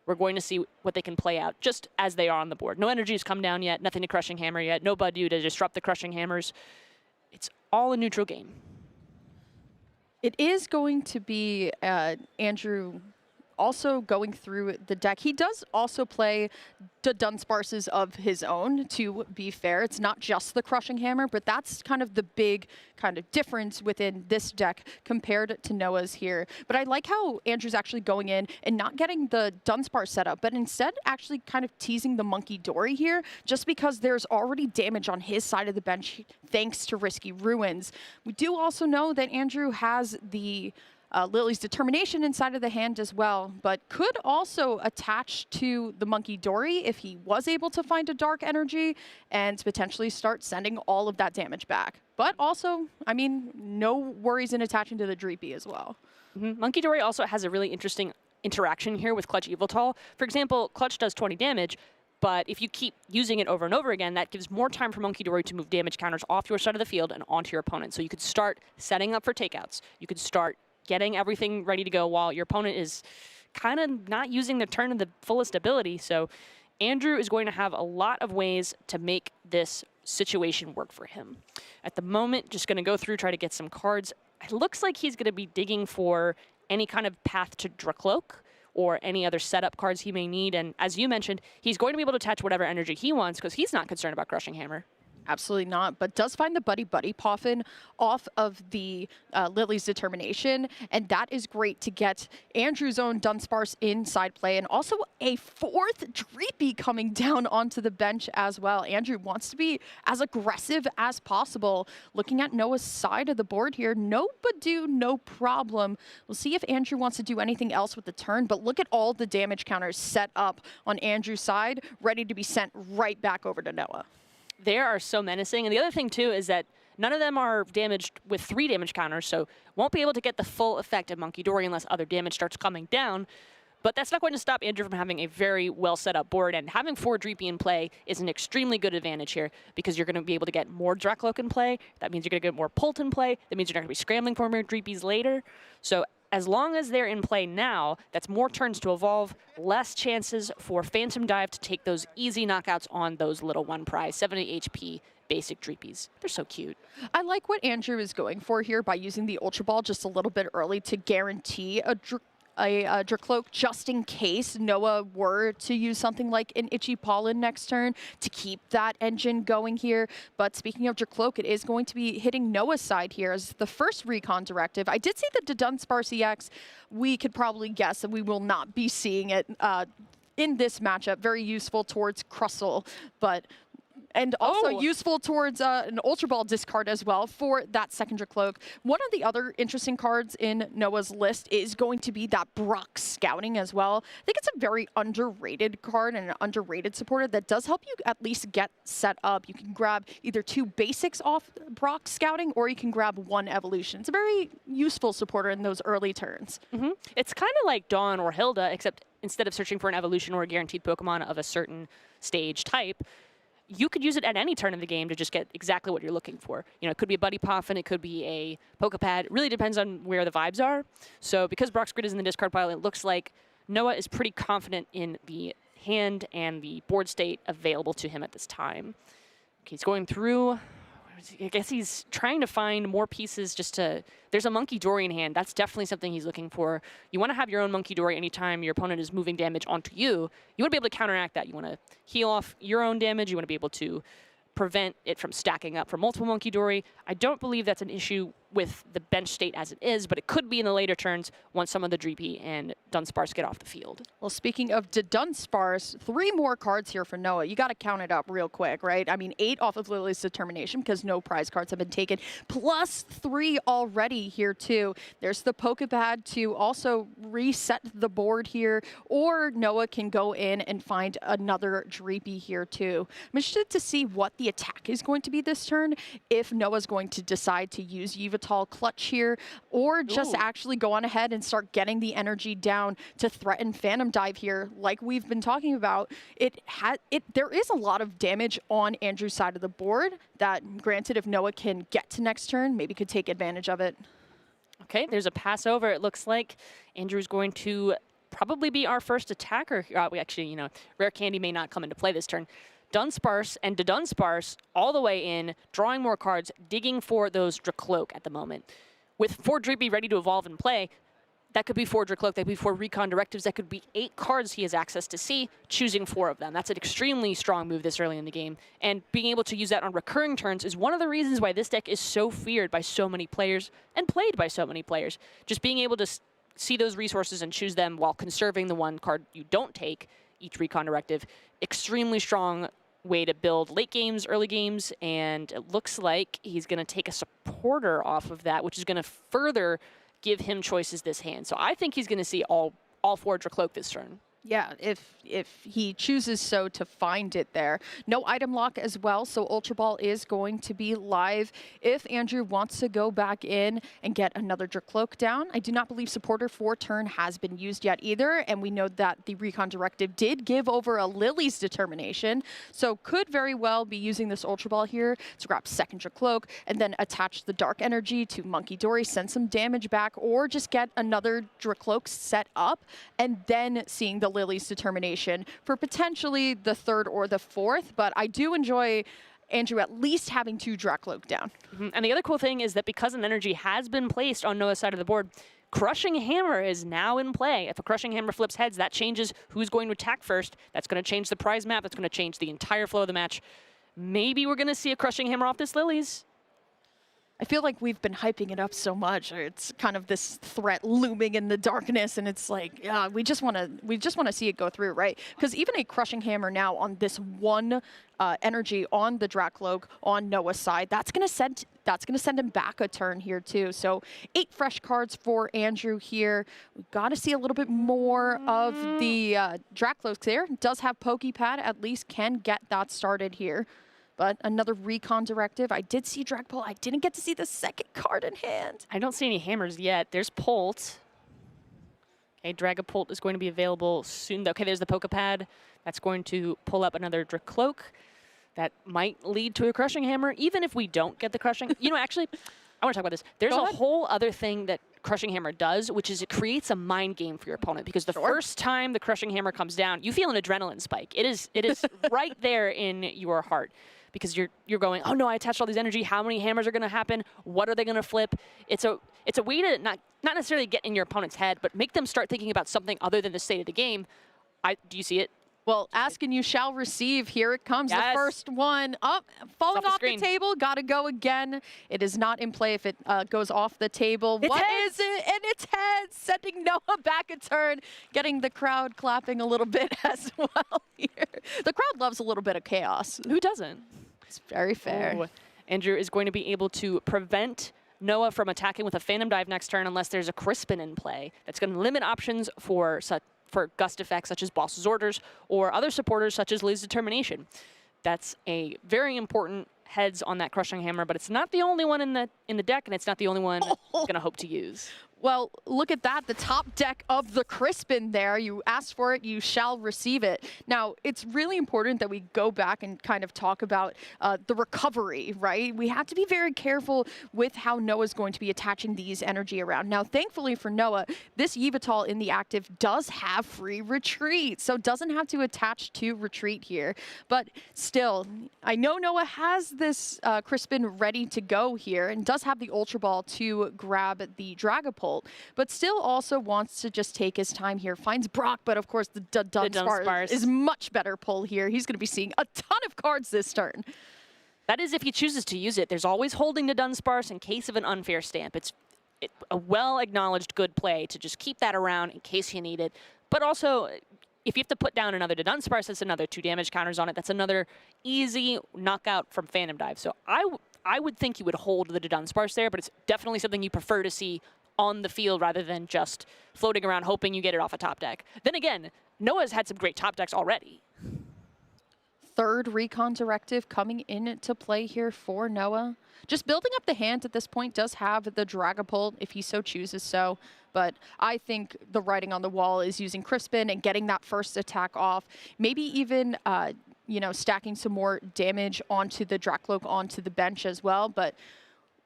Speaker 17: we're going to see what they can play out just as they are on the board. No energy has come down yet, nothing to Crushing Hammer yet, no Budu to disrupt the Crushing Hammers. It's all a neutral game.
Speaker 8: It is going to be Andrew also going through the deck. He does also play the Dunsparces of his own, to be fair. It's not just the Crushing Hammer, but that's kind of the big kind of difference within this deck compared to Noah's here. But I like how Andrew's actually going in and not getting the Dunsparce setup, but instead actually kind of teasing the Monkey Dory here, just because there's already damage on his side of the bench thanks to Risky Ruins. We do also know that Andrew has the Lily's Determination inside of the hand as well, but could also attach to the Monkey Dory if he was able to find a Dark Energy and potentially start sending all of that damage back. But also, I mean, no worries in attaching to the Dreepy as well.
Speaker 17: Monkey Dory also has a really interesting interaction here with Clutch Yveltal. For example, Clutch does 20 damage, but if you keep using it over and over again, that gives more time for Monkey Dory to move damage counters off your side of the field and onto your opponent. So you could start setting up for takeouts. You could start getting everything ready to go while your opponent is kind of not using their turn to the fullest ability. So Andrew is going to have a lot of ways to make this situation work for him. At the moment, just going to go through, try to get some cards. It looks like he's going to be digging for any kind of path to Dracloak or any other setup cards he may need. And as you mentioned, he's going to be able to attach whatever energy he wants because he's not concerned about Crushing Hammer.
Speaker 8: Absolutely not, but does find the Buddy Buddy Poffin off of the Lily's Determination, and that is great to get Andrew's own Dunsparce inside play, and also a fourth Dreepy coming down onto the bench as well. Andrew wants to be as aggressive as possible. Looking at Noah's side of the board here, no Badoo, no problem. We'll see if Andrew wants to do anything else with the turn, but look at all the damage counters set up on Andrew's side, ready to be sent right back over to Noah.
Speaker 17: They are so menacing. And the other thing, too, is that none of them are damaged with 3 damage counters, so won't be able to get the full effect of Monkey Dory unless other damage starts coming down. But that's not going to stop Andrew from having a very well set up board, and having 4 Dreepy in play is an extremely good advantage here because you're going to be able to get more Dracloak in play. That means you're going to get more Pult in play. That means you're not going to be scrambling for more Dreepies later. So as long as they're in play now, that's more turns to evolve, less chances for Phantom Dive to take those easy knockouts on those little 1 prize, 70 HP basic Dreepies. They're so cute.
Speaker 8: I like what Andrew is going for here by using the Ultra Ball just a little bit early to guarantee a Dracloak just in case Noah were to use something like an Itchy Pollen next turn to keep that engine going here. But speaking of Dracloak, it is going to be hitting Noah's side here as the first recon directive. I did see the Dunsparce EX. We could probably guess that we will not be seeing it in this matchup. Very useful towards Crustle, but and also useful towards an Ultra Ball discard as well for that second Dracloak. One of the other interesting cards in Noah's list is going to be that Brock Scouting as well. I think it's a very underrated card and an underrated supporter that does help you at least get set up. You can grab either 2 basics off Brock Scouting or you can grab 1 evolution. It's a very useful supporter in those early turns.
Speaker 17: It's kind of like Dawn or Hilda, except instead of searching for an evolution or a guaranteed Pokemon of a certain stage type, you could use it at any turn of the game to just get exactly what you're looking for. You know, it could be a Buddy Poffin, it could be a Pokepad. It really depends on where the vibes are. So because Brock's Grid is in the discard pile, it looks like Noah is pretty confident in the hand and the board state available to him at this time. Okay, he's going through. I guess he's trying to find more pieces just to... There's a Monkey Dory in hand. That's definitely something he's looking for. You want to have your own Monkey Dory anytime your opponent is moving damage onto you. You want to be able to counteract that. You want to heal off your own damage. You want to be able to prevent it from stacking up for multiple Monkey Dory. I don't believe that's an issue with the bench state as it is, but it could be in the later turns once some of the Dreepy and Dunsparce get off the field.
Speaker 8: Well, speaking of Dunsparce, 3 more cards here for Noah. You got to count it up real quick, right? I mean, 8 off of Lily's Determination because no prize cards have been taken, plus 3 already here too. There's the Pokepad to also reset the board here, or Noah can go in and find another Dreepy here too. I'm interested to see what the attack is going to be this turn, if Noah's going to decide to use Yveltal Clutch here, or just actually go on ahead and start getting the energy down to threaten Phantom Dive here, like we've been talking about. There is a lot of damage on Andrew's side of the board that, granted, if Noah can get to next turn, maybe could take advantage of it.
Speaker 17: Okay, there's a pass over. It looks like Andrew's going to probably be our first attacker. We actually, you know, Rare Candy may not come into play this turn. Dunsparce and Dunsparce all the way in, drawing more cards, digging for those Dracloak at the moment. with 4 Drippy ready to evolve and play, that could be 4 Dracloak, that could be 4 Recon Directives, that could be 8 cards he has access to see, choosing 4 of them. That's an extremely strong move this early in the game, and being able to use that on recurring turns is one of the reasons why this deck is so feared by so many players and played by so many players. Just being able to see those resources and choose them while conserving the one card you don't take, each Recon Directive, extremely strong way to build late games, early games, and it looks like he's going to take a supporter off of that, which is going to further give him choices this hand. So I think he's going to see all 4 Dracloak this turn.
Speaker 8: Yeah, if he chooses so to find it there. No item lock as well, so Ultra Ball is going to be live. If Andrew wants to go back in and get another Dracloak down, I do not believe Supporter for turn has been used yet either, and we know that the Recon Directive did give over a Lily's Determination, so could very well be using this Ultra Ball here to grab second Dracloak and then attach the Dark Energy to Monkey Dory, send some damage back, or just get another Dracloak set up, and then seeing the Lily's Determination for potentially the 3rd or the 4th, but I do enjoy Andrew at least having 2 Dracloak down.
Speaker 17: And the other cool thing is that because an energy has been placed on Noah's side of the board, Crushing Hammer is now in play. If a Crushing Hammer flips heads, that changes who's going to attack first. That's going to change the prize map. That's going to change the entire flow of the match. Maybe we're going to see a Crushing Hammer off this Lily's.
Speaker 8: I feel like we've been hyping it up so much. It's kind of this threat looming in the darkness, and it's like, yeah, we just want to see it go through, right? Because even a Crushing Hammer now on this one energy on the Dracloak on Noah's side, that's gonna send him back a turn here too. So 8 fresh cards for Andrew here. We've got to see a little bit more of the Dracloaks there. Does have Pokepad, at least can get that started here. But another Recon Directive. I did see Dragapult. I didn't get to see the second card in hand.
Speaker 17: I don't see any hammers yet. There's Polt. Okay, Dragapult is going to be available soon. Okay, there's the Pokepad. That's going to pull up another Dracloak. That might lead to a Crushing Hammer, even if we don't get the Crushing. You know, actually, I want to talk about this. There's a whole other thing that Crushing Hammer does, which is it creates a mind game for your opponent, because the first time the Crushing Hammer comes down, you feel an adrenaline spike. It is right there in your heart. Because you're going, oh no, I attached all these energy. How many hammers are going to happen? What are they going to flip? It's a way to not necessarily get in your opponent's head, but make them start thinking about something other than the state of the game. Do you see it?
Speaker 8: Well, ask and you shall receive. Here it comes, the first one. Up, falling off the table. Got to go again. It is not in play if it goes off the table. What is it? And it's heads, sending Noah back a turn, getting the crowd clapping a little bit as well here. The crowd loves a little bit of chaos.
Speaker 17: Who doesn't?
Speaker 8: It's very fair.
Speaker 17: Oh, Andrew is going to be able to prevent Noah from attacking with a Phantom Dive next turn unless there's a Crispin in play. That's going to limit options for gust effects such as Boss's Orders or other supporters such as Lily's Determination. That's a very important heads on that Crushing Hammer, but it's not the only one in the deck, and it's not the only one I'm going to hope to use.
Speaker 8: Well, look at that, the top deck of the Crispin there. You asked for it, you shall receive it. Now, it's really important that we go back and kind of talk about the recovery, right? We have to be very careful with how Noah's going to be attaching these energy around. Now, thankfully for Noah, this Yveltal in the active does have free retreat, so doesn't have to attach to retreat here. But still, I know Noah has this Crispin ready to go here and does have the Ultra Ball to grab the Dragapult, but still also wants to just take his time here. Finds Brock, but of course the Dunsparce is much better pull here. He's going to be seeing a ton of cards this turn.
Speaker 17: That is if he chooses to use it. There's always holding the Dunsparce in case of an unfair stamp. It's a well-acknowledged good play to just keep that around in case you need it. But also, if you have to put down another Dunsparce, that's another 2 damage counters on it. That's another easy knockout from Phantom Dive. So I would think you would hold the Dunsparce there, but it's definitely something you prefer to see on the field rather than just floating around hoping you get it off a top deck. Then again, Noah's had some great top decks already.
Speaker 8: 3rd Recon Directive coming into play here for Noah. Just building up the hand at this point, does have the Dragapult if he so chooses so, but I think the writing on the wall is using Crispin and getting that first attack off. Maybe even you know, stacking some more damage onto the Dracloak onto the bench as well, but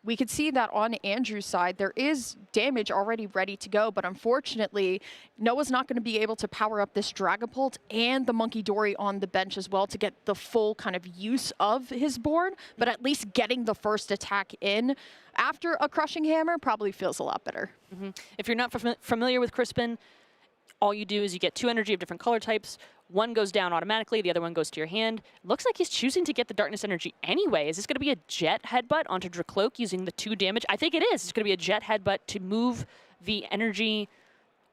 Speaker 8: we could see that on Andrew's side, there is damage already ready to go, but unfortunately, Noah's not going to be able to power up this Dragapult and the Monkey Dory on the bench as well to get the full kind of use of his board, but at least getting the first attack in after a Crushing Hammer probably feels a lot better.
Speaker 17: If you're not familiar with Crispin, all you do is you get 2 energy of different color types. One goes down automatically, the other one goes to your hand. Looks like he's choosing to get the Darkness energy anyway. Is this going to be a Jet Headbutt onto Dracloak using the 2 damage? I think it is. It's going to be a Jet Headbutt to move the energy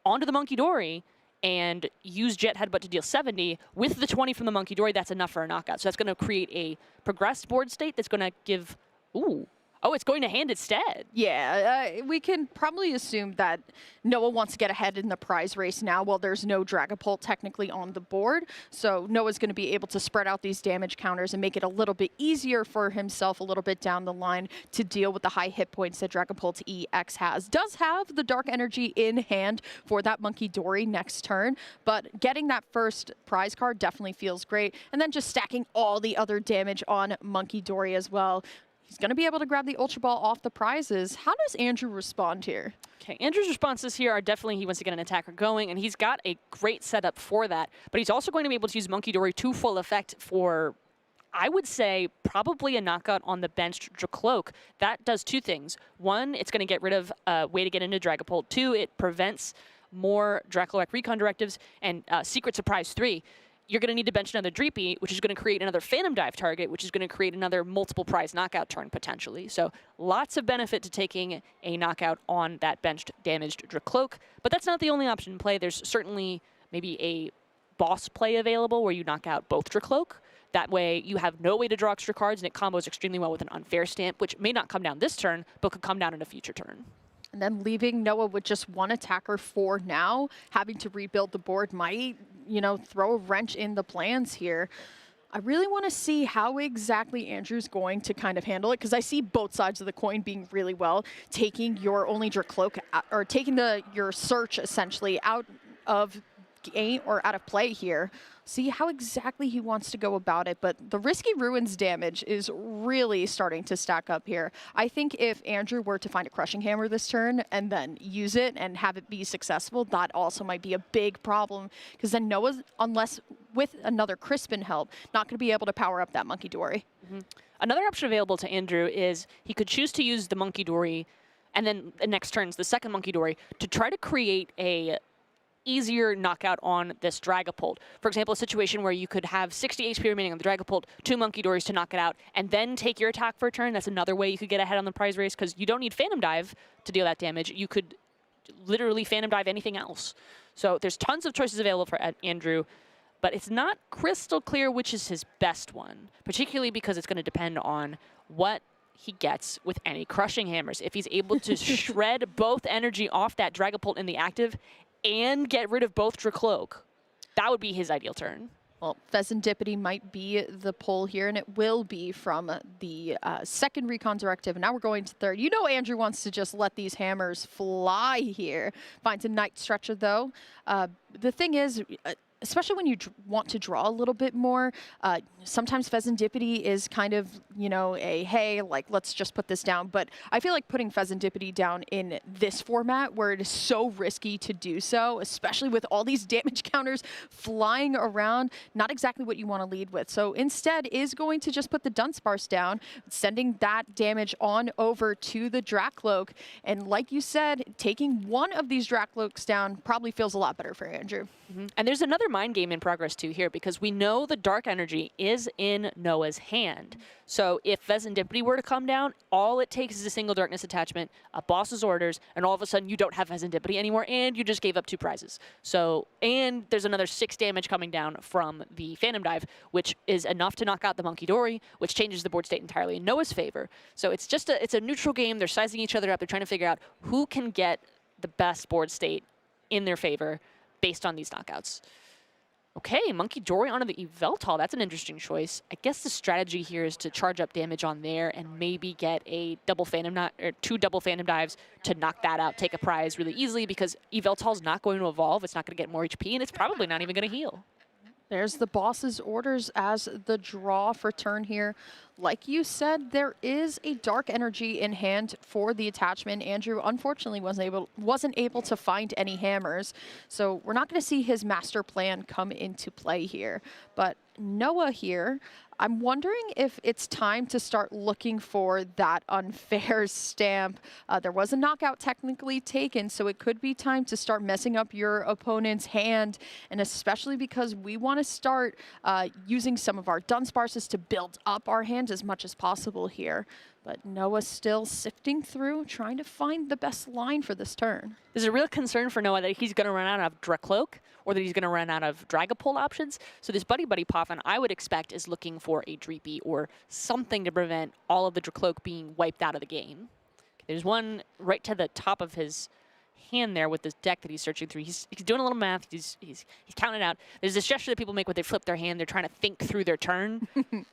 Speaker 17: onto the Monkey Dory and use Jet Headbutt to deal 70. With the 20 from the Monkey Dory, that's enough for a knockout. So that's going to create a progressed board state that's going to give... Ooh. Oh, it's going to hand instead.
Speaker 8: Yeah, we can probably assume that Noah wants to get ahead in the prize race now while there's no Dragapult technically on the board. So Noah's going to be able to spread out these damage counters and make it a little bit easier for himself a little bit down the line to deal with the high hit points that Dragapult EX has. Does have the Dark Energy in hand for that Monkey Dory next turn, but getting that first prize card definitely feels great. And then just stacking all the other damage on Monkey Dory as well. He's going to be able to grab the Ultra Ball off the prizes. How does Andrew respond here?
Speaker 17: Okay, Andrew's responses here are definitely he wants to get an attacker going, and he's got a great setup for that. But he's also going to be able to use Monkey Dory to full effect for, I would say, probably a knockout on the benched Dracloak. That does 2 things. 1, it's going to get rid of a way to get into Dragapult. 2, it prevents more Dracloak Recon Directives. And Secret Surprise 3, you're going to need to bench another Dreepy, which is going to create another Phantom Dive target, which is going to create another multiple prize knockout turn, potentially. So lots of benefit to taking a knockout on that benched, damaged Dracloak. But that's not the only option in play. There's certainly maybe a boss play available where you knock out both Dracloak. That way, you have no way to draw extra cards, and it combos extremely well with an Unfair Stamp, which may not come down this turn, but could come down in a future turn.
Speaker 8: And then leaving Noah with just 1 attacker for now, having to rebuild the board might, you know, throw a wrench in the plans here. I really want to see how exactly Andrew's going to kind of handle it, because I see both sides of the coin being really well. Taking your only Dracloak, or taking your search essentially out of game or out of play here. See how exactly he wants to go about it, but the Risky Ruins damage is really starting to stack up here. I think if Andrew were to find a Crushing Hammer this turn and then use it and have it be successful, that also might be a big problem, because then Noah's, unless with another Crispin help, not going to be able to power up that Monkey Dory.
Speaker 17: Another option available to Andrew is he could choose to use the Monkey Dory and then the next turn's the second Monkey Dory to try to create a easier knockout on this Dragapult. For example, a situation where you could have 60 HP remaining on the Dragapult, 2 Monkey Dories to knock it out, and then take your attack for a turn. That's another way you could get ahead on the prize race, because you don't need Phantom Dive to deal that damage. You could literally Phantom Dive anything else. So there's tons of choices available for Andrew, but it's not crystal clear which is his best one, particularly because it's going to depend on what he gets with any Crushing Hammers. If he's able to shred both energy off that Dragapult in the active and get rid of both Dracloak, that would be his ideal turn.
Speaker 8: Well, Pheasantipity might be the pull here, and it will be from the second Recon Directive. And now we're going to third. You know Andrew wants to just let these hammers fly here. Finds a Night Stretcher, though. The thing is, especially when you want to draw a little bit more, sometimes Pheasantipity is kind of, you know, a, hey, like, let's just put this down. But I feel like putting Pheasantipity down in this format where it is so risky to do so, especially with all these damage counters flying around, not exactly what you want to lead with. So instead is going to just put the Dunsparce down, sending that damage on over to the Dracloak. And like you said, taking one of these Dracloaks down probably feels a lot better for Andrew.
Speaker 17: And there's another mind game in progress too here, because we know the Dark Energy is in Noah's hand. So if Pheasantipity were to come down, all it takes is a single Darkness attachment, a boss's orders, and all of a sudden you don't have Pheasantipity anymore, and you just gave up 2 prizes. So, and there's another 6 damage coming down from the Phantom Dive, which is enough to knock out the Monkey Dory, which changes the board state entirely in Noah's favor. So it's just it's a neutral game. They're sizing each other up. They're trying to figure out who can get the best board state in their favor based on these knockouts. Okay, Monkey Dory onto the Yveltal. That's an interesting choice. I guess the strategy here is to charge up damage on there and maybe get a double Phantom or 2 double Phantom Dives to knock that out, take a prize really easily, because Yveltal's not going to evolve. It's not going to get more HP, and it's probably not even going to heal.
Speaker 8: There's the boss's orders as the draw for turn here. Like you said, there is a dark energy in hand for the attachment. Andrew unfortunately wasn't able to find any hammers, so we're not going to see his master plan come into play here. But Noah here, I'm wondering if it's time to start looking for that unfair stamp. There was a knockout technically taken, so it could be time to start messing up your opponent's hand, and especially because we want to start using some of our Dunsparces to build up our hand as much as possible here. But Noah's still sifting through, trying to find the best line for this turn.
Speaker 17: There's a real concern for Noah that he's going to run out of Dracloak or that he's going to run out of Dragapult options. So this Buddy Poffin, I would expect, is looking for a Dreepy or something to prevent all of the Dracloak being wiped out of the game. There's one right to the top of his hand there with this deck that he's searching through. He's doing a little math. He's counting out. There's this gesture that people make when they flip their hand. They're trying to think through their turn.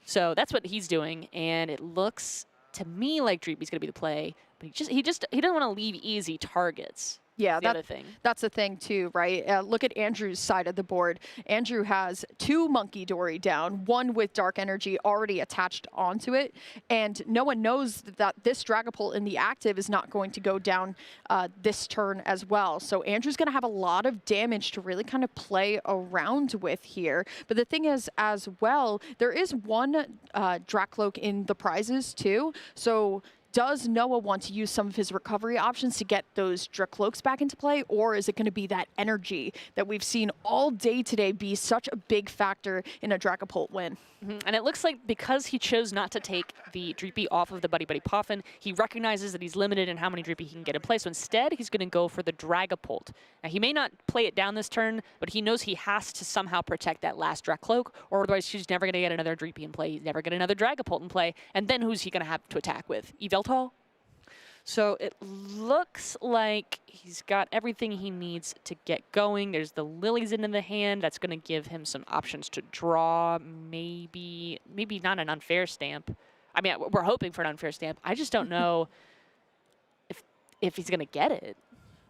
Speaker 17: So that's what he's doing, and it looks to me like Dreepy's going to be the play, but he doesn't want to leave easy targets.
Speaker 8: Yeah,
Speaker 17: that's
Speaker 8: the thing too, right? Look at Andrew's side of the board. Andrew has 2 Monkey Dory down, 1 with Dark Energy already attached onto it, and no one knows that this Dragapult in the active is not going to go down this turn as well. So Andrew's going to have a lot of damage to really kind of play around with here. But the thing is, as well, there is 1 Dracloak in the prizes too, so does Noah want to use some of his recovery options to get those Dracloaks back into play, or is it going to be that energy that we've seen all day today be such a big factor in a Dragapult win?
Speaker 17: And it looks like because he chose not to take the Dreepy off of the Buddy Poffin, he recognizes that he's limited in how many Dreepy he can get in play. So instead, he's going to go for the Dragapult. Now, he may not play it down this turn, but he knows he has to somehow protect that last Dracloak, or otherwise he's never going to get another Dreepy in play. He's never get another Dragapult in play. And then who's he going to have to attack with? Yveltal? So it looks like he's got everything he needs to get going. There's the lilies into the hand. That's going to give him some options to draw. Maybe not an unfair stamp. I mean, we're hoping for an unfair stamp. I just don't know if he's going to get it.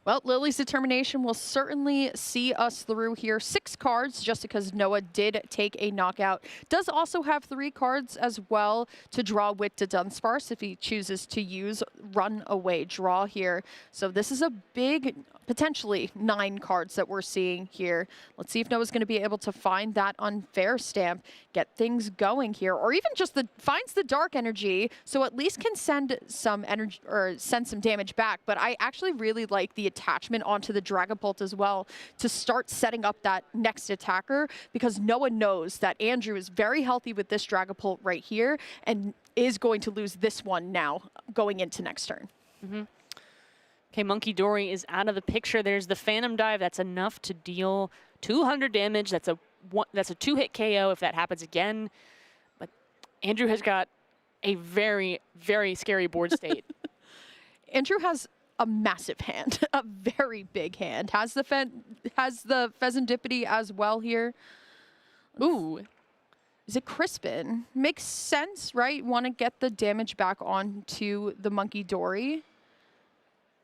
Speaker 8: Well, Lily's Determination will certainly see us through here. 6 cards, just because Noah did take a knockout. Does also have 3 cards as well to draw with the Dunsparce if he chooses to use Runaway Draw here. So this is a big, potentially 9 cards that we're seeing here. Let's see if Noah's going to be able to find that unfair stamp, get things going here, or even just finds the Dark Energy, so at least can send some energy or send some damage back. But I actually really like the attachment onto the Dragapult as well to start setting up that next attacker, because Noah knows that Andrew is very healthy with this Dragapult right here and is going to lose this one now going into next turn.
Speaker 17: Okay, Monkey Dory is out of the picture. There's the Phantom Dive. That's enough to deal 200 damage. That's a 2-hit KO if that happens again. But Andrew has got a very, very scary board state.
Speaker 8: Andrew has a massive hand, a very big hand. Has the Pheasantipity as well here. Ooh. Is it Crispin? Makes sense, right? Want to get the damage back onto the Monkey Dory.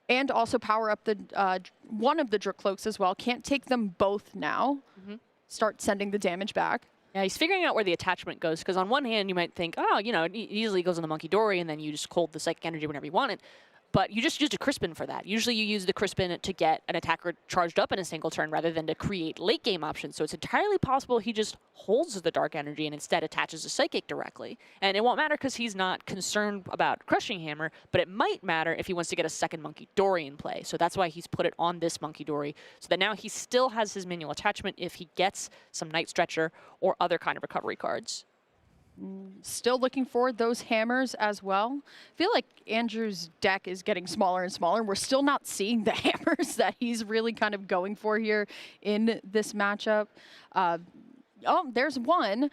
Speaker 8: And also power up the one of the Dracloaks as well. Can't take them both now. Start sending the damage back.
Speaker 17: Yeah, he's figuring out where the attachment goes, because on one hand, you might think, oh, you know, it easily goes on the Monkey Dory, and then you just hold the Psychic Energy whenever you want it. But you just used a Crispin for that. Usually you use the Crispin to get an attacker charged up in a single turn rather than to create late game options. So it's entirely possible he just holds the Dark Energy and instead attaches a Psychic directly. And it won't matter because he's not concerned about Crushing Hammer, but it might matter if he wants to get a second Monkey Dory in play. So that's why he's put it on this Monkey Dory, so that now he still has his manual attachment if he gets some Night Stretcher or other kind of recovery cards.
Speaker 8: Still looking for those hammers as well. I feel like Andrew's deck is getting smaller and smaller, and we're still not seeing the hammers that he's really kind of going for here in this matchup. Oh, there's one.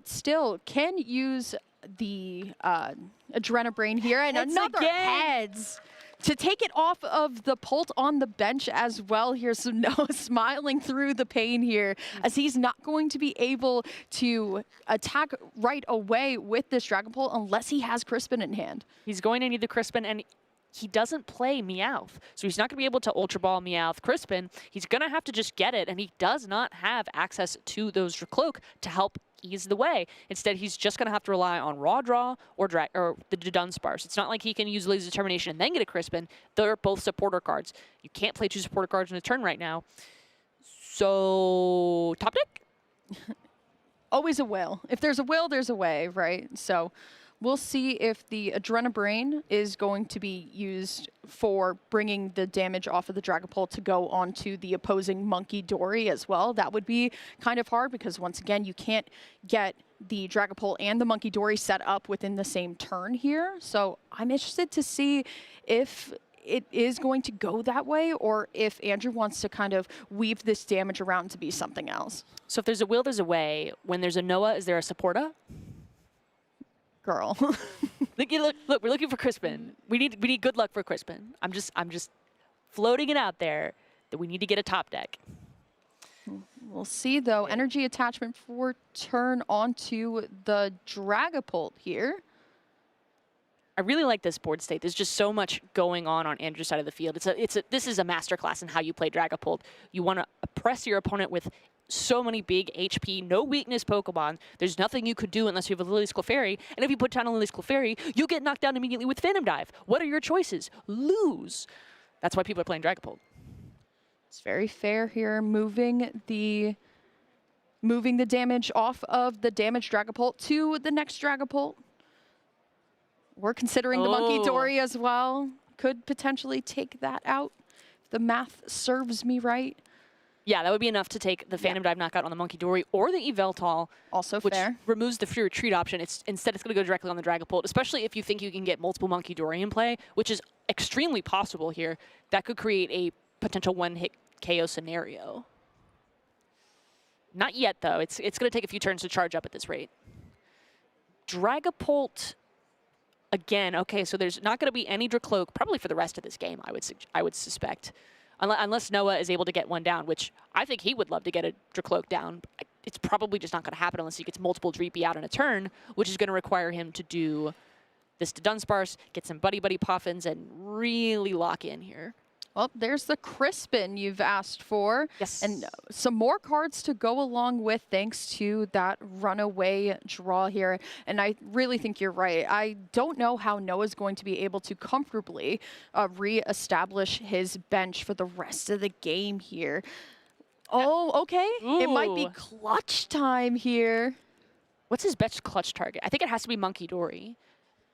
Speaker 8: Still can use the Adrenabrain here, and another heads to take it off of the Pult on the bench as well here. So Noah smiling through the pain here, as he's not going to be able to attack right away with this Dragapult unless he has Crispin in hand.
Speaker 17: He's going to need the Crispin, and he doesn't play Meowth. So he's not going to be able to Ultra Ball Meowth Crispin. He's going to have to just get it, and he does not have access to those Dracloak to help ease the way. Instead, he's just going to have to rely on Raw Draw or the Dunsparce. It's not like he can use Laser Determination and then get a Crispin. They're both supporter cards. You can't play 2 supporter cards in a turn right now. So, top deck?
Speaker 8: Always a will. If there's a will, there's a way, right? So we'll see if the Adrenabrain is going to be used for bringing the damage off of the Dragapult to go onto the opposing Monkey Dory as well. That would be kind of hard because, once again, you can't get the Dragapult and the Monkey Dory set up within the same turn here. So I'm interested to see if it is going to go that way, or if Andrew wants to kind of weave this damage around to be something else.
Speaker 17: So if there's a will, there's a way. When there's a Noah, is there a supporter?
Speaker 8: Girl.
Speaker 17: Look, we're looking for Crispin. We need good luck for Crispin. I'm just floating it out there that we need to get a top deck.
Speaker 8: We'll see, though. Energy attachment for turn onto the Dragapult here.
Speaker 17: I really like this board state. There's just so much going on Andrew's side of the field. This is a masterclass in how you play Dragapult. You want to oppress your opponent with so many big HP, no weakness Pokemon. There's nothing you could do unless you have a Lily's Clefairy. And if you put down a Lily's Clefairy, you get knocked down immediately with Phantom Dive. What are your choices? Lose. That's why people are playing Dragapult.
Speaker 8: It's very fair here, moving the damage off of the damaged Dragapult to the next Dragapult. We're considering the Monkey Dory as well. Could potentially take that out if the math serves me right.
Speaker 17: Yeah, that would be enough to take the Phantom Dive knockout on the Monkey Dory or the Yveltal.
Speaker 8: Also
Speaker 17: which
Speaker 8: fair.
Speaker 17: Removes the free retreat option. Instead, it's going to go directly on the Dragapult, especially if you think you can get multiple Monkey Dory in play, which is extremely possible here. That could create a potential one-hit KO scenario. Not yet, though. It's going to take a few turns to charge up at this rate. Dragapult... Again, okay, so there's not going to be any Dracloak probably for the rest of this game, I would suspect. Unless Noah is able to get one down, which I think he would love to get a Dracloak down. It's probably just not going to happen unless he gets multiple Dreepy out in a turn, which is going to require him to do this to Dunsparce, get some Buddy Puffins, and really lock in here.
Speaker 8: Well, there's the Crispin you've asked for.
Speaker 17: Yes.
Speaker 8: And some more cards to go along with thanks to that runaway draw here. And I really think you're right. I don't know how Noah's going to be able to comfortably re-establish his bench for the rest of the game here. Oh, okay.
Speaker 17: Ooh.
Speaker 8: It might be clutch time here.
Speaker 17: What's his best clutch target? I think it has to be Monkey Dory.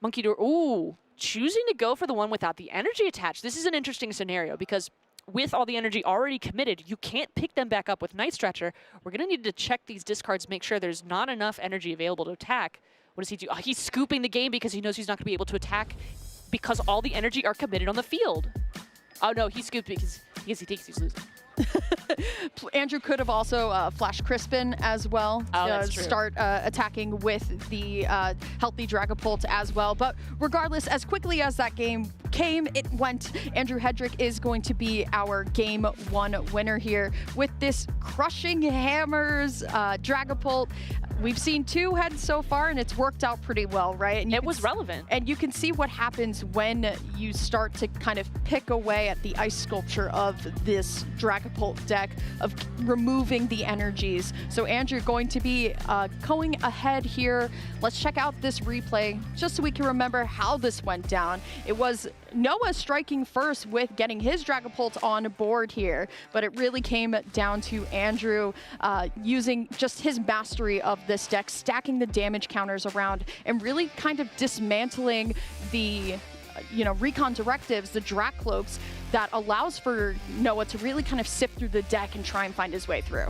Speaker 17: Monkey Dory. Ooh. Choosing to go for the one without the energy attached. This is an interesting scenario because with all the energy already committed, you can't pick them back up with Night Stretcher. We're going to need to check these discards, make sure there's not enough energy available to attack. What does he do? Oh, he's scooping the game because he knows he's not going to be able to attack because all the energy are committed on the field. Oh, no, he scooped because he thinks he's losing.
Speaker 8: Andrew could have also flashed Crispin as well.
Speaker 17: Oh, that's true.
Speaker 8: Start attacking with the healthy Dragapult as well. But regardless, as quickly as that game came, it went. Andrew Hedrick is going to be our Game 1 winner here with this Crushing Hammers Dragapult. We've seen 2 heads so far, and it's worked out pretty well, right? And
Speaker 17: it was relevant.
Speaker 8: And you can see what happens when you start to kind of pick away at the ice sculpture of this Dragapult deck, of removing the energies. So Andrew going to be going ahead here. Let's check out this replay just so we can remember how this went down. It was Noah striking first with getting his Dragapult on board here, but it really came down to Andrew using just his mastery of this deck, stacking the damage counters around and really kind of dismantling the recon directives, the Dracloaks, that allows for Noah to really kind of sift through the deck and try and find his way through.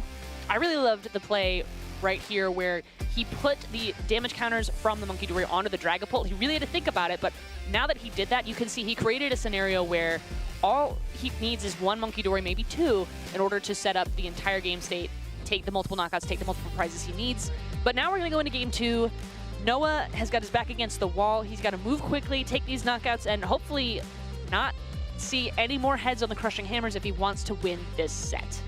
Speaker 17: I really loved the play right here where he put the damage counters from the Monkey Dory onto the Dragapult. He really had to think about it, but now that he did that, you can see he created a scenario where all he needs is 1 Monkey Dory, maybe 2, in order to set up the entire game state, take the multiple knockouts, take the multiple prizes he needs. But now we're going to go into game 2. Noah has got his back against the wall. He's got to move quickly, take these knockouts, and hopefully not see any more heads on the Crushing Hammers if he wants to win this set.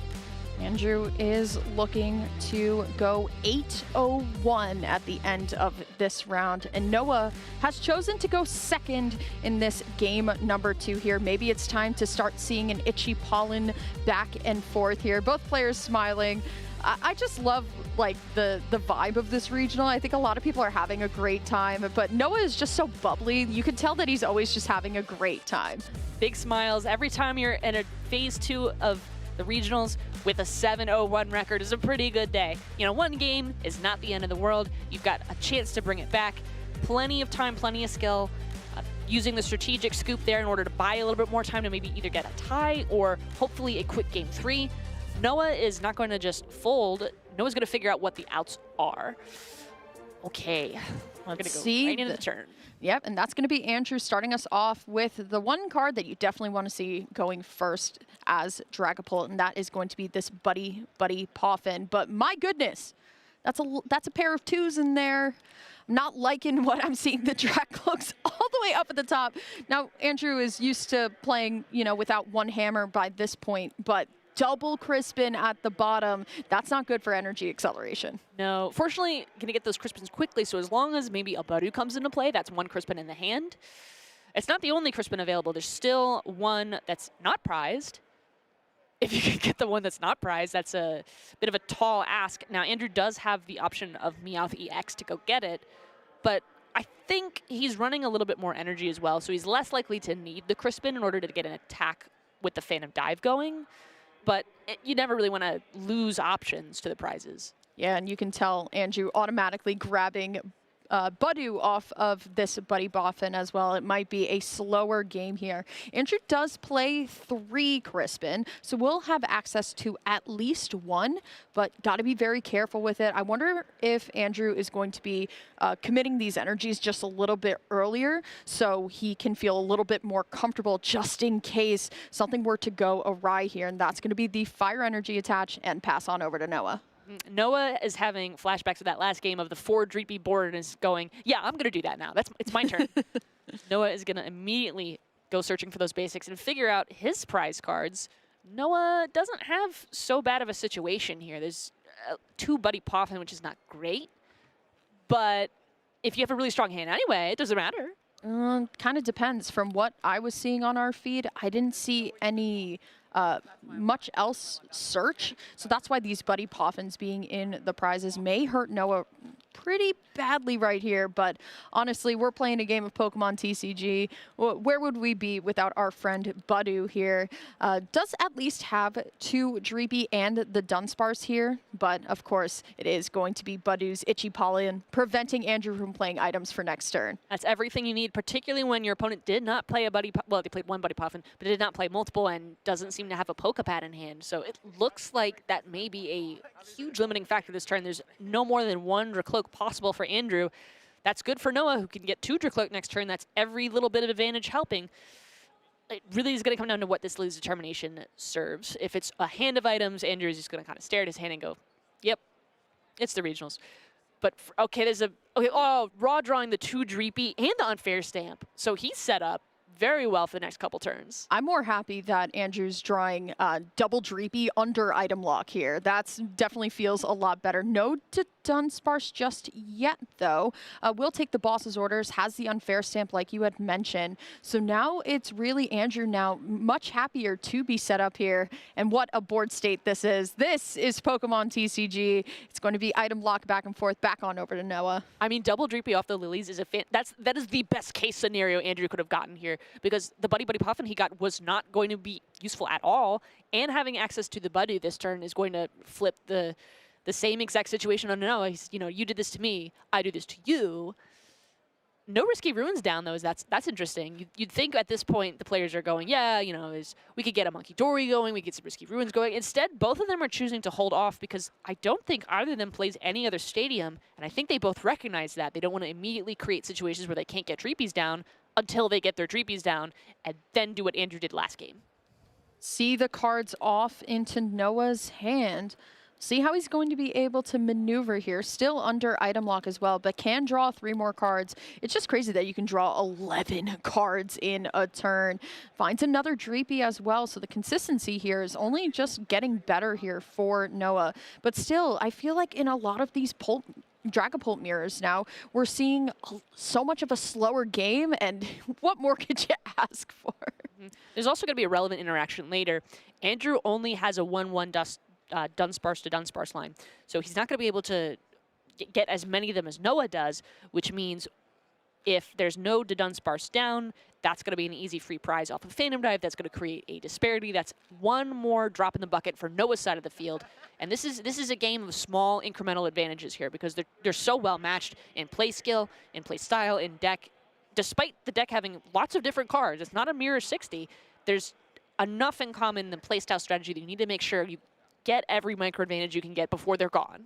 Speaker 8: Andrew is looking to go 8-0-1 at the end of this round, and Noah has chosen to go second in this game number 2 here. Maybe it's time to start seeing an itchy pollen back and forth here. Both players smiling. I just love like the vibe of this regional. I think a lot of people are having a great time, but Noah is just so bubbly. You can tell that he's always just having a great time.
Speaker 17: Big smiles every time you're in a phase 2 of the regionals with a 7-0-1 record is a pretty good day. You know, one game is not the end of the world. You've got a chance to bring it back. Plenty of time, plenty of skill. Using the strategic scoop there in order to buy a little bit more time to maybe either get a tie or hopefully a quick game 3. Noah is not going to just fold. Noah's going to figure out what the outs are. Okay, we're going to go right into the turn.
Speaker 8: Yep, and that's going to be Andrew starting us off with the one card that you definitely want to see going first as Dragapult, and that is going to be this Buddy Poffin. But my goodness, that's a pair of 2s in there. I'm not liking what I'm seeing. The Dracloaks all the way up at the top. Now, Andrew is used to playing, you know, without one hammer by this point, but double Crispin at the bottom. That's not good for energy acceleration.
Speaker 17: No, fortunately, gonna get those Crispins quickly, so as long as maybe a Badu comes into play, that's one Crispin in the hand. It's not the only Crispin available. There's still one that's not prized. If you can get the one that's not prized, that's a bit of a tall ask. Now, Andrew does have the option of Meowth EX to go get it, but I think he's running a little bit more energy as well, so he's less likely to need the Crispin in order to get an attack with the Phantom Dive going. But you never really want to lose options to the prizes.
Speaker 8: Yeah, and you can tell Andrew automatically grabbing Badu off of this Buddy Boffin as well. It might be a slower game here. Andrew does play 3 Crispin, so we'll have access to at least 1, but got to be very careful with it. I wonder if Andrew is going to be committing these energies just a little bit earlier so he can feel a little bit more comfortable just in case something were to go awry here, and that's going to be the Fire Energy attach and pass on over to Noah.
Speaker 17: Noah is having flashbacks of that last game of the 4 Dreepy board and is going, yeah, I'm going to do that now. It's my turn. Noah is going to immediately go searching for those basics and figure out his prize cards. Noah doesn't have so bad of a situation here. There's 2 Buddy Poffin, which is not great. But if you have a really strong hand anyway, it doesn't matter.
Speaker 8: Kind of depends. From what I was seeing on our feed, I didn't see any much else search. So that's why these Buddy Poffins being in the prizes may hurt Noah pretty badly right here. But honestly, we're playing a game of Pokemon TCG. Where would we be without our friend Badu here? Does at least have 2 Dreepy and the Dunsparce here. But of course, it is going to be Badu's Itchy Pollen, preventing Andrew from playing items for next turn.
Speaker 17: That's everything you need, particularly when your opponent did not play a Buddy, well, they played 1 Buddy Poffin, but did not play multiple and doesn't seem to have a Pokepad in hand. So it looks like that may be a huge limiting factor this turn. There's no more than 1 Dracloak possible for Andrew. That's good for Noah, who can get 2 Dracloak next turn. That's every little bit of advantage helping. It really is going to come down to what this League's determination serves. If it's a hand of items, Andrew is just going to kind of stare at his hand and go, yep, it's the regionals. But, okay, there's raw drawing the 2 Dreepy and the Unfair Stamp. So he's set up very well for the next couple turns.
Speaker 8: I'm more happy that Andrew's drawing double Dreepy under item lock here. That's definitely feels a lot better. No to Dunsparce just yet, though. We'll take the boss's orders, has the Unfair Stamp like you had mentioned. So now it's really Andrew now much happier to be set up here. And what a board state this is. This is Pokemon TCG. It's going to be item lock back and forth, back on over to Noah.
Speaker 17: I mean, double Dreepy off the Lilies is that is the best case scenario Andrew could have gotten here, because the Buddy Poffin he got was not going to be useful at all, and having access to the Buddy this turn is going to flip the same exact situation on Noah. You know, you did this to me, I do this to you. No Risky Ruins down, though. That's interesting. You'd think at this point the players are going, yeah, you know, we could get a Monkey Dory going, we could get some Risky Ruins going. Instead, both of them are choosing to hold off because I don't think either of them plays any other stadium, and I think they both recognize that. They don't want to immediately create situations where they can't get Dreepies down until they get their Dreepies down, and then do what Andrew did last game.
Speaker 8: See the cards off into Noah's hand. See how he's going to be able to maneuver here. Still under item lock as well, but can draw 3 more cards. It's just crazy that you can draw 11 cards in a turn. Finds another Dreepy as well, so the consistency here is only just getting better here for Noah. But still, I feel like in a lot of these Dragapult mirrors now, we're seeing so much of a slower game, and what more could you ask for?
Speaker 17: There's also going to be a relevant interaction later. Andrew only has a 1/1 Dunsparce to Dunsparce line. So he's not going to be able to get as many of them as Noah does, which means if there's no Dunsparce down, that's going to be an easy free prize off of Phantom Dive. That's going to create a disparity. That's one more drop in the bucket for Noah's side of the field. And this is a game of small incremental advantages here because they're so well matched in play skill, in play style, in deck. Despite the deck having lots of different cards, it's not a mirror 60. There's enough in common in the playstyle strategy that you need to make sure you get every micro advantage you can get before they're gone.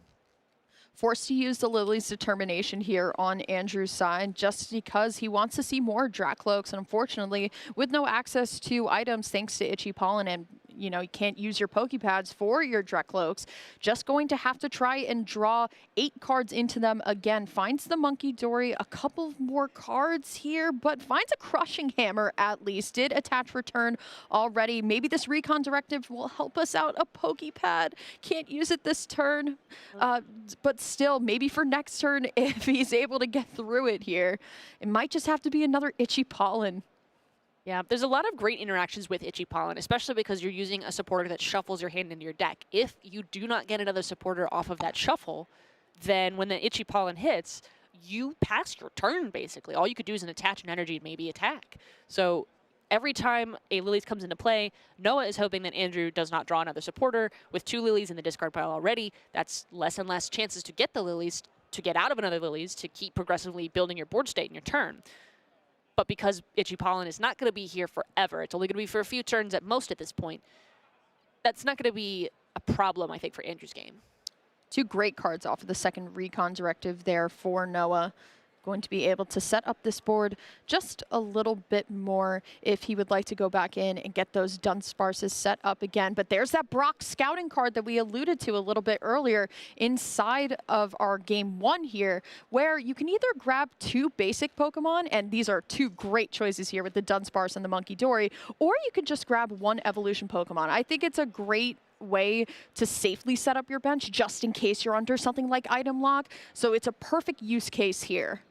Speaker 8: Forced to use the Lily's Determination here on Andrew's side just because he wants to see more Dracloaks, and unfortunately, with no access to items thanks to Itchy Pollen and you can't use your Pokepads for your Dracloaks, just going to have to try and draw 8 cards into them again. Finds the Monkey Dory, a couple more cards here, but finds a Crushing Hammer at least. Did attach return already. Maybe this Recon Directive will help us out. A Pokepad. Can't use it this turn, but still, maybe for next turn, if he's able to get through it here, it might just have to be another Itchy Pollen.
Speaker 17: Yeah, there's a lot of great interactions with Itchy Pollen, especially because you're using a supporter that shuffles your hand into your deck. If you do not get another supporter off of that shuffle, then when the Itchy Pollen hits, you pass your turn, basically. All you could do is an attach an energy and maybe attack. So every time a Lilies comes into play, Noah is hoping that Andrew does not draw another supporter. With 2 Lilies in the discard pile already, that's less and less chances to get the Lilies, to get out of another Lilies, to keep progressively building your board state in your turn. But because Itchy Pollen is not going to be here forever, it's only going to be for a few turns at most at this point, that's not going to be a problem, I think, for Andrew's game.
Speaker 8: 2 great cards off of the second Recon Directive there for Noah. Going to be able to set up this board just a little bit more if he would like to go back in and get those Dunsparces set up again. But there's that Brock Scouting card that we alluded to a little bit earlier inside of our game 1 here, where you can either grab 2 basic Pokemon, and these are 2 great choices here with the Dunsparce and the Monkey Dory, or you could just grab 1 evolution Pokemon. I think it's a great way to safely set up your bench just in case you're under something like item lock. So it's a perfect use case here.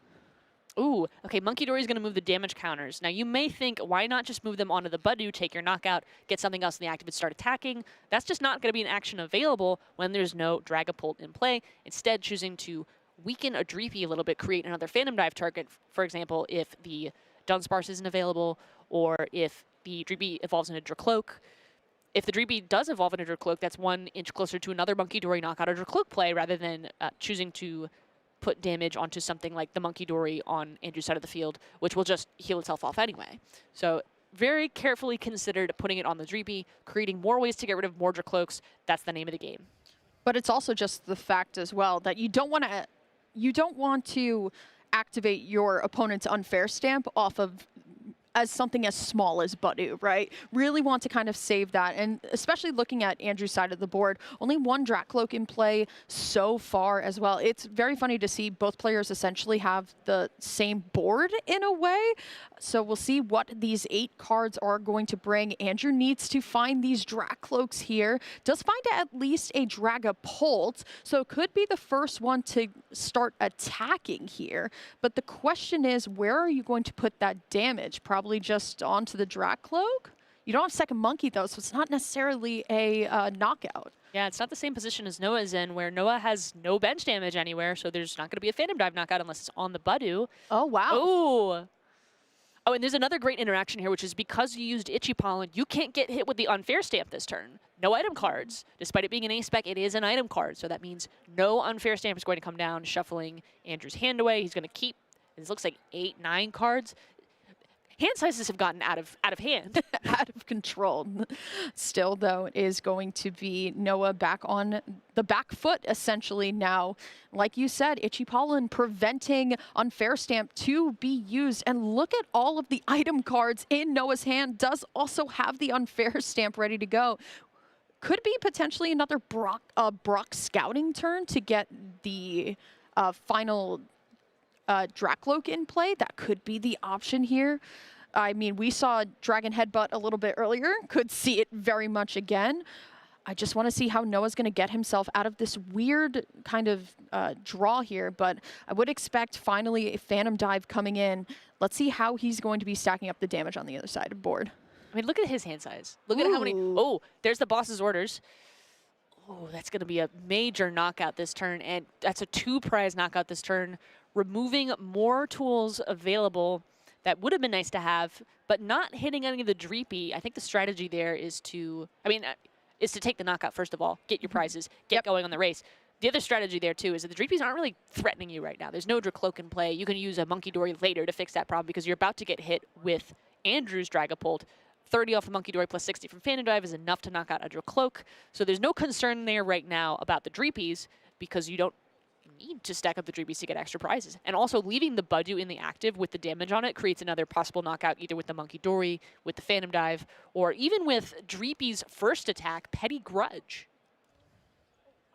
Speaker 17: Ooh, okay, Monkey Dory is going to move the damage counters. Now, you may think, why not just move them onto the Budew, take your knockout, get something else in the active and start attacking? That's just not going to be an action available when there's no Dragapult in play. Instead, choosing to weaken a Dreepy a little bit, create another Phantom Dive target, for example, if the Dunsparce isn't available, or if the Dreepy evolves into Dracloak. If the Dreepy does evolve into Dracloak, that's 1 inch closer to another Monkey Dory knockout or Dracloak play, rather than choosing to put damage onto something like the Monkey Dory on Andrew's side of the field, which will just heal itself off anyway. So very carefully considered putting it on the Dreepy, creating more ways to get rid of more Dracloaks. That's the name of the game.
Speaker 8: But it's also just the fact as well that you don't want to activate your opponent's unfair stamp off of as something as small as Budew, right? Really want to kind of save that. And especially looking at Andrew's side of the board, only 1 Dracloak in play so far as well. It's very funny to see both players essentially have the same board in a way. So we'll see what these 8 cards are going to bring. Andrew needs to find these Dracloaks here. Does find at least a Dragapult, so it could be the first one to start attacking here. But the question is, where are you going to put that damage? Probably just onto the Dracloak? You don't have second Monkey, though, so it's not necessarily a knockout.
Speaker 17: Yeah, it's not the same position as Noah's in, where Noah has no bench damage anywhere, so there's not going to be a Phantom Dive knockout unless it's on the Budew.
Speaker 8: Oh, wow.
Speaker 17: Ooh. Oh, and there's another great interaction here, which is because you used Itchy Pollen, you can't get hit with the unfair stamp this turn. No item cards. Despite it being an A-spec, it is an item card, so that means no unfair stamp is going to come down, shuffling Andrew's hand away. He's going to keep, this looks like 8, 9 cards. Hand sizes have gotten out of hand.
Speaker 8: Out of control. Still, though, is going to be Noah back on the back foot, essentially, now. Like you said, Itchy Pollen preventing unfair stamp to be used. And look at all of the item cards in Noah's hand. Does also have the unfair stamp ready to go. could be potentially another Brock scouting turn to get the final Dracloak in play. That could be the option here. I mean, we saw Dragon Headbutt a little bit earlier. Could see it very much again. I just want to see how Noah's going to get himself out of this weird kind of draw here, but I would expect finally a Phantom Dive coming in. Let's see how he's going to be stacking up the damage on the other side of the board.
Speaker 17: I mean, look at his hand size. Look at how many. Oh, there's the boss's orders. Oh, that's going to be a major knockout this turn, and that's a 2-prize knockout this turn, removing more tools available that would have been nice to have, but not hitting any of the Dreepy. I think the strategy there is to, is to take the knockout first of all, get your prizes, get going on the race. The other strategy there too is that the Dreepies aren't really threatening you right now. There's no Dracloak in play. You can use a Monkey Dory later to fix that problem because you're about to get hit with Andrew's Dragapult. 30 off the Monkey Dory plus 60 from Phantom Dive is enough to knock out a Dracloak. So there's no concern there right now about the Dreepies because you don't need to stack up the Dreepies to get extra prizes. And also leaving the Budu in the active with the damage on it creates another possible knockout either with the Monkey Dory, with the Phantom Dive, or even with Dreepy's first attack, Petty Grudge.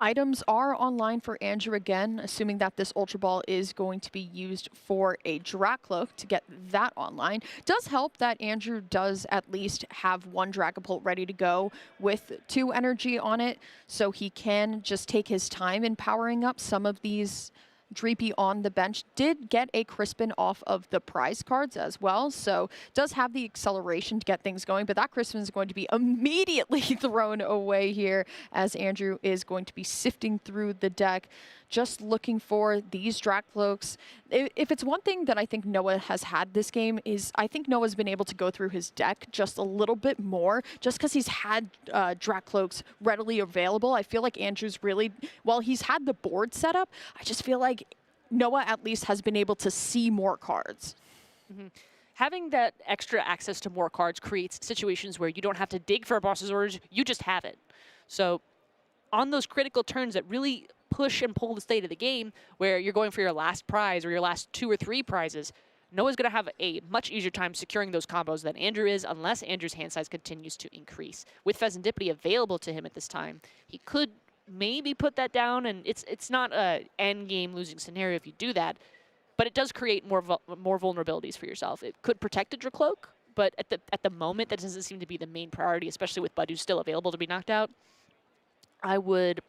Speaker 8: Items are online for Andrew again, assuming that this Ultra Ball is going to be used for a Dracloak to get that online. Does help that Andrew does at least have one Dragapult ready to go with 2 energy on it, so he can just take his time in powering up some of these Dreepy on the bench. Did get a Crispin off of the prize cards as well, so does have the acceleration to get things going, but that Crispin is going to be immediately thrown away here as Andrew is going to be sifting through the deck, just looking for these Dracloaks. If it's one thing that I think Noah has had this game is I think Noah's been able to go through his deck just a little bit more just because he's had Dracloaks readily available. I feel like Andrew's really, while he's had the board set up, I just feel like Noah at least has been able to see more cards.
Speaker 17: Having that extra access to more cards creates situations where you don't have to dig for a boss's orders, you just have it. So on those critical turns that really push and pull the state of the game, where you're going for your last prize or your last 2 or 3 prizes, Noah's going to have a much easier time securing those combos than Andrew is, unless Andrew's hand size continues to increase. With Pheasantipity available to him at this time, he could maybe put that down, and it's not an end game losing scenario if you do that, but it does create more vulnerabilities for yourself. It could protect a Dracloak, but at the moment, that doesn't seem to be the main priority, especially with Budu still available to be knocked out. I would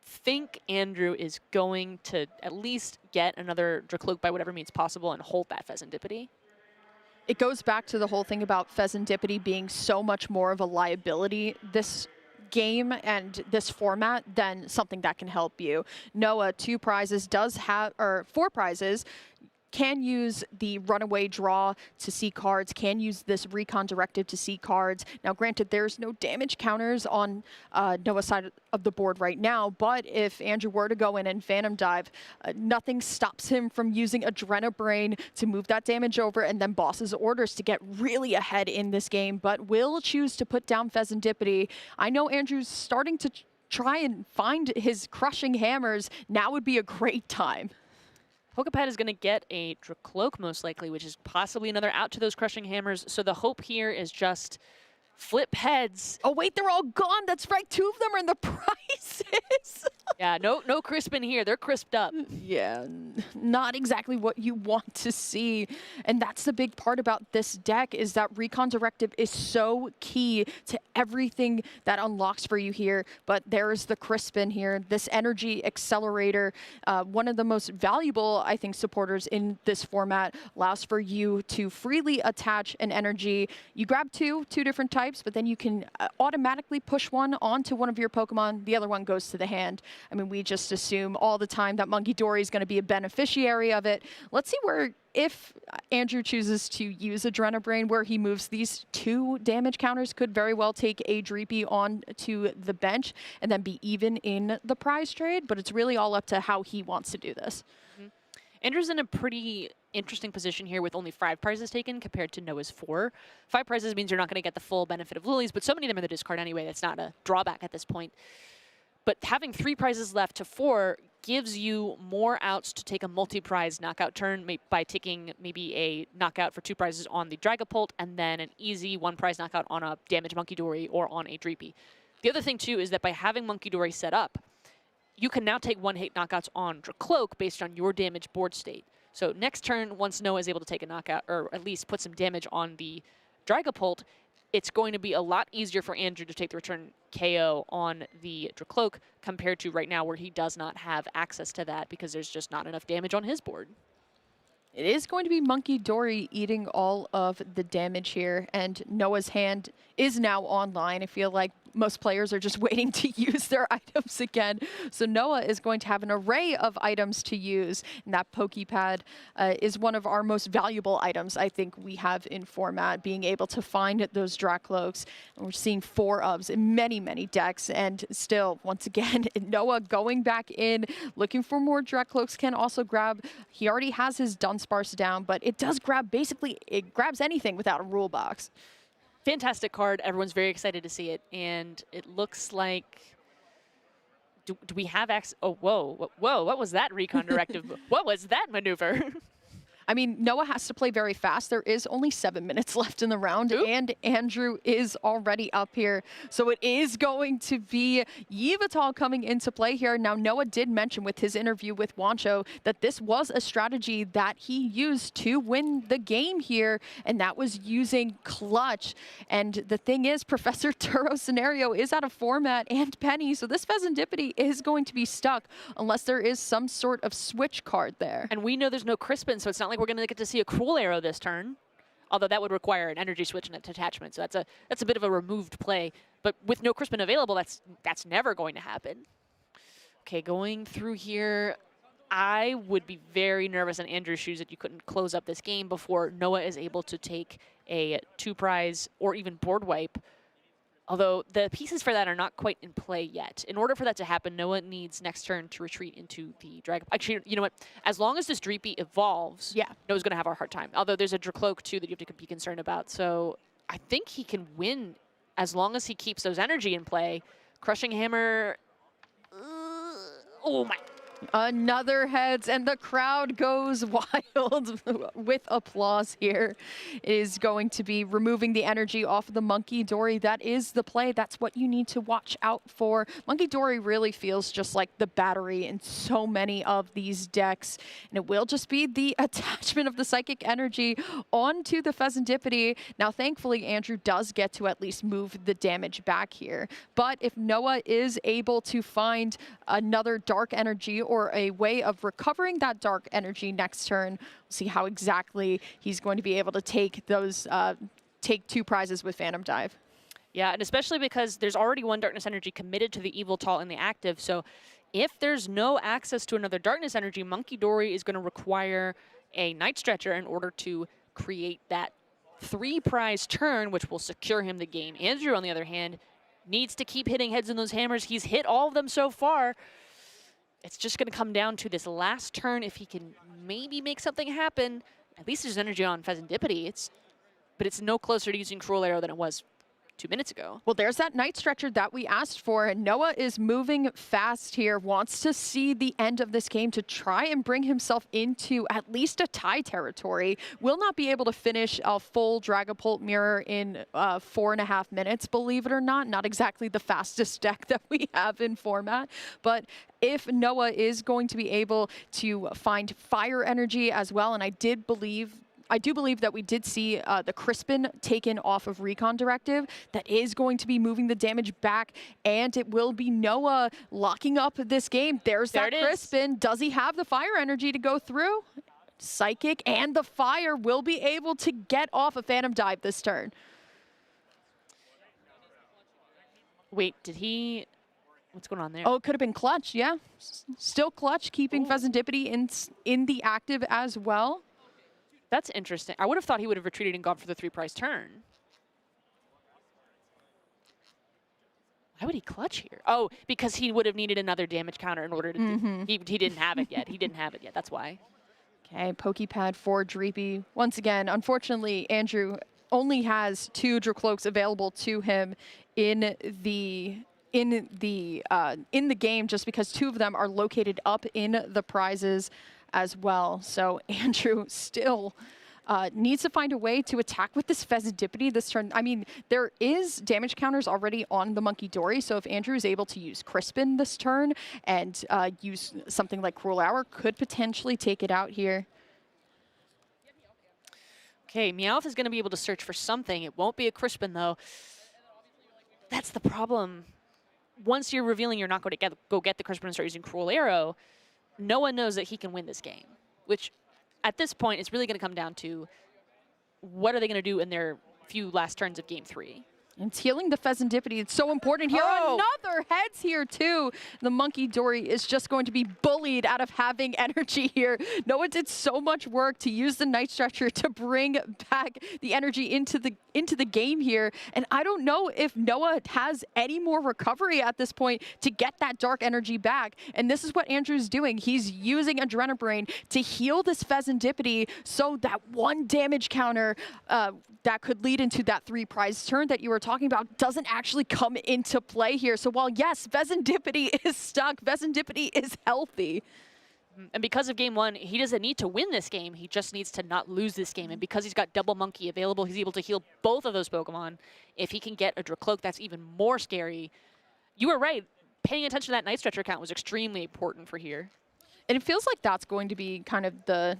Speaker 17: think Andrew is going to at least get another Dracloak by whatever means possible and hold that Pheasantipity.
Speaker 8: It goes back to the whole thing about Pheasantipity being so much more of a liability this game and this format than something that can help you. Noah, 2 prizes, does have, or 4 prizes, can use the runaway draw to see cards, can use this recon directive to see cards. Now, granted, there's no damage counters on Noah's side of the board right now, but if Andrew were to go in and Phantom Dive, nothing stops him from using Adrenabrain to move that damage over and then Boss's Orders to get really ahead in this game, but will choose to put down Pheasantipity. I know Andrew's starting to try and find his crushing hammers. Now would be a great time.
Speaker 17: Pokepad is going to get a Dracloak most likely, which is possibly another out to those Crushing Hammers. So the hope here is just flip heads.
Speaker 8: Oh, wait, they're all gone. That's right. 2 of them are in the prizes.
Speaker 17: Yeah, no Crispin here. They're crisped up.
Speaker 8: Yeah, not exactly what you want to see. And that's the big part about this deck is that Recon Directive is so key to everything that unlocks for you here. But there's the Crispin here, this Energy Accelerator, one of the most valuable, I think, supporters in this format, allows for you to freely attach an energy. You grab two different types, but then you can automatically push one onto one of your Pokemon. The other one goes to the hand. I mean, we just assume all the time that Monkey Dory is going to be a beneficiary of it. Let's see where, if Andrew chooses to use Adrenabrain, where he moves these 2 damage counters, could very well take a Dreepy on to the bench and then be even in the prize trade, but it's really all up to how he wants to do this.
Speaker 17: Andrew's in a pretty interesting position here with only 5 prizes taken compared to Noah's 4. 5 prizes means you're not going to get the full benefit of Lilies, but so many of them are in the discard anyway. That's not a drawback at this point. But having 3 prizes left to 4 gives you more outs to take a multi-prize knockout turn by taking maybe a knockout for 2 prizes on the Dragapult and then an easy 1 prize knockout on a Damage Monkey Dory or on a Dreepy. The other thing, too, is that by having Monkey Dory set up, you can now take one-hit knockouts on Dracloak based on your damage board state. So next turn, once Noah is able to take a knockout, or at least put some damage on the Dragapult, it's going to be a lot easier for Andrew to take the return KO on the Dracloak compared to right now where he does not have access to that because there's just not enough damage on his board.
Speaker 8: It is going to be Monkey Dory eating all of the damage here, and Noah's hand is now online. I feel like most players are just waiting to use their items again. So Noah is going to have an array of items to use, and that Poképad is one of our most valuable items I think we have in format, being able to find those Dracloaks. And we're seeing 4 ofs in many, many decks, and still, once again, Noah going back in, looking for more Dracloaks, can also grab, he already has his Dunsparce down, but it does grab, basically, it grabs anything without a rule box.
Speaker 17: Fantastic card. Everyone's very excited to see it. And it looks like... Do we have access? Oh, whoa. What was that recon directive? What was that maneuver?
Speaker 8: I mean, Noah has to play very fast. There is only 7 minutes left in the round, and Andrew is already up here. So it is going to be Yveltal coming into play here. Now, Noah did mention with his interview with Wancho that this was a strategy that he used to win the game here, and that was using Clutch. And the thing is, Professor Turo scenario is out of format and Penny, so this Pheasantipity is going to be stuck unless there is some sort of switch card there.
Speaker 17: And we know there's no Crispin, so it's not like we're going to get to see a Cruel Arrow this turn, although that would require an energy switch and a detachment, so that's a bit of a removed play. But with no Crispin available, that's never going to happen. Okay, going through here, I would be very nervous in Andrew's shoes that you couldn't close up this game before Noah is able to take a 2-prize or even board wipe. Although the pieces for that are not quite in play yet. In order for that to happen, Noah needs next turn to retreat into the Dragon. Actually, you know what? As long as this Dreepy evolves, Noah's going to have a hard time. Although there's a Dracloak too that you have to be concerned about. So I think he can win as long as he keeps those energy in play. Crushing Hammer. Oh my.
Speaker 8: Another heads, and the crowd goes wild with applause here. It is going to be removing the energy off of the Monkey Dory. That is the play. That's what you need to watch out for. Monkey Dory really feels just like the battery in so many of these decks, and it will just be the attachment of the Psychic Energy onto the Pheasantipity. Now, thankfully, Andrew does get to at least move the damage back here, but if Noah is able to find another Dark Energy or a way of recovering that Dark Energy next turn, we'll see how exactly he's going to be able to take those, take 2 prizes with Phantom Dive.
Speaker 17: Yeah, and especially because there's already 1 Darkness Energy committed to the Yveltal in the active, so if there's no access to another Darkness Energy, Monkey Dory is going to require a Night Stretcher in order to create that 3-prize turn, which will secure him the game. Andrew, on the other hand, needs to keep hitting heads in those hammers. He's hit all of them so far. It's just going to come down to this last turn. If he can maybe make something happen, at least there's energy on Pheasantipity. But it's no closer to using Cruel Arrow than it was 2 minutes ago.
Speaker 8: Well, there's that Night Stretcher that we asked for, and Noah is moving fast here, wants to see the end of this game to try and bring himself into at least a tie territory. Will not be able to finish a full Dragapult Mirror in 4.5 minutes, believe it or not. Not exactly the fastest deck that we have in format, but if Noah is going to be able to find Fire Energy as well, and I do believe that we did see the Crispin taken off of Recon Directive. That is going to be moving the damage back, and it will be Noah locking up this game. There's that Crispin. Does he have the Fire Energy to go through? Psychic and the Fire will be able to get off a Phantom Dive this turn.
Speaker 17: Wait, did he... What's going on there?
Speaker 8: Oh, it could have been Clutch, yeah. Still Clutch, keeping Pheasantipity in the active as well.
Speaker 17: That's interesting. I would have thought he would have retreated and gone for the 3-prize turn. Why would he Clutch here? Oh, because he would have needed another damage counter in order to he didn't have it yet. He didn't have it yet. That's why.
Speaker 8: Okay, Poképad for Dreepy. Once again, unfortunately, Andrew only has 2 Dracloaks available to him in the game, just because 2 of them are located up in the prizes as well. So Andrew still needs to find a way to attack with this Pheasantipity this turn. I mean, there is damage counters already on the Monkey Dory, so if Andrew is able to use Crispin this turn and use something like Cruel Hour, could potentially take it out here.
Speaker 17: Okay, Meowth is going to be able to search for something. It won't be a Crispin, though. That's the problem. Once you're revealing you're not going to go get the Crispin and start using Cruel Arrow, no one knows that he can win this game, which at this point is really going to come down to what are they going to do in their few last turns of Game 3.
Speaker 8: And it's healing the Pheasantipity. It's so important here.
Speaker 17: Oh.
Speaker 8: Another heads here, too. The Monkey Dory is just going to be bullied out of having energy here. Noah did so much work to use the Night Stretcher to bring back the energy into the game here. And I don't know if Noah has any more recovery at this point to get that dark energy back. And this is what Andrew's doing. He's using Adrenabrain to heal this Pheasantipity so that one damage counter that could lead into that 3-prize turn that you were talking about doesn't actually come into play here. So while, yes, Pheasantipity is stuck, Pheasantipity is healthy.
Speaker 17: And because of Game 1, he doesn't need to win this game. He just needs to not lose this game. And because he's got Double Monkey available, he's able to heal both of those Pokemon. If he can get a Dracloak, that's even more scary. You were right. Paying attention to that Night Stretcher count was extremely important for here.
Speaker 8: And it feels like that's going to be kind of the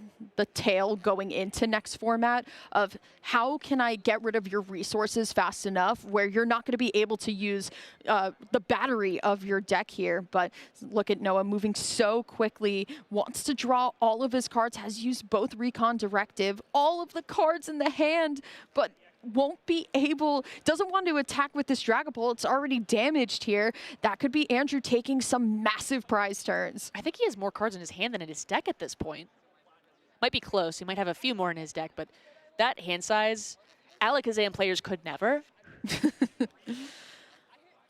Speaker 8: tail going into next format of how can I get rid of your resources fast enough where you're not going to be able to use the battery of your deck here. But look at Noah moving so quickly, wants to draw all of his cards, has used both Recon Directive, all of the cards in the hand, but won't be able, doesn't want to attack with this Dragapult. It's already damaged here. That could be Andrew taking some massive prize turns.
Speaker 17: I think he has more cards in his hand than in his deck at this point. Might be close. He might have a few more in his deck, but that hand size, Alakazam players could never.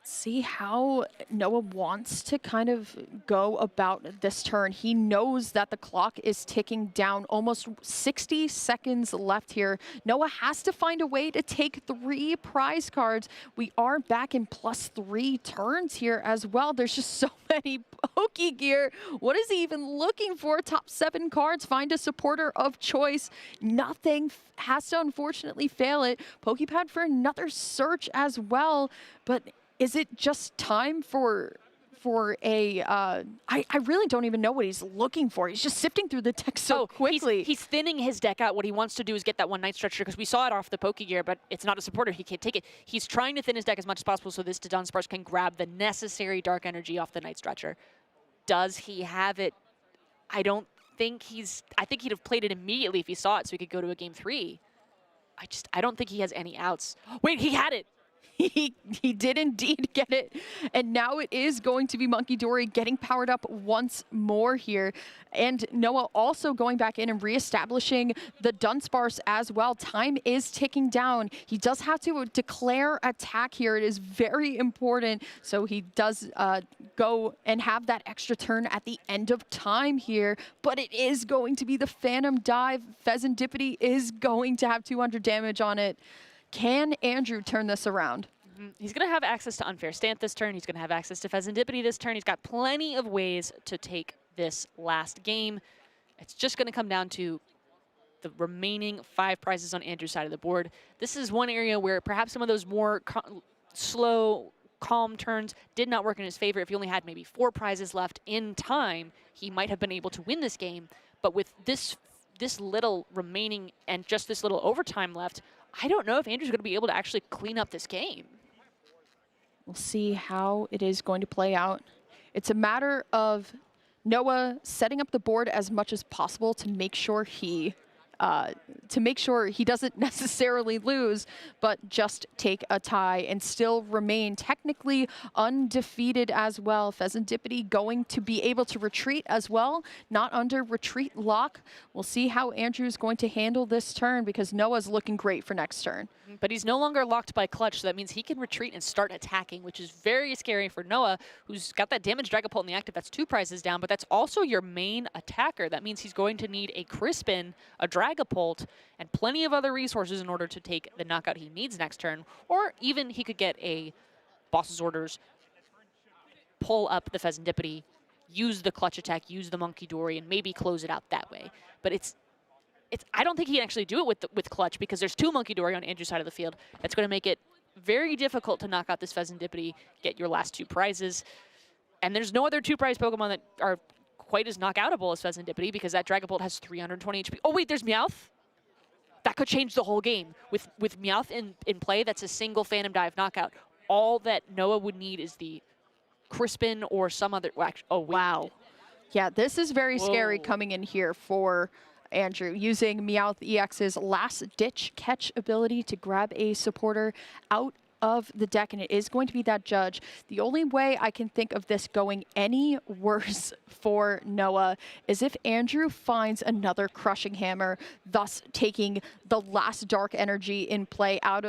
Speaker 8: See how Noah wants to kind of go about this turn. He knows that the clock is ticking down, almost 60 seconds left here. Noah has to find a way to take 3 prize cards. We are back in +3 turns here as well. There's just so many Pokegear. What is he even looking for? Top 7 cards, find a supporter of choice. Nothing, has to unfortunately fail it. Pokepad for another search as well, but is it just time for a, I really don't even know what he's looking for. He's just sifting through the deck so quickly.
Speaker 17: He's thinning his deck out. What he wants to do is get that one Night Stretcher, because we saw it off the Pokegear, but it's not a supporter. He can't take it. He's trying to thin his deck as much as possible so this Dunsparce can grab the necessary Dark Energy off the Night Stretcher. Does he have it? I don't think he's, I think he'd have played it immediately if he saw it so he could go to a Game 3. I don't think he has any outs. Wait, he had it!
Speaker 8: He did indeed get it. And now it is going to be Monkey Dory getting powered up once more here. And Noah also going back in and reestablishing the Dunsparce as well. Time is ticking down. He does have to declare attack here. It is very important. So he does go and have that extra turn at the end of time here. But it is going to be the Phantom Dive. Pheasantipity is going to have 200 damage on it. Can Andrew turn this around?
Speaker 17: He's going to have access to Unfair Stance this turn. He's going to have access to Pheasantipity this turn. He's got plenty of ways to take this last game. It's just going to come down to the remaining 5 prizes on Andrew's side of the board. This is one area where perhaps some of those more slow, calm turns did not work in his favor. If he only had maybe 4 prizes left in time, he might have been able to win this game. But with this little remaining and just this little overtime left, I don't know if Andrew's going to be able to actually clean up this game.
Speaker 8: We'll see how it is going to play out. It's a matter of Noah setting up the board as much as possible to make sure he doesn't necessarily lose, but just take a tie and still remain technically undefeated as well. Pheasantipity going to be able to retreat as well, not under retreat lock. We'll see how Andrew's going to handle this turn because Noah's looking great for next turn.
Speaker 17: But he's no longer locked by Clutch, so that means he can retreat and start attacking, which is very scary for Noah, who's got that damaged Dragapult in the active. That's 2 prizes down, but that's also your main attacker. That means he's going to need a Crispin, a Dragapult, and plenty of other resources in order to take the knockout he needs next turn. Or even he could get a Boss's Orders, pull up the Pheasantipity, use the Clutch attack, use the Monkey Dory, and maybe close it out that way. But it's I don't think he can actually do it with Clutch because there's 2 Monkey Dory on Andrew's side of the field. That's going to make it very difficult to knock out this Pheasantipity, get your last 2 prizes. And there's no other 2-prize Pokemon that are quite as knockoutable as Pheasantipity because that Dragapult has 320 HP. Oh wait, there's Meowth? That could change the whole game. With Meowth in play, that's a single Phantom Dive knockout. All that Noah would need is the Crispin or some other, oh wow.
Speaker 8: Yeah, this is very scary coming in here for Andrew, using Meowth EX's last-ditch catch ability to grab a supporter out of the deck, and it is going to be that Judge. The only way I can think of this going any worse for Noah is if Andrew finds another Crushing Hammer, thus taking the last Dark Energy in play out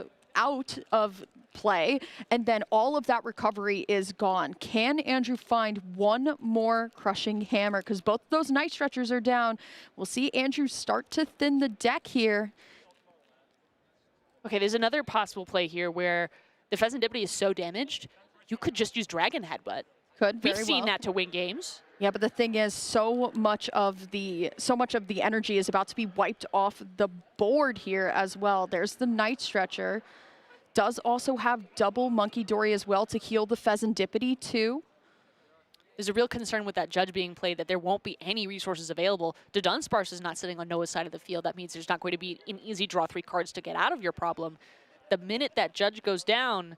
Speaker 8: of play, and then all of that recovery is gone. Can Andrew find one more Crushing Hammer? Because both of those Night Stretchers are down. We'll see Andrew start to thin the deck here.
Speaker 17: Okay, there's another possible play here where the Pheasantipity is so damaged, you could just use Dragon Headbutt. We've seen that to win games.
Speaker 8: Yeah, but the thing is, so much of the energy is about to be wiped off the board here as well. There's the Night Stretcher. Does also have double Monkey Dory as well to heal the Pheasantipity too.
Speaker 17: There's a real concern with that Judge being played that there won't be any resources available. Dunsparce is not sitting on Noah's side of the field. That means there's not going to be an easy draw 3 cards to get out of your problem. The minute that Judge goes down,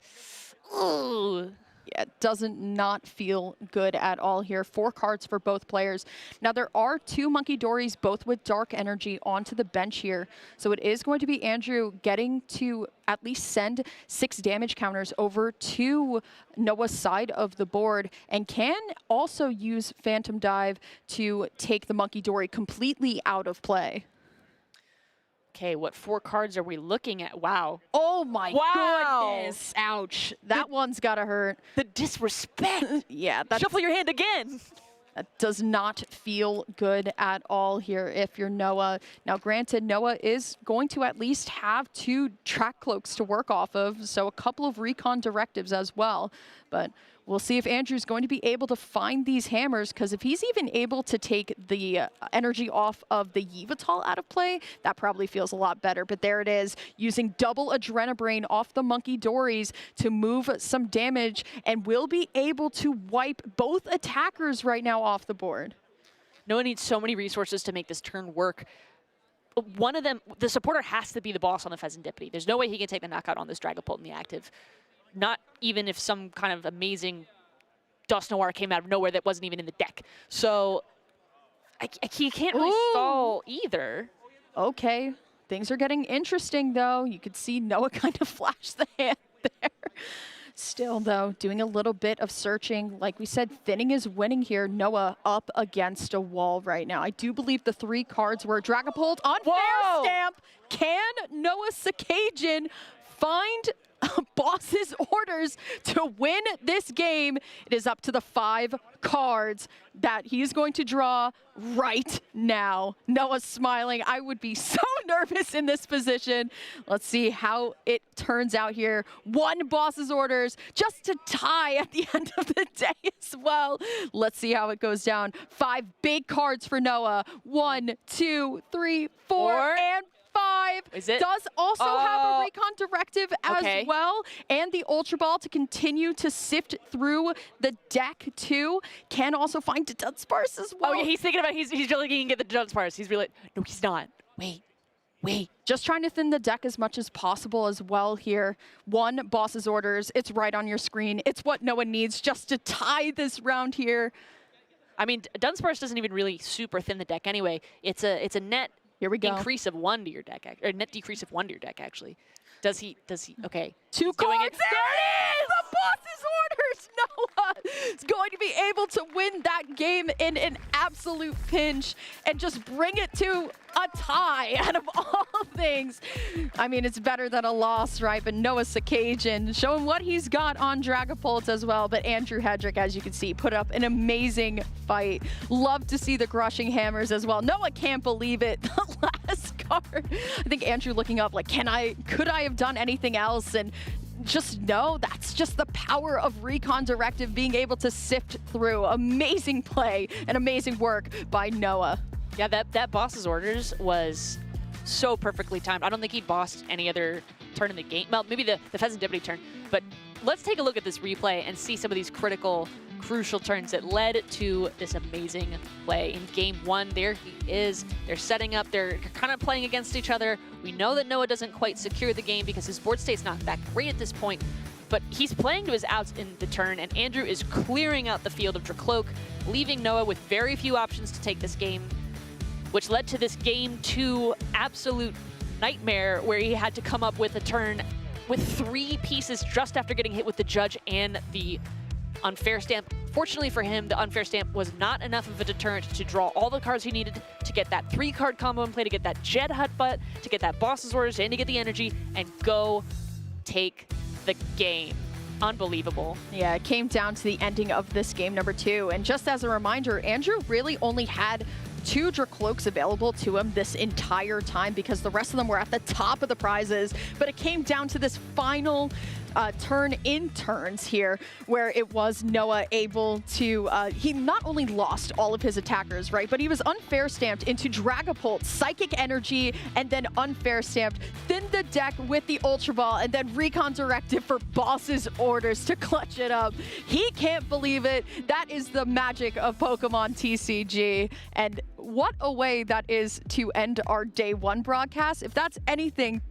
Speaker 17: ooh.
Speaker 8: Yeah, it doesn't not feel good at all here. 4 cards for both players. Now, there are 2 Monkey Dories, both with Dark Energy, onto the bench here. So it is going to be Andrew getting to at least send 6 damage counters over to Noah's side of the board, and can also use Phantom Dive to take the Monkey Dory completely out of play.
Speaker 17: Okay, what 4 cards are we looking at? Wow.
Speaker 8: Oh my goodness. Ouch. That one's gotta hurt.
Speaker 17: The disrespect.
Speaker 8: Yeah.
Speaker 17: Shuffle your hand again.
Speaker 8: That does not feel good at all here if you're Noah. Now, granted, Noah is going to at least have 2 Track Cloaks to work off of, so a couple of Recon Directives as well. But we'll see if Andrew's going to be able to find these hammers, because if he's even able to take the energy off of the Yveltal out of play, that probably feels a lot better. But there it is, using double Adrenabrain off the Monkey Dories to move some damage, and will be able to wipe both attackers right now off the board.
Speaker 17: Noah needs so many resources to make this turn work. One of them, the supporter has to be the boss on the Pheasantipity. There's no way he can take the knockout on this Dragapult in the active. Not even if some kind of amazing Dust Noir came out of nowhere that wasn't even in the deck. So he can't really stall either.
Speaker 8: Okay, things are getting interesting though. You could see Noah kind of flash the hand there. Still though, doing a little bit of searching. Like we said, thinning is winning here. Noah up against a wall right now. I do believe the 3 cards were Dragapult, Unfair Stamp. Can Noah Sakajan find boss's orders to win this game? It is up to the 5 cards that he's going to draw right now. Noah's smiling. I would be so nervous in this position. Let's see how it turns out here. 1 boss's orders just to tie at the end of the day as well. Let's see how it goes down. 5 big cards for Noah. 1, 2, 3, 4, and 5.
Speaker 17: Is it?
Speaker 8: Does also have a Recon Directive as well, and the Ultra Ball to continue to sift through the deck too. Can also find Dunsparce as well.
Speaker 17: Oh yeah, he's thinking about he's really going to get the Dunsparce. He's really, no, he's not. Wait.
Speaker 8: Just trying to thin the deck as much as possible as well here. 1 boss's orders. It's right on your screen. It's what Noah needs just to tie this round here.
Speaker 17: I mean, Dunsparce doesn't even really super thin the deck anyway. It's a net.
Speaker 8: Here we go.
Speaker 17: Increase of 1 to your deck, or net decrease of 1 to your deck, actually. Does he, okay.
Speaker 8: 2 cards, there it is! The boss's orders! Noah is going to be able to win that game in an absolute pinch and just bring it to a tie out of all things. I mean, it's better than a loss, right? But Noah Sakajan showing what he's got on Dragapult as well. But Andrew Hedrick, as you can see, put up an amazing fight. Love to see the Crushing Hammers as well. Noah can't believe it. The last card. I think Andrew looking up like, could I have done anything else? And just no, that's just the power of Recon Directive being able to sift through. Amazing play and amazing work by Noah.
Speaker 17: Yeah, that boss's orders was so perfectly timed. I don't think he'd bossed any other turn in the game. Well, maybe the Pheasant Deputy turn, but let's take a look at this replay and see some of these critical, crucial turns that led to this amazing play. In game 1, there he is. They're setting up. They're kind of playing against each other. We know that Noah doesn't quite secure the game because his board state's not that great at this point, but he's playing to his outs in the turn, and Andrew is clearing out the field of Dracloak, leaving Noah with very few options to take this game, which led to this game 2 absolute nightmare where he had to come up with a turn with 3 pieces just after getting hit with the Judge and the Unfair Stamp. Fortunately for him, the Unfair Stamp was not enough of a deterrent to draw all the cards he needed to get that 3-card combo in play, to get that Jed Hut Butt, to get that Boss's Orders, and to get the energy and go take the game. Unbelievable.
Speaker 8: Yeah, it came down to the ending of this game number 2. And just as a reminder, Andrew really only had 2 Dracloaks available to him this entire time because the rest of them were at the top of the prizes. But it came down to this final turn in turns here where it was Noah able to, he not only lost all of his attackers, right, but he was Unfair Stamped into Dragapult, Psychic Energy, and then Unfair Stamped, thinned the deck with the Ultra Ball, and then Recon Directive for Boss's Orders to clutch it up. He can't believe it. That is the magic of Pokemon TCG. And what a way that is to end our day 1 broadcast. If that's anything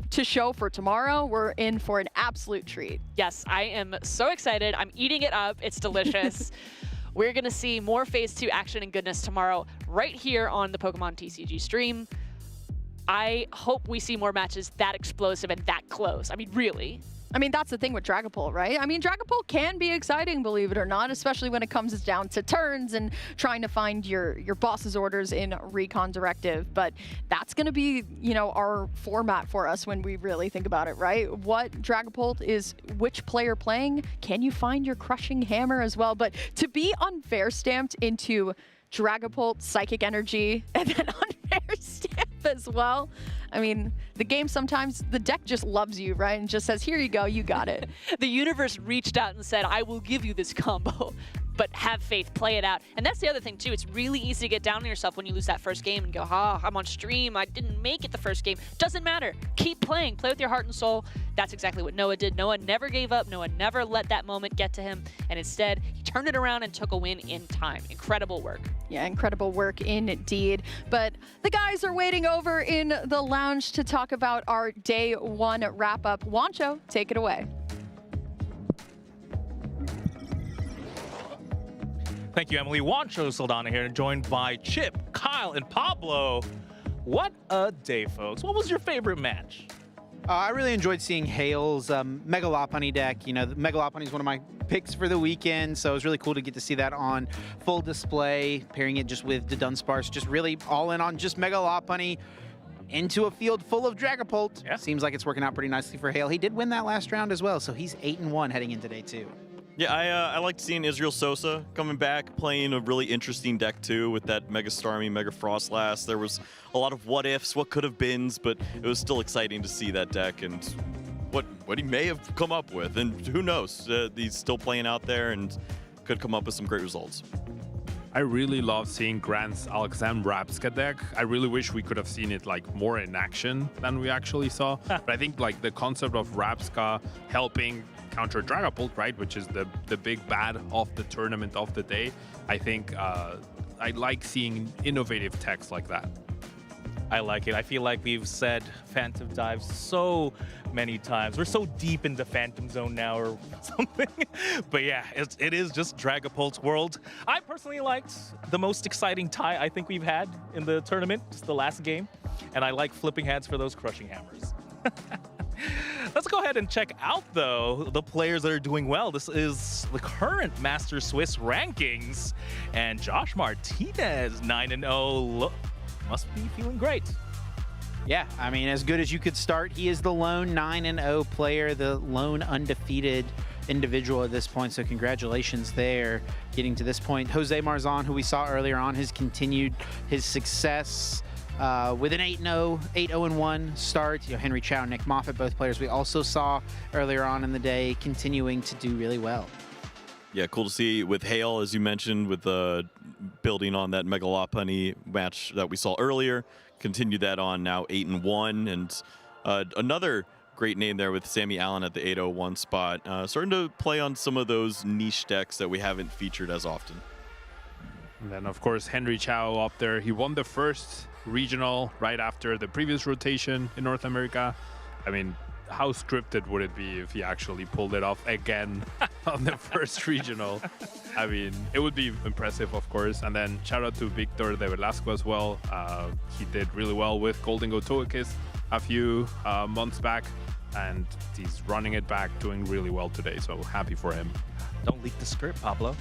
Speaker 8: to show for tomorrow, we're in for an absolute treat.
Speaker 17: Yes, I am so excited. I'm eating it up. It's delicious. We're going to see more Phase 2 action and goodness tomorrow right here on the Pokemon TCG stream. I hope we see more matches that explosive and that close. I mean, really.
Speaker 8: I mean, that's the thing with Dragapult, right? I mean, Dragapult can be exciting, believe it or not, especially when it comes down to turns and trying to find your Boss's Orders in Recon Directive. But that's going to be, you know, our format for us when we really think about it, right? What Dragapult is, which player playing? Can you find your Crushing Hammer as well? But to be Unfair Stamped into Dragapult, Psychic Energy, and then Unfair Stamp as well. I mean, the game sometimes, the deck just loves you, right? And just says, here you go, you got it.
Speaker 17: The universe reached out and said, I will give you this combo, but have faith, play it out. And that's the other thing, too. It's really easy to get down on yourself when you lose that first game and go, I'm on stream. I didn't make it the first game. Doesn't matter. Keep playing. Play with your heart and soul. That's exactly what Noah did. Noah never gave up. Noah never let that moment get to him. And instead, he turned it around and took a win in time. Incredible work.
Speaker 8: Yeah, incredible work indeed. But the guys are waiting over in the lounge to talk about our day 1 wrap-up. Wancho, take it away.
Speaker 4: Thank you, Emily. Wancho Saldana here, joined by Chip, Kyle, and Pablo. What a day, folks. What was your favorite match?
Speaker 10: I really enjoyed seeing Hale's Mega Lopunny deck. You know, Mega Lopunny is one of my picks for the weekend, so it was really cool to get to see that on full display, pairing it just with the Dunsparce, just really all in on just Mega Lopunny into a field full of Dragapult.
Speaker 4: Yeah.
Speaker 10: Seems like it's working out pretty nicely for Hale. He did win that last round as well, so he's 8-1 heading into day 2.
Speaker 11: Yeah, I liked seeing Israel Sosa coming back, playing a really interesting deck too with that Mega Starmie, Mega Frostlass. There was a lot of what ifs, what could have beens, but it was still exciting to see that deck and what he may have come up with. And who knows? He's still playing out there and could come up with some great results.
Speaker 7: I really love seeing Grant's Alakazam Rapska deck. I really wish we could have seen it like more in action than we actually saw. But I think like the concept of Rapska helping counter Dragapult, right, which is the big bad of the tournament of the day. I think I like seeing innovative techs like that.
Speaker 4: I like it. I feel like we've said Phantom Dive so many times. We're so deep into Phantom Zone now or something. But yeah, it is just Dragapult's world. I personally liked the most exciting tie I think we've had in the tournament, just the last game. And I like flipping heads for those Crushing Hammers. Let's go ahead and check out, though, the players that are doing well. This is the current Master Swiss rankings. And Josh Martinez, 9-0. Must be feeling great.
Speaker 10: Yeah, I mean, as good as you could start. He is the lone 9-0 player, the lone undefeated individual at this point. So congratulations there, getting to this point. Jose Marzan, who we saw earlier on, has continued his success with an 8-0-1 start. You know, Henry Chow, Nick Moffitt, both players we also saw earlier on in the day, continuing to do really well.
Speaker 11: Yeah, cool to see with Hale, as you mentioned, with building on that Mega Lopunny match that we saw earlier. Continue that on now 8-1, and another great name there with Sammy Allen at the 801 spot. Starting to play on some of those niche decks that we haven't featured as often.
Speaker 7: And then, of course, Henry Chow up there. He won the first regional right after the previous rotation in North America. I mean, how scripted would it be if he actually pulled it off again on the first regional? I mean, it would be impressive, of course. And then shout out to Victor de Velasco as well. He did really well with Golden Go Togekiss a few months back, and he's running it back, doing really well today. So happy for him.
Speaker 4: Don't leak the script, Pablo.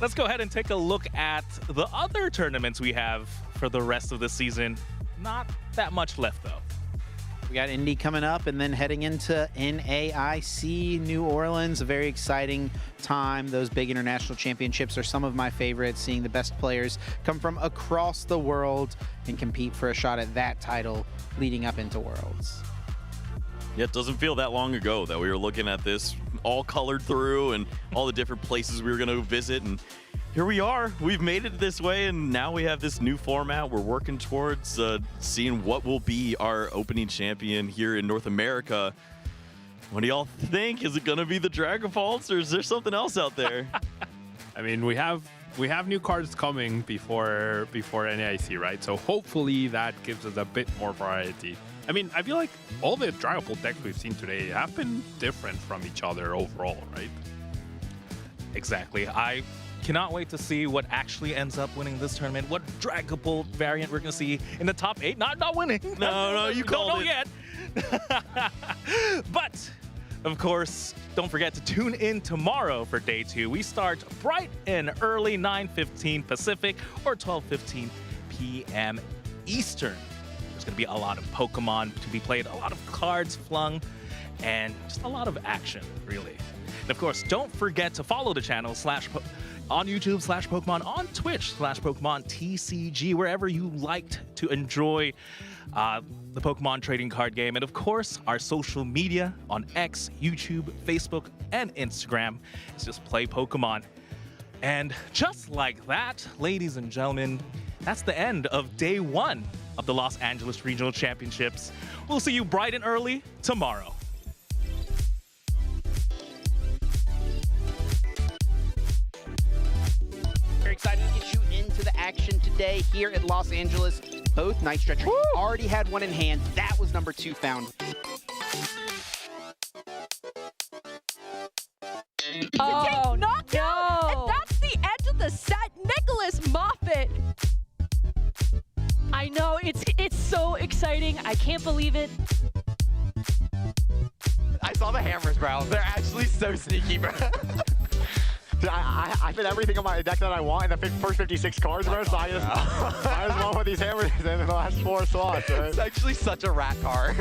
Speaker 4: Let's go ahead and take a look at the other tournaments we have for the rest of the season. Not that much left, though.
Speaker 10: We got Indy coming up and then heading into NAIC New Orleans. A very exciting time. Those big international championships are some of my favorites, seeing the best players come from across the world and compete for a shot at that title leading up into Worlds.
Speaker 11: Yeah, it doesn't feel that long ago that we were looking at this all colored through and all the different places we were going to visit, and here we are. We've made it this way, and now we have this new format. We're working towards seeing what will be our opening champion here in North America. What do y'all think? Is it going to be the Dragon Pulse, or is there something else out there?
Speaker 7: I mean, we have new cards coming before NAIC, right? So hopefully that gives us a bit more variety. I mean, I feel like all the Dragon Ball decks we've seen today have been different from each other overall, right?
Speaker 4: Exactly. I cannot wait to see what actually ends up winning this tournament. What Dragon Ball variant we're going to see in the top 8. Not winning.
Speaker 11: No, you called it.
Speaker 4: Don't know yet. But, of course, don't forget to tune in tomorrow for day 2. We start bright and early, 9:15 Pacific or 12:15 p.m. Eastern. There's going to be a lot of Pokemon to be played, a lot of cards flung, and just a lot of action, really. And of course, don't forget to follow the channel on YouTube /Pokemon, on Twitch /Pokemon TCG, wherever you liked to enjoy the Pokemon trading card game. And of course, our social media on X, YouTube, Facebook, and Instagram. It's just Play Pokemon. And just like that, ladies and gentlemen, that's the end of day 1 of the Los Angeles Regional Championships. We'll see you bright and early tomorrow.
Speaker 10: Very excited to get you into the action today here at Los Angeles. Both Night Stretcher already had one in hand. That was number 2 found.
Speaker 8: Oh, knockout! And that's the end of the set. Nicholas Moffat.
Speaker 17: I know, it's so exciting. I can't believe it.
Speaker 3: I saw the hammers, bro. They're actually so sneaky, bro. Dude, I fit everything on my deck that I want in the first 56 cards, bro, so I just want with these hammers in the last 4 slots, right?
Speaker 20: It's actually such a rat card.